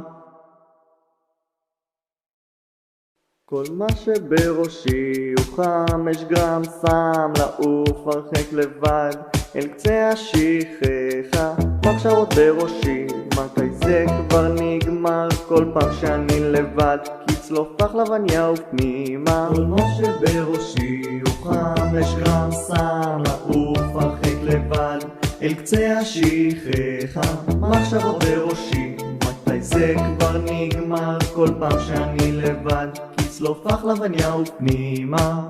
כל מה שבראשי הוא 5 גרם סם, לעוף הרחק לבד אל קצה השכחה. מחשבות בראשי, מתי זה כבר נגמר? כל פעם שאני לבד, כצלוף פחלבניה ופנימה. כל מה שבראשי הוא 5 גרם סם, לעוף הרחק לבד אל קצה השכחה. מחשבות בראשי, מתי זה כבר נגמר? כל פעם שאני לבד, כצלוף פחלבניה ופנימה.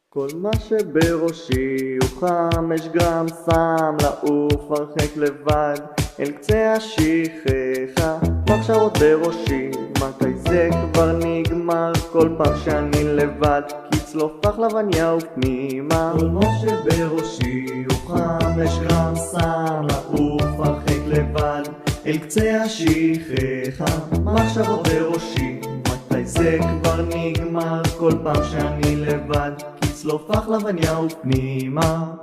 כל מה שבראשי הוא 5 גרם סם, לעוף הרחק לבד אל קצה השכחה. מחשבות בראשי, מתי זה כבר נגמר? כל פעם שאני לבד, כצלוף פחלבניה ופנימה. כל מה שבראשי הוא 5 גרם סם, לעוף הרחק לבד אל קצה השכחה. מחשבות בראשי, מתי זה כבר נגמר? כל פעם שאני לבד, כצלוף פחלבניה ופנימה.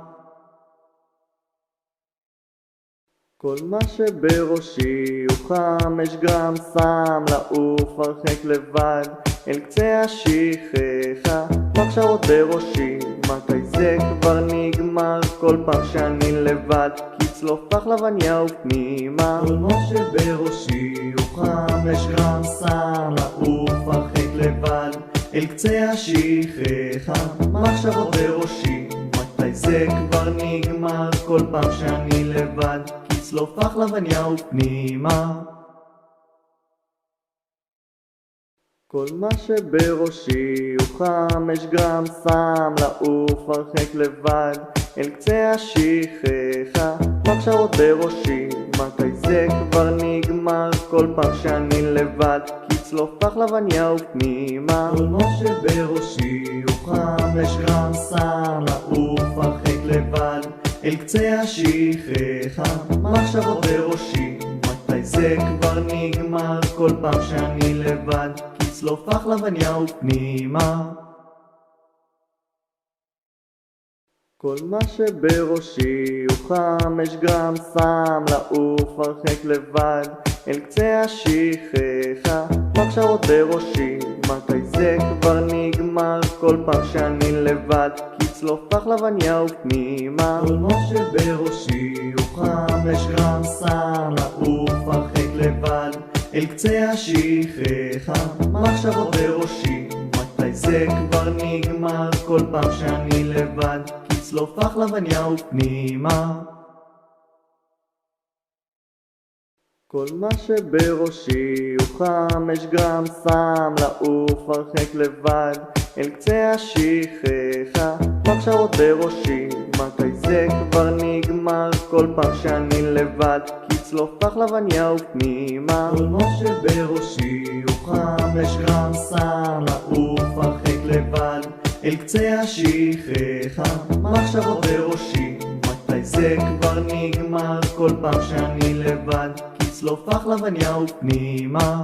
כל מה שבראשי הוא 5 גרם סם, לעוף הרחק לבד אל קצה השכחה. מחשבות בראשי, מתי זה כבר נגמר? כל פעם שאני לבד, כי צלוף פחלבניה ופנימה. כל מה שבראשי הוא 5 גרם סם, לעוף הרחק לבד אל קצה השכחה. מחשבות בראשי, מתי זה כבר נגמר? כל פעם שאני לבד, כי צלוף פחלבניה ופנימה. כל מה שבראשי הוא 5 גרם סם, לעוף הרחק לבד אל קצה השכחה. מחשבות בראשי, מתי זה כבר נגמר? כל פעם שאני לבד, כי צלוף פחלבניה ופנימה. כל מה שבראשי הוא 5 גרם סם, לעוף הרחק לבד אל קצה השכחה. מחשבות בראשי, מתי זה כבר נגמר? כל פעם שאני לבד, כי צלוף פחלבניה ופנימה. כל מה שבראשי הוא 5 גרם סם, לעוף הרחק לבד אל קצה השכחה. מחשבות בראשי, מתי זה כבר נגמר? כל פעם שאני לבד, כי צלוף פחלבניה ופנימה. כל מה שבראשי הוא 5 גרם סם, לעוף הרחק לבד אל קצה השכחה. מחשבות בראשי, מתי זה כבר נגמר? כל פעם שאני לבד, כי צלוף פחלבניה ופנימה. כל מה שבראשי הוא 5 גרם סם, לעוף הרחק לבד אל קצה השכחה. מחשבות בראשי, מתי זה כבר נגמר? כל פעם שאני לבד, כי צלוף פחלבניה ופנימה. כל מה שבראשי הוא 5 גרם סם, לעוף הרחק לבד אל קצה השכחה. מחשבות בראשי, מתי זה כבר נגמר? כל פעם שאני לבד, כי צלוף פחלבניה ופנימה.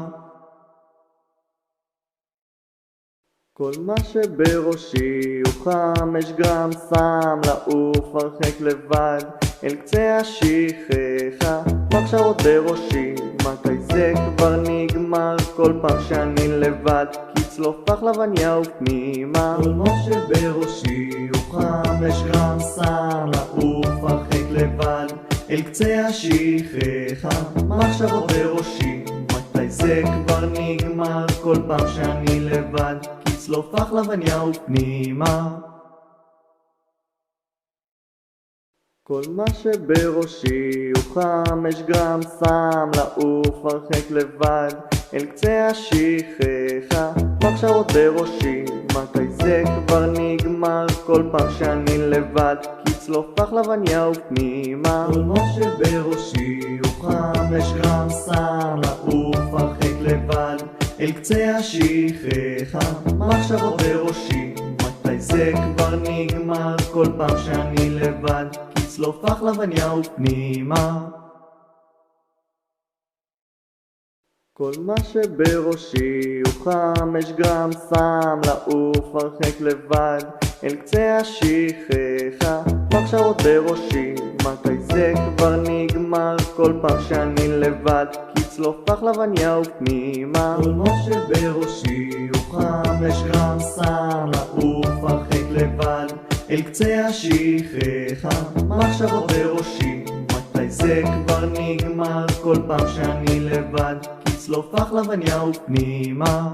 כל מה שבראשי הוא 5 גרם סם, לעוף הרחק לבד אל קצה השכחה. מחשבות בראשי, מתי זה כבר נגמר? כל פעם שאני לבד, כי צלוף פחלבניה ופנימה. כל מה שבראשי הוא 5 גרם סם, לעוף הרחק לבד אל קצה השכחה. מחשבות בראשי, מתי זה כבר נגמר? כל פעם שאני לבד, כי צלוף פחלבניה ופנימה. כל מה שבראשי הוא 5 גרם סם, לעוף הרחק לבד אל קצה השכחה. מחשבות בראשי, מתי זה כבר נגמר? כל פעם שאני לבד, כי צלוף פחלבניה ופנימה. כל מה שבראשי הוא 5 גרם סם, לעוף הרחק לבד אל קצה השכחה. מחשבות בראשי, מתי זה כבר נגמר? כל פעם שאני לבד, כי צלוף פחלבניה ופנימה. כל מה שבראשי הוא 5 גרם סם, לעוף הרחק לבד אל קצה השכחה. מחשבות בראשי, מתי זה כבר נגמר? כל פעם שאני לבד, כי צלוף פחלבניה ופנימה. כל מה שבראשי הוא 5 גרם סם, לעוף הרחק לבד אל קצה השכחה. מחשבות בראשי, מתי זה כבר נגמר? כל פעם שאני לבד, כי צלוף פחלבניה ופנימה.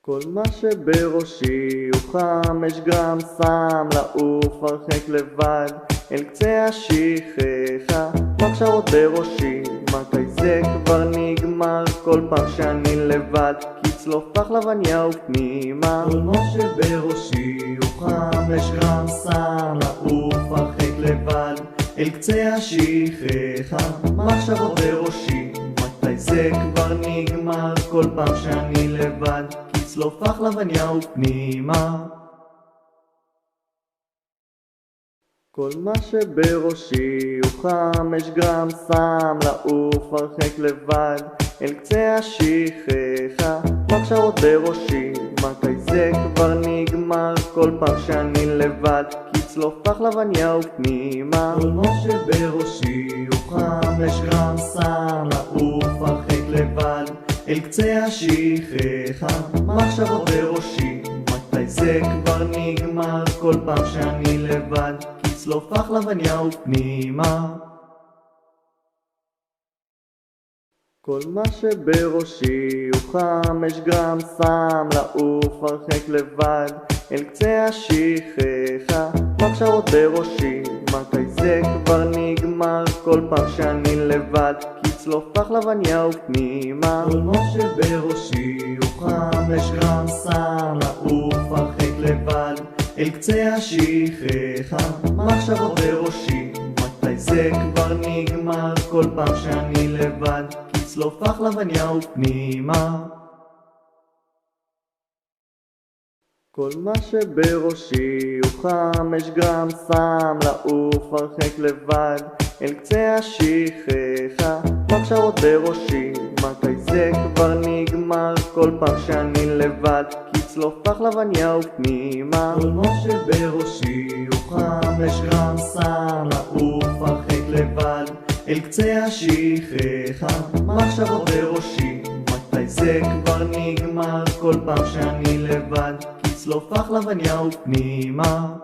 כל מה שבראשי הוא 5 גרם סם, לעוף הרחק לבד אל קצה השכחה. מחשבות בראשי, מתי זה כבר נגמר? כל פעם שאני לבד, כי צלוף פחלבניה ופנימה. כל מה שבראשי הוא 5 גרם סם, לעוף הרחק לבד אל קצה השכחה. מחשבות בראשי, מתי זה כבר נגמר? כל פעם שאני לבד, כי צלוף פחלבניה ופנימה. כל מה שבראשי הוא 5 גרם סם, לעוף הרחק לבד אל קצה השכחה. מחשבות בראשי, מתי זה כבר נגמר? כל פעם שאני לבד, כי צלוף פחלבניה ופנימה. כל מה שבראשי הוא 5 גרם סם, לעוף הרחק לבד אל קצה השכחה. מחשבות בראשי, זה כבר נגמר כל פעם שאני לבד, כי צלופח לבניה ופנימה. כל מה שבראשי הוא 5 גרם סם, לעוף הרחק לבד אל קצה השכחה. מחשבות בראשי, מתי זה כבר נגמר כל פעם שאני לבד, כי צלופח לבניה ופנימה. כל מה שבראשי הוא 5 גרם סם, לעוף הרחק לבד אל קצה השכחה. מחשבות בראשי, מתי זה כבר נגמר כל פעם שאני לבד, כי צלופח לבניה ופנימה. כל מה שבראשי הוא 5 גרם סם, לעוף הרחק לבד אל קצה השכחה. מחשבות בראשי, מתי זה כבר נגמר כל פעם שאני לבד, כי צלופח לבניה ופנימה. כל מה שבראשי הוא 5 גרם סם, לעוף הרחק לבד אל קצה השכחה. מחשבות בראשי, מתי זה כבר נגמר כל פעם שאני לבד, כי צלופח לבניה ופנימה.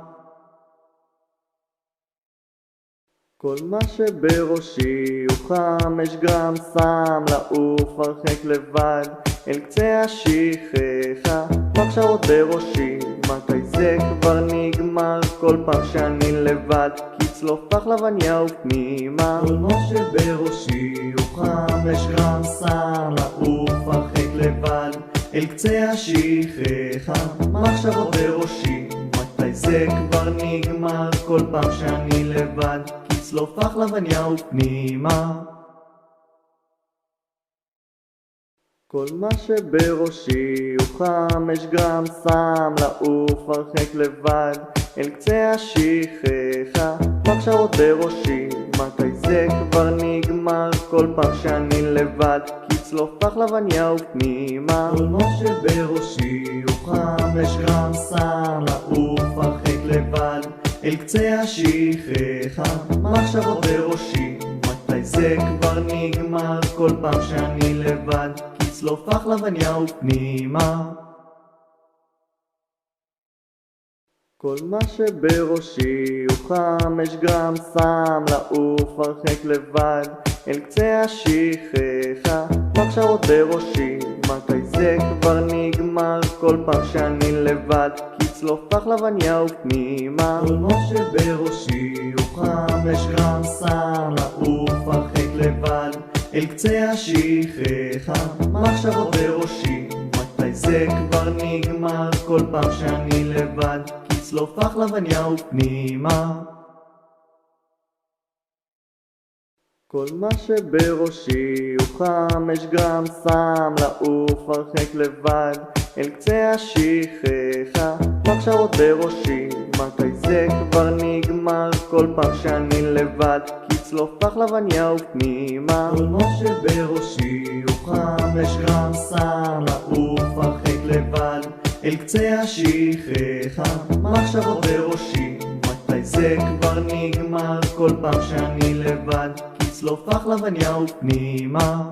כל מה שבראשי הוא 5 גרם סם, לעוף הרחק לבד אל קצה השכחה. מחשבות בראשי, מתי זה כבר נגמר כל פעם שאני לבד, כי צלופח לבניה ופנימה. כל מה שבראשי הוא 5 גרם סם, לעוף הרחק לבד אל קצה השכחה. מחשבות בראשי, מתי זה כבר נגמר כל פעם שאני לבד, כי צלופח לבניה ופנימה. כל מה שבראשי הוא 5 גרם סם, לעוף הרחק לבד אל קצה השכחה. מחשבות בראשי, מתי זה כבר נגמר כל פעם שאני לבד, כי צלופח לבניה ופנימה. כל מה שבראשי הוא 5 גרם סם, לעוף הרחק לבד אל קצה השכחה. מחשבות בראשי, מתי זה כבר נגמר כל פעם שאני לבד, כי צלופח לבניה ופנימה. כל מה שבראשי הוא 5 גרם סם, לעוף הרחק לבד אל קצה השכחה. מחשבות בראשי, מתי זה כבר נגמר כל פעם שאני לבד, כי צלופח לבניה ופנימה. כל מה שבראשי הוא 5 גרם סם, לעוף הרחק לבד אל קצה השכחה. מחשבות בראשי, מתי זה כבר נגמר כל פעם שאני לבד, כי צלופח לבניה ופנימה. כל מה שבראשי הוא 5 גרם סם, לעוף הרחק לבד אל קצה השכחה. מחשבות בראשי, מתי זה כבר נגמר כל פעם שאני לבד, כי צלופח לבניה ופנימה. כל מה שבראשי הוא 5 גרם סם, לעוף הרחק לבד אל קצה השכחה. מחשבות בראשי, מתי זה כבר נגמר כל פעם שאני לבד, כי צלופח לבניה ופנימה.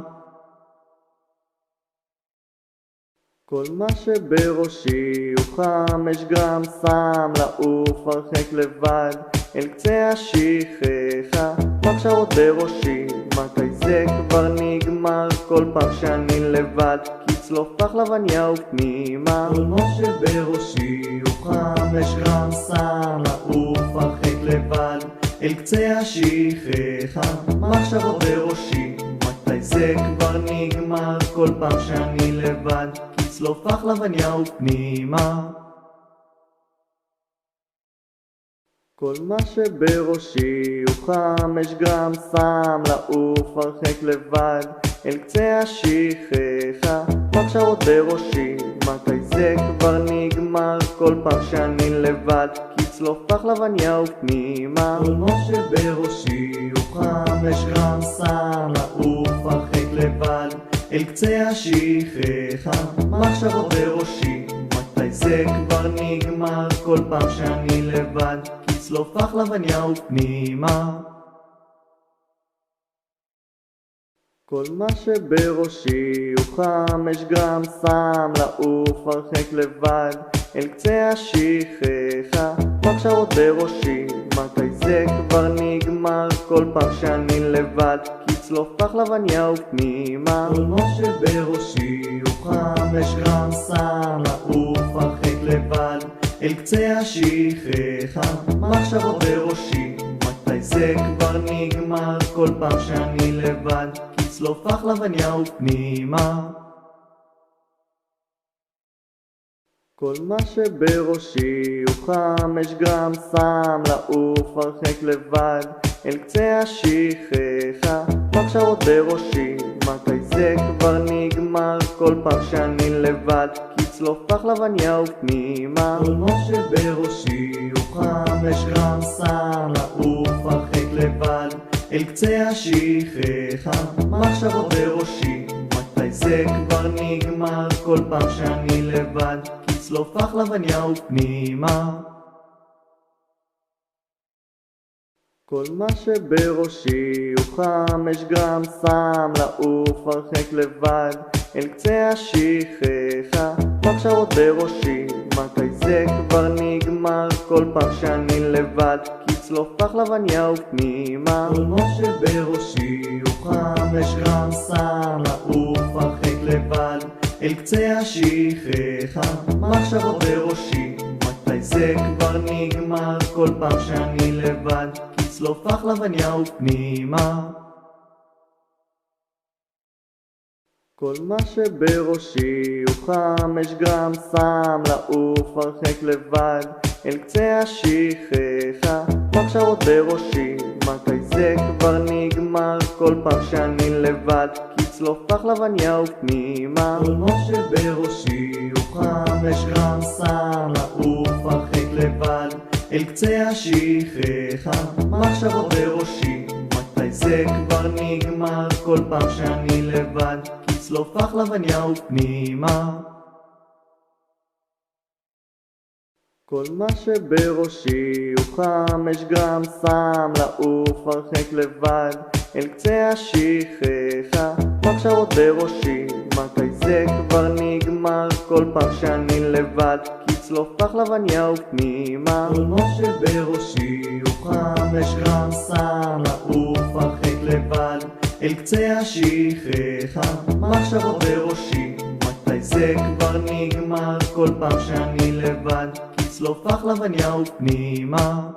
כל מה שבראשי הוא 5 גרם סם, לעוף הרחק לבד אל קצה השכחה. מחשבות בראשי, מתי זה כבר נגמר כל פעם שאני לבד, כי צלופח לבניה ופנימה. כל מה שבראשי הוא 5 גרם סם, לעוף הרחק לבד אל קצה השכחה. מחשבות בראשי, מתי זה כבר נגמר כל פעם שאני לבד, כי צלופח לבניה ופנימה. כל מה שבראשי הוא 5 גרם סם, לעוף הרחק לבד אל קצה השכחה. מחשבות בראשי, מתי זה כבר נגמר כל פעם שאני לבד, כי צלופח לבניה ופנימה. כל מה שבראשי הוא 5 גרם סם, לעוף הרחק לבד אל קצה השכחה. מחשבות בראשי, מתי זה כבר נגמר כל פעם שאני לבד, כי צלופח לבניה ופנימה. כל מה שבראשי הוא 5 גרם סם, לעוף הרחק לבד אל קצה השכחה, מחשבות בראשי, מתי זה כבר נגמר? כל פעם שאני לבד, כצלוף פחלבניה ופנימה. כל מה שבראשי הוא 5 גרם סם, לעוף הרחק לבד, אל קצה השכחה, מחשבות בראשי, מתי זה כבר נגמר? כל פעם שאני לבד, כצלוף פחלבניה ופנימה. כל מה שבראשי הוא 5 גרם סם, לעוף הרחק לבד, אל קצה השכחה, מחשבות בראשי, מתי זה כבר נגמר? כל פעם שאני לבד, כצלוף פחלבניה ופנימה. כל מה שבראשי הוא 5 גרם סם, לעוף הרחק לבד, אל קצה השכחה, מחשבות בראשי, מתי זה כבר נגמר? כל פעם שאני לבד, כצלוף פחלבניה ופנימה. כל מה שבראשי הוא 5 גרם סם, לעוף הרחק לבד, אל קצה השכחה, מחשבות בראשי, מתי זה כבר נגמר? כל פעם שאני לבד, כצלוף פחלבניה ופנימה. כל מה שבראשי הוא 5 גרם סם, לעוף הרחק לבד, אל קצה השכחה, מחשבות בראשי, מתי זה כבר נגמר? כל פעם שאני לבד, כצלוף פחלבניה ופנימה. כל מה שבראשי הוא 5 גרם סם, לעוף הרחק לבד, אל קצה השכחה, מחשבות בראשי, מתי זה כבר נגמר? כל פעם שאני לבד, כצלוף פחלבניה ופנימה. כל מה שבראשי הוא 5 גרם סם, לעוף הרחק לבד, אל קצה השכחה, מחשבות בראשי, מתי זה כבר נגמר? כל פעם שאני לבד, כצלוף פחלבניה ופנימה. כל מה שבראשי הוא 5 גרם סם, לעוף הרחק לבד, אל קצה השכחה, מחשבות בראשי, מתי זה כבר נגמר? כל פעם שאני לבד, כצלוף פחלבניה ופנימה. כל מה שבראשי הוא 5 גרם סם, לעוף הרחק לבד, אל קצה השכחה, מחשבות בראשי, מתי זה כבר נגמר? כל פעם שאני לבד, כצלוף פחלבניה ופנימה.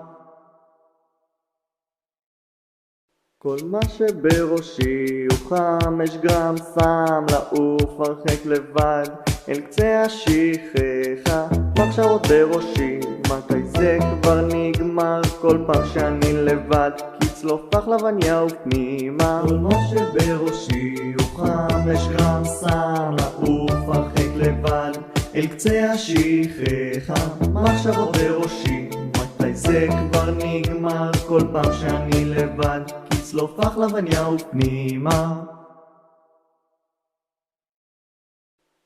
כל מה שבראשי הוא 5 גרם סם, לעוף הרחק לבד, אל קצה השכחה, מחשבות בראשי, מתי זה כבר נגמר? כל פעם שאני לבד, כצלוף פחלבניה ופנימה. כל מה שבראשי הוא 5 גרם סם, לעוף הרחק לבד, אל קצה השכחה, מחשבות בראשי, מתי זה כבר נגמר? כל פעם שאני לבד, כצלוף פחלבניה ופנימה.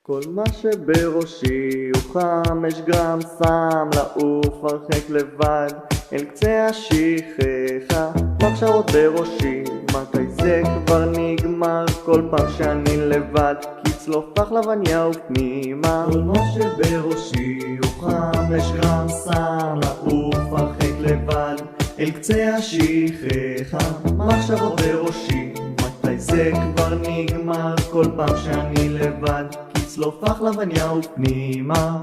כל מה שבראשי הוא 5 גרם סם, לעוף הרחק לבד, אל קצה השכחה, מחשבות בראשי, מתי זה כבר נגמר? כל פעם שאני לבד, כצלוף פחלבניה ופנימה. כל מה שבראשי הוא 5 גרם סם, לעוף הרחק לבד, אל קצה השכחה, מחשבות בראשי, מתי זה כבר נגמר? כל פעם שאני לבד, כצלוף פחלבניה ופנימה.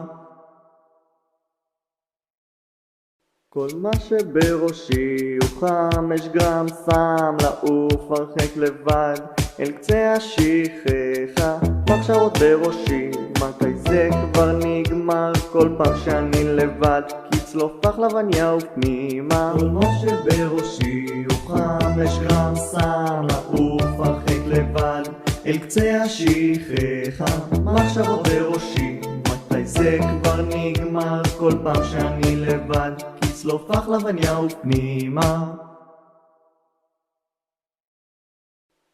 כל מה שבראשי הוא 5 גרם סם, לעוף הרחק לבד, אל קצה השכחה, מחשבות בראשי, מתי זה כבר נגמר? כל פעם שאני לבד, כצלוף פחלבניה ופנימה. כל מה שבראשי הוא 5 גרם סם, לעוף הרחק לבד, אל קצה השכחה, מחשבות בראשי, מתי זה כבר נגמר? כל פעם שאני לבד, כצלוף פחלבניה ופנימה.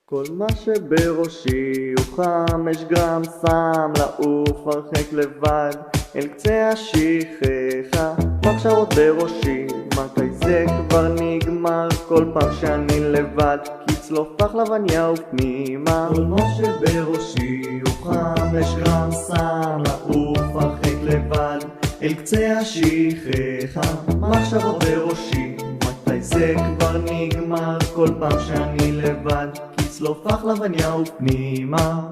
כל מה שבראשי הוא 5 גרם סם, לעוף הרחק לבד, אל קצה השכחה, מחשבות בראשי, מתי זה כבר נגמר? כל פעם שאני לבד, כצלוף פחלבניה ופנימה. כל מה שבראשי הוא 5 גרם סם, לעוף הרחק לבד, אל קצה השכחה, מחשבות בראשי, מתי זה כבר נגמר? כל פעם שאני לבד, לצלוף לחלבניה ופנימה.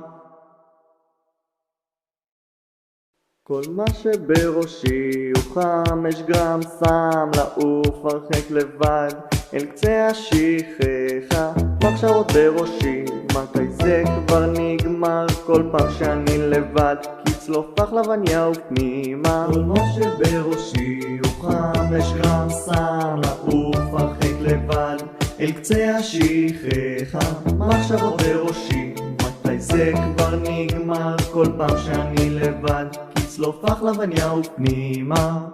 כל מה שבראשי הוא 5 גרם סם, לעוף הרחק לבד אל קצה השכחה, מחשבות בראשי, מתי זה כבר נגמר? כל פעם שאני לבד, לצלוף לחלבניה ופנימה. כל מה שבראשי הוא 5 גרם סם, לעוף הרחק לבד אל קצה השכחה, מחשבות בראשי, מתי זה כבר נגמר? כל פעם שאני לבד, לצלוף לחלבניה ופנימה.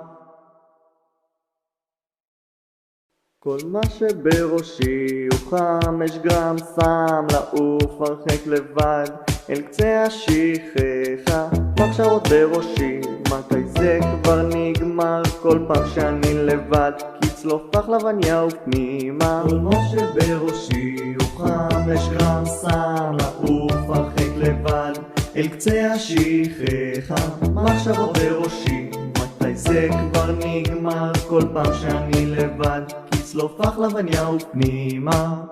כל מה שבראשי הוא 5 גרם סם, לעוף הרחק לבד אל קצה השכחה, מחשבות בראשי, מתי זה כבר נגמר? כל פעם שאני לבד, לצלוף לחלבניה ופנימה. כל מה שבראשי הוא 5 גרם סם, לעוף הרחק לבד אל קצה השכחה, מחשבות בראשי, מתי זה כבר נגמר? כל פעם שאני לבד, לצלוף לחלבניה ופנימה.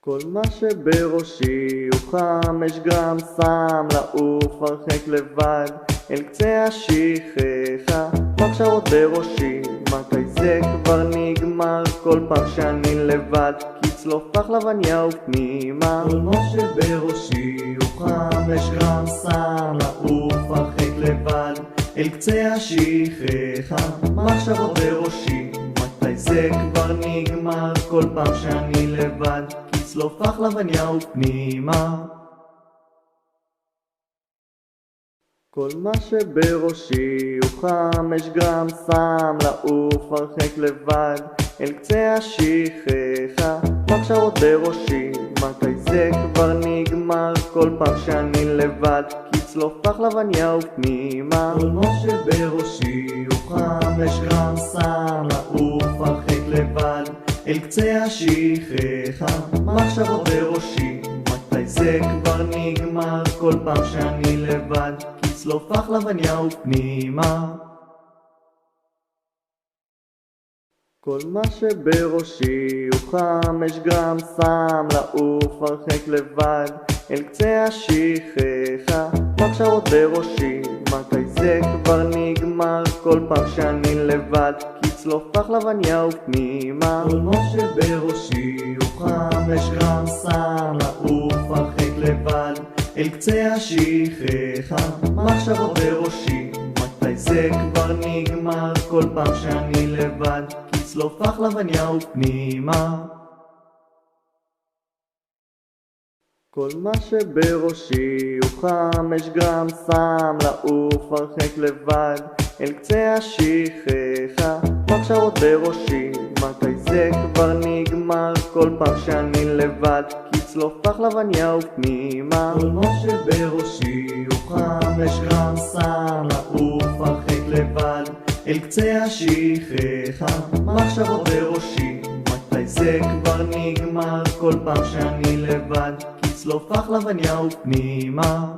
כל מה שבראשי הוא 5 גרם סם, לעוף הרחק לבד אל קצה השכחה, מחשבות בראשי, מתי זה כבר נגמר? כל פעם שאני לבד, לצלוף לחלבניה ופנימה. כל מה שבראשי הוא 5 גרם סם, לעוף הרחק לבד אל קצה השכחה, מחשבות בראשי, מתי זה כבר נגמר? כל פעם שאני לבד, לצלוף לחלבניה ופנימה. כל מה שבראשי הוא 5 גרם סם, לעוף הרחק לבד אל קצה השכחה, מחשבות בראשי, מתי זה כבר נגמר? כל פעם שאני לבד, לצלוף לחלבניה ופנימה. כל מה שבראשי הוא 5 גרם סם, לעוף הרחק לבד אל קצה השכחה, מחשבות בראשי, מתי זה כבר נגמר? כל פעם שאני לבד, לצלוף לחלבניה ופנימה. כל מה שבראשי הוא 5 גרם סם, לעוף הרחק לבד אל קצה השכחה, מחשבות בראשי, מתי זה כבר נגמר? כל פעם שאני לבד, לצלוף לחלבניה ופנימה. כל מה שבראשי הוא 5 גרם סם, לעוף הרחק לבד אל קצה השכחה, מחשבות בראשי, מתי זה כבר נגמר? כל פעם שאני לבד, לצלוף לחלבניה ופנימה. כל מה שבראשי הוא 5 גרם סם, לעוף הרחק לבד אל קצה השכחה, מחשבות בראשי, מתי זה כבר נגמר? כל פעם שאני לבד, לצלוף לחלבניה ופנימה. כל מה שבראשי הוא 5 גרם סם, לעוף הרחק לבד אל קצה השכחה, מחשבות בראשי, מתי זה כבר נגמר? כל פעם שאני לבד, לצלוף לחלבניה ופנימה.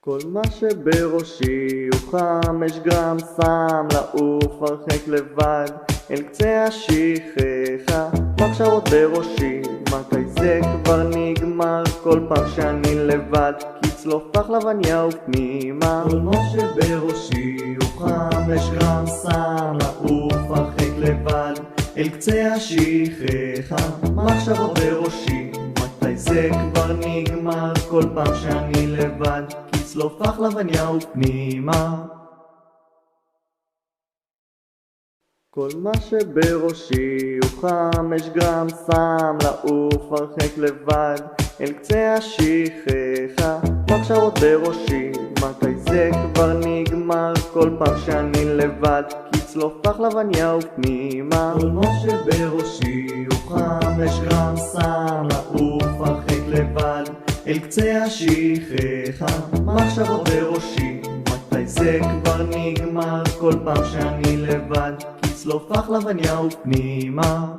כל מה שבראשי הוא 5 גרם סם, לעוף הרחק לבד אל קצה השכחה, מחשבות בראשי, מתי זה כבר נגמר? כל פעם שאני לבד, לצלוף לחלבניה ופנימה. כל מה שבראשי הוא 5 גרם סם, לעוף הרחק לבד אל קצה השכחה, מחשבות בראשי, מתי זה כבר נגמר? כל פעם שאני לבד, לצלוף לחלבניה ופנימה. כל מה שבראשי הוא 5 גרם סם, לעוף הרחק לבד אל קצה השכחה, מחשבות בראשי, מתי זה כבר נגמר? כל פעם שאני לבד, לצלוף לחלבניה ופנימה. כל מה שבראשי הוא 5 גרם סם, לעוף הרחק לבד אל קצה השכחה, מחשבות בראשי, מתי זה כבר נגמר? כל פעם שאני לבד, לצלוף לחלבניה ופנימה.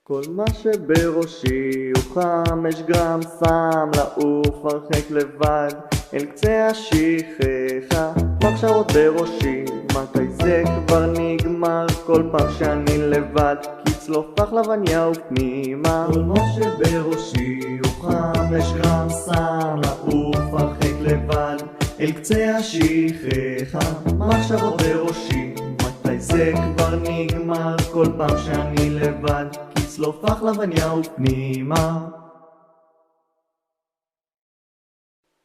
כל מה שבראשי הוא 5 גרם, שם לעוף הרחק לבד אל קצה השכחה. מחשבות בראשי, מתי זה כבר נגמר? כל פעם שאני לבד, כצלוף פחלבניה ופנימה. כל מה שבראשי הוא 5 גרם, שם לעוף הרחק לבד אל קצה השכחה. מחשבות בראשי, מתי זה כבר נגמר? כל פעם שאני לבד, כצלוף פחלבניה ופנימה.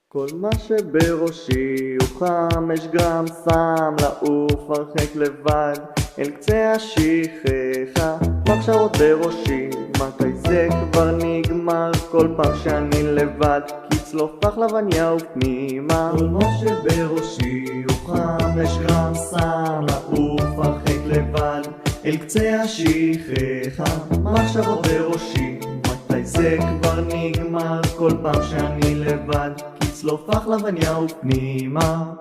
כל מה שבראשי הוא 5 גרם, שם לעוף הרחק לבד אל קצה השכחה. מחשבות בראשי, מתי זה כבר נגמר? כל פעם שאני לבד, כצלוף פחלבניה ופנימה. כל מה שבראשי הוא 5 גרם, שם לעוף הרחק לבד אל קצה השכחה. מחשבות בראשי, מתי זה כבר נגמר? כל פעם שאני לבד, כצלוף פחלבניה ופנימה.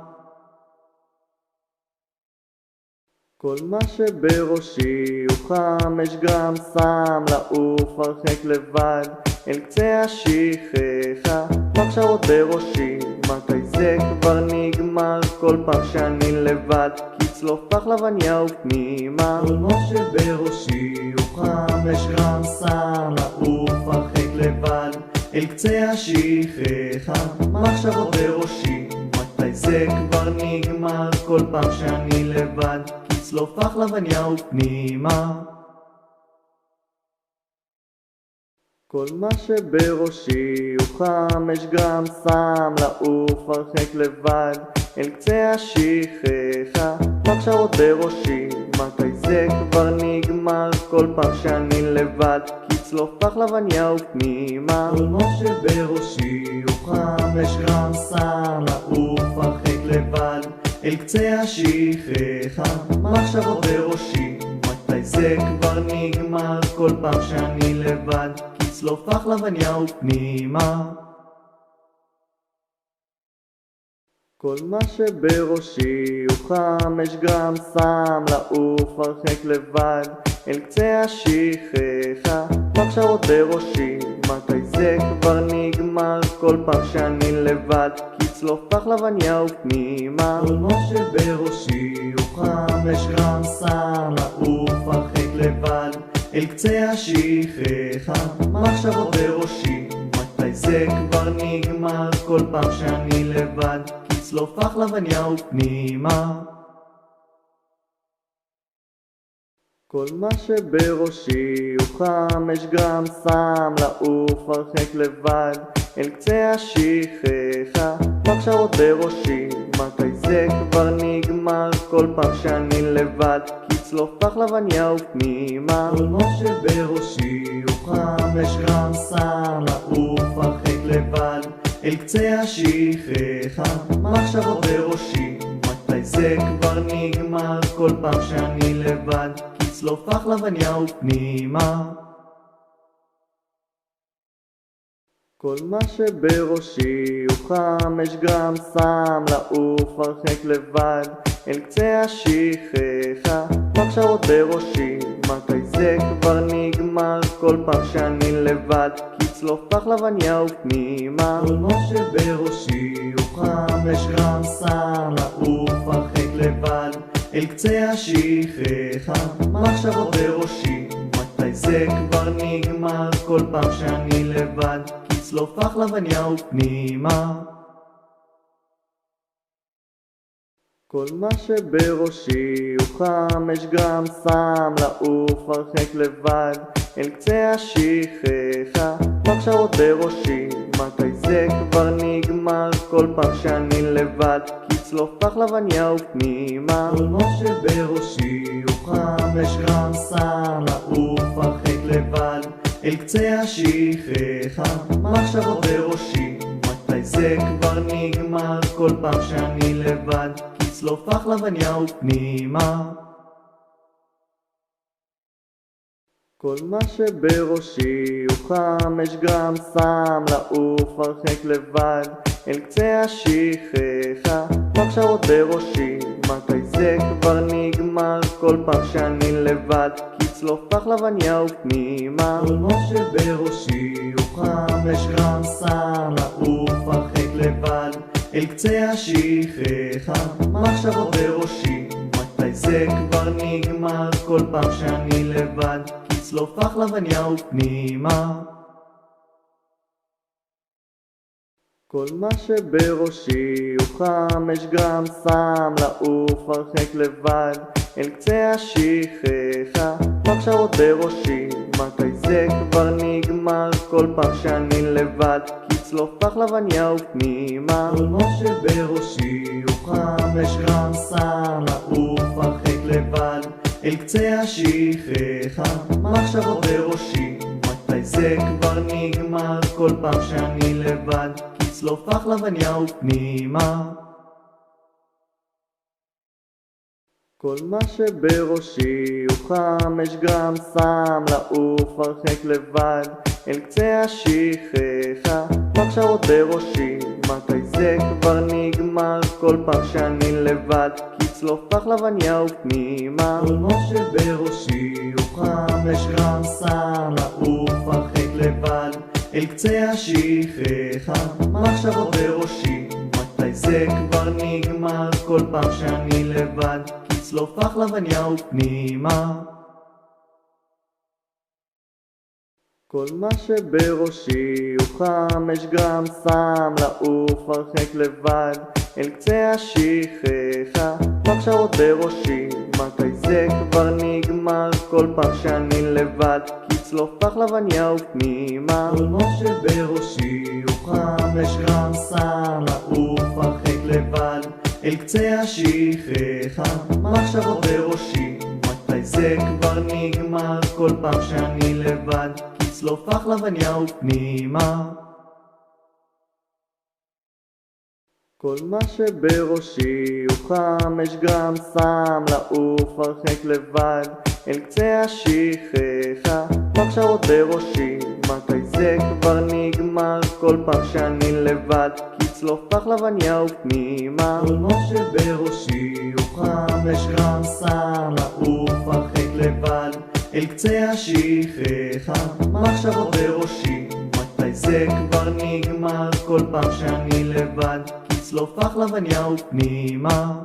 כל מה שבראשי הוא 5 גרם, שם לעוף הרחק לבד אל קצה השכחה. מחשבות בראשי, מתי זה כבר נגמר? כל פעם שאני לבד, כצלוף פחלבניה ופנימה. כל מה שבראשי הוא 5 גרם, שם לעוף הרחק לבד אל קצה השכחה. מחשבות בראשי, מתי זה כבר נגמר? כל פעם שאני לבד, כצלוף פחלבניה ופנימה. כל מה שבראשי הוא 5 גרם, שם לעוף הרחק לבד אל קצה השכחה. מחשבות בראשי, מתי זה כבר נגמר? כל פעם שאני לבד, כצלוף פחלבניה ופנימה. כל מה שבראשי הוא 5 גרם, שם לעוף הרחק לבד אל קצה השכחה. מחשבות בראשי, מתי זה כבר נגמר? כל פעם שאני לבד, כצלוף פחלבניה ופנימה. כל מה שבראשי הוא 5 גרם, שם לעוף הרחק לבד אל קצה השכחה. מחשבות בראשי, מתי זה כבר נגמר? כל פעם שאני לבד, כצלוף פחלבניה ופנימה. כל מה שבראשי הוא 5 גרם, שם לעוף הרחק לבד אל קצה השכחה. מחשבות בראשי, מתי זה כבר נגמר? כל פעם שאני לבד, כצלוף פחלבניה ופנימה. כל מה שבראשי הוא 5 גרם, שם לעוף הרחק לבד אל קצה השכחה. מחשבות בראשי, מתי זה כבר נגמר? כל פעם שאני לבד, כצלוף פחלבניה ופנימה. כל מה שבראשי הוא 5 גרם, שם לעוף הרחק לבד אל קצה השכחה. מחשבות בראשי, מתי זה כבר נגמר? כל פעם שאני לבד, כצלוף פחלבניה ופנימה. כל מה שבראשי הוא 5 גרם, שם לעוף הרחק לבד אל קצה השכחה. מחשבות בראשי, מתי זה כבר נגמר? כל פעם שאני לבד, כצלוף פחלבניה ופנימה. כל מה שבראשי הוא 5 גרם, שם לעוף הרחק לבד אל קצה השכחה. מחשבות בראשי, מתי זה כבר נגמר? כל פעם שאני לבד, כצלוף פחלבניה ופנימה. כל מה שבראשי הוא 5 גרם, שם לעוף הרחק לבד אל קצה השכחה. מחשבות בראשי, מתי זה כבר נגמר? כל פעם שאני לבד, כצלוף פחלבניה ופנימה. כל מה שבראשי הוא 5 גרם, שם לעוף הרחק לבד אל קצה השכחה. מחשבות בראשי, מתי זה כבר נגמר? כל פעם שאני לבד, כצלוף פחלבניה ופנימה. כל מה שבראשי הוא 5 גרם, שם לעוף הרחק לבד אל קצה השכחה. מחשבות בראשי, מתי זה כבר נגמר? כל פעם שאני לבד, כצלוף פחלבניה ופנימה. כל מה שבראשי הוא 5 גרם סם, לעוף הרחק לבד אל קצה השכחה. מחשבות בראשי, מתי זה כבר נגמר? כל פעם שאני לבד, כצלוף פחלבניה ופנימה. כל מה שבראשי הוא 5 גרם סם, לעוף הרחק לבד אל קצה השכחה. מחשבות בראשי, מתי זה כבר נגמר? כל פעם שאני לבד, כצלוף פחלבניה ופנימה. כל מה שבראשי הוא 5 גרם סם, לעוף הרחק לבד אל קצה השכחה. מחשבות בראשי, מתי זה כבר נגמר? כל פעם שאני לבד, כצלוף פחלבניה ופנימה. כל מה שבראשי הוא 5 גרם סם, לעוף הרחק לבד אל קצה השכחה. מחשבות בראשי, מתי זה כבר נגמר? כל פעם שאני לבד, כצלוף פחלבניה ופנימה. כל מה שבראשי הוא 5 גרם סם, לעוף הרחק לבד אל קצה השכחה. מחשבות בראשי, מתי זה כבר נגמר? כל פעם שאני לבד, כצלוף פחלבניה ופנימה. כל מה שבראשי הוא 5 גרם סם, לעוף הרחק לבד אל קצה השכחה. מחשבות בראשי, מתי זה כבר נגמר? כל פעם שאני לבד, כצלוף פחלבניה ופנימה. כל מה שבראשי הוא 5 גרם סם, לעוף הרחק לבד אל קצה השכחה. מחשבות בראשי, מתי זה כבר נגמר? כל פעם שאני לבד, כצלוף פחלבניה ופנימה. כל מה שבראשי הוא 5 גרם סם, לעוף הרחק לבד אל קצה השכחה. מחשבות בראשי, מתי זה כבר נגמר? כל פעם שאני לבד, כצלוף פחלבניה ופנימה. כל מה שבראשי הוא 5 גרם סם, לעוף הרחק לבד אל קצה השכחה. מחשבות בראשי, מתי זה כבר נגמר? כל פעם שאני לבד, כצלוף פחלבניה ופנימה.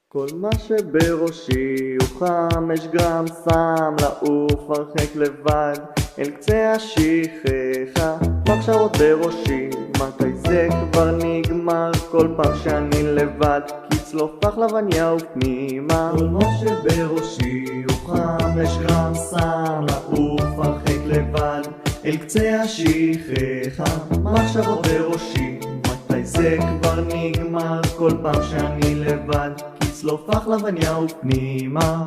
כל מה שבראשי הוא 5 גרם סם, לעוף הרחק לבד אל קצה השכחה. מחשבות בראשי, מתי זה כבר נגמר? כל פעם שאני לבד, כצלוף פחלבניה ופנימה. כל מה שבראשי הוא 5 גרם סם, לעוף הרחק לבד אל קצה השכחה. מחשבות בראשי, מתי זה כבר נגמר? כל פעם שאני לבד, כצלוף פחלבניה ופנימה.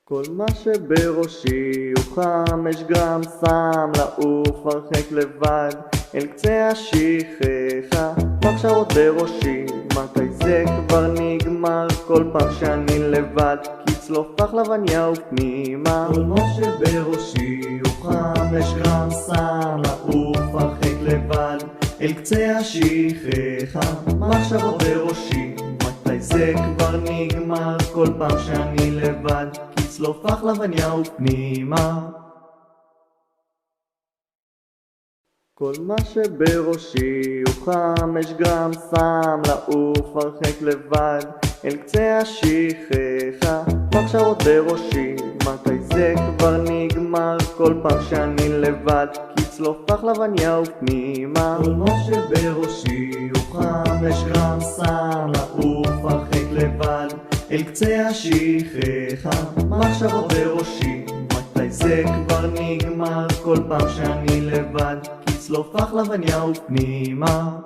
כל מה שבראשי הוא 5 גרם סם, לעוף הרחק לבד אל קצה השכחה. מחשבות בראשי, מתי זה כבר נגמר? כל פעם שאני לבד, כצלוף פחלבניה ופנימה. כל מה שבראשי הוא 5 גרם סם, לעוף הרחק לבד אל קצה השכחה. מחשבות בראשי, מתי זה כבר נגמר? כל פעם שאני לבד, כצלוף פחלבניה ופנימה. כל מה שבראשי הוא 5 גרם סם, לעוף הרחק לבד אל קצה השכחה. מחשבות בראשי, מתי זה כבר נגמר? כל פעם שאני לבד, כצלוף פחלבניה ופנימה. כל מה שבראשי הוא 5 גרם סם, לעוף הרחק לבד אל קצה השכחה. מחשבות בראשי, מתי זה כבר נגמר? כל פעם שאני לבד, כצלוף פחלבניה ופנימה.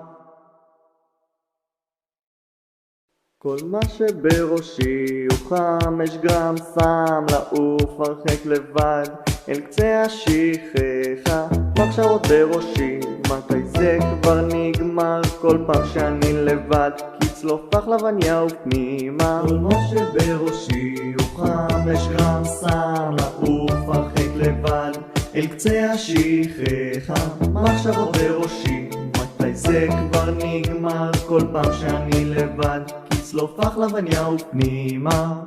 כל מה שבראשי הוא 5 גרם סם, לעוף הרחק לבד אל קצה השכחה. מחשבות בראשי, מתי זה כבר נגמר? כל פעם שאני לבד, כצלוף פחלבניה ופנימה. כל מה שבראשי הוא 5 גרם סם, לעוף הרחק לבד אל קצה השכחה, מחשבות בראשי, מתי זה כבר נגמר, כל פעם שאני לבד, כצלוף החלבניה ופנימה.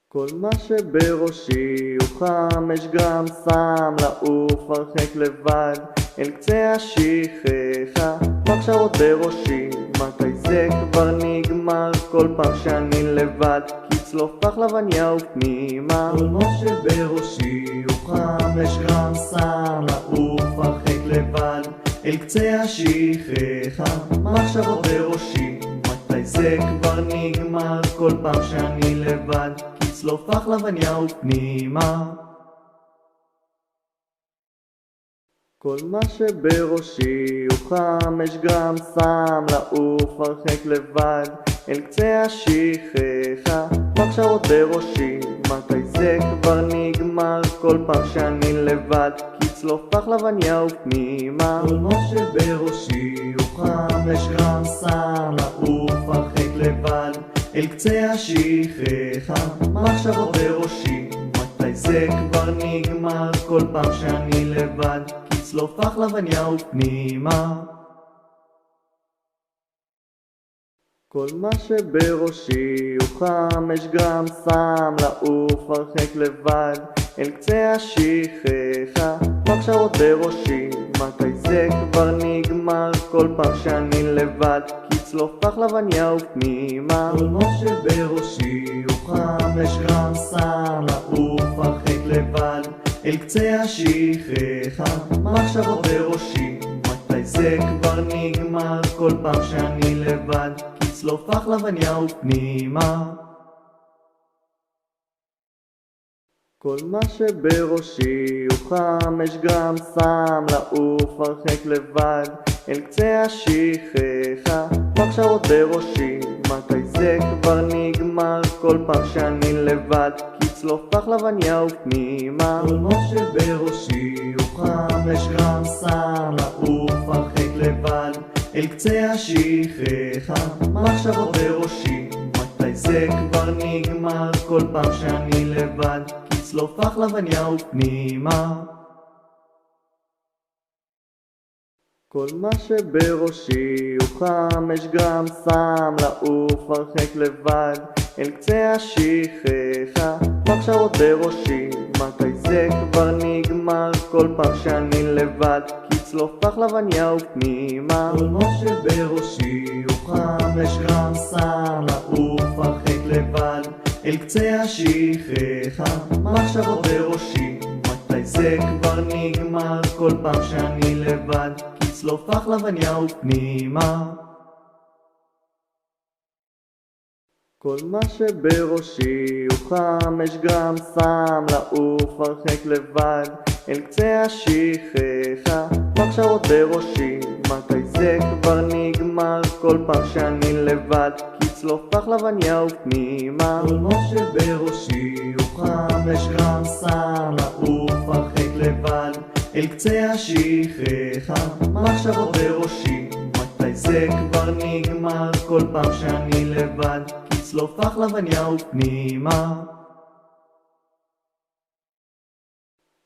כל מה שבראשי הוא 5 גרם סם, לעוף הרחק לבד אל קצה השכחה, מחשבות בראשי, מתי זה כבר נגמר, כל פעם שאני לבד, כצלוף החלבניה ופנימה. כל מה שבראשי הוא 5 גרם סם, לעוף הרחק לבד אל קצה השכחה, מחשבות בראשי, מתי זה כבר נגמר, כל פעם שאני לבד, כצלוף החלבניה ופנימה. כל מה שבראשי הוא 5 גרם סם, לעוף הרחק לבד אל קצה השכחה, מחשבות בראשי, מתי זה כבר נגמר, כל פעם שאני לבד, כצלוף החלבניה ופנימה. כל מה שבראשי הוא 5 גרם סם, לעוף הרחק לבד אל קצה השכחה, מחשבות בראשי, מתי זה כבר נגמר, כל פעם שאני לבד, כצלוף החלבניה ופנימה. כל מה שבראשי הוא 5 גרם סם, לעוף הרחק לבד אל קצה השכחה, מחשבות בראשי, מתי זה כבר נגמר, כל פעם שאני לבד, כצלוף החלבניה ופנימה. כל מה שבראשי הוא 5 גרם סם, לעוף הרחק לבד אל קצה השכחה, מחשבות בראשי, מתי זה כבר נגמר, כל פעם שאני לבד, כצלוף החלבניה ופנימה. כל מה שבראשי הוא 5 גרם סם, לעוף הרחק לבד אל קצה השכחה, מחשבות בראשי, מתי זה כבר נגמר, כל פעם שאני לבד, כצלוף החלבניה ופנימה. כל מה שבראשי הוא 5 גרם סם, לעוף הרחק לבד אל קצה השכחה, מחשבות בראשי, מתי זה כבר נגמר, כל פעם שאני לבד, כצלוף החלבניה ופנימה. כל מה שבראשי הוא 5 גרם סם, לעוף הרחק לבד אל קצה השכחה, מחשבות בראשי, מתי זה כבר נגמר, כל פעם שאני לבד, כצלוף החלבניה ופנימה. כל מה שבראשי הוא 5 גרם סם, לעוף הרחק לבד אל קצה השכחה, מחשבות בראשי, מתי זה כבר נגמר, כל פעם שאני לבד, כצלוף החלבניה ופנימה. כל מה שבראשי הוא 5 גרם סם, לעוף הרחק לבד אל קצה השכחה, מחשבות בראשי, מתי זה כבר נגמר, כל פעם שאני לבד, כצלוף החלבניה ופנימה. כל מה שבראשי הוא 5 גרם סם, לעוף הרחק לבד אל קצה השכחה, מחשבות בראשי, מתי זה כבר נגמר, כל פעם שאני לבד, כצלוף החלבניה ופנימה.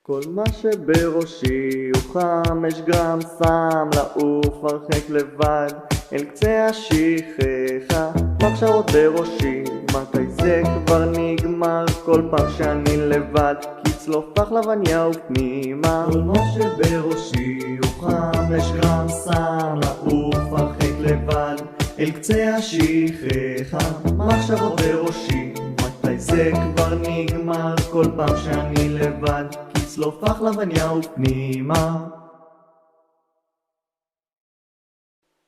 כל מה שבראשי הוא 5 גרם סם, לעוף הרחק לבד אל קצה השכחה, מחשבות בראשי, מתי זה כבר נגמר, כל פעם שאני לבד, כצלוף החלבניה ופנימה. כל מה שבראשי הוא 5 גרם סם, לעוף הרחק לבד אל קצה השכחה, מחשבות בראשי, מתי זה כבר נגמר, כל פעם שאני לבד, כצלוף החלבניה ופנימה.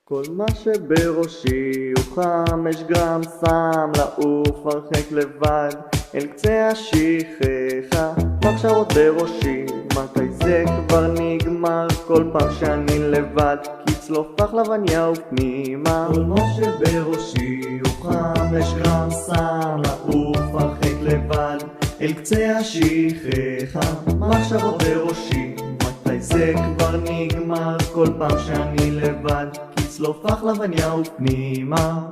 כל מה שבראשי הוא 5 גרם סם, לעוף הרחק לבד אל קצה השכחה, מחשבות בראשי, מתי זה כבר נגמר, כל פעם שאני לבד, כצלוף החלבניה ופנימה. כל מה שבראשי הוא 5 גרם סם, לעוף הרחק לבד אל קצה השכחה, מחשבות בראשי, מתי זה כבר נגמר, כל פעם שאני לבד, כצלוף החלבניה ופנימה.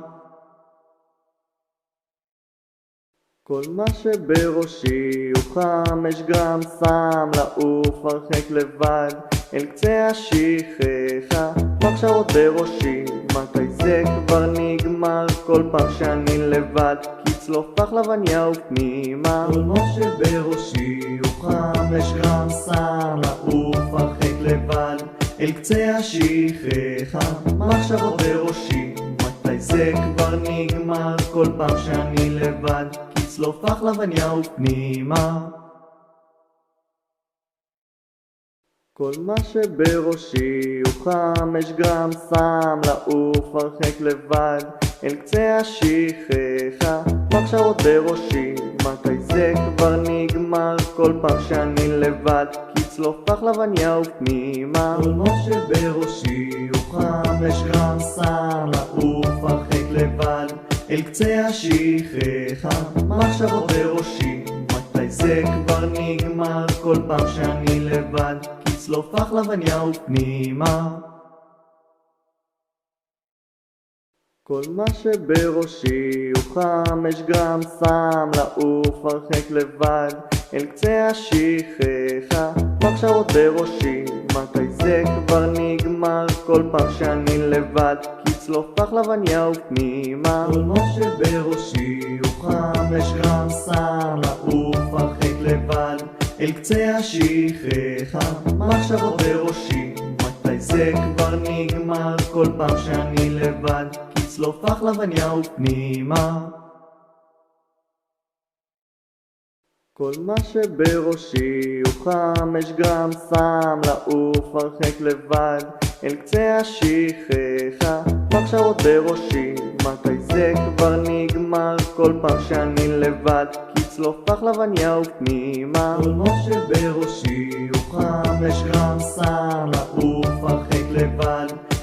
כל מה שבראשי הוא 5 גרם, שם לעוף הרחק לבד אל קצה השכחה. מחשבות בראשי, מתי זה כבר נגמר? כל פעם שאני לבד, כצלוף פחלבניה ופנימה. כל מה שבראשי הוא 5 גרם, שם לעוף הרחק לבד אל קצה השכחה. מחשבות בראשי, מתי זה כבר נגמר? כל פעם שאני לבד, כצלוף פחלבניה ופנימה. כל מה שבראשי הוא 5 גרם, שם לעוף הרחק לבד אל קצה השכחה. מחשבות בראשי, מתי זה כבר נגמר? כל פעם שאני לבד, כצלוף פחלבניה ופנימה. כל מה שבראשי הוא 5 גרם, שם לעוף הרחק לבד אל קצה השכחה. מחשבות בראשי, מתי זה כבר נגמר? כל פעם שאני לבד, כצלוף פחלבניה ופנימה. כל מה שבראשי הוא 5 גרם, שם לעוף הרחק לבד אל קצה השכחה. מחשבות בראשי, מתי זה כבר נגמר? כל פעם שאני לבד, כצלוף פחלבניה ופנימה. כל מה שבראשי הוא 5 גרם, שם לעוף הרחק לבד אל קצה השכחה. מחשבות בראשי, מתי זה כבר נגמר? כל פעם שאני לבד, כצלוף פחלבניה ופנימה. כל מה שבראשי הוא 5 גרם, שם לעוף הרחק לבד אל קצה השכחה. מחשבות בראשי, מתי זה כבר נגמר? כל פעם שאני לבד, כצלוף פחלבניה ופנימה. כל מה שבראשי הוא 5 גרם, שם לעוף הרחק לבד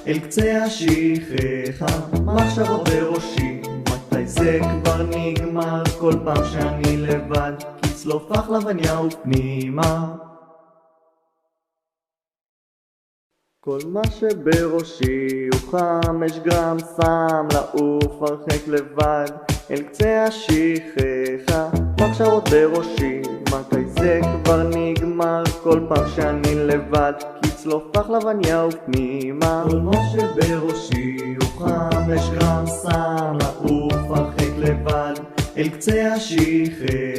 אל קצה השכחה. מחשבות בראשי, מתי זה כבר נגמר? כל פעם שאני לבד, כצלוף פחלבניה ופנימה. כל מה שבראשי הוא 5 גרם, שם לעוף הרחק לבד אל קצה השכחה. מחשבות בראשי, מתי זה כבר נגמר? כל פעם שאני לבד, כצלוף פחלבניה ופנימה. כל מה שבראשי הוא 5 גרם, שם לעוף הרחק לבד אל קצה השכחה.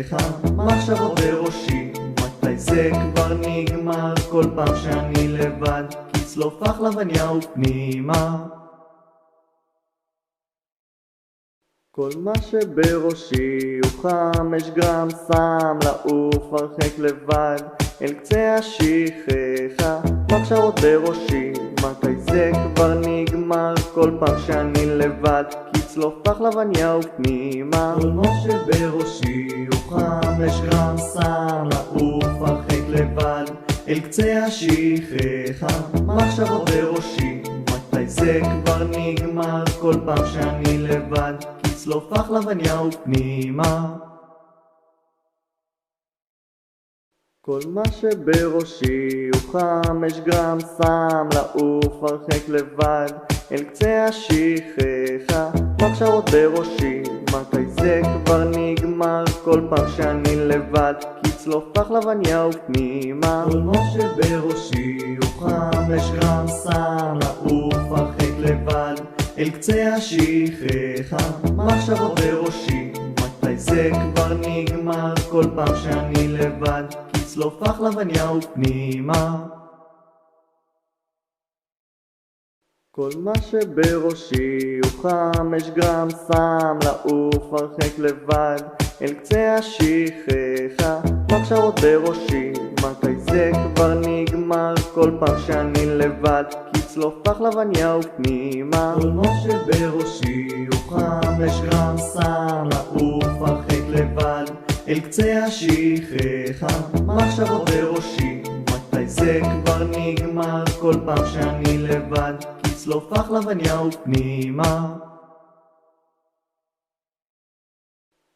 מחשבות בראשי, מתי זה כבר נגמר? כל פעם שאני לבד, כצלוף פחלבניה ופנימה. כל מה שבראשי הוא 5 גרם, שם לעוף הרחק לבד אל קצה השכחה. מחשבות בראשי, מתי זה כבר נגמר? כל פעם שאני לבד, כצלוף פחלבניה ופנימה. כל מה שבראשי הוא 5 גרם, שם לעוף הרחק לבד אל קצה השכחה. מחשבות בראשי, מתי זה כבר נגמר? כל פעם שאני לבד, כצלוף פחלבניה ופנימה. כל מה שבראשי הוא 5 גרם, שם לעוף הרחק לבד אל קצה השכחה. מחשבות בראשי, מתי זה כבר נגמר? כל פעם שאני לבד, כצלוף פחלבניה ופנימה. כל מה שבראשי הוא 5 גרם, שם לעוף הרחק לבד אל קצה השכחה. מחשבות בראשי, מתי זה כבר נגמר? כל פעם שאני לבד, כצלוף פחלבניה ופנימה. כל מה שבראשי הוא 5 גרם, שם לעוף הרחק לבד אל קצה השכחה. מחשבות בראשי, מתי זה כבר נגמר? כל פעם שאני לבד, כצלוף פחלבניה ופנימה. כל מה שבראשי הוא 5 גרם, שם לעוף הרחק לבד אל קצה השכחה. מחשבות בראשי, מתי זה כבר נגמר? כל פעם שאני לבד, כצלוף פחלבניה ופנימה.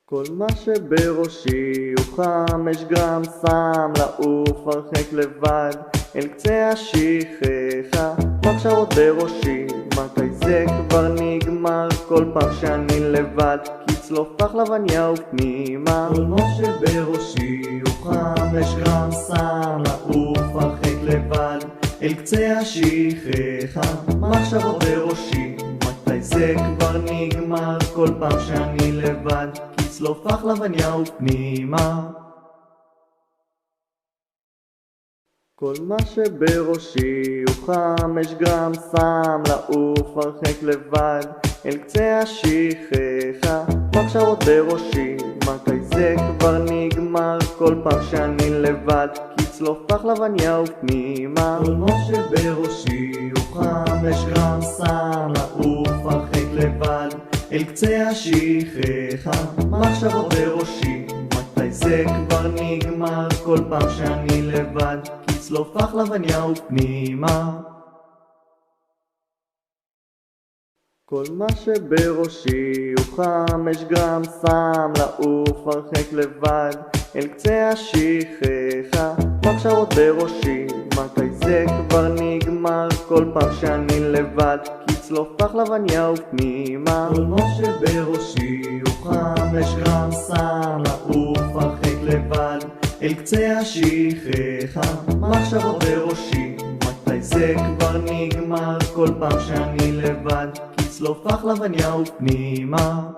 כל מה שבראשי הוא 5 גרם, שם לעוף הרחק לבד אל קצה השכחה. מחשבות בראשי, מתי זה כבר נגמר כל פעם שאני לבד, כי צלוף פחלבניה ופנימה. כל מה שבראשי הוא 5 גרם סם לעוף הרחק לבד אל קצה השכחה. מחשבות בראשי, מתי זה כבר נגמר כל פעם שאני לבד, כי צלוף פחלבניה ופנימה. כל מה שבראשי הוא 5 גרם סם לעוף הרחק לבד אל קצה השכחה. מחשבות בראשי, מתי זה כבר נגמר כל פעם שאני לבד, כי צלוף פחלבניה ופנימה. כל מה שבראשי הוא 5 גרם סם לעוף הרחק לבד אל קצה השכחה. מחשבות בראשי, מתי זה כבר נגמר כל פעם שאני לבד, כי צלוף פחלבניה ופנימה. כל מה שבראשי הוא 5 גרם סם לעוף הרחק לבד אל קצה השכחה. מחשבות בראשי, מתי זה כבר נגמר כל פעם שאני לבד, כי צלוף פחלבניה ופנימה. כל מה שבראשי הוא 5 גרם סם לעוף הרחק לבד אל קצה השכחה. מחשבות בראשי, מתי זה כבר נגמר כל פעם שאני לבד, כי צלוף פחלבניה ופנימה.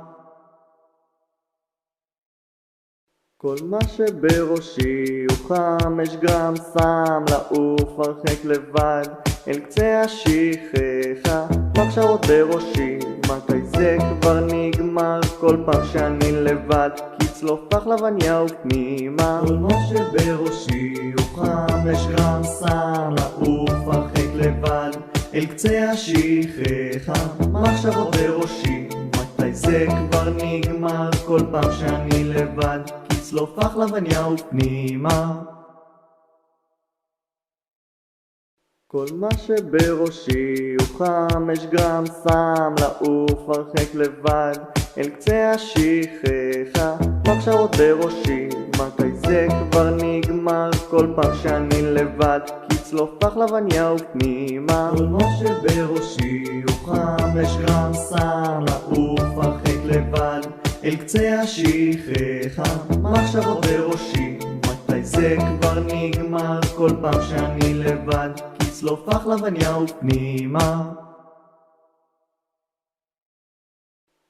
כל מה שבראשי הוא 5 גרם סם לעוף הרחק לבד אל קצה השכחה. מחשבות בראשי, מתי זה כבר נגמר כל פעם שאני לבד, כי צלוף פחלבניה ופנימה. כל מה שבראשי הוא 5 גרם סם לעוף הרחק לבד אל קצה השכחה. מחשבות בראשי, מתי זה כבר נגמר כל פעם שאני לבד, כי צלוף פחלבניה ופנימה. כל מה שבראשי הוא 5 גרם סם לעוף הרחק לבד אל קצה השכחה. מחשבות בראשי, מתי זה כבר נגמר כל פעם שאני לבד, כי צלוף פחלבניה ופנימה. כל מה שבראשי הוא 5 גרם סם לעוף הרחק לבד אל קצה השכחה. מחשבות בראשי, מתי זה כבר נגמר כל פעם שאני לבד, כי צלוף פחלבניה ופנימה.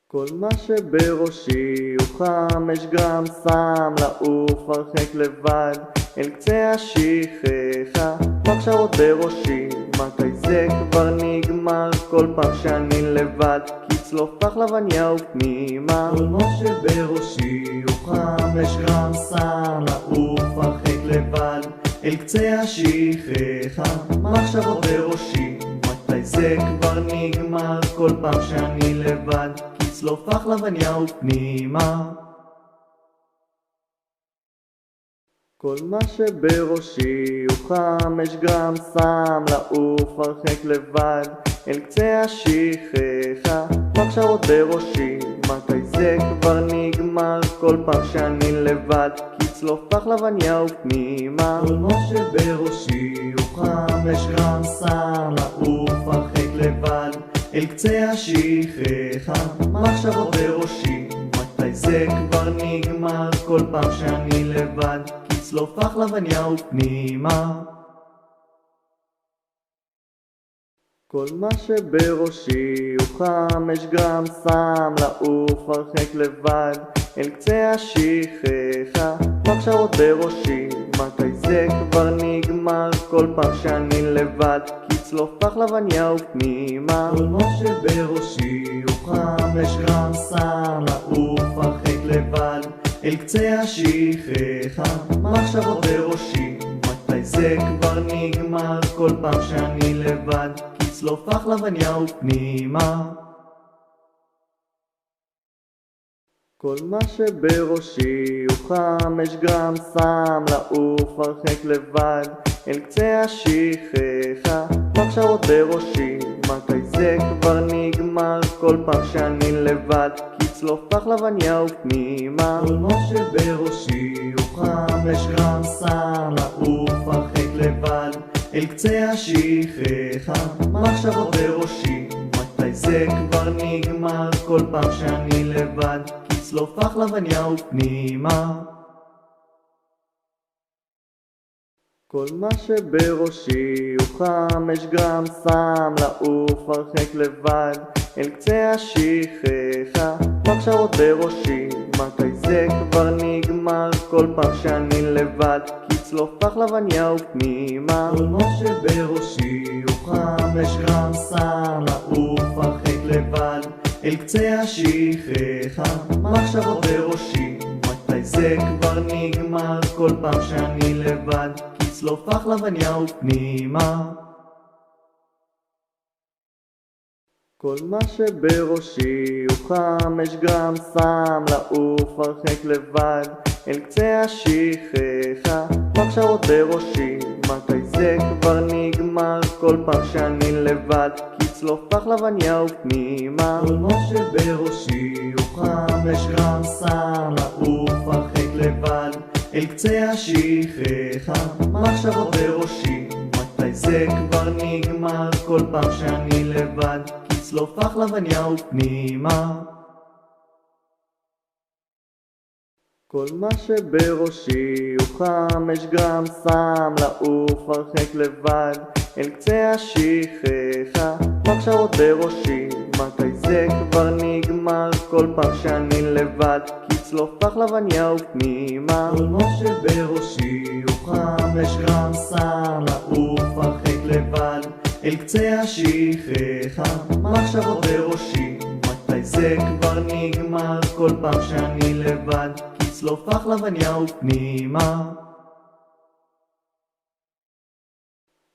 כל מה שבראשי הוא 5 גרם סם לעוף הרחק לבד אל קצה השכחה. מחשבות בראשי, מתי זה כבר נגמר כל פעם שאני לבד, כי צלוף פחלבניה ופנימה. כל מה שבראשי הוא 5 גרם סם לעוף הרחק לבד אל קצה השכחה. מחשבות בראשי, מתי זה כבר נגמר כל פעם שאני לבד, כי צלוף פחלבניה ופנימה. כל מה שבראשי הוא 5 גרם סם לעוף הרחק לבד אל קצה השכחה. מחשבות בראשי, מתי זה כבר נגמר כל פעם שאני לבד, כי צלוף פחלבניה ופנימה. כל מה שבראשי הוא 5 גרם סם לעוף הרחק לבד אל קצה השכחה. מחשבות בראשי, מתי זה כבר נגמר כל פעם שאני לבד, כי צלוף פחלבניה ופנימה. כל מה שבראשי הוא 5 גרם סם לעוף הרחק לבד אל קצה השכחה. מחשבות בראשי, מתי זה כבר נגמר כל פעם שאני לבד, כי צלוף פחלבניה ופנימה. כל מה שבראשי הוא 5 גרם סם לעוף הרחק לבד אל קצה השכחה. מחשבות בראשי, מתי זה כבר נגמר כל פעם שאני לבד, כי צלוף פחלבניה ופנימה. כל מה שבראשי הוא 5 גרם סם לעוף הרחק לבד אל קצה השכחה. מחשבות בראשי, מתי זה כבר נגמר כל פעם שאני לבד, כי צלוף פחלבניה ופנימה. כל מה שבראשי הוא 5 גרם סם לעוף הרחק לבד אל קצה השכחה. מחשבות בראשי, מתי מתי זה כבר נגמר? כל פעם שאני לבד, לצלוף לחלבניה ופנימה. כל מה שבראשי הוא 5 גרם סם, לעוף הרחק לבד אל קצה השכחה. מחשבות בראשי, מתי זה כבר נגמר? כל פעם שאני לבד, לצלוף לחלבניה ופנימה. כל מה שבראשי הוא 5 גרם סם, לעוף הרחק לבד אל קצה השכחה. מחשבות בראשי, מתי זה כבר נגמר? כל פעם שאני לבד, לצלוף לחלבניה ופנימה. כל מה שבראשי הוא 5 גרם סם, לעוף הרחק לבד אל קצה השכחה. מחשבות בראשי, מתי זה כבר נגמר? כל פעם שאני לבד, לצלוף לחלבניה ופנימה. כל מה שבראשי הוא 5 גרם סם, לעוף הרחק לבד אל קצה השכחה. מחשבות בראשי, מתי זה כבר נגמר? כל פעם שאני לבד, לצלוף לחלבניה ופנימה. כל מה שבראשי הוא 5 גרם סם, לעוף הרחק לבד אל קצה השכחה. מחשבות בראשי, מתי זה כבר נגמר? כל פעם שאני לבד, לצלוף לחלבניה ופנימה. כל מה שבראשי הוא 5 גרם סם, לעוף הרחק לבד אל קצה השכחה. מחשבות בראשי, מתי זה כבר נגמר? כל פעם שאני לבד, לצלוף לחלבניה ופנימה.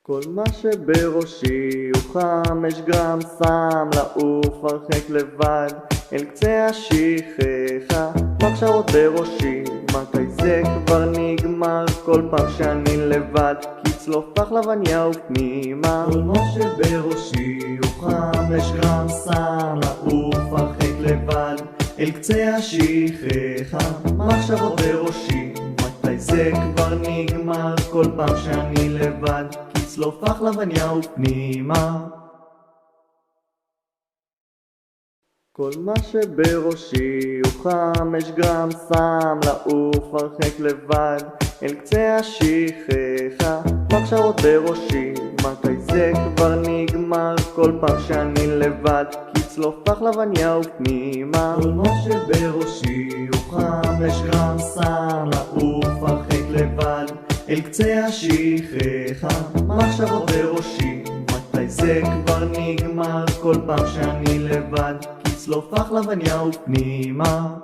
כל מה שבראשי הוא 5 גרם סם, לעוף הרחק לבד אל קצה השכחה. מחשבות בראשי, מתי זה כבר נגמר? כל פעם שאני לבד, לצלוף לחלבניה ופנימה. כל מה שבראשי הוא 5 גרם סם, לעוף הרחק לבד אל קצה השכחה. מחשבות בראשי, מתי זה כבר נגמר? כל פעם שאני לבד, לצלוף לחלבניה ופנימה. כל מה שבראשי הוא 5 גרם סם, לעוף הרחק לבד אל קצה השכחה. מחשבות בראשי, מתי זה כבר נגמר? כל פעם שאני לבד, לצלוף לחלבניה ופנימה. כל מה שבראשי הוא 5 גרם סם, לעוף הרחק לבד אל קצה השכחה. מחשבות בראשי, מתי זה כבר נגמר? כל פעם שאני לבד, לצלוף לחלבניה ופנימה.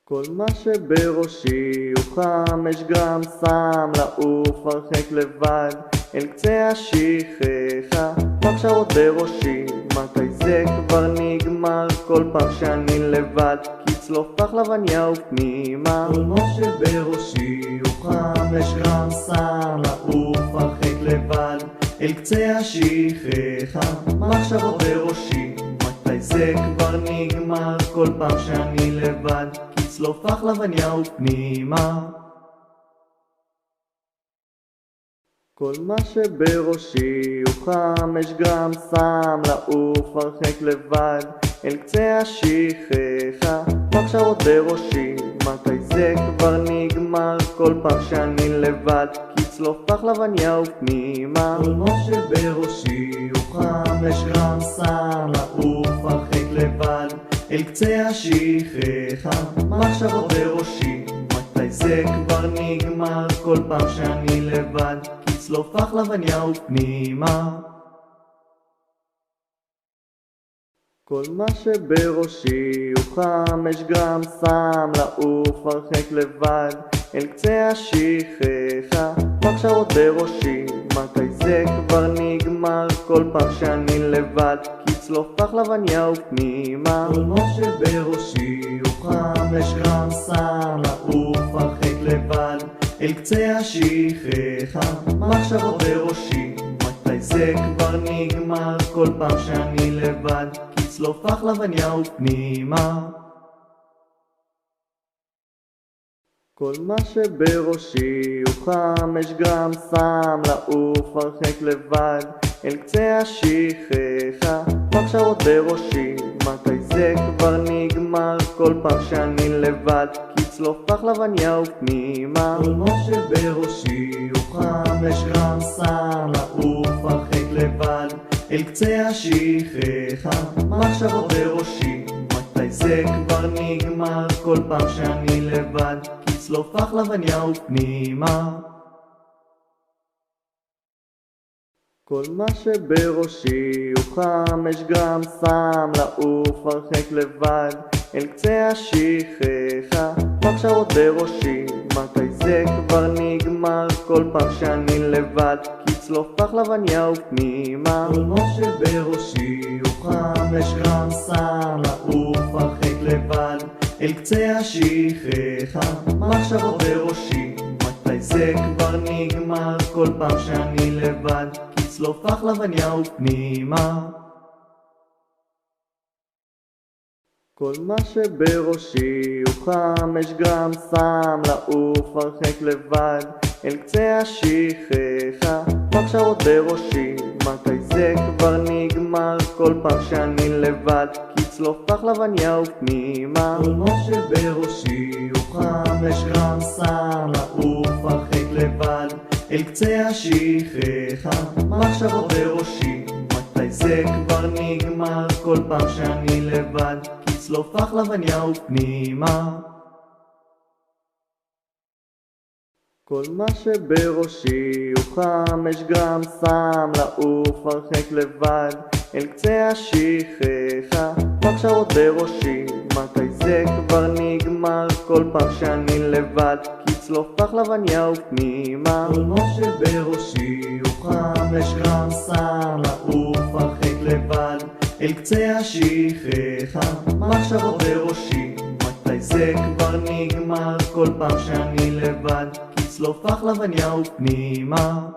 כל מה שבראשי הוא 5 גרם סם, לעוף הרחק לבד אל קצה השכחה. מחשבות בראשי, מתי זה כבר נגמר? כל פעם שאני לבד, לצלוף לחלבניה ופנימה. כל מה שבראשי הוא 5 גרם סם, לעוף הרחק לבד אל קצה השכחה. מחשבות בראשי, מתי זה כבר נגמר? כל פעם שאני לבד, לצלוף לחלבניה ופנימה. כל מה שבראשי הוא 5 גרם סם, לעוף הרחק לבד אל קצה השכחה. מחשבות בראשי, מתי זה כבר נגמר? כל פעם שאני לבד, לצלוף לחלבניה ופנימה. כל מה שבראשי הוא 5 גרם סם, לעוף הרחק לבד אל קצה השכחה. מחשבות בראשי, מתי זה כבר נגמר? כל פעם שאני לבד, לצלוף לחלבניה ופנימה. כל מה שבראשי הוא 5 גרם סם, לעוף הרחק לבד אל קצה השכחה. מחשבות בראשי, מתי זה כבר נגמר? כל פעם שאני לבד, לצלוף לחלבניה ופנימה. כל מה שבראשי הוא 5 גרם סם, לעוף הרחק לבד אל קצה השכחה. מחשבות בראשי, מתי זה כבר נגמר? כל פעם שאני לבד, לצלוף לחלבניה ופנימה. כל מה שבראשי הוא 5 גרם סם, לעוף הרחק לבד אל קצה השכחה, מחשבות בראשי, מתי זה כבר נגמר? כל פעם שאני לבד, כי צלופח לבניה ופנימה. כל מה שבראשי הוא 5 גרם סם, לעוף הרחק לבד אל קצה השכחה, מחשבות בראשי, מתי זה כבר נגמר? כל פעם שאני לבד, כי צלופח לבניה ופנימה. כל מה שבראשי הוא 5 גרם סם, לעוף הרחק לבד אל קצה השכחה, מחשבות בראשי, מתי זה כבר נגמר? כל פעם שאני לבד, כי צלופח לבניה ופנימה. כל מה שבראשי הוא 5 גרם סם, לעוף הרחק לבד אל קצה השכחה, מחשבות בראשי, מתי זה כבר נגמר? כל פעם שאני לבד, כי צלופח לבניה ופנימה. כל מה שבראשי הוא 5 גרם סם, לעוף הרחק לבד אל קצה השכחה, מחשבות בראשי, מתי זה כבר נגמר? כל פעם שאני לבד, כי צלופח לבניה ופנימה. כל מה שבראשי הוא 5 גרם סם, לעוף הרחק לבד אל קצה השכחה, מחשבות בראשי, מתי זה כבר נגמר? כל פעם שאני לבד, כי צלופח לבניה ופנימה. כל מה שבראשי הוא 5 גרם סם, לעוף הרחק לבד אל קצה השכחה, מחשבות בראשי, מתי זה כבר נגמר? כל פעם שאני לבד, כי צלופח לבניה ופנימה. כל מה שבראשי הוא 5 גרם סם, לעוף הרחק לבד אל קצה השכחה, מחשבות בראשי, מתי זה כבר נגמר? כל פעם שאני לבד, כי צלופח לבניה ופנימה.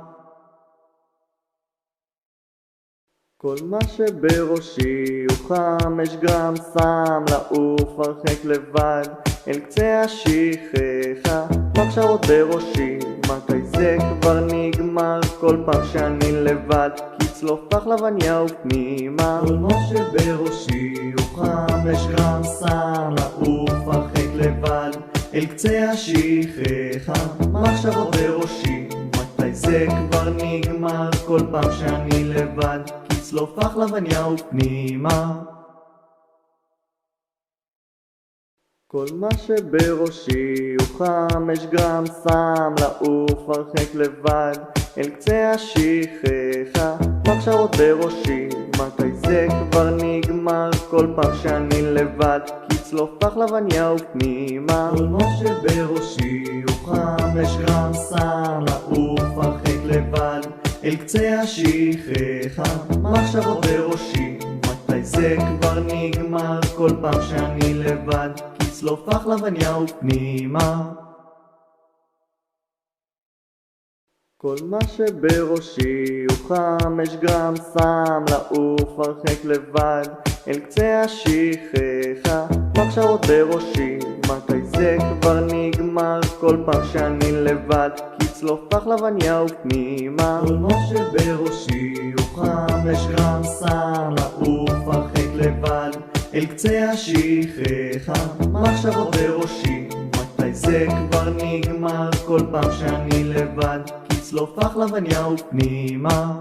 כל מה שבראשי הוא 5 גרם סם, לעוף הרחק לבד אל קצה השכחה, מחשבות בראשי, מתי זה כבר נגמר? כל פעם שאני לבד, כי צלופח לבניה ופנימה. כל מה שבראשי הוא 5 גרם סם, לעוף הרחק לבד אל קצה השכחה, מחשבות בראשי, מתי זה כבר נגמר? כל פעם שאני לבד, כי צלופח לבניה ופנימה. כל מה שבראשי הוא 5 גרם סם, לעוף הרחק לבד אל קצה השכחה, מחשבות בראשי, מתי זה כבר נגמר? כל פעם שאני לבד, כי צלופח לבניה ופנימה. כל מה שבראשי הוא 5 גרם סם, לעוף הרחק לבד אל קצה השכחה, מחשבות בראשי, מתי זה כבר נגמר? כל פעם שאני לבד, כי צלופח לבניה ופנימה. כל מה שבראשי הוא 5 גרם סם, לעוף הרחק לבד אל קצה השכחה, מחשבות בראשי, מתי זה כבר נגמר? כל פעם שאני לבד, כי צלופח לבניה ופנימה. כל מה שבראשי הוא 5 גרם סם, לעוף הרחק לבד אל קצה השכחה, מחשבות בראשי, מתי זה כבר נגמר? כל פעם שאני לבד, כי צלופח לבניה ופנימה.